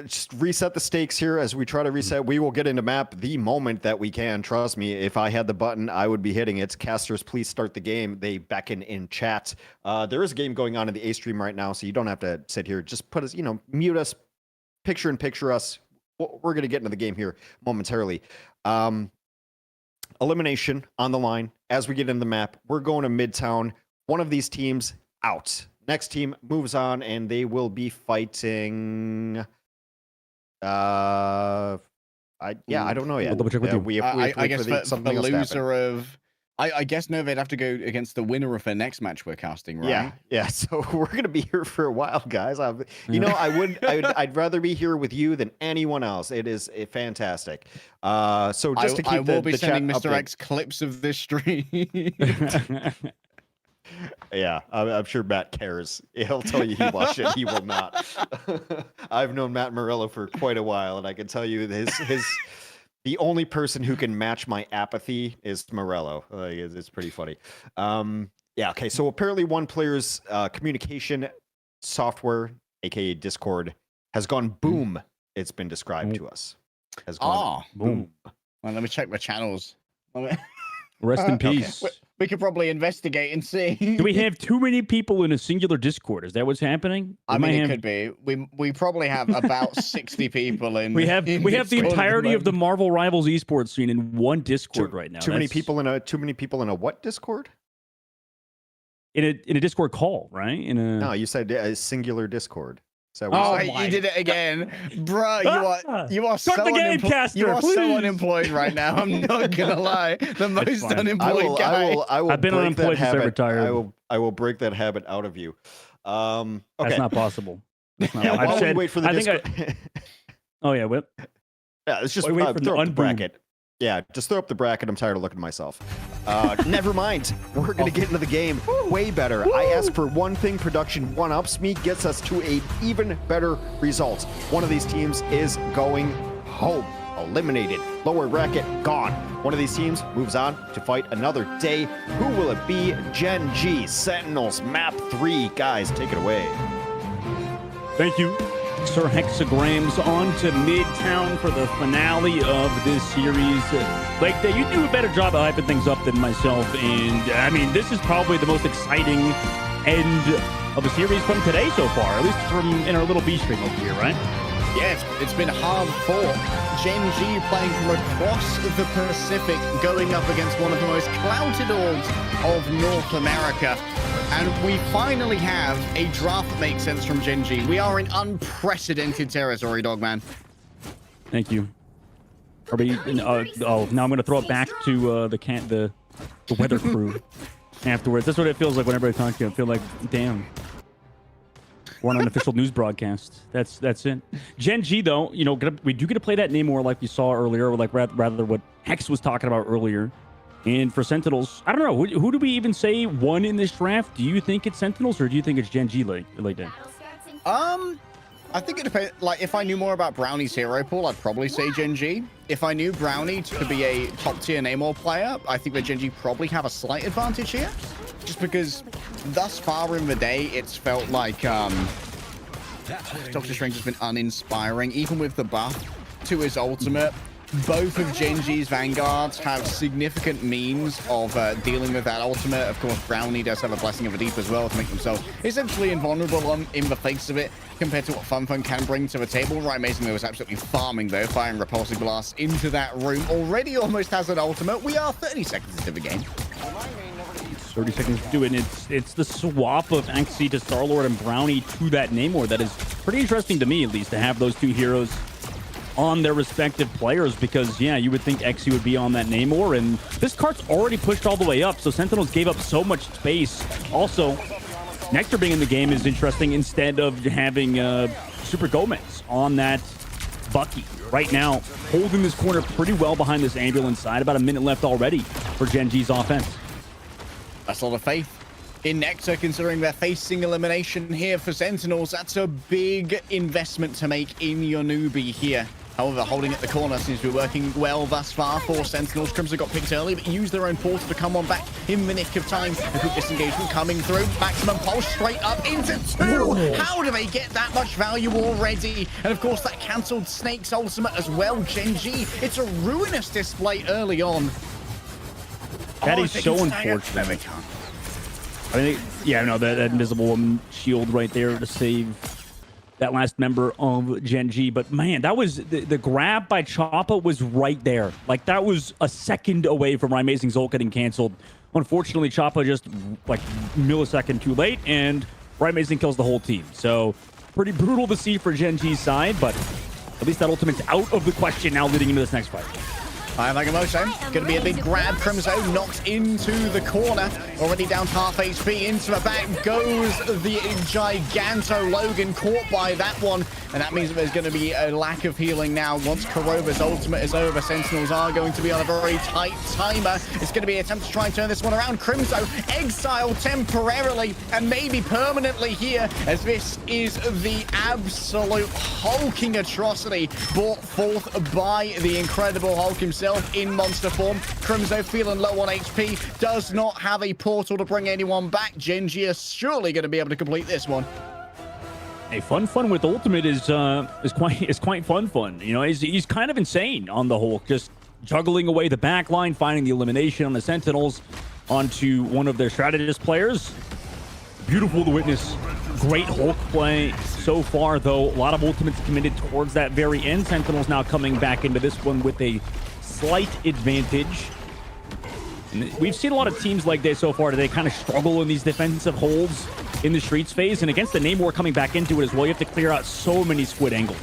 A: just reset the stakes here as we try to reset. We will get into map the moment that we can. Trust me, if I had the button, I would be hitting it. Casters, please start the game. They beckon in chat. There is a game going on in the A stream right now, so you don't have to sit here. Just put us, mute us, picture us. We're going to get into the game here momentarily. Elimination on the line. As we get into the map, we're going to Midtown. One of these teams out. Next team moves on, and they will be fighting. I don't know yet.
C: I'll double check with you.
A: We have to
F: I
A: wait
F: guess
A: for something else to happen.
F: loser of. I guess no, they'd have to go against the winner of their next match we're casting, right?
A: Yeah. So we're gonna be here for a while, guys. I'd rather be here with you than anyone else. It is fantastic. So just to keep
F: I will be
A: the
F: sending
A: chat
F: Mr.
A: update.
F: X clips of this stream.
A: Yeah, I'm sure Matt cares. He'll tell you he watched it. He will not. I've known Matt Morello for quite a while, and I can tell you the only person who can match my apathy is Morello. It's pretty funny. Okay. So apparently one player's communication software, aka Discord, has gone boom. It's been described to us. Has gone boom.
F: Well, let me check my channels.
C: Rest in peace.
F: We could probably investigate and see.
C: Do we have too many people in a singular Discord? Is that what's happening?
F: It could be. We probably have about 60 people in.
C: We have the
F: Discord
C: entirety of the Marvel Rivals esports scene in one Discord right now.
A: Too many people in a what Discord?
C: In a Discord call, right?
A: No, you said a singular Discord. So
F: you did it again, bro. You are
C: Start the game, Caster,
F: You are
C: please.
F: so unemployed right now. I'm not gonna lie. The most
C: fine.
F: unemployed guy.
A: I will
C: I've been
A: break
C: unemployed
A: that
C: since I
A: habit.
C: retired.
A: I will break that habit out of you. Okay.
C: That's not possible. That's not
A: Yeah,
C: I've
A: while
C: said,
A: we wait for the
C: I think
A: Discord.
C: Oh yeah, whip.
A: Yeah, let's just
C: Wait for the
A: throw up the
C: unboom.
A: bracket. Yeah, just throw up the bracket. I'm tired of looking at myself. Never mind. We're going to get into the game way better. I ask for one thing. Production one-ups me, gets us to an even better result. One of these teams is going home. Eliminated. Lower bracket, gone. One of these teams moves on to fight another day. Who will it be? Gen.G, Sentinels, Map 3. Guys, take it away.
C: Thank you, Sir Hexagrams. On to Midtown for the finale of this series. You do a better job of hyping things up than myself, and I mean, this is probably the most exciting end of the series from today so far, at least from in our little B stream over here, right?
F: Yeah, it's been hard fought. Gen.G playing from across the Pacific, going up against one of the most clouted orbs of North America. And we finally have a draft that makes sense from Gen.G. We are in unprecedented territory, Dogman.
C: Thank you. Are we? Oh, now I'm gonna throw it back to the weather crew afterwards. That's what it feels like whenever I talk to you. I feel like, damn, we're on an official news broadcast. That's it. Gen.G though, you know, we do get to play that Namor like we saw earlier, or like rather what Hex was talking about earlier. And for Sentinels, I don't know. Who do we even say won in this draft? Do you think it's Sentinels or do you think it's Gen.G like that?
F: I think it depends. Like, if I knew more about Brownie's hero pool, I'd probably say Gen.G. If I knew Brownie to be a top-tier Namor player, I think that Gen.G probably have a slight advantage here. Just because thus far in the day, it's felt like Doctor Strange has been uninspiring. Even with the buff to his ultimate, both of Gen.G's Vanguards have significant means of dealing with that ultimate. Of course, Brownie does have a Blessing of a Deep as well to make himself essentially invulnerable in the face of it compared to what FunFun can bring to the table. Right, Amazingly was absolutely farming though, firing repulsive blasts into that room. Already almost has an ultimate. We are 30 seconds into the game.
C: 30 seconds to do it, and it's the swap of Axie to Star-Lord and Brownie to that Namor that is pretty interesting to me, at least, to have those two heroes on their respective players, because yeah, you would think Axie would be on that Namor, and this cart's already pushed all the way up, so Sentinels gave up so much space. Also, Nectar being in the game is interesting instead of having Super Gomez on that Bucky. Right now, holding this corner pretty well behind this ambulance side. About a minute left already for Gen.G's offense.
F: That's a lot of faith in Nectar, considering they're facing elimination here for Sentinels. That's a big investment to make in your newbie here. However, holding at the corner seems to be working well thus far for Sentinels. Crimson got picked early, but used their own portal to come on back in the nick of time. A quick disengagement coming through. Maximum pulse straight up into two. How do they get that much value already? And of course, that cancelled Snake's ultimate as well. Gen.G, it's a ruinous display early on.
C: That is so unfortunate. I think, yeah, no, that invisible woman shield right there to save that last member of Gen.G. But man, that was the grab by Choppa was right there. Like, that was a second away from Amazing's ult getting canceled. Unfortunately, Choppa just like millisecond too late, and Amazing kills the whole team. So pretty brutal to see for Gen.G's side, but at least that ultimate's out of the question now leading into this next fight.
F: Ayamoto, going to be a big grab. Crimson knocked into the corner. Already down to half HP. Into the back goes the Giganto Logan, caught by that one. And that means that there's going to be a lack of healing now. Once Kuroba's ultimate is over, Sentinels are going to be on a very tight timer. It's going to be an attempt to try and turn this one around. Crimson exiled temporarily and maybe permanently here, as this is the absolute hulking atrocity brought forth by the Incredible Hulk himself in monster form. Crimson feeling low on HP, does not have a portal to bring anyone back. Gen.G is surely going to be able to complete this one.
C: Hey, fun with ultimate is quite fun. You know, he's kind of insane on the whole, just juggling away the back line, finding the elimination on the Sentinels onto one of their strategist players. Beautiful to witness. Great Hulk play so far, though. A lot of ultimates committed towards that very end. Sentinels now coming back into this one with a slight advantage. And we've seen a lot of teams like this so far today kind of struggle in these defensive holds in the streets phase, and against the Namor coming back into it as well, you have to clear out so many squid angles.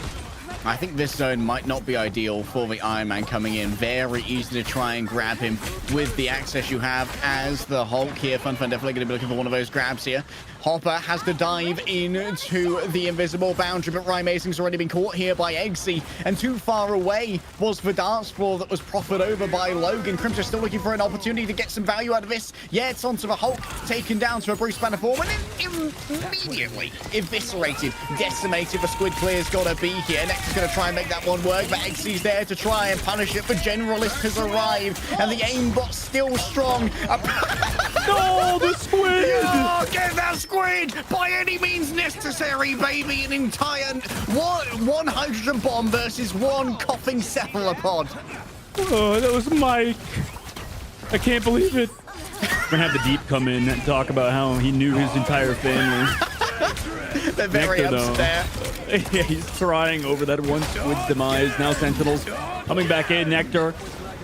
F: I think this zone might not be ideal for the Iron Man coming in. Very easy to try and grab him with the access you have as the Hulk here. FunFun definitely going to be looking for one of those grabs here. Hopper has to dive into the invisible boundary, but Amazing's already been caught here by Eggsy, and too far away was the dance floor that was proffered over by Logan. Crimson still looking for an opportunity to get some value out of this. Yeah, it's onto the Hulk, taken down to a Bruce Banner form, and immediately eviscerated, decimated. The squid clear's got to be here. Next is going to try and make that one work, but Eggsy's there to try and punish it. The Generalist has arrived, and the aimbot's still strong.
C: No, the squid!
F: Oh, get that squid by any means necessary, baby. An entire 100 bomb versus one coughing cephalopod.
C: Oh, that was Mike. I can't believe it. We're gonna have the Deep come in and talk about how he knew his entire family.
F: They're very
C: Nectar,
F: upset.
C: Yeah, he's crying over that one squid's demise. Now Sentinels coming back in. Nectar,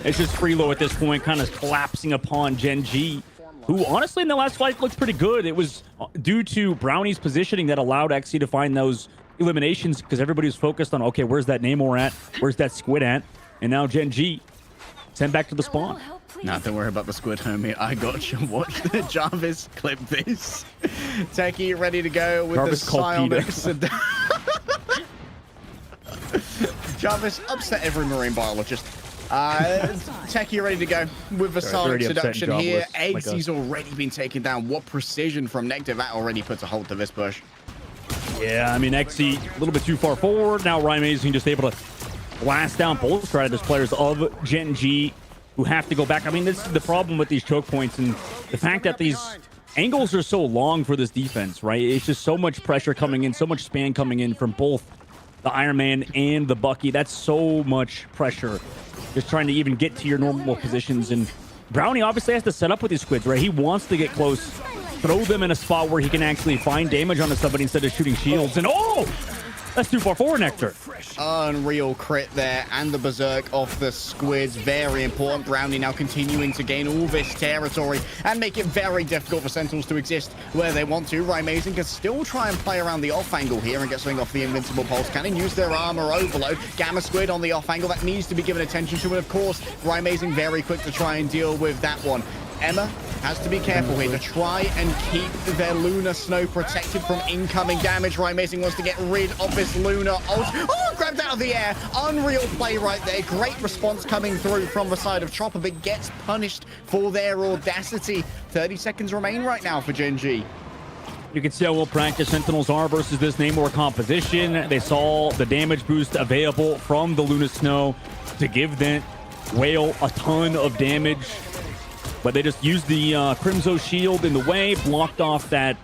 C: it's just Freelo at this point, kind of collapsing upon Gen.G, who honestly in the last fight looked pretty good. It was due to Brownie's positioning that allowed Xe to find those eliminations, because everybody was focused on, okay, where's that Namor at? Where's that squid at? And now Gen.G sent back to the
E: A little
C: spawn.
E: help, please.
F: Nah, don't worry about the squid, homie. I got you. Watch the Jarvis clip this. Techie ready to go with
C: Jarvis
F: the
C: called
F: psionics. Jarvis upset every marine biologist. Techie ready to go with the
C: Sorry,
F: psionic
C: already upset
F: seduction here.
C: Jobless, like us.
F: Eggs already been taken down. What precision from Nectar. That already puts a halt to this push.
C: Yeah, I mean, XE a little bit too far forward. Now Ryan Amazing just able to blast down both Stratus players of Gen.G who have to go back. I mean, this is the problem with these choke points and the fact that these angles are so long for this defense, right? It's just so much pressure coming in, so much span coming in from both the Iron Man and the Bucky. That's so much pressure just trying to even get to your normal positions. And Brownie obviously has to set up with these squids, right? He wants to get close, throw them in a spot where he can actually find damage onto somebody instead of shooting shields. And oh, that's too far forward, Nectar.
F: Unreal crit there, and the berserk off the squids. Very important. Brownie now continuing to gain all this territory and make it very difficult for Sentinels to exist where they want to. Amazing can still try and play around the off angle here and get something off the invincible pulse cannon. Use their armor overload. Gamma squid on the off angle that needs to be given attention to, and of course, Amazing very quick to try and deal with that one. Emma has to be careful here to try and keep their Lunar Snow protected from incoming damage. Amazing wants to get rid of this Lunar ult. Oh, grabbed out of the air. Unreal play right there. Great response coming through from the side of Chopper, but gets punished for their audacity. 30 seconds remain right now for Gen.G.
C: You can see how well practiced Sentinels are versus this Namor composition. They saw the damage boost available from the Lunar Snow to give that whale a ton of damage. But they just used the Crimzo shield in the way, blocked off that,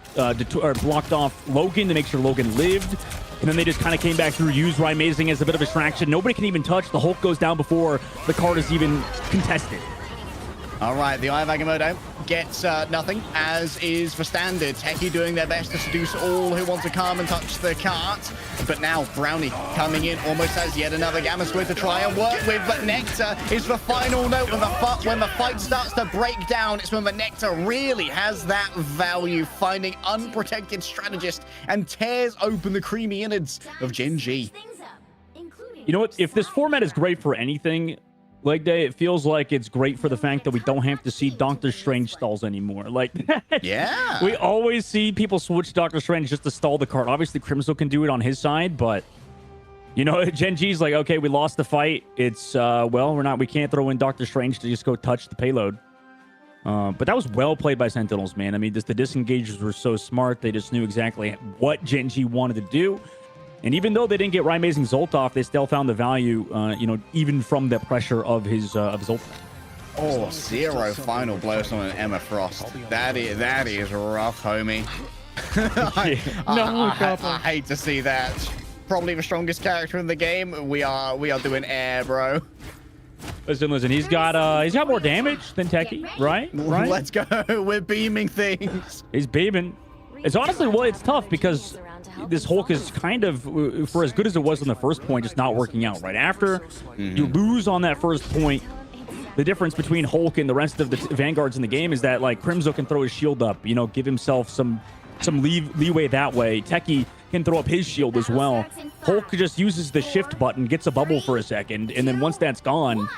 C: blocked off Logan to make sure Logan lived. And then they just kind of came back through, used Amazing as a bit of a distraction. Nobody can even touch. The Hulk goes down before the card is even contested.
F: All right, the Eye of Agamotto gets nothing, as is for standard. Techie doing their best to seduce all who want to come and touch the cart. But now Brownie coming in almost has yet another Gamma Squid to try and work with. But Nectar is the final note when the fight starts to break down. It's when the Nectar really has that value, finding unprotected strategist and tears open the creamy innards of Gen.G.
E: Things up, including
C: You know what? If this format is great for anything, Leg Day, it feels like it's great for the fact that we don't have to see Doctor Strange stalls anymore. Like,
F: Yeah.
C: we always see people switch Doctor Strange just to stall the card. Obviously, Crimson can do it on his side, but you know, Gen.G's like, okay, we lost the fight. It's well, we can't throw in Doctor Strange to just go touch the payload. But that was well played by Sentinels, man. I mean, the disengagers were so smart. They just knew exactly what Gen.G wanted to do. And even though they didn't get Amazing's ult off, they still found the value, you know, even from the pressure of his ult.
F: Oh, 0 final blows on an Emma Frost. That is rough, homie. I hate to see that. Probably the strongest character in the game. We are doing air, bro.
C: Listen. He's got more damage than Techie, right?
F: Let's go. We're beaming things.
C: He's beaming. It's honestly, well, it's tough because this Hulk is kind of, for as good as it was in the first point, just not working out. Right after you lose on that first point, the difference between Hulk and the rest of the Vanguards in the game is that, like, Crimzo can throw his shield up, you know, give himself some leeway that way. Techie can throw up his shield as well. Hulk just uses the shift button, gets a bubble for a second, and then once that's gone,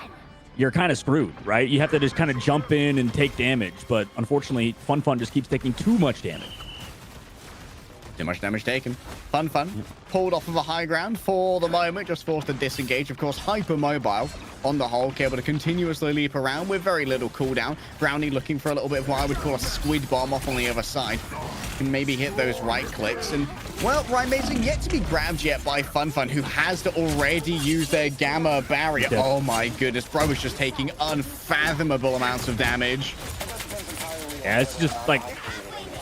C: you're kind of screwed, right? You have to just kind of jump in and take damage. But unfortunately, Fun just keeps taking too much damage.
F: Too much damage taken. Fun. Pulled off of a high ground for the moment, just forced to disengage. Of course, hyper-mobile on the Hulk, able to continuously leap around with very little cooldown. Brownie looking for a little bit of what I would call a squid bomb off on the other side. Can maybe hit those right clicks. And, well, Amazing yet to be grabbed yet by Fun, who has to already use their Gamma barrier.
C: Yeah.
F: Oh my goodness, bro is just taking unfathomable amounts of damage.
C: Yeah, it's just like,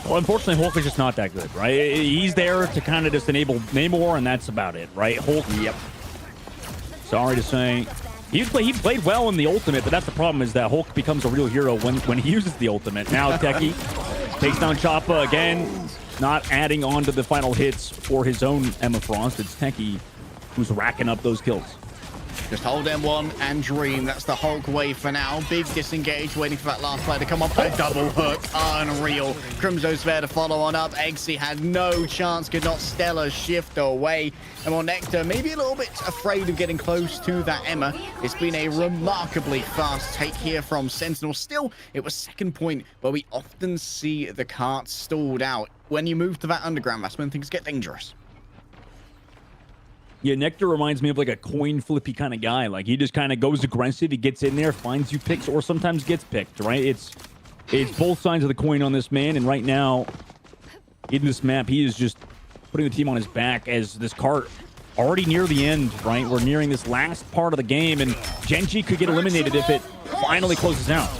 C: well, unfortunately, Hulk is just not that good, right? He's there to kind of just enable Namor, and that's about it, right? Hulk,
F: Yep.
C: sorry to say. He played well in the ultimate, but that's the problem, is that Hulk becomes a real hero when he uses the ultimate. Now Techie takes down Choppa again, not adding on to the final hits for his own Emma Frost. It's Techie who's racking up those kills.
F: Just hold M1 and dream. That's the Hulk wave for now. Big disengage, waiting for that last player to come up. A double hook. Unreal. Crimzo's there to follow on up. Eggsy had no chance, could not stellar shift away. And while Nectar maybe a little bit afraid of getting close to that Emma, it's been a remarkably fast take here from Sentinel. Still, it was second point where we often see the cart stalled out. When you move to that underground, that's when things get dangerous.
C: Yeah, Nectar reminds me of like a coin flippy kind of guy. Like he just kind of goes aggressive. He gets in there, finds you picks, or sometimes gets picked, right? It's both sides of the coin on this man. And right now, in this map, he is just putting the team on his back as this cart already near the end, right? We're nearing this last part of the game, and Gen.G could get eliminated if it finally closes out.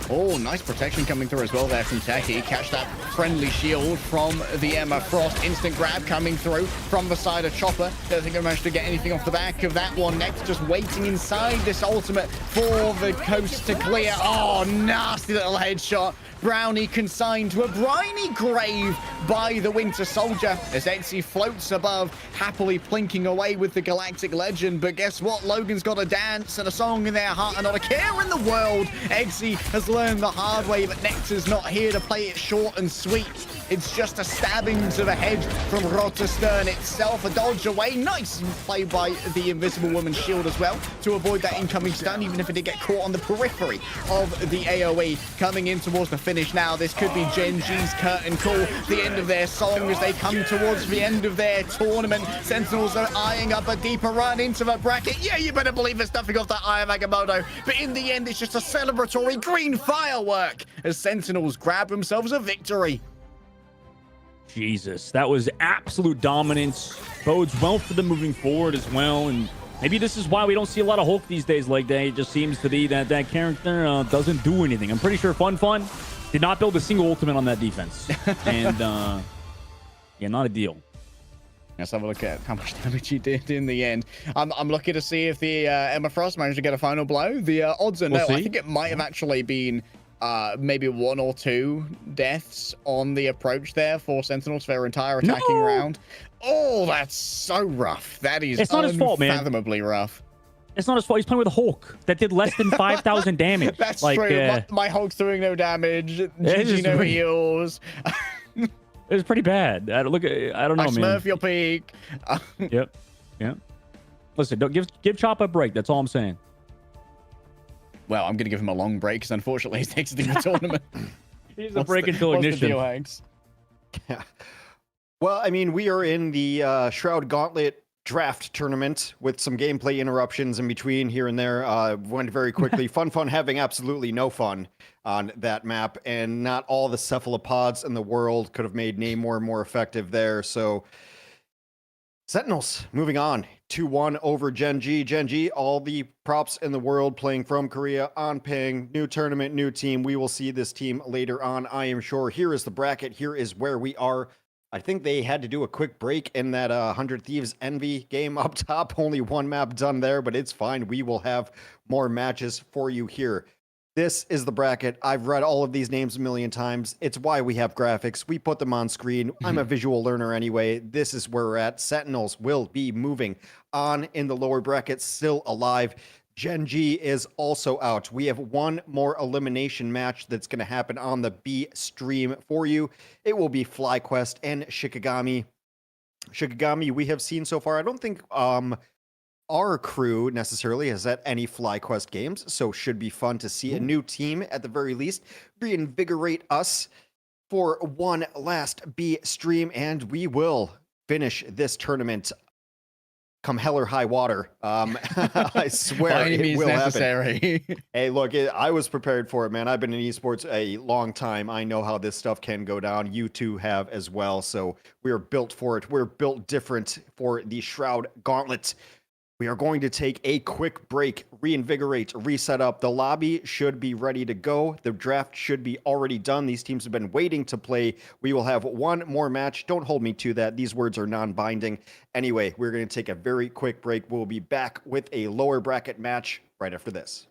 F: Oh, nice protection coming through as well there from Techie. Catch that friendly shield from the Emma Frost. Instant grab coming through from the side of Chopper. Don't think I managed to get anything off the back of that one. Next, just waiting inside this ultimate for the coast to clear. Oh, nasty little headshot. Brownie consigned to a briny grave by the Winter Soldier as Eggsy floats above, happily plinking away with the Galactic Legend. But guess what? Logan's got a dance and a song in their heart and not a care in the world. Eggsy has learned the hard way, but Nectar's not here to play it short and sweet. It's just a stabbing to the head from Rotterdam itself. A dodge away. Nice play by the Invisible Woman's shield as well to avoid that incoming stun, even if it did get caught on the periphery of the AoE. Coming in towards the finish now. This could be Gen.G's curtain call. The end of their song as they come towards the end of their tournament. Sentinels are eyeing up a deeper run into the bracket. Yeah, you better believe it's nothing off that Eye of Agamotto. But in the end, it's just a celebratory green firework as Sentinels grab themselves a victory.
C: Jesus, that was absolute dominance. Bodes well for them moving forward as well. And maybe this is why we don't see a lot of Hulk these days like that. It just seems to be that that character doesn't do anything. I'm pretty sure Fun did not build a single ultimate on that defense. And, yeah, not a deal.
F: Let's have a look at how much damage he did in the end. I'm looking to see if the Emma Frost managed to get a final blow. The odds are no. I think it might have actually been maybe 1 or 2 deaths on the approach there for Sentinels for their entire attacking round. Oh, that's so rough. That is
C: it's not his fault, man.
F: Unfathomably rough.
C: It's not his fault. He's playing with a Hulk that did less than 5,000 damage.
F: That's like, true. My Hulk's doing no damage. GG no heals.
C: It was pretty bad. I don't know, man.
F: Smurf your peak.
C: Yep. Listen, don't give Chop a break. That's all I'm saying.
F: Well, I'm going to give him a long break because unfortunately he's exiting the tournament.
C: He's a break until ignition.
A: Yeah. Well, I mean, we are in the Shroud Gauntlet draft tournament with some gameplay interruptions in between here and there. Went very quickly. Fun having absolutely no fun on that map, and not all the cephalopods in the world could have made Namor more effective there. So Sentinels moving on 2-1 over Gen.G. Gen.G, all the props in the world, playing from Korea on ping. New tournament, new team. We will see this team later on, I am sure. Here is the bracket. Here is where we are. I think they had to do a quick break in that 100 Thieves Envy game up top. Only one map done there, but it's fine. We will have more matches for you here. This is the bracket. I've read all of these names a million times. It's why we have graphics. We put them on screen. I'm a visual learner anyway. This is where we're at. Sentinels will be moving on in the lower bracket, still alive. Gen.G is also out. We have one more elimination match that's going to happen on the B stream for you. It will be FlyQuest and Shikigami. Shikigami we have seen so far. I don't think our crew necessarily has had any FlyQuest games, so should be fun to see a new team at the very least reinvigorate us for one last B stream, and we will finish this tournament come hell or high water. I swear it will happen. Hey, look, I was prepared for it, man. I've been in esports a long time. I know how this stuff can go down. You two have as well, so we're built for it. We're built different for the Shroud Gauntlet. We are going to take a quick break, reinvigorate, reset up. The lobby should be ready to go. The draft should be already done. These teams have been waiting to play. We will have one more match. Don't hold me to that. These words are non-binding. Anyway, we're going to take a very quick break. We'll be back with a lower bracket match right after this.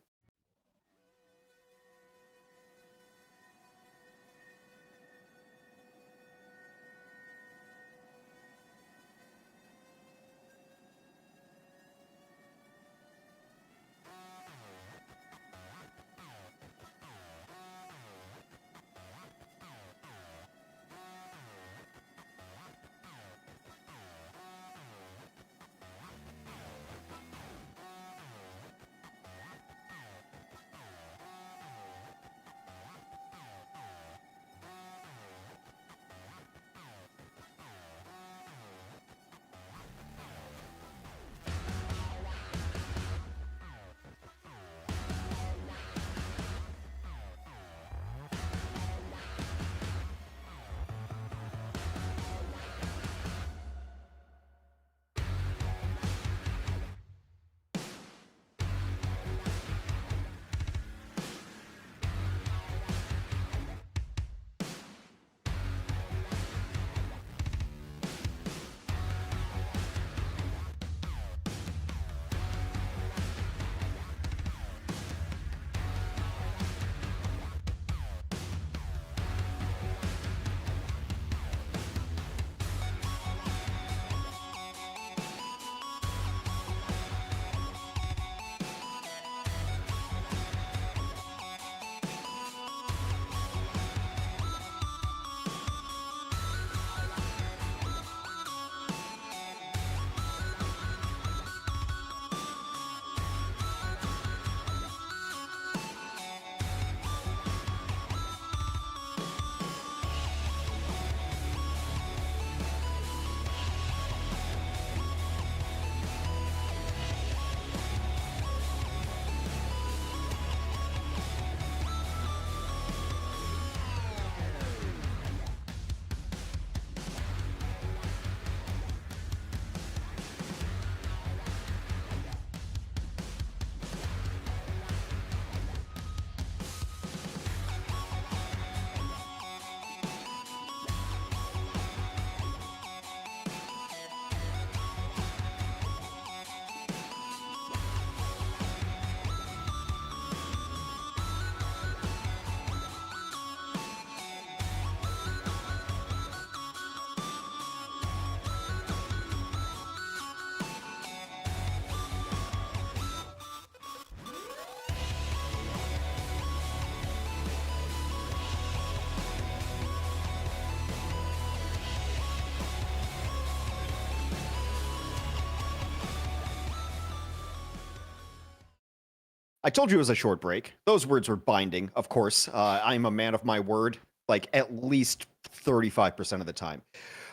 A: I told you it was a short break. Those words were binding, of course. I'm a man of my word, like at least 35% of the time.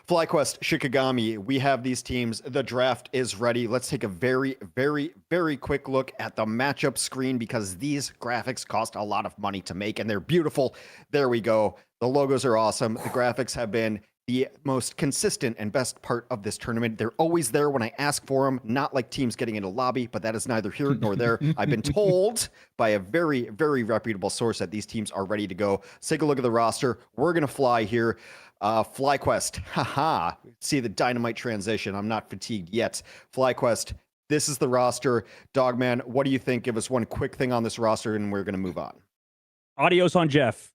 A: FlyQuest, Shikigami, we have these teams. The draft is ready. Let's take a very, very, very quick look at the matchup screen because these graphics cost a lot of money to make and they're beautiful. There we go. The logos are awesome. The graphics have been the most consistent and best part of this tournament. They're always there when I ask for them, not like teams getting into lobby, but that is neither here nor there. I've been told by a very, very reputable source that these teams are ready to go. Let's take a look at the roster. We're going to fly here. FlyQuest, haha, see the dynamite transition. I'm not fatigued yet. FlyQuest, this is the roster. Dogman, what do you think? Give us one quick thing on this roster and we're going to move on.
C: Adios on Jeff.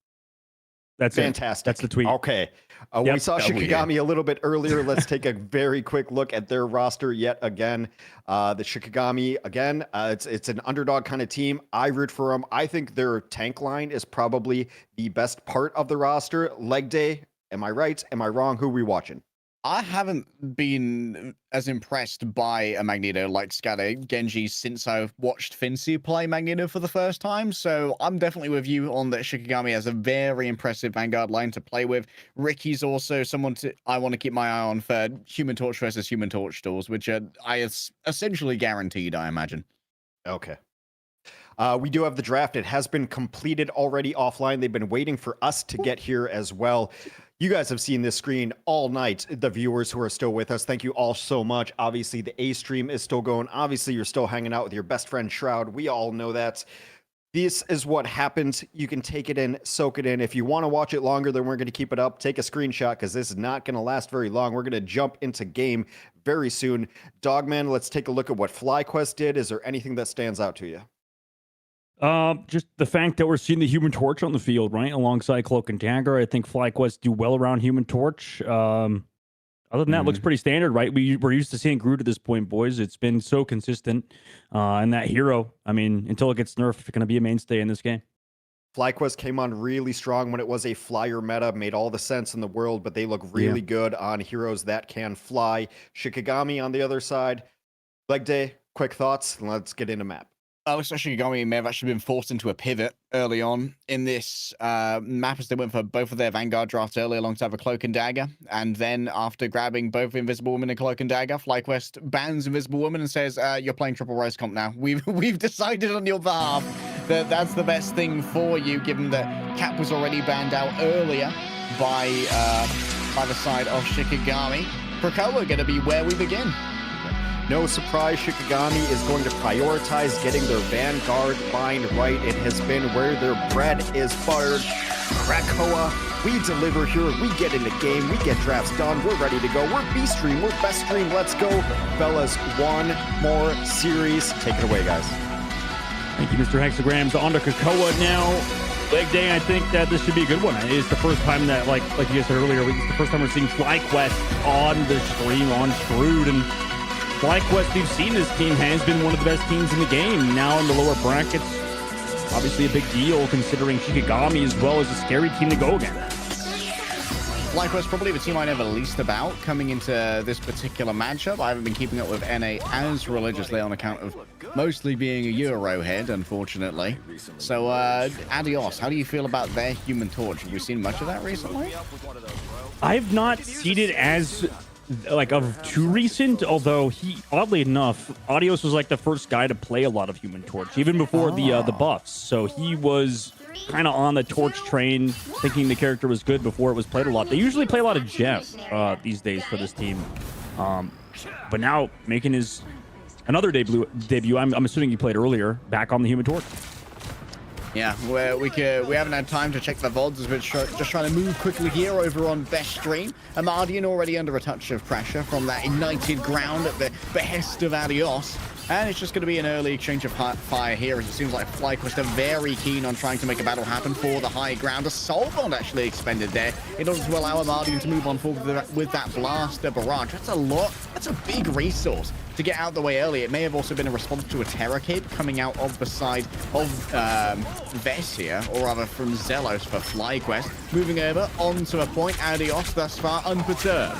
C: That's
A: fantastic.
C: That's the tweet.
A: Okay. We saw Shikigami a little bit earlier. Let's take a very quick look at their roster yet again. The Shikigami, again, it's an underdog kind of team. I root for them. I think their tank line is probably the best part of the roster. Leg day, am I right? Am I wrong? Who are we watching?
B: I haven't been as impressed by a Magneto like Gen.G since I've watched Fincy play Magneto for the first time. So I'm definitely with you on that. Shikigami has a very impressive Vanguard line to play with. Ricky's also someone I want to keep my eye on for Human Torch versus Human Torch stores, which are essentially guaranteed, I imagine.
A: Okay. We do have the draft. It has been completed already offline. They've been waiting for us to get here as well. You guys have seen this screen all night, the viewers who are still with us. Thank you all so much. Obviously, the A stream is still going. Obviously, you're still hanging out with your best friend, Shroud. We all know that. This is what happens. You can take it in, soak it in. If you want to watch it longer, then we're going to keep it up. Take a screenshot because this is not going to last very long. We're going to jump into game very soon. Dogman, let's take a look at what FlyQuest did. Is there anything that stands out to you?
C: Just the fact that we're seeing the Human Torch on the field, right, alongside Cloak and Dagger. I think FlyQuest do well around Human Torch. Other than that, looks pretty standard, right? We're used to seeing Groot at this point, boys. It's been so consistent. And that hero, I mean, until it gets nerfed, it's going to be a mainstay in this game.
A: FlyQuest came on really strong when it was a flyer meta, made all the sense in the world, but they look really good on heroes that can fly. Shikigami on the other side. Leg day, quick thoughts, and let's get into map.
B: Shikigami may have actually been forced into a pivot early on in this map as they went for both of their Vanguard drafts early alongside the Cloak and Dagger. And then after grabbing both Invisible Woman and Cloak and Dagger, FlyQuest bans Invisible Woman and says, you're playing triple rise comp now. We've decided on your behalf that that's the best thing for you, given that Cap was already banned out earlier by the side of Shikigami. Krakoa going to be where we begin.
A: No surprise, Shikigami is going to prioritize getting their Vanguard line right. It has been where their bread is buttered. Krakoa, we deliver here. We get in the game. We get drafts done. We're ready to go. We're B-Stream. We're best stream. Let's go. Fellas, one more series. Take it away, guys.
C: Thank you, Mr. Hexagrams. On to Krakoa now. Leg day, I think that this should be a good one. It's the first time that, like you guys said earlier, it's the first time we're seeing FlyQuest on the stream on Shroud. And FlyQuest, we've seen this team has been one of the best teams in the game. Now in the lower brackets, obviously a big deal considering Shikigami as well as a scary team to go against.
B: FlyQuest probably the team I know the least about coming into this particular matchup. I haven't been keeping up with NA as religiously on account of mostly being a Euro head, unfortunately. So, Adios, how do you feel about their Human Torch? Have we seen much of that recently?
C: I've not seen it as of too recent, although oddly enough, Adios was like the first guy to play a lot of Human Torch, even before the buffs. So he was kind of on the Torch train, thinking the character was good before it was played a lot. They usually play a lot of Jeff these days for this team, but now making his another debut. I'm assuming he played earlier, back on the Human Torch.
B: Yeah, we haven't had time to check the VODs, but just trying to move quickly here over on Best Stream. Amardian already under a touch of pressure from that ignited ground at the behest of Adios. And it's just going to be an early exchange of fire here, as it seems like FlyQuest are very keen on trying to make a battle happen for the high ground. A soul bond actually expended there in order to allow Amardian to move on forward with that blaster barrage. That's a lot. That's a big resource to get out the way early. It may have also been a response to a Terror Cape coming out of the side of Vess here, or rather from Zelos for FlyQuest. Moving over onto a point, Adios thus far unperturbed.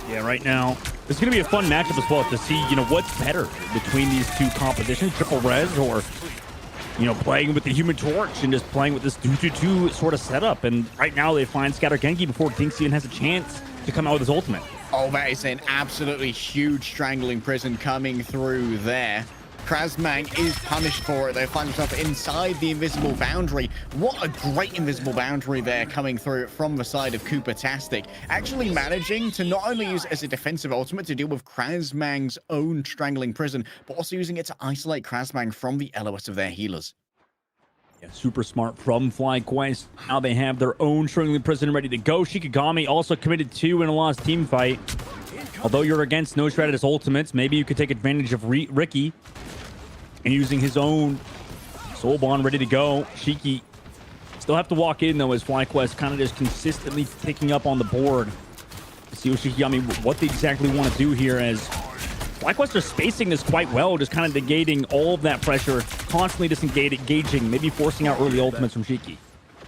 C: Yeah, right now, It's going to be a fun matchup as well to see, what's better between these two compositions, triple res or, playing with the Human Torch and just playing with this 2-2-2 sort of setup. And right now they find Shikagami before Dinks even has a chance to come out with his ultimate.
F: Oh, that is an absolutely huge strangling prison coming through there. Krasmang is punished for it. They find themselves inside the invisible boundary. What a great invisible boundary there coming through from the side of Koopatastic. Actually managing to not only use it as a defensive ultimate to deal with Krasmang's own strangling prison, but also using it to isolate Krasmang from the LOS of their healers.
C: Yeah, super smart from FlyQuest. Now they have their own strangling prison ready to go. Shikigami also committed 2 in a lost team fight. Although you're against no Shroud-X ultimates, maybe you could take advantage of Ricky and using his own soul bond ready to go. Shiki still have to walk in though as FlyQuest kind of just consistently picking up on the board to see what Shikigami what they exactly want to do here, as FlyQuest are spacing this quite well, just kind of negating all of that pressure, constantly disengaging, maybe forcing out early ultimates from Shiki.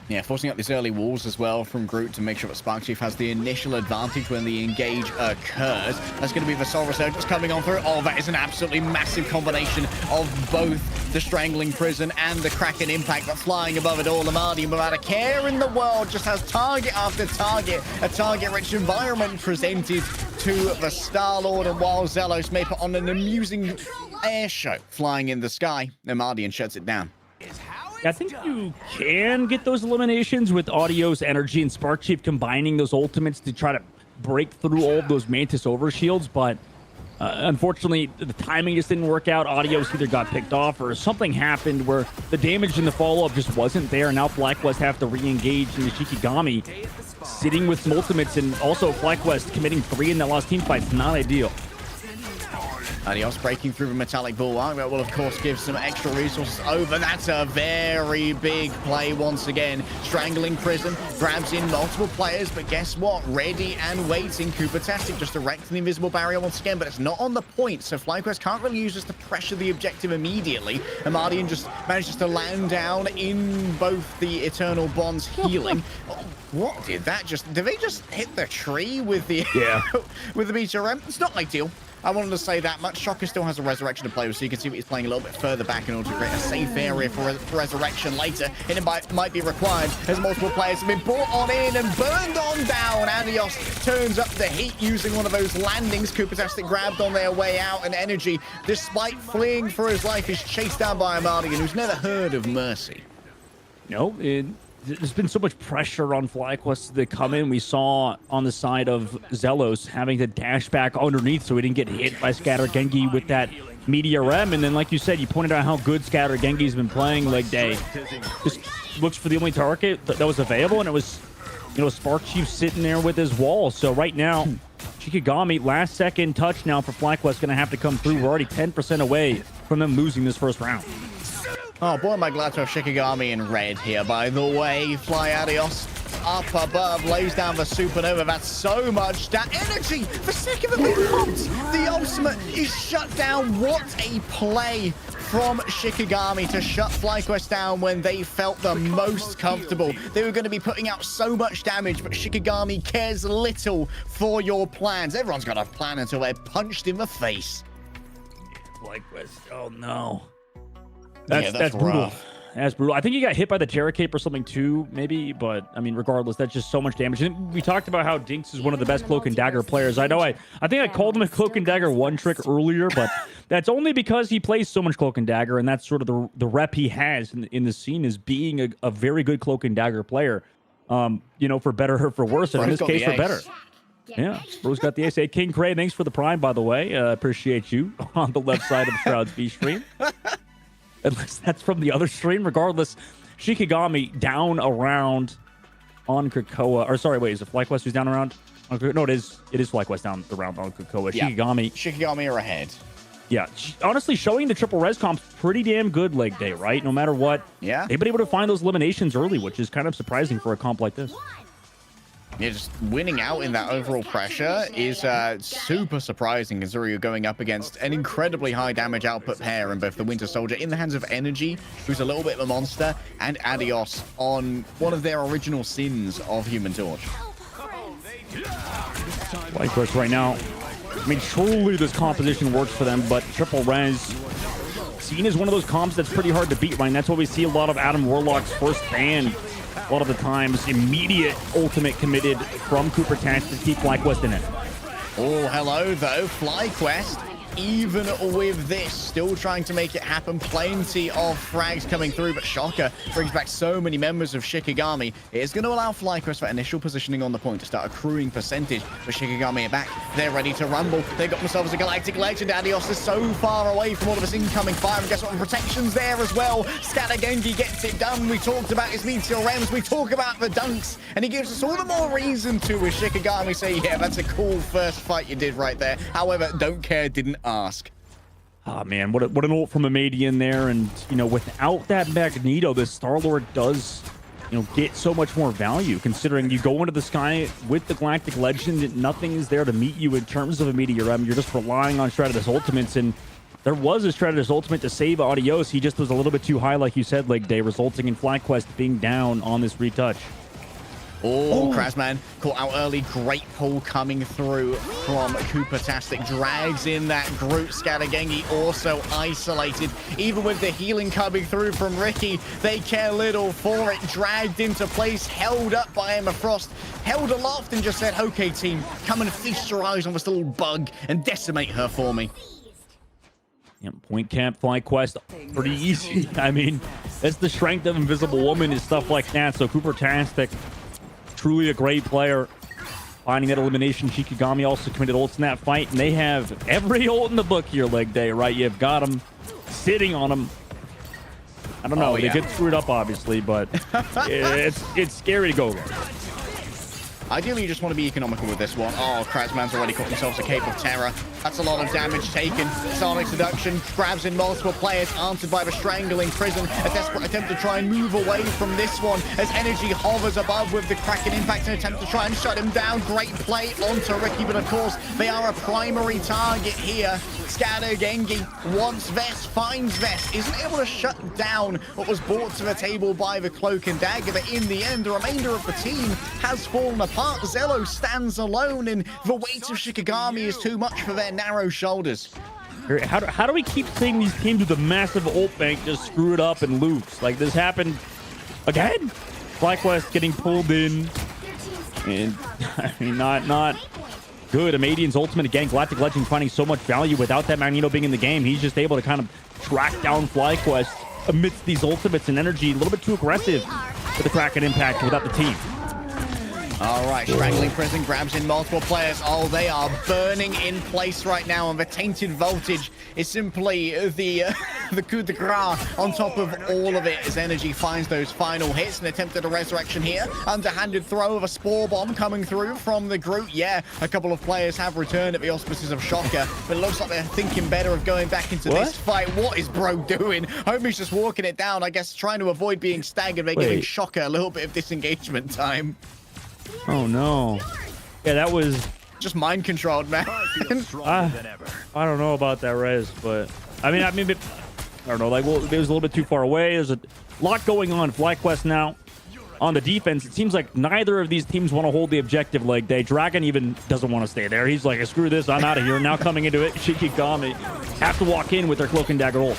F: Yeah, forcing out these early walls as well from Groot to make sure that Spark Chief has the initial advantage when the engage occurs. That's going to be the Soul Resurgence coming on through. Oh, that is an absolutely massive combination of both the Strangling Prison and the Kraken Impact, but flying above it all. Amadi, without a care in the world, just has target after target, a target-rich environment presented to the Star-Lord, and while Zelos may put on an amusing air show flying in the sky, Amadian shuts it down.
C: I think you can get those eliminations with Audio's energy and Spark Chief combining those ultimates to try to break through all of those Mantis overshields, but unfortunately, the timing just didn't work out. Audio's either got picked off or something happened where the damage in the follow-up just wasn't there. Now FlyQuest have to re-engage in the Shikigami, sitting with some ultimates, and also FlyQuest committing 3 in that last team fight is not ideal.
F: Adios breaking through the metallic bulwark. That will, of course, give some extra resources over. That's a very big play once again. Strangling Prison grabs in multiple players, but guess what? Ready and waiting. Koopatastic just erecting the invisible barrier once again, but it's not on the point, so FlyQuest can't really use this to pressure the objective immediately. Amadian just manages to land down in both the Eternal Bonds healing. Oh, what did that just... Did they just hit the tree with the...
C: Yeah.
F: with the Beta Rem? It's not ideal. I wanted to say that much. Shocker still has a Resurrection to play with, so you can see that he's playing a little bit further back in order to create a safe area for Resurrection later. And it might be required as multiple players have been brought on in and burned on down. Adios turns up the heat using one of those landings. Koopatastic grabbed on their way out, and Energy, despite fleeing for his life, is chased down by Amadian, who's never heard of mercy.
C: No, there's been so much pressure on FlyQuest to come in. We saw on the side of Zelos having to dash back underneath so he didn't get hit by Shikigami with that Meteor Rem. And then, like you said, you pointed out how good Shikigami's been playing leg day. Just looks for the only target that was available, and it was, Spark Chief sitting there with his wall. So right now, Shikigami, last second touch now for FlyQuest, going to have to come through. We're already 10% away from them losing this first round.
F: Oh, boy, am I glad to have Shikigami in red here, by the way. Fly Adios up above, lays down the Supernova. That's so much energy. The second that they pumped, the ultimate is shut down. What a play from Shikigami to shut FlyQuest down when they felt the most comfortable. They were going to be putting out so much damage, but Shikigami cares little for your plans. Everyone's got a plan until they're punched in the face.
C: FlyQuest, oh no. That's brutal.
F: Rough.
C: That's brutal. I think he got hit by the Terra Cape or something too, maybe. But I mean, regardless, that's just so much damage. And we talked about how Dinks is one of the best Cloak and Dagger players. I know. I think I called him a Cloak and Dagger one trick earlier, but that's only because he plays so much Cloak and Dagger, and that's sort of the rep he has in the scene is being a very good Cloak and Dagger player. For better or for worse, and in this case, for better. Yeah, Bro's got the ace. Hey, King Cray, thanks for the prime, by the way. Appreciate you on the left side of Shroud's B stream. Unless that's from the other stream. Regardless, Shikigami down around on Krakoa. Or sorry, wait, is it FlyQuest who's down around? No, it is FlyQuest down around on Krakoa. Yeah.
F: Shikigami are ahead.
C: Yeah, honestly, showing the triple res comp's pretty damn good leg day, right? No matter what.
F: Yeah.
C: They've been able to find those eliminations early, which is kind of surprising for a comp like this.
F: Yeah, just winning out in that overall pressure is super surprising, considering you're going up against an incredibly high damage output pair in both the Winter Soldier in the hands of Energy, who's a little bit of a monster, and Adios on one of their original sins of Human Torch.
C: FlyQuest right now I mean, truly this composition works for them, but triple res seen as one of those comps that's pretty hard to beat, right? And that's why we see a lot of Adam Warlock's first ban. A lot of the times, immediate ultimate committed from Cooper Tash to keep FlyQuest in it.
F: Oh, hello, though. FlyQuest, even with this, still trying to make it happen. Plenty of frags coming through, but Shocker brings back so many members of Shikigami. It is going to allow FlyQuest for initial positioning on the point to start accruing percentage. But Shikigami are back. They're ready to rumble. They've got themselves a Galactic Legend. Adios is so far away from all of this incoming fire. And guess what? Protection's there as well. Gen.G gets it done. We talked about his Meteor Rems. We talk about the dunks. And he gives us all the more reason to, with Shikigami say, yeah, that's a cool first fight you did right there. However, don't care, didn't ask.
C: Oh man, what an ult from Amadian there. And you know, without that Magneto, this Star-Lord does, you know, get so much more value, considering you go into the sky with the Galactic Legend, nothing is there to meet you in terms of a Meteor. You're just relying on Shroud-X ultimates, and there was a Shroud-X ultimate to save Adios. He just was a little bit too high, like you said, Leg Day, resulting in FlyQuest being down on this retouch.
F: Oh, Krasman caught out early. Great pull coming through from Cooper-tastic. Drags in that group. Scattergengi also isolated. Even with the healing coming through from Ricky, they care little for it. Dragged into place, held up by Emma Frost, held aloft and just said, okay, team, come and feast your eyes on this little bug and decimate her for me.
C: Point camp, FlyQuest, pretty easy. I mean, that's the strength of Invisible Woman is stuff like that. So Cooper-tastic, truly a great player. Finding that elimination, Shikigami also committed ults in that fight, and they have every ult in the book here, Leg Day, right? You've got them sitting on them. I don't know. They get screwed up, obviously, but it's scary to go there.
F: Ideally, you just want to be economical with this one. Oh, Krasman's already caught themselves a Cape of Terror. That's a lot of damage taken. Sonic Seduction grabs in multiple players, answered by the Strangling Prison. A desperate attempt to try and move away from this one as Energy hovers above with the Kraken Impact, an attempt to try and shut him down. Great play onto Ricky, but of course, they are a primary target here. Scattergengi wants Vest, finds Vest, isn't able to shut down what was brought to the table by the Cloak and Dagger, but in the end, the remainder of the team has fallen apart. Zello stands alone, and the weight of Shikigami is too much for their narrow shoulders.
C: How do we keep seeing these teams with a massive ult bank just screw it up and lose? Like, this happened again? FlyQuest getting pulled in, and I mean, not good. Amadian's ultimate again. Galactic Legend finding so much value without that Magneto being in the game. He's just able to kind of track down FlyQuest amidst these ultimates and Energy. A little bit too aggressive with the Kraken Impact without the team.
F: All right, Strangling Prison grabs in multiple players. Oh, they are burning in place right now, and the Tainted Voltage is simply the coup de grace on top of all of it as Energy finds those final hits. An attempt at a resurrection here. Underhanded throw of a Spore Bomb coming through from the group. Yeah, a couple of players have returned at the auspices of Shocker, but it looks like they're thinking better of going back into this fight. What is Bro doing? Homie's just walking it down, I guess, trying to avoid being staggered. They're giving Shocker a little bit of disengagement time.
C: Oh no. Yeah, that was
F: just mind controlled, man.
C: I don't know about that res, but I mean, I don't know. Like, well, it was a little bit too far away. There's a lot going on. FlyQuest now on the defense. It seems like neither of these teams want to hold the objective. Leg Day. Dragon even doesn't want to stay there. He's like, screw this, I'm out of here. Now coming into it, Shikigami have to walk in with their Cloak and Dagger ult.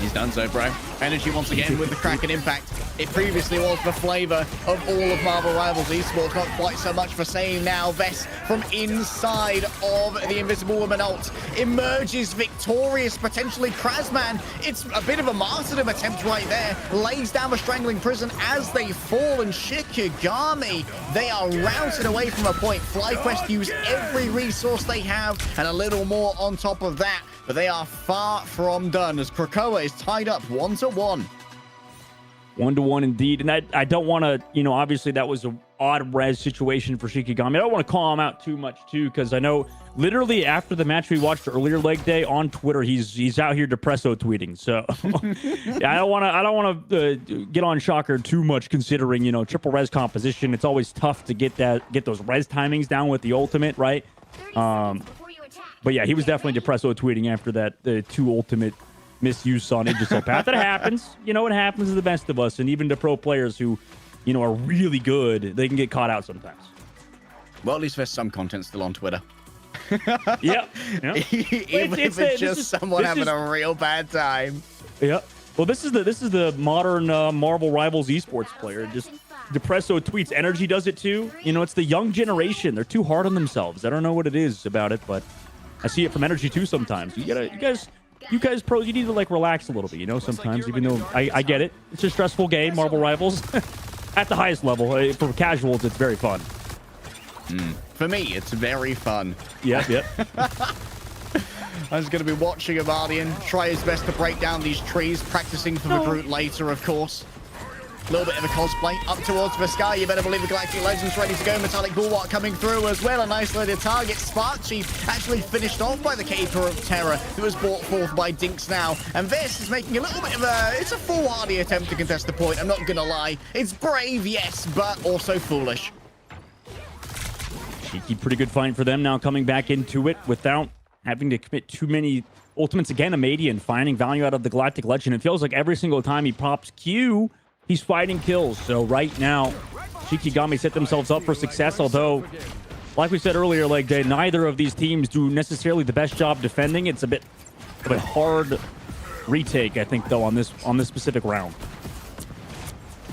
F: He's done so, bro. Energy once again with the Kraken Impact. It previously was the flavor of all of Marvel Rivals Esports. Not quite so much for saying now. Vest from inside of the Invisible Woman ult emerges victorious. Potentially Krasman. It's a bit of a martyrdom attempt right there. Lays down the Strangling Prison as they fall. And Shikigami, they are routed away from a point. FlyQuest use every resource they have and a little more on top of that. But they are far from done as Krakoa is tied up 1-1.
C: 1-1 indeed. And I don't want to, you know, obviously that was an odd res situation for Shikigami. I don't want to call him out too much too, because I know literally after the match we watched earlier, Leg Day, on Twitter, he's out here depresso tweeting. So I don't want to get on Shocker too much, considering, you know, triple res composition. It's always tough to get those res timings down with the ultimate, right? But yeah, he was definitely depresso tweeting after that the 2 ultimate misuse on Aegisopath. That happens. You know, it happens to the best of us, and even to pro players who, you know, are really good, they can get caught out sometimes.
F: Well, at least there's some content still on Twitter.
C: Yeah.
F: Even if it's just someone having a real bad time.
C: Yeah. Well, this is the modern Marvel Rivals esports player. Just Depresso tweets, Energy does it too. You know, it's the young generation. They're too hard on themselves. I don't know what it is about it, but I see it from Energy too sometimes. You guys pros, you need to like relax a little bit, you know, sometimes, even though I get it. It's a stressful game, Marvel Rivals. At the highest level. For casuals, it's very fun.
F: For me, it's very fun.
C: Yep.
F: I'm just going to be watching Amardian try his best to break down these trees, practicing for the Groot later, of course. A little bit of a cosplay up towards the sky. You better believe the Galactic Legends ready to go. Metallic Bulwark coming through as well. A nice loaded target. Spark Chief actually finished off by the Caper of Terror that was brought forth by Dinks now. And this is making a little bit of it's a foolhardy attempt to contest the point. I'm not going to lie. It's brave, yes, but also foolish.
C: Cheeky, pretty good fight for them now, coming back into it without having to commit too many ultimates. Again, Amadian finding value out of the Galactic Legend. It feels like every single time he pops Q, he's fighting kills. So right now, Shikigami set themselves up for success, although, like we said earlier, like neither of these teams do necessarily the best job defending. It's a bit of a hard retake, I think, though, on this specific round.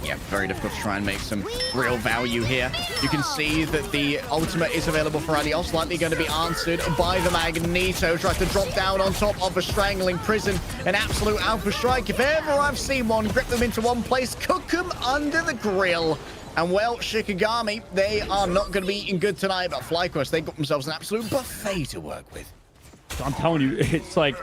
F: Yeah, very difficult to try and make some real value here. You can see that the ultimate is available for Adios, likely going to be answered by the Magneto. Tries to drop down on top of the Strangling Prison. An absolute alpha strike. If ever I've seen one, grip them into one place, cook them under the grill. And well, Shikigami, they are not going to be eating good tonight, but FlyQuest, they got themselves an absolute buffet to work with.
C: I'm telling you, it's like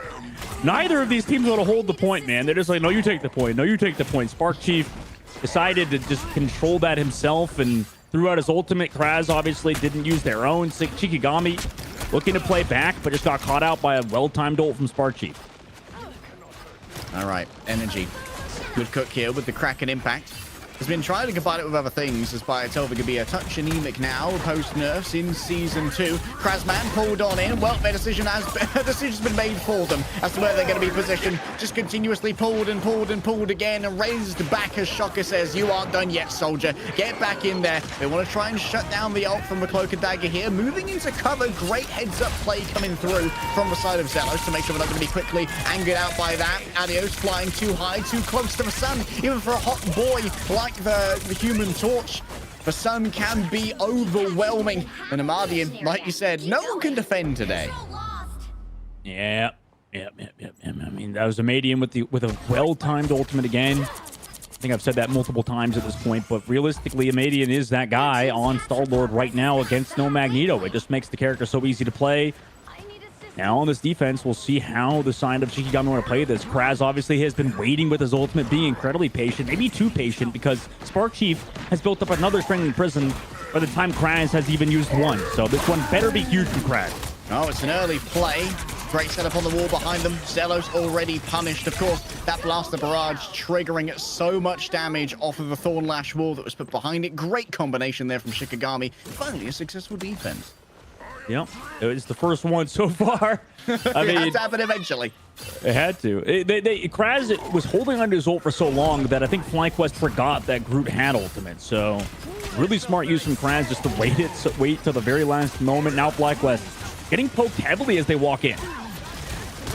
C: neither of these teams want to hold the point, man. They're just like, no, you take the point. No, you take the point. Spark Chief decided to just control that himself and threw out his ultimate. Kraz obviously didn't use their own. Shikigami looking to play back, but just got caught out by a well-timed ult from Spark Chief.
F: All right, Energy. Good cook here with the Kraken impact. Has been trying to combine it with other things, as Biotelva could be a touch anemic now, post-nerfs in Season 2. Krasman pulled on in. Well, their decision's been made for them as to where they're going to be positioned. Just continuously pulled and pulled and pulled again and raised back as Shocker says, you aren't done yet, soldier. Get back in there. They want to try and shut down the ult from the Cloak and Dagger here. Moving into cover. Great heads-up play coming through from the side of Zelos to make sure we're not going to be quickly angered out by that. Adios flying too high, too close to the sun. Even for a hot boy like the Human Torch, the sun can be overwhelming. And Amardian, like you said, no one can defend today.
C: Yeah. I mean, that was Amadian with a well-timed ultimate again. I think I've said that multiple times at this point, but realistically, Amadian is that guy on Star-Lord right now against no Magneto. It just makes the character so easy to play. Now on this defense, we'll see how the side of Shikigami want to play this. Kraz obviously has been waiting with his ultimate, being incredibly patient, maybe too patient, because Spark Chief has built up another Strangling Prison by the time Kraz has even used one. So this one better be huge from Kraz.
F: Oh, it's an early play. Great setup on the wall behind them. Zelos already punished. Of course, that Blaster Barrage triggering so much damage off of the Thornlash wall that was put behind it. Great combination there from Shikigami. Finally, a successful defense.
C: Yep, it's the first one so far. I mean,
F: it had to happen eventually.
C: It had to. Kraz was holding on to his ult for so long that I think FlyQuest forgot that Groot had ultimate. So, really smart use from Kraz just to wait till the very last moment. Now FlyQuest getting poked heavily as they walk in.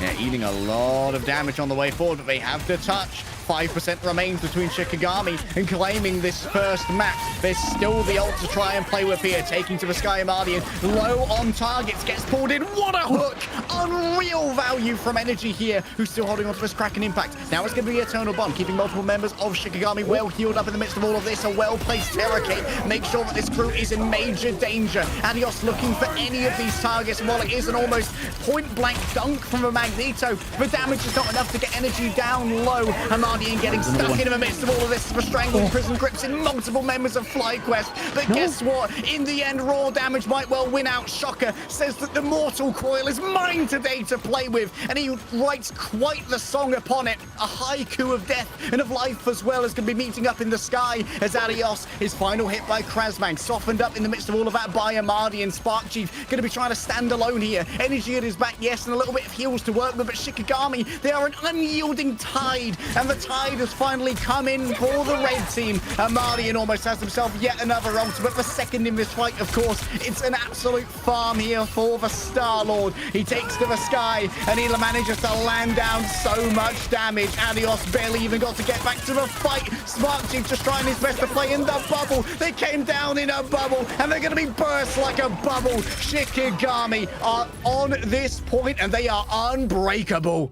F: Yeah, eating a lot of damage on the way forward, but they have to touch. 5% remains between Shikigami and claiming this first map. There's still the ult to try and play with here. Taking to the sky, Amardian. Low on targets. Gets pulled in. What a hook! Unreal value from Energy here, who's still holding on to this Kraken impact. Now it's going to be Eternal Bomb, keeping multiple members of Shikigami well healed up in the midst of all of this. A well-placed Terror Cape. Make sure that this crew is in major danger. Adios looking for any of these targets. And while it is an almost point-blank dunk from a Magneto, the damage is not enough to get Energy down low. Amardian getting stuck in the midst of all of this. The Strangling Prison grips in multiple members of FlyQuest. But guess what? In the end, raw damage might well win out. Shocker says that the Mortal Coil is mine today to play with. And he writes quite the song upon it. A haiku of death and of life as well is going to be meeting up in the sky as Adios, his final hit by Krasman, softened up in the midst of all of that by Amardian. Spark Chief going to be trying to stand alone here. Energy at his back, yes, and a little bit of heals to work with. But Shikigami, they are an unyielding tide. And the tide has finally come in for the red team. And Mardian almost has himself yet another ultimate, the second in this fight, of course. It's an absolute farm here for the Star-Lord. He takes to the sky, and he manages to land down so much damage. Adios barely even got to get back to the fight. SmartChief just trying his best to play in the bubble. They came down in a bubble, and they're going to be burst like a bubble. Shikigami are on this point, and they are unbreakable.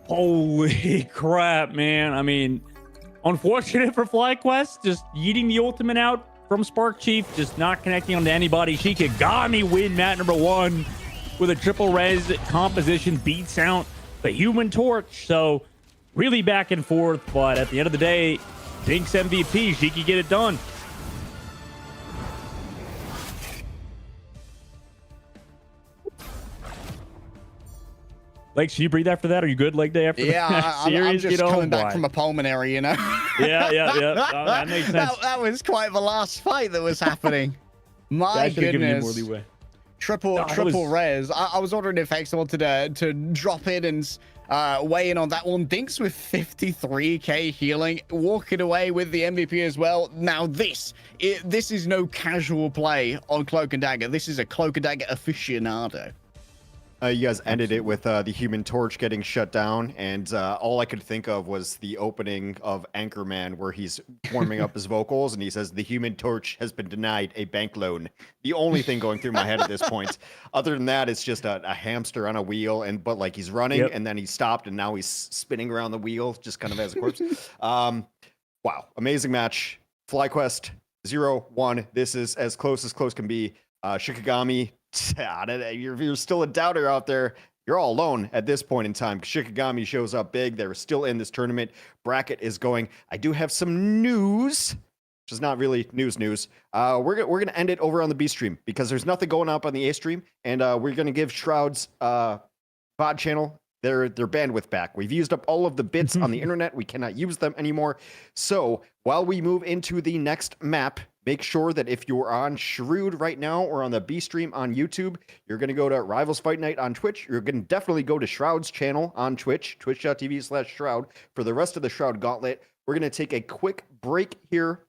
C: Holy crap, man. I mean, unfortunate for FlyQuest, just yeeting the ultimate out from Spark Chief, just not connecting onto anybody. Shikigami win map number 1 with a triple res composition, beats out the Human Torch. So really back and forth, but at the end of the day, Pink's MVP, Shiki get it done. Like, should you breathe after that? Are you good leg day after
F: yeah,
C: that?
F: I'm just coming back from a pulmonary, you know?
C: Yeah. Oh, that makes sense.
F: That was quite the last fight that was happening. My goodness. Triple res. I was wondering if X wanted to drop in and weigh in on that one. Dinks with 53k healing, walking away with the MVP as well. Now this is no casual play on Cloak and Dagger. This is a Cloak and Dagger aficionado.
A: You guys ended it with the Human Torch getting shut down, and all I could think of was the opening of Anchorman, where he's warming up his vocals, and he says, "The Human Torch has been denied a bank loan." The only thing going through my head at this point. Other than that, it's just a hamster on a wheel, but like he's running, and then he stopped, and now he's spinning around the wheel, just kind of as a corpse. Wow, amazing match. FlyQuest 0-1. This is as close can be. Shikigami. You're still a doubter out there. You're all alone at this point in time. Shikigami shows up big. They're still in this tournament. Bracket is going. I do have some news, which is not really news. We're gonna end it over on the B stream because there's nothing going up on the A stream, and we're gonna give Shroud's VOD channel their bandwidth back. We've used up all of the bits on the internet. We cannot use them anymore. So while we move into the next map, make sure that if you're on Shroud right now or on the B stream on YouTube, you're going to go to Rivals Fight Night on Twitch. You're going to definitely go to Shroud's channel on Twitch, twitch.tv/Shroud, for the rest of the Shroud Gauntlet. We're going to take a quick break here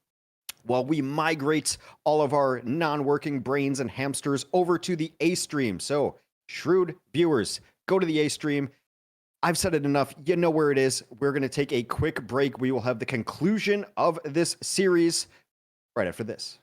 A: while we migrate all of our non-working brains and hamsters over to the A stream. So, Shroud viewers, go to the A stream. I've said it enough. You know where it is. We're going to take a quick break. We will have the conclusion of this series right after this.